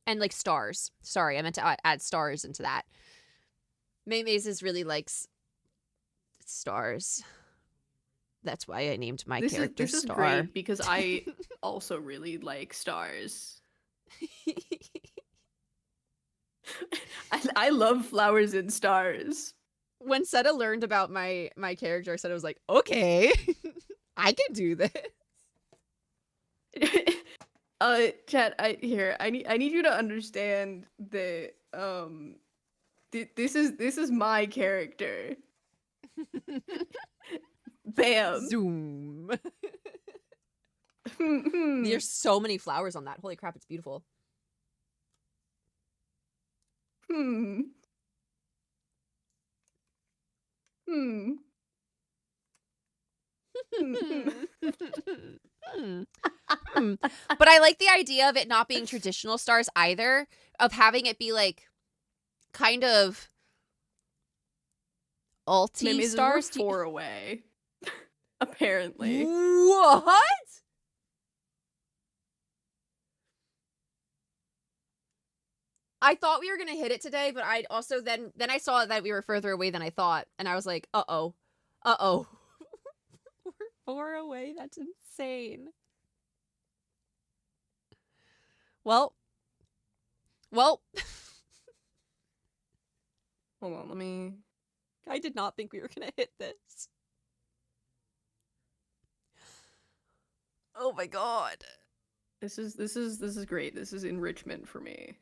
[SPEAKER 1] And, like, stars. Sorry, I meant to add stars into that. May Mazes really likes stars. That's why I named my character
[SPEAKER 5] Star. This is great, because I also really like stars. I love flowers and stars.
[SPEAKER 1] When Seta learned about my character, Seta was like, okay, I can do this.
[SPEAKER 5] Chat, I need you to understand that This is my character. Bam.
[SPEAKER 1] Zoom.
[SPEAKER 5] Hmm.
[SPEAKER 1] There's so many flowers on that. Holy crap, it's beautiful.
[SPEAKER 5] Hmm. Hmm.
[SPEAKER 1] But I like the idea of it not being traditional stars either, of having it be like kind of alty
[SPEAKER 5] Mimi's
[SPEAKER 1] stars.
[SPEAKER 5] we're 4 away. Apparently.
[SPEAKER 1] What? I thought we were gonna hit it today, but I also then I saw that we were further away than I thought, and I was like, uh-oh. We're 4 away, that's insane. Well.
[SPEAKER 5] Hold on, let me.
[SPEAKER 1] I did not think we were gonna hit this. Oh my god.
[SPEAKER 5] This is great. This is enrichment for me.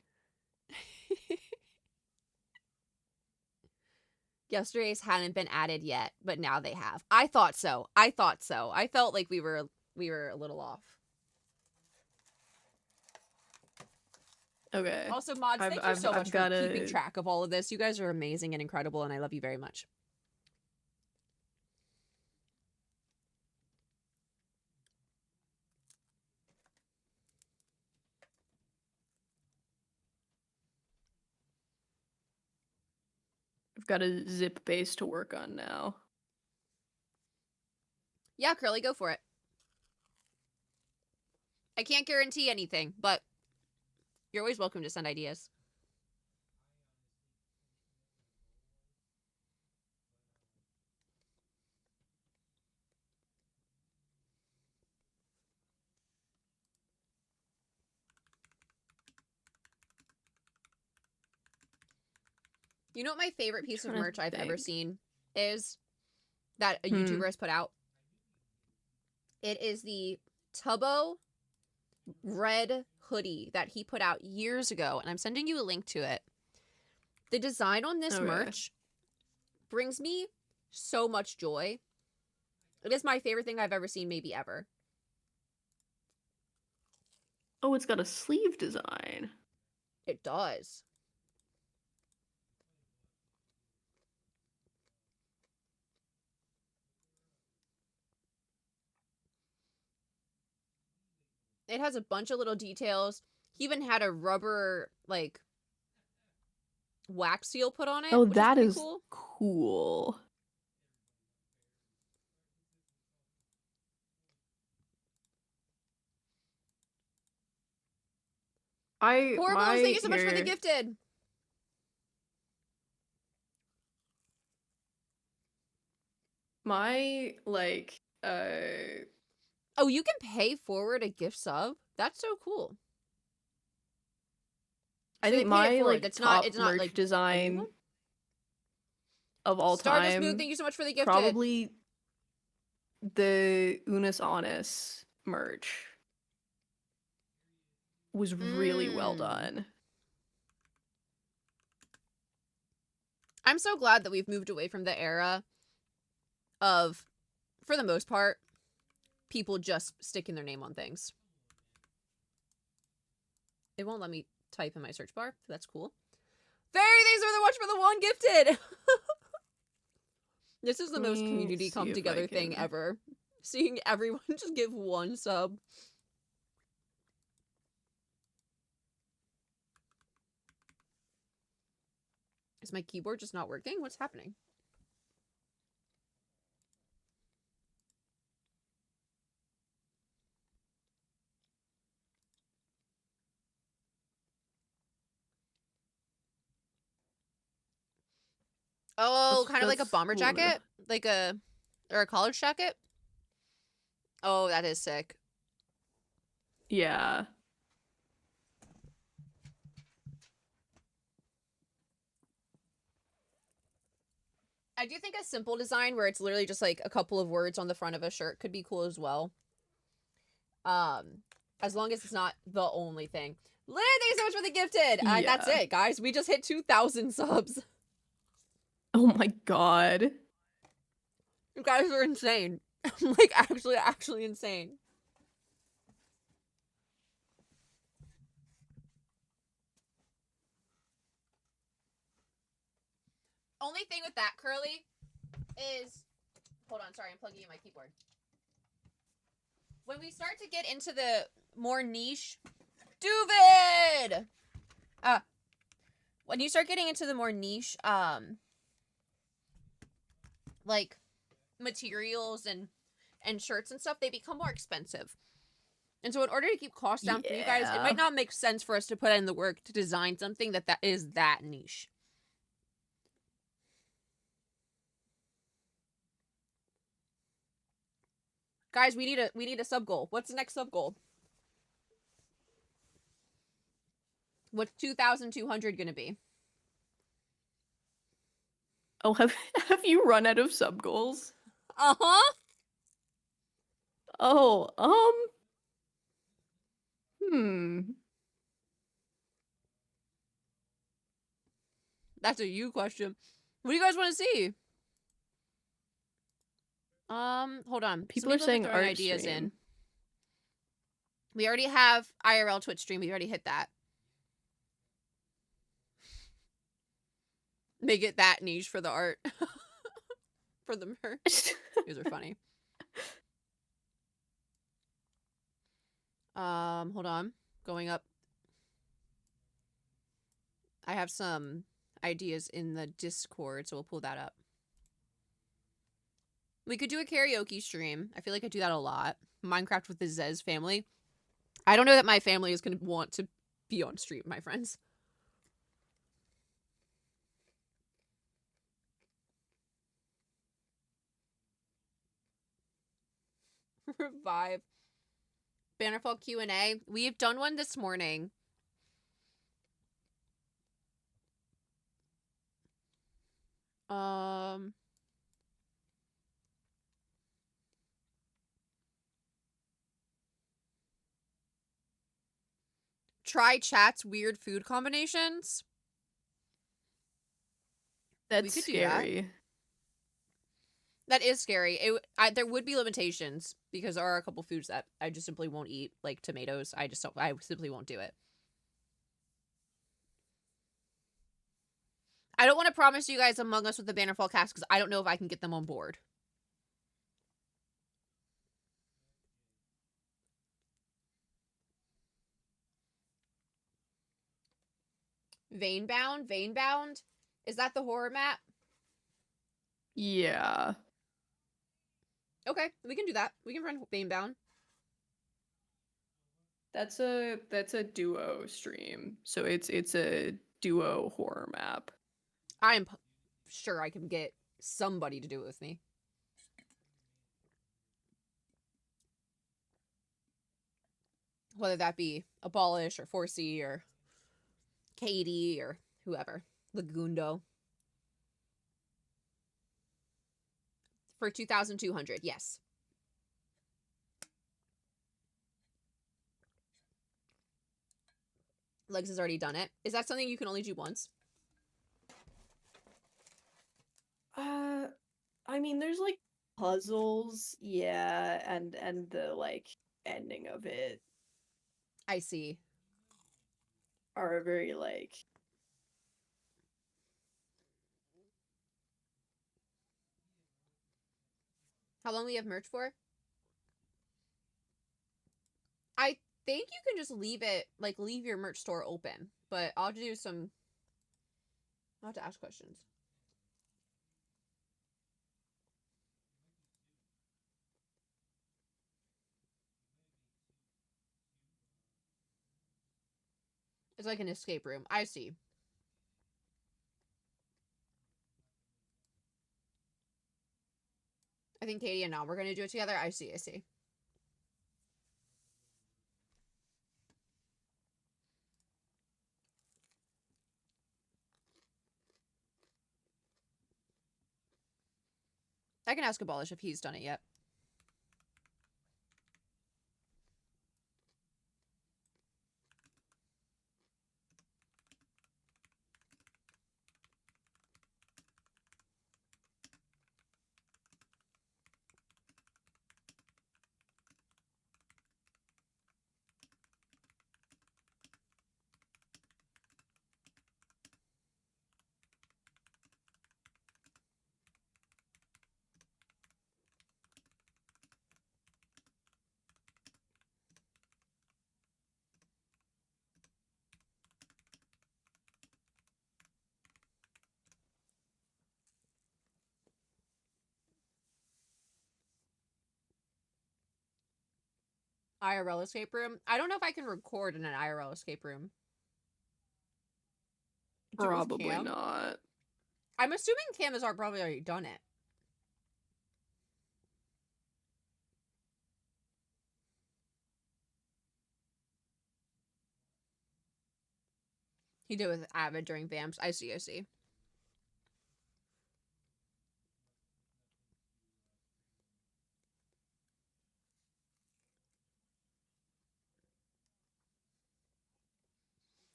[SPEAKER 1] Yesterday's hadn't been added yet, but now they have. I thought so. I felt like we were a little off.
[SPEAKER 5] Okay.
[SPEAKER 1] Also, mods, thank you so much for keeping track of all of this. You guys are amazing and incredible, and I love you very much.
[SPEAKER 5] I've got a zip base to work on now.
[SPEAKER 1] Yeah, Curly, go for it. I can't guarantee anything, but you're always welcome to send ideas. You know what my favorite piece of merch I've ever seen is? That a YouTuber has put out? It is the Tubbo red hoodie that he put out years ago, and I'm sending you a link to it. The design on this merch brings me so much joy. It is my favorite thing I've ever seen, maybe ever.
[SPEAKER 5] Oh, it's got a sleeve design.
[SPEAKER 1] It does. It has a bunch of little details. He even had a rubber, like, wax seal put on it.
[SPEAKER 5] Oh,
[SPEAKER 1] which
[SPEAKER 5] that
[SPEAKER 1] is
[SPEAKER 5] is cool.
[SPEAKER 1] Horrible, thank you so much for the gifted.
[SPEAKER 5] My, like,
[SPEAKER 1] Oh, you can pay forward a gift sub? That's so cool.
[SPEAKER 5] I
[SPEAKER 1] So
[SPEAKER 5] think my, like,
[SPEAKER 1] it's
[SPEAKER 5] top
[SPEAKER 1] not
[SPEAKER 5] merch
[SPEAKER 1] like
[SPEAKER 5] design of all
[SPEAKER 1] Stardust
[SPEAKER 5] time.
[SPEAKER 1] Moon, thank you so much for the gifted.
[SPEAKER 5] Probably the Unis Honest merch was really well done.
[SPEAKER 1] I'm so glad that we've moved away from the era of, for the most part, people just sticking their name on things. It won't let me type in my search bar. That's cool. Fairy, thanks so much for the one gifted. This is the most community come together thing ever. Seeing everyone just give one sub. Is my keyboard just not working? What's happening? Oh, kind of like a bomber jacket? Or a college jacket? Oh, that is sick.
[SPEAKER 5] Yeah.
[SPEAKER 1] I do think a simple design where it's literally just like a couple of words on the front of a shirt could be cool as well. As long as it's not the only thing. Lynn, thank you so much for the gifted.
[SPEAKER 5] Yeah.
[SPEAKER 1] That's it, guys. We just hit 2,000 subs.
[SPEAKER 5] Oh my god.
[SPEAKER 1] You guys are insane. Like, actually insane. Only thing with that, Curly, is... Hold on, sorry, I'm plugging in my keyboard. When we start to get into the more niche... Duvid! When you start getting into the more niche, like, materials and shirts and stuff, they become more expensive. And so in order to keep costs down for you guys, it might not make sense for us to put in the work to design something that is that niche. Guys, we need a sub goal. What's the next sub goal? What's 2,200 gonna be?
[SPEAKER 5] Oh, have you run out of sub goals?
[SPEAKER 1] Uh-huh.
[SPEAKER 5] Oh, hmm.
[SPEAKER 1] That's a you question. What do you guys want to see? Hold on.
[SPEAKER 5] People are saying
[SPEAKER 1] throwing
[SPEAKER 5] art
[SPEAKER 1] ideas
[SPEAKER 5] stream.
[SPEAKER 1] in. We already have IRL Twitch stream. We already hit that. Make it that niche for the art. For the merch. These are funny. Hold on. Going up. I have some ideas in the Discord, so we'll pull that up. We could do a karaoke stream. I feel like I do that a lot. Minecraft with the Zez family. I don't know that my family is going to want to be on stream, my friends. Revive. Bannerfall Q&A. We've done one this morning. Try chat's weird food combinations.
[SPEAKER 5] That's
[SPEAKER 1] could do that.
[SPEAKER 5] scary.
[SPEAKER 1] That is scary. There would be limitations because there are a couple foods that I just simply won't eat, like tomatoes. I simply won't do it. I don't want to promise you guys Among Us with the Bannerfall cast because I don't know if I can get them on board. Veinbound? Veinbound? Is that the horror map?
[SPEAKER 5] Yeah.
[SPEAKER 1] Okay, we can do that. We can run Veinbound.
[SPEAKER 5] That's a duo stream. So it's a duo horror map.
[SPEAKER 1] I'm sure I can get somebody to do it with me. Whether that be Abolish or 4C or Katie or whoever. Lagundo. For 2,200, yes. Legs has already done it. Is that something you can only do once?
[SPEAKER 5] I mean, there's like puzzles, yeah, and the like ending of it
[SPEAKER 1] I see.
[SPEAKER 5] are very like
[SPEAKER 1] How long we have merch for? I think you can just leave it, like, leave your merch store open. But I'll do some... I'll have to ask questions. It's like an escape room. I see. I think Katie and Now we're going to do it together. I see, I see. I can ask Abolish if he's done it yet. IRL escape room. I don't know if I can record in an IRL escape room. Do it with
[SPEAKER 5] Probably
[SPEAKER 1] Cam?
[SPEAKER 5] not.
[SPEAKER 1] I'm assuming Cam has probably already done it. He did with Avid during Vamps. I see, I see.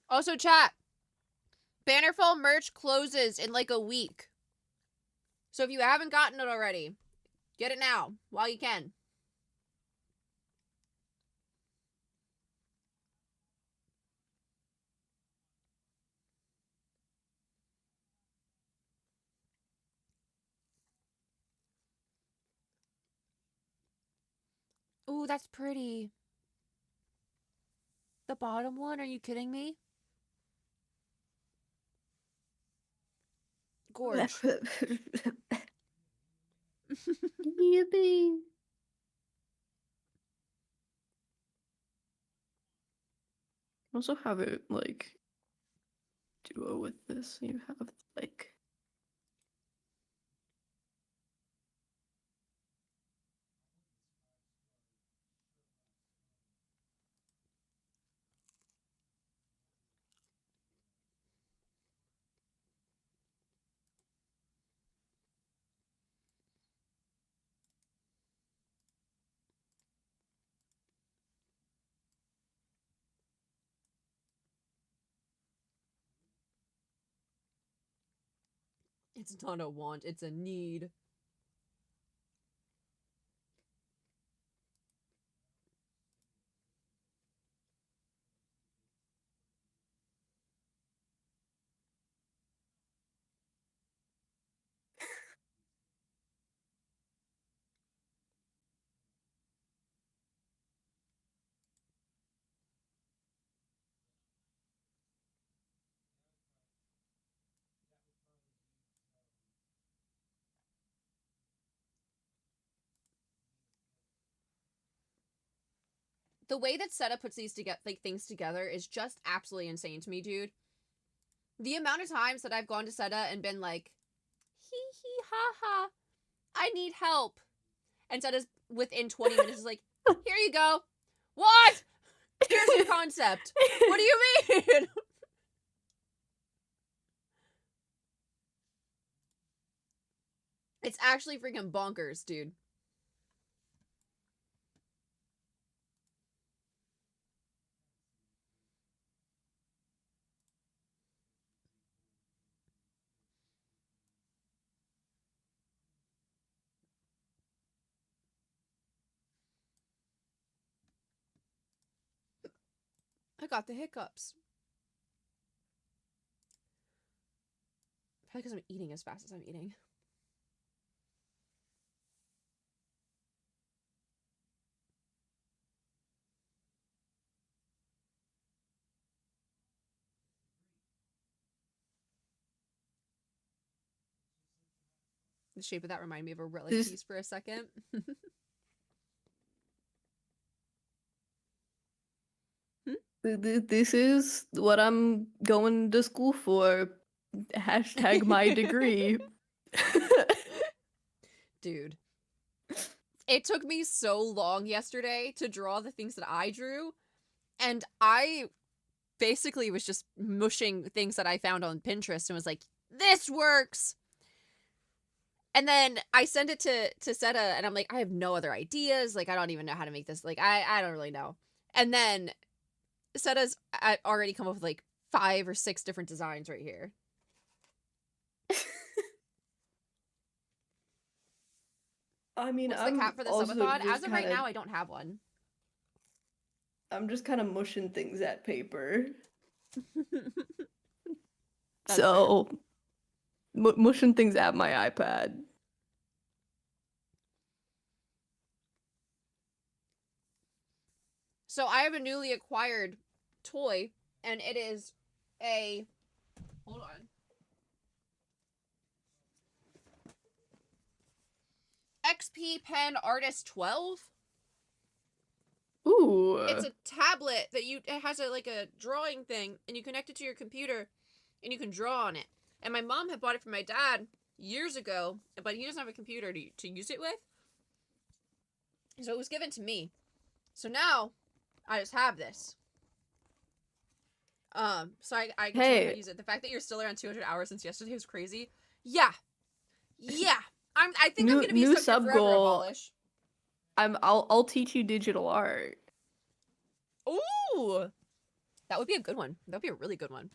[SPEAKER 1] Also, chat. Bannerfall merch closes in like a week. So if you haven't gotten it already, get it now while you can. Ooh, that's pretty. The bottom one? Are you kidding me? Gorge.
[SPEAKER 5] Yippee. Also have it like duo with this. You have like
[SPEAKER 1] It's not a want, it's a need. The way that Seta puts these things together is just absolutely insane to me, dude. The amount of times that I've gone to Seta and been like, hee hee ha ha, I need help. And Seta's within 20 minutes is like, here you go. What? Here's your concept. What do you mean? It's actually freaking bonkers, dude. I got the hiccups. Probably because I'm eating as fast as I'm eating. The shape of that reminded me of a relic piece for a second.
[SPEAKER 5] this is what I'm going to school for. Hashtag my degree.
[SPEAKER 1] Dude. It took me so long yesterday to draw the things that I drew, and I basically was just mushing things that I found on Pinterest and was like, this works! And then I sent it to Seta, and I'm like, I have no other ideas. Like, I don't even know how to make this. Like, I don't really know. And then Seta's already come up with like 5 or 6 different designs right here.
[SPEAKER 5] I mean,
[SPEAKER 1] What's
[SPEAKER 5] I'm
[SPEAKER 1] the cap for the
[SPEAKER 5] also
[SPEAKER 1] subathon?
[SPEAKER 5] just
[SPEAKER 1] As of right now, I don't have one.
[SPEAKER 5] I'm just kind of mushing things at paper.
[SPEAKER 1] That's
[SPEAKER 5] So, mushing things at my iPad.
[SPEAKER 1] So I have a newly acquired toy, and it is a... Hold on. XP Pen Artist 12?
[SPEAKER 5] Ooh, Ooh.
[SPEAKER 1] It's a tablet that it has a drawing thing, and you connect it to your computer, and you can draw on it. And my mom had bought it for my dad years ago, but he doesn't have a computer to use it with. So it was given to me. So now I just have this. So I get to learn how to use it. The fact that you're still around 200 hours since yesterday was crazy. Yeah. I think I'm gonna be
[SPEAKER 5] new
[SPEAKER 1] stuck here
[SPEAKER 5] sub
[SPEAKER 1] forever,
[SPEAKER 5] goal.
[SPEAKER 1] Abolish.
[SPEAKER 5] I'll teach you digital art.
[SPEAKER 1] Ooh, that would be a good one. That would be a really good one.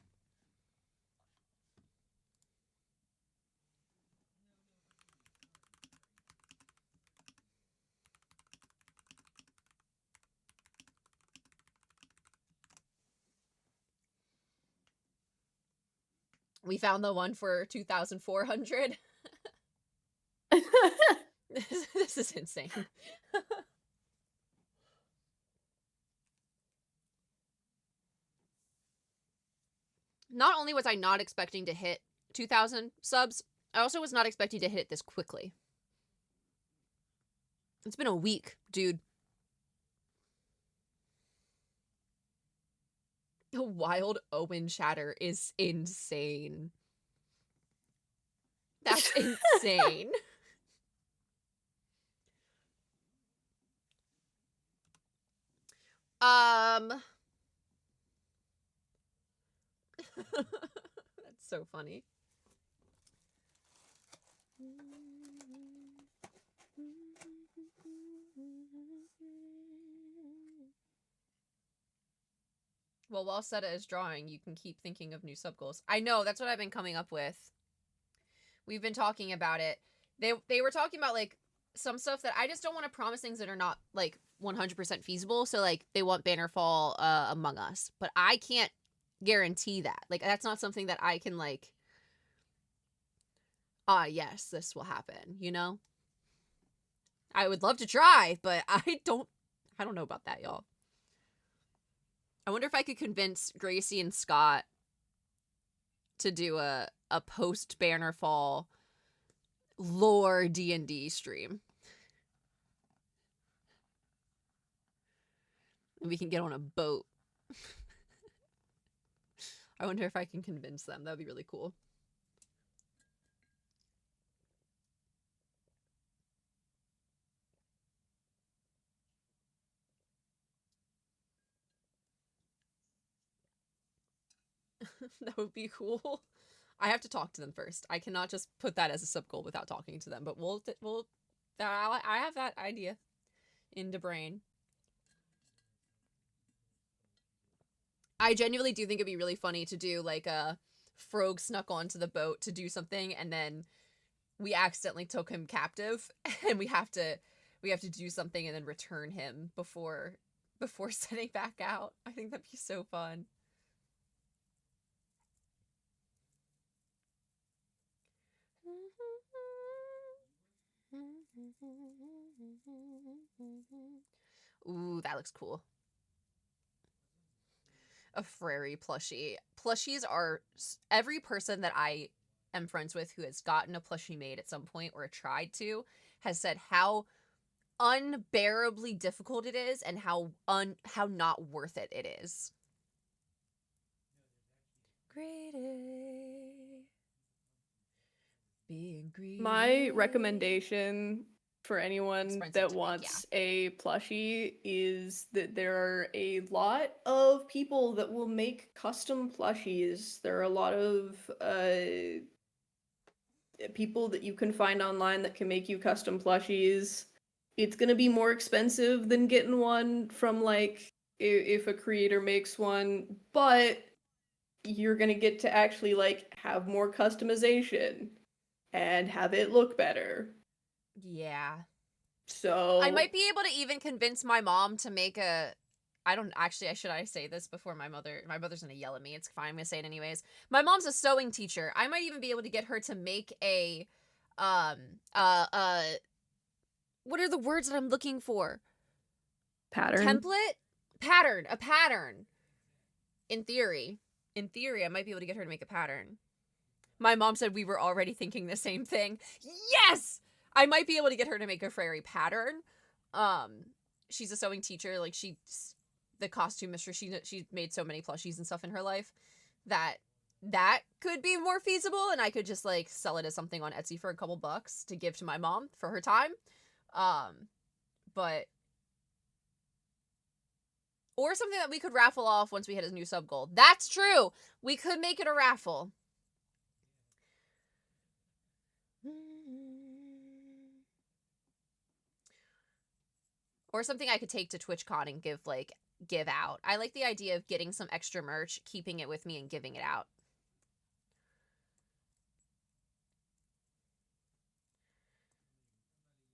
[SPEAKER 1] We found the one for 2,400. This is insane. Not only was I not expecting to hit 2,000 subs, I also was not expecting to hit it this quickly. It's been a week, dude. The wild Owen chatter is insane. That's insane. That's so funny. Well, while Seta is drawing, you can keep thinking of new sub goals. I know, that's what I've been coming up with. We've been talking about it. They were talking about, like, some stuff that I just don't want to promise things that are not, like, 100% feasible. So, like, they want Bannerfall Among Us. But I can't guarantee that. Like, that's not something that I can, like, yes, this will happen, you know? I would love to try, but I don't know about that, y'all. I wonder if I could convince Gracie and Scott to do a post Bannerfall lore D&D stream. We can get on a boat. I wonder if I can convince them. That would be really cool. That would be cool. I have to talk to them first. I cannot just put that as a sub goal without talking to them. But I have that idea in the brain. I genuinely do think it'd be really funny to do like a Frog snuck onto the boat to do something, and then we accidentally took him captive, and we have to do something and then return him before setting back out. I think that'd be so fun. Ooh, that looks cool. A Frary plushie. Plushies are... Every person that I am friends with who has gotten a plushie made at some point or tried to has said how unbearably difficult it is and how not worth it it is. Greedy. Being greedy.
[SPEAKER 5] My recommendation for anyone
[SPEAKER 1] Expensive
[SPEAKER 5] that
[SPEAKER 1] to make,
[SPEAKER 5] wants a plushie is that there are a lot of people that will make custom plushies. There are a lot of people that you can find online that can make you custom plushies. It's going to be more expensive than getting one from, like, if a creator makes one, but you're going to get to actually, like, have more customization and have it look better.
[SPEAKER 1] Yeah.
[SPEAKER 5] So
[SPEAKER 1] I might be able to even convince my mom to make a... should I say this before my mother's gonna yell at me. It's fine, I'm gonna say it anyways. My mom's a sewing teacher. I might even be able to get her to make a, what are the words that I'm looking for?
[SPEAKER 5] pattern.
[SPEAKER 1] A pattern. In theory, I might be able to get her to make a pattern. My mom said we were already thinking the same thing. Yes! I might be able to get her to make a Frary pattern. she's a sewing teacher. Like the costume mistress. She made so many plushies and stuff in her life that could be more feasible, and I could just like sell it as something on Etsy for a couple bucks to give to my mom for her time. But or something that we could raffle off once we hit a new sub goal. That's true. We could make it a raffle. Or something I could take to TwitchCon and give out. I like the idea of getting some extra merch, keeping it with me, and giving it out.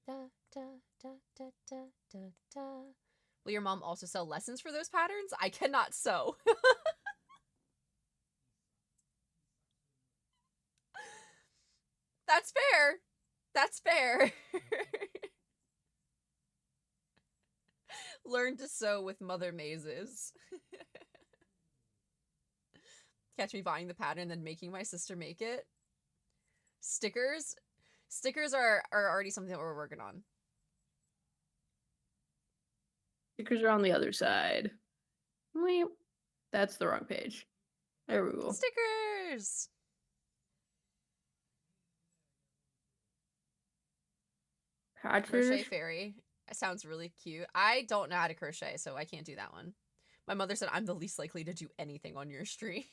[SPEAKER 1] Da, da, da, da, da, da, da. Will your mom also sell lessons for those patterns? I cannot sew. That's fair. That's fair. Learn to sew with Mother Mazes. Catch me buying the pattern, then making my sister make it. Stickers? Stickers are already something that we're working on.
[SPEAKER 5] Stickers are on the other side. Wait, that's the wrong page. There we go.
[SPEAKER 1] Stickers! Crochet
[SPEAKER 5] Patchers.
[SPEAKER 1] Fairy. Sounds really cute. I don't know how to crochet, so I can't do that one. My mother said I'm the least likely to do anything on your stream.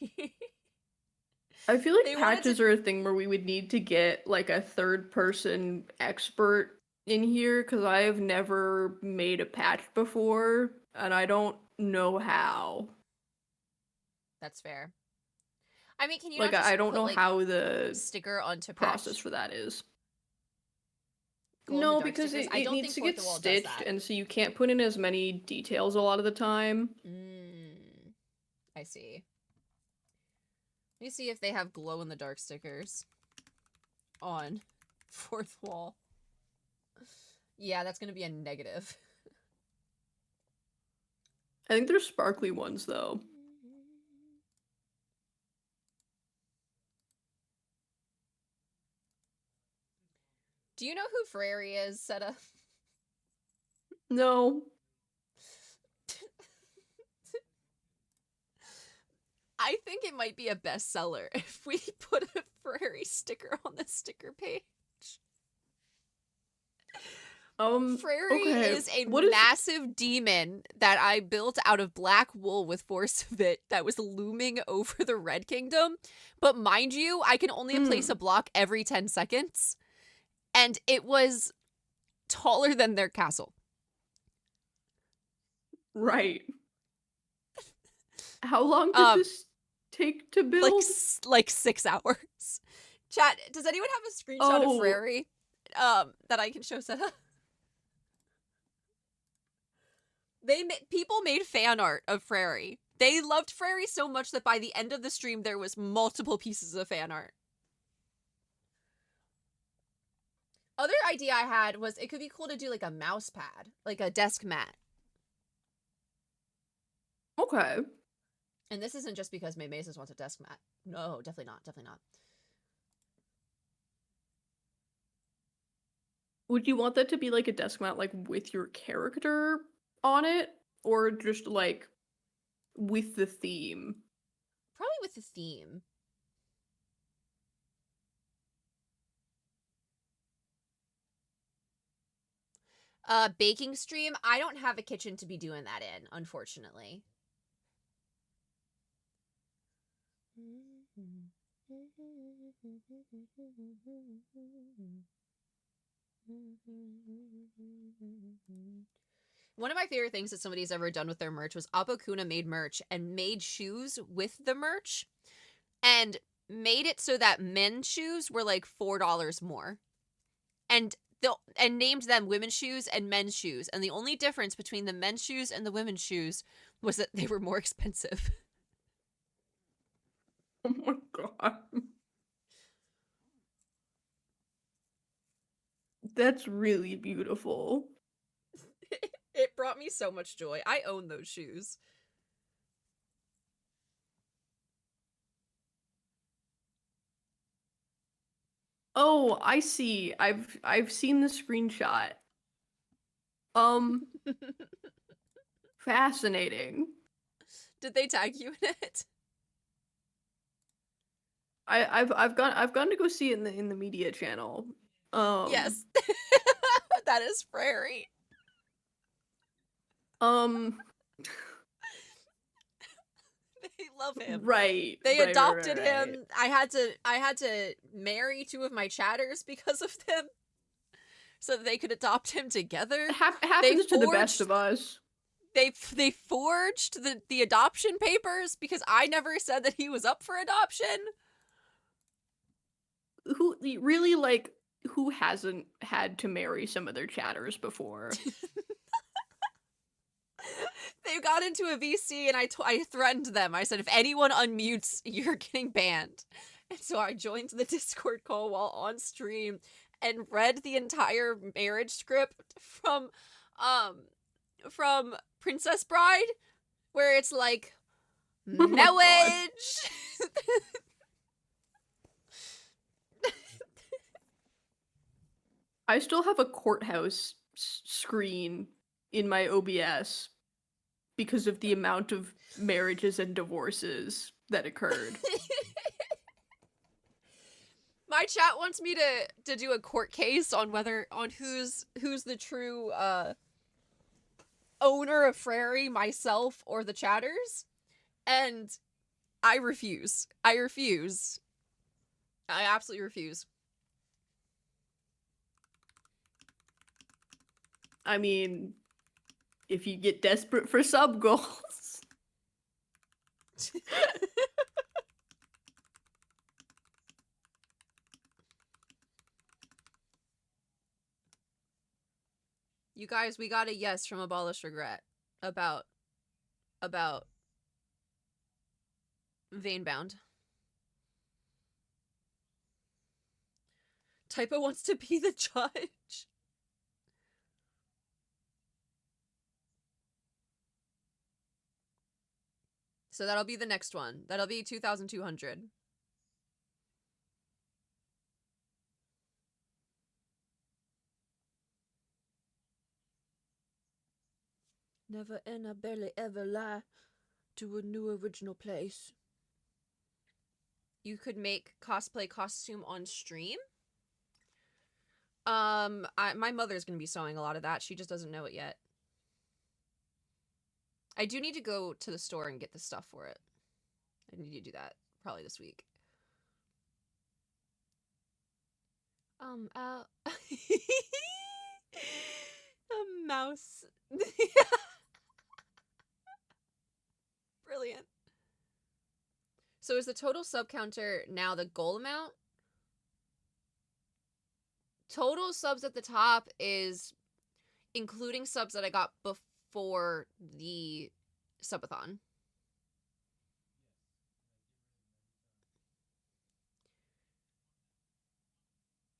[SPEAKER 5] I feel
[SPEAKER 1] They
[SPEAKER 5] like
[SPEAKER 1] wanted
[SPEAKER 5] patches
[SPEAKER 1] to-
[SPEAKER 5] are a thing where we would need to get like a third person expert in here because I have never made a patch before and I don't know how.
[SPEAKER 1] That's fair. I mean, can you
[SPEAKER 5] Like
[SPEAKER 1] not just
[SPEAKER 5] I don't
[SPEAKER 1] put,
[SPEAKER 5] know
[SPEAKER 1] like,
[SPEAKER 5] how the
[SPEAKER 1] sticker onto
[SPEAKER 5] process
[SPEAKER 1] patch?
[SPEAKER 5] for that is.
[SPEAKER 1] Glow in the
[SPEAKER 5] No,
[SPEAKER 1] dark
[SPEAKER 5] because
[SPEAKER 1] stickers?
[SPEAKER 5] it,
[SPEAKER 1] I
[SPEAKER 5] it
[SPEAKER 1] don't
[SPEAKER 5] needs
[SPEAKER 1] think
[SPEAKER 5] to
[SPEAKER 1] Fourth
[SPEAKER 5] get
[SPEAKER 1] the Wall does
[SPEAKER 5] stitched
[SPEAKER 1] that.
[SPEAKER 5] and so you can't put in as many details a lot of the time.
[SPEAKER 1] I see. Let me see if they have glow in the dark stickers on Fourth Wall. Yeah, that's gonna be a negative.
[SPEAKER 5] I think there's sparkly ones though.
[SPEAKER 1] Do you know who Frary is, Seta?
[SPEAKER 5] No.
[SPEAKER 1] I think it might be a bestseller if we put a Frary sticker on the sticker page. Frary
[SPEAKER 5] Okay.
[SPEAKER 1] is a
[SPEAKER 5] What is
[SPEAKER 1] massive demon that I built out of black wool with Force of It that was looming over the Red Kingdom. But mind you, I can only place a block every 10 seconds. And it was taller than their castle.
[SPEAKER 5] right? How long did this take to build?
[SPEAKER 1] Like 6 hours. Chat, does anyone have a screenshot of Frary that I can show Seta? People made fan art of Frary. They loved Frary so much that by the end of the stream there was multiple pieces of fan art. Other idea I had was it could be cool to do like a mouse pad, like a desk mat.
[SPEAKER 5] Okay.
[SPEAKER 1] And this isn't just because May Maces wants a desk mat. No, definitely not. Definitely not.
[SPEAKER 5] Would you want that to be like a desk mat, like with your character on it, or just like with the theme?
[SPEAKER 1] Probably with the theme. Baking stream. I don't have a kitchen to be doing that in, unfortunately. One of my favorite things that somebody's ever done with their merch was Apokuna made merch and made shoes with the merch and made it so that men's shoes were like $4 more. And named them women's shoes and men's shoes. And the only difference between the men's shoes and the women's shoes was that they were more expensive.
[SPEAKER 5] Oh my god. That's really beautiful.
[SPEAKER 1] It brought me so much joy. I own those shoes.
[SPEAKER 5] Oh, I see. I've seen the screenshot. Fascinating.
[SPEAKER 1] Did they tag you in it?
[SPEAKER 5] I've gone to go see it in the media channel.
[SPEAKER 1] Yes. That is Prairie.
[SPEAKER 5] Um.
[SPEAKER 1] They love him.
[SPEAKER 5] Right.
[SPEAKER 1] They
[SPEAKER 5] right,
[SPEAKER 1] adopted
[SPEAKER 5] right, right.
[SPEAKER 1] him. I had to marry 2 of my chatters because of them, so that they could adopt him together.
[SPEAKER 5] It happens to the best
[SPEAKER 1] forged-
[SPEAKER 5] of us.
[SPEAKER 1] They forged the adoption papers because I never said that he was up for adoption.
[SPEAKER 5] Who really, like, who hasn't had to marry some of their chatters before?
[SPEAKER 1] They got into a VC and I threatened them. I said, if anyone unmutes, you're getting banned. And so I joined the Discord call while on stream and read the entire marriage script from Princess Bride, where it's like,
[SPEAKER 5] Oh my God.
[SPEAKER 1] marriage.
[SPEAKER 5] I still have a courthouse screen in my OBS because of the amount of marriages and divorces that occurred.
[SPEAKER 1] My chat wants me to do a court case on who's the true owner of Frary, myself or the chatters, and I refuse. I absolutely refuse.
[SPEAKER 5] I mean, if you get desperate for sub goals.
[SPEAKER 1] You guys, we got a yes from Abolish Regret about Veinbound. Typo wants to be the judge. So that'll be the next one. That'll be 2,200. Never and I barely ever lie to a new original place. You could make cosplay costume on stream. My mother's gonna be sewing a lot of that. She just doesn't know it yet. I do need to go to the store and get the stuff for it. I need to do that probably this week. A mouse. Brilliant. So is the total sub counter now the goal amount? Total subs at the top is including subs that I got before the subathon.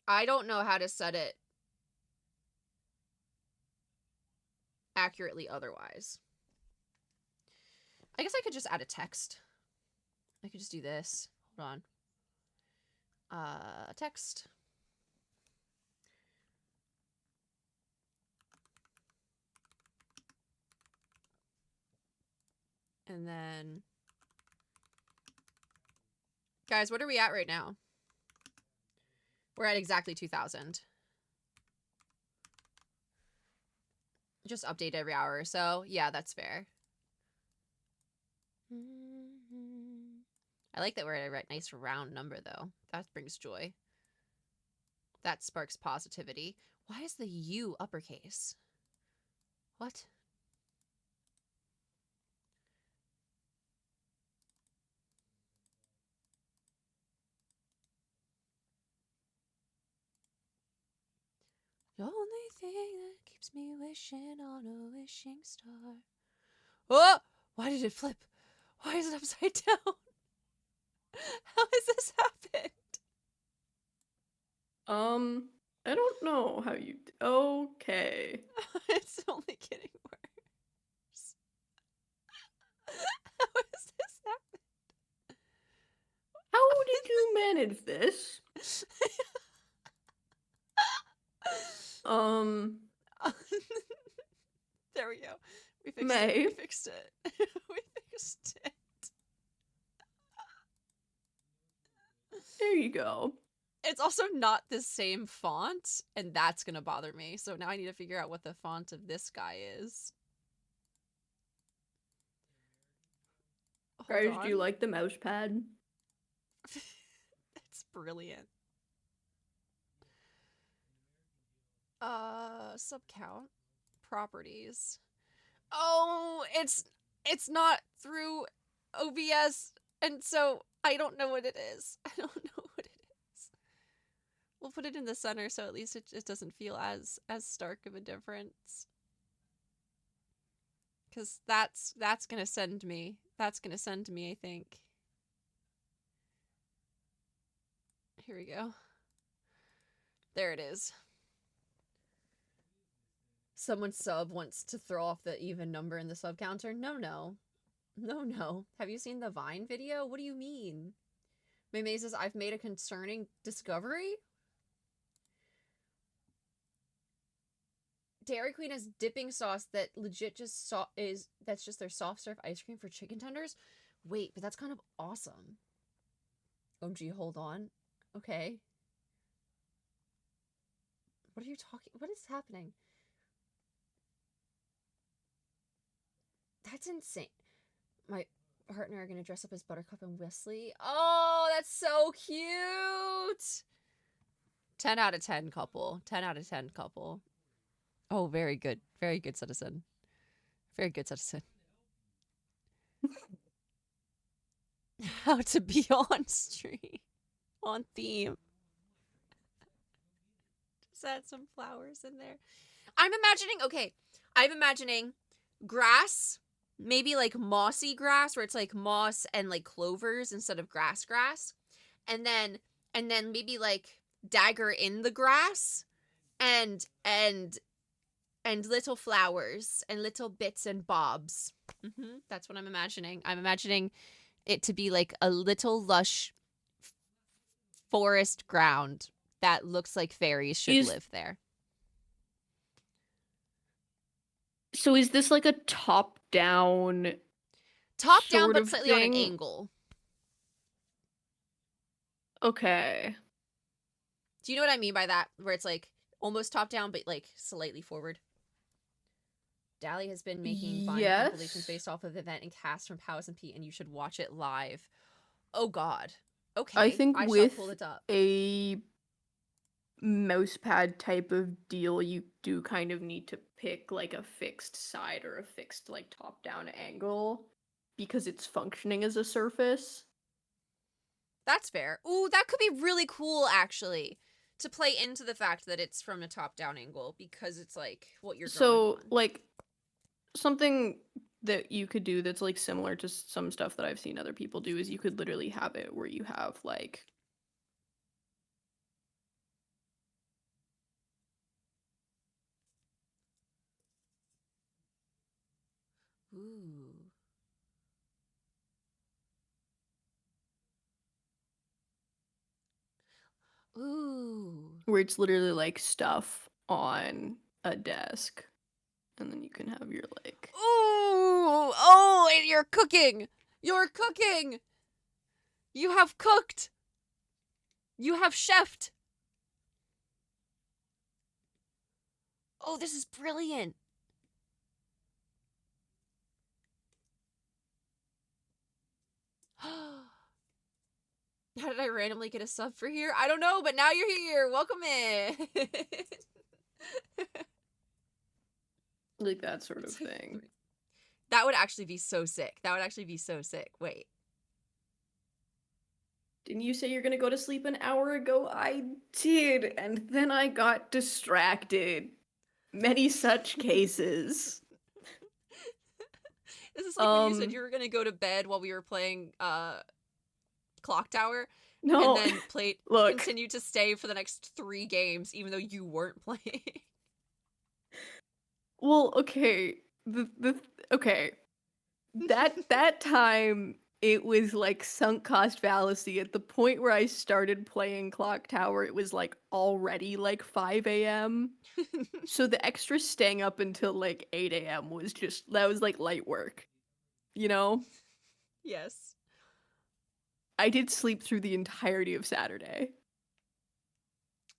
[SPEAKER 1] I don't know how to set it accurately otherwise. I guess I could just add a text. I could just do this. Hold on. Text. And then... Guys, what are we at right now? We're at exactly 2,000. Just update every hour or so. Yeah, that's fair. I like that we're at a nice round number, though. That brings joy. That sparks positivity. Why is the U uppercase? What? The only thing that keeps me wishing on a wishing star. Oh! Why did it flip? Why is it upside down? How has this happened?
[SPEAKER 5] I don't know how you. Okay.
[SPEAKER 1] It's only getting worse. How has this happened?
[SPEAKER 5] How did you manage this?
[SPEAKER 1] There we go. We fixed
[SPEAKER 5] May.
[SPEAKER 1] it. We fixed it. We fixed it.
[SPEAKER 5] There you go.
[SPEAKER 1] It's also not the same font, and that's gonna bother me. So now I need to figure out what the font of this guy is. Hold
[SPEAKER 5] Guys, do you
[SPEAKER 1] on.
[SPEAKER 5] like the mouse pad?
[SPEAKER 1] That's brilliant. Sub count. Properties. Oh, it's not through OBS, and so I don't know what it is. I don't know what it is. We'll put it in the center so at least it doesn't feel as stark of a difference. Cause that's gonna send me. That's gonna send me, I think. Here we go. There it is. Someone sub wants to throw off the even number in the sub counter. No. Have you seen the Vine video? What do you mean? May says, I've made a concerning discovery? Dairy Queen has dipping sauce that legit just that's just their soft serve ice cream for chicken tenders? Wait, but that's kind of awesome. OMG, hold on. Okay. What are you talking? What is happening? That's insane. My partner are gonna dress up as Buttercup and Wesley. Oh, that's so cute. 10 out of 10 couple. 10 out of 10 couple. Oh, very good. Very good citizen. Very good citizen. How to be on stream. On theme. Just add some flowers in there. I'm imagining grass, maybe like mossy grass where it's like moss and like clovers instead of grass. And then maybe like dagger in the grass and little flowers and little bits and bobs. That's what I'm imagining. I'm imagining it to be like a little lush forest ground that looks like fairies should live there.
[SPEAKER 5] So is this like a top-down
[SPEAKER 1] Top-down,
[SPEAKER 5] sort
[SPEAKER 1] but
[SPEAKER 5] of
[SPEAKER 1] slightly on an
[SPEAKER 5] thing?
[SPEAKER 1] angle.
[SPEAKER 5] Okay.
[SPEAKER 1] Do you know what I mean by that? Where it's like almost top-down, but like slightly forward. Dally has been making Vine compilations based off of event and cast from Powers and Pete, and you should watch it live. Oh God. Okay.
[SPEAKER 5] I think
[SPEAKER 1] I shall
[SPEAKER 5] with
[SPEAKER 1] pull it up.
[SPEAKER 5] a mousepad type of deal, you do kind of need to pick like a fixed side or a fixed like top-down angle because it's functioning as a surface.
[SPEAKER 1] That's fair. Ooh, that could be really cool, actually, to play into the fact that it's from a top-down angle because it's like what you're drawing
[SPEAKER 5] So
[SPEAKER 1] on.
[SPEAKER 5] like something that you could do that's like similar to some stuff that I've seen other people do is you could literally have it where you have like
[SPEAKER 1] Ooh.
[SPEAKER 5] where it's literally like stuff on a desk and then you can have your like
[SPEAKER 1] Ooh! Oh, and you're cooking! You're cooking! You have cooked! You have chefed! Oh, this is brilliant! How did I randomly get a sub for here? I don't know, but now you're here! Welcome in!
[SPEAKER 5] like that sort of thing.
[SPEAKER 1] That would actually be so sick. That would actually be so sick. Wait.
[SPEAKER 5] Didn't you say you're gonna go to sleep an hour ago? I did, and then I got distracted. Many such cases.
[SPEAKER 1] This is like when you said you were gonna go to bed while we were playing Clock Tower.
[SPEAKER 5] No.
[SPEAKER 1] And then continued to stay for the next 3 games, even though you weren't playing.
[SPEAKER 5] Well, okay. Okay. That time it was like sunk cost fallacy. At the point where I started playing Clock Tower, it was like already like 5 a.m. So the extra staying up until like 8 a.m. was just, that was like light work. You know?
[SPEAKER 1] Yes.
[SPEAKER 5] I did sleep through the entirety of Saturday.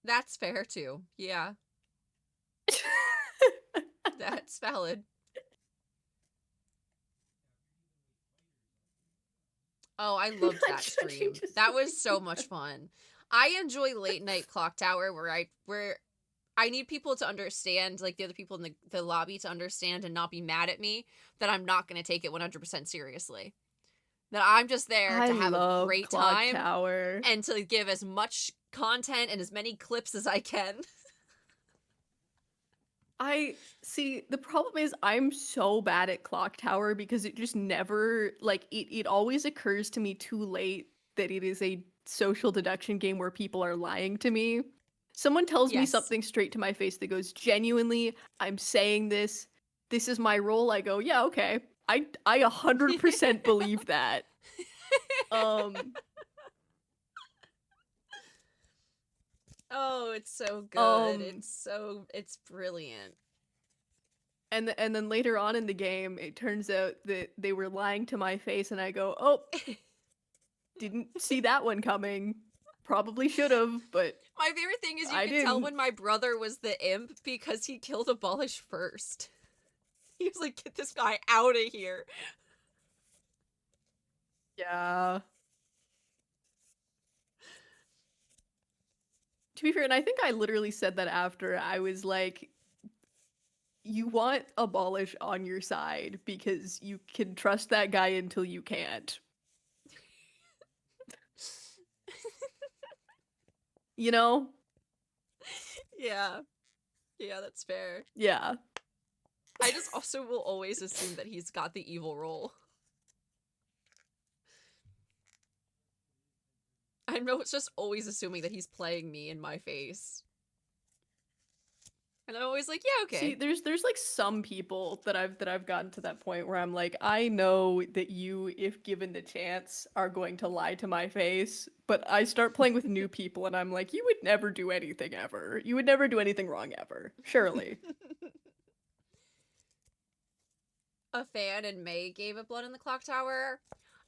[SPEAKER 1] That's fair too. Yeah. That's valid. Oh, I loved
[SPEAKER 5] Not
[SPEAKER 1] that
[SPEAKER 5] judging,
[SPEAKER 1] stream.
[SPEAKER 5] just
[SPEAKER 1] That was
[SPEAKER 5] like-
[SPEAKER 1] so much fun. I enjoy late night Clock Tower where I need people to understand, like the other people in the lobby to understand and not be mad at me that I'm not going to take it 100% seriously. That I'm just there
[SPEAKER 5] I
[SPEAKER 1] to have a
[SPEAKER 5] love
[SPEAKER 1] great
[SPEAKER 5] Clock
[SPEAKER 1] time
[SPEAKER 5] Tower.
[SPEAKER 1] and to give as much content and as many clips as I can.
[SPEAKER 5] I see, the problem is I'm so bad at Clock Tower because it just never, like, it always occurs to me too late that it is a social deduction game where people are lying to me. Someone tells me
[SPEAKER 1] Yes.
[SPEAKER 5] something straight to my face that goes, genuinely, I'm saying this is my role. I go, yeah, okay. I 100% believe that. Um
[SPEAKER 1] Oh, it's so good.
[SPEAKER 5] Um,
[SPEAKER 1] It's brilliant.
[SPEAKER 5] and then later on in the game, it turns out that they were lying to my face, and I go, "Oh, didn't see that one coming. Probably should have, but
[SPEAKER 1] My favorite thing is you
[SPEAKER 5] I
[SPEAKER 1] can tell
[SPEAKER 5] didn't."
[SPEAKER 1] when my brother was the imp because he killed Abolish first. He was like, get this guy out of here.
[SPEAKER 5] Yeah. To be fair, and I think I literally said that after I was like, "You want Abolish on your side because you can trust that guy until you can't." You know?
[SPEAKER 1] Yeah. Yeah, that's fair.
[SPEAKER 5] Yeah.
[SPEAKER 1] I just also will always assume that he's got the evil role. I know it's just always assuming that he's playing me in my face. And I'm always like, yeah, okay.
[SPEAKER 5] See, there's like some people that I've gotten to that point where I'm like, I know that you, if given the chance, are going to lie to my face, but I start playing with new people and I'm like, you would never do anything ever. You would never do anything wrong ever. Surely.
[SPEAKER 1] A fan in May gave a Blood in the Clock Tower.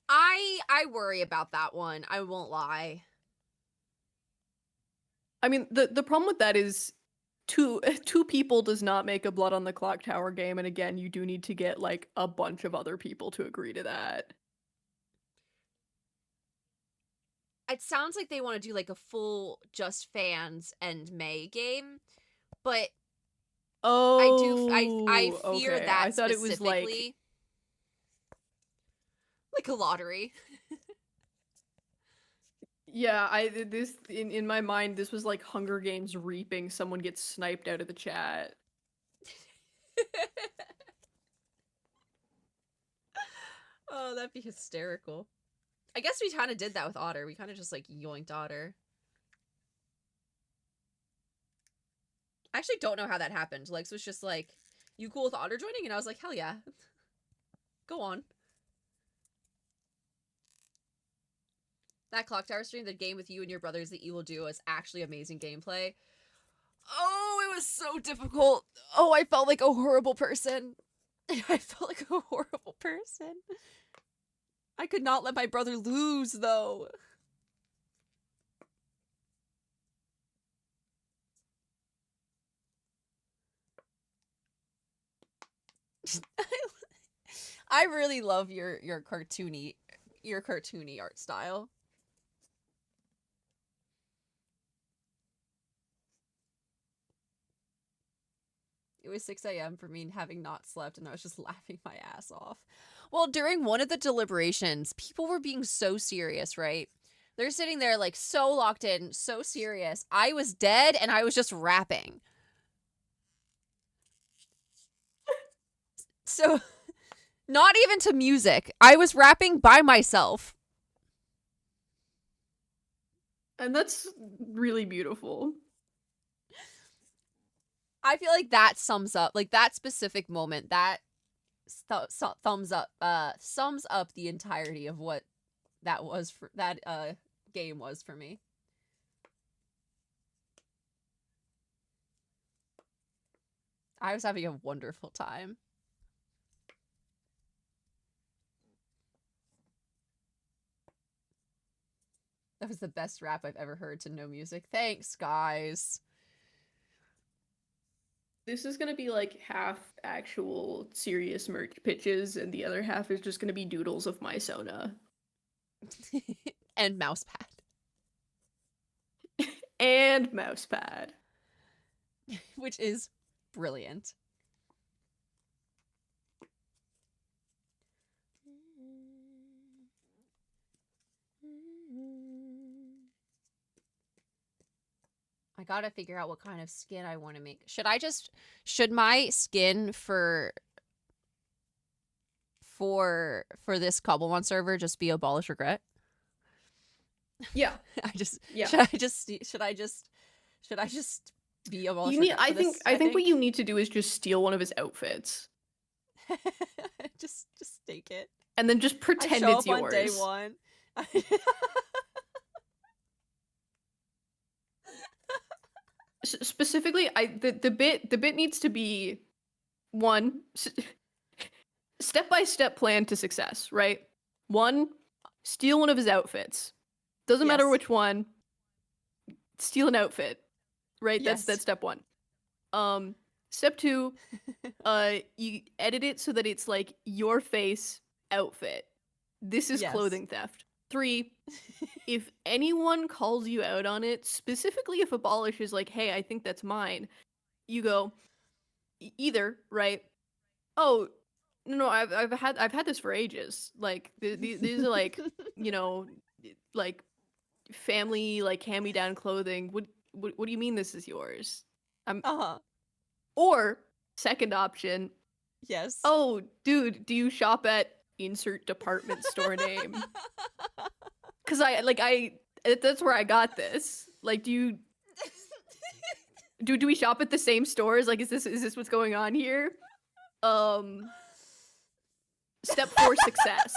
[SPEAKER 1] I worry about that one. I won't lie.
[SPEAKER 5] I mean, the problem with that is two people does not make a Blood on the Clock Tower game, and again, you do need to get like a bunch of other people to agree to that.
[SPEAKER 1] It sounds like they want to do like a full just fans and May game, but
[SPEAKER 5] Oh,
[SPEAKER 1] I fear
[SPEAKER 5] okay.
[SPEAKER 1] that
[SPEAKER 5] I thought it was
[SPEAKER 1] specifically like a lottery.
[SPEAKER 5] yeah, this in my mind this was like Hunger Games reaping, someone gets sniped out of the chat.
[SPEAKER 1] Oh, that'd be hysterical. I guess we kind of did that with Otter. We kind of just like yoinked Otter. I actually don't know how that happened. Lex was just like, "You cool with Otter joining?" And I was like, "Hell yeah, go on." That Clock Tower stream, the game with you and your brothers, the Evil Duo, is actually amazing gameplay. Oh, it was so difficult. Oh, I felt like a horrible person. I felt like a horrible person. I could not let my brother lose, though. I really love your cartoony art style. It was 6 a.m. for me having not slept, and I was just laughing my ass off. Well, during one of the deliberations, people were being so serious, right? They're sitting there like so locked in, so serious. I was dead and I was just rapping. So, not even to music. I was rapping by myself.
[SPEAKER 5] And that's really beautiful.
[SPEAKER 1] I feel like that sums up, like that specific moment, that thumbs up sums up the entirety of what that was for that game was for me. I was having a wonderful time. That was the best rap I've ever heard to no music. Thanks, guys.
[SPEAKER 5] This is gonna be like half actual serious merch pitches, and the other half is just gonna be doodles of my Sona.
[SPEAKER 1] And mousepad.
[SPEAKER 5] And mousepad.
[SPEAKER 1] Which is brilliant. I gotta figure out what kind of skin I want to make. Should my skin for this Cobblemon server just be abolish regret?
[SPEAKER 5] Yeah. Yeah.
[SPEAKER 1] Should I just be abolish regret?
[SPEAKER 5] I think what you need to do is just steal one of his outfits.
[SPEAKER 1] just take it.
[SPEAKER 5] And then just pretend it's yours.
[SPEAKER 1] On day one.
[SPEAKER 5] Specifically, the bit needs to be one step-by-step plan to success, right? One, steal one of his outfits. Doesn't matter which one. Steal an outfit, right?
[SPEAKER 1] Yes.
[SPEAKER 5] That's step one. Step two, you edit it so that it's like your face outfit. This is clothing theft. 3, if anyone calls you out on it, specifically if Abolish is like, hey, I think that's mine, you go, either, right? Oh, no, I've had this for ages. Like, these are like, you know, like, family, like, hand-me-down clothing. What do you mean this is yours? Or, second option,
[SPEAKER 1] yes.
[SPEAKER 5] oh, dude, do you shop at insert department store name? Cause that's where I got this. Like, do we shop at the same stores? Like, is this what's going on here? Step 4, success.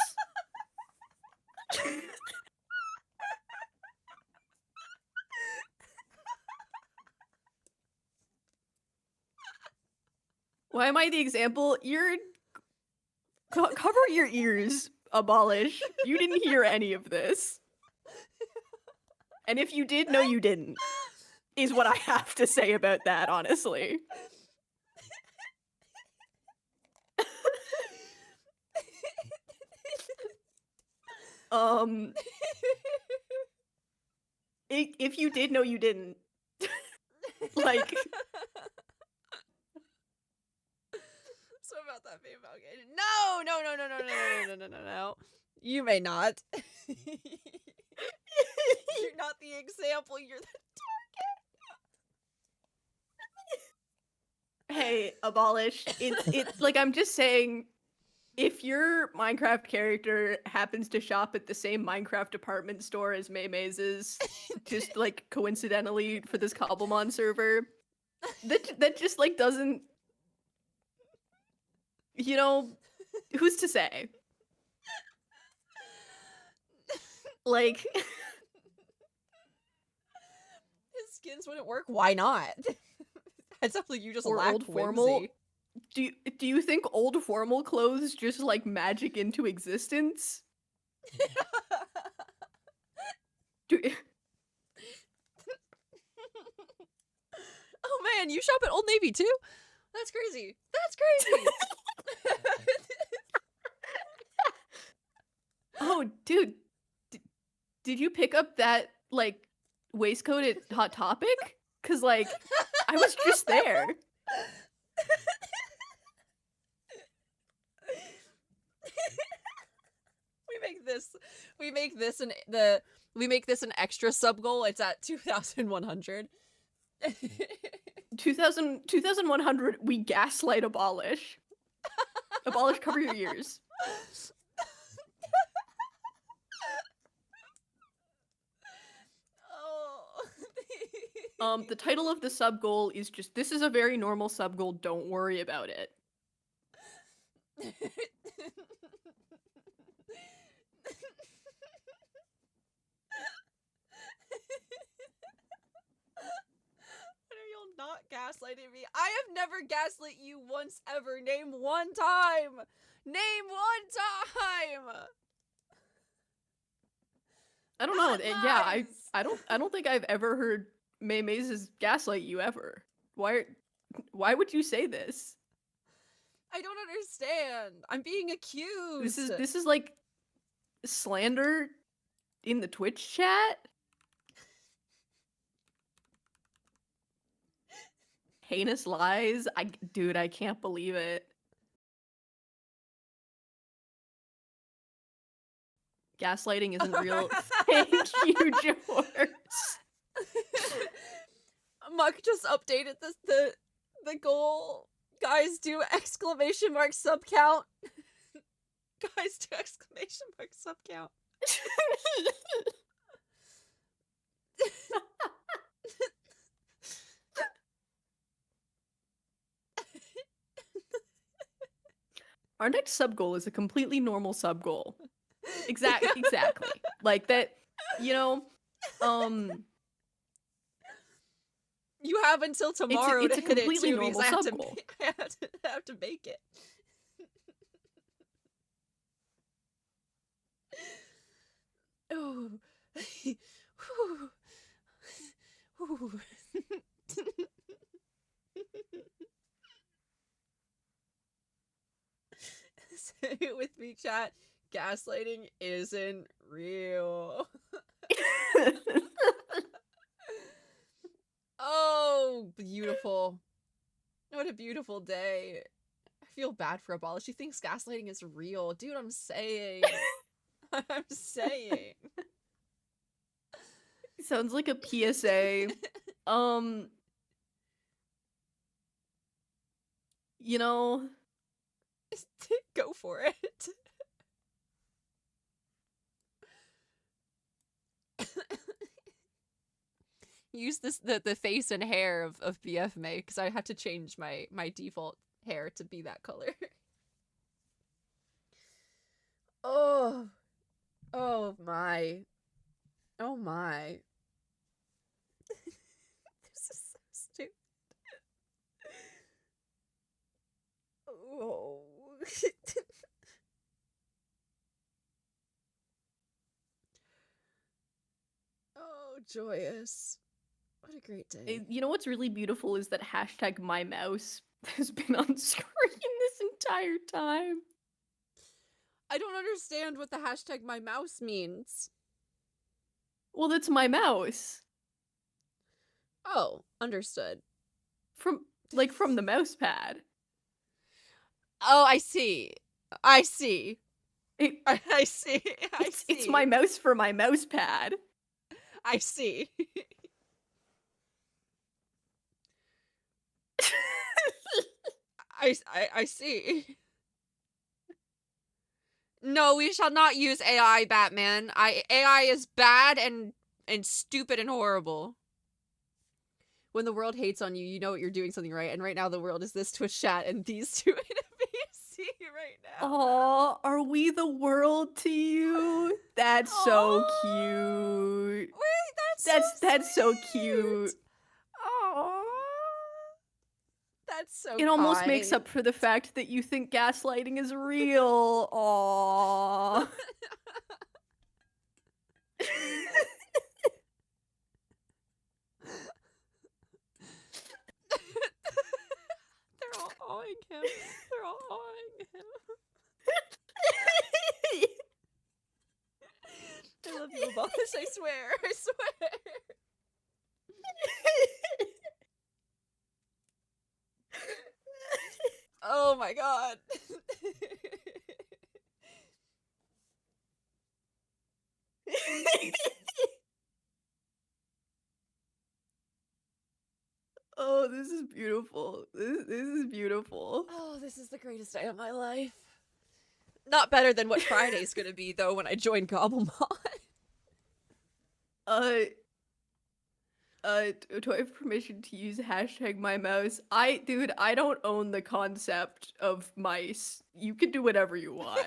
[SPEAKER 5] Why am I the example? Cover your ears, Abolish. You didn't hear any of this. And if you did, no, you didn't. Is what I have to say about that, honestly. If you did, no, you didn't. Like.
[SPEAKER 1] So about that female game. No. You may not. You're not the example, you're the
[SPEAKER 5] target. Hey, Abolish. It's like, I'm just saying, if your Minecraft character happens to shop at the same Minecraft department store as Maymay's, just like coincidentally for this Cobblemon server, that just like doesn't, you know, who's to say? Like,
[SPEAKER 1] his skins wouldn't work. Why not? It's something you just
[SPEAKER 5] or
[SPEAKER 1] lack
[SPEAKER 5] old formal. Do you think old formal clothes just like magic into existence?
[SPEAKER 1] Oh man, you shop at Old Navy too? That's crazy. That's crazy.
[SPEAKER 5] Oh, dude. Did you pick up that, like, waistcoat at Hot Topic? Because, like, I was just there.
[SPEAKER 1] We make this an extra sub goal. It's at 2,100.
[SPEAKER 5] 2,100, we gaslight Abolish. Abolish, cover your ears. The title of the sub goal is just, this is a very normal sub goal, don't worry about it.
[SPEAKER 1] You're not gaslighting me. I have never gaslit you once ever. Name one time. Name one time.
[SPEAKER 5] I don't
[SPEAKER 1] Not
[SPEAKER 5] know. Yeah,
[SPEAKER 1] lies.
[SPEAKER 5] I don't think I've ever heard May Maze's gaslight you ever. Why would you say this?
[SPEAKER 1] I don't understand. I'm being accused.
[SPEAKER 5] This is like slander in the Twitch chat? Heinous lies? Dude, I can't believe it. Gaslighting isn't real. Thank you, George.
[SPEAKER 1] Muck just updated the goal. Guys, do exclamation mark sub count. Guys, do exclamation mark sub count.
[SPEAKER 5] Our next sub goal is a completely normal sub goal. Exactly. Like that, you know,
[SPEAKER 1] You have until tomorrow
[SPEAKER 5] it's
[SPEAKER 1] to
[SPEAKER 5] a
[SPEAKER 1] hit it
[SPEAKER 5] completely
[SPEAKER 1] too, because
[SPEAKER 5] normal
[SPEAKER 1] I have
[SPEAKER 5] sub
[SPEAKER 1] to,
[SPEAKER 5] goal.
[SPEAKER 1] I have to make it. Oh. Whew. Say it with me, chat. Gaslighting isn't real. Oh, beautiful. What a beautiful day. I feel bad for Abala. She thinks gaslighting is real. Dude, I'm saying. I'm saying.
[SPEAKER 5] Sounds like a PSA. You know,
[SPEAKER 1] Go for it. Use the face and hair of BF May, because I had to change my default hair to be that color. Oh. Oh my. Oh my. This is so stupid. Oh. Oh, joyous. What a great day.
[SPEAKER 5] you know what's really beautiful is that hashtag my mouse has been on screen this entire time.
[SPEAKER 1] I don't understand what the hashtag my mouse means.
[SPEAKER 5] Well, that's my mouse.
[SPEAKER 1] Oh, understood.
[SPEAKER 5] From the mouse pad.
[SPEAKER 1] Oh, I see. I see.
[SPEAKER 5] It,
[SPEAKER 1] I see. I see.
[SPEAKER 5] it's my mouse for my mouse pad.
[SPEAKER 1] I see. I see. No, we shall not use AI, Batman. AI is bad and stupid and horrible. When the world hates on you, you know you're doing something right. And right now the world is this Twitch chat and these two enemies right now.
[SPEAKER 5] Oh, are we the world to you? That's so
[SPEAKER 1] Aw.
[SPEAKER 5] cute.
[SPEAKER 1] Wait,
[SPEAKER 5] That's so
[SPEAKER 1] sweet.
[SPEAKER 5] cute.
[SPEAKER 1] Aww. That's so
[SPEAKER 5] It almost makes
[SPEAKER 1] kind.
[SPEAKER 5] up for the fact that you think gaslighting is real. Aww.
[SPEAKER 1] They're all awing him. They're all awing him. I love you, Abolish, I swear. I swear. Oh my god.
[SPEAKER 5] Oh, this is beautiful. This is beautiful.
[SPEAKER 1] Oh, this is the greatest day of my life. Not better than what Friday's gonna be, though, when I join Gobblemon.
[SPEAKER 5] do I have permission to use hashtag my mouse? Dude, I don't own the concept of mice. You can do whatever you want.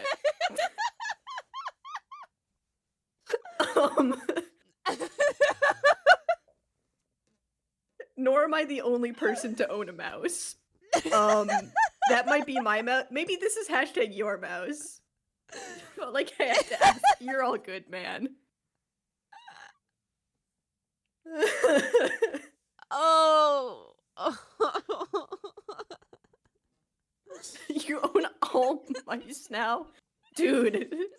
[SPEAKER 5] um, nor am I the only person to own a mouse. That might be my mouse. Maybe this is hashtag your mouse. But like, I have to ask, you're all good, man.
[SPEAKER 1] Oh.
[SPEAKER 5] You own all mice now? Dude.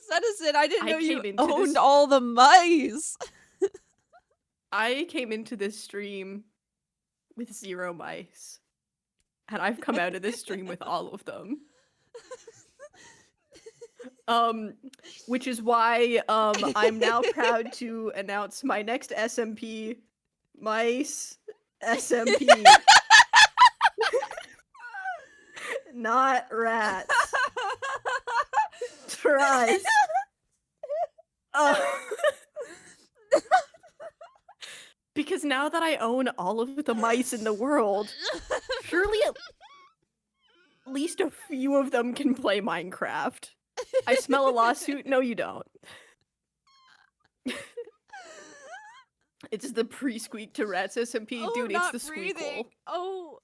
[SPEAKER 1] Citizen, I didn't
[SPEAKER 5] I
[SPEAKER 1] know you
[SPEAKER 5] came into
[SPEAKER 1] owned
[SPEAKER 5] this-
[SPEAKER 1] all the mice.
[SPEAKER 5] I came into this stream with 0 mice. And I've come out of this stream with all of them. Which is why I'm now proud to announce my next SMP, mice SMP. Not rats. Trust. Because now that I own all of the mice in the world, surely at least a few of them can play Minecraft. I smell a lawsuit. No, you don't. It's the pre-squeak to rats SMP.
[SPEAKER 1] Oh,
[SPEAKER 5] Dude,
[SPEAKER 1] not
[SPEAKER 5] it's the
[SPEAKER 1] breathing.
[SPEAKER 5] squeakle.
[SPEAKER 1] Oh.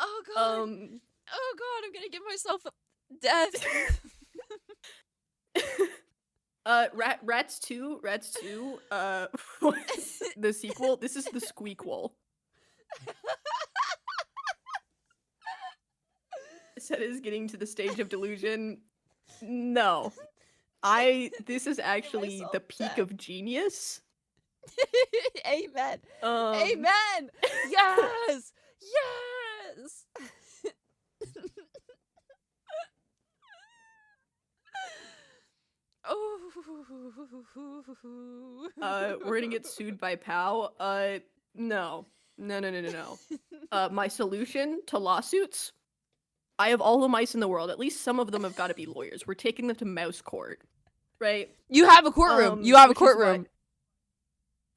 [SPEAKER 1] Oh god. Oh god, I'm gonna give myself death.
[SPEAKER 5] Rats 2, the sequel. This is the squeakquel. Said is getting to the stage of delusion. No. This is actually
[SPEAKER 1] myself
[SPEAKER 5] the peak
[SPEAKER 1] death.
[SPEAKER 5] of genius.
[SPEAKER 1] Amen.
[SPEAKER 5] Um,
[SPEAKER 1] Amen. Yes. Yes. Oh.
[SPEAKER 5] We're gonna get sued by POW. No. No. My solution to lawsuits? I have all the mice in the world. At least some of them have got to be lawyers. We're taking them to mouse court, right?
[SPEAKER 1] You have a courtroom. You have a
[SPEAKER 5] Which is what-
[SPEAKER 1] courtroom.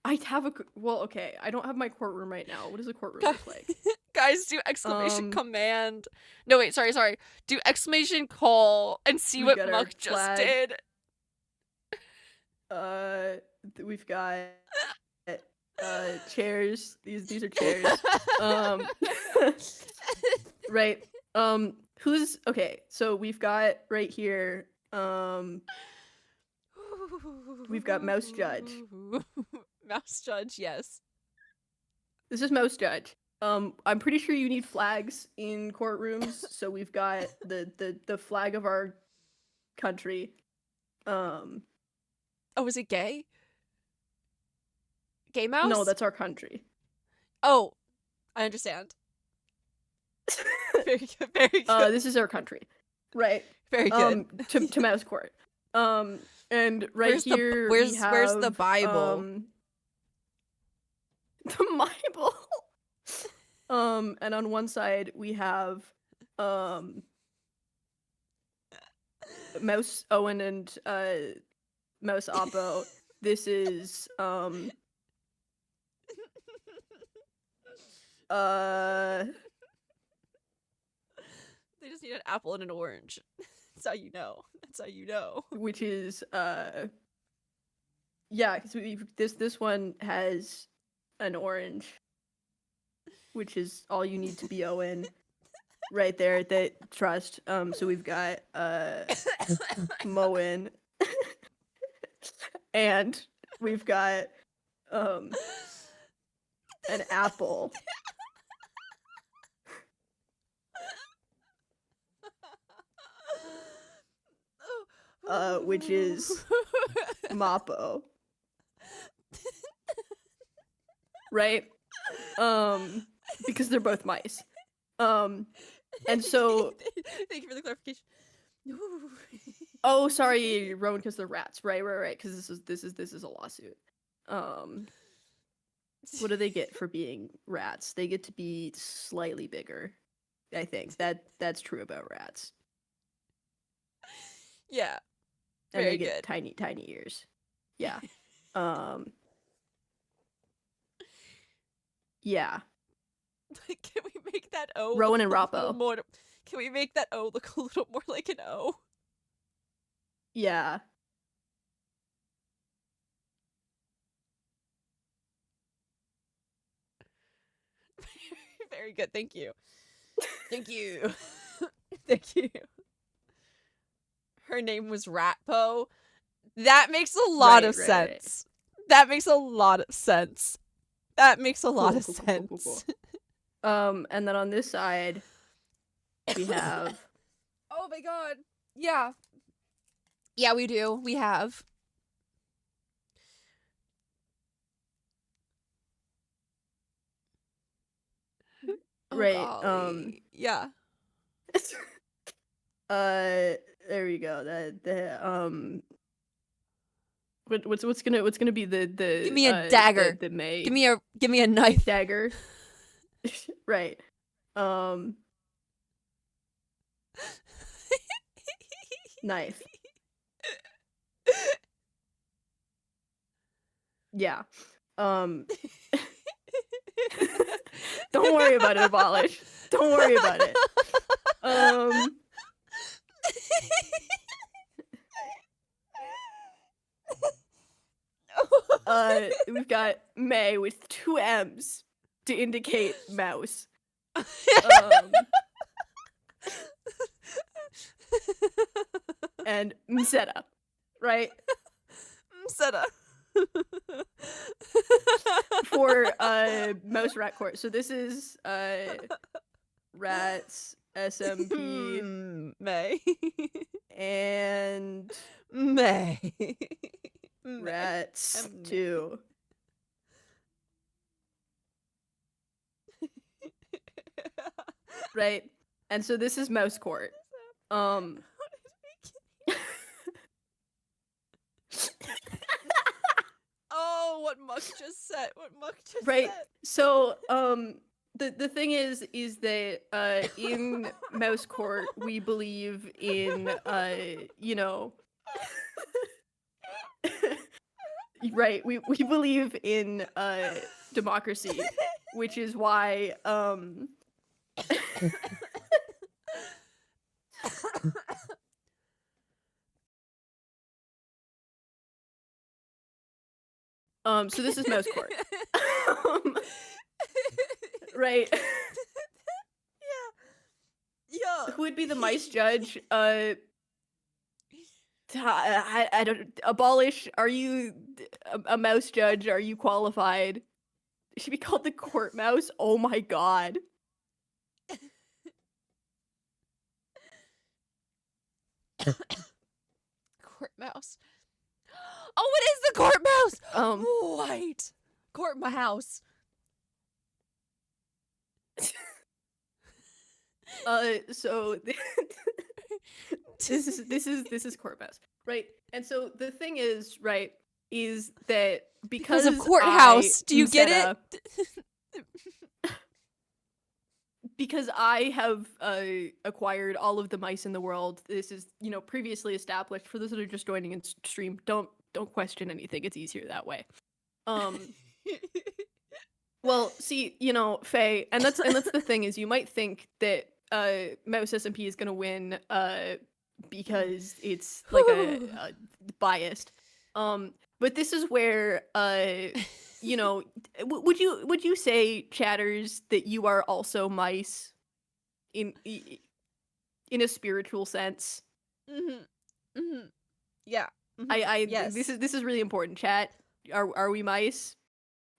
[SPEAKER 5] I have a well. Okay, I don't have my courtroom right now. What does a courtroom look like?
[SPEAKER 1] Guys, do exclamation
[SPEAKER 5] Um,
[SPEAKER 1] command. No, wait, sorry. Do exclamation call and see
[SPEAKER 5] We
[SPEAKER 1] what
[SPEAKER 5] got our
[SPEAKER 1] Muck just
[SPEAKER 5] flag.
[SPEAKER 1] did.
[SPEAKER 5] We've got chairs. These are chairs. Right. Who's okay? So we've got right here. We've got Mouse Judge.
[SPEAKER 1] Mouse Judge, yes.
[SPEAKER 5] This is Mouse Judge. I'm pretty sure you need flags in courtrooms. So we've got the flag of our country.
[SPEAKER 1] Oh, is it gay? Gay mouse?
[SPEAKER 5] No, that's our country.
[SPEAKER 1] Oh, I understand. Very good. Very good.
[SPEAKER 5] This is our country. Right.
[SPEAKER 1] Very good.
[SPEAKER 5] To mouse court. And right
[SPEAKER 1] Where's the-
[SPEAKER 5] here
[SPEAKER 1] where's-
[SPEAKER 5] we have,
[SPEAKER 1] where's the Bible?
[SPEAKER 5] The Bible. And on one side we have Mouse Owen and Mouse Oppo. This is
[SPEAKER 1] They just need an apple and an orange. That's how you know. That's how you know.
[SPEAKER 5] which is yeah, because this one has an orange, which is all you need to be Owen. Right there, that trust. So we've got Moen, and we've got an apple. Which is Mappo. Right? Because they're both mice. And so
[SPEAKER 1] Thank you for the clarification. Ooh.
[SPEAKER 5] oh sorry, Rowan, because they're rats. Right, because this is a lawsuit. What do they get for being rats? They get to be slightly bigger. I think that's true about rats.
[SPEAKER 1] Yeah.
[SPEAKER 5] And
[SPEAKER 1] Very
[SPEAKER 5] they get
[SPEAKER 1] good.
[SPEAKER 5] tiny ears. Yeah. Yeah.
[SPEAKER 1] Can we make that O
[SPEAKER 5] Rowan
[SPEAKER 1] look
[SPEAKER 5] and
[SPEAKER 1] a little
[SPEAKER 5] Rappo.
[SPEAKER 1] more? Can we make that O look a little more like an O?
[SPEAKER 5] Yeah.
[SPEAKER 1] Very good. Thank you. Thank you. Thank you. Her name was Ratpo. That makes a lot of
[SPEAKER 5] Right, right, right.
[SPEAKER 1] sense. That makes a lot of sense. That makes a lot of
[SPEAKER 5] Cool.
[SPEAKER 1] sense.
[SPEAKER 5] And then on this side, we have
[SPEAKER 1] Oh my god. Yeah. Yeah, we do. We have. Oh,
[SPEAKER 5] right.
[SPEAKER 1] golly. Yeah.
[SPEAKER 5] There we go. What's gonna be the
[SPEAKER 1] Give me a dagger.
[SPEAKER 5] the May
[SPEAKER 1] Give me a knife.
[SPEAKER 5] dagger. Right. Knife. Yeah. Don't worry about it, Abolish. Don't worry about it. We've got May with 2 M's to indicate mouse. And Mseta, right?
[SPEAKER 1] Mseta.
[SPEAKER 5] For mouse rat court. So this is rats SMP
[SPEAKER 1] May.
[SPEAKER 5] and
[SPEAKER 1] May.
[SPEAKER 5] rats
[SPEAKER 1] May.
[SPEAKER 5] 2. Right? And so this is mouse court.
[SPEAKER 1] Oh, what Muck just said. What Muck just
[SPEAKER 5] Right.
[SPEAKER 1] said.
[SPEAKER 5] So the thing is that in mouse court we believe in you know right, we believe in democracy, which is why so this is mouse court. Right.
[SPEAKER 1] Yeah.
[SPEAKER 5] Who would be the mice judge? I don't. Abolish. Are you a mouse judge? Are you qualified? It should be called the court mouse. Oh my god.
[SPEAKER 1] Court mouse. Oh, it is the court mouse.
[SPEAKER 5] Right.
[SPEAKER 1] Court mouse.
[SPEAKER 5] So this is court mouse, right? And so the thing is, right, is that because
[SPEAKER 1] of courthouse. Do you get
[SPEAKER 5] it? Because I have acquired all of the mice in the world. This is, previously established. For those that are just joining in stream, don't question anything. It's easier that way. Well, see, Faye, and that's the thing is, you might think that Mouse SMP is gonna win because it's like a biased. But this is where would you say, chatters, that you are also mice in a spiritual sense?
[SPEAKER 1] Yeah.
[SPEAKER 5] Yes. This is really important, chat. Are we mice?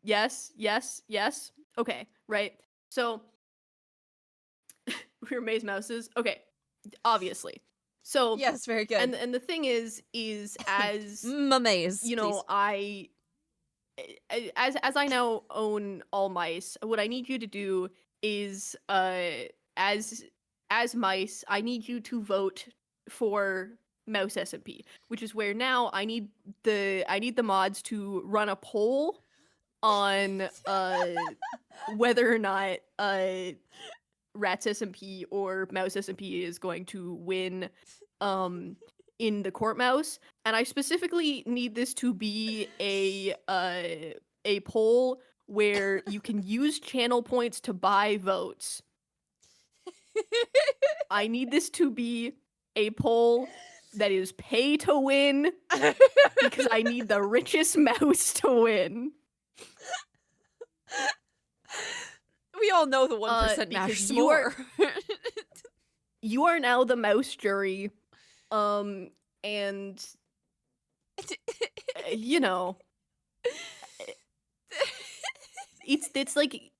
[SPEAKER 5] Yes. Okay, right. So we're maze mouses. Okay, obviously. So
[SPEAKER 1] yes, very good.
[SPEAKER 5] And the thing is as
[SPEAKER 1] maze.
[SPEAKER 5] As I now own all mice, what I need you to do is as mice, I need you to vote for Mouse SMP, which is where now I need the mods to run a poll on whether or not Rats SMP or Mouse SMP is going to win in the court mouse, and I specifically need this to be a poll where you can use channel points to buy votes. I need this to be a poll that is pay to win because I need the richest mouse to win.
[SPEAKER 1] We all know the 1%
[SPEAKER 5] because
[SPEAKER 1] matters
[SPEAKER 5] you are-
[SPEAKER 1] more.
[SPEAKER 5] You are now the mouse jury, and you know, it's like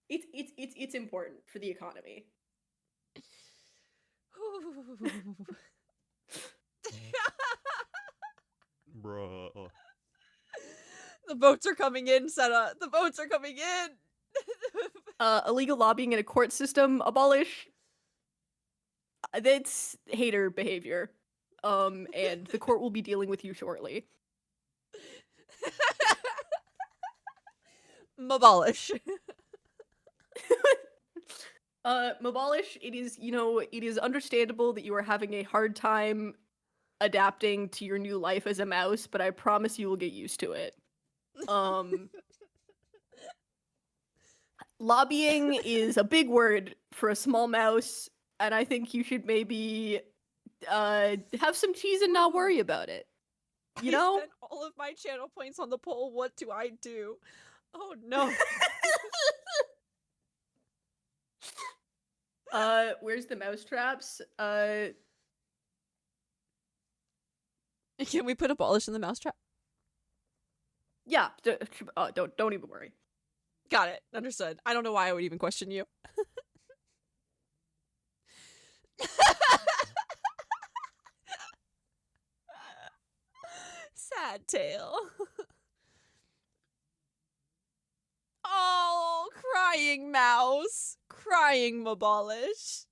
[SPEAKER 5] it's important for the economy.
[SPEAKER 4] Bro.
[SPEAKER 1] The votes are coming in, Senna. The votes are coming in.
[SPEAKER 5] Illegal lobbying in a court system, abolish. That's hater behavior. And the court will be dealing with you shortly.
[SPEAKER 1] Abolish.
[SPEAKER 5] Abolish, it is understandable that you are having a hard time adapting to your new life as a mouse, but I promise you will get used to it. Lobbying is a big word for a small mouse, and I think you should maybe have some cheese and not worry about it. You know?
[SPEAKER 1] I spent all of my channel points on the poll. What do I do? Oh no.
[SPEAKER 5] Where's the mouse traps?
[SPEAKER 1] Can we put abolish in the mousetrap?
[SPEAKER 5] Yeah, don't even worry.
[SPEAKER 1] Got it. Understood. I don't know why I would even question you. Sad tale. Oh, crying mouse. Crying abolish.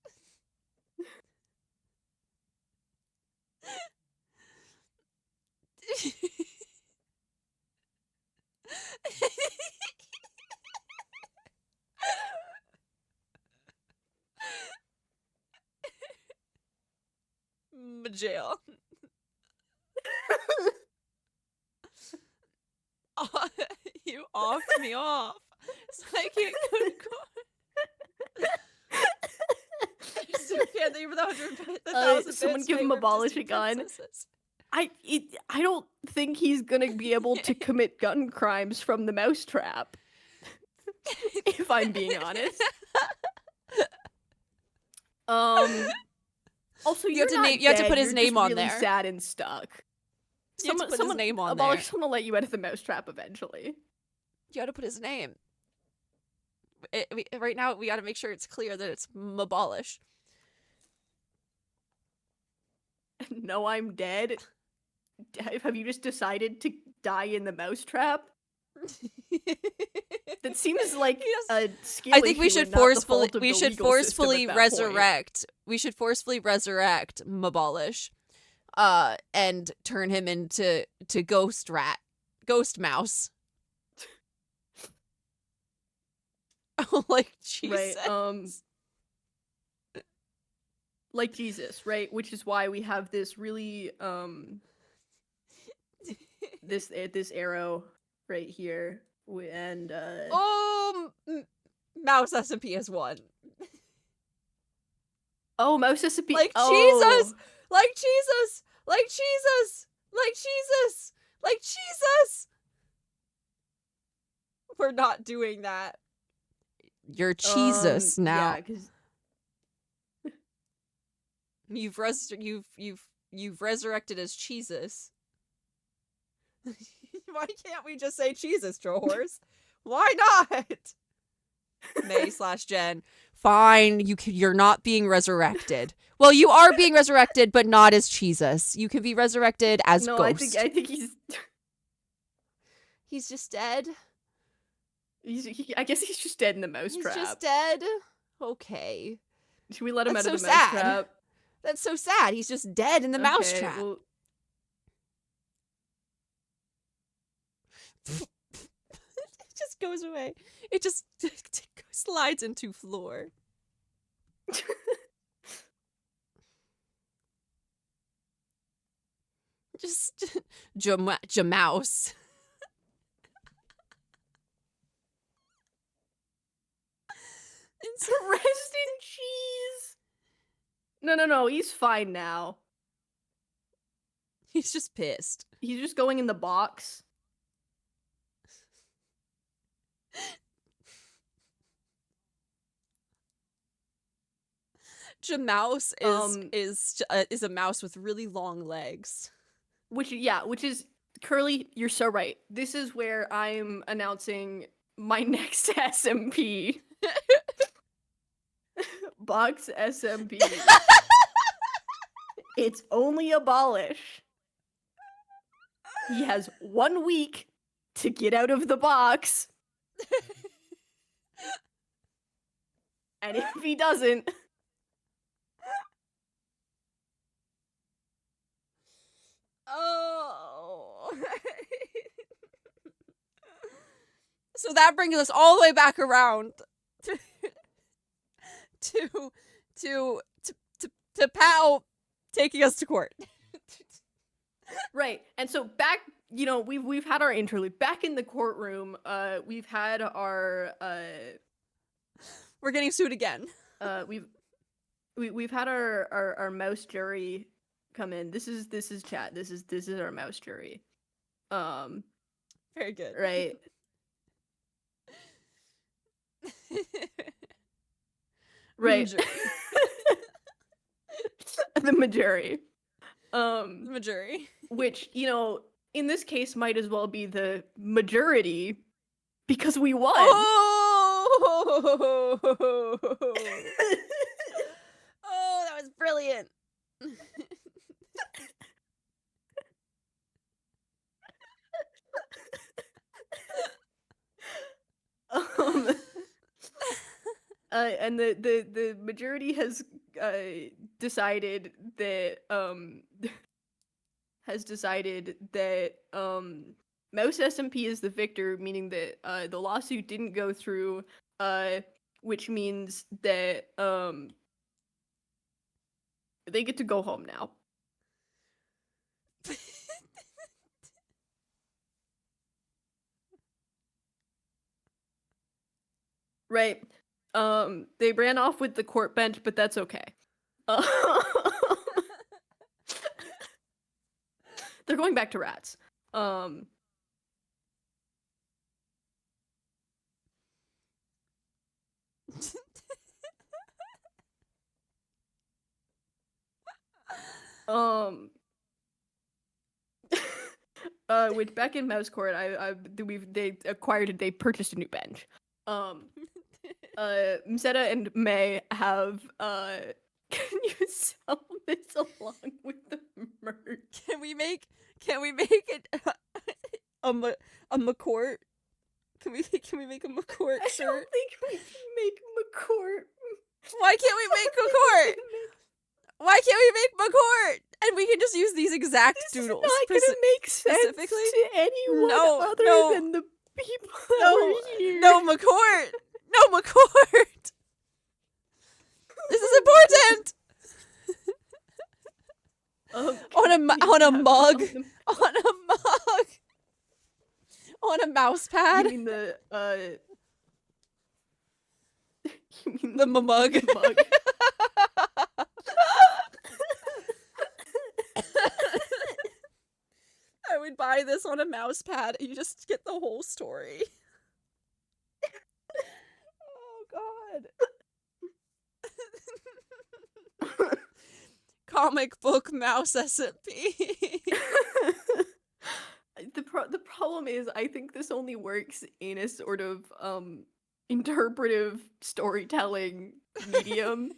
[SPEAKER 1] Jail. You offed me off. So I can't go to court. I still can't think of the 100,000
[SPEAKER 5] someone give him abolish a gun. I don't think he's gonna be able to commit gun crimes from the mousetrap. If I'm being honest. Also,
[SPEAKER 1] You have to put his name on
[SPEAKER 5] really
[SPEAKER 1] there.
[SPEAKER 5] Sad and stuck.
[SPEAKER 1] You have to put his name on
[SPEAKER 5] Abolish
[SPEAKER 1] there.
[SPEAKER 5] someone will let you out of the mousetrap eventually.
[SPEAKER 1] You got to put his name. Right now, we got to make sure it's clear that it's abolish.
[SPEAKER 5] No, I'm dead. Have you just decided to die in the mousetrap? That seems like a skill
[SPEAKER 1] I think we
[SPEAKER 5] issue
[SPEAKER 1] should
[SPEAKER 5] and not the fault of
[SPEAKER 1] we
[SPEAKER 5] the
[SPEAKER 1] should
[SPEAKER 5] legal system
[SPEAKER 1] forcefully
[SPEAKER 5] at that
[SPEAKER 1] resurrect. We should forcefully resurrect Abolish, and turn him into Ghost Mouse. Oh, like Jesus.
[SPEAKER 5] Right. Like Jesus, right? Which is why we have this really this arrow right here, and
[SPEAKER 1] Mouse SMP is one.
[SPEAKER 5] Oh, Mouse SMP.
[SPEAKER 1] Like
[SPEAKER 5] oh.
[SPEAKER 1] Jesus, like Jesus, like Jesus, like Jesus, like Jesus. We're not doing that. You're Jesus now.
[SPEAKER 5] Yeah, because
[SPEAKER 1] you've resurrected as Jesus. Why can't we just say Jesus, Trollhorse? Why not? May/Jen. Fine, you're not being resurrected. Well, you are being resurrected, but not as Jesus. You can be resurrected as Ghost.
[SPEAKER 5] I think
[SPEAKER 1] He's just dead.
[SPEAKER 5] I guess he's just dead in the mousetrap.
[SPEAKER 1] He's just dead. Okay.
[SPEAKER 5] Should we let him
[SPEAKER 1] That's
[SPEAKER 5] out of
[SPEAKER 1] so
[SPEAKER 5] the
[SPEAKER 1] sad.
[SPEAKER 5] mousetrap?
[SPEAKER 1] That's so sad. He's just dead in the mousetrap.
[SPEAKER 5] Well,
[SPEAKER 1] It just goes away. It just slides into floor. Just Jamouse.
[SPEAKER 5] Rest in cheese. No. He's fine now.
[SPEAKER 1] He's just pissed.
[SPEAKER 5] He's just going in the box.
[SPEAKER 1] Jamouse is a mouse with really long legs.
[SPEAKER 5] Which is Curly, you're so right. This is where I'm announcing my next SMP. Box SMP. It's only abolish. He has 1 week to get out of the box. And if he doesn't,
[SPEAKER 1] oh. So that brings us all the way back around to Pal taking us to court.
[SPEAKER 5] right. And so back, we've had our interlude. Back in the courtroom, we've had our
[SPEAKER 1] We're getting sued again.
[SPEAKER 5] we've had our mouse jury come in. This is chat. This is our mouse jury.
[SPEAKER 1] Very good.
[SPEAKER 5] Right. Right. The majority.
[SPEAKER 1] Majority.
[SPEAKER 5] Which, in this case might as well be the majority because we won.
[SPEAKER 1] Oh! Oh, that was brilliant.
[SPEAKER 5] And the majority has decided that Mouse SMP is the victor, meaning that the lawsuit didn't go through, which means that they get to go home now. Right. They ran off with the court bench, but that's okay. They're going back to rats. With back in Mouse Court, they purchased a new bench. Mseta and May have can you sell this along with the merch?
[SPEAKER 1] Can we make it a McCourt? Can we make a McCourt
[SPEAKER 5] I
[SPEAKER 1] shirt?
[SPEAKER 5] don't think we can make McCourt.
[SPEAKER 1] Why can't we make McCourt? Why can't we make McCourt? And we can just use these exact
[SPEAKER 5] This
[SPEAKER 1] doodles.
[SPEAKER 5] is not gonna make sense
[SPEAKER 1] specifically?
[SPEAKER 5] to anyone other
[SPEAKER 1] No.
[SPEAKER 5] than the people that were here.
[SPEAKER 1] No McCourt. No McCourt. This is important. On a mug. On a mouse pad.
[SPEAKER 5] You mean the you mean
[SPEAKER 1] The mug.
[SPEAKER 5] the mug.
[SPEAKER 1] I would buy this on a mouse pad and you just get the whole story. Oh god. Comic book mouse SMP.
[SPEAKER 5] The problem is I think this only works in a sort of interpretive storytelling medium.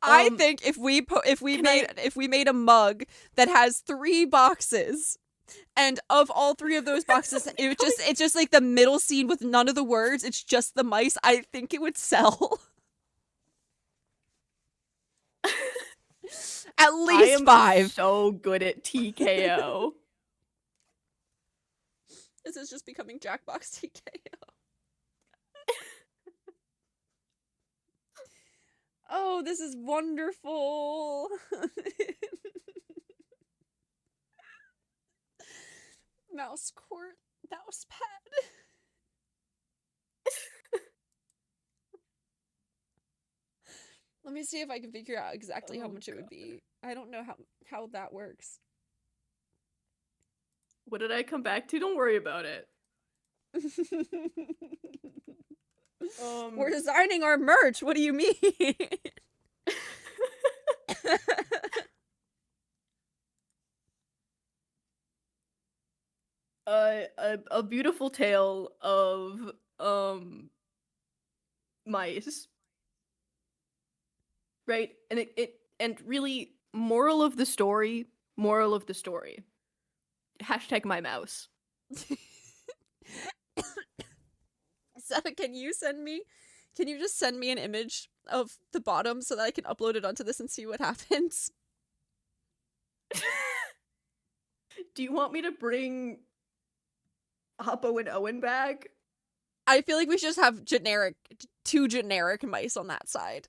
[SPEAKER 1] I think if we made a mug that has 3 boxes, and of all 3 of those boxes, it's just like the middle scene with none of the words. It's just the mice. I think it would sell. At least
[SPEAKER 5] I am
[SPEAKER 1] 5.
[SPEAKER 5] so good at TKO.
[SPEAKER 1] This is just becoming Jackbox TKO. Oh, this is wonderful. mouse court mouse pad. Let me see if I can figure out exactly how
[SPEAKER 5] Oh,
[SPEAKER 1] much it would
[SPEAKER 5] God.
[SPEAKER 1] be. I don't know how that works.
[SPEAKER 5] What did I come back to? Don't worry about it.
[SPEAKER 1] We're designing our merch. What do you mean?
[SPEAKER 5] A beautiful tale of mice. Right? And it and really moral of the story. Hashtag my mouse.
[SPEAKER 1] Seta, can you just send me an image of the bottom so that I can upload it onto this and see what happens?
[SPEAKER 5] Do you want me to bring Hoppo and Owen back?
[SPEAKER 1] I feel like we should just have two generic mice on that side.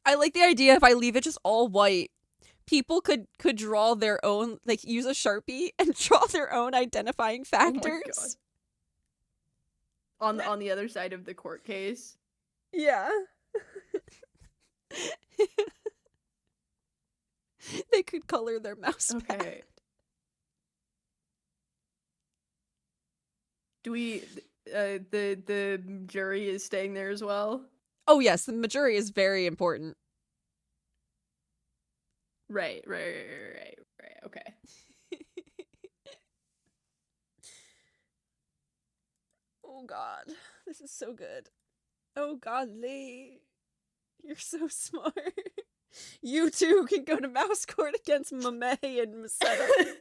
[SPEAKER 1] I like the idea if I leave it just all white, people could draw their own, like use a Sharpie and draw their own identifying factors.
[SPEAKER 5] Oh my God. On the other side of the court case.
[SPEAKER 1] Yeah. They could color their mouse pad.
[SPEAKER 5] Okay. Do we the jury is staying there as well?
[SPEAKER 1] Oh yes, the jury is very important.
[SPEAKER 5] Right. Okay.
[SPEAKER 1] Oh god, this is so good. Oh god, Lee, you're so smart. You too can go to mouse court against Mame and Maseta.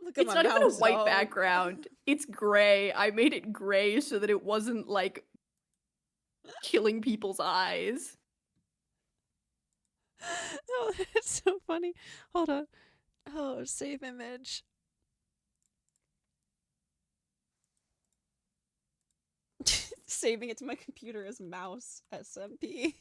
[SPEAKER 1] Look at
[SPEAKER 5] It's
[SPEAKER 1] my
[SPEAKER 5] not even a
[SPEAKER 1] mouse
[SPEAKER 5] white
[SPEAKER 1] dog.
[SPEAKER 5] background. It's gray. I made it gray so that it wasn't like killing people's eyes.
[SPEAKER 1] Oh, it's so funny. Hold on. Oh, save image. Saving it to my computer as mouse SMP.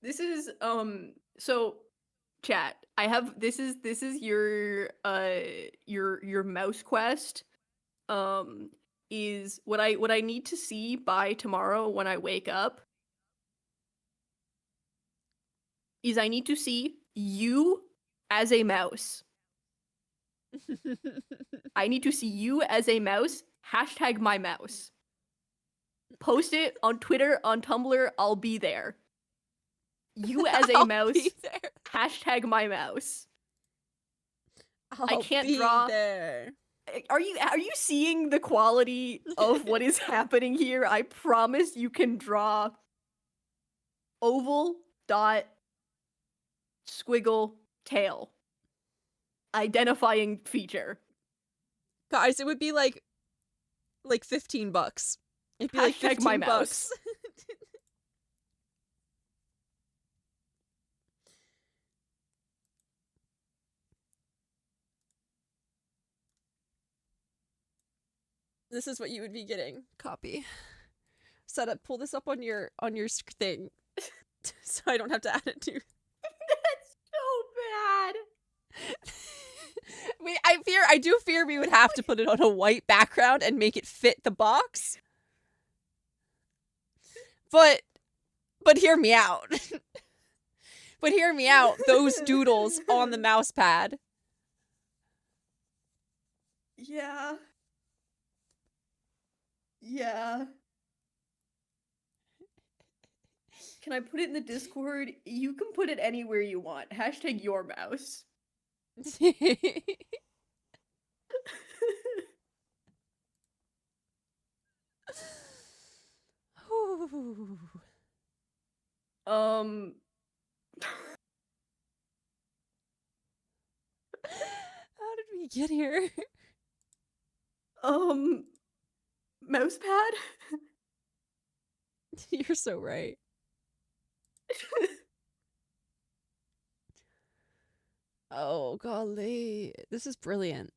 [SPEAKER 5] This is so chat. I have this is your mouse quest. Is what I need to see by tomorrow when I wake up is I need to see you as a mouse. I need to see you as a mouse. Hashtag my mouse. Post it on Twitter, on Tumblr. I'll be there. You as a
[SPEAKER 1] I'll
[SPEAKER 5] mouse.
[SPEAKER 1] be there.
[SPEAKER 5] Hashtag my mouse.
[SPEAKER 1] I
[SPEAKER 5] can't
[SPEAKER 1] be
[SPEAKER 5] draw.
[SPEAKER 1] there.
[SPEAKER 5] Are you seeing the quality of what is happening here? I promise you can draw oval dot squiggle tail. Identifying feature.
[SPEAKER 1] Guys, it would be like $15. It'd be like
[SPEAKER 5] Hashtag my
[SPEAKER 1] $15.
[SPEAKER 5] mouse.
[SPEAKER 1] This is what you would be getting. Copy. Setup. Pull this up on your thing, so I don't have to add it to.
[SPEAKER 5] That's so bad.
[SPEAKER 1] Wait, I do fear we would have to put it on a white background and make it fit the box. But hear me out. But hear me out. Those doodles on the mouse pad.
[SPEAKER 5] Yeah. Yeah. Can I put it in the Discord? You can put it anywhere you want. Hashtag your mouse.
[SPEAKER 1] How did we get here?
[SPEAKER 5] Mousepad?
[SPEAKER 1] You're so right. Oh, golly. This is brilliant.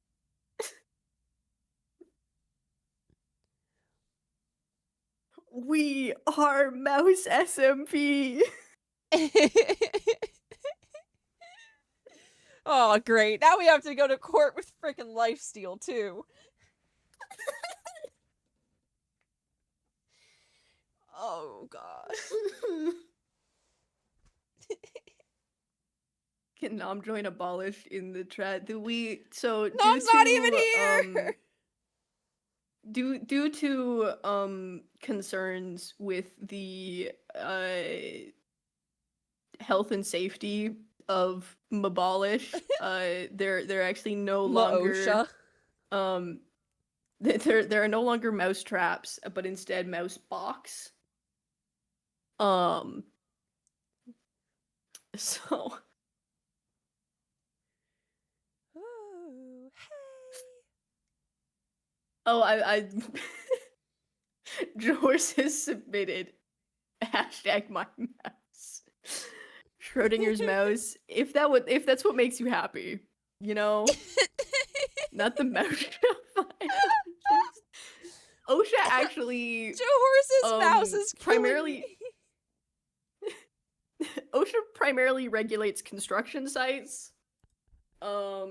[SPEAKER 5] We are Mouse SMP.
[SPEAKER 1] Oh, great. Now we have to go to court with frickin' lifesteal, too. Oh, God.
[SPEAKER 5] Can Nom join abolished in the chat? Do we so
[SPEAKER 1] Nom's not even here!
[SPEAKER 5] Due to concerns with the health and safety of Mabolish, they're actually no longer
[SPEAKER 1] Maosha.
[SPEAKER 5] there are no longer mouse traps, but instead mouse box. So
[SPEAKER 1] Oh, hey.
[SPEAKER 5] oh I Jorse has submitted hashtag my mouse. Schrodinger's mouse. If that's what makes you happy, you know, not the mouse. OSHA actually
[SPEAKER 1] Joe Horse's mouse is
[SPEAKER 5] primarily
[SPEAKER 1] killing me.
[SPEAKER 5] OSHA primarily regulates construction sites.
[SPEAKER 1] That's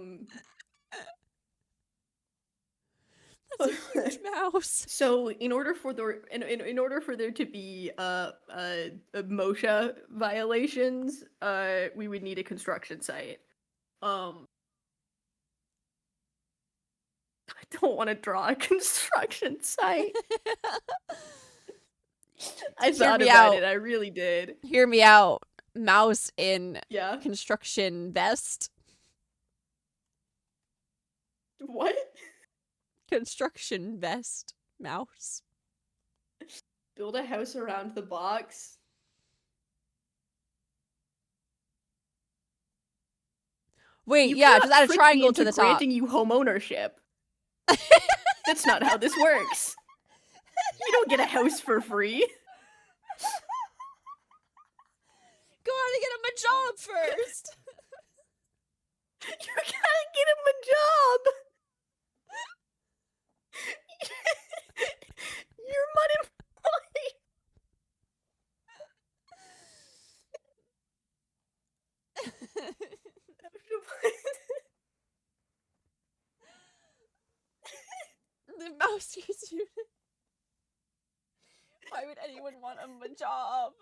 [SPEAKER 1] a huge mouse.
[SPEAKER 5] So in order for in order for there to be MOSHA violations, we would need a construction site. I don't want to draw a construction site. I thought about it. I really did.
[SPEAKER 1] Hear me out. Mouse in
[SPEAKER 5] Yeah.
[SPEAKER 1] construction vest.
[SPEAKER 5] What?
[SPEAKER 1] Construction vest. Mouse.
[SPEAKER 5] Build a house around the box.
[SPEAKER 1] Wait,
[SPEAKER 5] You
[SPEAKER 1] yeah,
[SPEAKER 5] cannot
[SPEAKER 1] just add a
[SPEAKER 5] trick me
[SPEAKER 1] triangle
[SPEAKER 5] into
[SPEAKER 1] to the top.
[SPEAKER 5] granting you home ownership. That's not how this works. You don't get a house for free.
[SPEAKER 1] Go out and get him a job first.
[SPEAKER 5] You gotta get him a job. You're unemployed.
[SPEAKER 1] The mouse use unit. Why would anyone want him a job?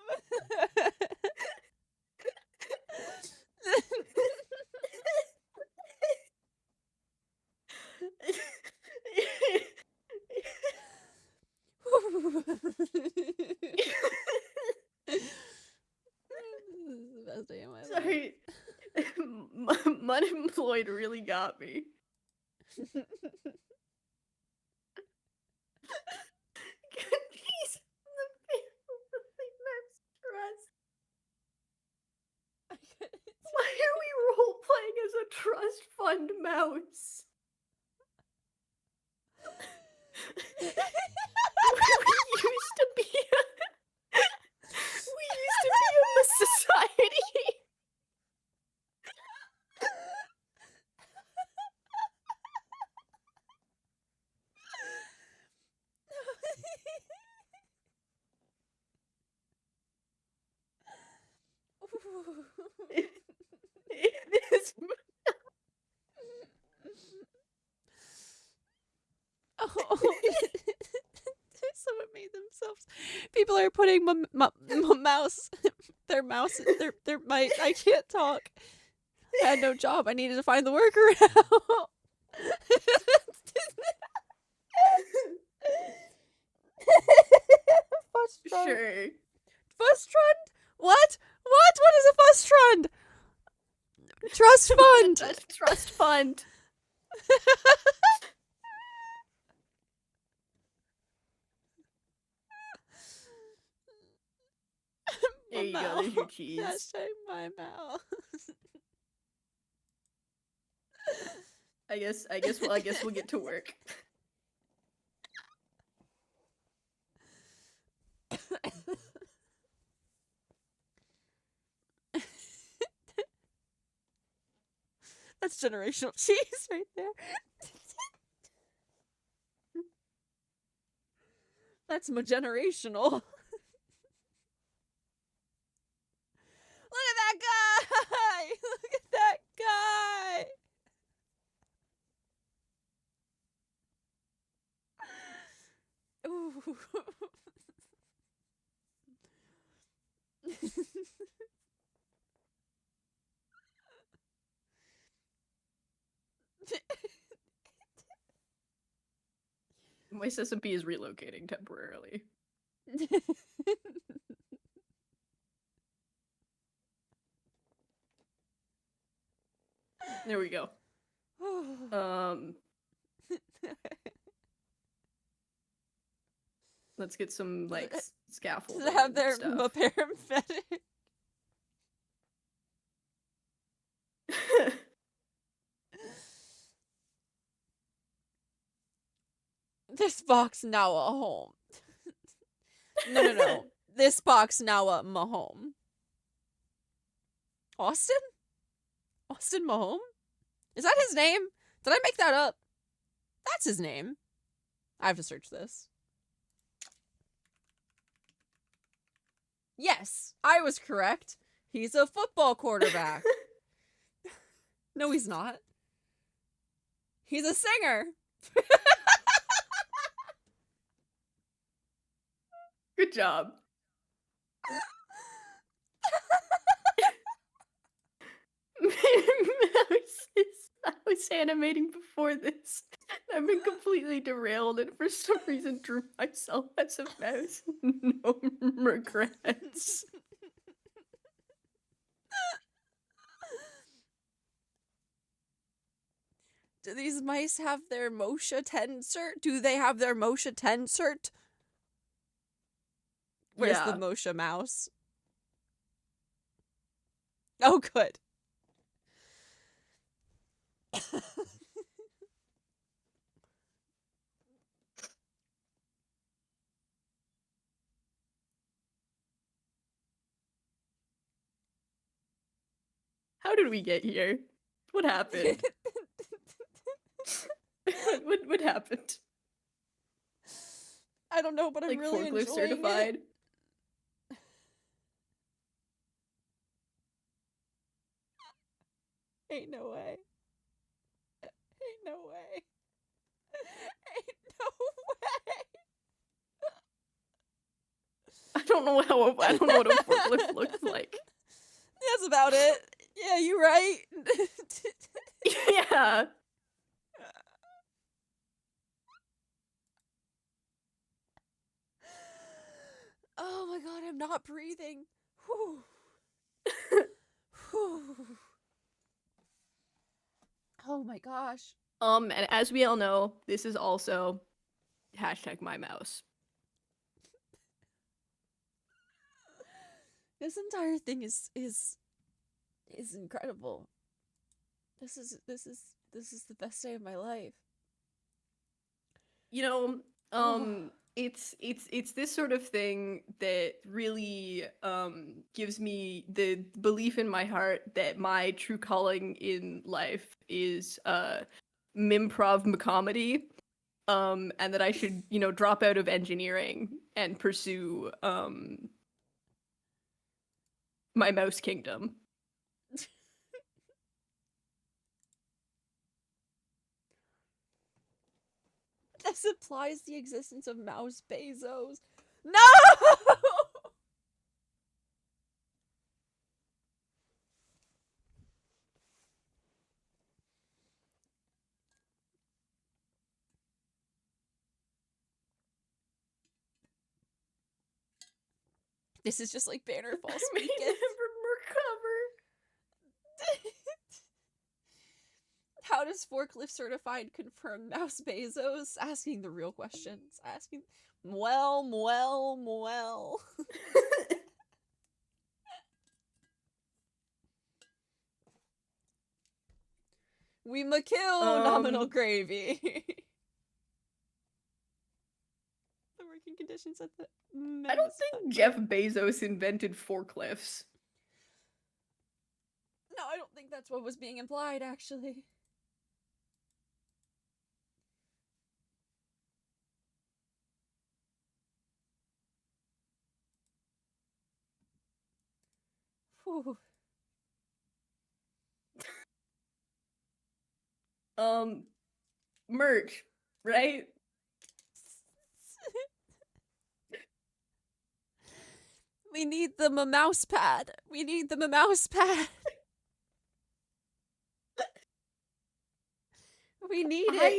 [SPEAKER 1] This is the best day of my life.
[SPEAKER 5] Sorry. Unemployed really got me. Jeez, the famous trust. Why are we role playing as a trust fund mouse? we used to be a society. This
[SPEAKER 1] Oh, someone made themselves. People are putting mouse, their mouse, their my. I can't talk. I had no job. I needed to find the workaround. Fuss trund.
[SPEAKER 5] sure.
[SPEAKER 1] Fuss trund? What? What? What is a fuss trund? Trust fund.
[SPEAKER 5] That's trust fund. There you go. There's your cheese.
[SPEAKER 1] Hashtag my mouth.
[SPEAKER 5] I guess we'll get to work.
[SPEAKER 1] That's generational cheese right there. That's my generational. Look at that guy! Look at that guy! Ooh.
[SPEAKER 5] My SMP is relocating temporarily. There we go. Let's get some like scaffolding.
[SPEAKER 1] To have
[SPEAKER 5] and
[SPEAKER 1] their
[SPEAKER 5] stuff.
[SPEAKER 1] paramedic. This box now a home. No. This box now a Mahome. Austin? Austin Mahome? Is that his name? Did I make that up? That's his name. I have to search this. Yes, I was correct. He's a football quarterback. No, he's not. He's a singer.
[SPEAKER 5] Good job. I was animating before this. I've been completely derailed and for some reason drew myself as a mouse. No regrets.
[SPEAKER 1] Do these mice have their Moshe tensor? Do they have their Moshe tensor? Where's the
[SPEAKER 5] Yeah.
[SPEAKER 1] Moshe mouse? Oh, good.
[SPEAKER 5] How did we get here? What happened? what happened?
[SPEAKER 1] I don't know, but I'm
[SPEAKER 5] Like
[SPEAKER 1] really
[SPEAKER 5] forklift
[SPEAKER 1] enjoying
[SPEAKER 5] certified?
[SPEAKER 1] it. Ain't no way. Ain't no way. Ain't no way.
[SPEAKER 5] I don't know what a forklift looks like.
[SPEAKER 1] That's about it. Yeah, you right.
[SPEAKER 5] Yeah.
[SPEAKER 1] Oh my god, I'm not breathing. Whew. Whew. Oh my gosh.
[SPEAKER 5] And as we all know, this is also #mymouse.
[SPEAKER 1] This entire thing is incredible. This is the best day of my life.
[SPEAKER 5] You know,
[SPEAKER 1] Oh.
[SPEAKER 5] it's this sort of thing that really gives me the belief in my heart that my true calling in life is mimprov comedy. And that I should, drop out of engineering and pursue my mouse kingdom.
[SPEAKER 1] This implies the existence of Mouse Bezos. No! This is just like Bannerfall
[SPEAKER 5] I may
[SPEAKER 1] speaking.
[SPEAKER 5] never recover.
[SPEAKER 1] How does forklift certified confirm Mouse Bezos? Asking the real questions. Asking, well. We ma kill nominal gravy. The working conditions at the
[SPEAKER 5] I don't think Jeff Bezos invented forklifts.
[SPEAKER 1] No, I don't think that's what was being implied, actually. Whew.
[SPEAKER 5] Merch, right?
[SPEAKER 1] We need them a mouse pad. We need them a mouse pad. We need it.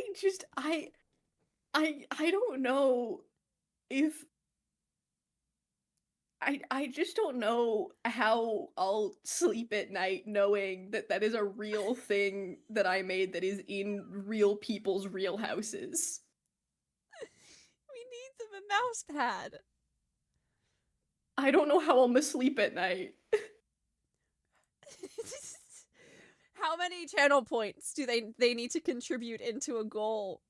[SPEAKER 5] I don't know if I just don't know how I'll sleep at night knowing that that is a real thing that I made that is in real people's real houses.
[SPEAKER 1] We need them a mouse pad.
[SPEAKER 5] I don't know how I'm asleep at night.
[SPEAKER 1] How many channel points do they need to contribute into a goal?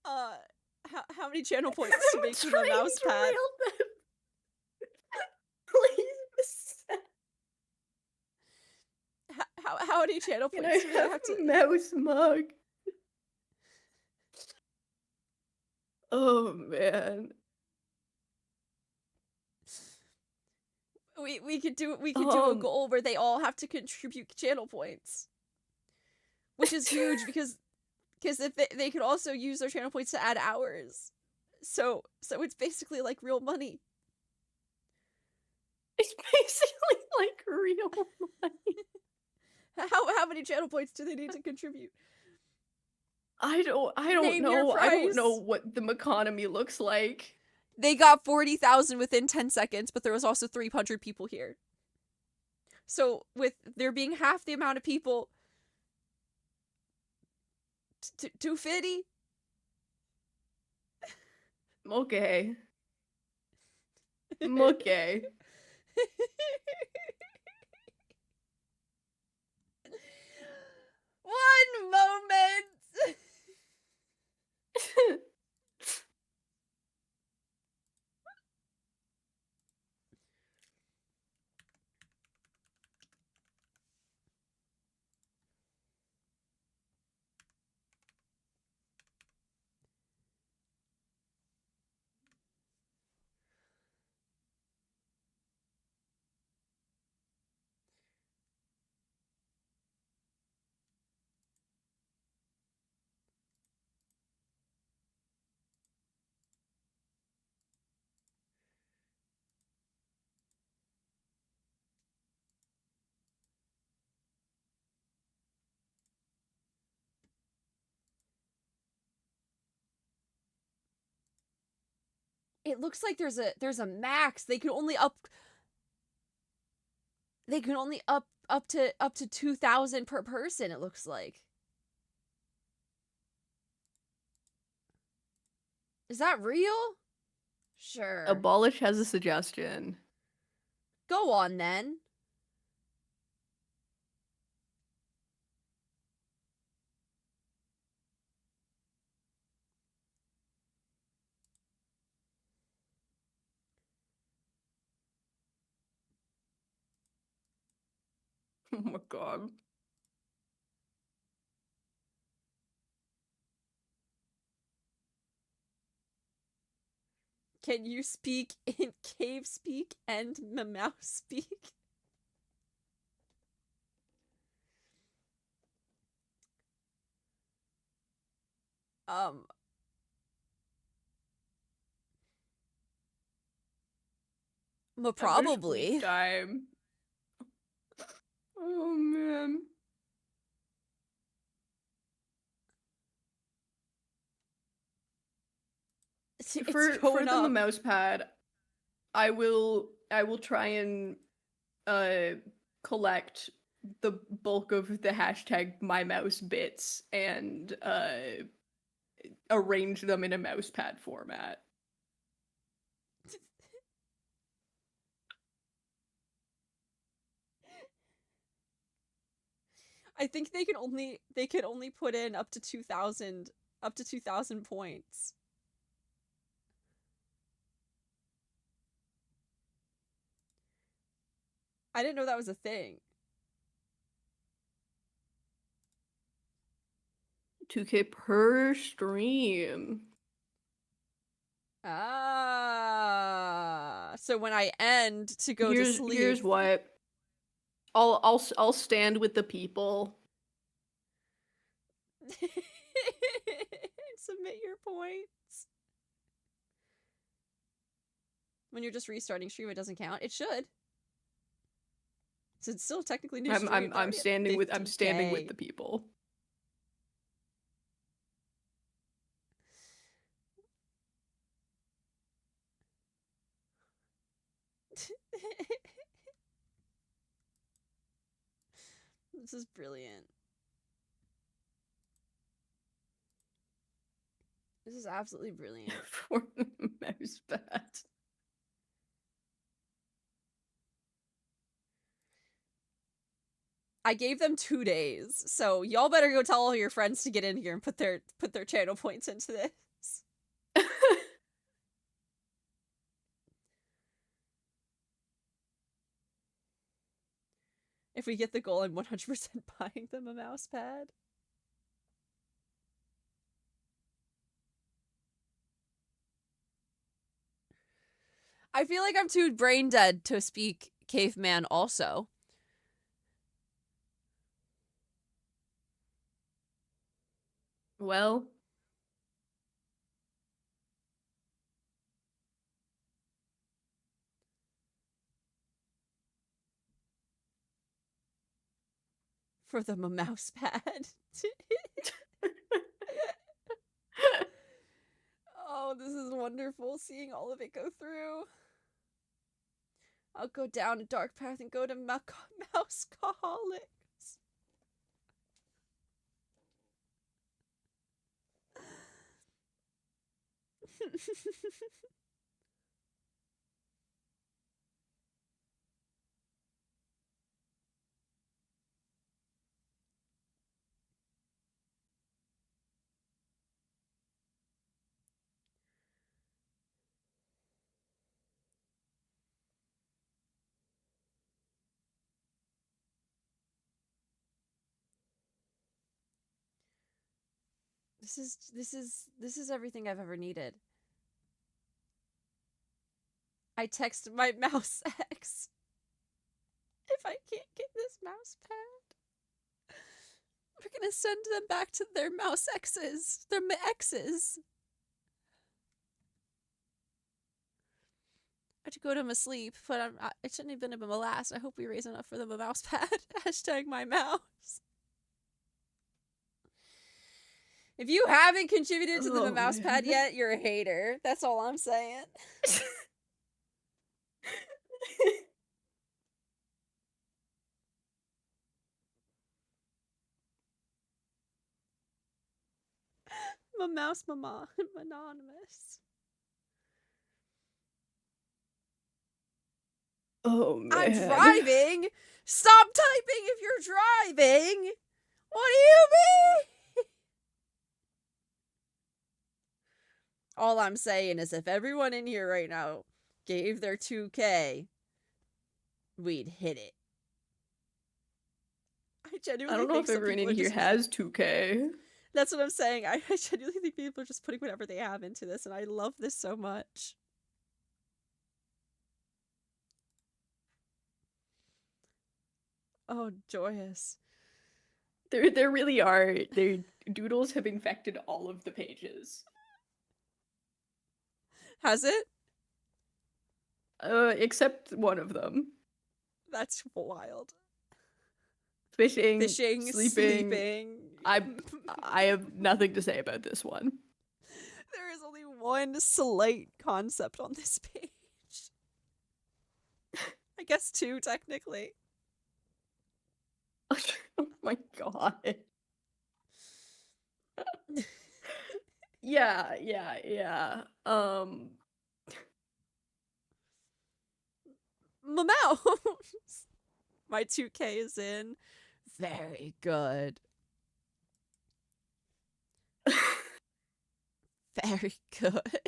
[SPEAKER 1] How many channel points to
[SPEAKER 5] I'm
[SPEAKER 1] make them a
[SPEAKER 5] trying
[SPEAKER 1] mouse
[SPEAKER 5] to
[SPEAKER 1] pad?
[SPEAKER 5] reel them. Please,
[SPEAKER 1] How many channel
[SPEAKER 5] can
[SPEAKER 1] points
[SPEAKER 5] I
[SPEAKER 1] do they
[SPEAKER 5] have
[SPEAKER 1] have to?
[SPEAKER 5] a mouse mug? Oh man.
[SPEAKER 1] We could do a
[SPEAKER 5] Um,
[SPEAKER 1] goal where they all have to contribute channel points, which is huge because if they could also use their channel points to add hours, so it's basically like real money.
[SPEAKER 5] It's basically like real money.
[SPEAKER 1] How many channel points do they need to contribute?
[SPEAKER 5] I don't
[SPEAKER 1] Name your
[SPEAKER 5] know. I don't know
[SPEAKER 1] price.
[SPEAKER 5] what the economy looks like.
[SPEAKER 1] They got 40,000 within 10 seconds, but there was also 300 people here. So with there being half the amount of people, 250.
[SPEAKER 5] Okay. Okay.
[SPEAKER 1] One moment. It looks like there's a max. They can only up up to 2,000 per person, it looks like. Is that real? Sure.
[SPEAKER 5] Abolish has a suggestion.
[SPEAKER 1] Go on then.
[SPEAKER 5] Oh my god.
[SPEAKER 1] Can you speak in cave speak and mouse speak? Um probably.
[SPEAKER 5] Time. Oh man.
[SPEAKER 1] It's
[SPEAKER 5] For
[SPEAKER 1] going
[SPEAKER 5] the
[SPEAKER 1] up.
[SPEAKER 5] mouse pad, I will try and collect the bulk of the hashtag my mouse bits and arrange them in a mouse pad format.
[SPEAKER 1] I think they can only put in up to 2,000 points. I didn't know that was a thing.
[SPEAKER 5] 2K per stream.
[SPEAKER 1] Ah. So when I end to go to sleep.
[SPEAKER 5] Here's what. I'll stand with the people.
[SPEAKER 1] Submit your points. When you're just restarting stream, it doesn't count. It should. So it's still technically new stream.
[SPEAKER 5] I'm standing with the people.
[SPEAKER 1] This is brilliant. This is absolutely brilliant.
[SPEAKER 5] For mouse pad.
[SPEAKER 1] I gave them 2 days, so y'all better go tell all your friends to get in here and put their channel points into this. If we get the goal, I'm 100% buying them a mouse pad. I feel like I'm too brain dead to speak caveman also.
[SPEAKER 5] Well,
[SPEAKER 1] For them a mouse pad. Oh, this is wonderful seeing all of it go through. I'll go down a dark path and go to Mouseholics. This is everything I've ever needed. I text my mouse ex if I can't get this mouse pad. We're gonna send them back to their mouse exes. Their exes. I had to go to them asleep, but I shouldn't have been a molast. I hope we raise enough for them a mouse pad. Hashtag my mouse. If you haven't contributed to the mouse pad yet, you're a hater. That's all I'm saying. My mouse mama. Anonymous.
[SPEAKER 5] oh man.
[SPEAKER 1] I'm driving! Stop typing if you're driving! What do you mean? All I'm saying is if everyone in here right now gave their 2K, we'd hit it. I genuinely
[SPEAKER 5] I don't know
[SPEAKER 1] think
[SPEAKER 5] if
[SPEAKER 1] some
[SPEAKER 5] everyone
[SPEAKER 1] people
[SPEAKER 5] in
[SPEAKER 1] are
[SPEAKER 5] here
[SPEAKER 1] just-
[SPEAKER 5] has 2K.
[SPEAKER 1] That's what I'm saying. I genuinely think people are just putting whatever they have into this, and I love this so much. Oh, joyous.
[SPEAKER 5] There really are. Doodles have infected all of the pages.
[SPEAKER 1] Has it?
[SPEAKER 5] Except one of them.
[SPEAKER 1] That's wild.
[SPEAKER 5] Fishing,
[SPEAKER 1] Fishing, sleeping.
[SPEAKER 5] I have nothing to say about this one.
[SPEAKER 1] There is only one slight concept on this page. I guess 2, technically.
[SPEAKER 5] Oh my god. Yeah.
[SPEAKER 1] My mouse. My 2K is in. Very good. Very good.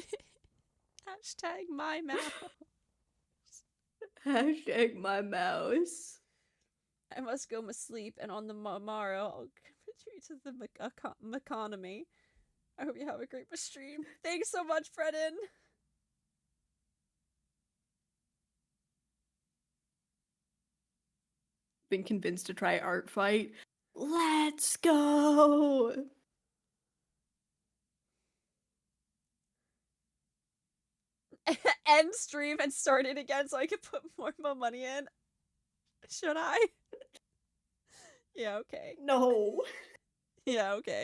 [SPEAKER 1] Hashtag my mouse.
[SPEAKER 5] Hashtag my mouse.
[SPEAKER 1] I must go to sleep, and on the morrow I'll contribute to the economy. I hope you have a great stream. Thanks so much, Brennan.
[SPEAKER 5] Been convinced to try art fight. Let's go.
[SPEAKER 1] End stream and start it again so I can put more money in. Should I? Yeah, okay.
[SPEAKER 5] No.
[SPEAKER 1] Yeah, okay.